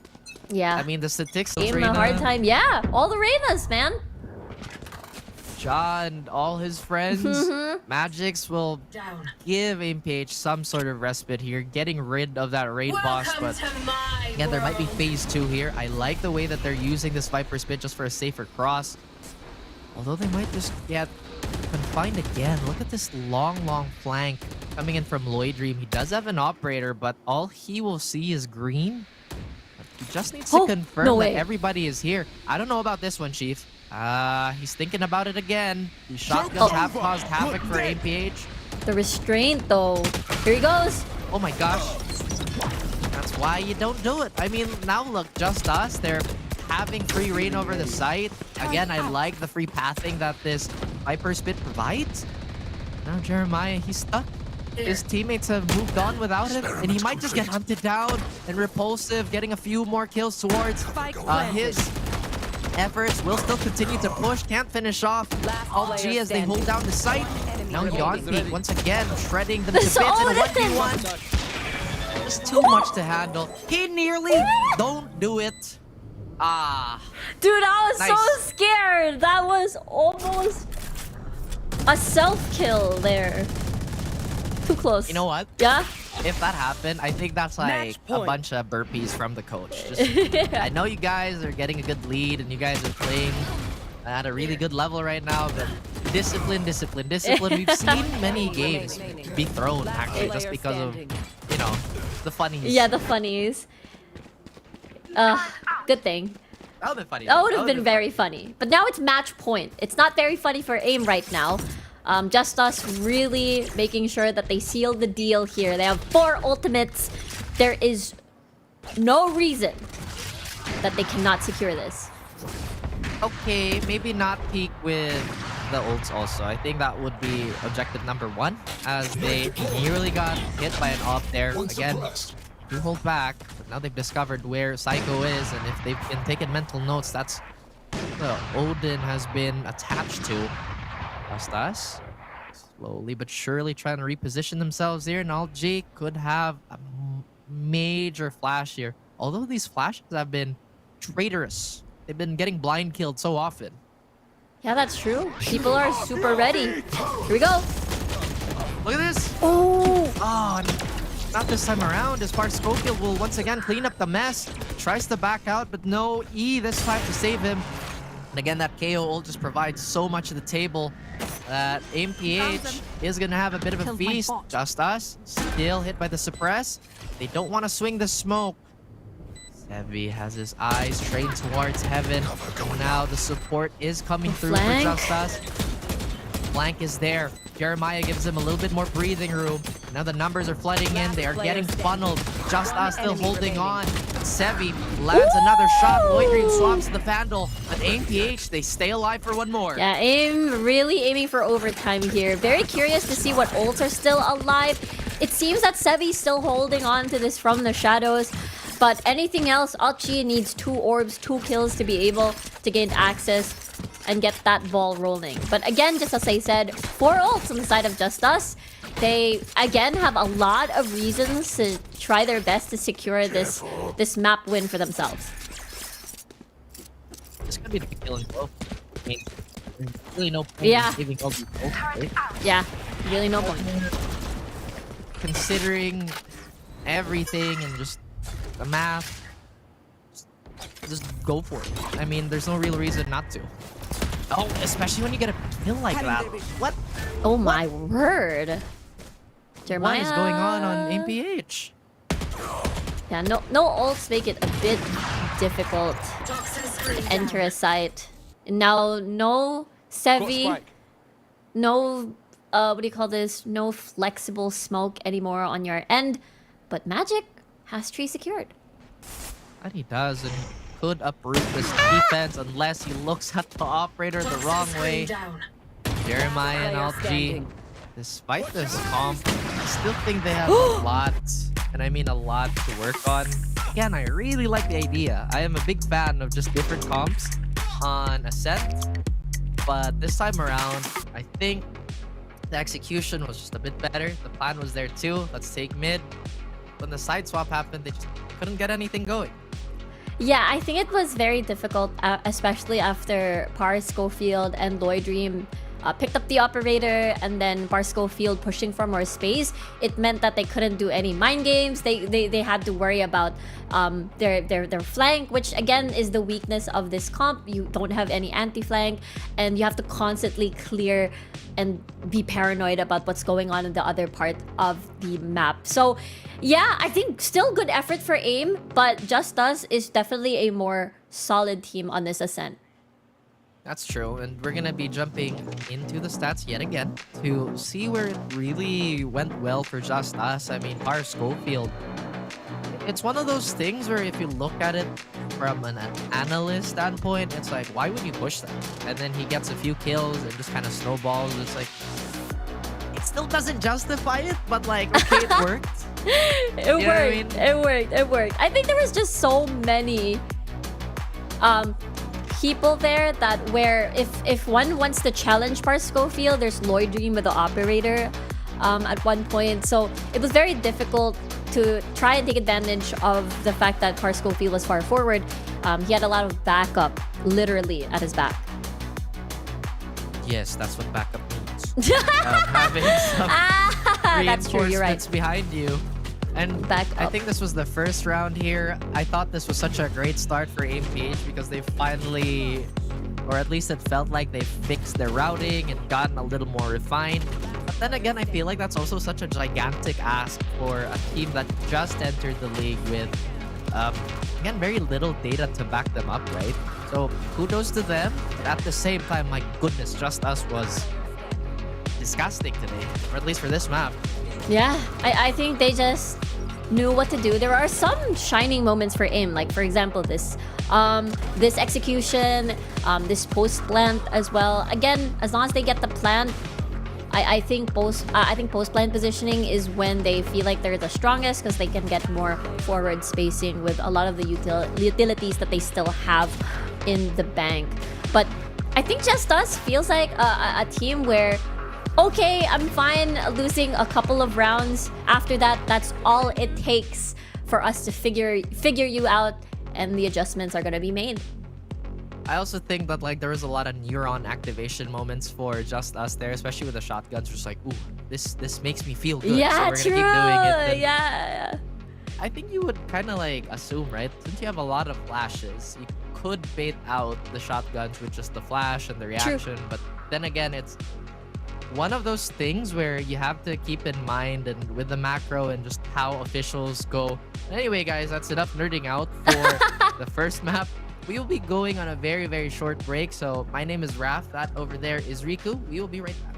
Yeah. I mean, the statistics of Gave him Reyna, a hard time. Yeah, all the Reynas, man. Ja and all his friends, Mhm. Magix will give AimPH some sort of respite here, getting rid of that raid boss, but again, there might be phase 2 here. I like the way that they're using this Viper Spit just for a safer cross. Although they might just get confined again. Look at this long flank coming in from Lloyd Dream. He does have an operator, but all he will see is green. But he just needs to confirm no that way. everybody is here. I don't know about this one, Chief. He's thinking about it again. These shotguns have caused havoc for APH. The restraint, though. Here he goes. Oh my gosh. That's why you don't do it. I mean, now look, JustUs, they're having free reign over the site. Again, I like the free pathing that this Viper Spit provides. Now Jeremiah, he's stuck. His teammates have moved on without him, and he might just get hunted down. And Repulsive getting a few more kills towards his efforts. Will still continue to push, can't finish off G as they hold down the site. Now Yonpeak once again shredding them to bits in a 1v1. Just too much to handle. He nearly don't do it. Dude, I was Nice. so scared. That was almost a self-kill there. Too close. You know what? Yeah? If that happened, I think that's like a bunch of burpees from the coach. Just, I know you guys are getting a good lead and you guys are playing at a really good level right now, but discipline. We've seen many games be thrown actually just because of, you know, the funnies. Yeah, the funnies. Good thing. That would have been funny. That would have been very funny. But now it's match point. It's not very funny for AIM right now. JustUs really making sure that they seal the deal here. They have 4 ultimates. There is no reason that they cannot secure this. Okay, maybe not peak with the ults also. I think that would be objective number 1, as they nearly got hit by an op there. Again, do hold back, but now they've discovered where Psycho is, and if they've been taking mental notes, that's where Odin has been attached to. JustUs slowly but surely trying to reposition themselves here, and G could have a major flash here. Although these flashes have been traitorous. They've been getting blind killed so often. Yeah, that's true. People are super ready. Here we go. Look at this. Oh, Not this time around, as Part Schofield will once again clean up the mess. Tries to back out, but no E this time to save him. And again, that KO ult just provides so much to the table that AimPH is going to have a bit of a feast. JustUs still hit by the suppress. They don't want to swing the smoke. Sevi has his eyes trained towards heaven. Now the support is coming through for JustUs. Flank is there. Jeremiah gives him a little bit more breathing room. Now the numbers are flooding in. They are getting funneled. JustUs still holding on. But Sevi lands another shot. Lloyd Dream swaps the Vandal. But AimPH, they stay alive for one more. yeah, AIM really aiming for overtime here. Very curious to see what ults are still alive. It seems that Sevi's still holding on to this from the shadows. But anything else, Alchi needs 2 orbs, 2 kills to be able to gain access and get that ball rolling. But again, just as I said, 4 ults on the side of JustUs. They, again, have a lot of reasons to try their best to secure this map win for themselves. It's going to be the killing blow. I mean, there's really no point in saving all these ults, right? Yeah, really no point. Considering everything and just the math, just go for it. I mean, there's no real reason not to. Oh, especially when you get a kill like that. What? Oh my word. Jeremiah. What is going on AimPH? Yeah, no ults make it a bit difficult to enter a site. Now, no Sevi, no, what do you call this? No flexible smoke anymore on your end, but Magic has tree secured. And he does, and he could uproot this defense unless he looks at the operator the wrong way. Jeremiah and AltG, despite this comp, I still think they have a lot, and I mean a lot to work on. Again, I really like the idea. I am a big fan of just different comps on Ascent, but this time around, I think the execution was just a bit better. The plan was there too. Let's take mid. When the side swap happened, they just couldn't get anything going. Yeah, I think it was very difficult, especially after Par Schofield and Lloydream picked up the operator, and then Par Schofield pushing for more space. It meant that they couldn't do any mind games. They had to worry about their flank, which again is the weakness of this comp. You don't have any anti-flank, and you have to constantly clear and be paranoid about what's going on in the other part of the map. So yeah, I think still good effort for AIM, but JustUs is definitely a more solid team on this Ascent. That's true, and we're gonna be jumping into the stats yet again to see where it really went well for JustUs. I mean, Par Schofield, it's one of those things where if you look at it from an analyst standpoint, it's like, why would you push that? And then he gets a few kills and just kind of snowballs. It's like, it still doesn't justify it, but like, okay, it worked. It worked. I think there was just so many people there that where if one wants to challenge Par Schofield, there's Lloydream with the operator at one point. So it was very difficult to try and take advantage of the fact that Par Schofield was far forward. He had a lot of backup literally at his back. Yes, that's what backup means. Having some That's true, you're right. reinforcements behind you. And I think this was the first round here. I thought this was such a great start for AIM-PH because they finally, or at least it felt like they fixed their routing and gotten a little more refined. But then again, I feel like that's also such a gigantic ask for a team that just entered the league with, again, very little data to back them up, right? So kudos to them. But at the same time, my goodness, JustUs was disgusting today, or at least for this map. Yeah, I think they just knew what to do. There are some shining moments for AIM, like for example this execution, this post plant as well. Again, as long as they get the plant, I think post plant positioning is when they feel like they're the strongest because they can get more forward spacing with a lot of the utilities that they still have in the bank. But I think JustUs feels like a team where, okay, I'm fine losing a couple of rounds. After that, that's all it takes for us to figure you out, and the adjustments are gonna be made. I also think that like there was a lot of neuron activation moments for JustUs there, especially with the shotguns. Just like, ooh, this makes me feel good. Yeah, so we're true. gonna keep doing it. Yeah. I think you would kind of like assume, right? Since you have a lot of flashes, you could bait out the shotguns with just the flash and the reaction. True. But then again, it's one of those things where you have to keep in mind and with the macro and just how officials go. Anyway, guys, that's enough nerding out for the first map. We will be going on a very, very short break. So my name is Raf. That over there is Riku. We will be right back.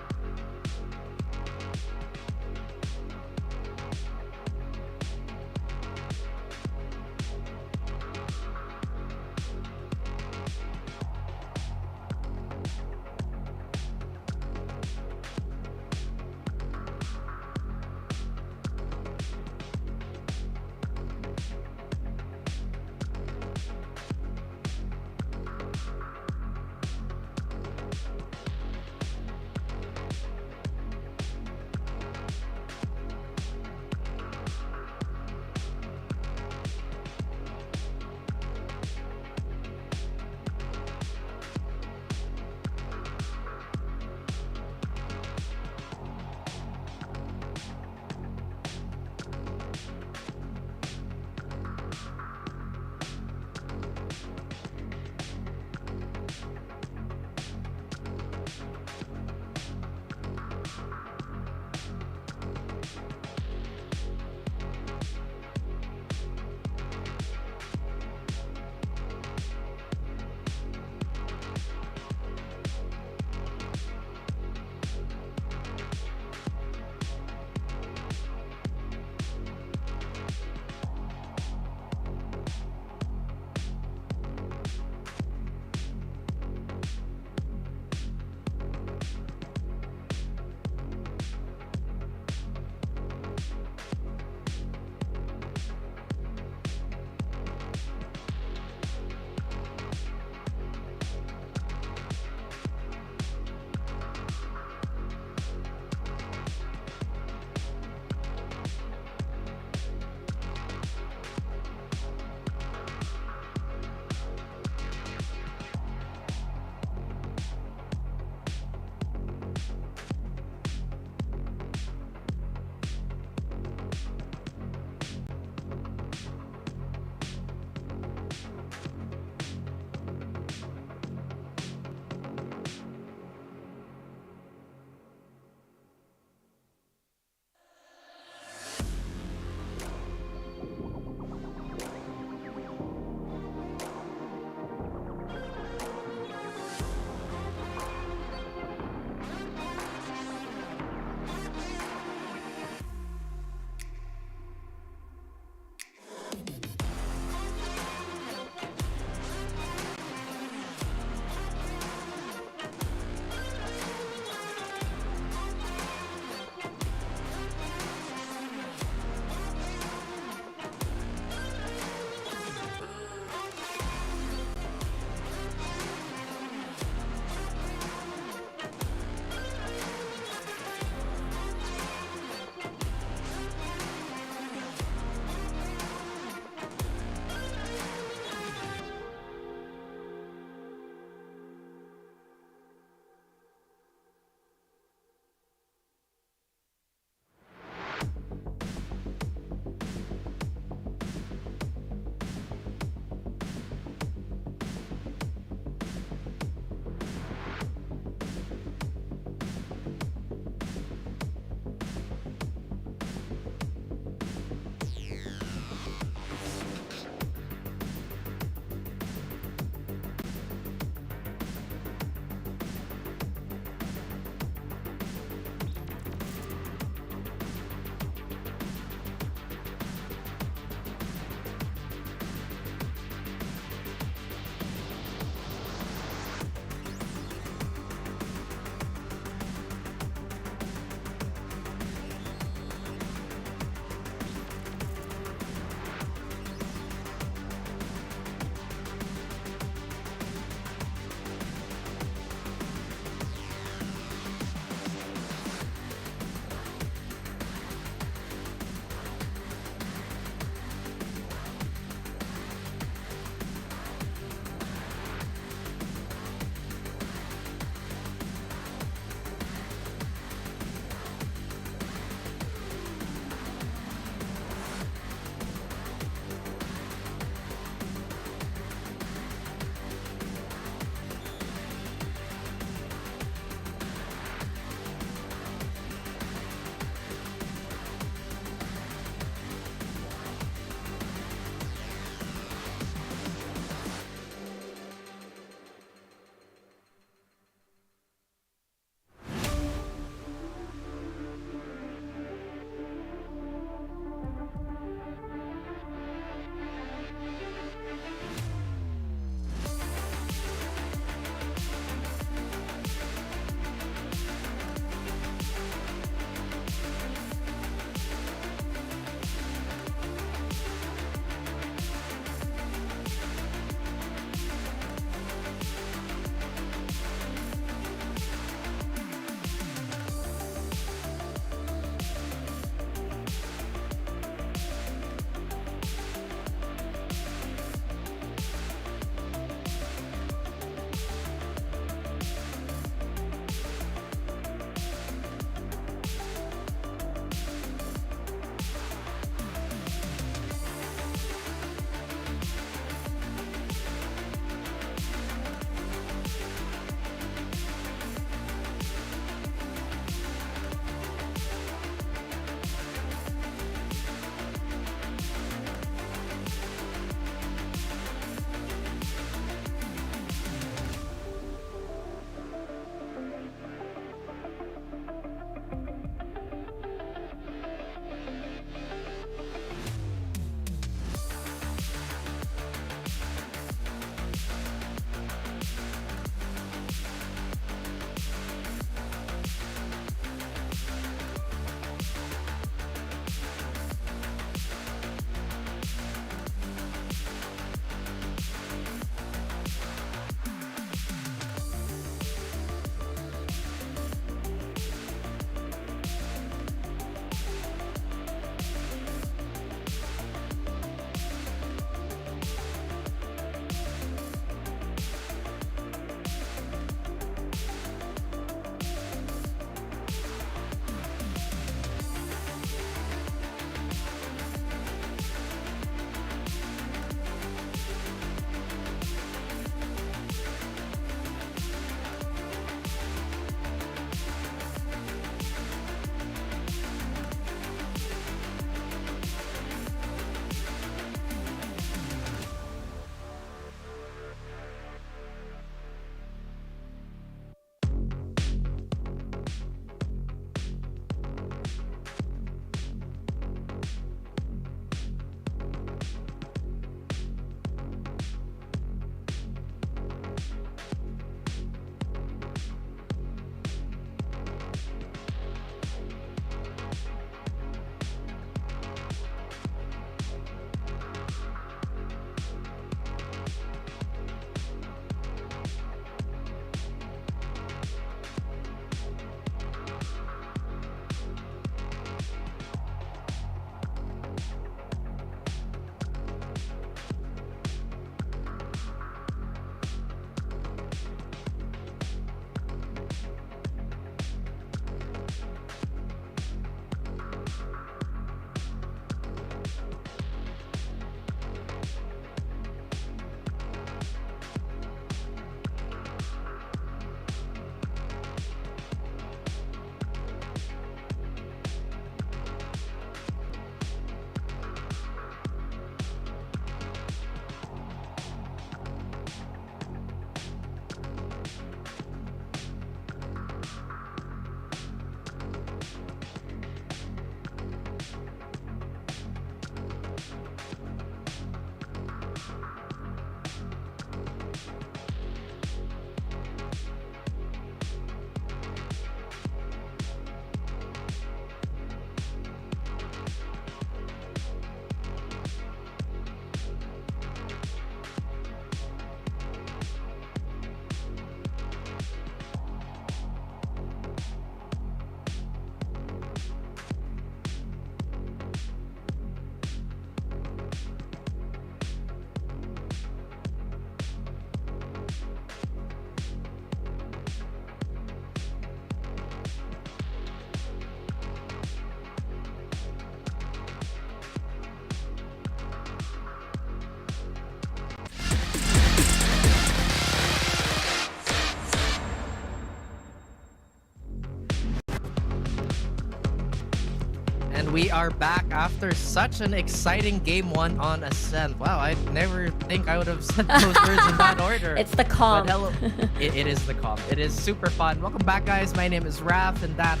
And we are back after such an exciting game 1 on Ascent. Wow, I never think I would have said those words in that order. It's the calm. But hello, it is the calm. It is super fun. Welcome back, guys. My name is Raph, and that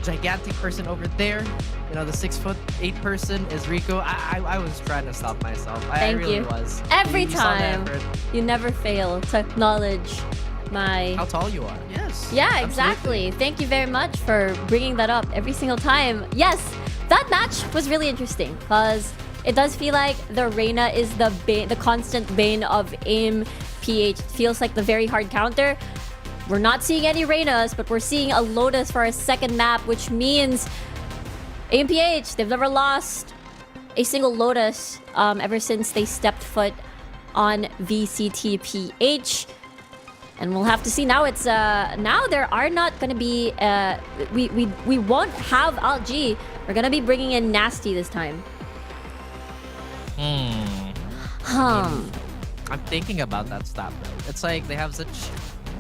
gigantic person over there, you know, the 6'8" person is Rico. I was trying to stop myself. I really was. Every You saw the time. effort. You never fail to acknowledge my... How tall you are. Yes. Yeah, absolutely. exactly. Thank you very much for bringing that up every single time. Yes, that match was really interesting because it does feel like the Reyna is the constant bane of AIM PH. It feels like the very hard counter. We're not seeing any Reynas, but we're seeing a Lotus for our second map, which means AIM PH, they've never lost a single Lotus ever since they stepped foot on VCTPH. And we'll have to see. Now it's now there are not gonna be we won't have AltG. We're gonna be bringing in Nasty this time. I'm thinking about that stat though. It's like they have such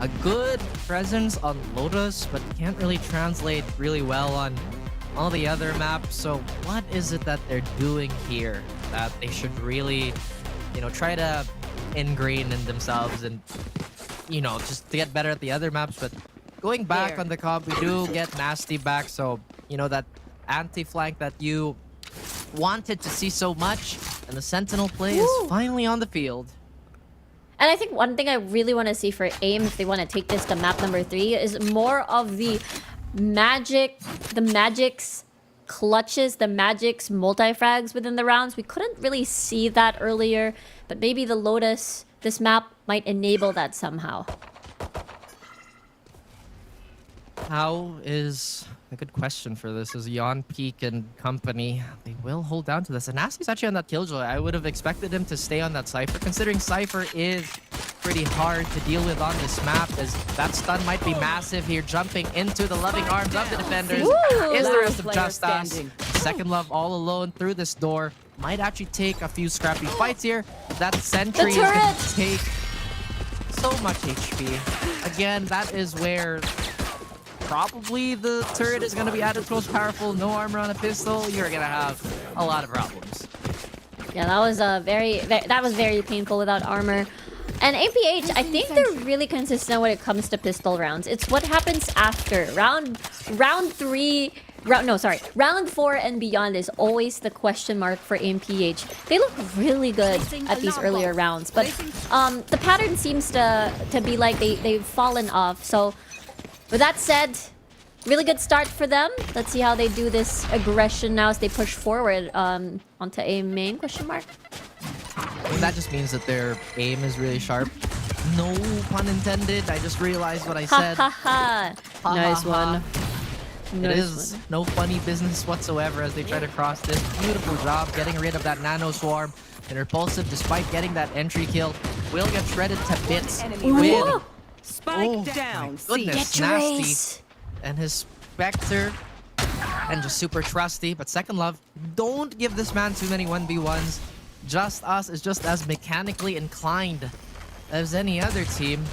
a good presence on Lotus, but can't really translate really well on all the other maps. So what is it that they're doing here that they should really, you know, try to ingrain in themselves and, you know, just to get better at the other maps? But going back on the comp, we do get Nasty back. So, you know, that anti-flank that you wanted to see so much, and the Sentinel play is finally on the field. And I think one thing I really want to see for AIM, if they want to take this to map number 3, is more of the Magic's clutches, the Magic's multi-frags within the rounds. We couldn't really see that earlier, but maybe the Lotus, this map, might enable that somehow. How is a good question for this is Yon Peak and company. They will hold down to this. And Nasty's actually on that Killjoy. I would have expected him to stay on that Cypher, considering Cypher is pretty hard to deal with on this map, as that stun might be massive here. Jumping into the loving arms of the defenders is the rest of JustUs. Second Love all alone through this door. Might actually take a few scrappy fights here. That sentry is going to take so much HP. Again, that is where probably the turret is going to be at its most powerful. No armor on a pistol, you're going to have a lot of problems. Yeah, that was very painful without armor. And APH, I think they're really consistent when it comes to pistol rounds. It's what happens after round 4 and beyond is always the question mark for APH. They look really good at these earlier rounds, but the pattern seems to be like they've fallen off. So with that said, really good start for them. Let's see how they do this aggression now as they push forward onto a main question mark. I mean, that just means that their aim is really sharp. No pun intended. I just realized what I said. Ha ha ha. Nice one. It is no funny business whatsoever as they try to cross this. Beautiful job getting rid of that nano swarm. And Repulsive, despite getting that entry kill, will get shredded to bits with... Spike down. Goodness, Nasty and his Spectre, and just super trusty. But Second Love, don't give this man too many 1v1s. JustUs is just as mechanically inclined as any other team.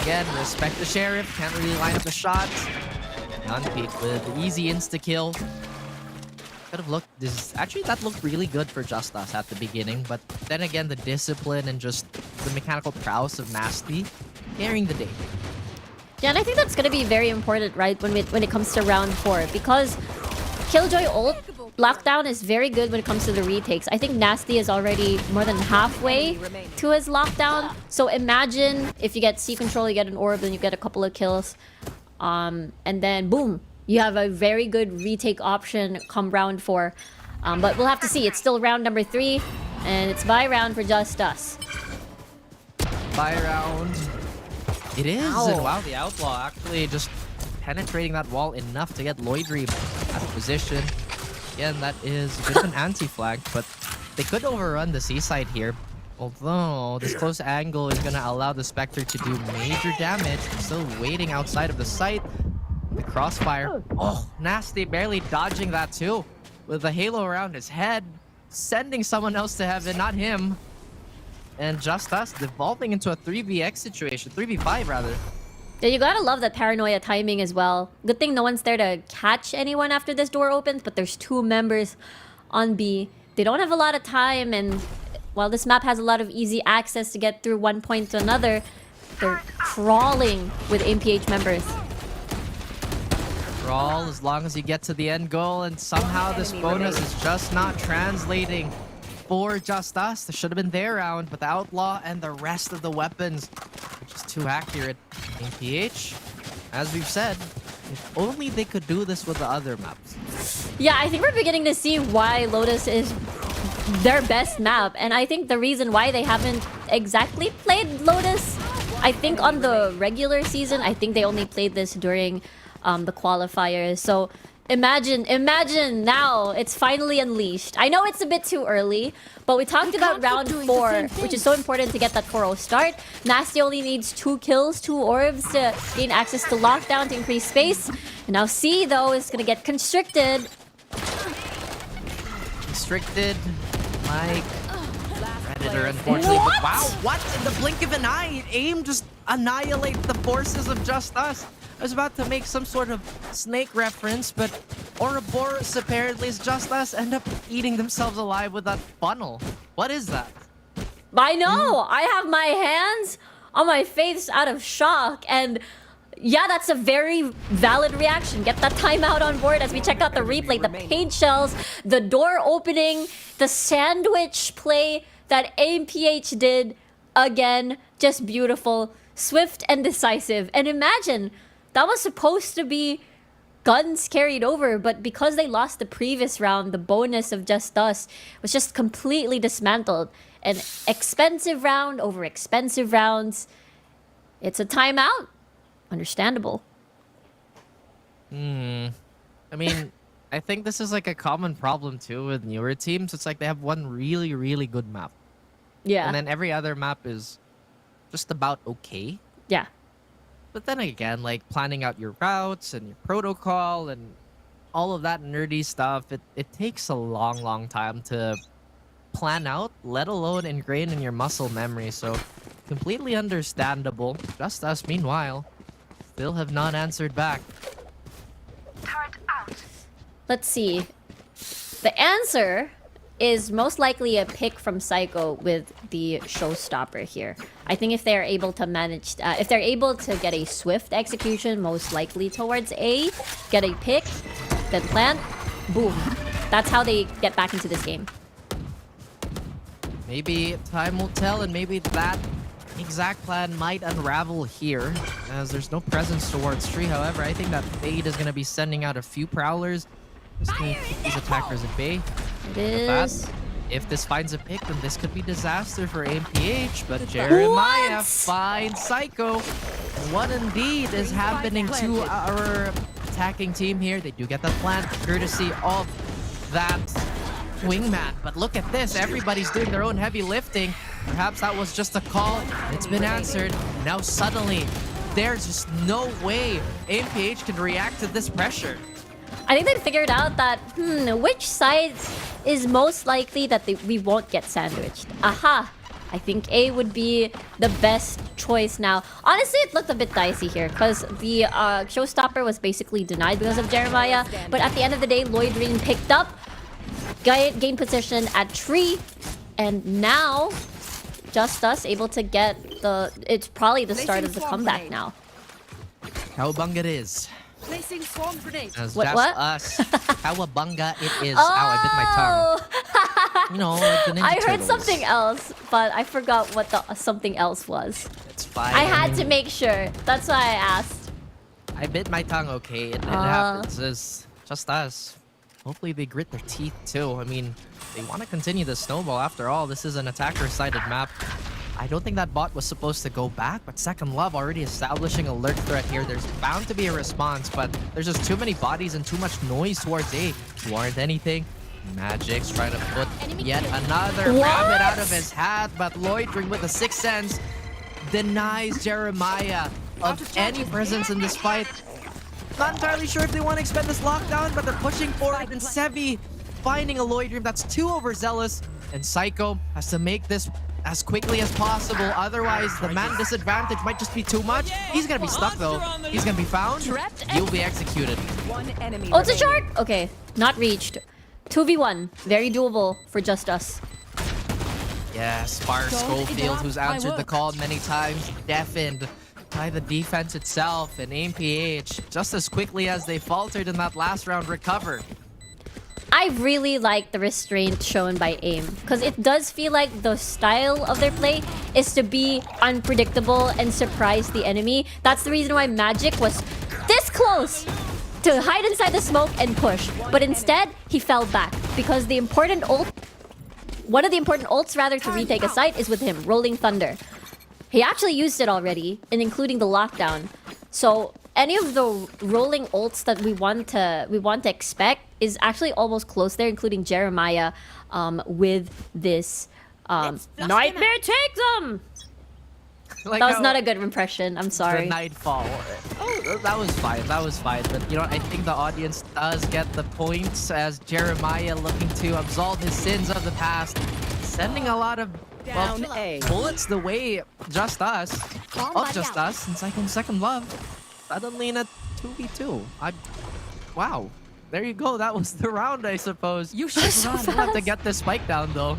Again, respect the Sheriff, can't really line up the shots. On peak with easy insta-kill. Could have looked, actually that looked really good for JustUs at the beginning, but then again, the discipline and just the mechanical prowess of Nasty carrying the day. Yeah, and I think that's going to be very important, right, when it comes to round 4, because Killjoy ult, lockdown is very good when it comes to the retakes. I think Nasty is already more than halfway to his lockdown. So imagine if you get C control, you get an orb, then you get a couple of kills. And then boom, you have a very good retake option come round 4. But we'll have to see. It's still round number 3, and it's bye round for JustUs. Bye round. It is. And wow, the Outlaw actually just penetrating that wall enough to get Lloydream out of position. Again, that is a bit of an anti-flank, but they could overrun the seaside here. Although this close angle is going to allow the Spectre to do major damage. Still waiting outside of the site. The crossfire. Oh, Nasty barely dodging that too. With the halo around his head. Sending someone else to heaven, not him. And JustUs devolving into a 3vx situation. 3v5 rather. Yeah, you gotta love that paranoia timing as well. Good thing no one's there to catch anyone after this door opens, but there's 2 members on B. They don't have a lot of time, and while this map has a lot of easy access to get through one point to another, they're crawling with MPH members. Crawl as long as you get to the end goal, and somehow this bonus is just not translating for JustUs. This should have been their round, but the Outlaw and the rest of the weapons are just too accurate. MPH, as we've said, if only they could do this with the other maps. Yeah, I think we're beginning to see why Lotus is their best map, and I think the reason why they haven't exactly played Lotus, I think on the regular season, I think they only played this during the qualifiers. So imagine now it's finally unleashed. I know it's a bit too early, but we talked about round 4, which is so important to get that 4-0 start. Nasty only needs 2 kills, 2 orbs to gain access to lockdown to increase space. And now C, though, is gonna get constricted. Constricted like Predator, unfortunately. But wow, what in the blink of an eye? AIM just annihilate the forces of JustUs. I was about to make some sort of snake reference, but Ouroboros apparently is JustUs end up eating themselves alive with that funnel. What is that? I know! I have my hands on my face out of shock, and yeah, that's a very valid reaction. Get that timeout on board as we check out the replay. The paint shells, the door opening, the sandwich play that AMPH did. Again, just beautiful, swift and decisive. And imagine, that was supposed to be guns carried over, but because they lost the previous round, the bonus of JustUs was just completely dismantled. An expensive round over expensive rounds. It's a timeout. Understandable. I mean, I think this is like a common problem too with newer teams. It's like they have one really, really good map. Yeah. And then every other map is just about okay. Yeah. But then again, like planning out your routes and your protocol and all of that nerdy stuff, it takes a long, long time to plan out, let alone ingrain in your muscle memory. So completely understandable. JustUs, meanwhile, still have not answered back. Let's see. The answer is most likely a pick from Psycho with the showstopper here. I think if they're able to manage, if they're able to get a swift execution, most likely towards A, get a pick, then plant, boom. That's how they get back into this game. Maybe time will tell, and maybe that exact plan might unravel here, as there's no presence towards Tree. However, I think that Fade is going to be sending out a few Prowlers just to keep these attackers at bay. It is. If this finds a pick, then this could be disaster for AMPH, but Jeremiah finds Psycho. What indeed is happening to our attacking team here? They do get the plant courtesy of that wingman, but look at this. Everybody's doing their own heavy lifting. Perhaps that was just a call. It's been answered. Now suddenly, there's just no way AMPH can react to this pressure. I think they figured out that, which side is most likely that we won't get sandwiched. Aha! I think A would be the best choice now. Honestly, it looked a bit dicey here because the showstopper was basically denied because of Jeremiah. But at the end of the day, Lloydrine picked up, gained position at Tree, and now JustUs able to get the... It's probably the start of the comeback now. Cowabunga it is. Placing swarm grenade. As What? JustUs, Cowabunga it is. Ow, I bit my tongue. You know, like the Ninja I heard Turtles. something else, but I forgot what the something else was. It's fine. I had to make sure. That's why I asked. I bit my tongue, okay? It happens. It's JustUs. Hopefully they grit their teeth too. I mean, they want to continue the snowball. After all, this is an attacker-sided map. I don't think that bot was supposed to go back, but Second Love already establishing a lurk threat here. There's bound to be a response, but there's just too many bodies and too much noise towards A to warrant anything. Magic's trying to put yet another rabbit out of his hat, but Lloydring with a Sixth Sense denies Jeremiah of any presence in this fight. Not entirely sure if they want to expend this lockdown, but they're pushing forward, and Sevi finding a Lloydring that's too overzealous, and Psycho has to make this as quickly as possible. Otherwise, the man disadvantage might just be too much. He's gonna be stuck though. He's gonna be found. He'll be executed. One enemy. Oh, it's a short! Okay, not reached. 2v1. Very doable for JustUs. Yeah, Spark Schofield, who's answered the call many times, deafened by the defense itself, and AIM-PH, just as quickly as they faltered in that last round, recover. I really like the restraint shown by AIM, because it does feel like the style of their play is to be unpredictable and surprise the enemy. That's the reason why Magic was this close to hide inside the smoke and push. But instead, he fell back, because the important ult, one of the important ults rather to retake a site is with him, Rolling Thunder. He actually used it already, and including the lockdown. So any of the rolling ults that we want to expect is actually almost close there, including Jeremiah with this Nightmare takes him. Like that was not a good impression. I'm sorry. The Nightfall. Oh, that was fine. That was fine. But you know, I think the audience does get the points as Jeremiah looking to absolve his sins of the past, sending a lot of bullets the way JustUs, JustUs, and second love. Suddenly in a 2v2. Wow. There you go. That was the round, I suppose. You should have to get this spike down though.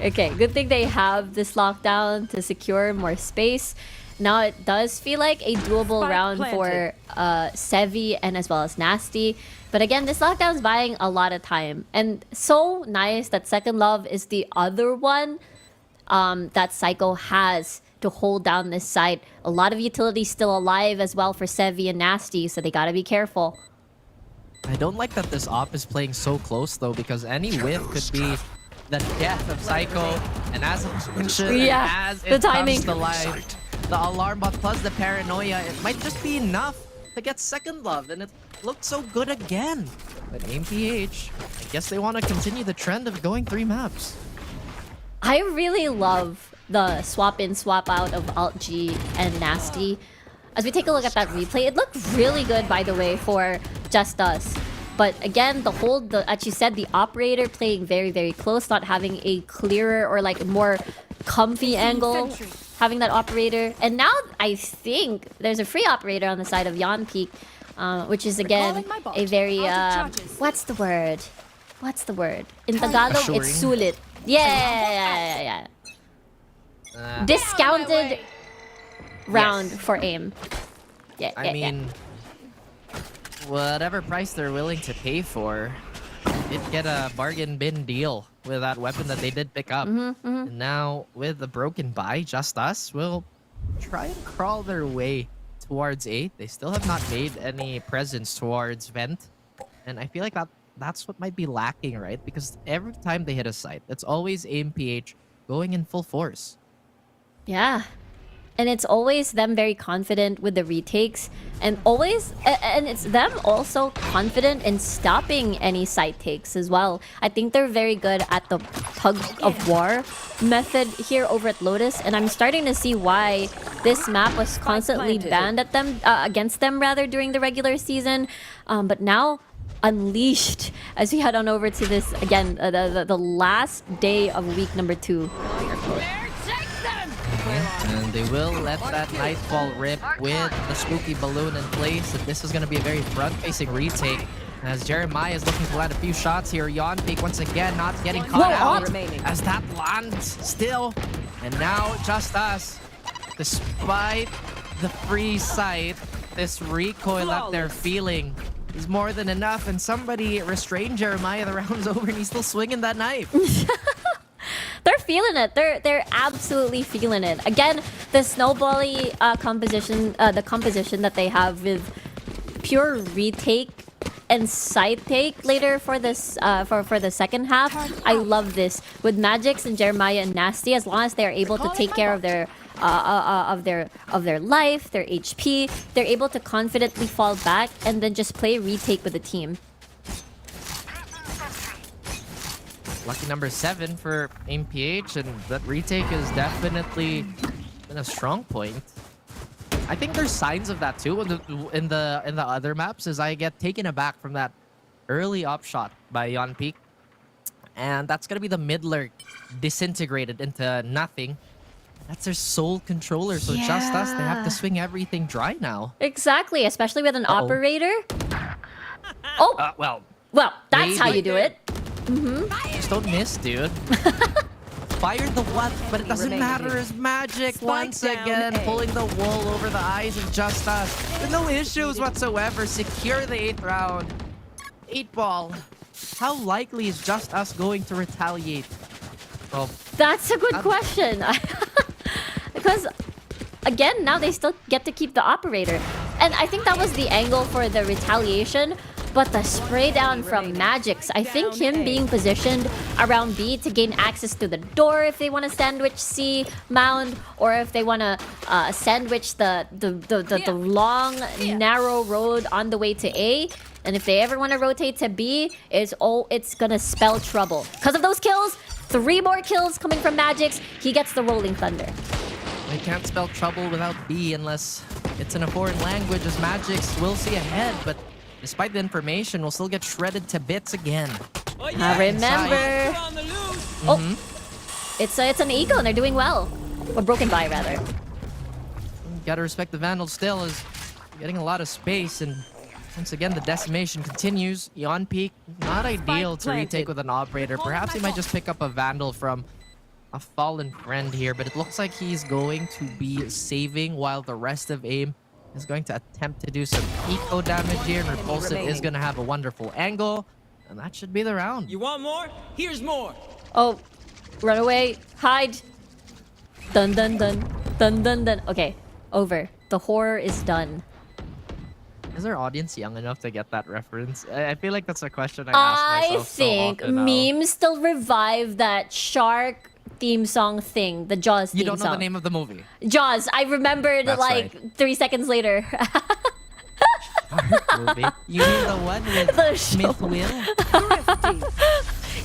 Okay, good thing they have this lockdown to secure more space. Now it does feel like a doable round for Sevi and as well as Nasty. But again, this lockdown is buying a lot of time. And so nice that Second Love is the other one that Psycho has to hold down this site. A lot of utility still alive as well for Sevi and Nasty, so they gotta be careful. I don't like that this op is playing so close though, because any whiff could be the death of Psycho. And as I mentioned, as it comes to life, the alarm bot plus the paranoia, it might just be enough to get Second Love, and it looked so good again. But AIM-PH, I guess they want to continue the trend of going 3 maps. I really love the swap in, swap out of Alt G and Nasty. As we take a look at that replay, it looked really good, by the way, for JustUs. But again, as you said, the operator playing very, very close, not having a clearer or like more comfy angle, having that operator. And now I think there's a free operator on the side of Yanpeak, which is again a very, what's the word? What's the word? In Tagalog, it's sulit. Yeah. Discounted round for AIM. I mean, whatever price they're willing to pay for, did get a bargain bin deal with that weapon that they did pick up. And now, with the broken buy, JustUs will try and crawl their way towards 8. They still have not made any presence towards Vent. And I feel like that's what might be lacking, right? Because every time they hit a site, it's always AIM-PH going in full force. Yeah. And it's always them very confident with the retakes, and it's them also confident in stopping any site takes as well. I think they're very good at the tug of war method here over at Lotus, and I'm starting to see why this map was constantly banned at them against them rather during the regular season, but now unleashed as we head on over to this again, the last day of week number 2. And they will let that Nightfall rip with the spooky balloon in place. And this is going to be a very front-facing retake. As Jeremiah is looking to land a few shots here. Yanpeak once again not getting caught out as that lands still. And now JustUs, despite the free sight, this recoil that they're feeling is more than enough. And somebody restrained Jeremiah. The round's over and he's still swinging that knife. They're feeling it. They're absolutely feeling it. Again, the snowbally composition, the composition that they have with pure retake and side take later for this for the second half. I love this with Magix and Jeremiah and Nasty. As long as they're able to take care of their life, their HP, they're able to confidently fall back and then just play retake with the team. Lucky number 7 for AIM-PH, and that retake is definitely been a strong point. I think there's signs of that too in the other maps, as I get taken aback from that early up shot by Yanpeak. and that's gonna be the mid lurk disintegrated into nothing. That's their sole controller, so just us, they have to swing everything dry now. Exactly, especially with an operator. Oh, Well, that's how maybe. you do it. Just don't miss, dude. Fired the what, but it doesn't matter as Magic once again pulling the wool over the eyes of Just Us. With no issues whatsoever. Secure the 8th round. 8-ball. How likely is Just Us going to retaliate? Well, That's a good question. Because, again, now they still get to keep the operator. And I think that was the angle for the retaliation. But the spray down from Magix, I think him being positioned around B to gain access to the door if they want to sandwich C mound, or if they want to sandwich the long, narrow road on the way to A. And if they ever want to rotate to B, it's gonna spell trouble. Because of those kills, 3 more kills coming from Magix. He gets the Rolling Thunder. they can't spell trouble without B unless it's in a foreign language, as Magix will see ahead, but despite the information, we'll still get shredded to bits again. I remember. Oh, it's an eagle and they're doing well. Or broken by, rather. Gotta respect the Vandal still, is getting a lot of space, and once again the decimation continues. On peak, not ideal to retake with an operator. Perhaps he might just pick up a Vandal from a fallen friend here, but it looks like he's going to be saving while the rest of AIM is going to attempt to do some eco damage here, and Repulsive is going to have a wonderful angle, and that should be the round. You want more? Here's more. Oh, run away, hide. Dun dun dun, dun dun dun. Okay, over. The horror is done. Is our audience young enough to get that reference? I feel like that's a question I ask myself so think often now. memes still revive that shark theme song thing, the Jaws theme You don't know song. the name of the movie. Jaws. I remembered That's like 3 seconds later. Movie. You mean the one with The Smith show. Will?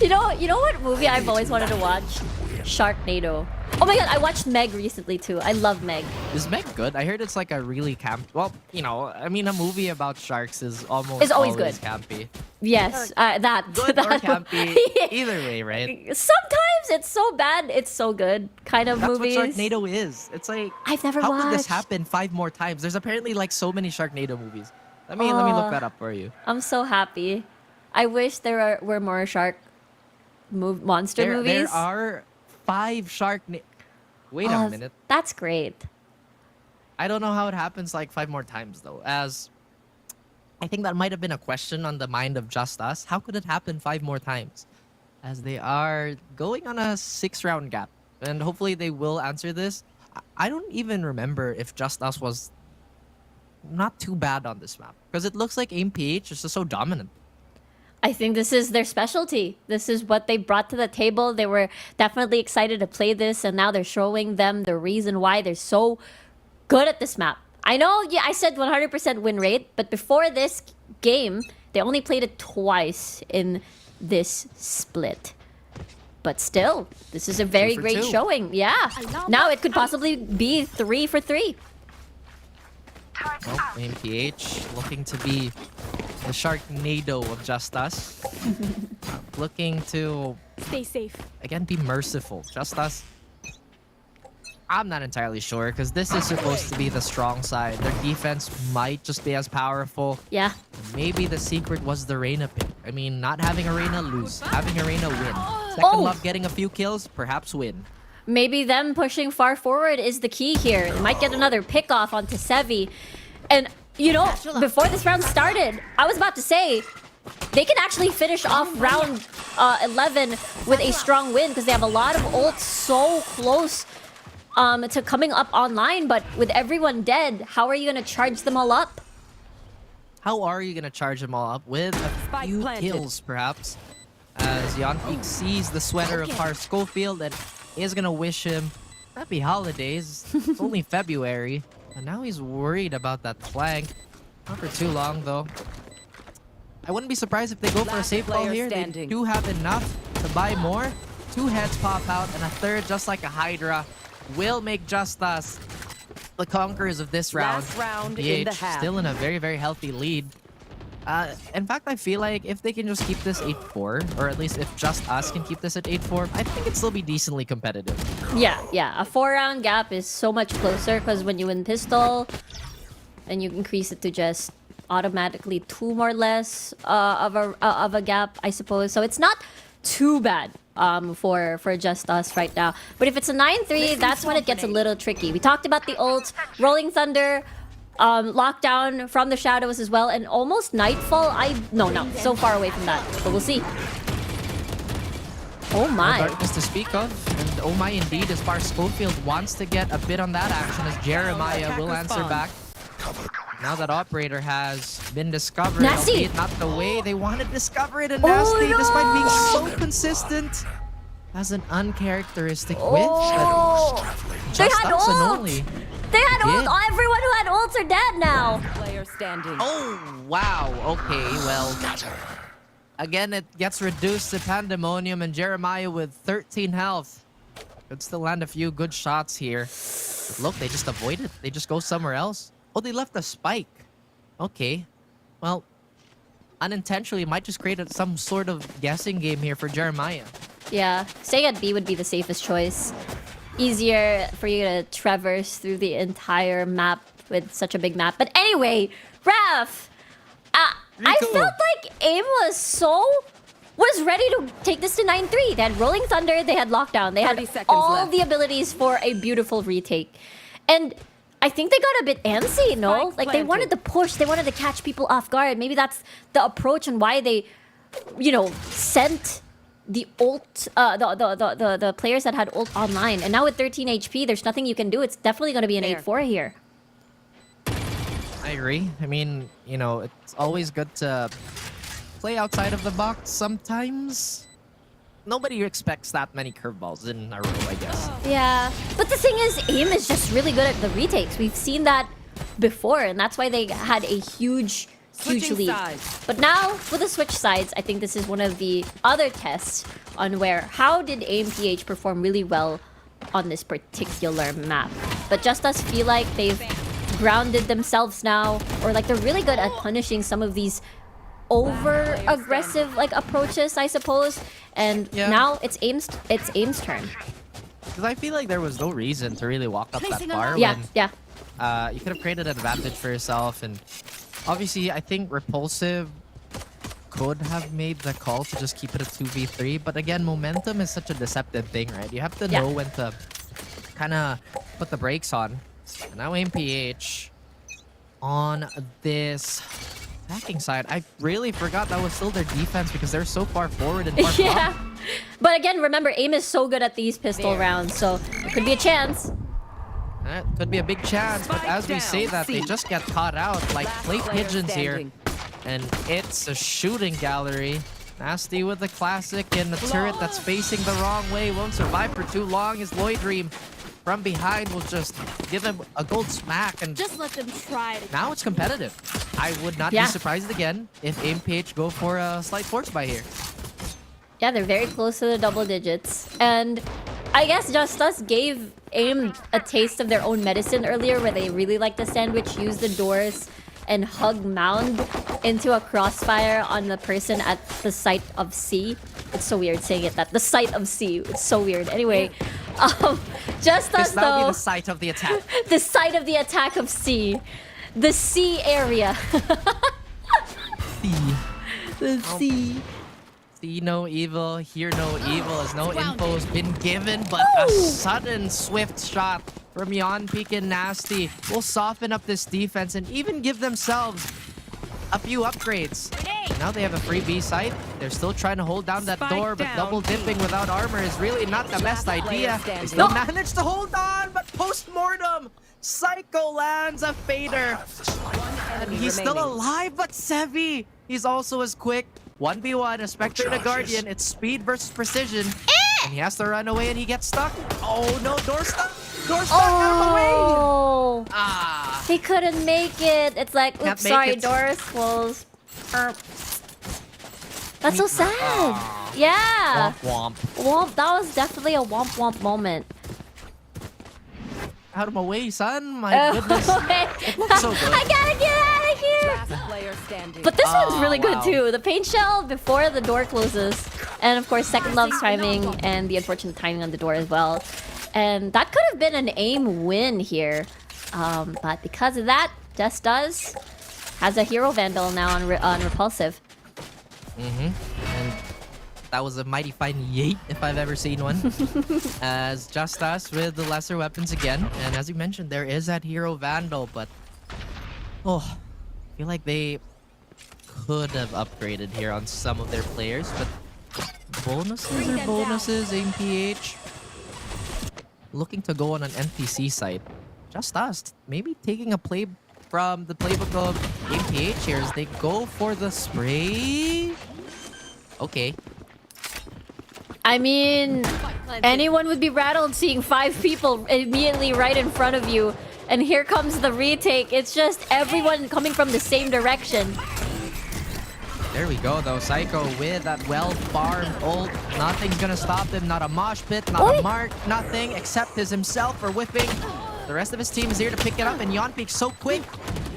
You know what movie I've always wanted to watch? Sharknado. Oh my god, I watched Meg recently too. I love Meg. Is Meg good? I heard it's like a really well, you know, I mean, a movie about sharks is almost It's always good. campy. Yes, that. Good that or campy, either way, right? Sometimes it's so bad, it's so good kind of That's movies. what Sharknado is. It's like, I've never how could this watched. happen 5 more times? There's apparently like so many Sharknado movies. Let me look that up for you. I'm so happy. I wish there were more shark monster movies. There are 5 Sharknado. Wait a minute. That's great. I don't know how it happens like 5 more times though, as I think that might have been a question on the mind of Just Us. How could it happen 5 more times? As they are going on a 6-round gap, and hopefully they will answer this. I don't even remember if Just Us was not too bad on this map, because it looks like AIM PH is just so dominant. I think this is their specialty. This is what they brought to the table. They were definitely excited to play this, and now they're showing them the reason why they're so good at this map. I know, yeah, I said 100% win rate, but before this game, they only played it twice in this split. But still, this is a very 2 for great 2. showing. Yeah. Now it could possibly be 3 for 3. Well, AIM PH looking to be the Sharknado of Just Us. Looking to Stay safe. again be merciful. Just Us, I'm not entirely sure, because this is supposed to be the strong side. Their defense might just be as powerful. Yeah. Maybe the secret was the Reyna pick. I mean, not having a Reyna, lose. Having a Reyna, win. Second Love getting a few kills, perhaps win. Maybe them pushing far forward is the key here. They might get another pick off onto Sevi. And, you know, before this round started, I was about to say, they can actually finish off round 11 with a strong win, because they have a lot of ults so close to coming up online. But with everyone dead, how are you going to charge them all up? How are you going to charge them all up? With a few kills, perhaps. As Yonpeak sees the sweater of Har Schofield and is going to wish him happy holidays. It's only February. And now he's worried about that flank. Not for too long, though. I wouldn't be surprised if they go for a safe ball here. They do have enough to buy more. 2 heads pop out, and a third, just like a Hydra, will make Just Us the conquerors of this round. Last round PH in the half. still in a very, very healthy lead. In fact, I feel like if they can just keep this 8-4, or at least if JustUs can keep this at 8-4, I think it'd still be decently competitive. Yeah. A 4-round gap is so much closer because when you win pistol, and you increase it to just automatically 2 more less of a gap, I suppose. So it's not too bad for JustUs right now. But if it's a 9-3, that's when it gets a little tricky. We talked about the ult, Rolling Thunder, lockdown from the shadows as well, and almost nightfall. No, so far away from that, but we'll see. Oh my. No darkness to speak of, and oh my indeed, as far as Schofield wants to get a bit on that action, as Jeremiah will answer back. Now that Operator has been discovered, Nasty. albeit not the way they want to discover it, and Nasty, despite being so consistent, has an uncharacteristic witch that They had JustUs and ult! only. They had ult! Yeah. Everyone who had ults are dead now! Player standing. Oh, wow. Okay, well, again, it gets reduced to Pandemonium, and Jeremiah with 13 health could still land a few good shots here. But look, they just avoid it. They just go somewhere else. Oh, they left a spike. Okay. Well, unintentionally, might just create some sort of guessing game here for Jeremiah. Yeah, staying at B would be the safest choice. Easier for you to traverse through the entire map with such a big map. But anyway, Raf, I felt like AIM was ready to take this to 9-3. They had Rolling Thunder, they had Lockdown, they had all left. the abilities for a beautiful retake. And I think they got a bit antsy, no? Like they wanted to push, they wanted to catch people off guard. Maybe that's the approach and why they, sent the ult, the players that had ult online. And now with 13 HP, there's nothing you can do. It's definitely going to be an 8-4 here. I agree. I mean, it's always good to play outside of the box sometimes. Nobody expects that many curveballs in a row, I guess. Yeah, but the thing is, AIM is just really good at the retakes. We've seen that before, and that's why they had a huge lead. But now, with the switch sides, I think this is one of the other tests on how did AIM-PH perform really well on this particular map. But JustUs feel like they've grounded themselves now, or like they're really good at punishing some of these over-aggressive approaches, I suppose. And now it's AIM's turn. Because I feel like there was no reason to really walk up that far. Yeah. You could have created an advantage for yourself, and obviously I think Repulsive could have made the call to just keep it a 2v3, but again, momentum is such a deceptive thing, right? You have to know when to kind of put the brakes on. And now AIM-PH on this attacking side. I really forgot that was still their defense because they're so far forward and far Yeah. But again, remember, AIM is so good at these pistol rounds, so it could be a chance. That could be a big chance, but as we say that, they just get caught out like plate pigeons here. And it's a shooting gallery. Nasty with the classic, and the turret that's facing the wrong way won't survive for too long as Lloydream from behind will just give him a gold smack, and just let them try. Now it's competitive. I would not be surprised again if AIM-PH go for a slight force buy here. Yeah, they're very close to the double digits. And I guess JustUs gave AIM a taste of their own medicine earlier, where they really like to sandwich, use the doors, and hug mound into a crossfire on the person at the site of C. It's so weird saying it that. The site of C. It's so weird. Anyway, JustUs though. That'll be the site of the attack. The site of the attack of C. The C area. C. The C. See no evil, hear no evil, as no info's been given, but a sudden swift shot from Yon Peak and Nasty will soften up this defense and even give themselves a few upgrades. Now they have a free B site. They're still trying to hold down that door, but double dipping without armor is really not the best idea. They still managed to hold on, but post-mortem, Psycho lands a fader. And he's still alive, but Sevi, he's also as quick. 1v1, a Spectre and a Guardian. It's speed versus precision. And he has to run away and he gets stuck. Oh no, door stuck. Door stuck out of the way. Ah. He couldn't make it. It's like, oops, sorry, door is closed. That's so sad. Yeah. Womp womp. Womp. That was definitely a womp womp moment. out of my way, son. My goodness. It looks so good. I gotta get out of here. Last player standing. But this one's really good wow. too. The paint shell before the door closes. And of course, Second Love's timing and the unfortunate timing on the door as well. And that could have been an aim win here. But because of that, JustUs has a hero vandal now on Repulsive. And that was a mighty fine yeet if I've ever seen one. As JustUs with the lesser weapons again. And as you mentioned, there is that hero vandal, but I feel like they could have upgraded here on some of their players, but bonuses are bonuses. AimPH looking to go on an NPC site. JustUs maybe taking a play from the playbook of AimPH here as they go for the spray. Okay. I mean, anyone would be rattled seeing 5 people immediately right in front of you. And here comes the retake. It's just everyone coming from the same direction. There we go, though. Psycho with that well-farmed ult. Nothing's gonna stop him. Not a mosh pit, not a mark, nothing except himself for whipping. The rest of his team is here to pick it up, and Yonpeak so quick.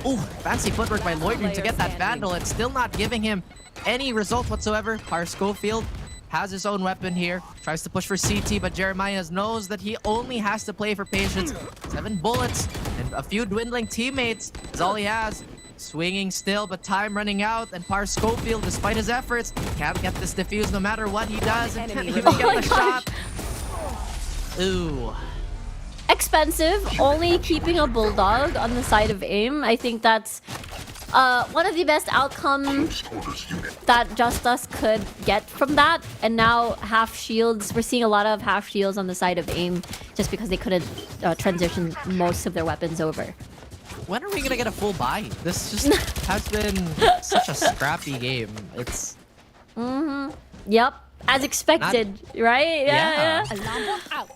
Ooh, fancy footwork by Lloydrin to get that vandal. It's still not giving him any result whatsoever. Par Schofield has his own weapon here. Tries to push for CT, but Jeremiah knows that he only has to play for patience. 7 bullets and a few dwindling teammates is all he has. Swinging still, but time running out. And Par Schofield, despite his efforts, can't get this defused no matter what he does. And can't even get the shot. Ooh. Expensive, only keeping a bulldog on the side of aim. I think that's one of the best outcomes that JustUs could get from that. And now half shields. We're seeing a lot of half shields on the side of aim just because they couldn't transition most of their weapons over. When are we gonna get a full buy? This just has been such a scrappy game. It's... Yep. As expected, right? Yeah. Alarm out.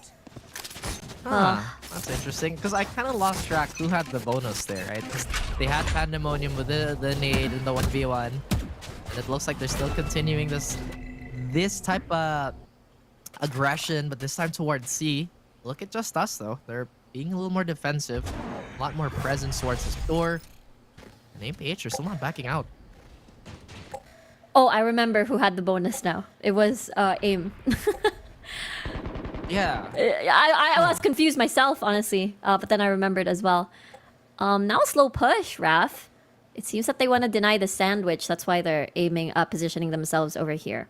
That's interesting, because I kind of lost track who had the bonus there, right? 'Cause they had Pandemonium with the nade in the 1v1. And it looks like they're still continuing this type of aggression, but this time towards C. Look at JustUs, though. They're being a little more defensive. A lot more presence towards this door. And AimPH are still not backing out. Oh, I remember who had the bonus now. It was aim. Yeah. I was confused myself, honestly. But then I remembered as well. Now a slow push, Raph. It seems that they want to deny the sandwich. That's why they're aiming, positioning themselves over here.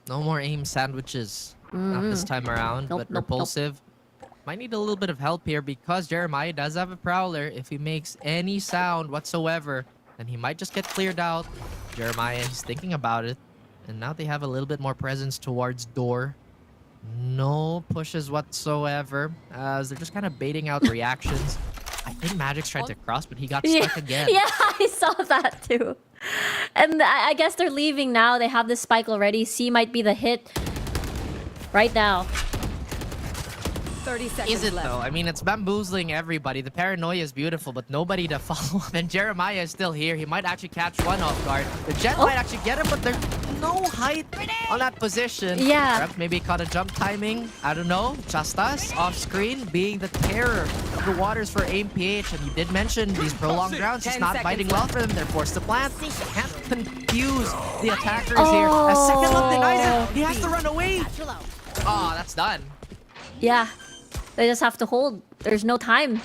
No more aim sandwiches. Not this time around, but Repulsive might need a little bit of help here because Jeremiah does have a Prowler. If he makes any sound whatsoever, then he might just get cleared out. Jeremiah is thinking about it. And now they have a little bit more presence towards door. No pushes whatsoever, as they're just kind of baiting out reactions. I think Magic's tried to cross, but he got stuck again. Yeah, I saw that too. And I guess they're leaving now. They have this spike already. C might be the hit right now. 30 seconds Is it left. though? I mean, it's bamboozling everybody. The paranoia is beautiful, but nobody to follow up. And Jeremiah is still here. He might actually catch one off guard. The Jet might actually get him, but there's no height on that position. Yeah. Perhaps maybe caught a jump timing. I don't know. JustUs off screen being the terror of the waters for AimPH. And you did mention these prolonged rounds just not biting well for them. They're forced to plant. Can't confuse the attackers here. As Second Love denies it, he has to run away. Oh, that's done. Yeah. They just have to hold. There's no time.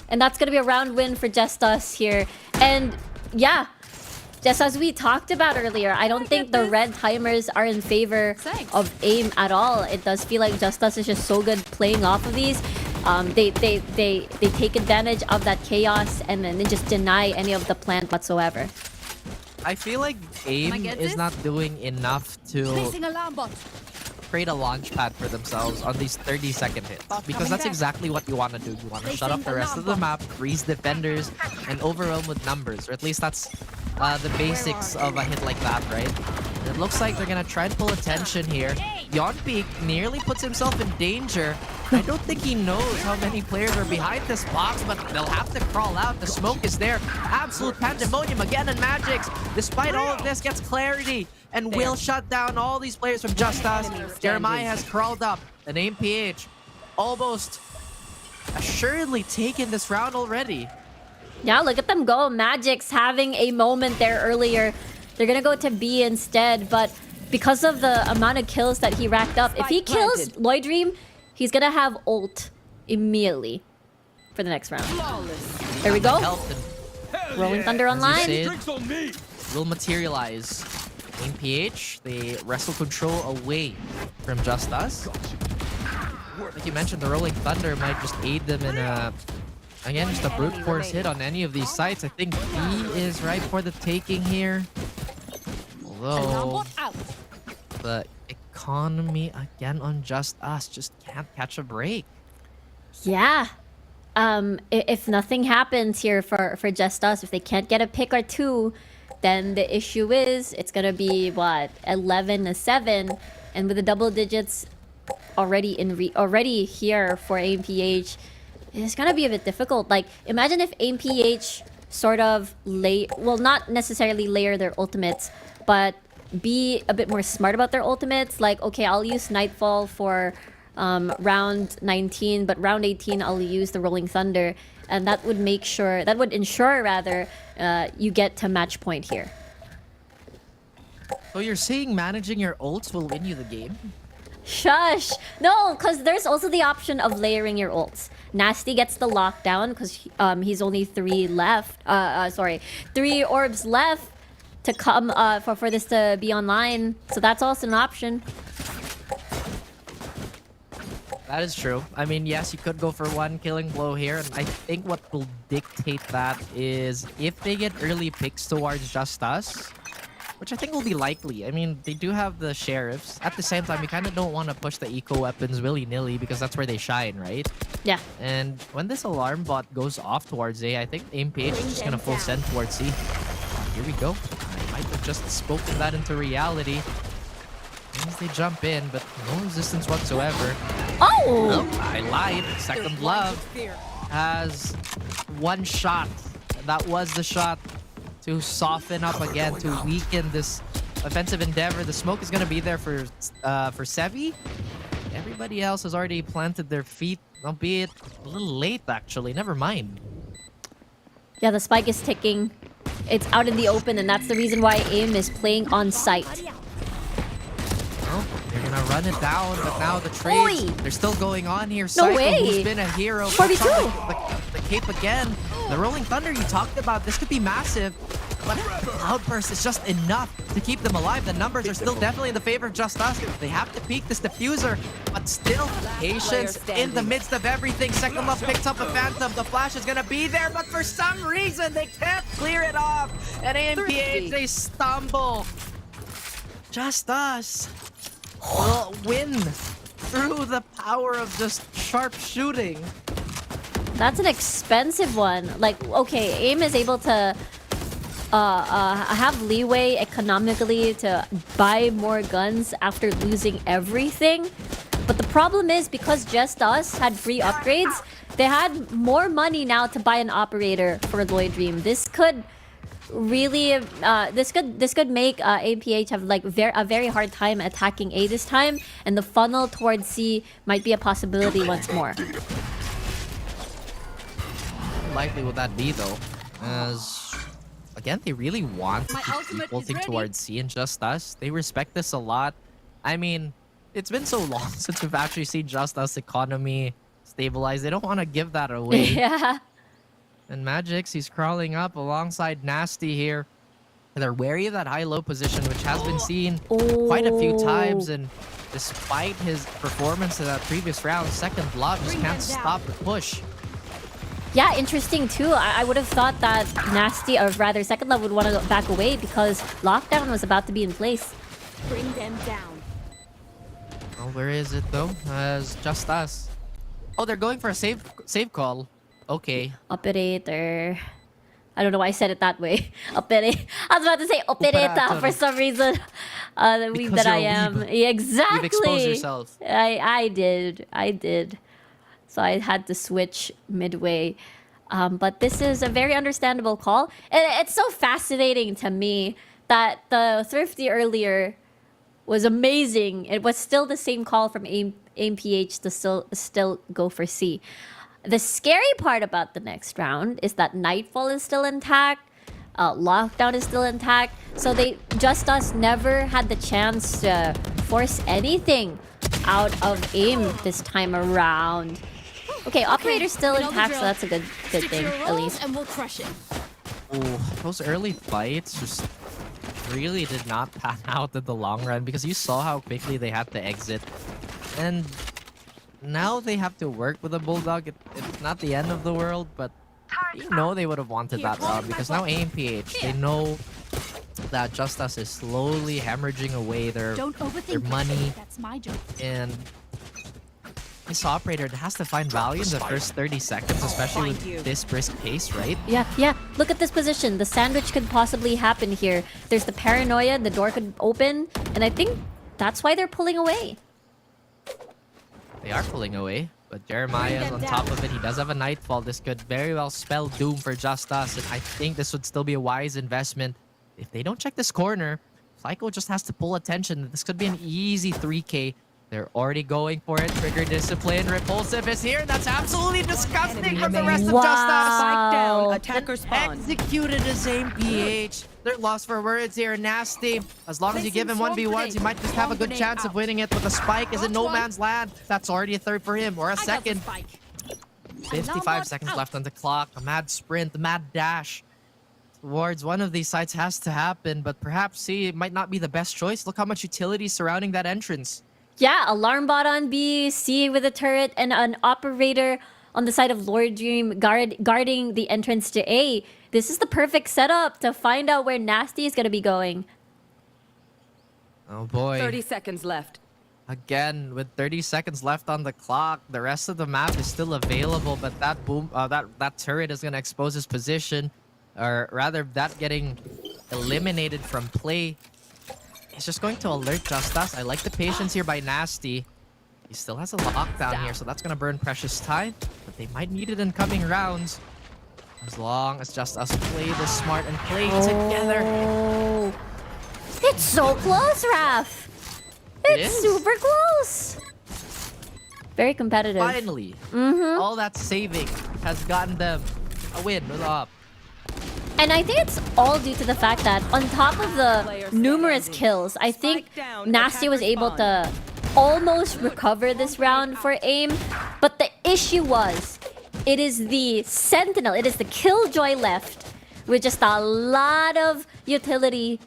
And that's going to be a round win for JustUs here. And yeah, just as we talked about earlier, I don't think the red timers are in favor of aim at all. It does feel like JustUs is just so good playing off of these. They take advantage of that chaos and then they just deny any of the plant whatsoever. I feel like aim is not doing enough to Placing alarm bot. create a launch pad for themselves on these 30-second hits. Because that's exactly what you want to do. You want to shut up the rest of the map, freeze defenders, and overwhelm with numbers. Or at least that's the basics of a hit like that, right? And it looks like they're going to try and pull attention here. Yonpeak nearly puts himself in danger. I don't think he knows how many players are behind this box, but they'll have to crawl out. The smoke is there. Absolute pandemonium again, and Magix, despite all of this, gets clarity and will shut down all these players from JustUs. Jeremiah has crawled up, and AimPH almost assuredly taken this round already. Yeah, look at them go. Magic's having a moment there earlier. They're gonna go to B instead, but because of the amount of kills that he racked up, if he kills Lloyd Dream, he's gonna have ult immediately for the next round. There we go. Rolling Thunder online. Will materialize. AMPH, they wrestle control away from JustUs. Like you mentioned, the Rolling Thunder might just aid them in again, just a brute force hit on any of these sites. I think B is right for the taking here. Although the economy again on JustUs just can't catch a break. Yeah. If nothing happens here for JustUs, if they can't get a pick or two, then the issue is it's gonna be what, 11-7, and with the double digits already here for AMPH, it's gonna be a bit difficult. Like, imagine if AMPH sort of not necessarily layer their ultimates, but be a bit more smart about their ultimates. Like, okay, I'll use Nightfall for round 19, but round 18 I'll use the Rolling Thunder, and that would ensure rather you get to match point here. So you're saying managing your ults will win you the game? Shush! No, because there's also the option of layering your ults. Nasty gets the lockdown because he's only 3 left. 3 orbs left to come for this to be online. So that's also an option. That is true. I mean, yes, you could go for one killing blow here, and I think what will dictate that is if they get early picks towards JustUs, which I think will be likely. I mean, they do have the sheriffs. At the same time, we kind of don't want to push the eco weapons willy-nilly because that's where they shine, right? Yeah. And when this alarm bot goes off towards A, I think AMPH is just going to full send towards C. Here we go. I might have just spoken that into reality. As they jump in, but no resistance whatsoever. Oh! Nope, I lied. Second Love has one shot. That was the shot to soften up again, to weaken this offensive endeavor. The smoke is going to be there for Sevi. Everybody else has already planted their feet, albeit a little late, actually. Never mind. Yeah, the spike is ticking. It's out in the open, and that's the reason why AIM is playing on site. Oh, they're gonna run it down, but now the trades, they're still going on here. Psycho, way. who's been a hero. 4v2. The cape again. The Rolling Thunder you talked about, this could be massive. But the Cloudburst is just enough to keep them alive. The numbers are still definitely in the favor of JustUs. They have to peek this diffuser, but still patience in the midst of everything. Second Love picks up a Phantom. The flash is gonna be there, but for some reason they can't clear it off. And AMPH, they stumble. JustUs will win through the power of just sharp shooting. That's an expensive one. Like, okay, AIM is able to have leeway economically to buy more guns after losing everything. But the problem is, because JustUs had free upgrades, they had more money now to buy an operator for Lloyd Dream. This could really this could make AMPH have like a very hard time attacking A this time, and the funnel towards C might be a possibility once more. Likely would that be though, as again they really want to keep ulting towards C and JustUs. They respect this a lot. I mean, it's been so long since we've actually seen JustUs economy stabilize. They don't want to give that away. Yeah. And Magix, he's crawling up alongside Nasty here. They're wary of that high-low position, which has been seen quite a few times. And despite his performance in that previous round, Second Love just can't stop the push. Yeah, interesting too. I would have thought that Nasty, or rather Second Love, would want to back away because lockdown was about to be in place. Bring them down. Well, where is it though? As JustUs. Oh, they're going for a save call. Okay. Operator. I don't know why I said it that way. Operator. I was about to say operator for some reason. The weeb that I am. Yeah, exactly. You've exposed yourself. I did. So I had to switch midway. But this is a very understandable call. And it's so fascinating to me that the Thrifty earlier was amazing. It was still the same call from AMPH to still go for C. The scary part about the next round is that Nightfall is still intact. Lockdown is still intact. So JustUs never had the chance to force anything out of aim this time around. Okay, operator's still intact, so that's a good thing, at least. And we'll crush it. Oh, those early fights just really did not pan out in the long run because you saw how quickly they had to exit. And now they have to work with a Bulldog. It's not the end of the world, but you know they would have wanted that round because now AMPH, they know that JustUs is slowly hemorrhaging away their money. That's my job. And this operator has to find value in the first 30 seconds, especially with this brisk pace, right? Yeah. Look at this position. The sandwich could possibly happen here. There's the paranoia, the door could open, and I think that's why they're pulling away. They are pulling away, but Jeremiah is on top of it. He does have a Nightfall. This could very well spell doom for JustUs, and I think this would still be a wise investment. If they don't check this corner, Psycho just has to pull attention. This could be an easy 3K. They're already going for it. Trigger discipline. Repulsive is here. That's absolutely disgusting from the rest of JustUs. Spike down. Attacker spawn. Executed the same PH. They're lost for words here. Nasty. As long as you give him 1v1s, you might just have a good chance of winning it. But the spike is in no man's land. That's already a third for him, or a second. 55 seconds left on the clock. A mad sprint, a mad dash towards one of these sites has to happen. But perhaps C might not be the best choice. Look how much utility is surrounding that entrance. Yeah, alarm bot on B, C with a turret, and an operator on the side of Lord Dream guarding the entrance to A. This is the perfect setup to find out where Nasty is going to be going. Oh boy. 30 seconds left. Again, with 30 seconds left on the clock, the rest of the map is still available, but that that turret is going to expose his position, or rather that getting eliminated from play. It's just going to alert JustUs. I like the patience here by Nasty. He still has a lockdown here, so that's going to burn precious time. But they might need it in coming rounds. As long as JustUs play this smart and play together. It's so close, Raf. It's super close. Very competitive. Finally, all that saving has gotten them a win with up. And I think it's all due to the fact that on top of the numerous kills, I think Nasty was able to almost recover this round for AIM. But the issue was, it is the Sentinel, it is the Killjoy left with just a lot of utility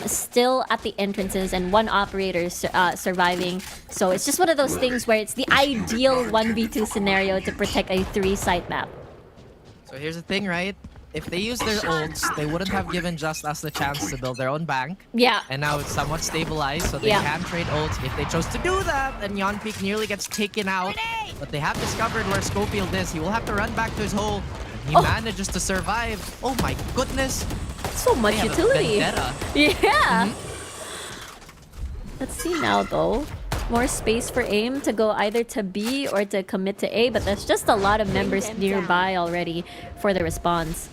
still at the entrances and one operator surviving. So it's just one of those things where it's the ideal 1v2 scenario to protect a 3-site map. So here's the thing, right? If they use their ults, they wouldn't have given JustUs the chance to build their own bank. Yeah. And now it's somewhat stabilized, so they can trade ults. If they chose to do that, then Yonpeak nearly gets taken out. But they have discovered where Schofield is. He will have to run back to his hole. And he manages to survive. Oh my goodness. So much utility. Yeah. Let's see now, though. More space for AIM to go either to B or to commit to A, but there's just a lot of members nearby already for the response.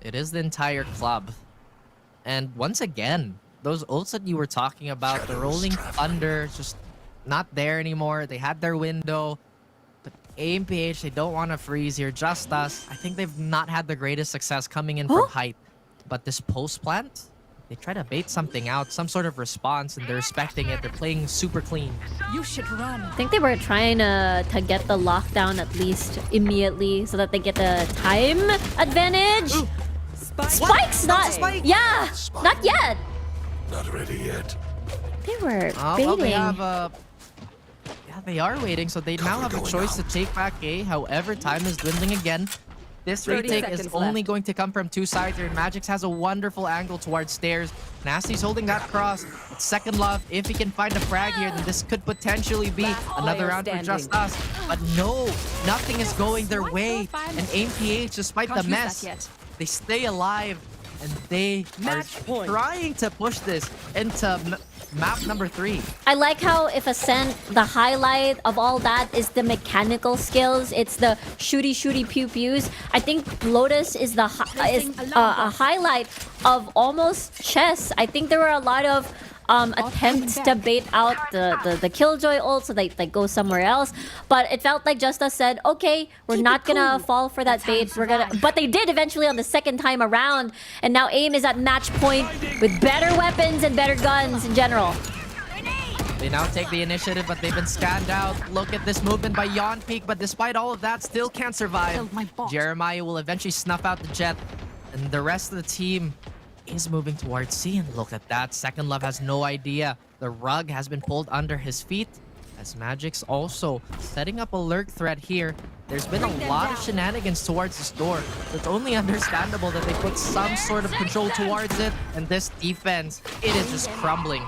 It is the entire club. And once again, those ults that you were talking about, the Rolling Thunder, just not there anymore. They had their window. But AMPH, they don't want to freeze here. JustUs, I think they've not had the greatest success coming in from height. But this post plant, they try to bait something out, some sort of response, and they're respecting it. They're playing super clean. You should run. I think they were trying to get the lockdown at least immediately so that they get the time advantage. Spike's not... Yeah, not yet. Not ready yet. They were Well, baiting. they have yeah, they are waiting, so they now have a choice to take back A. However, time is dwindling again. This retake is only going to come from two sides here. Magix has a wonderful angle towards stairs. Nasty's holding that cross. It's second love. If he can find a frag here, then this could potentially be another round for JustUs. But no, nothing is going their way. And AMPH, despite the mess, they stay alive. And they are trying to push this into map number 3. I like how if Ascent, the highlight of all that is the mechanical skills. It's the shooty pew pews. I think Lotus is a highlight of almost chess. I think there were a lot of attempts to bait out the Killjoy ult so they go somewhere else. But it felt like JustUs said, okay, we're not gonna fall for that bait. But they did eventually on the second time around. And now AIM is at match point with better weapons and better guns in general. They now take the initiative, but they've been scanned out. Look at this movement by Yon Peak, but despite all of that, still can't survive. Jeremiah will eventually snuff out the Jet, and the rest of the team is moving towards C. And look at that, Second Love has no idea. The rug has been pulled under his feet, as Magic's also setting up a lurk threat here. There's been a lot of shenanigans towards this door. So it's only understandable that they put some sort of control towards it, and this defense, it is just crumbling.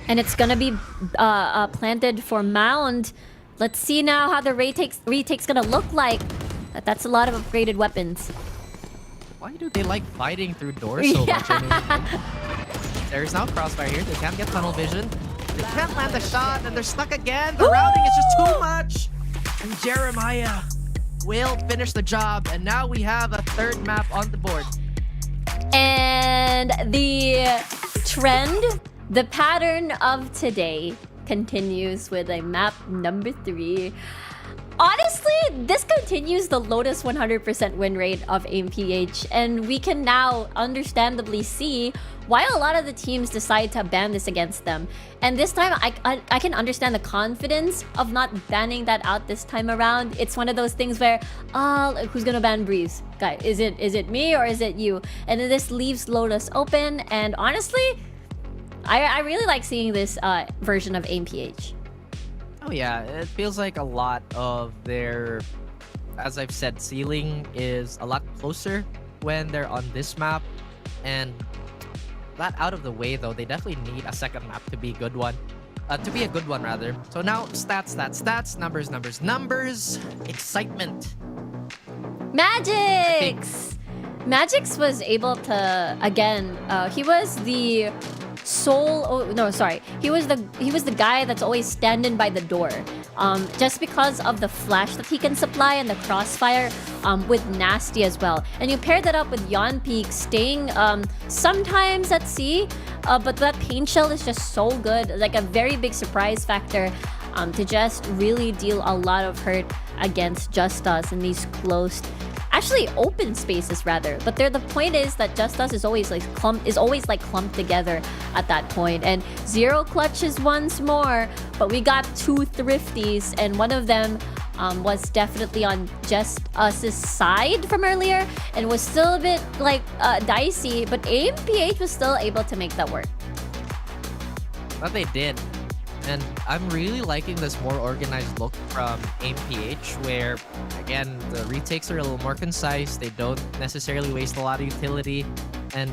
And it's gonna be planted for Mound. Let's see now how the retake's gonna look like. That's a lot of upgraded weapons. Why do they like fighting through doors so much? I mean, there's now Crossfire here. They can't get tunnel vision. They can't land the shot, and they're stuck again. The routing is just too much. And Jeremiah will finish the job. And now we have a third map on the board. And the trend, the pattern of today continues with a map number 3. Honestly, this continues the Lotus 100% win rate of AIM-PH, and we can now understandably see why a lot of the teams decide to ban this against them. And this time, I can understand the confidence of not banning that out this time around. It's one of those things where, who's gonna ban Breeze? Guy, is it me or is it you? And then this leaves Lotus open, and honestly, I really like seeing this version of AIM-PH. Oh yeah, it feels like a lot of their, as I've said, ceiling is a lot closer when they're on this map. And that out of the way though, they definitely need a second map to be a good one. Rather. So now, stats, numbers, excitement. Magix! Magix was able to, again, he was the he was the guy that's always standing by the door, just because of the flash that he can supply and the crossfire with Nasty as well. And you pair that up with Yon Peak staying sometimes at C, but that paint shell is just so good, like a very big surprise factor to just really deal a lot of hurt against JustUs in these closed, actually open spaces rather. But the point is that JustUs is always like clumped together at that point. And Zero clutches once more, but we got 2 thrifties, and one of them was definitely on JustUs' side from earlier and was still a bit like dicey, but AIM-PH was still able to make that work. But they did. And I'm really liking this more organized look from AIM-PH, where, again, the retakes are a little more concise. They don't necessarily waste a lot of utility. And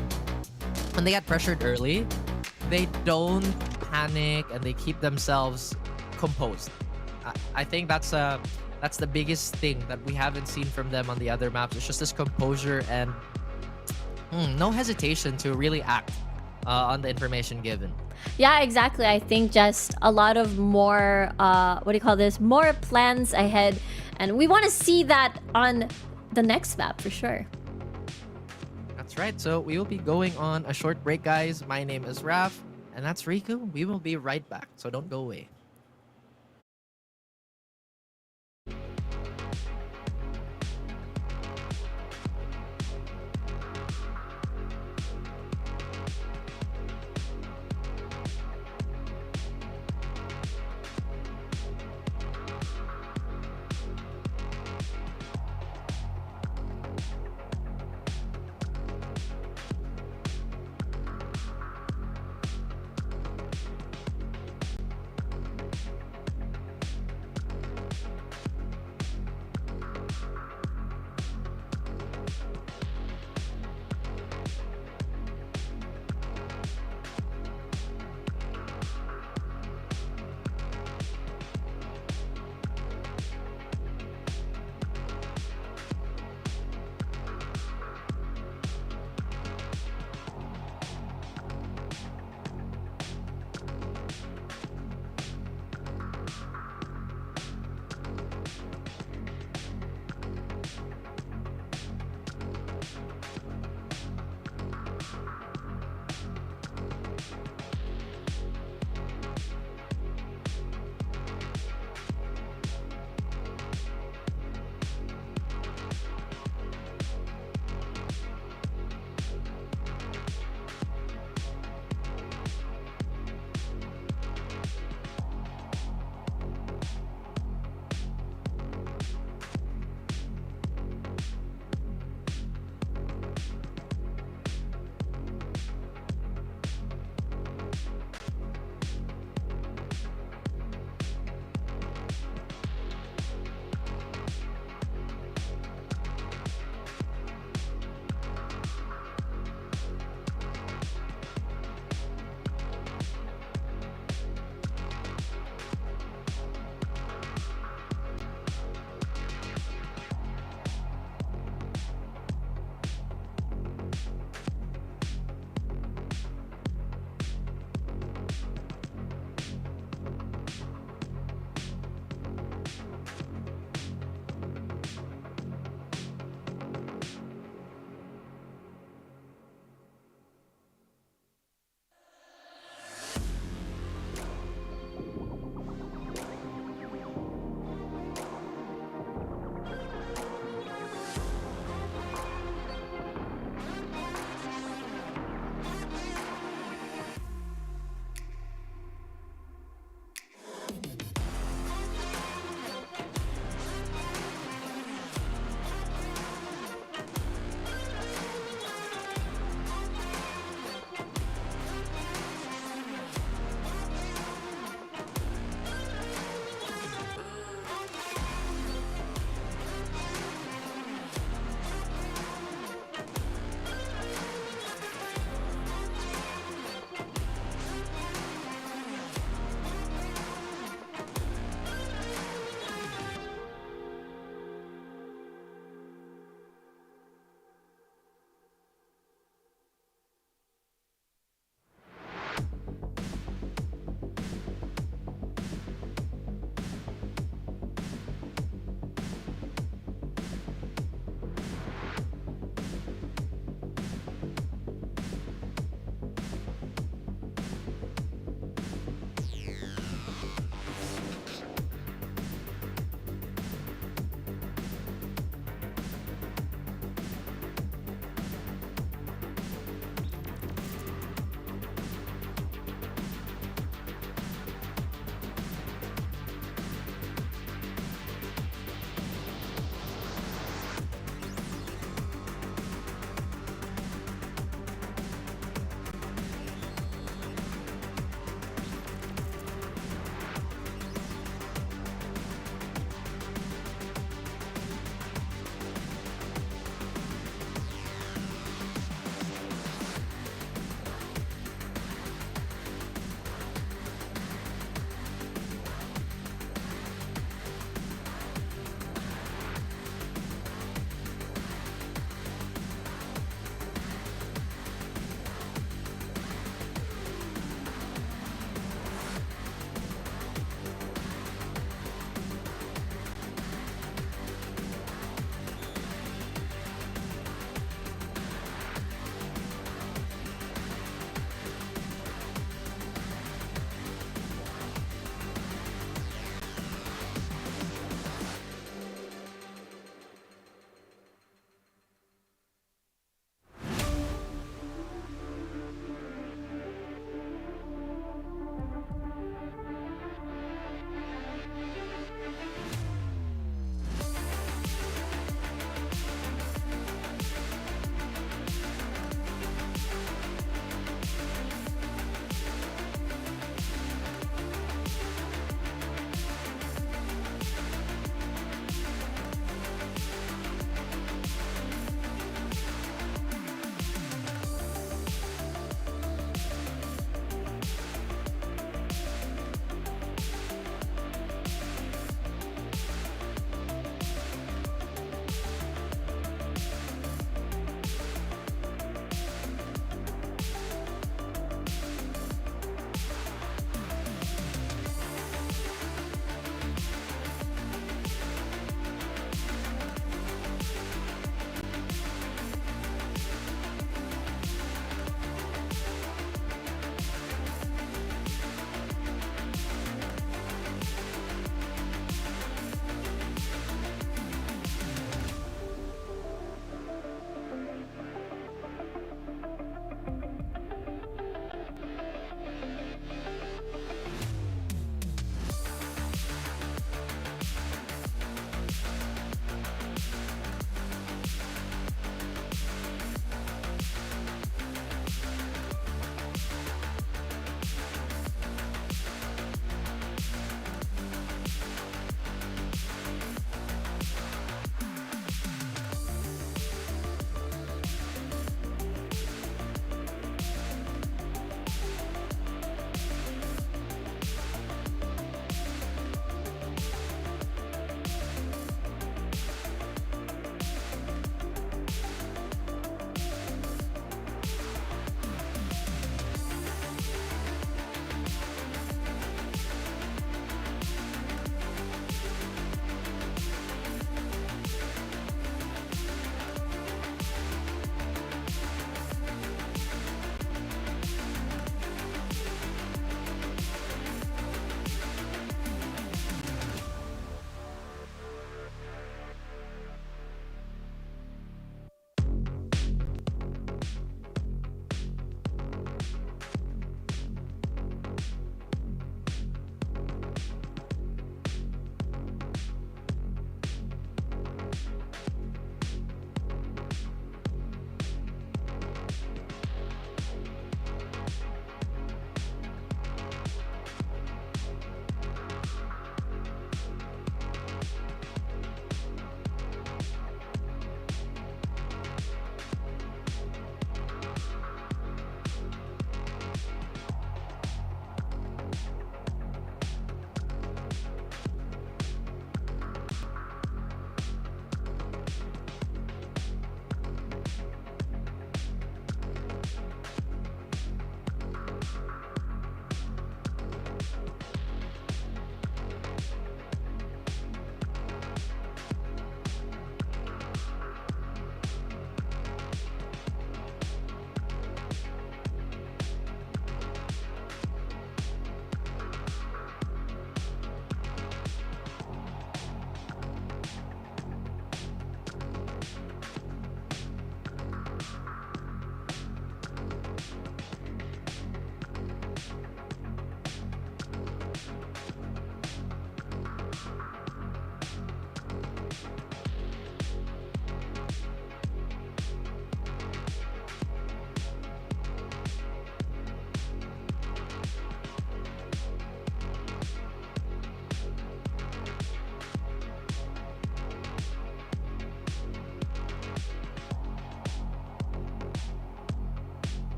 when they get pressured early, they don't panic and they keep themselves composed. I think that's the biggest thing that we haven't seen from them on the other maps. It's just this composure and no hesitation to really act on the information given. Yeah, exactly. I think just a lot of more, more plans ahead. And we want to see that on the next map for sure. That's right. So we will be going on a short break, guys. My name is Raf, and that's Riku. We will be right back, so don't go away.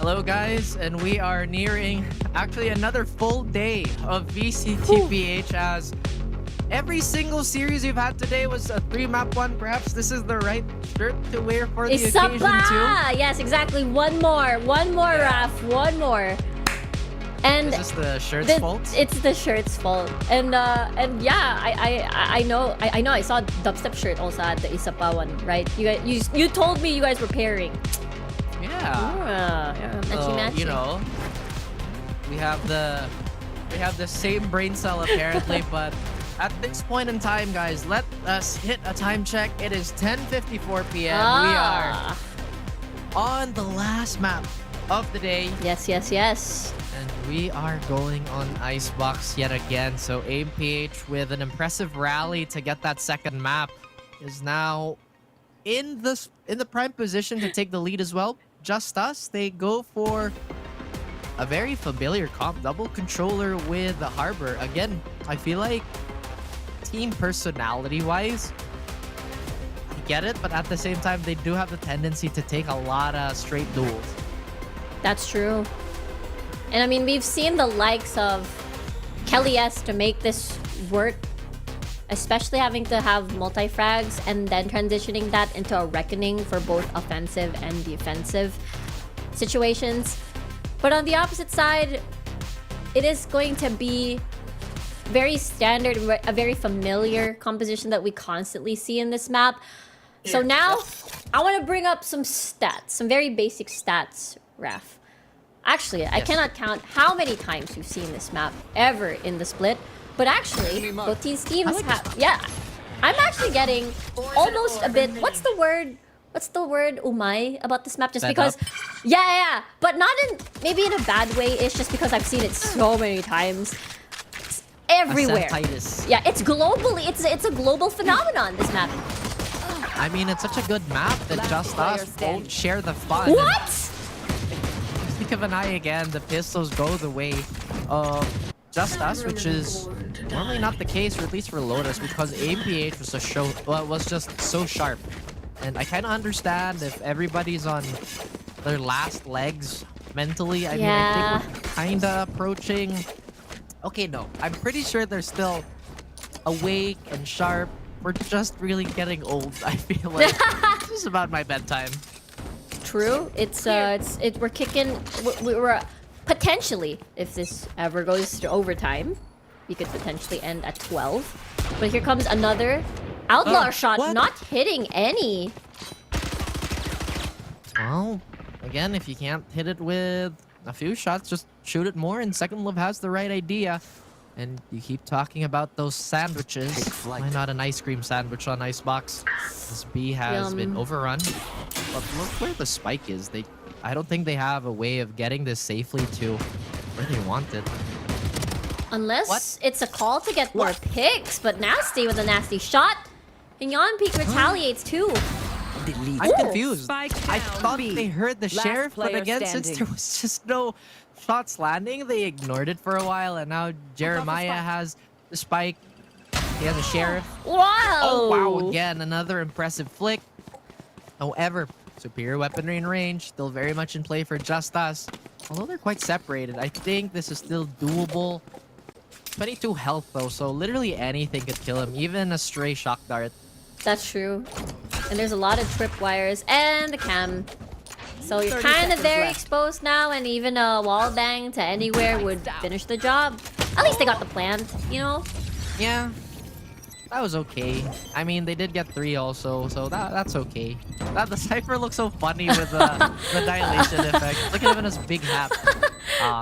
Hello guys, and we are nearing actually another full day of VCTPH as every single series we've had today was a 3-map one. Perhaps this is the right shirt to wear for the occasion too. Yes, exactly. One more, Raf, one more. And is this the shirt's fault? It's the shirt's fault. And yeah, I know I saw dubstep shirt also at the Isapa one, right? You told me you guys were pairing. Yeah. Matchy. You know, we have the same brain cell apparently, but at this point in time, guys, let us hit a time check. It is 10:54 p.m. We are on the last map of the day. Yes. And we are going on Icebox yet again. So AimPH with an impressive rally to get that second map is now in the prime position to take the lead as well. JustUs, they go for a very familiar comp, double controller with the Harbor. Again, I feel like team personality-wise, I get it, but at the same time, they do have the tendency to take a lot of straight duels. That's true. And I mean, we've seen the likes of Kelly S to make this work, especially having to have multi-frags and then transitioning that into a reckoning for both offensive and defensive situations. But on the opposite side, it is going to be very standard, a very familiar composition that we constantly see in this map. So now, I want to bring up some stats, some very basic stats, Raf. Actually, I cannot count how many times we've seen this map ever in the split. But actually, both these teams have... Yeah, I'm actually getting almost a bit... What's the word, umay, about this map? Just because... Yeah. But not in... Maybe in a bad way. It's just because I've seen it so many times. It's everywhere. Yeah, it's globally... It's a global phenomenon, this map. I mean, it's such a good map that JustUs won't share the fun. What? Think of an eye again, the pistols go the way of JustUs, which is normally not the case, or at least for Lotus, because AimPH was just so sharp. And I kind of understand if everybody's on their last legs mentally. I mean, I think we're kind of approaching... Okay, no. I'm pretty sure they're still awake and sharp. We're just really getting old, I feel like. This is about my bedtime. True. We're kicking... We're potentially, if this ever goes to overtime, we could potentially end at 12. But here comes another outlaw shot, not hitting any. Well, again, if you can't hit it with a few shots, just shoot it more, and Second Love has the right idea. And you keep talking about those sandwiches. Why not an ice cream sandwich on Icebox? This B has been overrun. But look where the spike is. I don't think they have a way of getting this safely to where they want it. Unless it's a call to get more picks, but Nasty with a nasty shot. And Yon Peak retaliates too. I'm confused. I thought they heard the sheriff, but again, since there was just no shots landing, they ignored it for a while, and now Jeremiah has the spike. He has a sheriff. Wow! Oh, wow, again, another impressive flick. However, superior weaponry and range, still very much in play for JustUs. Although they're quite separated, I think this is still doable. 22 health though, so literally anything could kill him, even a stray shock dart. That's true. And there's a lot of tripwires and a cam. So you're kind of very exposed now, and even a wall bang to anywhere would finish the job. At least they got the plant, you know? Yeah. That was okay. I mean, they did get 3 also, so that's okay. The Cypher looks so funny with the dilation effect. Look at him in his big hat.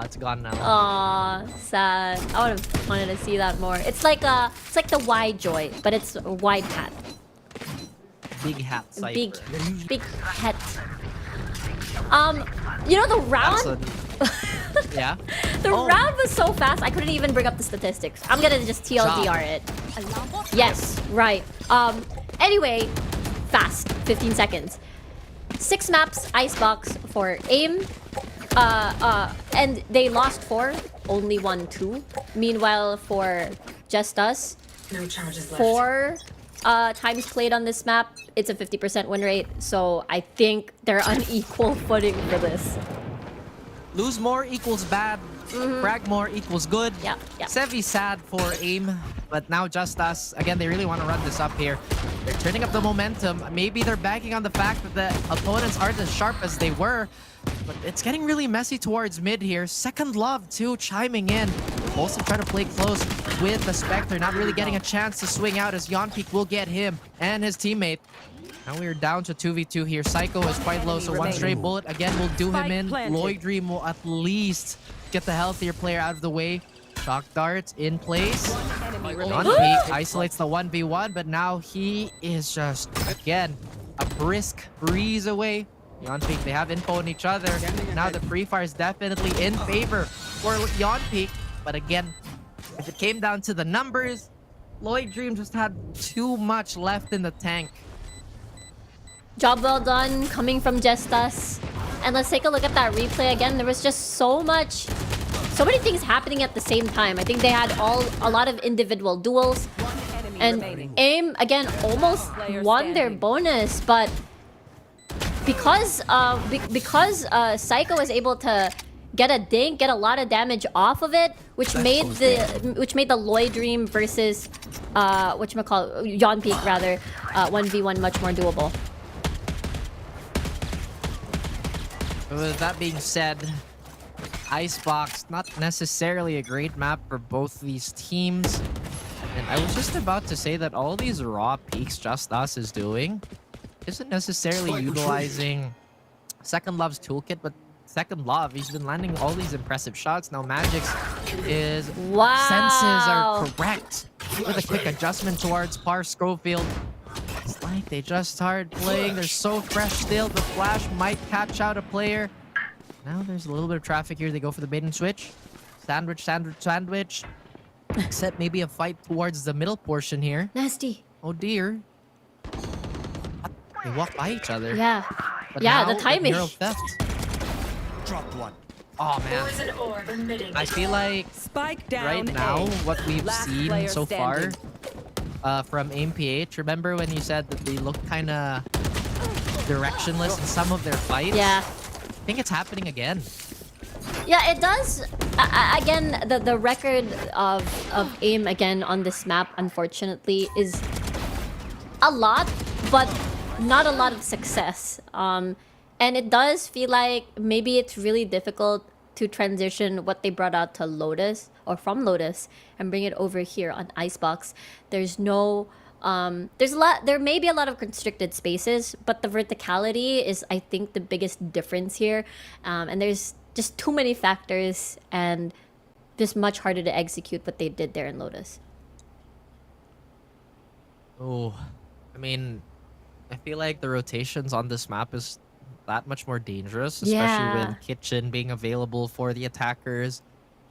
It's gone now. Aw, sad. I would have wanted to see that more. It's like the wide joy, but it's a wide hat. Big hat Cypher. Big hat. You know the round? Yeah? The round was so fast, I couldn't even bring up the statistics. I'm gonna just TLDR it. Yes, right. Anyway, fast. 15 seconds. 6 maps, Icebox for AIM. And they lost 4, only won 2. Meanwhile, for JustUs, 4 times played on this map, it's a 50% win rate. So I think they're on equal footing for this. lose more equals bad. Frag more equals good. Yeah. Sevi sad for aim, but now JustUs, again, they really want to run this up here. They're turning up the momentum. Maybe they're banking on the fact that the opponents aren't as sharp as they were, but it's getting really messy towards mid here. Second Love, too, chiming in. Also trying to play close with the Spectre, not really getting a chance to swing out as Yonpeak will get him and his teammate. Now we're down to 2v2 here. Psycho is quite low, so one stray bullet again will do him in. Lloyd Dream will at least get the healthier player out of the way. Shock Dart in place. Yonpeak isolates the 1v1, but now he is just, again, a brisk breeze away. Yonpeak, they have info on each other. Now the pre-fire is definitely in favor for Yonpeak. But again, if it came down to the numbers, Lloyd Dream just had too much left in the tank. Job well done coming from JustUs. And let's take a look at that replay again. There was just so many things happening at the same time. I think they had a lot of individual duels. And AIM, again, almost won their bonus. But because Psycho was able to get a dink, get a lot of damage off of it, which made the Lloyd Dream versus Yonpeak rather 1v1 much more doable. With that being said, Icebox, not necessarily a great map for both these teams. And I was just about to say that all these raw peaks JustUs is doing isn't necessarily utilizing Second Love's toolkit, but Second Love, he's been landing all these impressive shots. Now Magic's senses are correct with a quick adjustment towards Par Schofield. It's like they just started playing. They're so fresh still. The flash might catch out a player. Now there's a little bit of traffic here. They go for the bait and switch. Sandwich. Except maybe a fight towards the middle portion here. Nasty. Oh dear. They walk by each other. Yeah. But yeah, now, the timing. Hero theft. Dropped one. Oh man. I feel like right now, what we've seen so far from AIM-PH, remember when you said that they look kind of directionless in some of their fights? Yeah. I think it's happening again. Yeah, it does. Again, the record of AIM again on this map, unfortunately, is a lot, but not a lot of success. And it does feel like maybe it's really difficult to transition what they brought out to Lotus or from Lotus and bring it over here on Icebox. There's no there may be a lot of constricted spaces, but the verticality is, I think, the biggest difference here. And there's just too many factors and just much harder to execute what they did there in Lotus. Oh, I mean, I feel like the rotations on this map is that much more dangerous, especially with Kitchen being available for the attackers,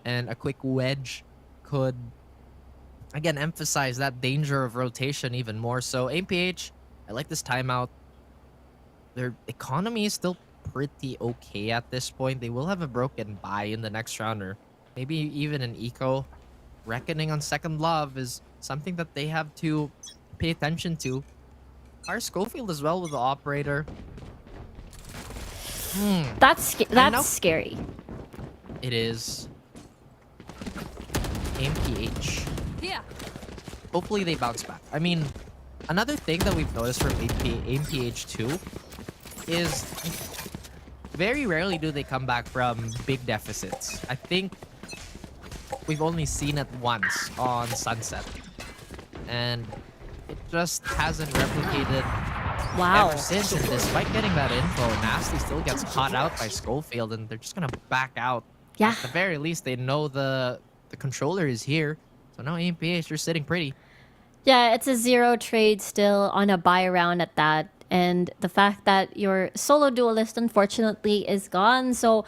and a quick wedge could again emphasize that danger of rotation even more. So AIM-PH, I like this timeout. Their economy is still pretty okay at this point. They will have a broken buy in the next round, or maybe even an eco. Reckoning on Second Love is something that they have to pay attention to. Our Schofield as well with the operator. That's scary. It is. AIM-PH. Yeah. Hopefully they bounce back. I mean, another thing that we've noticed from AIM-PH too is very rarely do they come back from big deficits. I think we've only seen it once on Sunset, and it just hasn't replicated ever since. And despite getting that info, Nasty still gets caught out by Schofield, and they're just gonna back out. Yeah. At the very least, they know the controller is here. So now AIM-PH, you're sitting pretty. Yeah, it's a 0 trade still on a buy round at that. And the fact that your solo duelist, unfortunately, is gone. So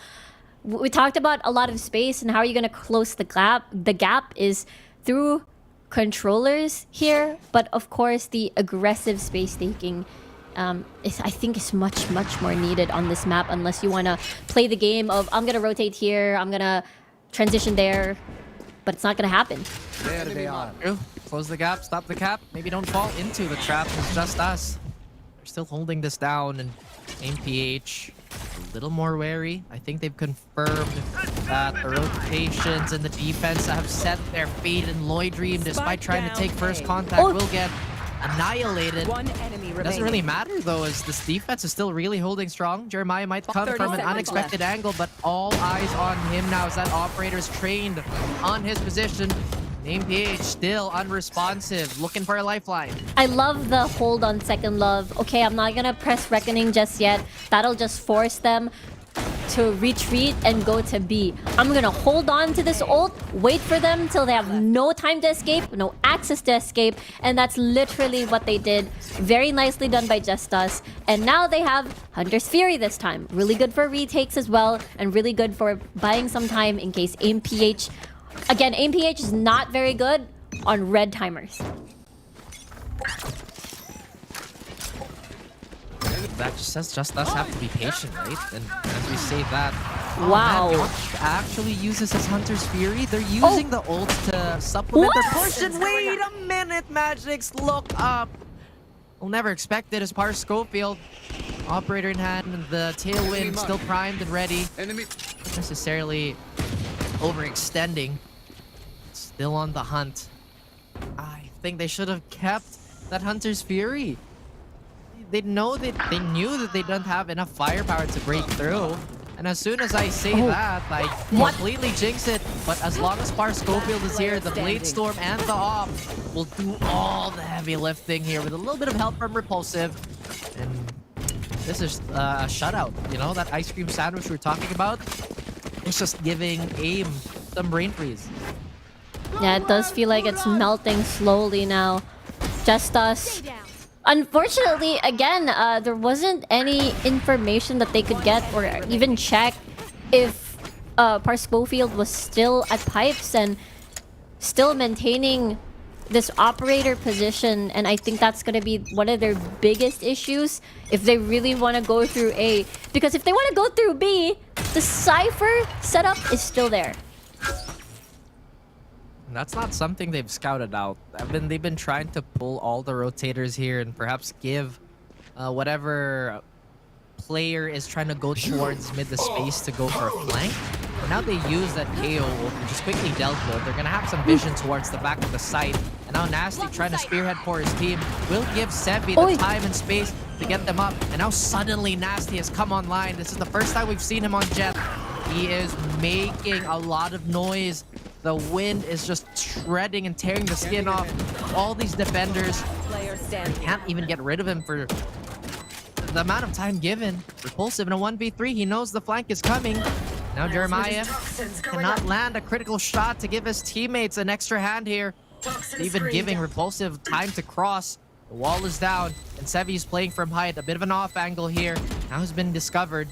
we talked about a lot of space and how are you going to close the gap. The gap is through controllers here. But of course, the aggressive space taking I think is much more needed on this map, unless you want to play the game of I'm going to rotate here, I'm going to transition there. But it's not going to happen. There they are. Close the gap, stop the cap. Maybe don't fall into the trap. It's JustUs. They're still holding this down, and AIM-PH a little more wary. I think they've confirmed that the rotations and the defense have set their feet, and Lloyd Dream, despite trying to take first contact, will get annihilated. One enemy remaining. Doesn't really matter though, as this defense is still really holding strong. Jeremiah might come 30 from an seconds unexpected left. angle, but all eyes on him now as that operator's trained on his position. NamePH still unresponsive, looking for a lifeline. I love the hold on Second Love. Okay, I'm not gonna press Reckoning just yet. That'll just force them to retreat and go to B. I'm gonna hold on to this ult, wait for them till they have no time to escape, no access to escape, and that's literally what they did. Very nicely done by JustUs. And now they have Hunter's Fury this time. Really good for retakes as well, and really good for buying some time in case AimPH... Again, AimPH is not very good on red timers. That just says JustUs have to be patient, right? And as we say that, Wow. man, Josh actually uses his Hunter's Fury. They're using the ult to supplement their push. And wait a minute, Magix, look up. We'll never expect it as par Schofield. Operator in hand, and the tailwind still primed and ready. Not necessarily overextending. Still on the hunt. I think they should have kept that Hunter's Fury. They knew that they don't have enough firepower to break through. And as soon as I say that, I completely jinx it. But as long as Par Schofield is here, the Blade Storm and the Op will do all the heavy lifting here with a little bit of help from Repulsive. And this is a shutout. You know, that ice cream sandwich we were talking about? It's just giving AIM some brain freeze. Yeah, it does feel like it's melting slowly now. JustUs. Unfortunately, again, there wasn't any information that they could get or even check if Par Schofield was still at pipes and still maintaining this operator position. And I think that's going to be one of their biggest issues if they really want to go through A. Because if they want to go through B, the Cypher setup is still there. That's not something they've scouted out. They've been trying to pull all the rotators here and perhaps give whatever player is trying to go towards mid the space to go for a flank. But now they use that KO and just quickly dealt with. They're gonna have some vision towards the back of the site. And now Nasty, trying to spearhead for his team, will give Sevi the time and space to get them up. And now suddenly Nasty has come online. This is the first time we've seen him on Jet. He is making a lot of noise. The wind is just shredding and tearing the skin off all these defenders. Can't even get rid of him for the amount of time given. Repulsive in a 1v3. He knows the flank is coming. Now Jeremiah cannot land a critical shot to give his teammates an extra hand here. Even giving Repulsive time to cross. The wall is down, and Sevi's playing from height. A bit of an off angle here. Now he's been discovered.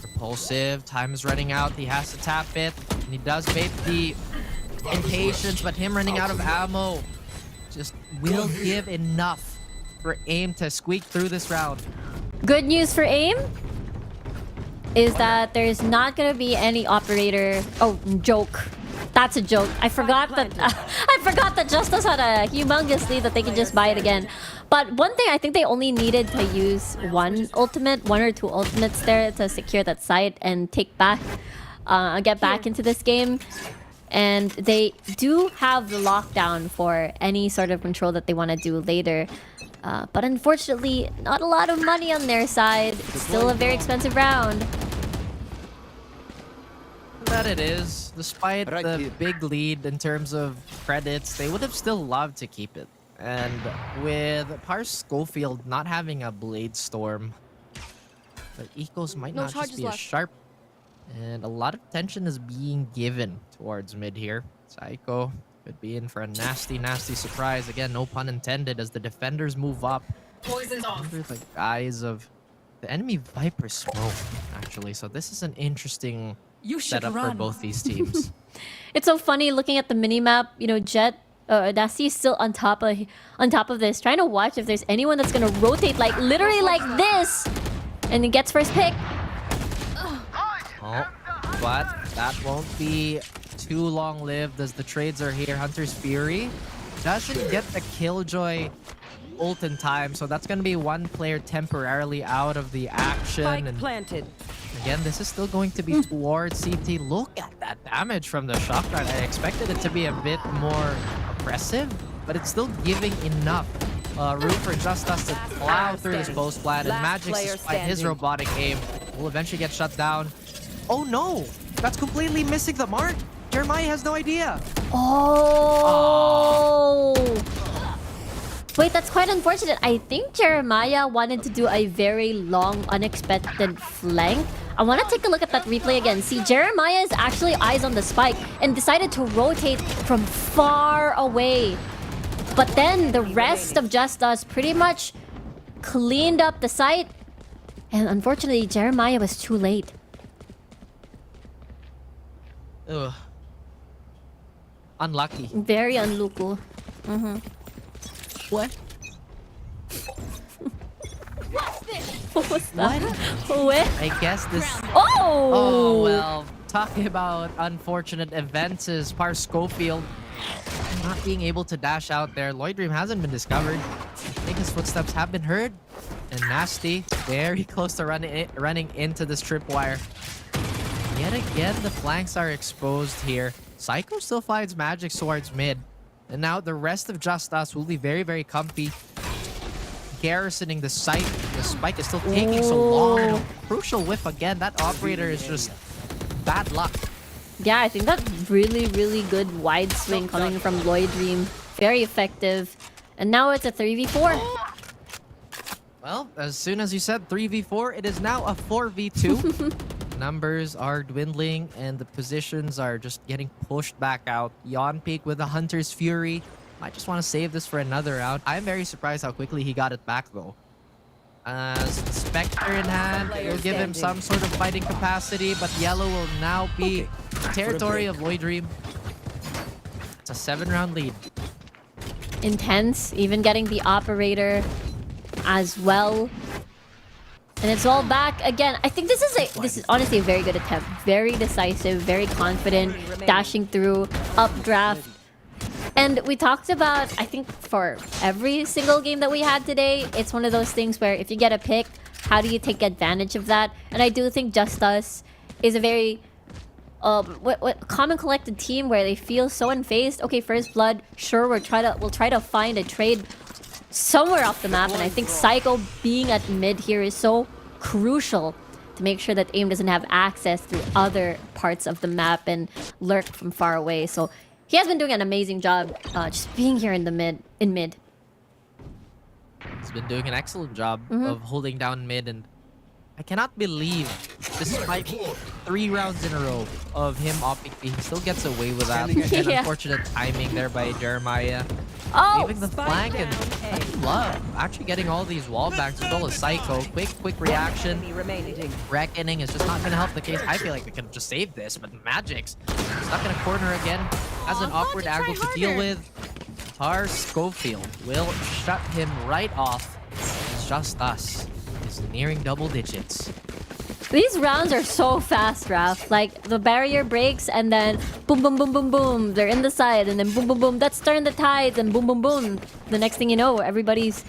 Repulsive, time is running out. He has to tap it, and he does bait the impatience, but him running out of ammo just will give enough for AIM to squeak through this round. Good news for AIM is that there's not gonna be any operator. Oh, joke. That's a joke. I forgot that JustUs had a humongous lead that they could just buy it again. But one thing, I think they only needed to use one or two ultimates there to secure that site and take back, get back into this game. And they do have the lockdown for any sort of control that they want to do later. But unfortunately, not a lot of money on their side. It's still a very expensive round. That it is. Despite the big lead in terms of credits, they would have still loved to keep it. And with Par Schofield not having a Blade Storm, the ecos might not just be as sharp. And a lot of tension is being given towards mid here. Psycho could be in for a nasty, nasty surprise. Again, no pun intended, as the defenders move up under the guise of the enemy Viper smoke, actually. So this is an interesting setup for both these teams. It's so funny looking at the minimap. You know, Jet, Nasty is still on top of this, trying to watch if there's anyone that's gonna rotate like literally like this, and he gets first pick. Oh, but that won't be too long-lived as the trades are here. Hunter's Fury doesn't get the killjoy ult in time, so that's gonna be one player temporarily out of the action. Spike And planted. again, this is still going to be towards CT. Look at that damage from the shotgun. I expected it to be a bit more oppressive, but it's still giving enough room for JustUs to plow through this post plant. And Magic, despite his robotic aim, will eventually get shut down. Oh no! That's completely missing the mark! Jeremiah has no idea! Oh! Wait, that's quite unfortunate. I think Jeremiah wanted to do a very long, unexpected flank. I want to take a look at that replay again. See, Jeremiah is actually eyes on the spike and decided to rotate from far away. But then the rest of JustUs pretty much cleaned up the site. And unfortunately, Jeremiah was too late. Ugh. Unlucky. Very unlucky. What? What was that? What? I guess this... Oh! Oh, well, talking about unfortunate events is Par Schofield not being able to dash out there. Lloyd Dream hasn't been discovered. I think his footsteps have been heard. And Nasty, very close to running into this tripwire. Yet again, the flanks are exposed here. Psycho still finds Magic towards mid. And now the rest of JustUs will be very, very comfy. Garrisoning the site. The spike is still taking so long. And a crucial whiff again. That operator is just bad luck. Yeah, I think that's really, really good wide swing coming from Lloyd Dream. Very effective. And now it's a 3v4. Well, as soon as you said 3v4, it is now a 4v2. Numbers are dwindling and the positions are just getting pushed back out. Yon Peak with the Hunter's Fury. I just want to save this for another round. I'm very surprised how quickly he got it back though. Spectre in hand will give him some sort of fighting capacity, but yellow will now be territory of Lloyd Dream. It's a 7-round lead. Intense, even getting the operator as well. And it's all back again. I think this is honestly a very good attempt. Very decisive, very confident, dashing through, updraft. And we talked about, I think for every single game that we had today, it's one of those things where if you get a pick, how do you take advantage of that? And I do think JustUs is a very common collected team where they feel so unfazed. Okay, first blood, sure, we'll try to find a trade somewhere off the map, and I think Psycho being at mid here is so crucial to make sure that AIM doesn't have access through other parts of the map and lurk from far away. So he has been doing an amazing job just being here in the mid. He's been doing an excellent job of holding down mid, and I cannot believe, despite 3 rounds in a row of him opting B, he still gets away with that. And unfortunate timing there by Jeremiah. Leaving the flank, and I love actually getting all these wall banks as well as Psycho. Quick reaction. Reckoning is just not going to help the case. I feel like they could have just saved this, but Magic's stuck in a corner again. Has an awkward angle to deal with. Par Schofield will shut him right off. It's JustUs. Is nearing double digits. These rounds are so fast, Raph. Like, the barrier breaks and then boom, boom, boom, boom, boom. They're in the side and then boom, boom, boom. Let's turn the tides and boom, boom, boom. The next thing you know, everybody's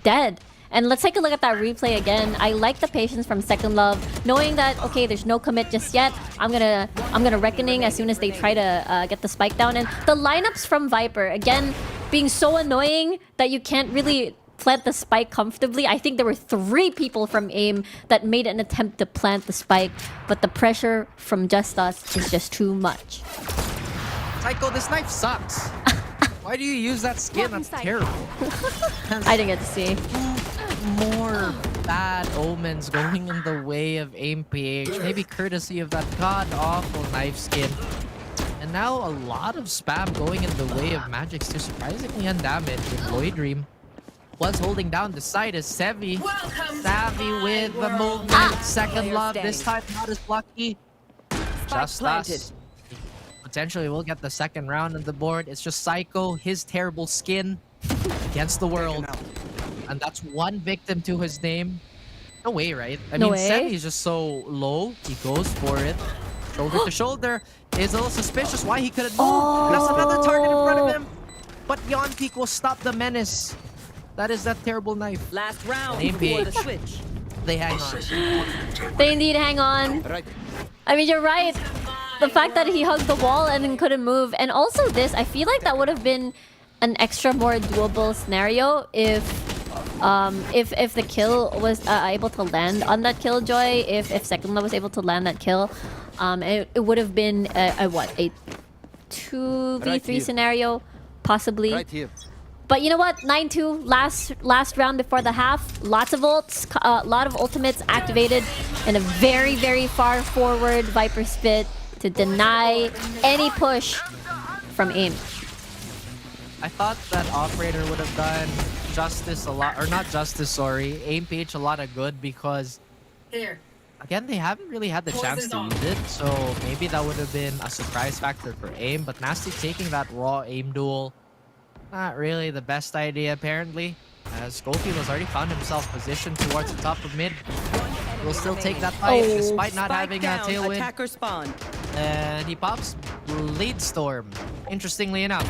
dead. And let's take a look at that replay again. I like the patience from Second Love, knowing that, okay, there's no commit just yet. I'm gonna Reckoning as soon as they try to get the spike down. And the lineups from Viper, again, being so annoying that you can't really plant the spike comfortably. I think there were 3 people from AIM that made an attempt to plant the spike, but the pressure from JustUs is just too much. Psycho, this knife sucks. Why do you use that skin? That's terrible. I didn't get to see. More bad omens going in the way of AIM PH. Maybe courtesy of that god-awful knife skin. And now a lot of spam going in the way of Magic's too, surprisingly undamaged with Lloyd Dream. Was holding down the side is Sevi. Savvy with the movement. Second Love, this time not as lucky. JustUs potentially will get the second round on the board. It's just Psycho, his terrible skin against the world. And that's one victim to his name. No way, right? I mean, Sevi is just so low. He goes for it. Shoulder to shoulder. Is a little suspicious why he couldn't move. That's another target in front of him. But Yon Peak will stop the menace. That is that terrible knife. Last round Aim before the PH. switch. They hang on. They indeed hang on. I mean, you're right. The fact that he hugged the wall and then couldn't move. And also this, I feel like that would have been an extra more doable scenario if the kill was able to land on that killjoy. If Second Love was able to land that kill, it would have been a 2v3 scenario, possibly. Right here. But you know what? 9-2, last round before the half. Lots of ults, a lot of ultimates activated, and a very, very far forward Viper Spit to deny any push from AIM. I thought that operator would have done Justice a lot, or not Justice, sorry, AIM PH a lot of good because again, they haven't really had the chance to use it, so maybe that would have been a surprise factor for AIM. But Nasty taking that raw AIM duel, not really the best idea apparently, as Schofield has already found himself positioned towards the top of mid. Will still take that fight despite not having a tailwind. Attacker spawn. And he pops Blade Storm, interestingly enough.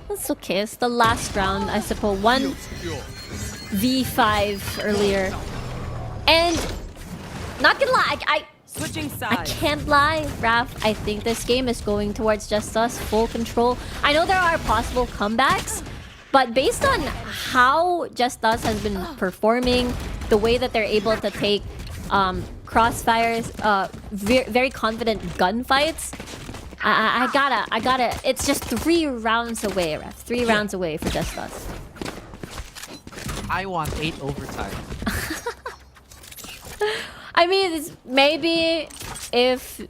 That's okay. It's the last round, I suppose. 1v5 earlier. And not gonna lie, Switching I sides. can't lie, Raph. I think this game is going towards JustUs, full control. I know there are possible comebacks, but based on how JustUs has been performing, the way that they're able to take crossfires, very confident gunfights, I gotta. It's just 3 rounds away, Ref. 3 rounds away for JustUs. I want 8 overtime. I mean, maybe if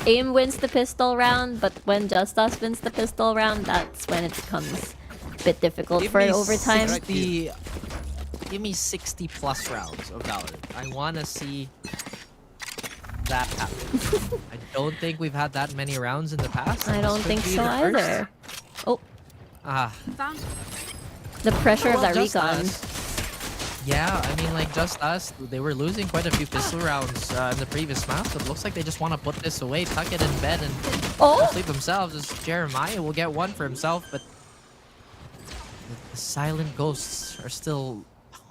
AIM wins the pistol round, but when JustUs wins the pistol round, that's when it becomes a bit difficult for overtime. Give me 60 plus rounds of Valorant. I want to see that happen. I don't think we've had that many rounds in the past. I don't think so either. Oh. The pressure of that recon. Yeah, I mean, like, JustUs, they were losing quite a few pistol rounds in the previous map, so it looks like they just want to put this away, tuck it in bed, and sleep themselves. As Jeremiah will get one for himself, but the silent ghosts are still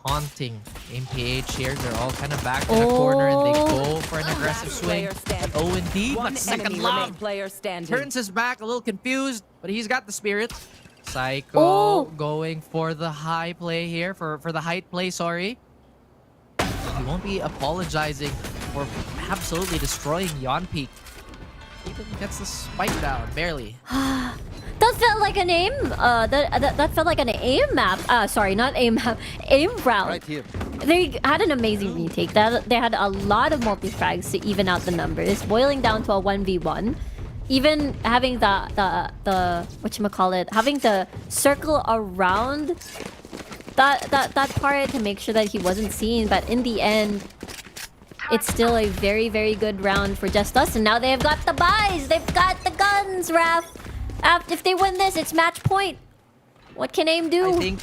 haunting AIM PH here. They're all kind of back in the corner, and they go for an aggressive swing. Oh, indeed, but Second Love turns his back, a little confused, but he's got the spirit. Psycho going for the high play here, for the height play, sorry. He won't be apologizing for absolutely destroying Yon Peak. Even gets the spike down, barely. That felt like an AIM, that felt like an AIM map. Sorry, not AIM map, AIM round. Right here. They had an amazing retake. They had a lot of multi-frags to even out the numbers, boiling down to a 1v1. Even having the whatchamacallit, having the circle around that part to make sure that he wasn't seen, but in the end, it's still a very, very good round for JustUs, and now they've got the buys, they've got the guns, Raph. If they win this, it's match point. What can AIM do? I think,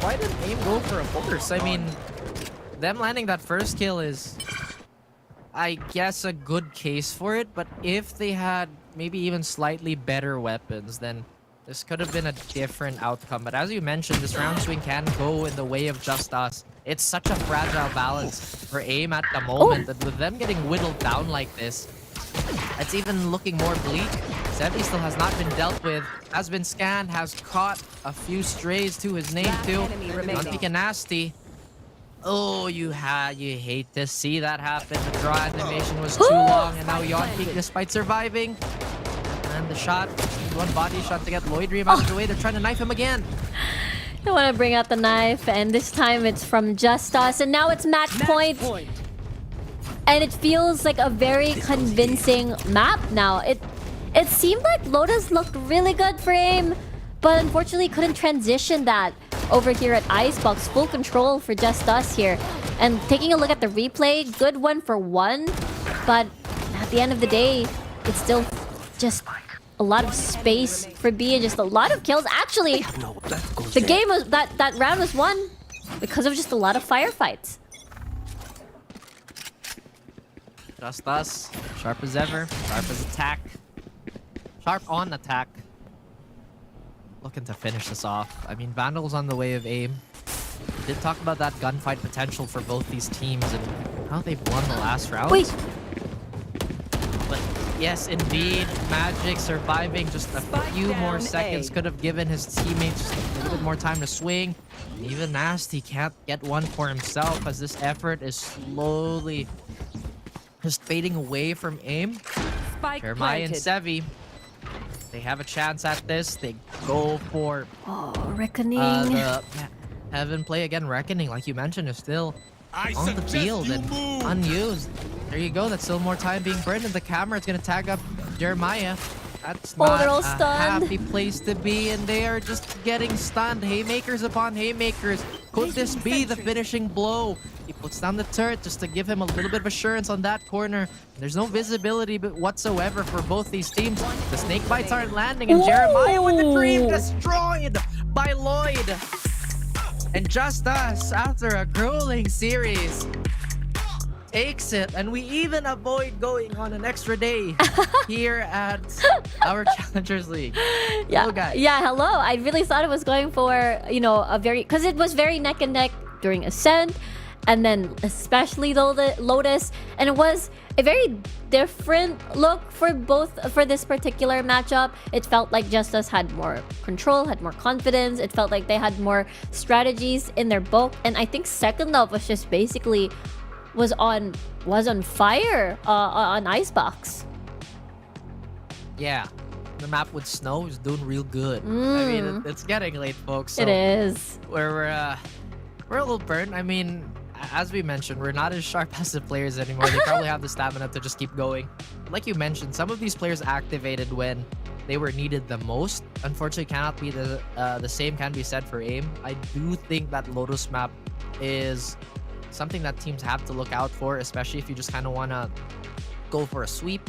why did AIM go for a force? I mean, them landing that first kill is, I guess, a good case for it, but if they had maybe even slightly better weapons, then this could have been a different outcome. But as you mentioned, this round swing can go in the way of JustUs. It's such a fragile balance for AIM at the moment that with them getting whittled down like this, it's even looking more bleak. Sevi still has not been dealt with, has been scanned, has caught a few strays to his name too. Unpeak and Nasty. Oh, you hate to see that happen. The draw animation was too long, and now Yon Peak, despite surviving. And the shot, one body shot to get Lloyd Dream out of the way. They're trying to knife him again. They want to bring out the knife, and this time it's from JustUs, and now it's match point. And it feels like a very convincing map now. It seemed like Lotus looked really good for AIM, but unfortunately couldn't transition that over here at Icebox. Full control for JustUs here. And taking a look at the replay, good 1-for-1, but at the end of the day, it's still just a lot of space for B and just a lot of kills. Actually, the game was that round was won because of just a lot of firefights. JustUs, sharp as ever, sharp as attack. Sharp on attack. Looking to finish this off. I mean, Vandal's on the way of AIM. did talk about that gunfight potential for both these teams and how they've won the last round. Wait. But yes, indeed, Magic surviving just a few more down seconds A. could have given his teammates just a little bit more time to swing. Even Nasty can't get one for himself as this effort is slowly just fading away from aim. Spike Jeremiah and planted. Sevi, they have a chance at this. They go for Oh, Reckoning. the Heaven play again. Reckoning, like you mentioned, is still on the field and unused. There you go. That's still more time being burned, and the camera is going to tag up Jeremiah. That's Oh, not they're all a stunned. happy place to be, and they are just getting stunned. Haymakers upon haymakers. Could this be the finishing blow? He puts down the turret just to give him a little bit of assurance on that corner. There's no visibility whatsoever for both these teams. The snake bites aren't landing, and Jeremiah with the dream destroyed by Lloyd. And JustUs, after a grueling series, takes it, and we even avoid going on an extra day here at our Challengers League. Yeah, Hello, guys. yeah, hello. I really thought it was going for, you know, a very, because it was very neck and neck during Ascent, and then especially Lotus, and it was a very different look for this particular matchup. It felt like JustUs had more control, had more confidence. It felt like they had more strategies in their book, and I think Second Love was just basically was on fire on Icebox. Yeah, the map with snow is doing real good. I mean, it's getting late, folks. So It is. we're a little burnt. I mean, as we mentioned, we're not as sharp as the players anymore. They probably have the stamina to just keep going. Like you mentioned, some of these players activated when they were needed the most. Unfortunately, cannot be the same can be said for AIM. I do think that Lotus map is something that teams have to look out for, especially if you just kind of want to go for a sweep.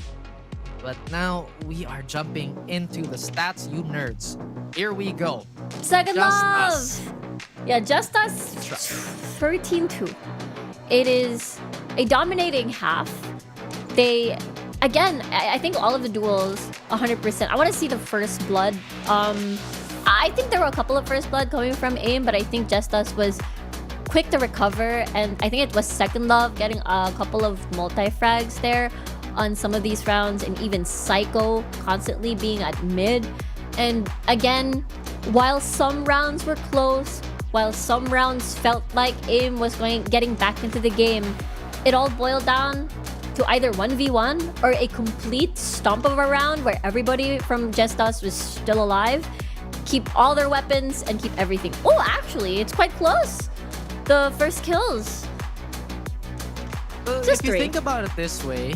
But now we are jumping into the stats, you nerds. Here we go. Second JustUs. Love. Yeah, JustUs 13-2. It is a dominating half. They, again, I think all of the duels 100%. I want to see the first blood. I think there were a couple of first blood coming from AIM, but I think JustUs was quick to recover, and I think it was Second Love getting a couple of multi-frags there on some of these rounds, and even Psycho constantly being at mid. And again, while some rounds were close, while some rounds felt like AIM was getting back into the game, it all boiled down to either 1v1 or a complete stomp of a round where everybody from JustUs was still alive, keep all their weapons, and keep everything. Oh, actually, it's quite close. The first kills. Well, Just if you three. think about it this way,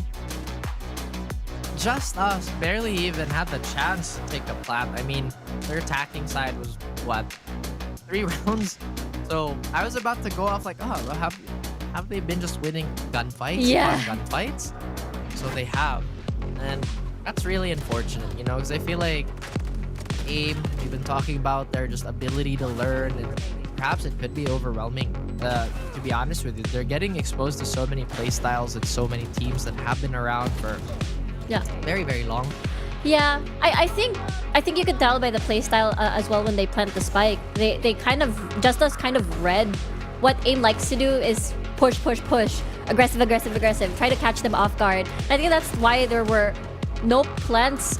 JustUs barely even had the chance to take a plat. I mean, their attacking side was, what, 3 rounds? So I was about to go off like, oh, well, have they been just winning gunfights? Yeah. On gunfights? So they have. And that's really unfortunate, you know, because I feel like AIM, we've been talking about their just ability to learn, and perhaps it could be overwhelming. To be honest with you, they're getting exposed to so many playstyles and so many teams that have been around for very, very long. Yeah, I think you could tell by the playstyle as well when they plant the spike. They kind of, JustUs kind of read what AIM likes to do is push, push, push, aggressive, aggressive, aggressive, try to catch them off guard. I think that's why there were no plants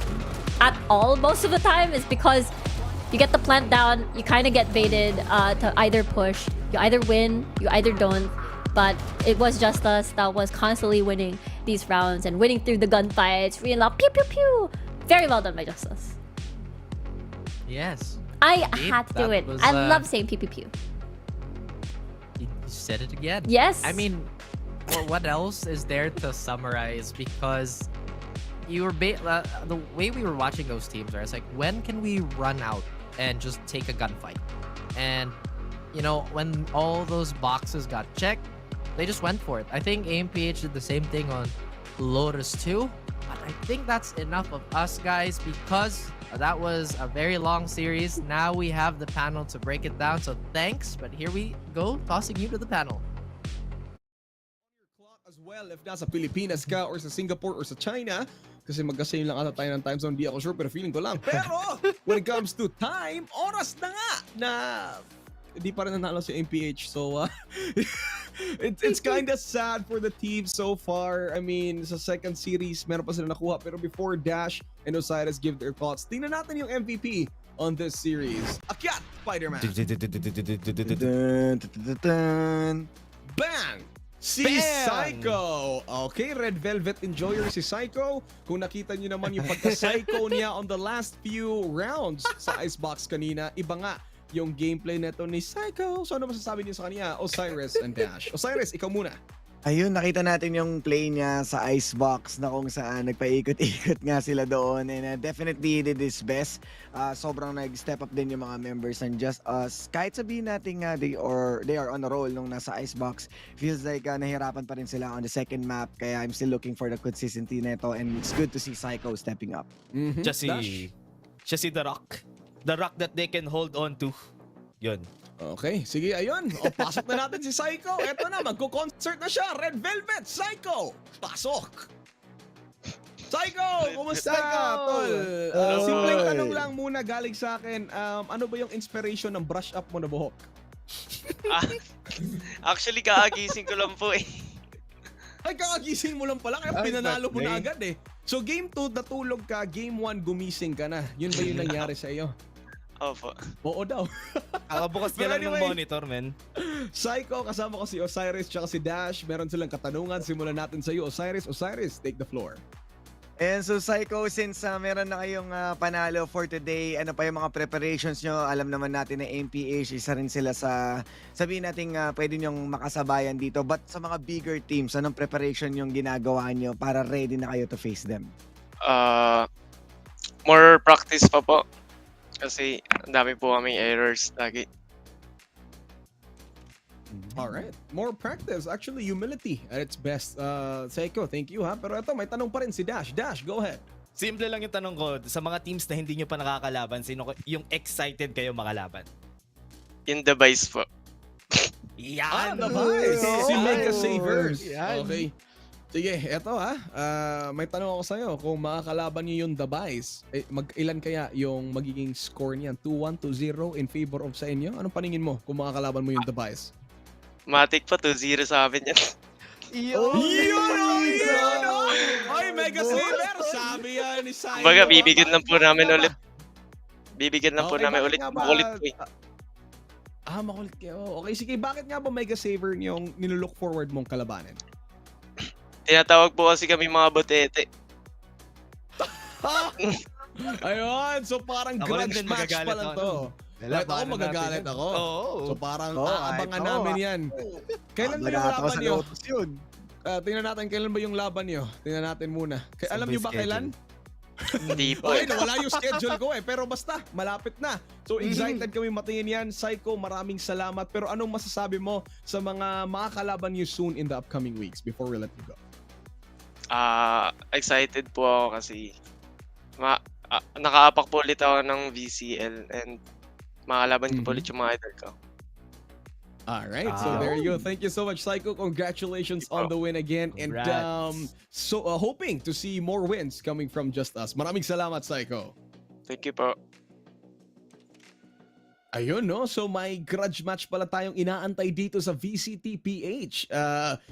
at all most of the time, is because you get the plant down, you kind of get baited to either push. You either win, you either don't. But it was JustUs that was constantly winning these rounds and winning through the gunfights. Really loud, pew pew pew. Very well done by JustUs. Yes. I Indeed, had to do that it. was, I love saying pew pew pew. You said it again. Yes. I mean, well, what else is there to summarize? Because you were the way we were watching those teams, right? It's like, when can we run out and just take a gunfight? And you know, when all those boxes got checked, they just went for it. I think AMPH did the same thing on Lotus too. But I think that's enough of us, guys, because that was a very long series. Now we have the panel to break it down. So thanks, but here we go, tossing you to the panel. As well, if nasa Pilipinas ka or sa Singapore or sa China, kasi magkasame lang ata tayo ng time zone, di ako sure, pero feeling ko lang. Pero when it comes to time, oras na nga na di pa rin nanalo si MPH. So, it's kind of sad for the team so far. I mean, sa second series, meron pa sila nakuha. Pero before Dash and Osiris give their thoughts, tingnan natin yung MVP on this series. Akyat, Spider-Man. Bang! Si Psycho! Okay, Red Velvet enjoyer si Psycho. Kung nakita nyo naman yung pagka-Psycho niya on the last few rounds sa Icebox kanina, iba nga yung gameplay neto ni Psycho. So ano masasabi niyo sa kanya, Osiris and Dash? Osiris, ikaw muna. Ayun, nakita natin yung play niya sa Icebox na kung saan nagpaikot-ikot nga sila doon and definitely did his best. Sobrang nag-step up din yung mga members ng JustUs. Kahit sabihin natin they are on a roll nung nasa Icebox, feels like nahirapan pa rin sila on the second map. Kaya I'm still looking for the consistency neto and it's good to see Psycho stepping up. Just see the rock. The rock that they can hold on to. Yun. Okay, sige, ayun. O, pasok na natin si Psycho. Eto na, magko-concert na siya. Red Velvet, Psycho. Pasok. Psycho, kumusta? Tol? Simpleng tanong lang muna galing sa akin. Ano ba yung inspiration ng brush up mo na buhok? Actually, kaagising ko lang po eh. Ay, kakagising mo lang pala. Kaya pinanalo mo na agad eh. So, game 2, natulog ka. Game 1, gumising ka na. Yun ba yung nangyari sa iyo? Opo. Oo daw. Bukas ka lang ng monitor, men. Psycho, kasama ko si Osiris tsaka si Dash. Meron silang katanungan. Simulan natin sa iyo. Osiris, take the floor. And so Psycho, since meron na kayong panalo for today, ano pa yung mga preparations nyo? Alam naman natin na MPH, isa rin sila sa, sabihin natin pwede nyong makasabayan dito. But sa mga bigger teams, anong preparation yung ginagawa nyo para ready na kayo to face them? More practice pa po. Kasi ang dami po kaming errors lagi. Alright. More practice. Actually, humility at its best. Psycho, thank you ha. Pero ito, may tanong pa rin si Dash. Dash, go ahead. Simple lang yung tanong ko. Sa mga teams na hindi nyo pa nakakalaban, sino yung excited kayo makalaban? In the vice po. Yan! The Vice! Si Mega Savers. Okay. Sige, eto ha. May tanong ako sa'yo. Kung makakalaban niyo yung The Vice, ilan kaya yung magiging score niyan? 2-1, 2-0 in favor of sa inyo? Anong paningin mo kung makakalaban mo yung The Vice? Matic pa, 2-0 sa amin yan. Yun! Ay, Mega Saver! Sabi yan ni Simon. Baga, bibigyan lang po namin ulit. Bibigyan lang po namin ulit. Makulit po eh. Makulit kayo. Okay, sige. Bakit nga ba Mega Saver yung nilook forward mong kalabanin? Tinatawag po kasi kami mga botete. Ayun, so parang grudge match pa lang to. Kahit ako magagalit ako. So parang aabangan namin yan. Kailan ba yung laban nyo? Tingnan natin kailan ba yung laban nyo. Tingnan natin muna. Alam nyo ba kailan? Hindi po. Okay, wala yung schedule ko eh. Pero basta, malapit na. So excited kami matingin yan. Psycho, maraming salamat. Pero anong masasabi mo sa mga makakalaban nyo soon in the upcoming weeks before we let you go? Excited po ako kasi nakaapak po ulit ako ng VCL and makalaban ko po ulit yung mga idol ko. Alright, so there you go. Thank you so much, Psycho. Congratulations on the win again. Congrats. And so hoping to see more wins coming from JustUs. Maraming salamat, Psycho. Thank you po. Ayun, no? So may grudge match pala tayong inaantay dito sa VCTPH.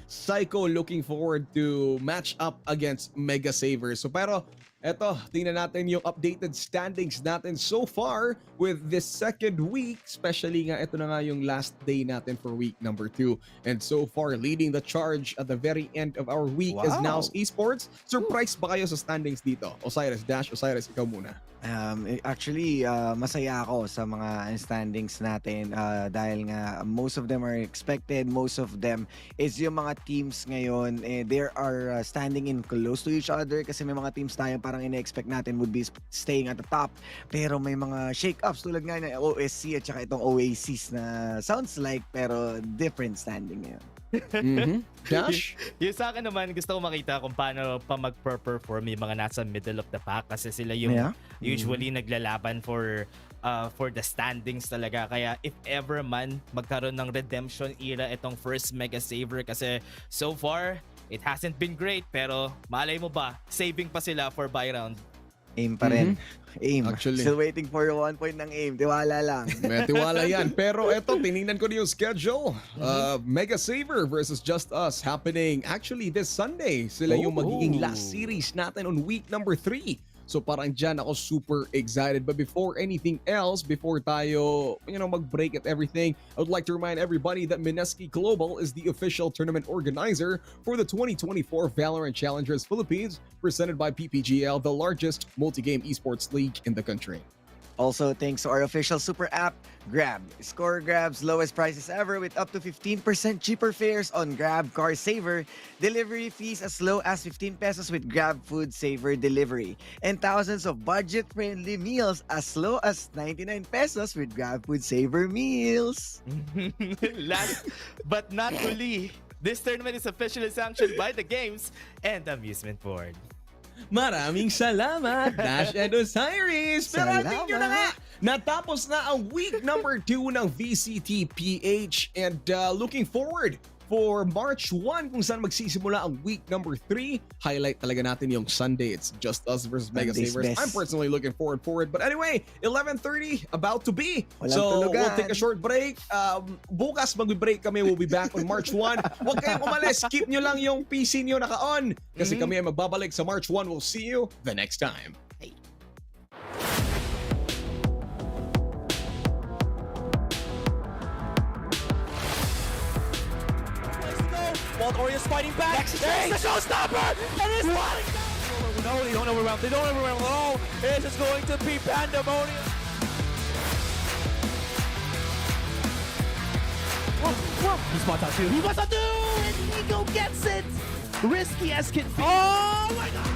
Psycho looking forward to match up against Mega Savers. So pero eto, tingnan natin yung updated standings natin so far with this second week. Especially nga, ito na nga yung last day natin for week number 2. And so far, leading the charge at the very end of our week is now Esports. Surprised ba kayo sa standings dito? Osiris, Dash, Osiris, ikaw muna. Actually, masaya ako sa mga standings natin dahil nga most of them are expected, most of them is yung mga teams ngayon, they are standing in close to each other kasi may mga teams tayo parang ina-expect natin would be staying at the top. Pero may mga shake-ups tulad nga ng OSC at saka itong Oasis na sounds like pero different standing ngayon. Dash? Yung sa akin naman, gusto ko makita kung paano pa mag-perform yung mga nasa middle of the pack kasi sila yung usually naglalaban for the standings talaga. Kaya if ever man magkaroon ng redemption era itong first Mega Saver kasi so far, it hasn't been great pero malay mo ba, saving pa sila for buy round. Aim pa rin. Aim. Actually. Still waiting for 1 point ng aim. Tiwala lang. May tiwala yan. Pero eto, tinignan ko na yung schedule. Mega Saver versus Just Us happening actually this Sunday. Sila yung magiging last series natin on week number 3. So parang dyan ako super excited. But before anything else, before tayo, mag-break at everything, I would like to remind everybody that Mineski Global is the official tournament organizer for the 2024 VALORANT Challengers Philippines, presented by PPGL, the largest multi-game esports league in the country. Also, thanks to our official super app, Grab. Score Grab's lowest prices ever with up to 15% cheaper fares on Grab Car Saver. Delivery fees as low as 15 pesos with Grab Food Saver Delivery. And thousands of budget-friendly meals as low as 99 pesos with Grab Food Saver Meals. Last but not least, this tournament is officially sanctioned by the Games and Amusement Board. Maraming salamat, Dash and Osiris! Pero atin nyo na nga, natapos na ang week number 2 ng VCT PH and looking forward for March 1 kung saan magsisimula ang week number 3. Highlight talaga natin yung Sunday. It's Just Us versus Mega Sunday's Savers. best. I'm personally looking forward for it. But anyway, 11:30 about to be. Walang So tulugan. we'll take a short break. Bukas mag-break kami. We'll be back on March 1. Huwag kayong umalis. Keep nyo lang yung PC nyo naka-on. Kasi kami ay magbabalik sa March 1. We'll see you the next time. Valorian's fighting back. There's the showstopper. And it's falling down. No, they don't overwhelm. They don't overwhelm at all. This is going to be pandemonium. He spots out two. He spots out two. And Nico gets it. Risky as can be. Oh my God.